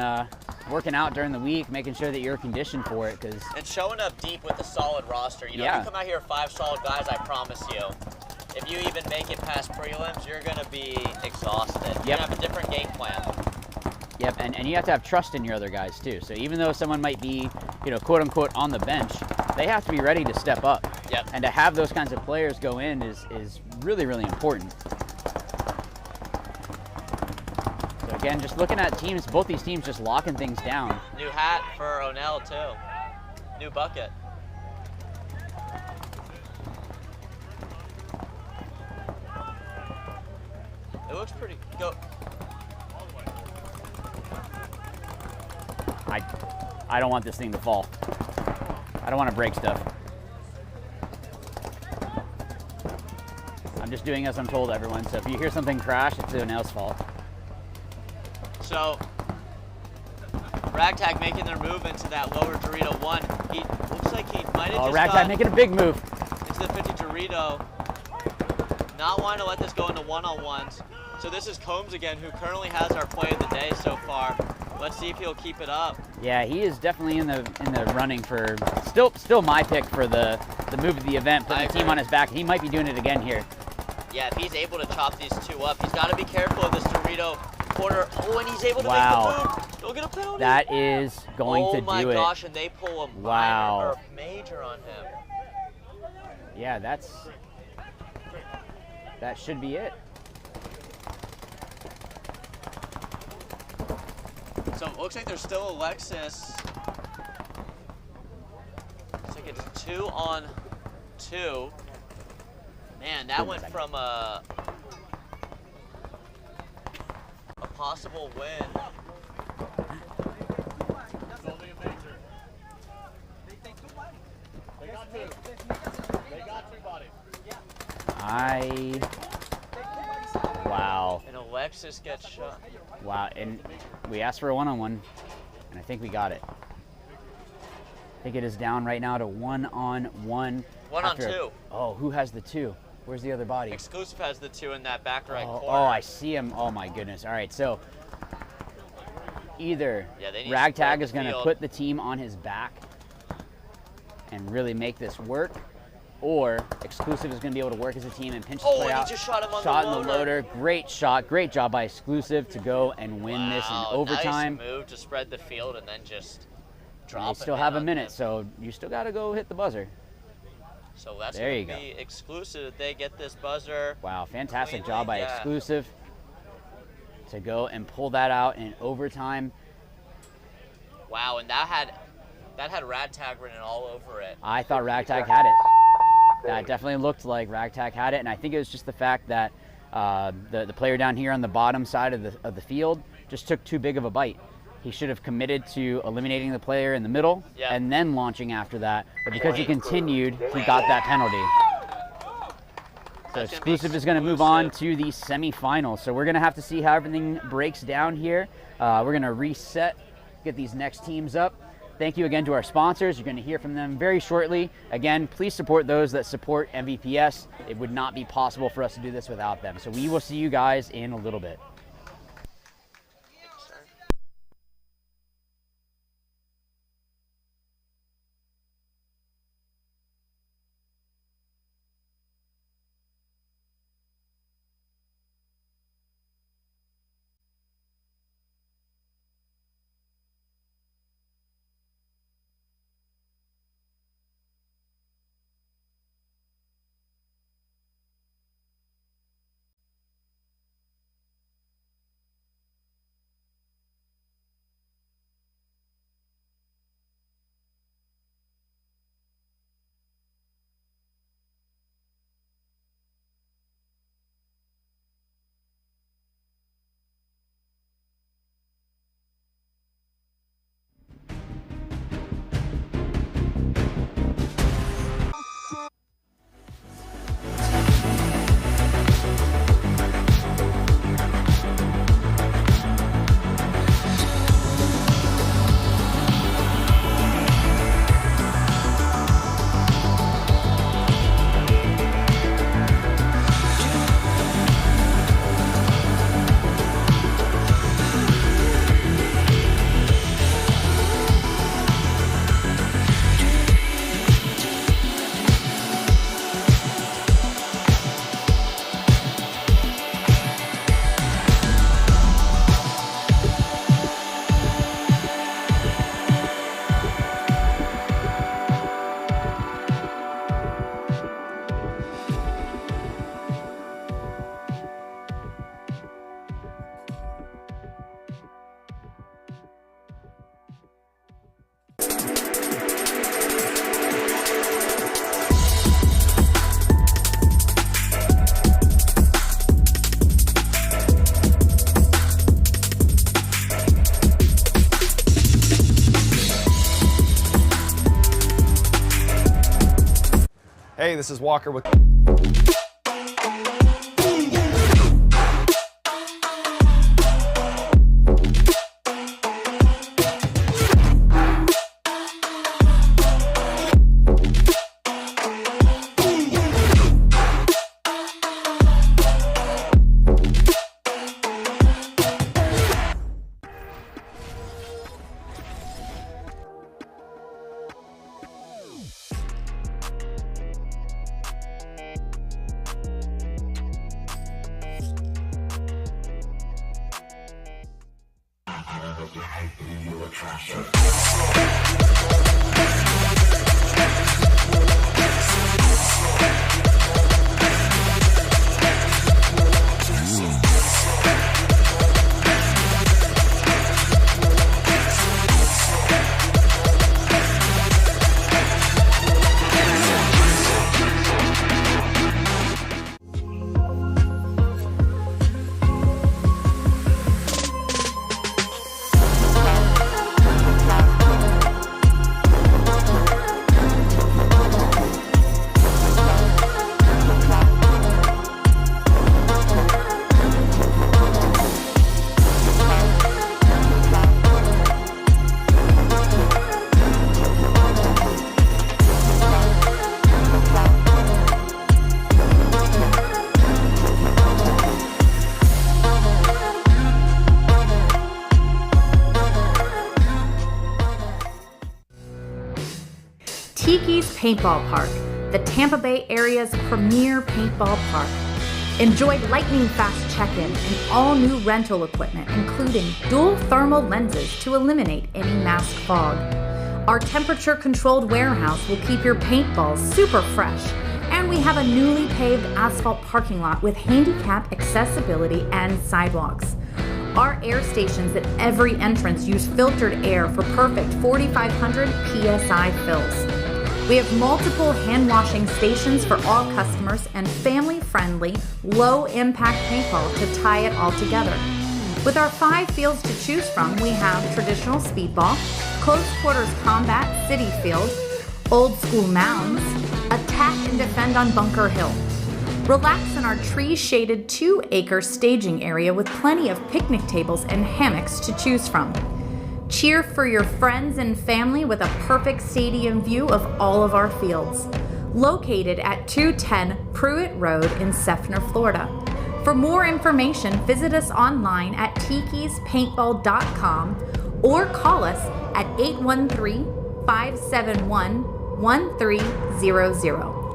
working out during the week, making sure that you're conditioned for it, because and showing up deep with a solid roster. You know, yeah. You come out here 5 solid guys, I promise you. If you even make it past prelims, you're gonna be exhausted. You're gonna have a different game plan. Yep, and you have to have trust in your other guys too. So even though someone might be, quote unquote on the bench, they have to be ready to step up. Yep. And to have those kinds of players go in is really, really important. So again, just looking at teams, both these teams just locking things down. New hat for O'Neill too. New bucket. It looks pretty go. I don't want this thing to fall. I don't want to break stuff. I'm just doing as I'm told, everyone. So if you hear something crash, it's O'Neill's fault. So Ragtag making their move into that lower Dorito 1. He looks like he might have just Ragtag making a big move into the 50 Dorito. Not wanting to let this go into one-on-ones. So this is Combs again, who currently has our play of the day so far. Let's see if he'll keep it up. Yeah, he is definitely in the running for still my pick for the move of the event, putting the team on his back. He might be doing it again here. Yeah, if he's able to chop these two up, he's got to be careful of this Dorito quarter. Oh, and he's able to make the move. Don't get a penalty. That is going to do it. Oh my gosh, and they pull a minor or a major on him. Yeah, that should be it. So it looks like there's still Alexis. Looks like it's 2-on-2. Man, that went from a possible win. It's only a major. They got 2. They got 2 bodies. Wow. And Alexis gets shot. Wow, and we asked for a one-on-one, and I think we got it. I think it is down right now to 1-on-1. 1-on-2. Oh, who has the 2? Where's the other body? Exclusive has the 2 in that back right corner. Oh, I see him. Oh my goodness. All right, so either they need Ragtag to is going to put the team on his back and really make this work, or Exclusive is going to be able to work as a team and pinch the play out. He just shot him on the loader. Great shot. Great job by Exclusive to go and win this in overtime. Nice move to spread the field and then just drop it. You still have a minute, so you still got to go hit the buzzer. So that's going to be Exclusive if they get this buzzer. Wow, fantastic job by Exclusive to go and pull that out in overtime. Wow, and that had Ragtag written all over it. I thought Ragtag had it. That definitely looked like Ragtag had it, and I think it was just the fact that the player down here on the bottom side of the field just took too big of a bite. He should have committed to eliminating the player in the middle and then launching after that. But because he continued, he got that penalty. So Exclusive is going to move on to the semifinals. So we're going to have to see how everything breaks down here. We're going to reset get these next teams up. Thank you again to our sponsors. You're going to hear from them very shortly. Again, please support those that support MVPS. It would not be possible for us to do this without them. So we will see you guys in a little bit. Hey, this is Walker with... Tiki's Paintball Park, the Tampa Bay area's premier paintball park. Enjoy lightning-fast check-in and all-new rental equipment, including dual thermal lenses to eliminate any mask fog. Our temperature-controlled warehouse will keep your paintballs super fresh, and we have a newly paved asphalt parking lot with handicap accessibility and sidewalks. Our air stations at every entrance use filtered air for perfect 4,500 PSI fills. We have multiple hand washing stations for all customers and family-friendly, low-impact paintball to tie it all together. With our 5 fields to choose from, we have traditional speedball, close quarters combat, city field, old school mounds, attack and defend on Bunker Hill. Relax in our tree-shaded 2-acre staging area with plenty of picnic tables and hammocks to choose from. Cheer for your friends and family with a perfect stadium view of all of our fields. Located at 210 Pruitt Road in Seffner, Florida. For more information, visit us online at tikispaintball.com or call us at 813-571-1300.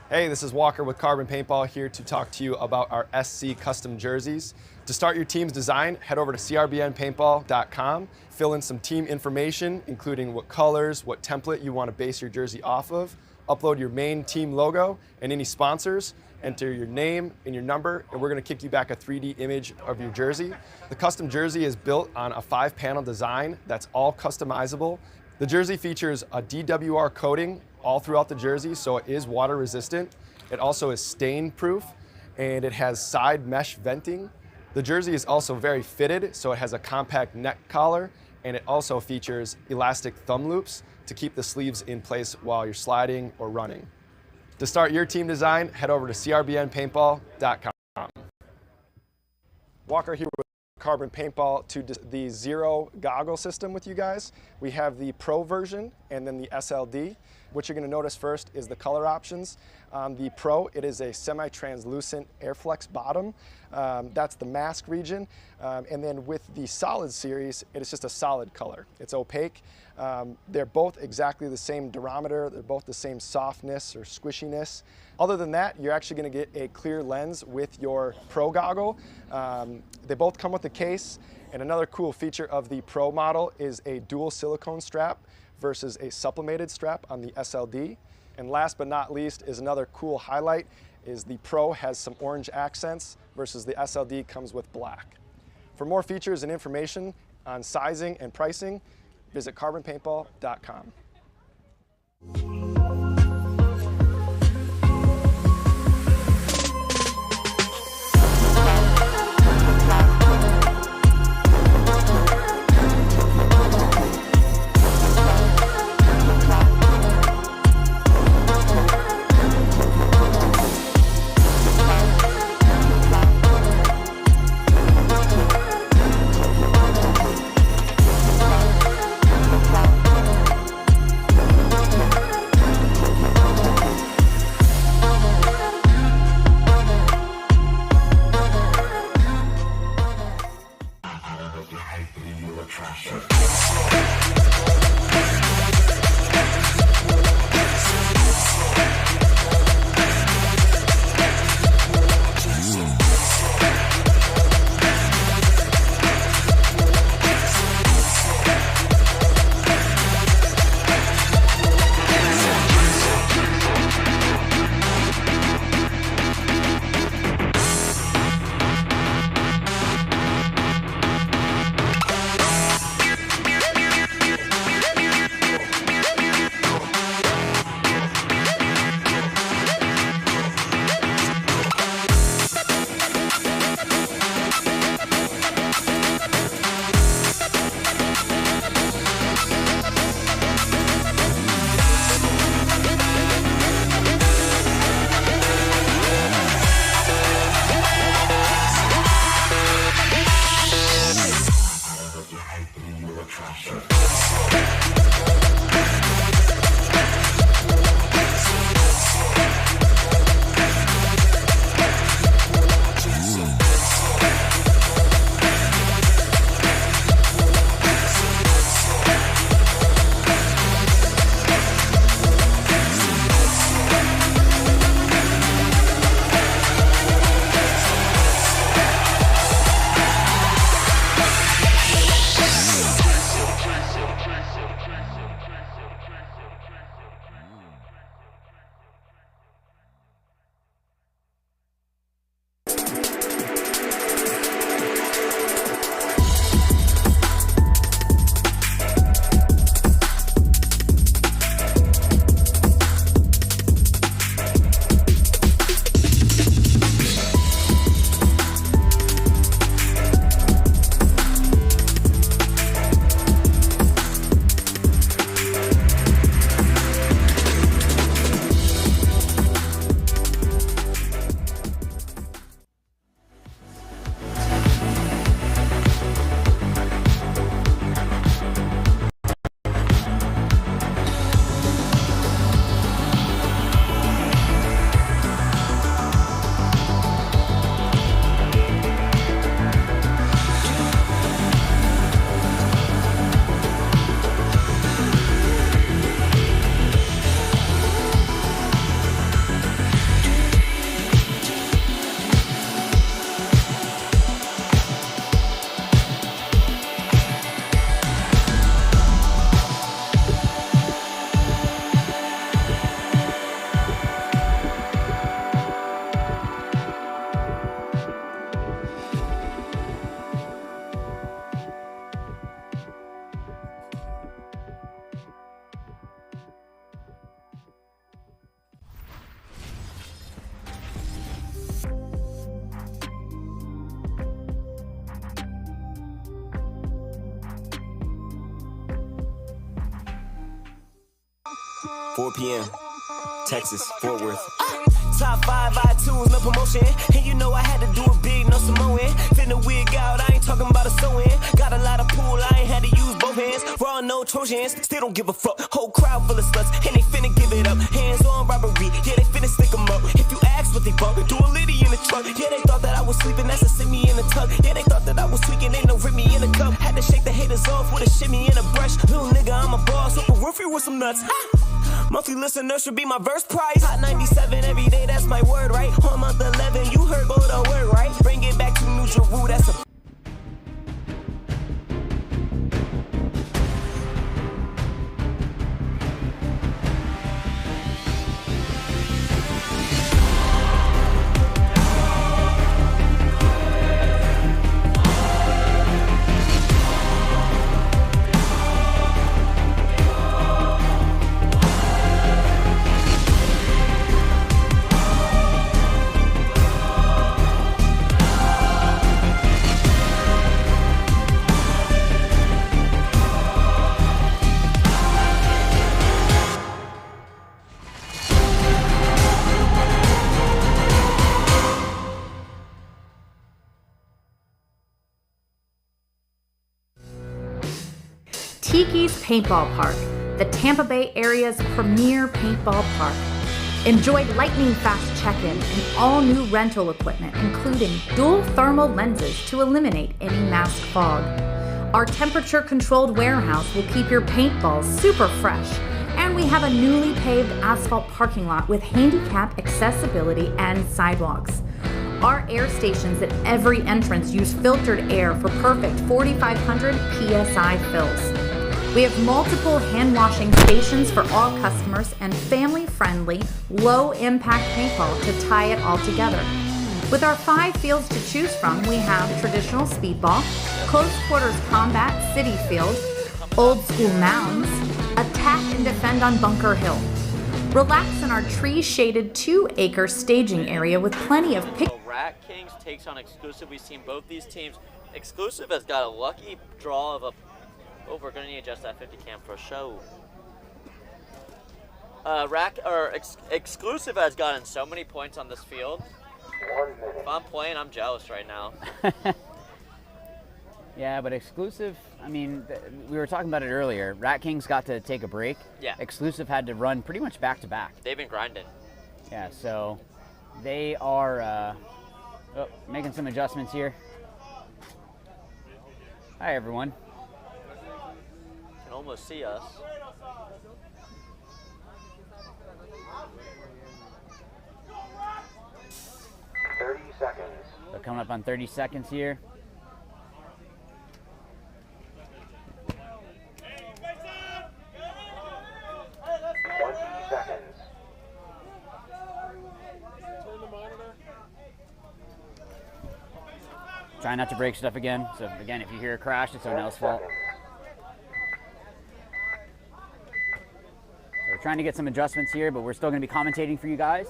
Hey, this is Walker with Carbon Paintball here to talk to you about our SC custom jerseys. To start your team's design, head over to crbnpaintball.com, fill in some team information, including what colors, what template you want to base your jersey off of, upload your main team logo and any sponsors, enter your name and your number, and we're going to kick you back a 3D image of your jersey. The custom jersey is built on a 5-panel design that's all customizable. The jersey features a DWR coating all throughout the jersey, so it is water resistant. It also is stain proof, and it has side mesh venting. The jersey is also very fitted, so it has a compact neck collar, and it also features elastic thumb loops to keep the sleeves in place while you're sliding or running. To start your team design, head over to crbnpaintball.com. Walker here with Carbon Paintball to the Zero goggle system with you guys. We have the Pro version and then the SLD. What you're going to notice first is the color options. The Pro, it is a semi-translucent Airflex bottom. That's the mask region. And then with the Solid series, it is just a solid color. It's opaque. They're both exactly the same durometer. They're both the same softness or squishiness. Other than that, you're actually going to get a clear lens with your Pro goggle. They both come with a case. And another cool feature of the Pro model is a dual silicone strap versus a sublimated strap on the SLD. And last but not least is another cool highlight is the Pro has some orange accents versus the SLD comes with black. For more features and information on sizing and pricing, visit carbonpaintball.com. 4 p.m. Texas, Fort Worth. Top 5 iTunes, no promotion. And you know I had to do it big, no Samoan. Finna wig out, I ain't talking about a sew-in. Got a lot of pool, I ain't had to use both hands. Raw, no Trojans, still don't give a fuck. Whole crowd full of sluts, and they finna give it up. Hands on robbery, yeah, they finna stick 'em up. If you ask what they bump, do a litty in the truck. Yeah, they thought that I was sleeping, that's a semi in the tuck. Yeah, they thought that I was tweaking, ain't no rip me in the cup. Had to shake the haters off with a shimmy and a brush. Little nigga, I'm a boss, up a roofie with some nuts. Monthly listeners should be my verse price. Hot 97 every day, that's my word, right? On month 11, you heard go to word, right? Bring it back to New Jeru, that's a Tiki's Paintball Park, the Tampa Bay area's premier paintball park. Enjoy lightning-fast check-in and all-new rental equipment, including dual thermal lenses to eliminate any mask fog. Our temperature-controlled warehouse will keep your paintballs super fresh, and we have a newly paved asphalt parking lot with handicap accessibility and sidewalks. Our air stations at every entrance use filtered air for perfect 4,500 PSI fills. We have multiple hand washing stations for all customers and family-friendly, low-impact paintball to tie it all together. With our 5 fields to choose from, we have traditional speedball, close quarters combat, city field, old school mounds, attack and defend on Bunker Hill. Relax in our tree-shaded 2-acre staging area with plenty of Rat Kings takes on Exclusive. We've seen both these teams. Exclusive has got a lucky draw of a... Oh, we're going to need to adjust that 50 cam for a show. Exclusive has gotten so many points on this field. If I'm playing, I'm jealous right now. Yeah, but Exclusive, I mean, we were talking about it earlier. Rat Kings got to take a break. Yeah. Exclusive had to run pretty much back to back. They've been grinding. Yeah, so they are making some adjustments here. Hi, everyone. Can almost see us. So coming up on 30 seconds here. Try not to break stuff again. So again, if you hear a crash, it's someone else's fault. So we're trying to get some adjustments here, but we're still going to be commentating for you guys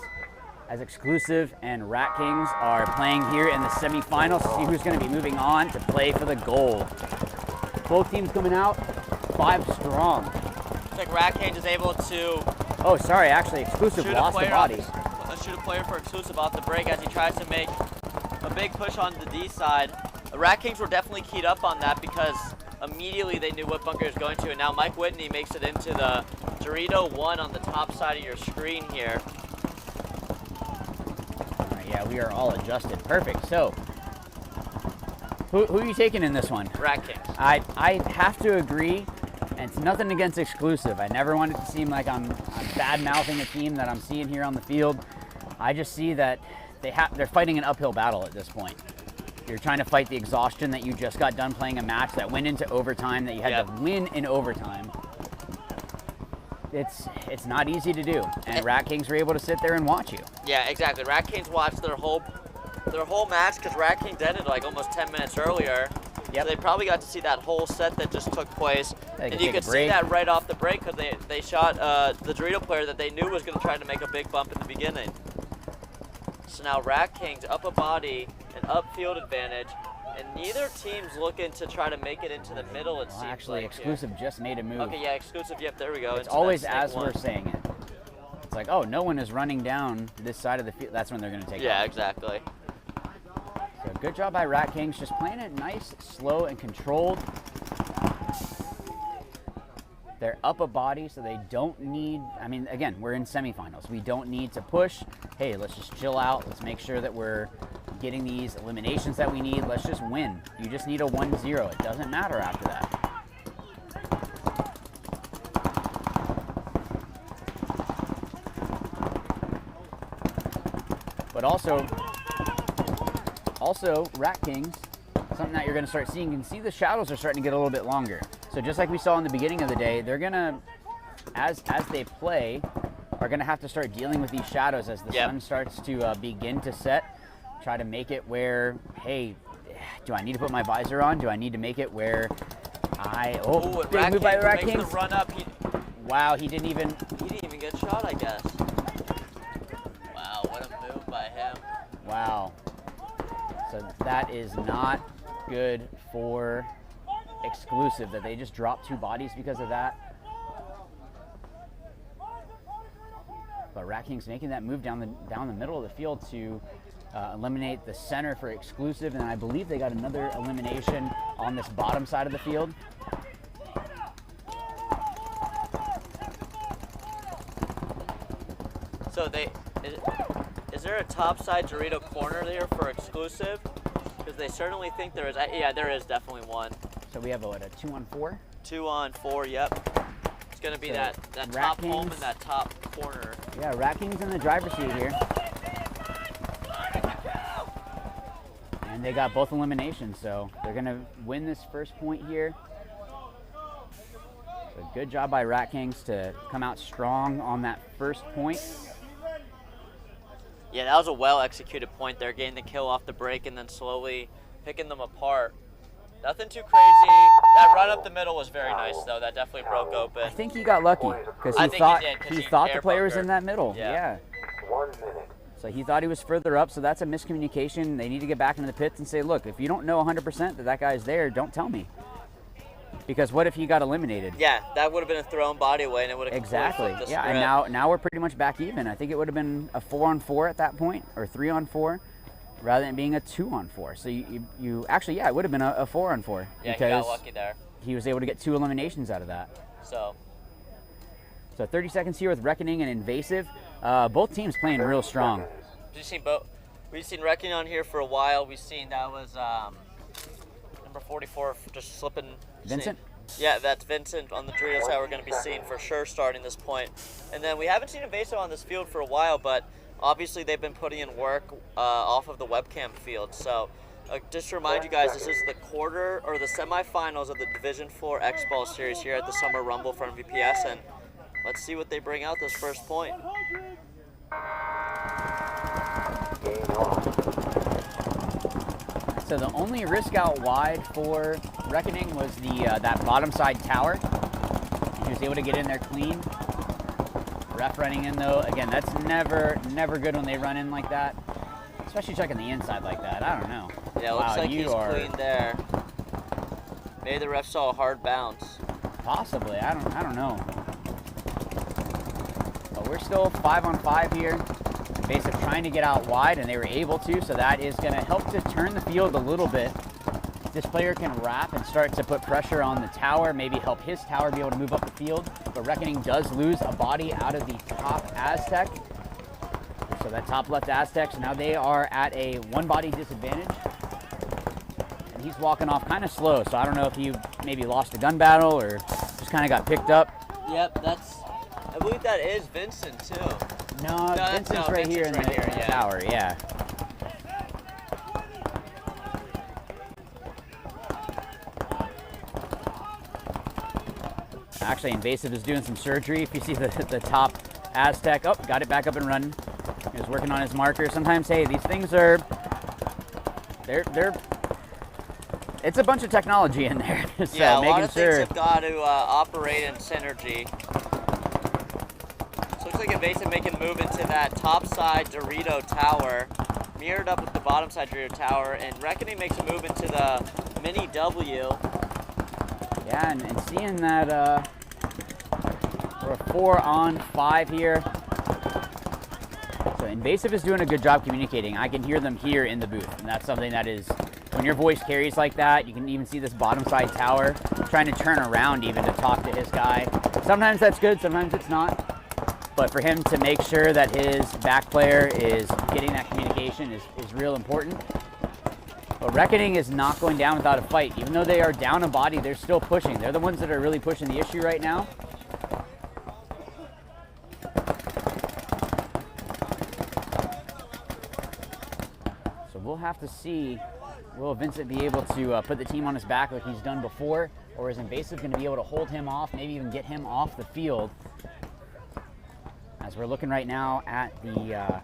as Exclusive and Rat Kings are playing here in the semifinals to see who's going to be moving on to play for the gold. Both teams coming out 5 strong. Looks like Rat Kings is able to... Oh, sorry, actually, Exclusive lost the body. Let's shoot a player for Exclusive off the break as he tries to make a big push on the D side. The Rat Kings were definitely keyed up on that because immediately they knew what bunker he was going to, and now Mike Whitney makes it into the Dorito 1 on the top side of your screen here. All right, yeah, we are all adjusted. Perfect. So, who are you taking in this one? Rat Kings. I have to agree, and it's nothing against Exclusive. I never want it to seem like I'm bad-mouthing a team that I'm seeing here on the field. I just see that they're fighting an uphill battle at this point. You're trying to fight the exhaustion that you just got done playing a match that went into overtime, that you had to win in overtime. It's not easy to do, and Rat Kings were able to sit there and watch you. Yeah, exactly. Rat Kings watched their whole match because Rat Kings ended like almost 10 minutes earlier. Yep. So they probably got to see that whole set that just took place. And you could see that right off the break because they shot the Dorito player that they knew was going to try to make a big bump in the beginning. So now Rat Kings up a body, an upfield advantage, and neither team's looking to try to make it into the middle, it seems actually, like Exclusive just made a move. Okay, yeah, Exclusive, yep, there we go. It's always as we're saying it. it's like, oh, no one is running down this side of the field, that's when they're going to take Yeah, off. exactly. So good job by Rat Kings, just playing it nice, slow, and controlled. They're up a body, so they don't need, I mean, again, we're in semifinals. We don't need to push. Hey, let's just chill out. Let's make sure that we're getting these eliminations that we need. Let's just win. You just need a 1-0. It doesn't matter after that. But also, Rat Kings, something that you're going to start seeing, you can see the shadows are starting to get a little bit longer. So just like we saw in the beginning of the day, they're going to, as they play, are going to have to start dealing with these shadows as the sun starts to begin to set. Try to make it where, hey, do I need to put my visor on? Do I need to make it where big move by the Rat Kings. The run up. Wow, he didn't even get shot, I guess. Wow, what a move by him. Wow. So that is not good for Exclusive, that they just dropped 2 bodies because of that. But Rat Kings making that move down the middle of the field to eliminate the center for Exclusive, and I believe they got another elimination on this bottom side of the field. So is there a topside Dorito corner there for Exclusive? Because they certainly think there is. Yeah, there is definitely one. So we have a 2-on-4? 2-on-4, yep. It's going to be So that top home and that top corner. Yeah, Rat Kings in the driver's seat here. And they got both eliminations, so they're going to win this first point here. So good job by Rat Kings to come out strong on that first point. Yeah, that was a well-executed point there, getting the kill off the break and then slowly picking them apart. Nothing too crazy. That run up the middle was very nice, though. That definitely broke open. I think he got lucky because he thought the player was in that middle. Yeah. 1 minute. So he thought he was further up, so that's a miscommunication. They need to get back into the pits and say, look, if you don't know 100% that guy's there, don't tell me. Because what if he got eliminated? Yeah, that would have been a thrown body away, and it would have exactly. Yeah, and now we're pretty much back even. I think it would have been a 4-on-4 at that point, or 3-on-4, rather than being a 2-on-4. So you actually, yeah, it would have been a 4-on-4. Yeah, because he got lucky there. He was able to get 2 eliminations out of that. So 30 seconds here with Reckoning and Invasive. Both teams playing real strong. We've seen Reckoning on here for a while. We've seen that was number 44 just slipping. Vincent? Yeah, that's Vincent on the Doritos that we're going to be seeing for sure starting this point. And then we haven't seen Invasive on this field for a while, but obviously they've been putting in work off of the webcam field. So just to remind you guys, this is the quarter or the semifinals of the Division 4 X-Ball Series here at the Summer Rumble for MVPS, and let's see what they bring out this first point. So the only risk out wide for Reckoning was the that bottom side tower. He was able to get in there clean. Ref running in though, again, that's never good when they run in like that. Especially checking the inside like that, I don't know. Yeah, it looks like he's clean there. Maybe the ref saw a hard bounce. Possibly, I don't know. But we're still 5-on-5 here. Invasive trying to get out wide, and they were able to, so that is going to help to turn the field a little bit. This player can wrap and start to put pressure on the tower, maybe help his tower be able to move up the field. But Reckoning does lose a body out of the top Aztec. So that top left Aztec, so now they are at a 1-body disadvantage. And he's walking off kind of slow, so I don't know if he maybe lost a gun battle or just kind of got picked up. Yep, I believe that is Vincent too. No, Vincent's right here in the tower, yeah. Actually, Invasive is doing some surgery. If you see the top Aztec, oh, got it back up and running. He was working on his marker. Sometimes, hey, these things are, it's a bunch of technology in there. So yeah, a making lot of sure things have got to operate in synergy. So looks like Invasive making a move into that top side Dorito tower, mirrored up with the bottom side Dorito tower, and Reckoning makes a move into the mini W. Yeah, and seeing that we're 4-on-5 here. So Invasive is doing a good job communicating. I can hear them here in the booth, and that's something that is, when your voice carries like that, you can even see this bottom side tower trying to turn around even to talk to his guy. Sometimes that's good, sometimes it's not. But for him to make sure that his back player is getting that communication is real important. But Reckoning is not going down without a fight. Even though they are down a body, they're still pushing. They're the ones that are really pushing the issue right now. So we'll have to see, will Vincent be able to put the team on his back like he's done before? Or is Invasive going to be able to hold him off, maybe even get him off the field? As we're looking right now at the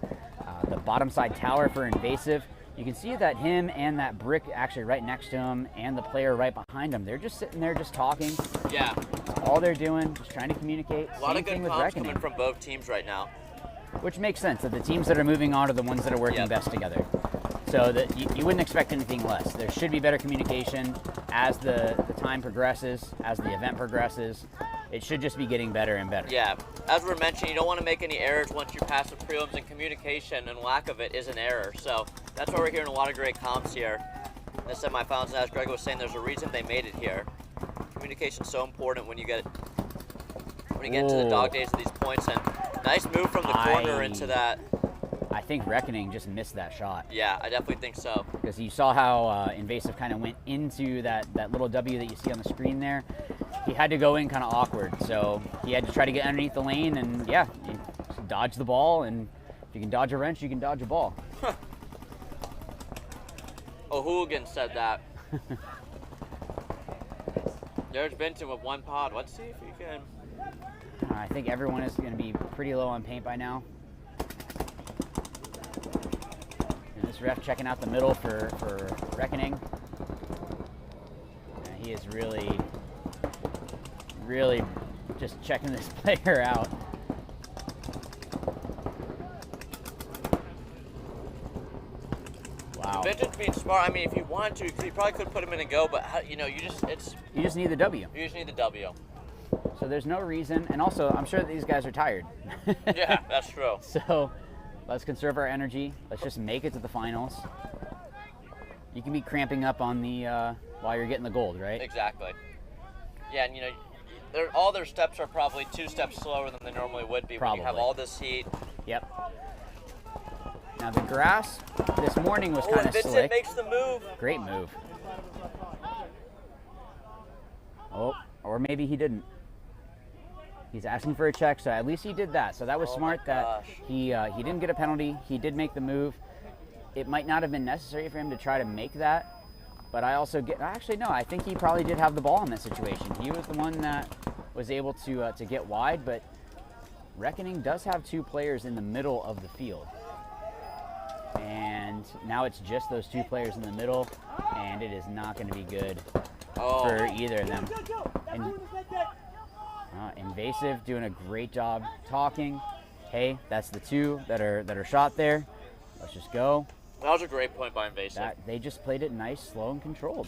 bottom side tower for Invasive, you can see that him and that brick actually right next to him and the player right behind him, they're just sitting there just talking. Yeah. That's all they're doing, just trying to communicate. A lot of good comms coming from both teams right now. Which makes sense, that the teams that are moving on are the ones that are working best together. So that you wouldn't expect anything less. There should be better communication as the time progresses, as the event progresses. It should just be getting better and better. Yeah, as we're mentioning, you don't want to make any errors once you pass the prelims, and communication and lack of it is an error. So that's why we're hearing a lot of great comms here. In the semifinals, and as Greg was saying, there's a reason they made it here. Communication's so important when you get into the dog days of these points. And nice move from the corner into that. I think Reckoning just missed that shot. Yeah, I definitely think so. Because you saw how Invasive kind of went into that little W that you see on the screen there. He had to go in kind of awkward, so he had to try to get underneath the lane, and yeah, you dodge the ball, and if you can dodge a wrench, you can dodge a ball. O'Hooligan said that. There's Vincent with one pod. Let's see if he can. I think everyone is going to be pretty low on paint by now. And this ref checking out the middle for Reckoning. And he is really just checking this player out. Wow. Vincent's being smart. I mean, if you wanted to, you probably could put him in a go, but you know, you just need the W. You just need the W. So there's no reason, and also I'm sure that these guys are tired. Yeah, that's true. So let's conserve our energy. Let's just make it to the finals. You can be cramping up on the while you're getting the gold, right? Exactly. Yeah, and you know, all their steps are probably 2 steps slower than they normally would be when you have all this heat. Yep. Now the grass this morning was kind of Vincent slick. makes the move. Great move. Oh, or maybe he didn't. He's asking for a check, so at least he did that. So that was smart that he didn't get a penalty. He did make the move. It might not have been necessary for him to try to make that, but I also actually no, I think he probably did have the ball in that situation. He was the one that was able to get wide, but Reckoning does have 2 players in the middle of the field. And now it's just those 2 players in the middle, and it is not going to be good for either of them. And, Invasive doing a great job talking. Hey, that's the 2 that are shot there. Let's just go. That was a great point by Invasive. They just played it nice, slow, and controlled.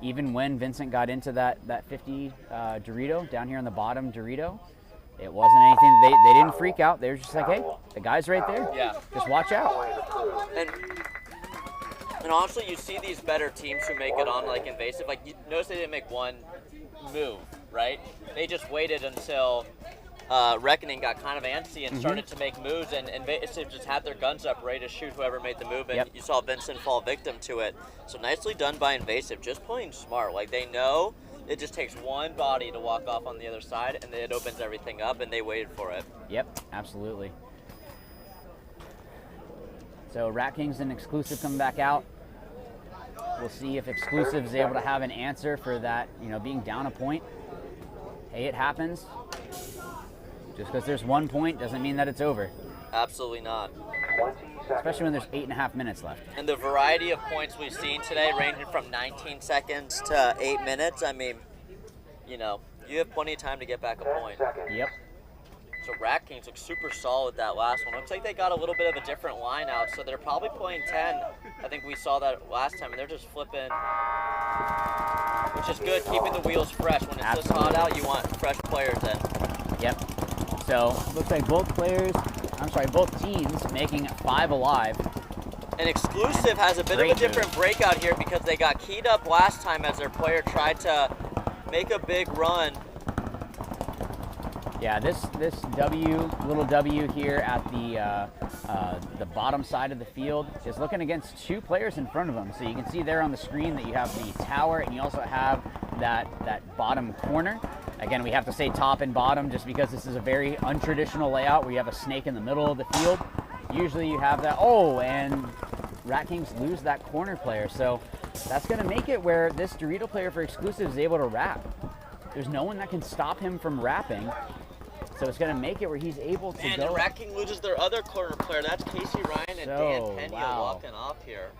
Even when Vincent got into that 50 Dorito down here on the bottom Dorito, it wasn't anything. They didn't freak out. They were just like, hey, the guy's right there. Yeah. Just watch out. And honestly, you see these better teams who make it on like Invasive. Like, you notice they didn't make one move, right? They just waited until Reckoning got kind of antsy and started to make moves, and Invasive just had their guns up ready to shoot whoever made the move, and you saw Vincent fall victim to it. So nicely done by Invasive, just playing smart. Like, they know it just takes one body to walk off on the other side, and it opens everything up, and they waited for it. Yep, absolutely. So Rat Kings and Exclusive come back out. We'll see if Exclusive is able to have an answer for that, being down a point. Hey, it happens. Just because there's 1 point doesn't mean that it's over. Absolutely not. Especially when there's 8.5 minutes left. And the variety of points we've seen today, ranging from 19 seconds to 8 minutes, I mean, you have plenty of time to get back a point. Yep. So Rat Kings look super solid that last one. Looks like they got a little bit of a different line out, so they're probably playing 10. I think we saw that last time, and they're just flipping, which is good, keeping the wheels fresh. When it's this hot out, you want fresh players in. Yep. So looks like both players I'm sorry, both teams making 5 alive. And Exclusive has a bit of a different breakout here because they got keyed up last time as their player tried to make a big run. Yeah, this little W here at the bottom side of the field is looking against 2 players in front of them. So you can see there on the screen that you have the tower and you also have that bottom corner. Again, we have to say top and bottom just because this is a very untraditional layout where you have a snake in the middle of the field. Usually you have that. Oh, and Rat Kings lose that corner player. So that's going to make it where this Dorito player for Exclusive is able to wrap. There's no one that can stop him from wrapping. So it's going to make it where he's able to go. And Rat King loses their other corner player. That's Casey Ryan and Dan Penny walking off here.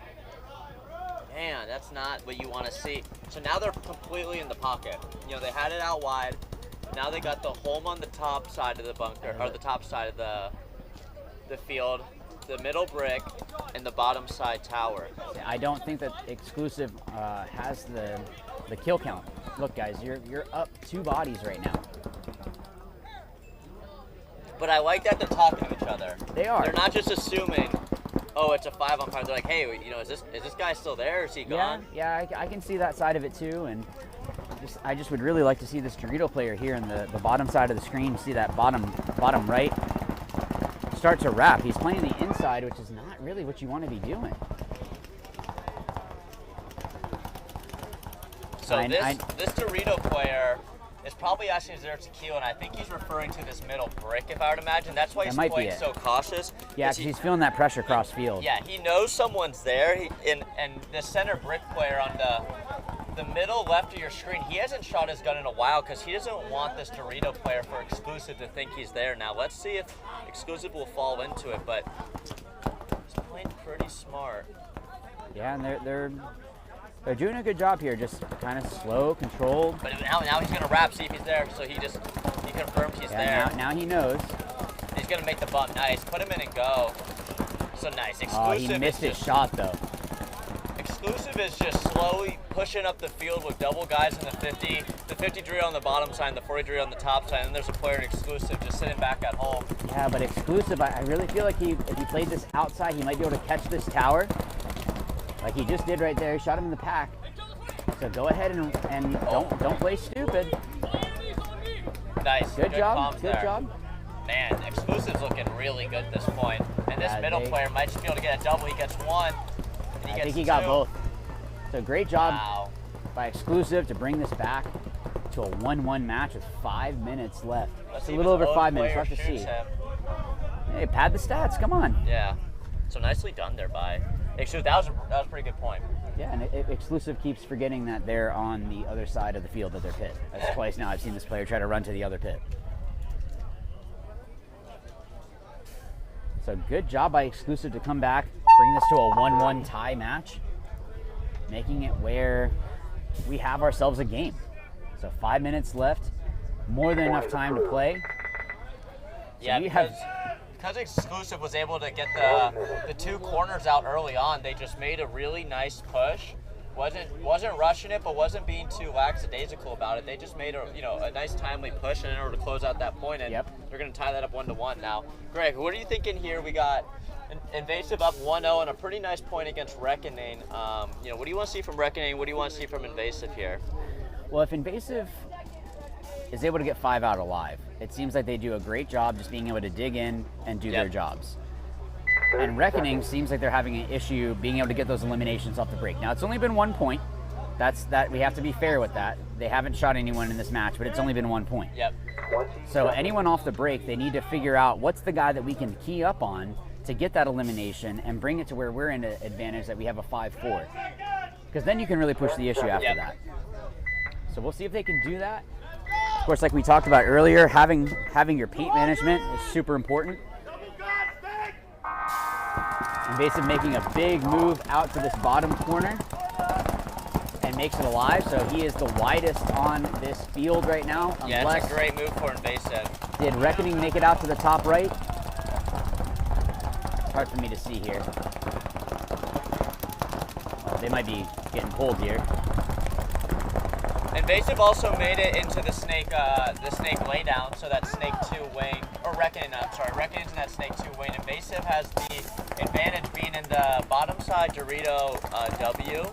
Man, that's not what you want to see. So now they're completely in the pocket. You know, they had it out wide. Now they got the home on the top side of the bunker, or the top side of the field, the middle brick, and the bottom side tower. I don't think that Exclusive has the kill count. Look, guys, you're up 2 bodies right now. But I like that they're talking to each other. They are. They're not just assuming, oh, it's a 5-on-5. They're like, hey, you know, is this guy still there? Is he gone? Yeah, I can see that side of it too. And I just would really like to see this Dorito player here in the bottom side of the screen. See that bottom right start to wrap. He's playing the inside, which is not really what you want to be doing. So this Dorito player is probably asking is there tequila, and I think he's referring to this middle brick, if I would imagine. That's why he's playing so cautious. Yeah, because he's feeling that pressure cross field. Yeah, he knows someone's there. And the center brick player on the middle left of your screen, he hasn't shot his gun in a while because he doesn't want this Dorito player for Exclusive to think he's there. Now let's see if Exclusive will fall into it, but he's playing pretty smart. Yeah, and they're doing a good job here, just kind of slow, controlled. But now he's gonna wrap, see if he's there. So he confirmed he's there. Now he knows. He's gonna make the bump. Nice. Put him in and go. So nice. Exclusive. Oh, he missed his shot though. Exclusive is just slowly pushing up the field with double guys in the 50. The 50 drill on the bottom side, and the 40 drill on the top side. And then there's a player in Exclusive just sitting back at home. Yeah, but Exclusive, I really feel like if he played this outside, he might be able to catch this tower. Like he just did right there. He shot him in the pack. So go ahead and don't play stupid. Nice. Good job. Good job. Man, Exclusive's looking really good at this point. And this middle player might just be able to get a double. He gets 1. And he gets 2. I think he got both. So great job by Exclusive to bring this back to a 1-1 match with 5 minutes left. It's a little over 5 minutes. We'll have to see. Hey, pad the stats. Come on. Yeah. So nicely done there by Exclusive. That was a pretty good point. Yeah, and Exclusive keeps forgetting that they're on the other side of the field of their pit. That's twice now I've seen this player try to run to the other pit. So good job by Exclusive to come back, bring this to a 1-1 tie match, making it where we have ourselves a game. So 5 minutes left, more than enough time to play. So yeah, because Exclusive was able to get the 2 corners out early on, they just made a really nice push. Wasn't rushing it, but wasn't being too lackadaisical about it. They just made a nice timely push in order to close out that point, and they're going to tie that up 1-1 now. Greg, what are you thinking here? We got Invasive up 1-0 and a pretty nice point against Reckoning. What do you want to see from Reckoning? What do you want to see from Invasive here? Well, if Invasive is able to get 5 out alive, it seems like they do a great job just being able to dig in and do their jobs. And Reckoning seems like they're having an issue being able to get those eliminations off the break. Now, it's only been 1 point. That we have to be fair with that. They haven't shot anyone in this match, but it's only been 1 point. Yep. So anyone off the break, they need to figure out what's the guy that we can key up on to get that elimination and bring it to where we're in an advantage that we have a 5-4. Because then you can really push the issue after that. So we'll see if they can do that. Of course, like we talked about earlier, having your paint management is super important. Invasive making a big move out to this bottom corner and makes it alive, so he is the widest on this field right now. Yeah, it's a great move for Invasive. Did Reckoning make it out to the top right? It's hard for me to see here. Oh, they might be getting pulled here. Invasive also made it into the snake laydown, so that snake 2 wing, or Reckoning, I'm sorry, Reckoning's in that snake 2 wing. Invasive has the advantage being in the bottom side Dorito W.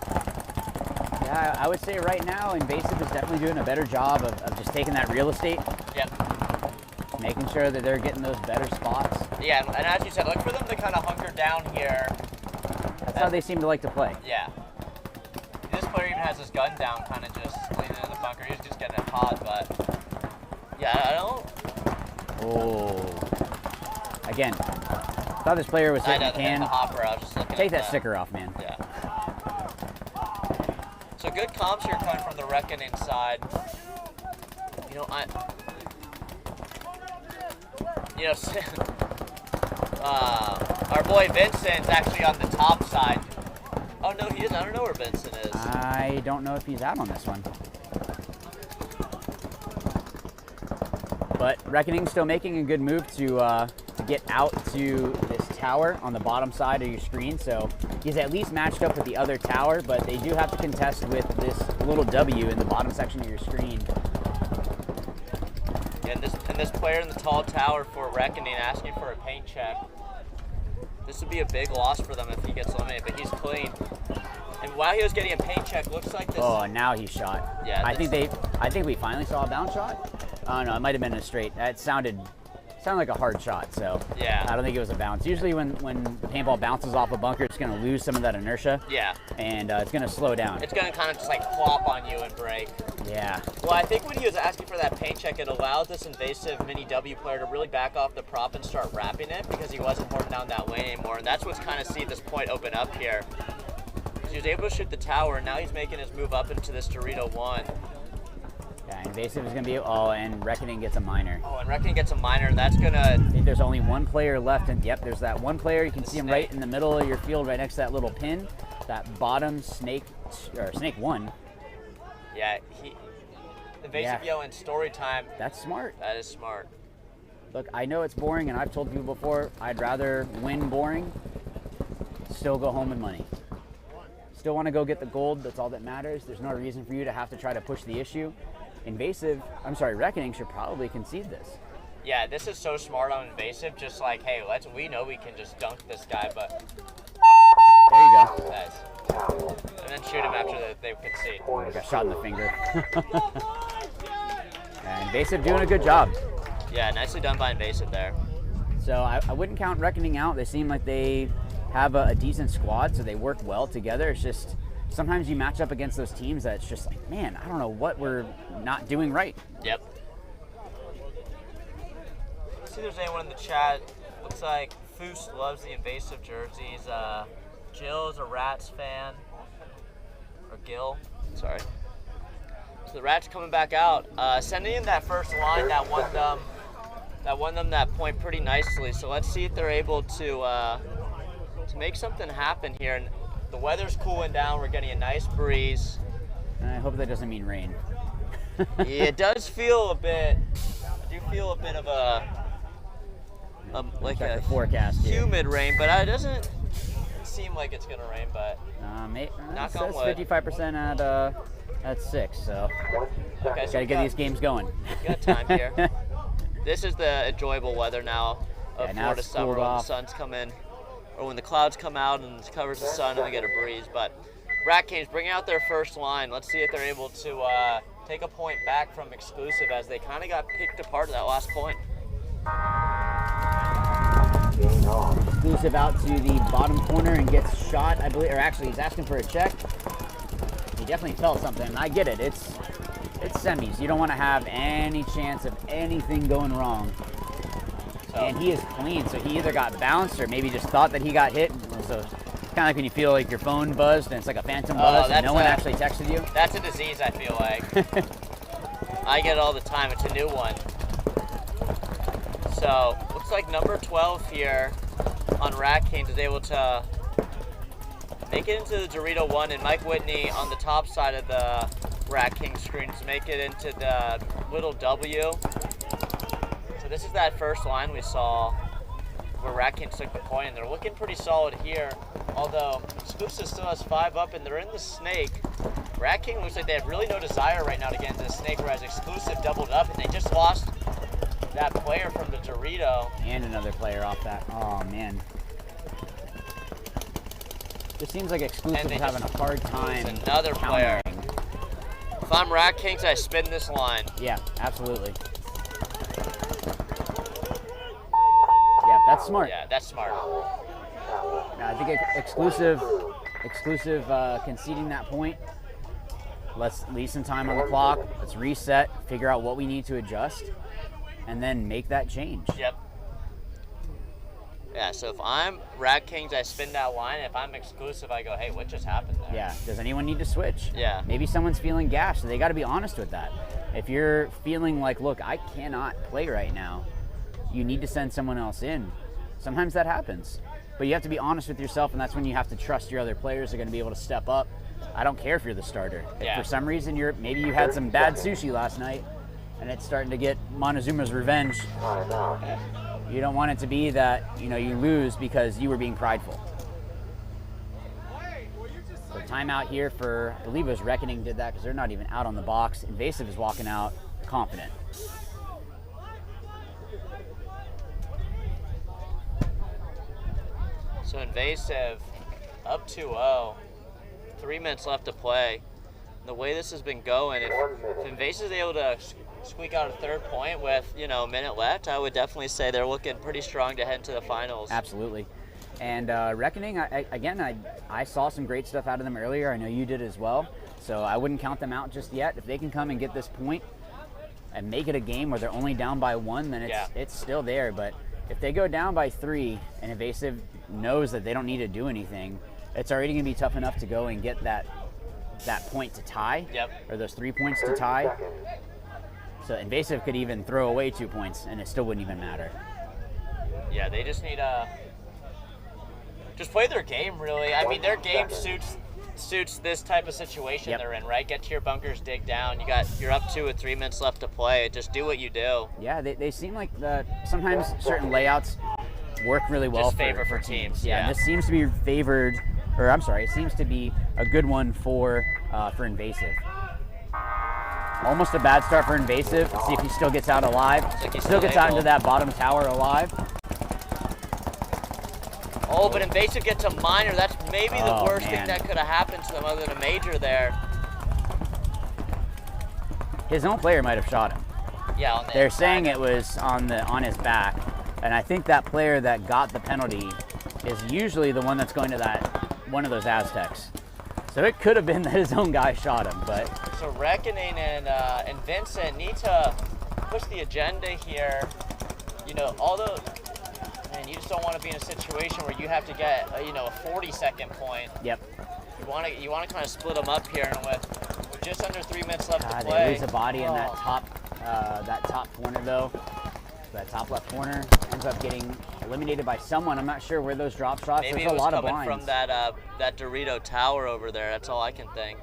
Yeah, I would say right now Invasive is definitely doing a better job of just taking that real estate. Yep. Making sure that they're getting those better spots. Yeah, and as you said, look for them to kind of hunker down here. That's how they seem to like to play. Yeah. This player even has his gun down, kind of just leaning in the bunker. He's just getting it hot, but yeah, I don't. Oh. Again, thought this player was hitting the can. The hopper, I was just looking Take at that sticker off, man. Yeah. So good comps here coming from the Reckoning side. You know, our boy Vincent's actually on the top side. Oh no, he is. I don't know where Vincent is. I don't know if he's out on this one. But Reckoning's still making a good move to get out to this tower on the bottom side of your screen. So he's at least matched up with the other tower, but they do have to contest with this little W in the bottom section of your screen. Yeah, and this player in the tall tower for Reckoning asking for a paint check. This would be a big loss for them if he gets eliminated, but he's clean. And while he was getting a paint check, looks like this. Oh, now he's shot. Yeah. I think we finally saw a bounce shot. Oh no, it might have been a straight. That sounded like a hard shot. So yeah, I don't think it was a bounce. Usually when the paintball bounces off a bunker, it's going to lose some of that inertia. Yeah. And it's going to slow down. It's going to kind of just like plop on you and break. Yeah. Well, I think when he was asking for that paint check, it allowed this Invasive Mini W player to really back off the prop and start wrapping it because he wasn't holding down that lane anymore. And that's what's kind of seen this point open up here. He was able to shoot the tower, and now he's making his move up into this Dorito 1. Yeah, Invasive is going to be, and Reckoning gets a minor. Oh, and Reckoning gets a minor, and that's going to... I think there's only one player left, and yep, there's that one player. You can see him right in the middle of your field, right next to that little pin. That bottom snake 1. Yeah, Invasive Yo in story time. That's smart. That is smart. Look, I know it's boring, and I've told people before, I'd rather win boring, still go home with money. Still want to go get the gold, that's all that matters. There's no reason for you to have to try to push the issue. Reckoning should probably concede this. Yeah, this is so smart on Invasive, just like, hey, we know we can just dunk this guy, but... There you go. Nice. And then shoot him after they concede. I got shot in the finger. And Invasive doing a good job. Yeah, nicely done by Invasive there. So I wouldn't count Reckoning out. They seem like they have a decent squad, so they work well together. It's just sometimes you match up against those teams that it's just like, man, I don't know what we're not doing right. Yep. Let's see if there's anyone in the chat. Looks like Foos loves the Invasive jerseys. Jill is a Rats fan. Or Gil, sorry. So the Rats coming back out. Sending in that first line that won them that point pretty nicely. So let's see if they're able to make something happen here. And the weather's cooling down. We're getting a nice breeze. I hope that doesn't mean rain. Yeah, it does feel a bit. I do feel a bit of a forecast humid rain, but it doesn't seem like it's gonna rain. But knock on wood. 55% at 6. So okay, so gotta get these games going. Got time here. This is the enjoyable weather now of Florida summer when the sun's come in, or when the clouds come out and it covers the sun and we get a breeze. But Rat Kings bringing out their first line. Let's see if they're able to take a point back from Exclusive as they kind of got picked apart at that last point. Exclusive out to the bottom corner and gets shot, I believe, or actually he's asking for a check. He definitely felt something. I get it. It's semis. You don't want to have any chance of anything going wrong. And he is clean, so he either got bounced or maybe just thought that he got hit. So it's kind of like when you feel like your phone buzzed and it's like a phantom buzz and no one actually texted you. That's a disease, I feel like. I get it all the time. It's a new one. So looks like number 12 here on Rat Kings is able to make it into the Dorito 1, and Mike Whitney on the top side of the Rat Kings screen to make it into the little W. So this is that first line we saw where Rat Kings took the point, and they're looking pretty solid here. Although Exclusive still has 5 up, and they're in the snake. Rat King looks like they have really no desire right now to get into the snake, whereas Exclusive doubled up, and they just lost that player from the Dorito. And another player off that. Oh, man. It seems like Exclusive is having a hard time. Another player. If I'm Rat Kings, I spin this line. Yeah, absolutely. Yeah, that's smart. Yeah, that's smart. I think exclusive conceding that point. Let's leave some time on the clock. Let's reset, figure out what we need to adjust, and then make that change. Yep. Yeah, so if I'm Rat Kings, I spin that line. If I'm Exclusive, I go, hey, what just happened there? Yeah, does anyone need to switch? Yeah. Maybe someone's feeling gashed, so they got to be honest with that. If you're feeling like, look, I cannot play right now, you need to send someone else in. Sometimes that happens. But you have to be honest with yourself, and that's when you have to trust your other players are going to be able to step up. I don't care if you're the starter. If for some reason maybe you had some bad sushi last night, and it's starting to get Montezuma's revenge, you don't want it to be that you lose because you were being prideful. So timeout here for, I believe it was Reckoning did that because they're not even out on the box. Invasive is walking out confident. So Invasive up 2-0, 3 minutes left to play. The way this has been going, if Invasive is able to squeak out a third point with a minute left, I would definitely say they're looking pretty strong to head into the finals. Absolutely. And Reckoning, I saw some great stuff out of them earlier. I know you did as well. So I wouldn't count them out just yet. If they can come and get this point and make it a game where they're only down by 1, then it's still there. But if they go down by 3 and Invasive knows that they don't need to do anything, it's already going to be tough enough to go and get that point to tie, or those 3 points to tie. So Invasive could even throw away 2 points and it still wouldn't even matter. Yeah, they just need to just play their game, really. I mean, their game suits this type of situation they're in, right? Get to your bunkers, dig down. You're up 2 with 3 minutes left to play. Just do what you do. Yeah, they seem like sometimes certain layouts work really well just favor for teams. Yeah, and this seems to be favored, or I'm sorry, it seems to be a good one for Invasive. Almost a bad start for Invasive. Let's see if he still gets out alive. Still gets out into that bottom tower alive. Oh, but Invasive gets a minor. That's maybe the worst thing that could have happened to them other than a major there. His own player might have shot him. Yeah, on the They're saying it was on his back. And I think that player that got the penalty is usually the one that's going to one of those Aztecs. So it could have been that his own guy shot him, but. So Reckoning and Vincent need to push the agenda here. Although, man, you just don't want to be in a situation where you have to get a 40-second point. Yep. You want to kind of split them up here, and with just under 3 minutes left to play. They lose a body in that top corner though. That top left corner ends up getting eliminated by someone. I'm not sure where those drop shots. Maybe There's a lot of coming blinds. from that Dorito tower over there. That's all I can think.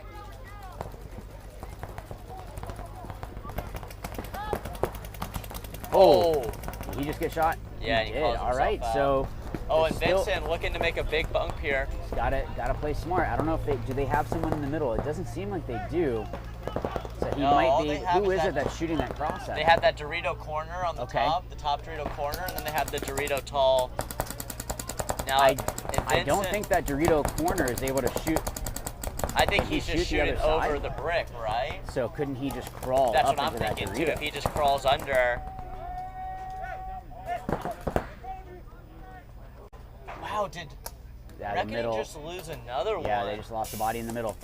Oh, did he just get shot? Yeah, he did. All right, so. Oh, and Vincent looking to make a big bump here. Gotta play smart. I don't know if do they have someone in the middle? It doesn't seem like they do. So he might be. Who is it that's shooting that cross at? They have that Dorito corner on the top, the top Dorito corner, and then they have the Dorito tall. Now, I don't think that Dorito corner is able to shoot. I think he's just shooting over the brick, right? So couldn't he just crawl That's up what I'm into thinking that too. Dorito? If he just crawls under. Wow, did Reckoning just lose another one? Yeah, they just lost the body in the middle.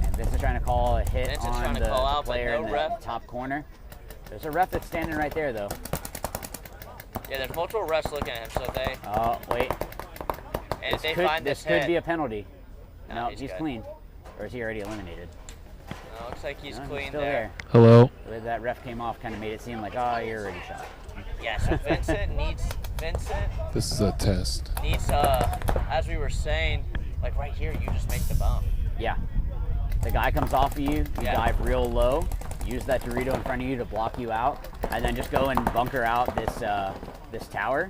And Vincent's trying to call a hit on the player in the top corner. There's a ref that's standing right there, though. Yeah, there's multiple refs looking at him, so they... Oh, wait. And if they find this hit... could be a penalty. No, he's clean. Or is he already eliminated? No, looks like he's clean still there. Hello. The way that ref came off kind of made it seem like, oh, you're already shot. Yeah, so Vincent needs... This is a test. Needs, as we were saying, like right here, you just make the bump. Yeah. The guy comes off of you, you dive real low, use that Dorito in front of you to block you out, and then just go and bunker out this tower.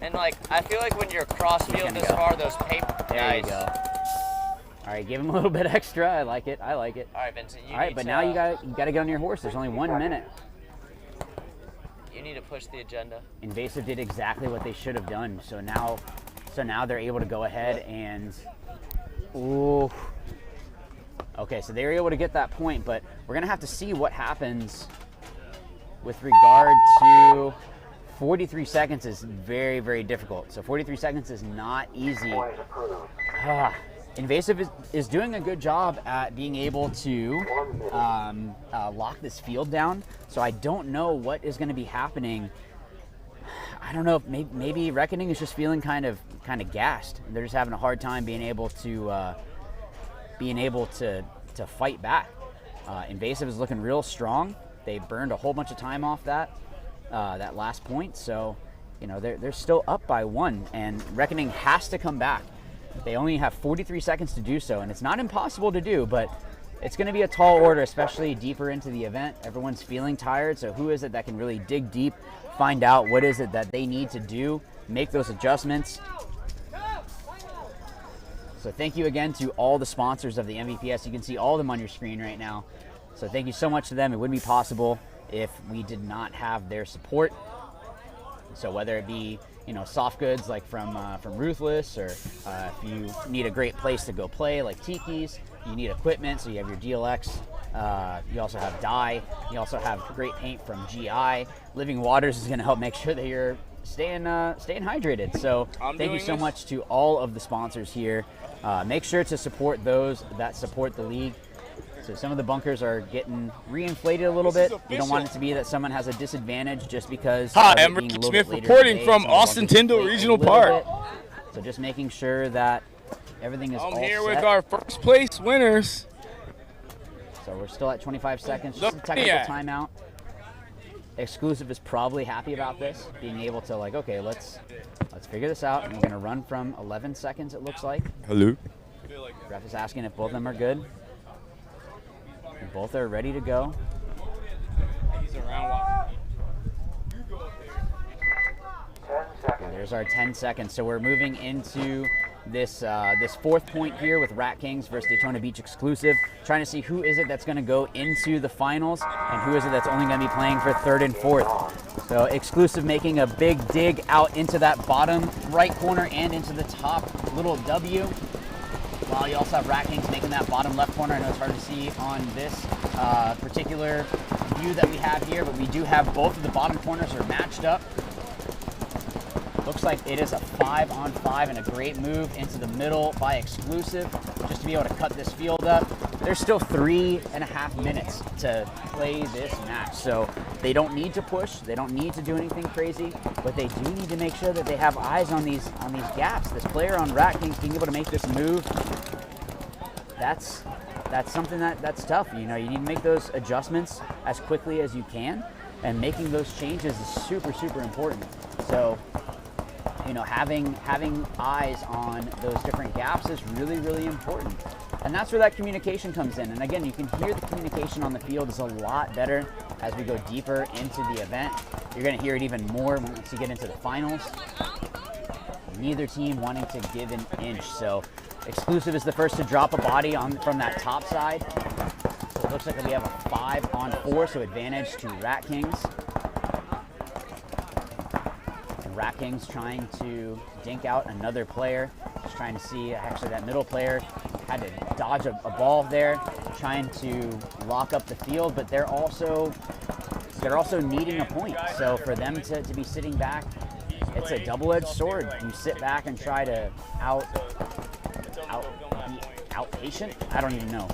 And like, I feel like when you're cross field this far, those paper. There you go. All right, give him a little bit extra. I like it. I like it. All right, Vincent. All right, but now you got to get on your horse. There's only 1 minute. You need to push the agenda. Invasive did exactly what they should have done. So now they're able to go ahead and. Ooh. Okay, so they were able to get that point, but we're gonna have to see what happens with regard to 43 seconds is very, very difficult. So 43 seconds is not easy. Invasive is doing a good job at being able to lock this field down. So I don't know what is going to be happening. I don't know if maybe Reckoning is just feeling kind of gassed. They're just having a hard time being able to fight back. Invasive is looking real strong. They burned a whole bunch of time off that last point. So, you know, they're still up by 1, and Reckoning has to come back. They only have 43 seconds to do so, and it's not impossible to do, but it's going to be a tall order, especially deeper into the event. Everyone's feeling tired, so who is it that can really dig deep, find out what is it that they need to do, make those adjustments. So thank you again to all the sponsors of the MVPS. You can see all of them on your screen right now. So thank you so much to them. It wouldn't be possible if we did not have their support. So whether it be, you know, soft goods like from Ruthless, or if you need a great place to go play like Tiki's, you need equipment, so you have your DLX. You also have dye. You also have great paint from GI. Living Waters is going to help make sure that you're staying hydrated. So thank you so much to all of the sponsors here. Make sure to support those that support the league. So some of the bunkers are getting reinflated a little bit. You don't want it to be that someone has a disadvantage just because. Hi, I'm Ricky Smith reporting from Austin Tyndall Regional Park. So just making sure that everything is all set. I'm here with our first place winners. So we're still at 25 seconds. Just a technical timeout. Exclusive is probably happy about this, being able to like, okay, let's figure this out. And we're gonna run from 11 seconds. It looks like. Hello. Ref is asking if both of them are good. And both are ready to go. And there's our 10 seconds. So we're moving into this fourth point here with Rat Kings versus Daytona Beach Exclusive, trying to see who is it that's going to go into the finals and who is it that's only going to be playing for third and fourth. So Exclusive making a big dig out into that bottom right corner and into the top little W. While you also have Rat Kings making that bottom left corner. I know it's hard to see on this particular view that we have here, but we do have both of the bottom corners are matched up. Looks like it is a 5-on-5 and a great move into the middle by Exclusive just to be able to cut this field up. There's still 3.5 minutes to play this match, so they don't need to push. They don't need to do anything crazy, but they do need to make sure that they have eyes on these gaps. This player on Rat Kings being able to make this move, that's something that's tough. You know, you need to make those adjustments as quickly as you can, and making those changes is super, super important. So, you know, having eyes on those different gaps is really, really important. And that's where that communication comes in. And again, you can hear the communication on the field is a lot better as we go deeper into the event. You're going to hear it even more once you get into the finals. Neither team wanting to give an inch. So Exclusive is the first to drop a body from that top side. So it looks like we have a 5-on-4, so advantage to Rat Kings. Rat Kings trying to dink out another player. Just trying to see, actually that middle player had to dodge a ball there, trying to lock up the field, but they're also needing a point. So for them to be sitting back, it's a double-edged sword. You sit back and try to out patient? I don't even know.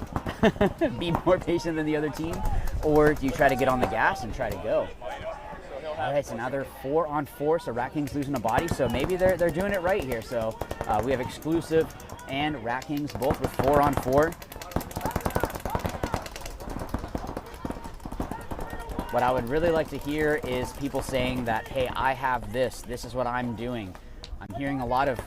Be more patient than the other team, or do you try to get on the gas and try to go? All right, so now they're 4-on-4, so Rat Kings losing a body, so maybe they're doing it right here. So we have Exclusive and Rat Kings both with 4-on-4. What I would really like to hear is people saying that, hey, I have this is what I'm doing. I'm hearing a lot of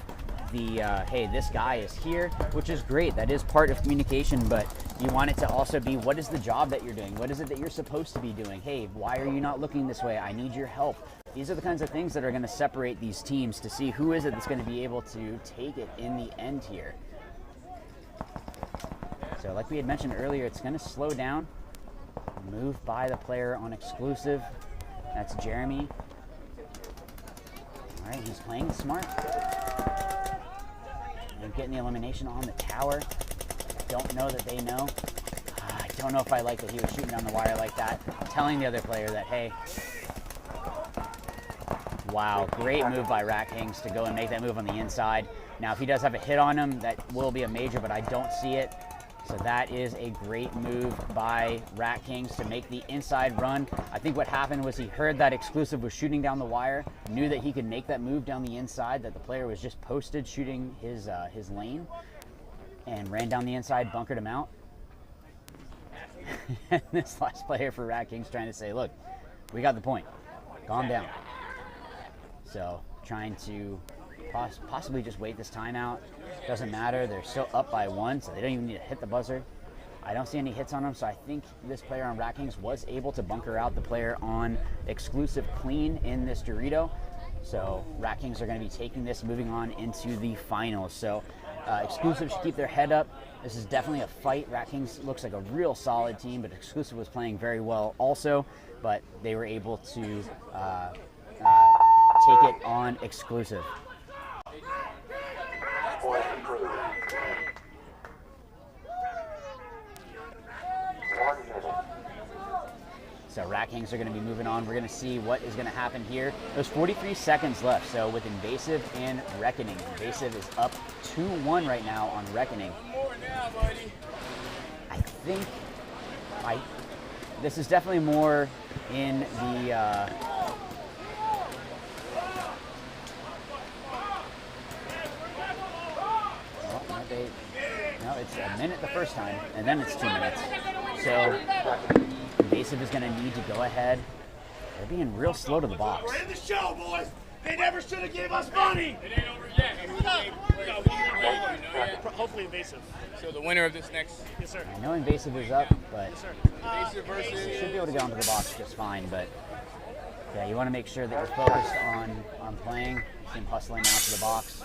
the, hey, this guy is here, which is great. That is part of communication, but you want it to also be, what is the job that you're doing? What is it that you're supposed to be doing? Hey, why are you not looking this way? I need your help. these are the kinds of things that are going to separate these teams to see who is it that's going to be able to take it in the end here. So like we had mentioned earlier, it's going to slow down, move by the player on exclusive. That's Jeremy. All right, he's playing smart. They're getting the elimination on the tower. Don't know that they know. I don't know if I like that he was shooting down the wire like that, telling the other player that, hey. Wow, great move by Rat Kings to go and make that move on the inside. Now, if he does have a hit on him, that will be a major, but I don't see it. So that is a great move by Rat Kings to make the inside run. I think what happened was he heard that exclusive was shooting down the wire, knew that he could make that move down the inside, that the player was just posted shooting his lane, and ran down the inside, bunkered him out. And this last player for Rat Kings trying to say, look, we got the point. Calm down. So trying to possibly just wait this timeout. Doesn't matter. They're still up by 1, so they don't even need to hit the buzzer. I don't see any hits on them, so I think this player on Rat Kings was able to bunker out the player on exclusive clean in this Dorito. So Rat Kings are going to be taking this, moving on into the finals. So exclusive should keep their head up. This is definitely a fight. Rat Kings looks like a real solid team, but exclusive was playing very well also, but they were able to take it on exclusive. So Rat Kings are going to be moving on. We're going to see what is going to happen here. There's 43 seconds left, so with Invasive and Reckoning. Invasive is up 2-1 right now on Reckoning. I think this is definitely more in the no, it's a minute the first time, and then it's 2 minutes. So Invasive is going to need to go ahead. They're being real slow to the box. We're in the show, boys. They never should have gave us money. It ain't over yet. Hopefully Invasive. So the winner of this next. Yes, sir. I know Invasive is up, but Invasive versus. you should be able to get onto the box just fine. But yeah, you want to make sure that you're focused on playing. You see him hustling out to the box.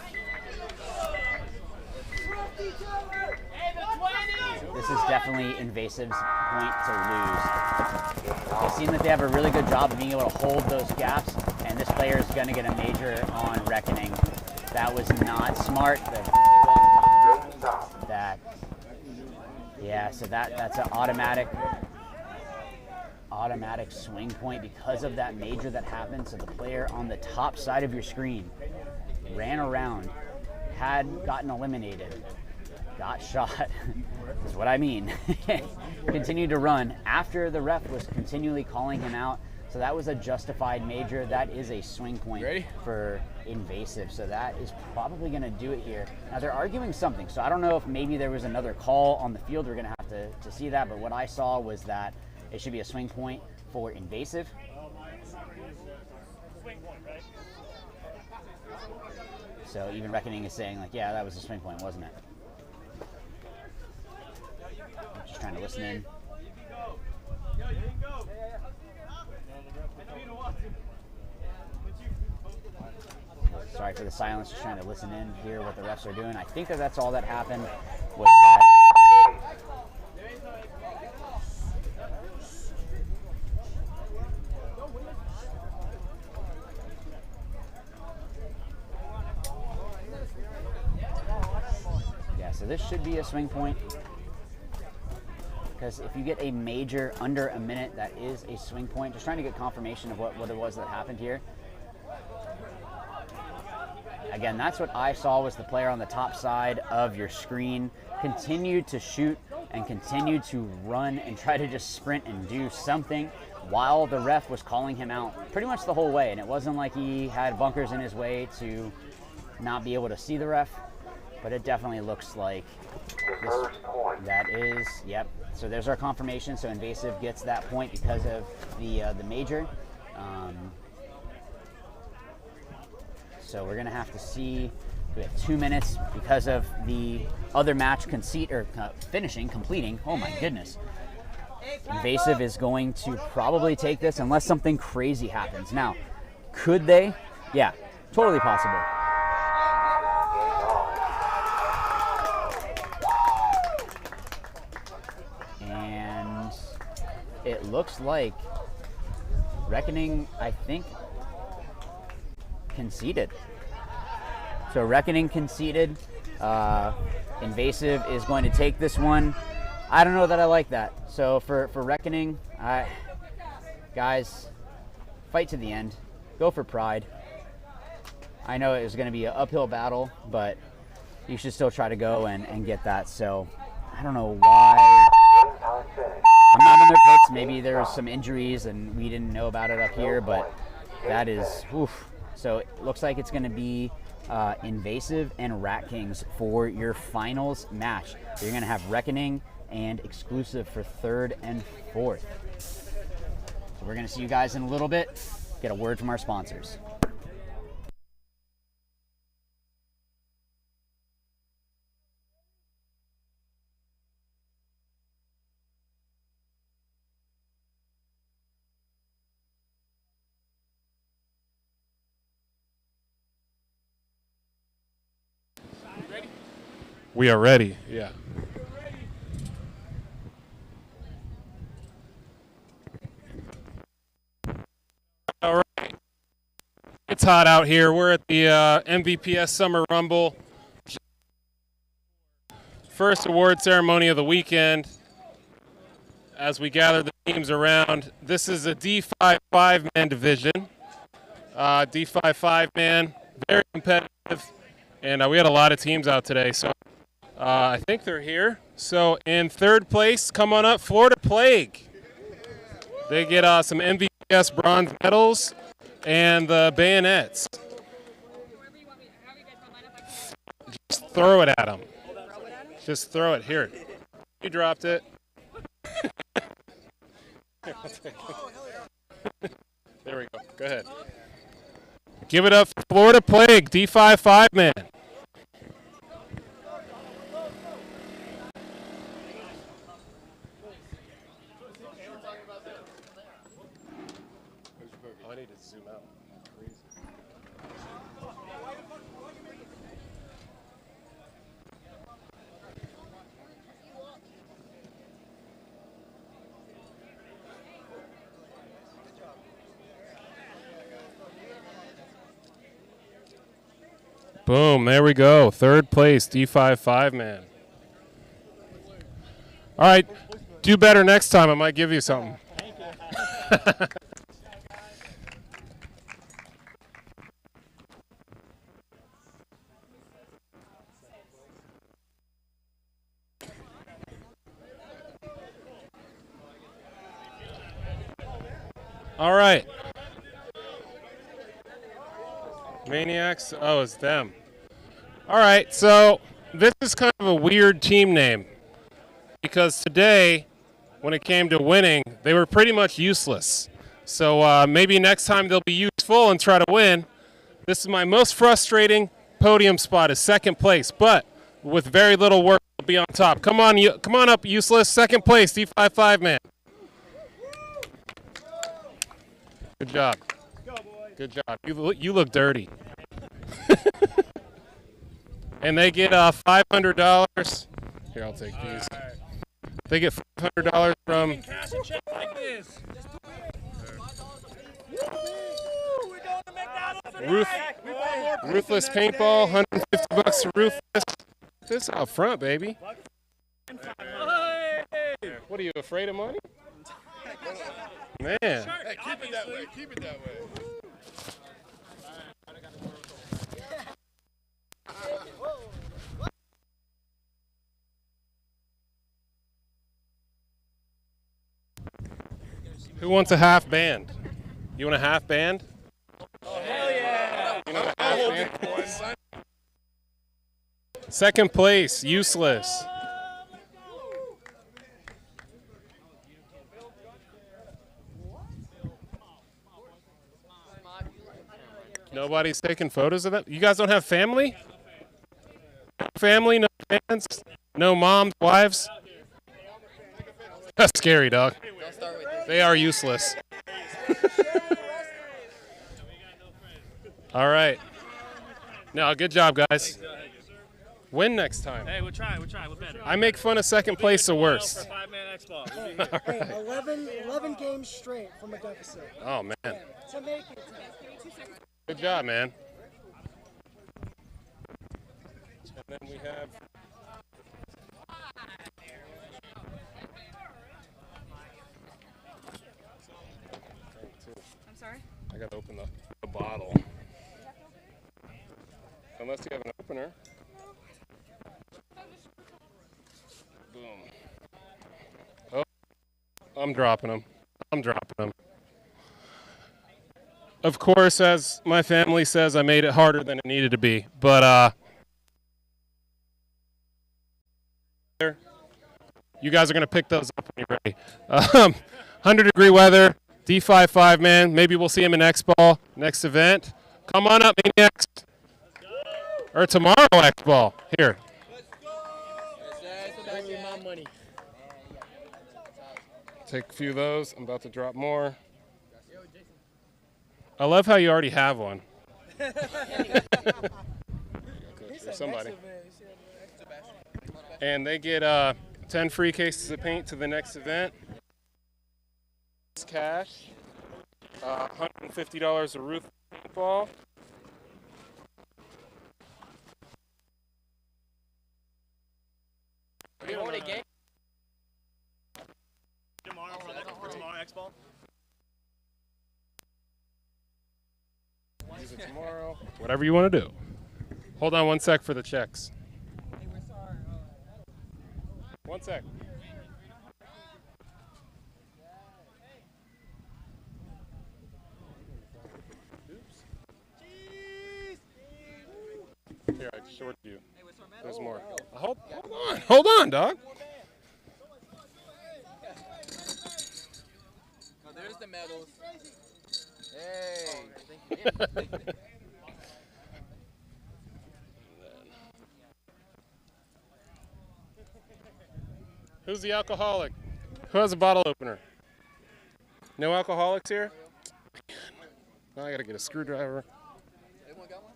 This is definitely Invasive's point to lose. They seem that they have a really good job of being able to hold those gaps, and this player is going to get a major on Reckoning. That was not smart. So that's an automatic swing point because of that major that happened. So the player on the top side of your screen ran around, had gotten eliminated, got shot, is what I mean. Continued to run after the ref was continually calling him out. So that was a justified major. That is a swing point for Invasive. So that is probably going to do it here. Now they're arguing something. So I don't know if maybe there was another call on the field. We're going to have to see that. But what I saw was that it should be a swing point for Invasive. So even Reckoning is saying, like, yeah, that was a swing point, wasn't it? I'm just trying to listen in. Sorry for the silence, just trying to listen in, hear what the refs are doing. I think that's all that happened was that. So this should be a swing point, because if you get a major under a minute, that is a swing point. Just trying to get confirmation of what it was that happened here. Again, that's what I saw was the player on the top side of your screen continued to shoot and continued to run and try to just sprint and do something while the ref was calling him out pretty much the whole way. And it wasn't like he had bunkers in his way to not be able to see the ref. But it definitely looks like that is, yep. So there's our confirmation. So Invasive gets that point because of the major. So we're gonna have to see. We have 2 minutes because of the other match completing. Oh my goodness. Invasive is going to probably take this unless something crazy happens. Now, Could they? Yeah, totally possible. And it looks like Reckoning, I think, conceded. So Reckoning conceded. Invasive is going to take this one. I don't know that I like that. So for Reckoning, guys, fight to the end. Go for pride. I know it was going to be an uphill battle, but you should still try to go and get that. So I don't know why. I'm not in their picks. Maybe there was some injuries and we didn't know about it up here, but that is, oof. So it looks like it's going to be Invasive and Rat Kings for your finals match. You're going to have Reckoning and Exclusive for 3rd and 4th. So we're going to see you guys in a little bit. Get a word from our sponsors. We are ready. Yeah. All right. It's hot out here. We're at the MVPS Summer Rumble. First award ceremony of the weekend. As we gather the teams around, this is a D5 5-man division. D5 5-man, very competitive. And we had a lot of teams out today, so I think they're here. So in 3rd place, come on up, Florida Plague. They get some MVPS bronze medals and the bayonets. Just throw it at them. Just throw it. Here. You dropped it. There we go. Go ahead. Give it up for Florida Plague, D5 5-man. I need to zoom out. Boom, there we go. 3rd place, D5 5-man. All right, do better next time. I might give you something. All right. Maniacs? Oh, it's them. All right, so this is kind of a weird team name because today, when it came to winning, they were pretty much useless. So maybe next time they'll be useful and try to win. This is my most frustrating podium spot is 2nd place, but with very little work, they'll be on top. Come on up, useless. 2nd place, D5 5-man. Good job. Good job. You look dirty. And they get $500. Here, I'll take these. They get $500 from Ruthless Paintball. $150 to Ruthless. This out front, baby. What are you, afraid of money? Man. Hey, keep it that way. Keep it that way. Who wants a half band? You want a half band? Oh, hell yeah! You know a half band? 2nd place, useless. Nobody's taking photos of that? You guys don't have family? Family, no fans, no moms, wives? That's scary, dog. They are useless. All right. No, good job, guys. Win next time. Hey, we'll try. We're better. I make fun of second place the worst. Hey, 11 games straight from a deficit. Oh, man. To make it. Good job, man. And then we have... I'm sorry? I gotta open the bottle. Unless you have an opener. Boom. Oh, I'm dropping them. Of course, as my family says, I made it harder than it needed to be. But you guys are gonna pick those up when you're ready. 100-degree weather, D5 man. Maybe we'll see him in X-Ball next event. Come on up, Maniacs. Or tomorrow, X-Ball. Here. Take a few of those. I'm about to drop more. I love how you already have one. Somebody. And they get 10 free cases of paint to the next event. It's cash. $150 a roof paintball. Tomorrow, X-Ball. Use it tomorrow. Whatever you want to do. Hold on one sec for the checks. One sec. Oops. Here, I shorted you. There's more. Hold on, dog. Oh, there's the medals. Hey. Who's the alcoholic? Who has a bottle opener? No alcoholics here? Now I gotta get a screwdriver. Everyone got one?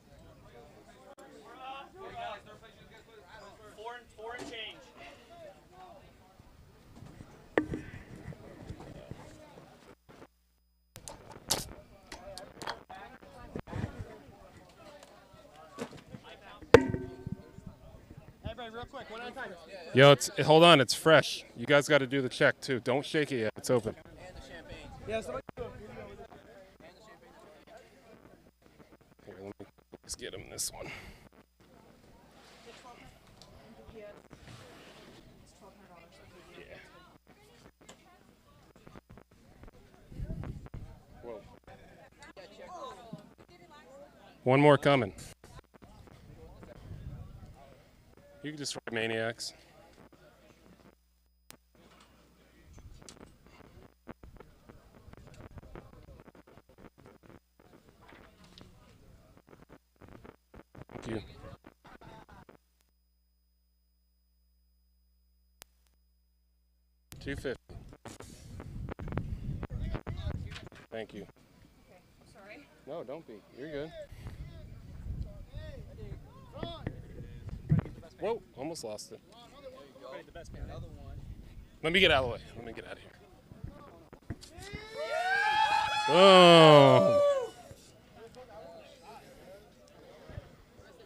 Four and change. Everybody, real quick, one at a time. Yo, hold on, it's fresh. You guys got to do the check too. Don't shake it yet. It's open. And the champagne. Yeah, so Here, let me just get him this one. Yeah. Whoa. One more coming. You can just write Maniacs. Thank you. $250. Thank you. Sorry. No, don't be. You're good. Whoa, almost lost it. Let me get out of the way. Let me get out of here. Oh.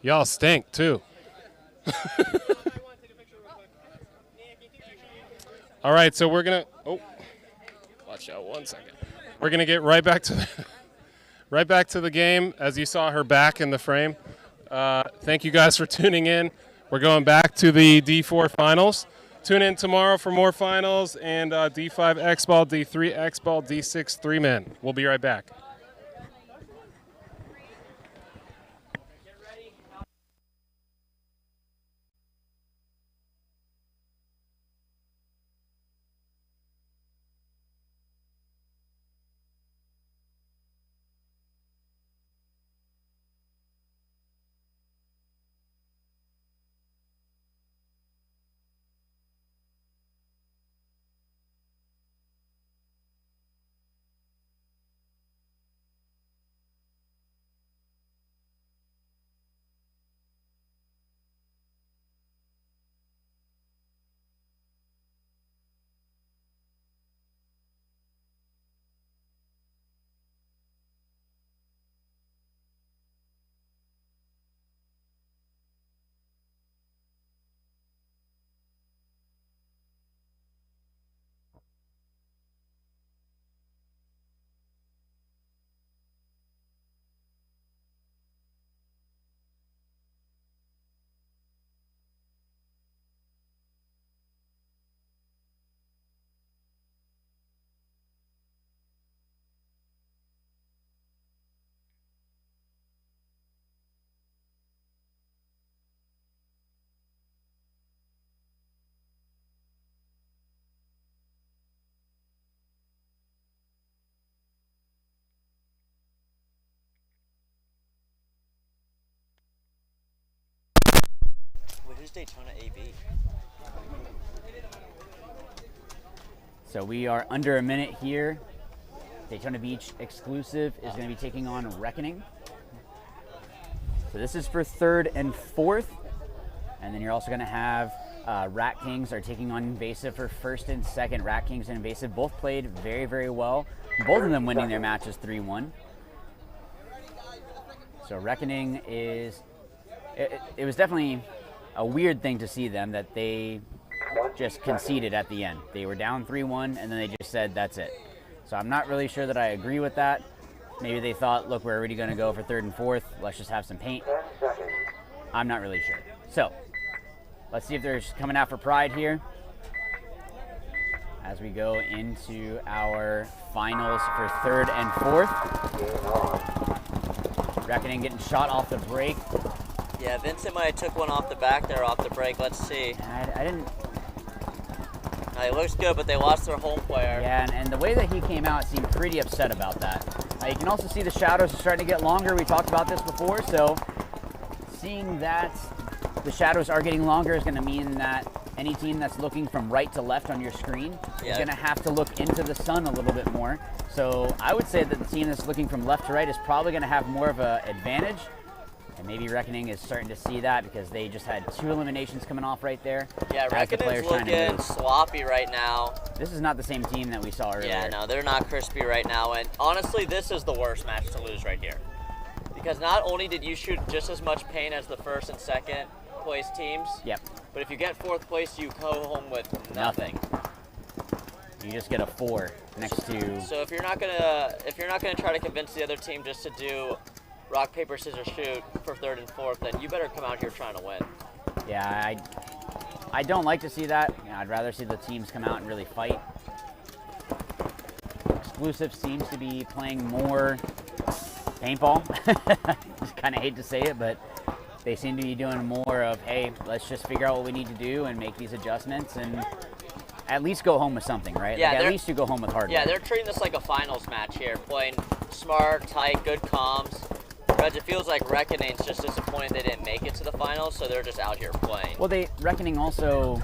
Y'all stink too. All right, so we're gonna. Oh, watch out! 1 second. We're gonna get right back to the game. As you saw her back in the frame. Thank you guys for tuning in. We're going back to the D4 finals. Tune in tomorrow for more finals and D5 X-Ball, D3 X-Ball, D6 3-man. We'll be right back. Who's Daytona AB? So we are under a minute here. Daytona Beach exclusive is going to be taking on Reckoning. So this is for 3rd and 4th. And then you're also going to have Rat Kings are taking on Invasive for 1st and 2nd. Rat Kings and Invasive both played very, very well. Both of them winning their matches 3-1. So Reckoning is, it was definitely a weird thing to see them that they just conceded at the end. They were down 3-1 and then they just said, that's it. So I'm not really sure that I agree with that. Maybe they thought, look, we're already going to go for 3rd and 4th. Let's just have some paint. I'm not really sure. So let's see if they're coming out for pride here as we go into our finals for 3rd and 4th. Reckoning getting shot off the break. Yeah, Vincent might have took one off the back there off the break. Let's see. I didn't. It looks good, but they lost their home player. Yeah, and the way that he came out seemed pretty upset about that. You can also see the shadows are starting to get longer. We talked about this before, so seeing that the shadows are getting longer is going to mean that any team that's looking from right to left on your screen is going to have to look into the sun a little bit more. So I would say that the team that's looking from left to right is probably going to have more of an advantage. And maybe Reckoning is starting to see that because they just had 2 eliminations coming off right there. Yeah, Reckoning's looking sloppy right now. This is not the same team that we saw earlier. Yeah, no, they're not crispy right now. And honestly, this is the worst match to lose right here. Because not only did you shoot just as much paint as the 1st and 2nd place teams, yep, but if you get 4th place, you go home with nothing. You just get a 4 next to. So if you're not gonna try to convince the other team just to do rock, paper, scissors, shoot for 3rd and 4th, then you better come out here trying to win. Yeah, I don't like to see that. I'd rather see the teams come out and really fight. Exclusive seems to be playing more paintball. Just kind of hate to say it, but they seem to be doing more of, hey, let's just figure out what we need to do and make these adjustments and at least go home with something, right? Yeah, like at least you go home with hardware. Yeah, they're treating this like a finals match here, playing smart, tight, good comms. Whereas it feels like Reckoning's just disappointed they didn't make it to the finals, so they're just out here playing. Well, Reckoning also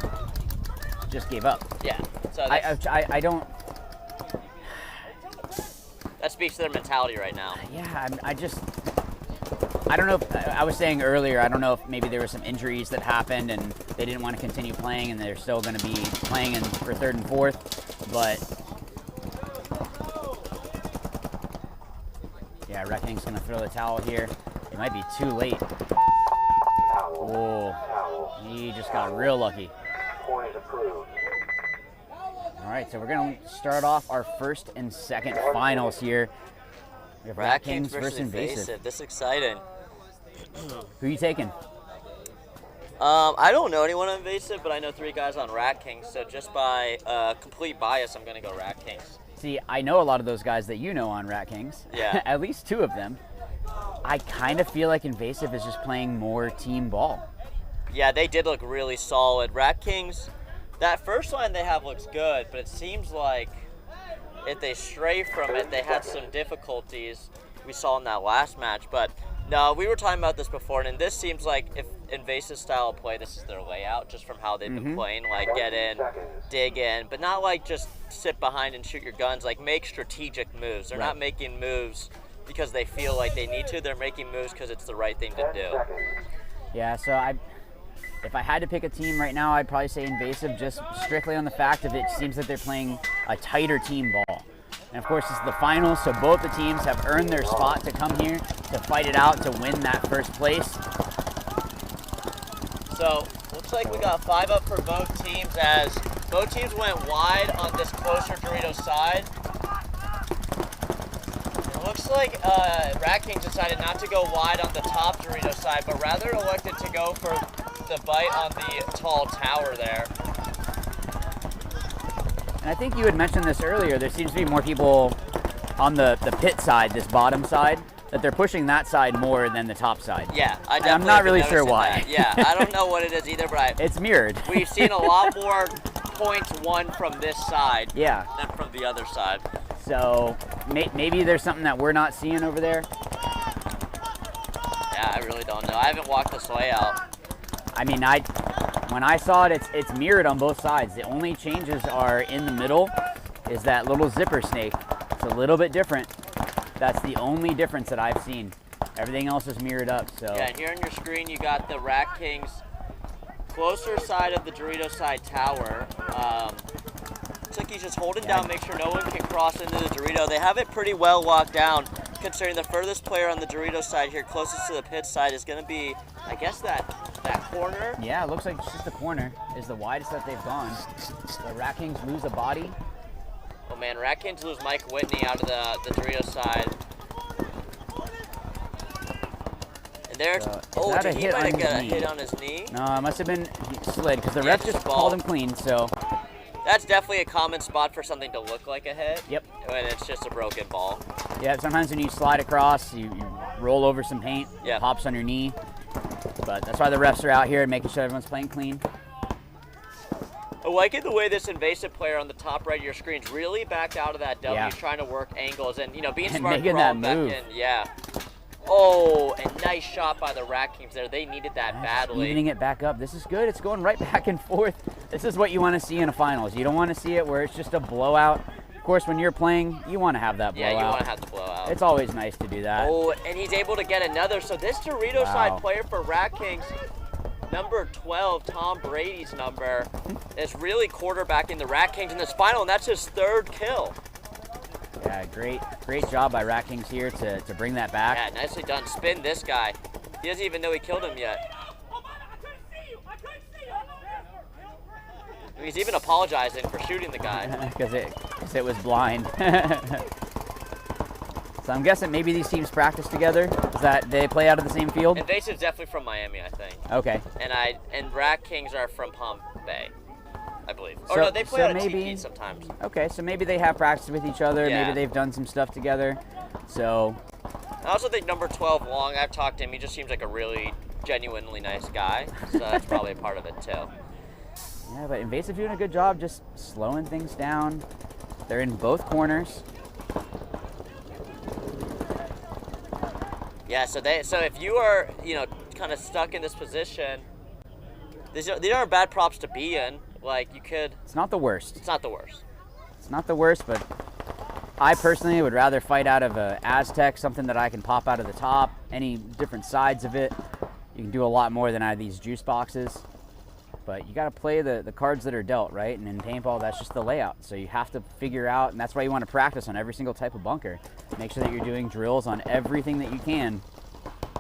just gave up. Yeah. So I don't. That speaks to their mentality right now. Yeah, I don't know if, I was saying earlier, I don't know if maybe there were some injuries that happened and they didn't want to continue playing and they're still going to be playing for 3rd and 4th, but yeah, Reckoning's going to throw the towel here. It might be too late. Oh, he just got real lucky. All right, so we're going to start off our 1st and 2nd finals here. We have Rat Kings versus Invasive. This is exciting. Who are you taking? I don't know anyone on Invasive, but I know 3 guys on Rat Kings, so just by complete bias, I'm going to go Rat Kings. See, I know a lot of those guys that you know on Rat Kings. Yeah. At least 2 of them. I kind of feel like Invasive is just playing more team ball. Yeah, they did look really solid. Rat Kings, that first line they have looks good, but it seems like if they stray from it, they had some difficulties we saw in that last match. But no, we were talking about this before, and this seems like if Invasive style of play, this is their layout, just from how they've been playing. Like get in, dig in, but not like just sit behind and shoot your guns. Like make strategic moves. They're not making moves because they feel like they need to. They're making moves because it's the right thing to do. Yeah, so if I had to pick a team right now, I'd probably say Invasive, just strictly on the fact that it seems that they're playing a tighter team ball. And of course, this is the finals, so both the teams have earned their spot to come here to fight it out to win that 1st place. So, looks like we got 5 up for both teams as both teams went wide on this closer Dorito side. It looks like Rat Kings decided not to go wide on the top Dorito side, but rather elected to go for the bite on the tall tower there. And I think you had mentioned this earlier, there seems to be more people on the pit side, this bottom side, that they're pushing that side more than the top side. Yeah, I definitely I'm not really sure why. That. Yeah, I don't know what it is either, but it's mirrored. We've seen a lot more points won from this side than from the other side. So maybe there's something that we're not seeing over there. Yeah, I really don't know. I haven't walked this layout. I mean, when I saw it, it's mirrored on both sides. The only changes are in the middle is that little zipper snake. It's a little bit different. That's the only difference that I've seen. Everything else is mirrored up. So yeah, and here on your screen you got the Rat Kings closer side of the Dorito side tower. Looks like he's just holding down, make sure no one can cross into the Dorito. They have it pretty well locked down, considering the furthest player on the Dorito side here, closest to the pit side, is going to be, I guess, that corner. Yeah, it looks like it's just the corner is the widest that they've gone. The Rat Kings lose a body. Oh man, Rat Kings lose Mike Whitney out of the Dorito side. And there, did he might have got a hit on his knee? No, it must have been slid because the Yeah, ref just just ball. called him clean. So that's definitely a common spot for something to look like a hit. Yep. When it's just a broken ball. yeah, sometimes when you slide across, you roll over some paint, Yeah. it pops on your knee. But that's why the refs are out here making sure everyone's playing clean. I like it the way this invasive player on the top right of your screen's really backed out of that W, Yeah. trying to work angles and being And smart, making that crawling back move. in. Yeah. Oh, and nice shot by the Rat Kings there. They needed that badly. Evening it back up. This is good. It's going right back and forth. This is what you want to see in a finals. You don't want to see it where it's just a blowout. Of course, when you're playing, you want to have that blowout. Yeah, you want to have the blowout. It's always nice to do that. Oh, and he's able to get another. So this Dorito Wow. side player for Rat Kings, number 12, Tom Brady's number, is really quarterbacking the Rat Kings in this final, and that's his third kill. Yeah, great job by Rat Kings here to bring that back. Yeah, nicely done. Spin this guy. He doesn't even know he killed him yet. He's even apologizing for shooting the guy. Because it was blind. So I'm guessing maybe these teams practice together. Is that they play out of the same field? Invasive's definitely from Miami, I think. Okay. And Rat Kings are from Palm Bay, I believe. So- Or no, they play so out of maybe- TP sometimes. Okay, so maybe they have practiced with each other. Yeah. Maybe they've done some stuff together. So I also think number 12, Long, I've talked to him. He just seems like a really genuinely nice guy. So that's probably a part of it, too. yeah, but Invasive doing a good job just slowing things down. They're in both corners. Yeah, so if you are, kind of stuck in this position, these aren't bad props to be in. Like, you could... It's not the worst. It's not the worst. It's not the worst, but I personally would rather fight out of a Aztec, something that I can pop out of the top, any different sides of it. You can do a lot more than out of these juice boxes. But you got to play the cards that are dealt, right? And in paintball, that's just the layout. So you have to figure out, and that's why you want to practice on every single type of bunker. Make sure that you're doing drills on everything that you can,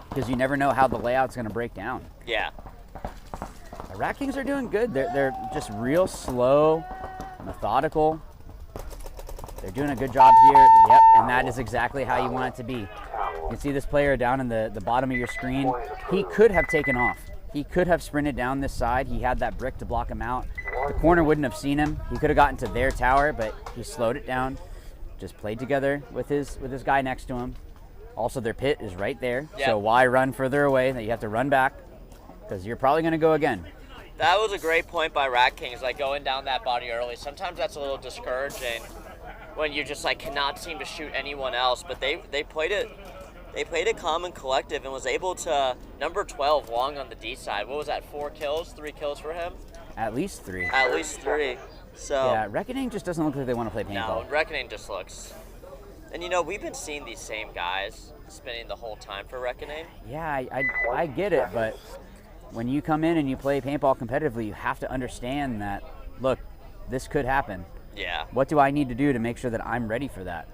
because you never know how the layout's going to break down. Yeah. The Rat Kings are doing good. They're just real slow, methodical. They're doing a good job here. Yep, and that is exactly how you want it to be. You can see this player down in the bottom of your screen. He could have taken off. He could have sprinted down this side. He had that brick to block him out. The corner wouldn't have seen him. He could have gotten to their tower, but he slowed it down. Just played together with his guy next to him. Also, their pit is right there. Yeah. So why run further away? That you have to run back, because you're probably going to go again. That was a great point by Rat Kings, like going down that body early. Sometimes that's a little discouraging when you just cannot seem to shoot anyone else. But they played it. They played it calm and collective and was able to, number 12, Long on the D side. What was that, 4 kills, 3 kills for him? At least 3. At least 3. So Yeah, Reckoning just doesn't look like they want to play paintball. no, Reckoning just looks. And we've been seeing these same guys spinning the whole time for Reckoning. Yeah, I get it, but when you come in and you play paintball competitively, you have to understand that, look, this could happen. Yeah. What do I need to do to make sure that I'm ready for that?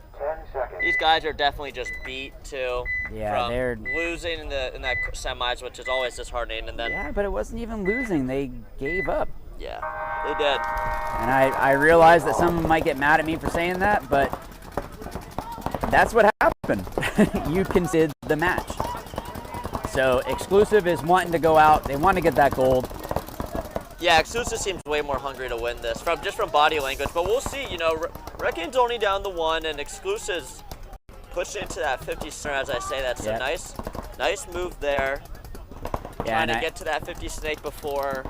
These guys are definitely just beat too. Yeah, from they're- losing in that semis, which is always disheartening. And then Yeah, but it wasn't even losing. They gave up. yeah, they did. And I realize that some might get mad at me for saying that, but that's what happened. You conceded the match. So Exclusive is wanting to go out. They want to get that gold. Yeah, Exclusive seems way more hungry to win this from body language. But we'll see. Reckoning's only down the 1, and Exclusive's pushing into that 50 center, as I say. That's Yeah. a nice move there. Yeah, Trying and to I- get to that 50 snake before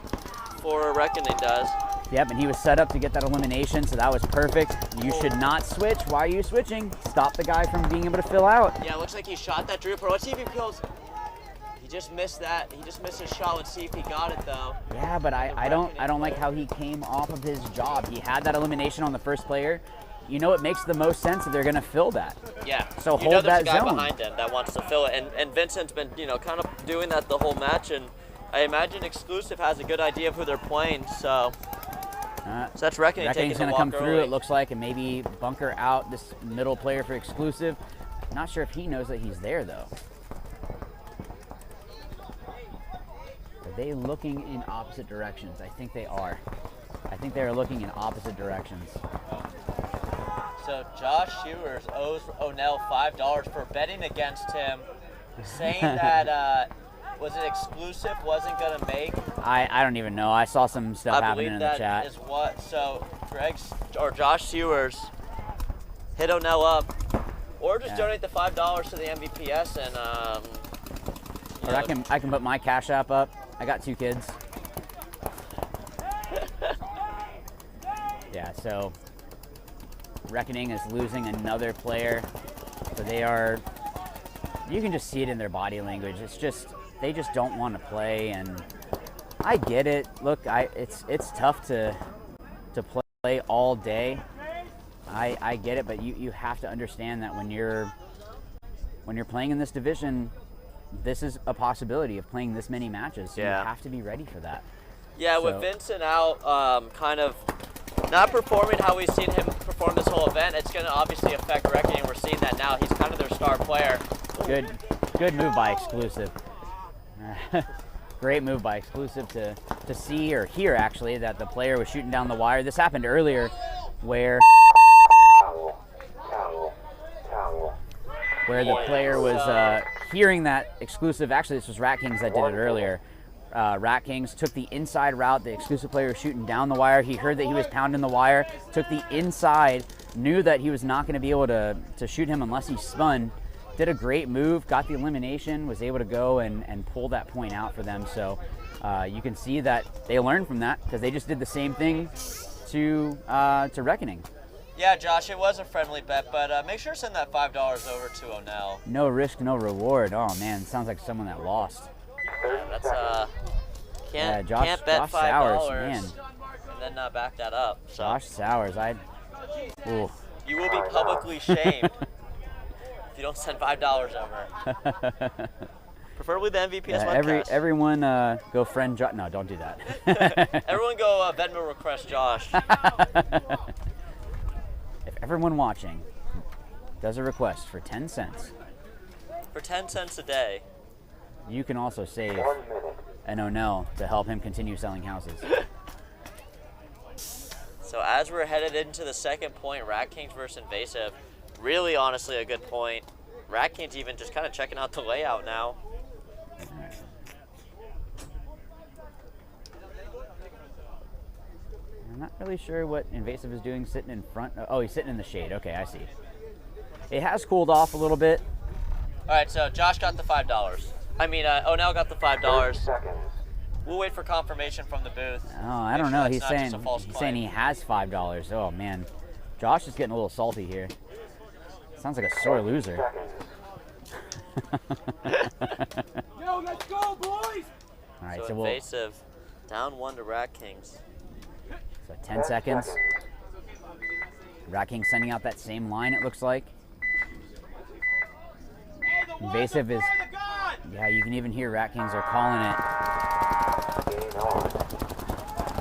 Reckoning does. Yep, and he was set up to get that elimination, so that was perfect. You should not switch. Why are you switching? Stop the guy from being able to fill out. Yeah, it looks like he shot that Drooper. Let's see if he kills. just missed that. He just missed his shot. Let's see if he got it though. Yeah, but I don't like how he came off of his job. He had that elimination on the first player. You know, it makes the most sense that they're going to fill that. Yeah. So you know hold there's that a guy zone. behind him that wants to fill it, and Vincent's been kind of doing that the whole match, and I imagine Exclusive has a good idea of who they're playing. So that's Reckoning taking Reckoning's the going to walk come through, early. it looks like, and maybe bunker out this middle player for Exclusive. Not sure if he knows that he's there, though. Are they looking in opposite directions? I think they are. I think they are looking in opposite directions. So Josh Hewers owes O'Neill $5 for betting against him, saying that was it Exclusive wasn't going to make. I don't even know. I saw some stuff happening in the I believe chat. that is what. So Josh Hewers hit O'Neill up, or just donate the $5 to the MVPS, and Or I can put my Cash App up. I got 2 kids. Yeah, so Reckoning is losing another player. So they are, you can just see it in their body language. It's just, they just don't want to play, and I get it. Look, it's tough to play all day. I get it, but you have to understand that when you're playing in this division, this is a possibility of playing this many matches. So Yeah. you have to be ready for that. Yeah, So- with Vincent out, kind of not performing how we've seen him perform this whole event, it's going to obviously affect Reckoning. We're seeing that now. He's kind of their star player. Good move by Exclusive. Great move by Exclusive to see or hear, actually, that the player was shooting down the wire. This happened earlier where the player was hearing that Exclusive, actually this was Rat Kings that did it earlier. Rat Kings took the inside route. The Exclusive player was shooting down the wire. He heard that he was pounding the wire, took the inside, knew that he was not going to be able to shoot him unless he spun. Did a great move, got the elimination, was able to go and pull that point out for them. So you can see that they learned from that, because they just did the same thing to Reckoning. Yeah, Josh, it was a friendly bet, but make sure to send that $5 over to O'Neill. No risk, no reward. Oh man, sounds like someone that lost. Yeah, that's can't bet Josh $5 Sowers, man. and then back that up. So Josh Sowers, ooh. you will be publicly shamed if you don't send $5 over. Preferably the MVPS podcast. Everyone go friend Josh. No, don't do that. Everyone go Venmo request Josh. If everyone watching does a request for 10 cents. For 10 cents a day. You can also save an O'Neill to help him continue selling houses. So as we're headed into the second point, Rat Kings versus Invasive, really honestly a good point. Rat Kings even just kind of checking out the layout now. I'm not really sure what Invasive is doing sitting in front. Oh, he's sitting in the shade. Okay, I see. It has cooled off a little bit. All right, so Josh got the $5. I mean, O'Neill got the $5. We'll wait for confirmation from the booth. Oh, I don't know. He's saying he has $5. Oh man, Josh is getting a little salty here. Sounds like a sore loser. Yo, let's go, boys! All right, so so Invasive down 1 to Rat Kings. So 10 seconds. Rat King sending out that same line, it looks like. Invasive is, yeah, you can even hear Rat Kings are calling it.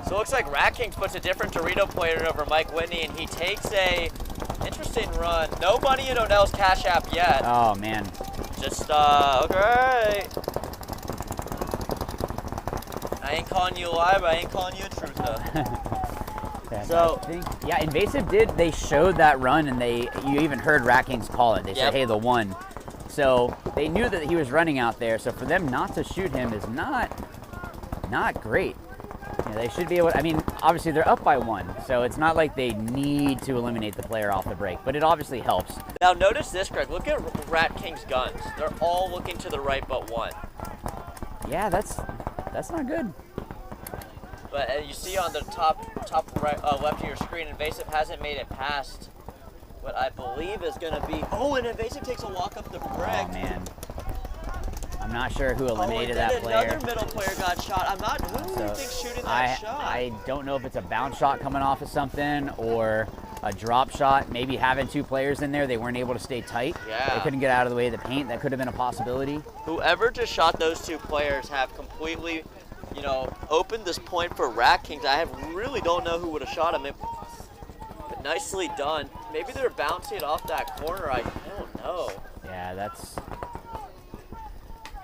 So it looks like Rat Kings puts a different Dorito player over Mike Whitney, and he takes a interesting run. No money in O'Nell's Cash App yet. Oh, man. Just, okay. I ain't calling you a lie, but I ain't calling you a truther. So, yeah, Invasive they showed that run, and you even heard Rat Kings call it. They said, hey, the one. So they knew that he was running out there, so for them not to shoot him is not great. You know, they should be able to, I mean, obviously they're up by 1, so it's not like they need to eliminate the player off the break, but it obviously helps. Now notice this, Greg. Look at Rat King's guns. They're all looking to the right but 1. Yeah, that's not good. But you see on the top right, left of your screen, Invasive hasn't made it past what I believe is going to be... Oh, and Invasive takes a walk up the brick. Oh, man. I'm not sure who eliminated and then that player. Another middle player got shot. I'm not. Who do you think shooting that shot? I don't know if it's a bounce shot coming off of something or a drop shot. Maybe having 2 players in there, they weren't able to stay tight. Yeah. They couldn't get out of the way of the paint. That could have been a possibility. Whoever just shot those 2 players have completely, you know, opened this point for Rat Kings. I really don't know who would have shot him. But nicely done. Maybe they're bouncing it off that corner. I don't know. Yeah, that's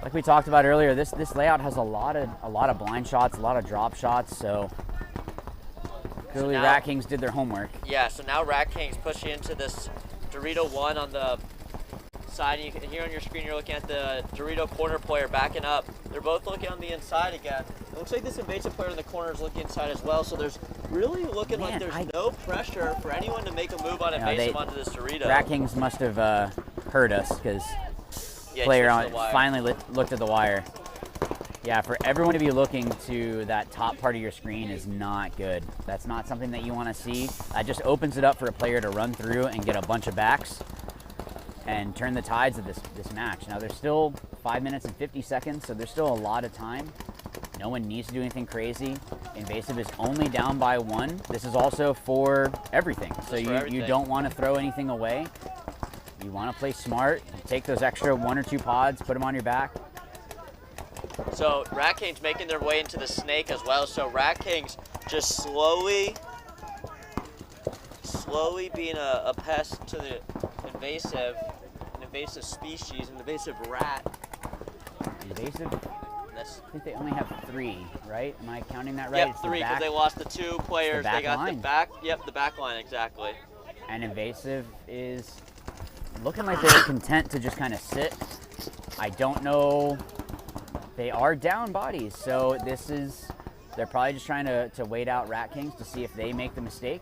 like we talked about earlier. This layout has a lot of blind shots, a lot of drop shots. So clearly, now, Rat Kings did their homework. Yeah. So now Rat Kings pushing into this Dorito 1 on the side. You can hear on your screen you're looking at the Dorito corner player backing up. They're both looking on the inside again. It looks like this invasive player in the corner is looking inside as well. So there's really looking like there's no pressure for anyone to make a move on invasive onto this Dorito. Rat Kings must have heard us because player finally looked at the wire. Yeah, for everyone to be looking to that top part of your screen is not good. That's not something that you want to see. That just opens it up for a player to run through and get a bunch of backs and turn the tides of this match. Now there's still 5 minutes and 50 seconds, so there's still a lot of time. No one needs to do anything crazy. Invasive is only down by 1. This is also for everything. So you don't want to throw anything away. You want to play smart, take those extra 1 or 2 pods, put them on your back. So Rat Kings making their way into the snake as well. So Rat Kings just slowly being a pest to the an invasive species, an invasive rat. Invasive? I think they only have 3, right? Am I counting that right? Yep, It's 3 because they lost the 2 players. The back they got line. the back. Yep, the back line exactly. And invasive is looking like they're content to just kind of sit. I don't know. They are down bodies, so they're probably just trying to wait out Rat Kings to see if they make the mistake.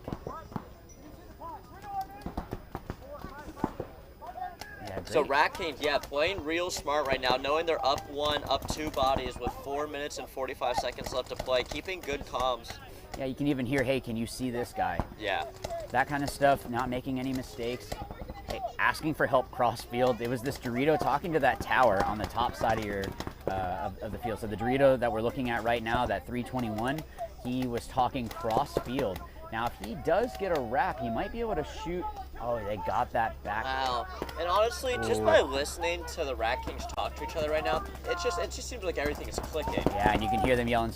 So Rat Kings, playing real smart right now, knowing they're up 1, up 2 bodies with 4 minutes and 45 seconds left to play, keeping good comms. Yeah, you can even hear, hey, can you see this guy? Yeah. That kind of stuff, not making any mistakes. Hey, asking for help cross field. It was this Dorito talking to that tower on the top side of your of the field. So the Dorito that we're looking at right now, that 321, he was talking cross field. Now, if he does get a wrap, he might be able to shoot. Oh, they got that back. Wow. And honestly, just by listening to the Rat Kings talk to each other right now, it just seems like everything is clicking. Yeah, and you can hear them yelling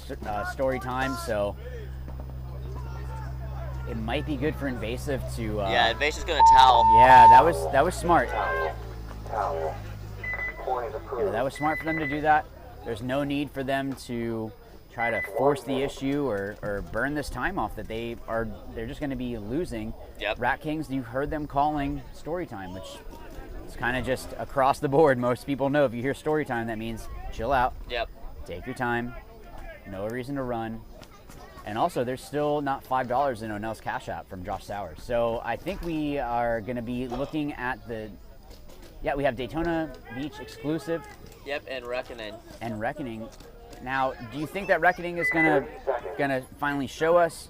story time, so it might be good for Invasive to... yeah, Invasive's going to towel. Yeah, that was smart. Yeah, that was smart for them to do that. There's no need for them to try to force the issue or burn this time off that they're just going to be losing. Yep. Rat Kings, you heard them calling story time, which is kind of just across the board. Most people know if you hear story time, that means chill out. Yep. Take your time. No reason to run. And also, there's still not $5 in O'Nell's Cash App from Josh Sowers. So I think we are going to be looking at we have Daytona Beach exclusive. Yep, and Reckoning. And Reckoning. Now, do you think that Reckoning is gonna finally show us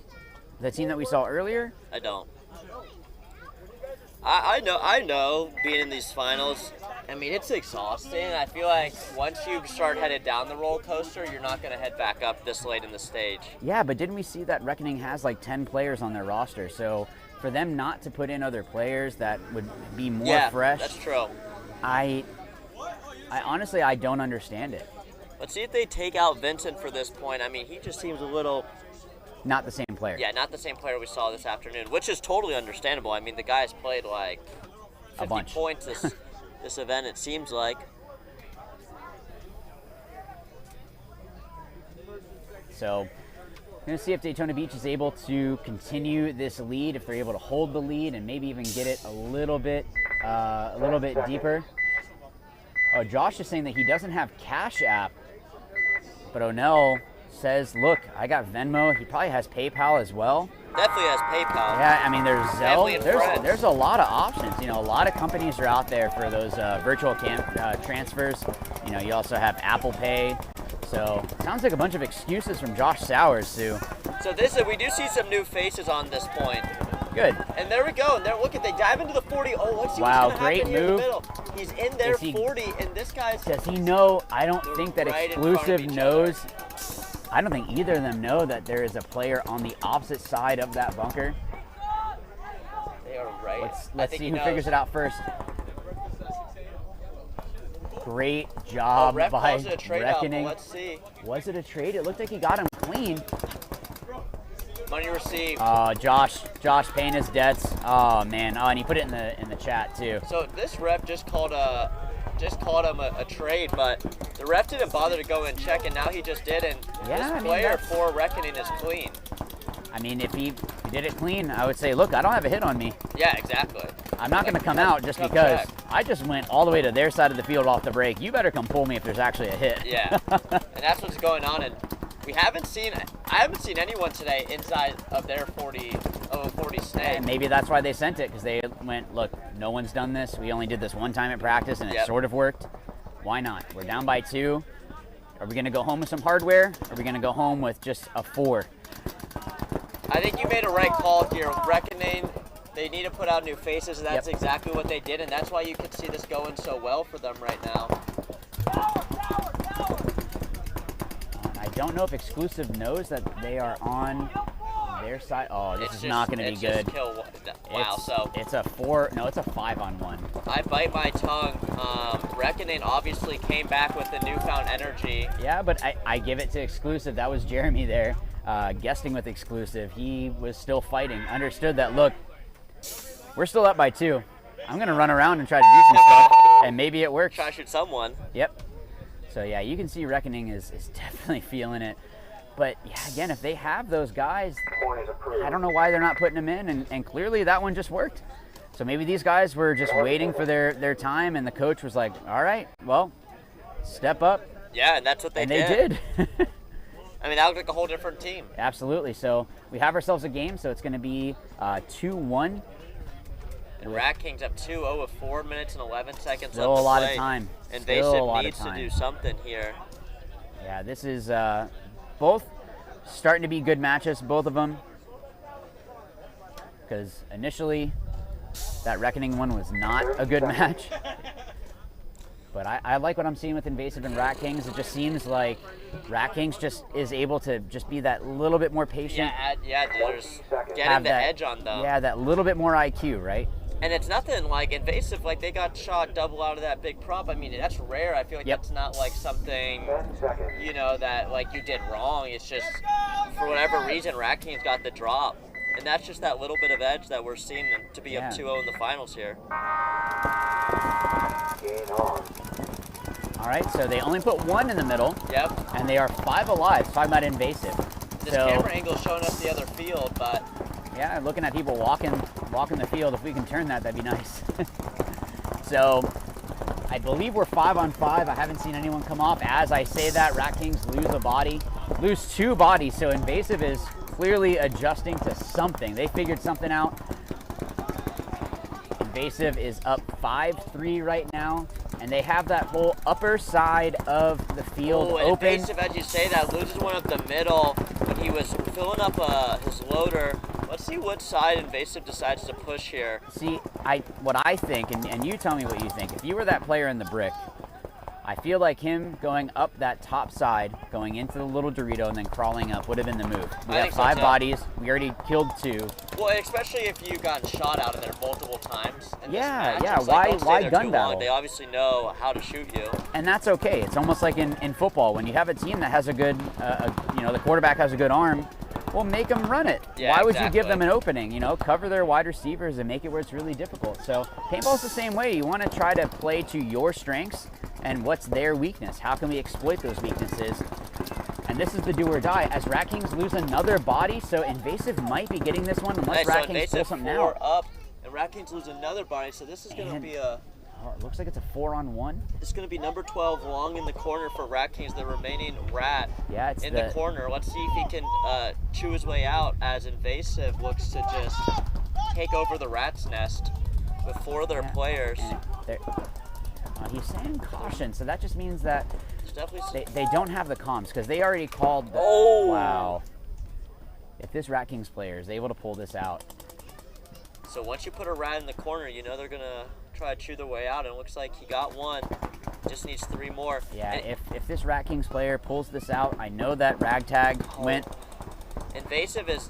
the team that we saw earlier? I don't. I know being in these finals, I mean, it's exhausting. I feel like once you start headed down the roller coaster, you're not going to head back up this late in the stage. Yeah, but didn't we see that Reckoning has like 10 players on their roster? So for them not to put in other players that would be more fresh. That's true. I honestly, I don't understand it. Let's see if they take out Vincent for this point. I mean, he just seems a little... Not the same player. Yeah, not the same player we saw this afternoon, which is totally understandable. I mean, the guy's played like 50 points this event, it seems like. So, we're going to see if Daytona Beach is able to continue this lead, if they're able to hold the lead and maybe even get it a little bit deeper. Oh, Josh is saying that he doesn't have Cash App, but O'Nell says, look, I got Venmo. He probably has PayPal as well. Definitely has PayPal. Yeah, I mean, there's Zelle. There's a lot of options. You know, a lot of companies are out there for those virtual transfers. You know, you also have Apple Pay. So, sounds like a bunch of excuses from Josh Sowers, too. So we do see some new faces on this point. Good. And there we go. And there, look at, they dive into the 40. Oh, let's see Wow, what's going to great happen here in the move. middle. He's in their Is he- 40, and this guy's... Does he know? I don't think that right in front of Exclusive each knows. I don't think either of them know that there is a player on the opposite side of that bunker. They are right. Let's see who figures it out first. Great job ref by calls it a trade out, but Reckoning. let's see. Was it a trade? It looked like he got him clean. Money received. Josh paying his debts. Oh man. Oh, and he put it in the chat too. So this ref just called him a trade, but the ref didn't bother to go and check, and now he just did, and this player for Reckoning is clean. I mean, if he did it clean, I would say, look, I don't have a hit on me. Yeah, exactly. I'm not going to come out just because I just went all the way to their side of the field off the break. You better come pull me if there's actually a hit. Yeah, and that's what's going on, and I haven't seen anyone today inside of their 40 snake. And maybe that's why they sent it, because they went, look, no one's done this. We only did this one time at practice, and it sort of worked. Why not? We're down by 2. Are we going to go home with some hardware? Or are we going to go home with just a 4? I think you made a right call here. Reckoning, they need to put out new faces, and that's exactly what they did, and that's why you can see this going so well for them right now. I don't know if Exclusive knows that they are on their side. Oh, this is not going to be good. It's a 4. No, it's a 5-on-1. I bite my tongue. Reckoning obviously came back with the newfound energy. Yeah, but I give it to Exclusive. That was Jeremy there, guesting with Exclusive. He was still fighting. Understood that, look, we're still up by 2. I'm going to run around and try to do some stuff, and maybe it works. Try to shoot someone. Yep. So, yeah, you can see Reckoning is definitely feeling it. But, yeah, again, if they have those guys, I don't know why they're not putting them in, and clearly that one just worked. So maybe these guys were just waiting for their time, and the coach was like, all right, well, step up. Yeah, and that's what they did. And they did. I mean, that looked like a whole different team. Absolutely. So we have ourselves a game, so it's going to be 2-1. And Rat King's up 2-0 with 4 minutes and 11 seconds Still left to a lot play. of time. Invasive needs to do something here. Yeah, this is both starting to be good matches, both of them. Because initially, that Reckoning one was not a good match. But I like what I'm seeing with Invasive and Rat Kings. It just seems like Rat Kings just is able to just be that little bit more patient. There's getting the edge on them. Yeah, that little bit more IQ, right? And it's nothing like Invasive, like they got shot double out of that big prop. I mean, that's rare. I feel like that's not like something, you know, that like you did wrong. It's just, for whatever reason, Rat King's got the drop. And that's just that little bit of edge that we're seeing them to be up 2-0 in the finals here. All right, so they only put 1 in the middle. Yep. And they are 5 alive. Talking about Invasive. This camera angle is showing us the other field, but yeah, looking at people walking the field. If we can turn that, that'd be nice. So I believe we're 5-on-5. I haven't seen anyone come off. As I say that, Rat Kings lose 2 bodies. So Invasive is clearly adjusting to something. They figured something out. Invasive is up 5-3 right now, and they have that whole upper side of the field open. Invasive, as you say that, loses one up the middle when he was filling up his loader. Let's see what side Invasive decides to push here. See, what I think, and you tell me what you think. If you were that player in the brick, I feel like him going up that top side, going into the little Dorito, and then crawling up would have been the move. We have 5 bodies. We already killed 2. Well, especially if you've gotten shot out of there multiple times. Yeah. Why gun battle? They obviously know how to shoot you. And that's okay. It's almost like in football. When you have a team that has a good, the quarterback has a good arm, well, make them run it. Yeah, why would you give them an opening? Cover their wide receivers and make it where it's really difficult. So paintball's the same way. You want to try to play to your strengths and what's their weakness. How can we exploit those weaknesses? And this is the do or die. As Rat Kings lose another body, so Invasive might be getting this one unless Rat Kings pull something out. Up, and Rat Kings lose another body, so this is going to be a... Oh, it looks like it's a 4-on-1. It's going to be number 12 long in the corner for Rat Kings, the remaining Rat it's in the corner. Let's see if he can chew his way out as Invasive looks to just take over the Rat's nest with 4 of their players. He's saying caution, so that just means that they don't have the comms because they already called the... Oh! Wow. If this Rat Kings player is able to pull this out, So once you put a rat in the corner, you know they're gonna try to chew their way out, and it looks like he got one. Just needs 3 more. Yeah, and if this Rat Kings player pulls this out, I know that ragtag went. Invasive is,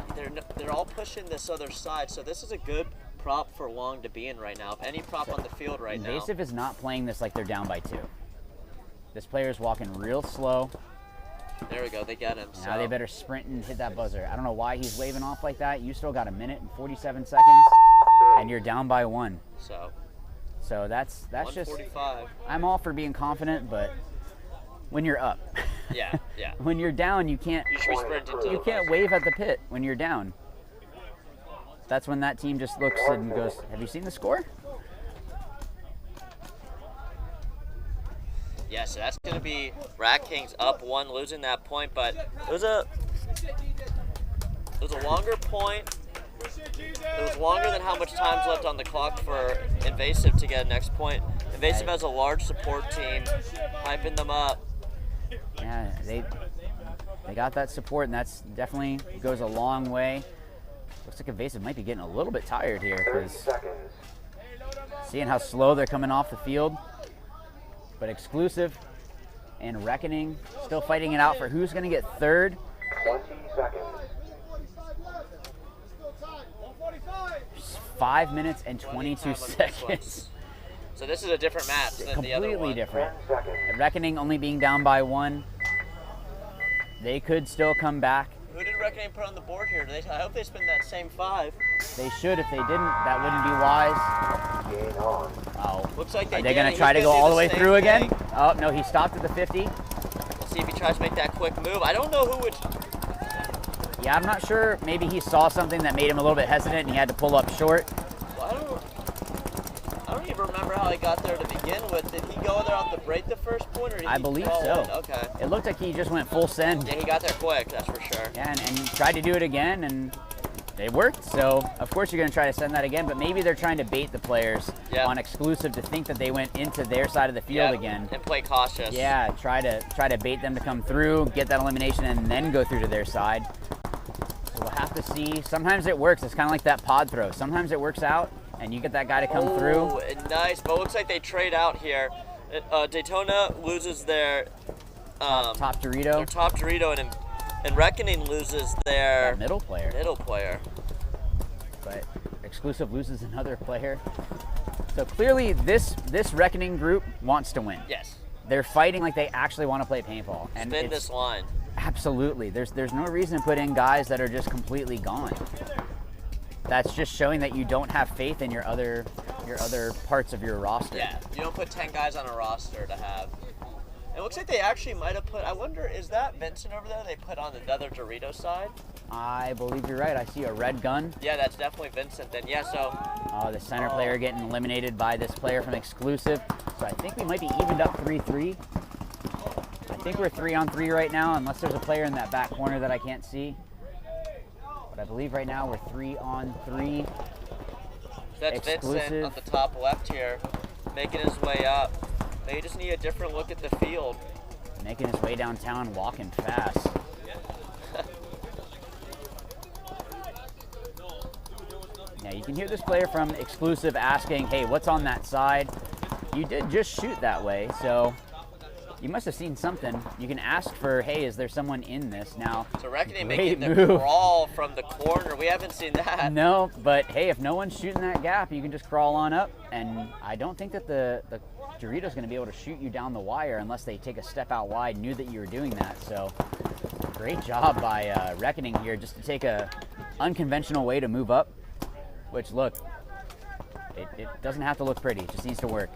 they're all pushing this other side, so this is a good prop for Long to be in right now. If any prop on the field right now. Invasive is not playing this like they're down by 2. This player is walking real slow. There we go, they get him. Now they better sprint and hit that buzzer. I don't know why he's waving off like that. You still got 1 minute and 47 seconds, and you're down by 1. So that's just. I'm all for being confident, but when you're up. Yeah. When you're down, you can't. You should be sprinting to You can't wave at the pit when you're down. That's when that team just looks and goes, "Have you seen the score?" Yeah, so that's going to be Rat Kings up 1, losing that point, but it was a longer point. It was longer than how much time's left on the clock for Invasive to get a next point. Invasive has a large support team, hyping them up. Yeah, they got that support, and that's definitely goes a long way. Looks like Invasive might be getting a little bit tired here, because seeing how slow they're coming off the field. But Exclusive and Reckoning still fighting it out for who's going to get 3rd. 20 seconds. 5 minutes and 22 seconds. So this is a different match than the other one. Completely different. Reckoning only being down by 1. They could still come back. Who did Reckoning put on the board here? I hope they spend that same 5. They should. If they didn't, that wouldn't be wise. Oh. Looks like Are they going to try to go all the way through again? Oh, no, he stopped at the 50. Let's see if he tries to make that quick move. I don't know who would... Yeah, I'm not sure. Maybe he saw something that made him a little bit hesitant and he had to pull up short. Well, I don't even remember how he got there to begin with. Did he go there off the break the first point, or did he I believe crawl so. in? Okay. It looked like he just went full send. Yeah, he got there quick, that's for sure. Yeah, and tried to do it again, and they worked. So, of course, you're going to try to send that again, but maybe they're trying to bait the players on Exclusive to think that they went into their side of the field again. And play cautious. Yeah, try to bait them to come through, get that elimination, and then go through to their side. So we'll have to see. Sometimes it works. It's kind of like that pod throw. Sometimes it works out, and you get that guy to come through. Nice, but it looks like they trade out here. Daytona loses their top Dorito. Their top Dorito, and Reckoning loses their middle player. But Exclusive loses another player. So clearly, this Reckoning group wants to win. Yes. They're fighting like they actually want to play paintball. And spin this line. Absolutely. There's no reason to put in guys that are just completely gone. That's just showing that you don't have faith in your other parts of your roster. Yeah, you don't put 10 guys on a roster to have. It looks like they actually might have put, I wonder, is that Vincent over there they put on the other Dorito side? I believe you're right. I see a red gun. Yeah, that's definitely Vincent then. Yeah, so. Oh, the center player getting eliminated by this player from Exclusive. So I think we might be evened up 3-3. I think we're 3-on-3 right now, unless there's a player in that back corner that I can't see. But I believe right now we're 3-on-3. So that's Vincent on the top left here, making his way up. They just need a different look at the field. Making his way downtown, walking fast. Yeah, you can hear this player from Exclusive asking, hey, what's on that side? You did just shoot that way, so you must have seen something. You can ask for, hey, is there someone in this? Now, so Reckoning making the crawl from the corner. We haven't seen that. No, but hey, if no one's shooting that gap, you can just crawl on up. And I don't think that the Dorito's going to be able to shoot you down the wire unless they take a step out wide, knew that you were doing that. So great job by Reckoning here just to take a unconventional way to move up, which, look, it doesn't have to look pretty. It just needs to work.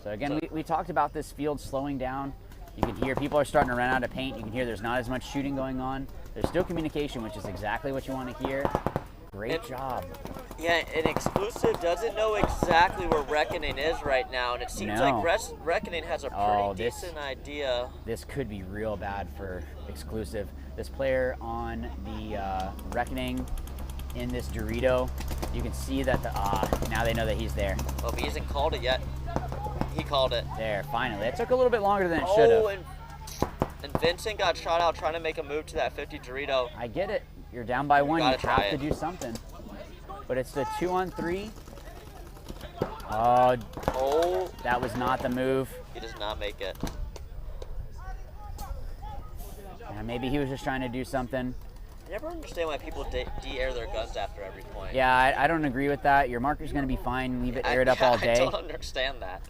So again, we talked about this field slowing down. You can hear people are starting to run out of paint. You can hear there's not as much shooting going on. There's still communication, which is exactly what you want to hear. Great job. Yeah, and Exclusive doesn't know exactly where Reckoning is right now, and it seems like Reckoning has a pretty decent idea. This could be real bad for Exclusive. This player on the Reckoning in this Dorito, you can see that now they know that he's there. Oh, but he hasn't called it yet. He called it. There, finally. It took a little bit longer than it should have. And And Vincent got shot out trying to make a move to that 50 Dorito. I get it. You're down by one. You Gotta try have to it. do something. But it's the 2-on-3. Oh, that was not the move. He does not make it. Yeah, maybe he was just trying to do something. I never understand why people de-air their guns after every point. Yeah, I don't agree with that. Your marker's going to be fine. Leave it aired up all day. I don't understand that.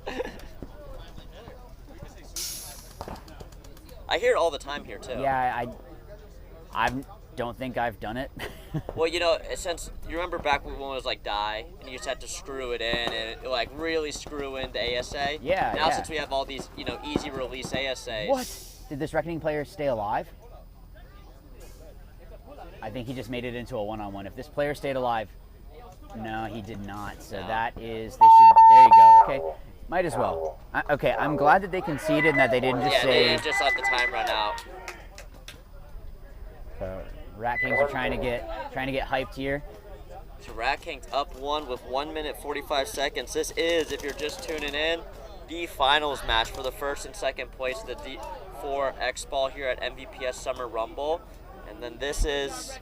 I hear it all the time here too. Yeah, I don't think I've done it. Well, you know, since you remember back when it was like die, and you just had to screw it in and like really screw in the ASA. Yeah. Now since we have all these, you know, easy release ASAs. What? Did this Reckoning player stay alive? I think he just made it into a one-on-one. If this player stayed alive, no, he did not. So that is, they should. There you go. Okay. Might as well. Okay, I'm glad that they conceded and that they didn't just say. They didn't just let the time run out. Rat Kings are trying to get hyped here. So Rat Kings up one with 1 minute 45 seconds. This is, if you're just tuning in, the finals match for the first and second place of the D4 X Ball here at MVPS Summer Rumble. And then this is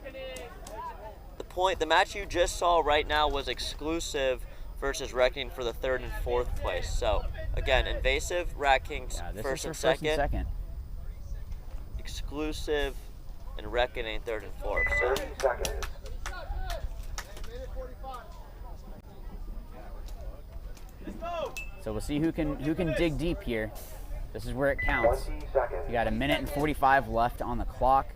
the point. The match you just saw right now was exclusive versus Reckoning for the third and fourth place. So again, Invasive, Rat Kings first and second. Exclusive and Reckoning third and fourth. So. 30 seconds. So we'll see who can dig deep here. This is where it counts. You got 1 minute and 45 left on the clock.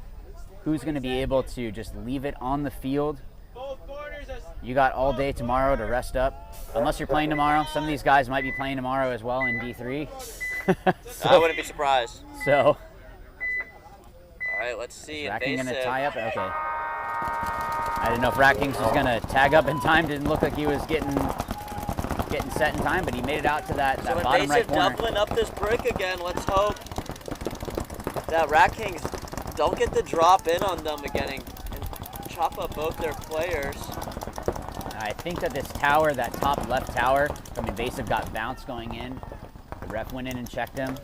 Who's going to be able to just leave it on the field? You got all day tomorrow to rest up, unless you're playing tomorrow. Some of these guys might be playing tomorrow as well in D3. So, I wouldn't be surprised. So. All right, let's see. Rat King gonna tie up. Okay. I didn't know if Rat Kings was gonna tag up in time. Didn't look like he was getting set in time, but he made it out to that bottom right corner. Doubling up this brick again. Let's hope that Rat Kings don't get the drop in on them again and chop up both their players. I think that this tower, that top left tower from Invasive, got bounced going in. The ref went in and checked him.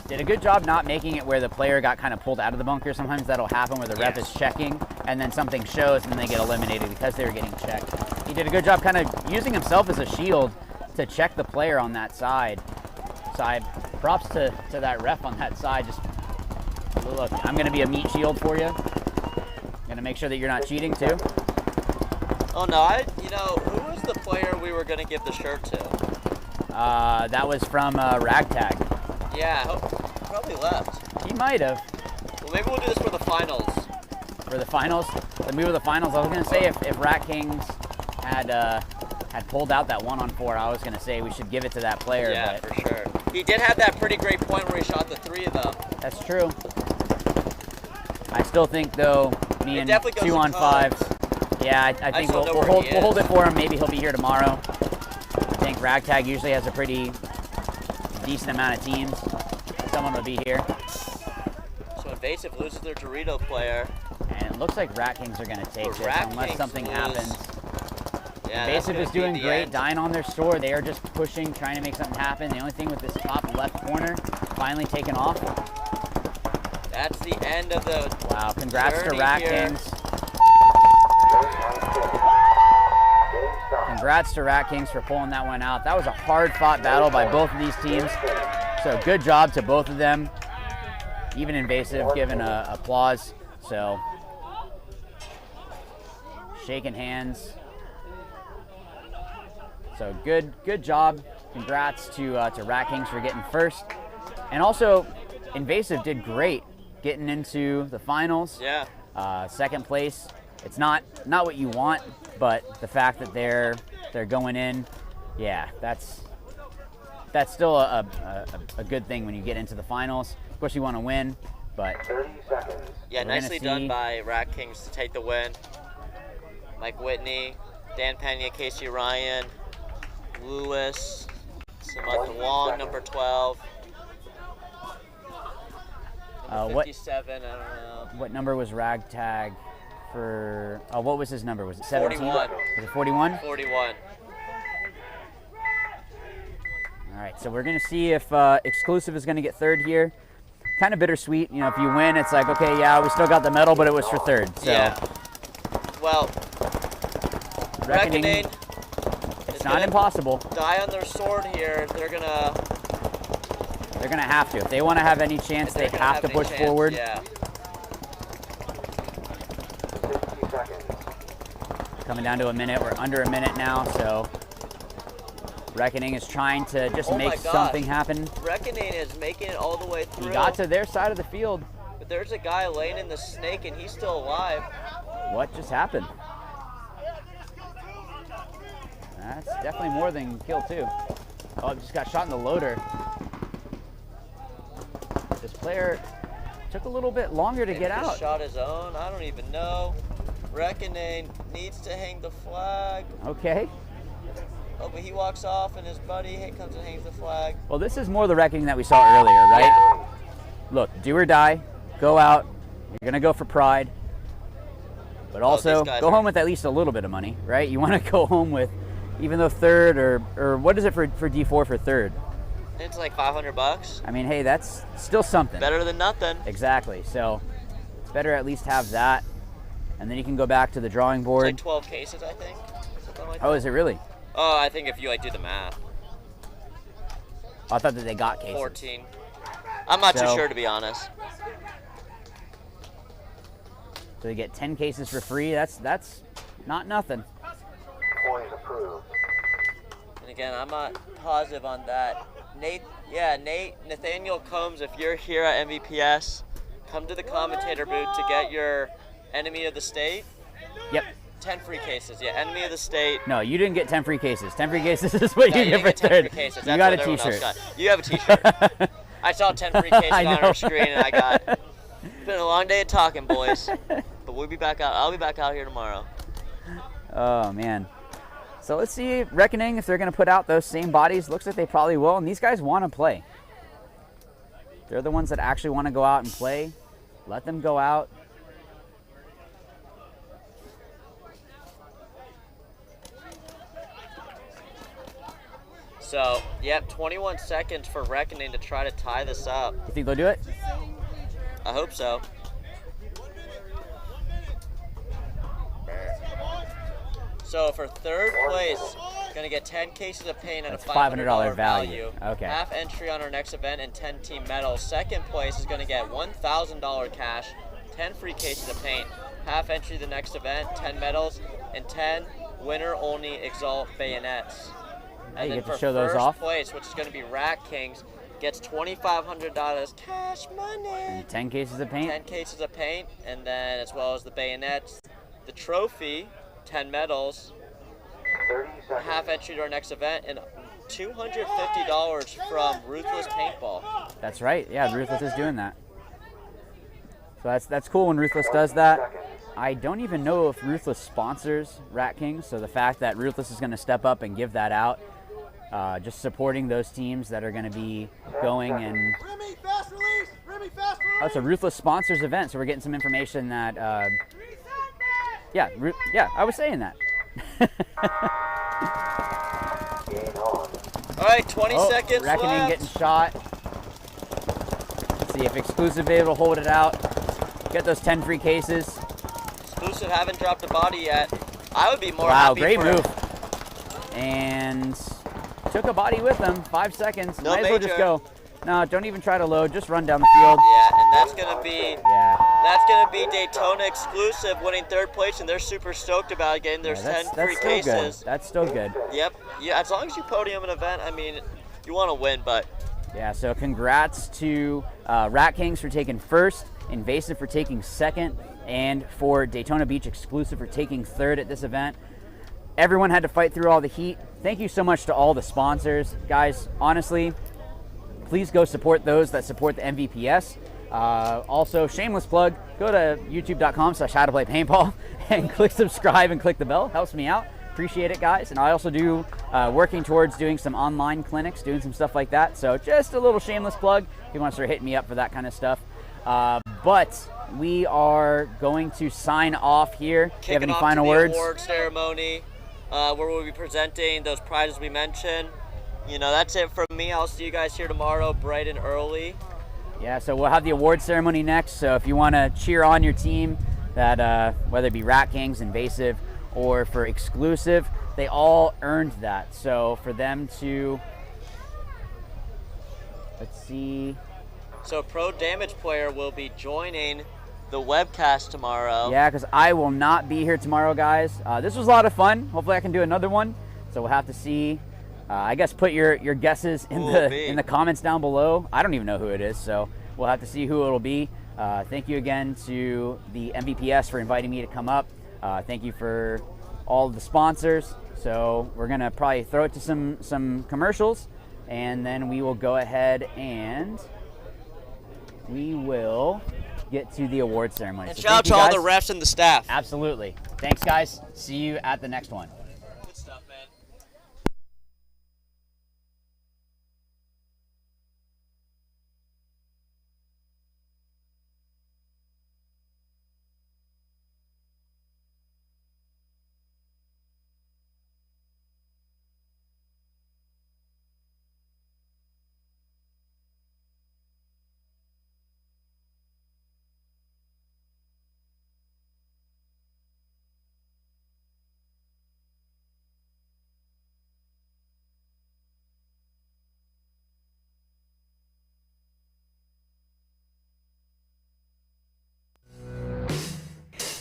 Did a good job not making it where the player got kind of pulled out of the bunker. Sometimes that'll happen where the ref is checking and then something shows and then they get eliminated because they were getting checked. He did a good job kind of using himself as a shield to check the player on that side. Props to that ref on that side. Just look, I'm going to be a meat shield for you. I'm going to make sure that you're not cheating too. Oh no, you know, who was the player we were going to give the shirt to? That was from Ragtag. Yeah, probably left. He might have. Well, maybe we'll do this for the finals. For the finals? The move of the finals, I was going to say if Rat Kings had pulled out that 1-on-4, I was going to say we should give it to that player. Yeah, but for sure. He did have that pretty great point where he shot the 3 of them. That's true. I still think, though, me and 2-on-5. Yeah, I think we'll hold it for him. Maybe he'll be here tomorrow. I think Ragtag usually has a pretty decent amount of teams. Someone will be here. So Invasive loses their Dorito player. And it looks like Rat Kings are going to take this unless something happens. Yeah, Invasive is doing great, dying on their store. They are just pushing, trying to make something happen. The only thing with this top left corner finally taken off. That's the end of the Wow, congrats to Rat Kings. Congrats to Rat Kings for pulling that one out. That was a hard-fought battle by both of these teams. So good job to both of them. Even Invasive giving applause. So shaking hands. So good job. Congrats to Rat Kings for getting first. And also, Invasive did great getting into the finals. Yeah. Second place. It's not what you want, but the fact that they're going in, yeah, that's still a good thing when you get into the finals. Of course, you want to win, but 30 seconds. Yeah, nicely done by Rat Kings to take the win. Mike Whitney, Dan Pena, Casey Ryan, Lewis, Samantha Wong, number 12. Number 57, I don't know. What number was Ragtag for? Oh, what was his number? Was it 17? 41. Was it 41? 41. All right, so we're going to see if Exclusive is going to get third here. kind of bittersweet. You know, if you win, it's like, okay, yeah, we still got the medal, but it was for third. So. Yeah. Well, Reckoning it's not impossible. Die on their sword here. They're gonna have to. If they want to have any chance, they have to push forward. Yeah. Coming down to a minute. We're under a minute now, so Reckoning is trying to just make something happen. Reckoning is making it all the way through. He got to their side of the field. But there's a guy laying in the snake, and he's still alive. What just happened? That's definitely more than kill 2. Oh, just got shot in the loader. This player took a little bit longer to get out. Shot his own. I don't even know. Reckoning needs to hang the flag. Okay. Oh, but he walks off, and his buddy comes and hangs the flag. Well, this is more the Reckoning that we saw earlier, right? Yeah. Look, do or die. Go out. You're gonna go for pride, but also go home with at least a little bit of money, right? You want to go home with, even though third or what is it for D4 for third? It's like $500. I mean, hey, that's still something. Better than nothing. Exactly. So it's better at least have that, and then you can go back to the drawing board. It's like 12 cases, I think. Something like Oh, that. is it really? Oh, I think if you do the math. I thought that they got cases. 14. I'm not too sure, to be honest. So they get 10 cases for free. That's not nothing. Point approved. And again, I'm not positive on that. Nathaniel Combs, if you're here at MVPS, come to the commentator booth to get your Enemy of the State. Yep. 10 free cases, yeah. Enemy of the State. No, you didn't get 10 free cases. 10 free cases is what you get for 10 third. free cases. You That's got a what everyone else t-shirt. got. You have a t-shirt. I saw 10 free cases on our screen, and I got. It's been a long day of talking, boys. But we'll be back out. I'll be back out here tomorrow. Oh man. So let's see Reckoning if they're going to put out those same bodies. Looks like they probably will, and these guys want to play. They're the ones that actually want to go out and play. Let them go out. So, yep, 21 seconds for Reckoning to try to tie this up. You think they'll do it? I hope so. So for third place, gonna get 10 cases of paint at That's a $500 value. Okay. Half entry on our next event and 10 team medals. Second place is gonna get $1,000 cash, 10 free cases of paint. Half entry the next event, 10 medals, and 10 winner-only Exalt bayonets. And you then get to for show those first off. place, which is gonna be Rat Kings, gets $2,500 cash money. And 10 cases of paint. 10 cases of paint, and then as well as the bayonets, the trophy, 10 medals, half entry to our next event, and $250 from Ruthless Paintball. That's right. Yeah, Ruthless is doing that. So that's cool when Ruthless does that. I don't even know if Ruthless sponsors Rat Kings, so the fact that Ruthless is going to step up and give that out, just supporting those teams that are going to be going and. Oh, it's a Ruthless sponsors event, so we're getting some information that. Yeah, I was saying that. All right, 20 seconds Reckoning left. getting shot. Let's see if Exclusive able to hold it out. Get those 10 free cases. Exclusive haven't dropped a body yet. I would be more Wow, happy great for move. And took a body with them. 5 seconds. No Might as well just major. go. No, don't even try to load. Just run down the field. Yeah, and that's gonna be Yeah. that's gonna be Daytona Exclusive winning third place, and they're super stoked about it, getting their 10 free That's still good. cases. That's still good. Yep. Yeah, as long as you podium an event, I mean, you want to win, but Yeah, so congrats to Rat Kings for taking first, Invasive for taking second, and for Daytona Beach Exclusive for taking third at this event. Everyone had to fight through all the heat. Thank you so much to all the sponsors. Guys, honestly, please go support those that support the MVPS. Also, shameless plug, go to youtube.com/howtoplaypaintball and click subscribe and click the bell. Helps me out. Appreciate it, guys. And I also do working towards doing some online clinics, doing some stuff like that. So just a little shameless plug if you want to start hitting me up for that kind of stuff. But we are going to sign off here. Do you have any off final to the words? award ceremony, where we'll be presenting those prizes we mentioned. You know, that's it from me. I'll see you guys here tomorrow, bright and early. Yeah, so we'll have the award ceremony next. So if you want to cheer on your team, that whether it be Rat Kings, Invasive, or for Exclusive, they all earned that. So for them to, let's see. So Pro Damage Player will be joining the webcast tomorrow. Yeah, because I will not be here tomorrow, guys. This was a lot of fun. Hopefully I can do another one. So we'll have to see. I guess put your guesses in the comments down below. I don't even know who it is, so we'll have to see who it'll be. Thank you again to the MVPS for inviting me to come up. Thank you for all of the sponsors. So we're gonna probably throw it to some commercials, and then we will go ahead and we will get to the award ceremony. And So shout out thank you to all guys. the refs and the staff. Absolutely. Thanks, guys. See you at the next one. Good stuff, man.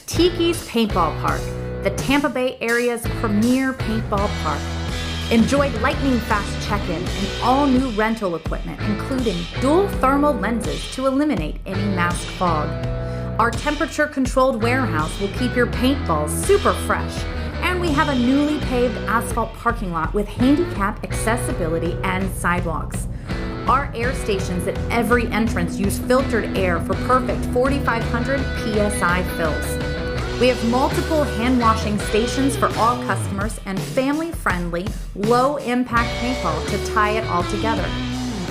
Tiki's Paintball Park, the Tampa Bay area's premier paintball park. Enjoy lightning fast check-in and all new rental equipment, including dual thermal lenses to eliminate any mask fog. Our temperature-controlled warehouse will keep your paintballs super fresh, and we have a newly paved asphalt parking lot with handicap accessibility and sidewalks. Our air stations at every entrance use filtered air for perfect 4,500 PSI fills. We have multiple hand washing stations for all customers and family-friendly, low-impact paintball to tie it all together.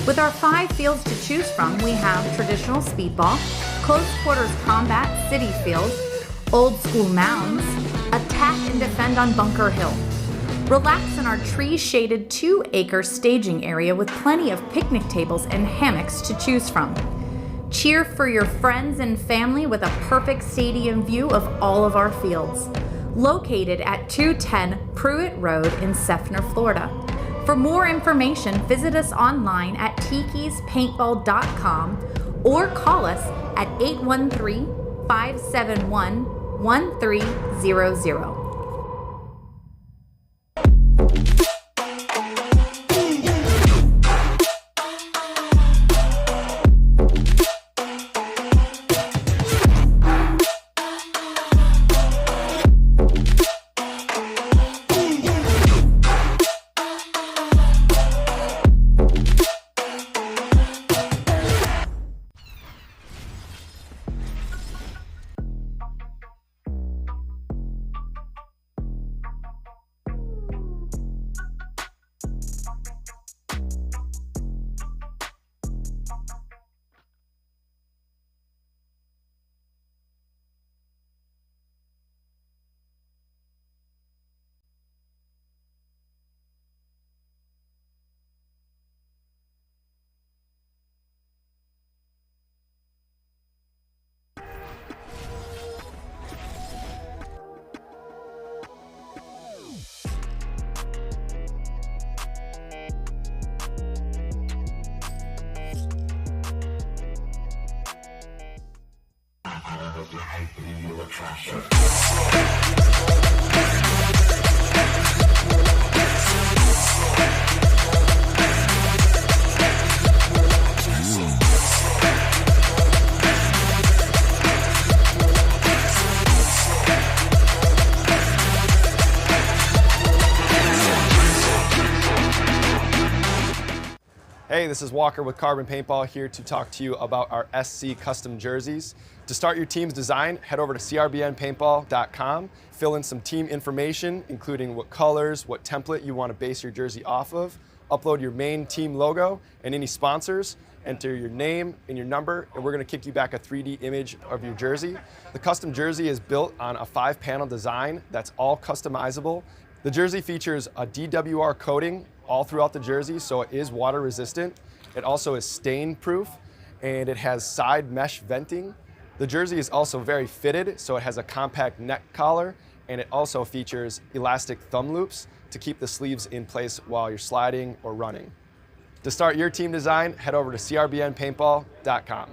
With our 5 fields to choose from, we have traditional speedball, close quarters combat, city field, old school mounds, attack and defend on Bunker Hill. Relax in our tree-shaded 2-acre staging area with plenty of picnic tables and hammocks to choose from. Cheer for your friends and family with a perfect stadium view of all of our fields. Located at 210 Pruitt Road in Seffner, Florida. For more information, visit us online at tikispaintball.com or call us at 813-571-1300. Hey, this is Walker with Carbon Paintball here to talk to you about our SC custom jerseys. To start your team's design, head over to crbnpaintball.com, fill in some team information, including what colors, what template you want to base your jersey off of, upload your main team logo and any sponsors, enter your name and your number, and we're going to kick you back a 3D image of your jersey. The custom jersey is built on a 5-panel design that's all customizable. The jersey features a DWR coating all throughout the jersey, so it is water resistant. It also is stain proof, and it has side mesh venting. The jersey is also very fitted, so it has a compact neck collar, and it also features elastic thumb loops to keep the sleeves in place while you're sliding or running. To start your team design, head over to crbnpaintball.com.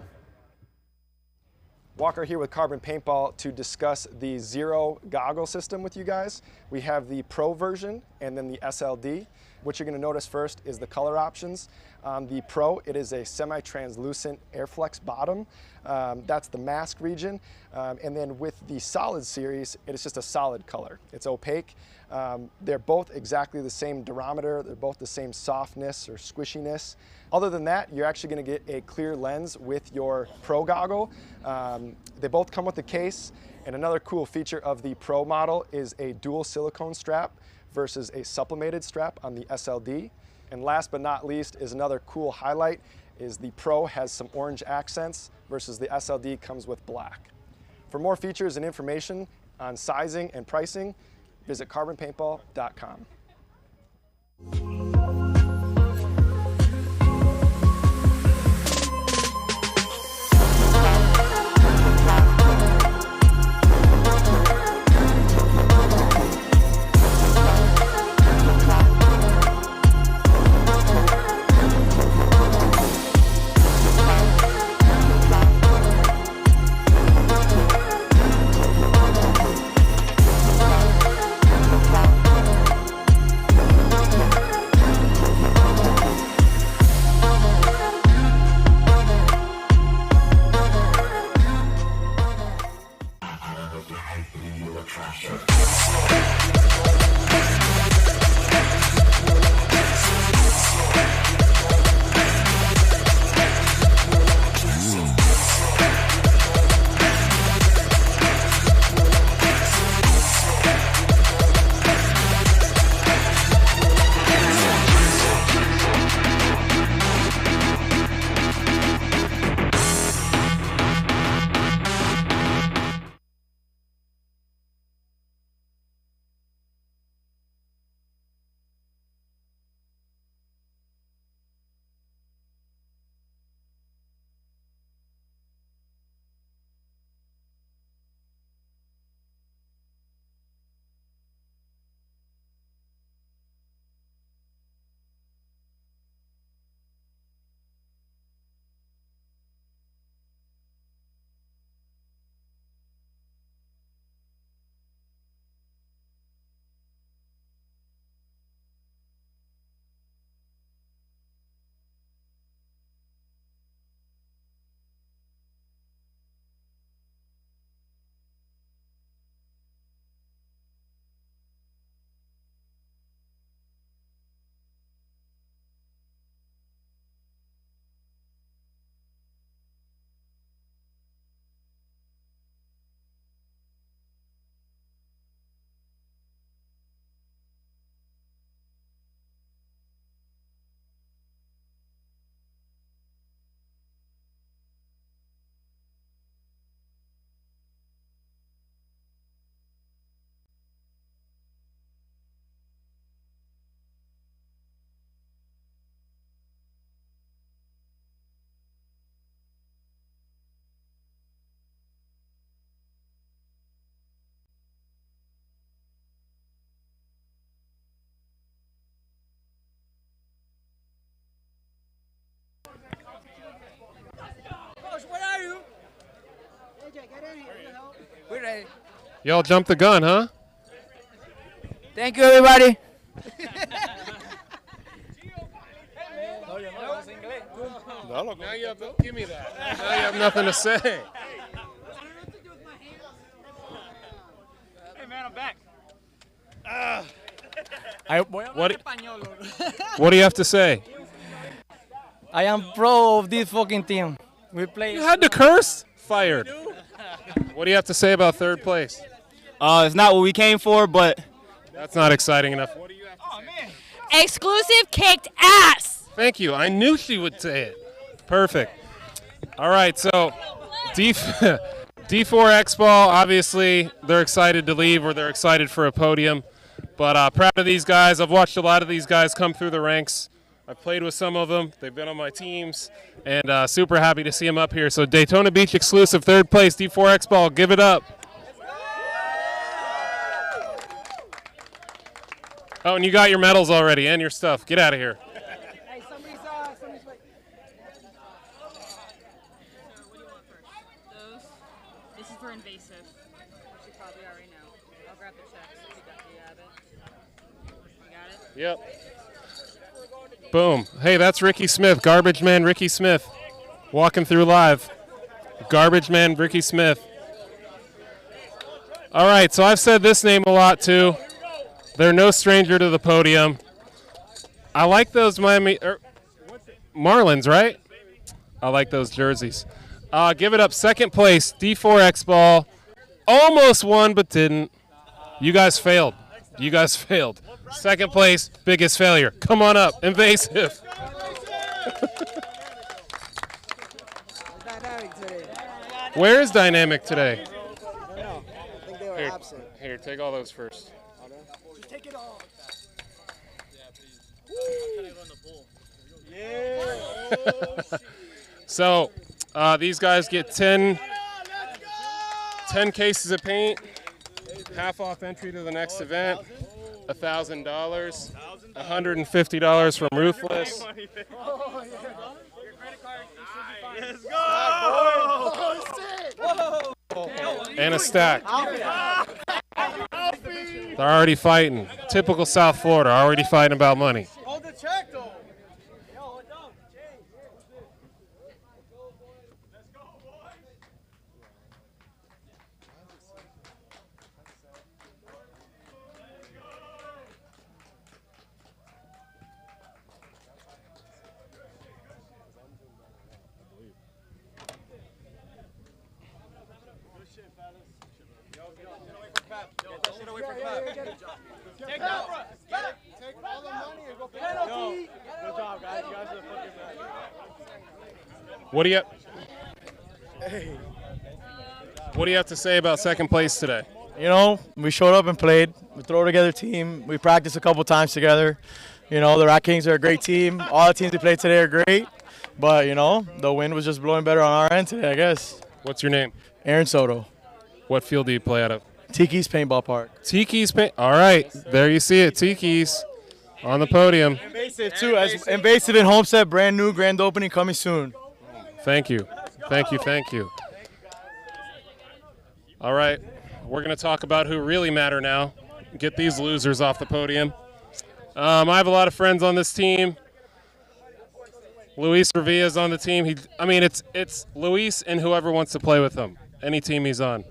Walker here with Carbon Paintball to discuss the Zero goggle system with you guys. We have the Pro version and then the SLD. What you're going to notice first is the color options. The Pro, it is a semi-translucent Airflex bottom. That's the mask region. And then with the Solid series, it is just a solid color. It's opaque. They're both exactly the same durometer. They're both the same softness or squishiness. Other than that, you're actually going to get a clear lens with your Pro goggle. They both come with a case. And another cool feature of the Pro model is a dual silicone strap versus a sublimated strap on the SLD. And last but not least is another cool highlight is the Pro has some orange accents versus the SLD comes with black. For more features and information on sizing and pricing, visit carbonpaintball.com. We're ready. Y'all jumped the gun, huh? Thank you, everybody. Now you have to give me that. Now you have nothing to say. Hey, man, I'm back. What do you have to say? I am pro of this fucking team. We play. You had to curse? Fired. What do you have to say about third place? It's not what we came for, but that's not exciting enough. What do you have to say? Exclusive kicked ass. Thank you. I knew she would say it. Perfect. All right, so D4 X-Ball, obviously, they're excited to leave or they're excited for a podium. But proud of these guys. I've watched a lot of these guys come through the ranks. I've played with some of them. They've been on my teams, and super happy to see them up here. So Daytona Beach exclusive, third place, D4X ball. Give it up. Oh, and you got your medals already and your stuff. Get out of here. Hey, somebody's wait. Those. This is for invasive. Which you probably already know. I'll grab the checks. You have it. You got it? Yep. Boom. Hey, that's Ricky Smith, Garbage Man Ricky Smith, walking through live. Garbage Man Ricky Smith. All right, so I've said this name a lot too. They're no stranger to the podium. I like those Miami Marlins, right? I like those jerseys. Give it up. Second place, D4X ball. Almost won, but didn't. You guys failed. You guys failed. Second place, biggest failure. Come on up, invasive. Where is Dynamic today? I think they were absent. Here, take all those first. Just take it all. So, these guys get 10 cases of paint, half off entry to the next event, $1,000, $150 from Ruthless, and a stack. They're already fighting. Typical South Florida, already fighting about money. Hold the check, though. Take all the money and go penalty. Good job, guys. You guys are the fucking best. What do you have to say about second place today? You know, we showed up and played. We throw together team. We practiced a couple times together. You know, the Rat Kings are a great team. All the teams we played today are great. But, you know, the wind was just blowing better on our end today, I guess. What's your name? Aaron Soto. What field do you play out of? Tiki's Paintball Park. Tiki's Paint. All right, there you see it. Tiki's on the podium. Invasive, too. As Invasive in Homestead, brand new, grand opening coming soon. Thank you. Thank you. Thank you. All right, we're going to talk about who really matter now. Get these losers off the podium. I have a lot of friends on this team. Luis Revilla's on the team. It's Luis and whoever wants to play with him, any team he's on.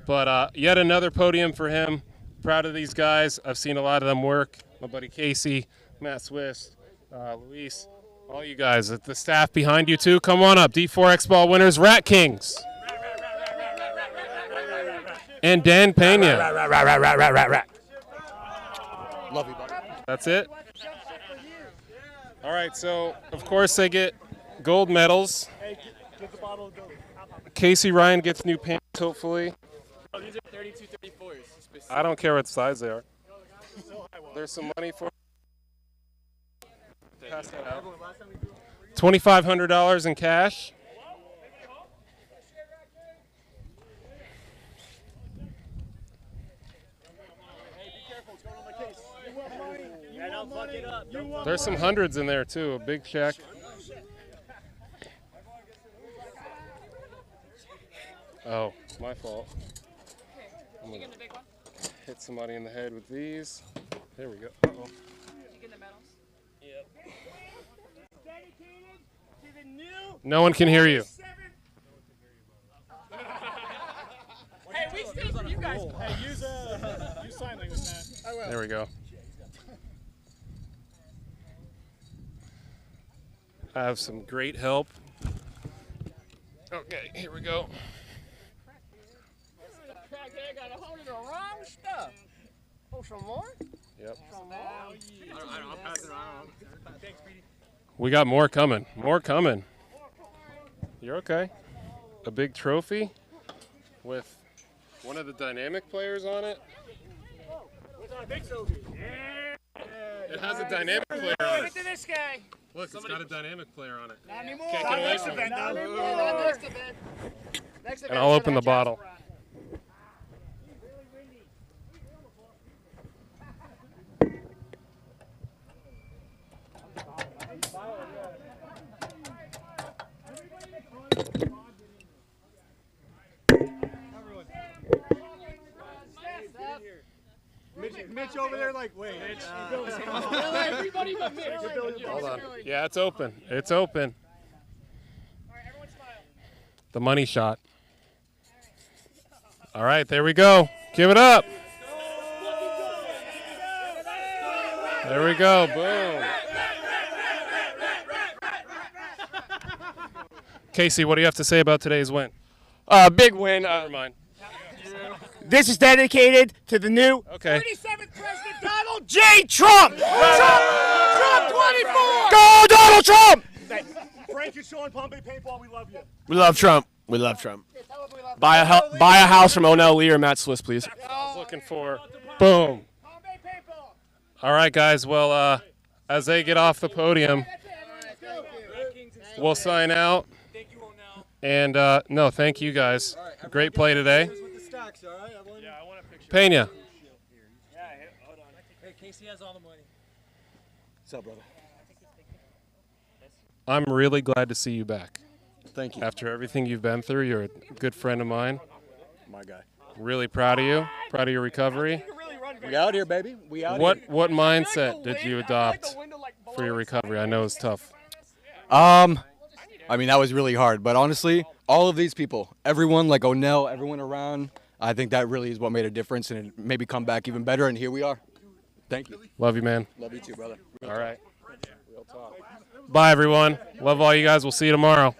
But yet another podium for him. Proud of these guys. I've seen a lot of them work. My buddy Casey, Matt Swiss, Luis, all you guys. The staff behind you too. Come on up. D4X ball winners, Rat Kings. And Dan Pena. Love you, buddy. That's it? All right, so of course they get gold medals. Casey Ryan gets new pants, hopefully. Oh, these are 32, 34s. I don't care what size they are. There's some money for. Pass that out. $2,500 in cash. There's some hundreds in there too. A big check. Oh, my fault. I'm gonna hit somebody in the head with these. There we go. Uh-oh. Did you get the medals? Yep. No one can hear you. Hey, we stay for you guys. Hey, use sign language, man. I will. There we go. I have some great help. Okay, here we go. Crackhead got a hold of the wrong stuff. Oh, some more? Yep. Some more? I'll pass it around. Thanks, Petey. We got more coming. More coming. You're okay. A big trophy with one of the dynamic players on it. What's on a big trophy? It has a dynamic player on it. Look at this guy. Look, it's got a dynamic player on it. Not anymore. Can't get away Next from event, it. not anymore. Next event. Next event. And I'll open the bottle. Mitch over there, like, wait. Everybody but Mitch. Hold on. Yeah, it's open. It's open. The money shot. All right, there we go. Give it up. There we go. Boom. Casey, what do you have to say about today's win? Big win. Never mind. This is dedicated to the new 37th President Donald J. Trump. Trump 24. Go Donald Trump. Frank and Sean, Palm Bay Paintball, we love you. We love Trump. We love Trump. Buy a house from Onel Lee or Matt Swiss, please. I was looking for. Boom. All right, guys. Well, as they get off the podium, we'll sign out. And no, thank you guys. Great play today. Pena. Hey, Casey has all the money. What's up, brother? I'm really glad to see you back. Thank you. After everything you've been through, you're a good friend of mine. My guy. Really proud of you. Proud of your recovery. We out here, baby. We out What here. what mindset did you adopt for your recovery? I know it's tough. I mean, that was really hard. But honestly, all of these people, everyone like Onel, everyone around, I think that really is what made a difference and it made me come back even better. And here we are. Thank you. Love you, man. Love you too, brother. All right. Bye, everyone. Love all you guys. We'll see you tomorrow.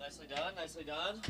Nicely done, nicely done.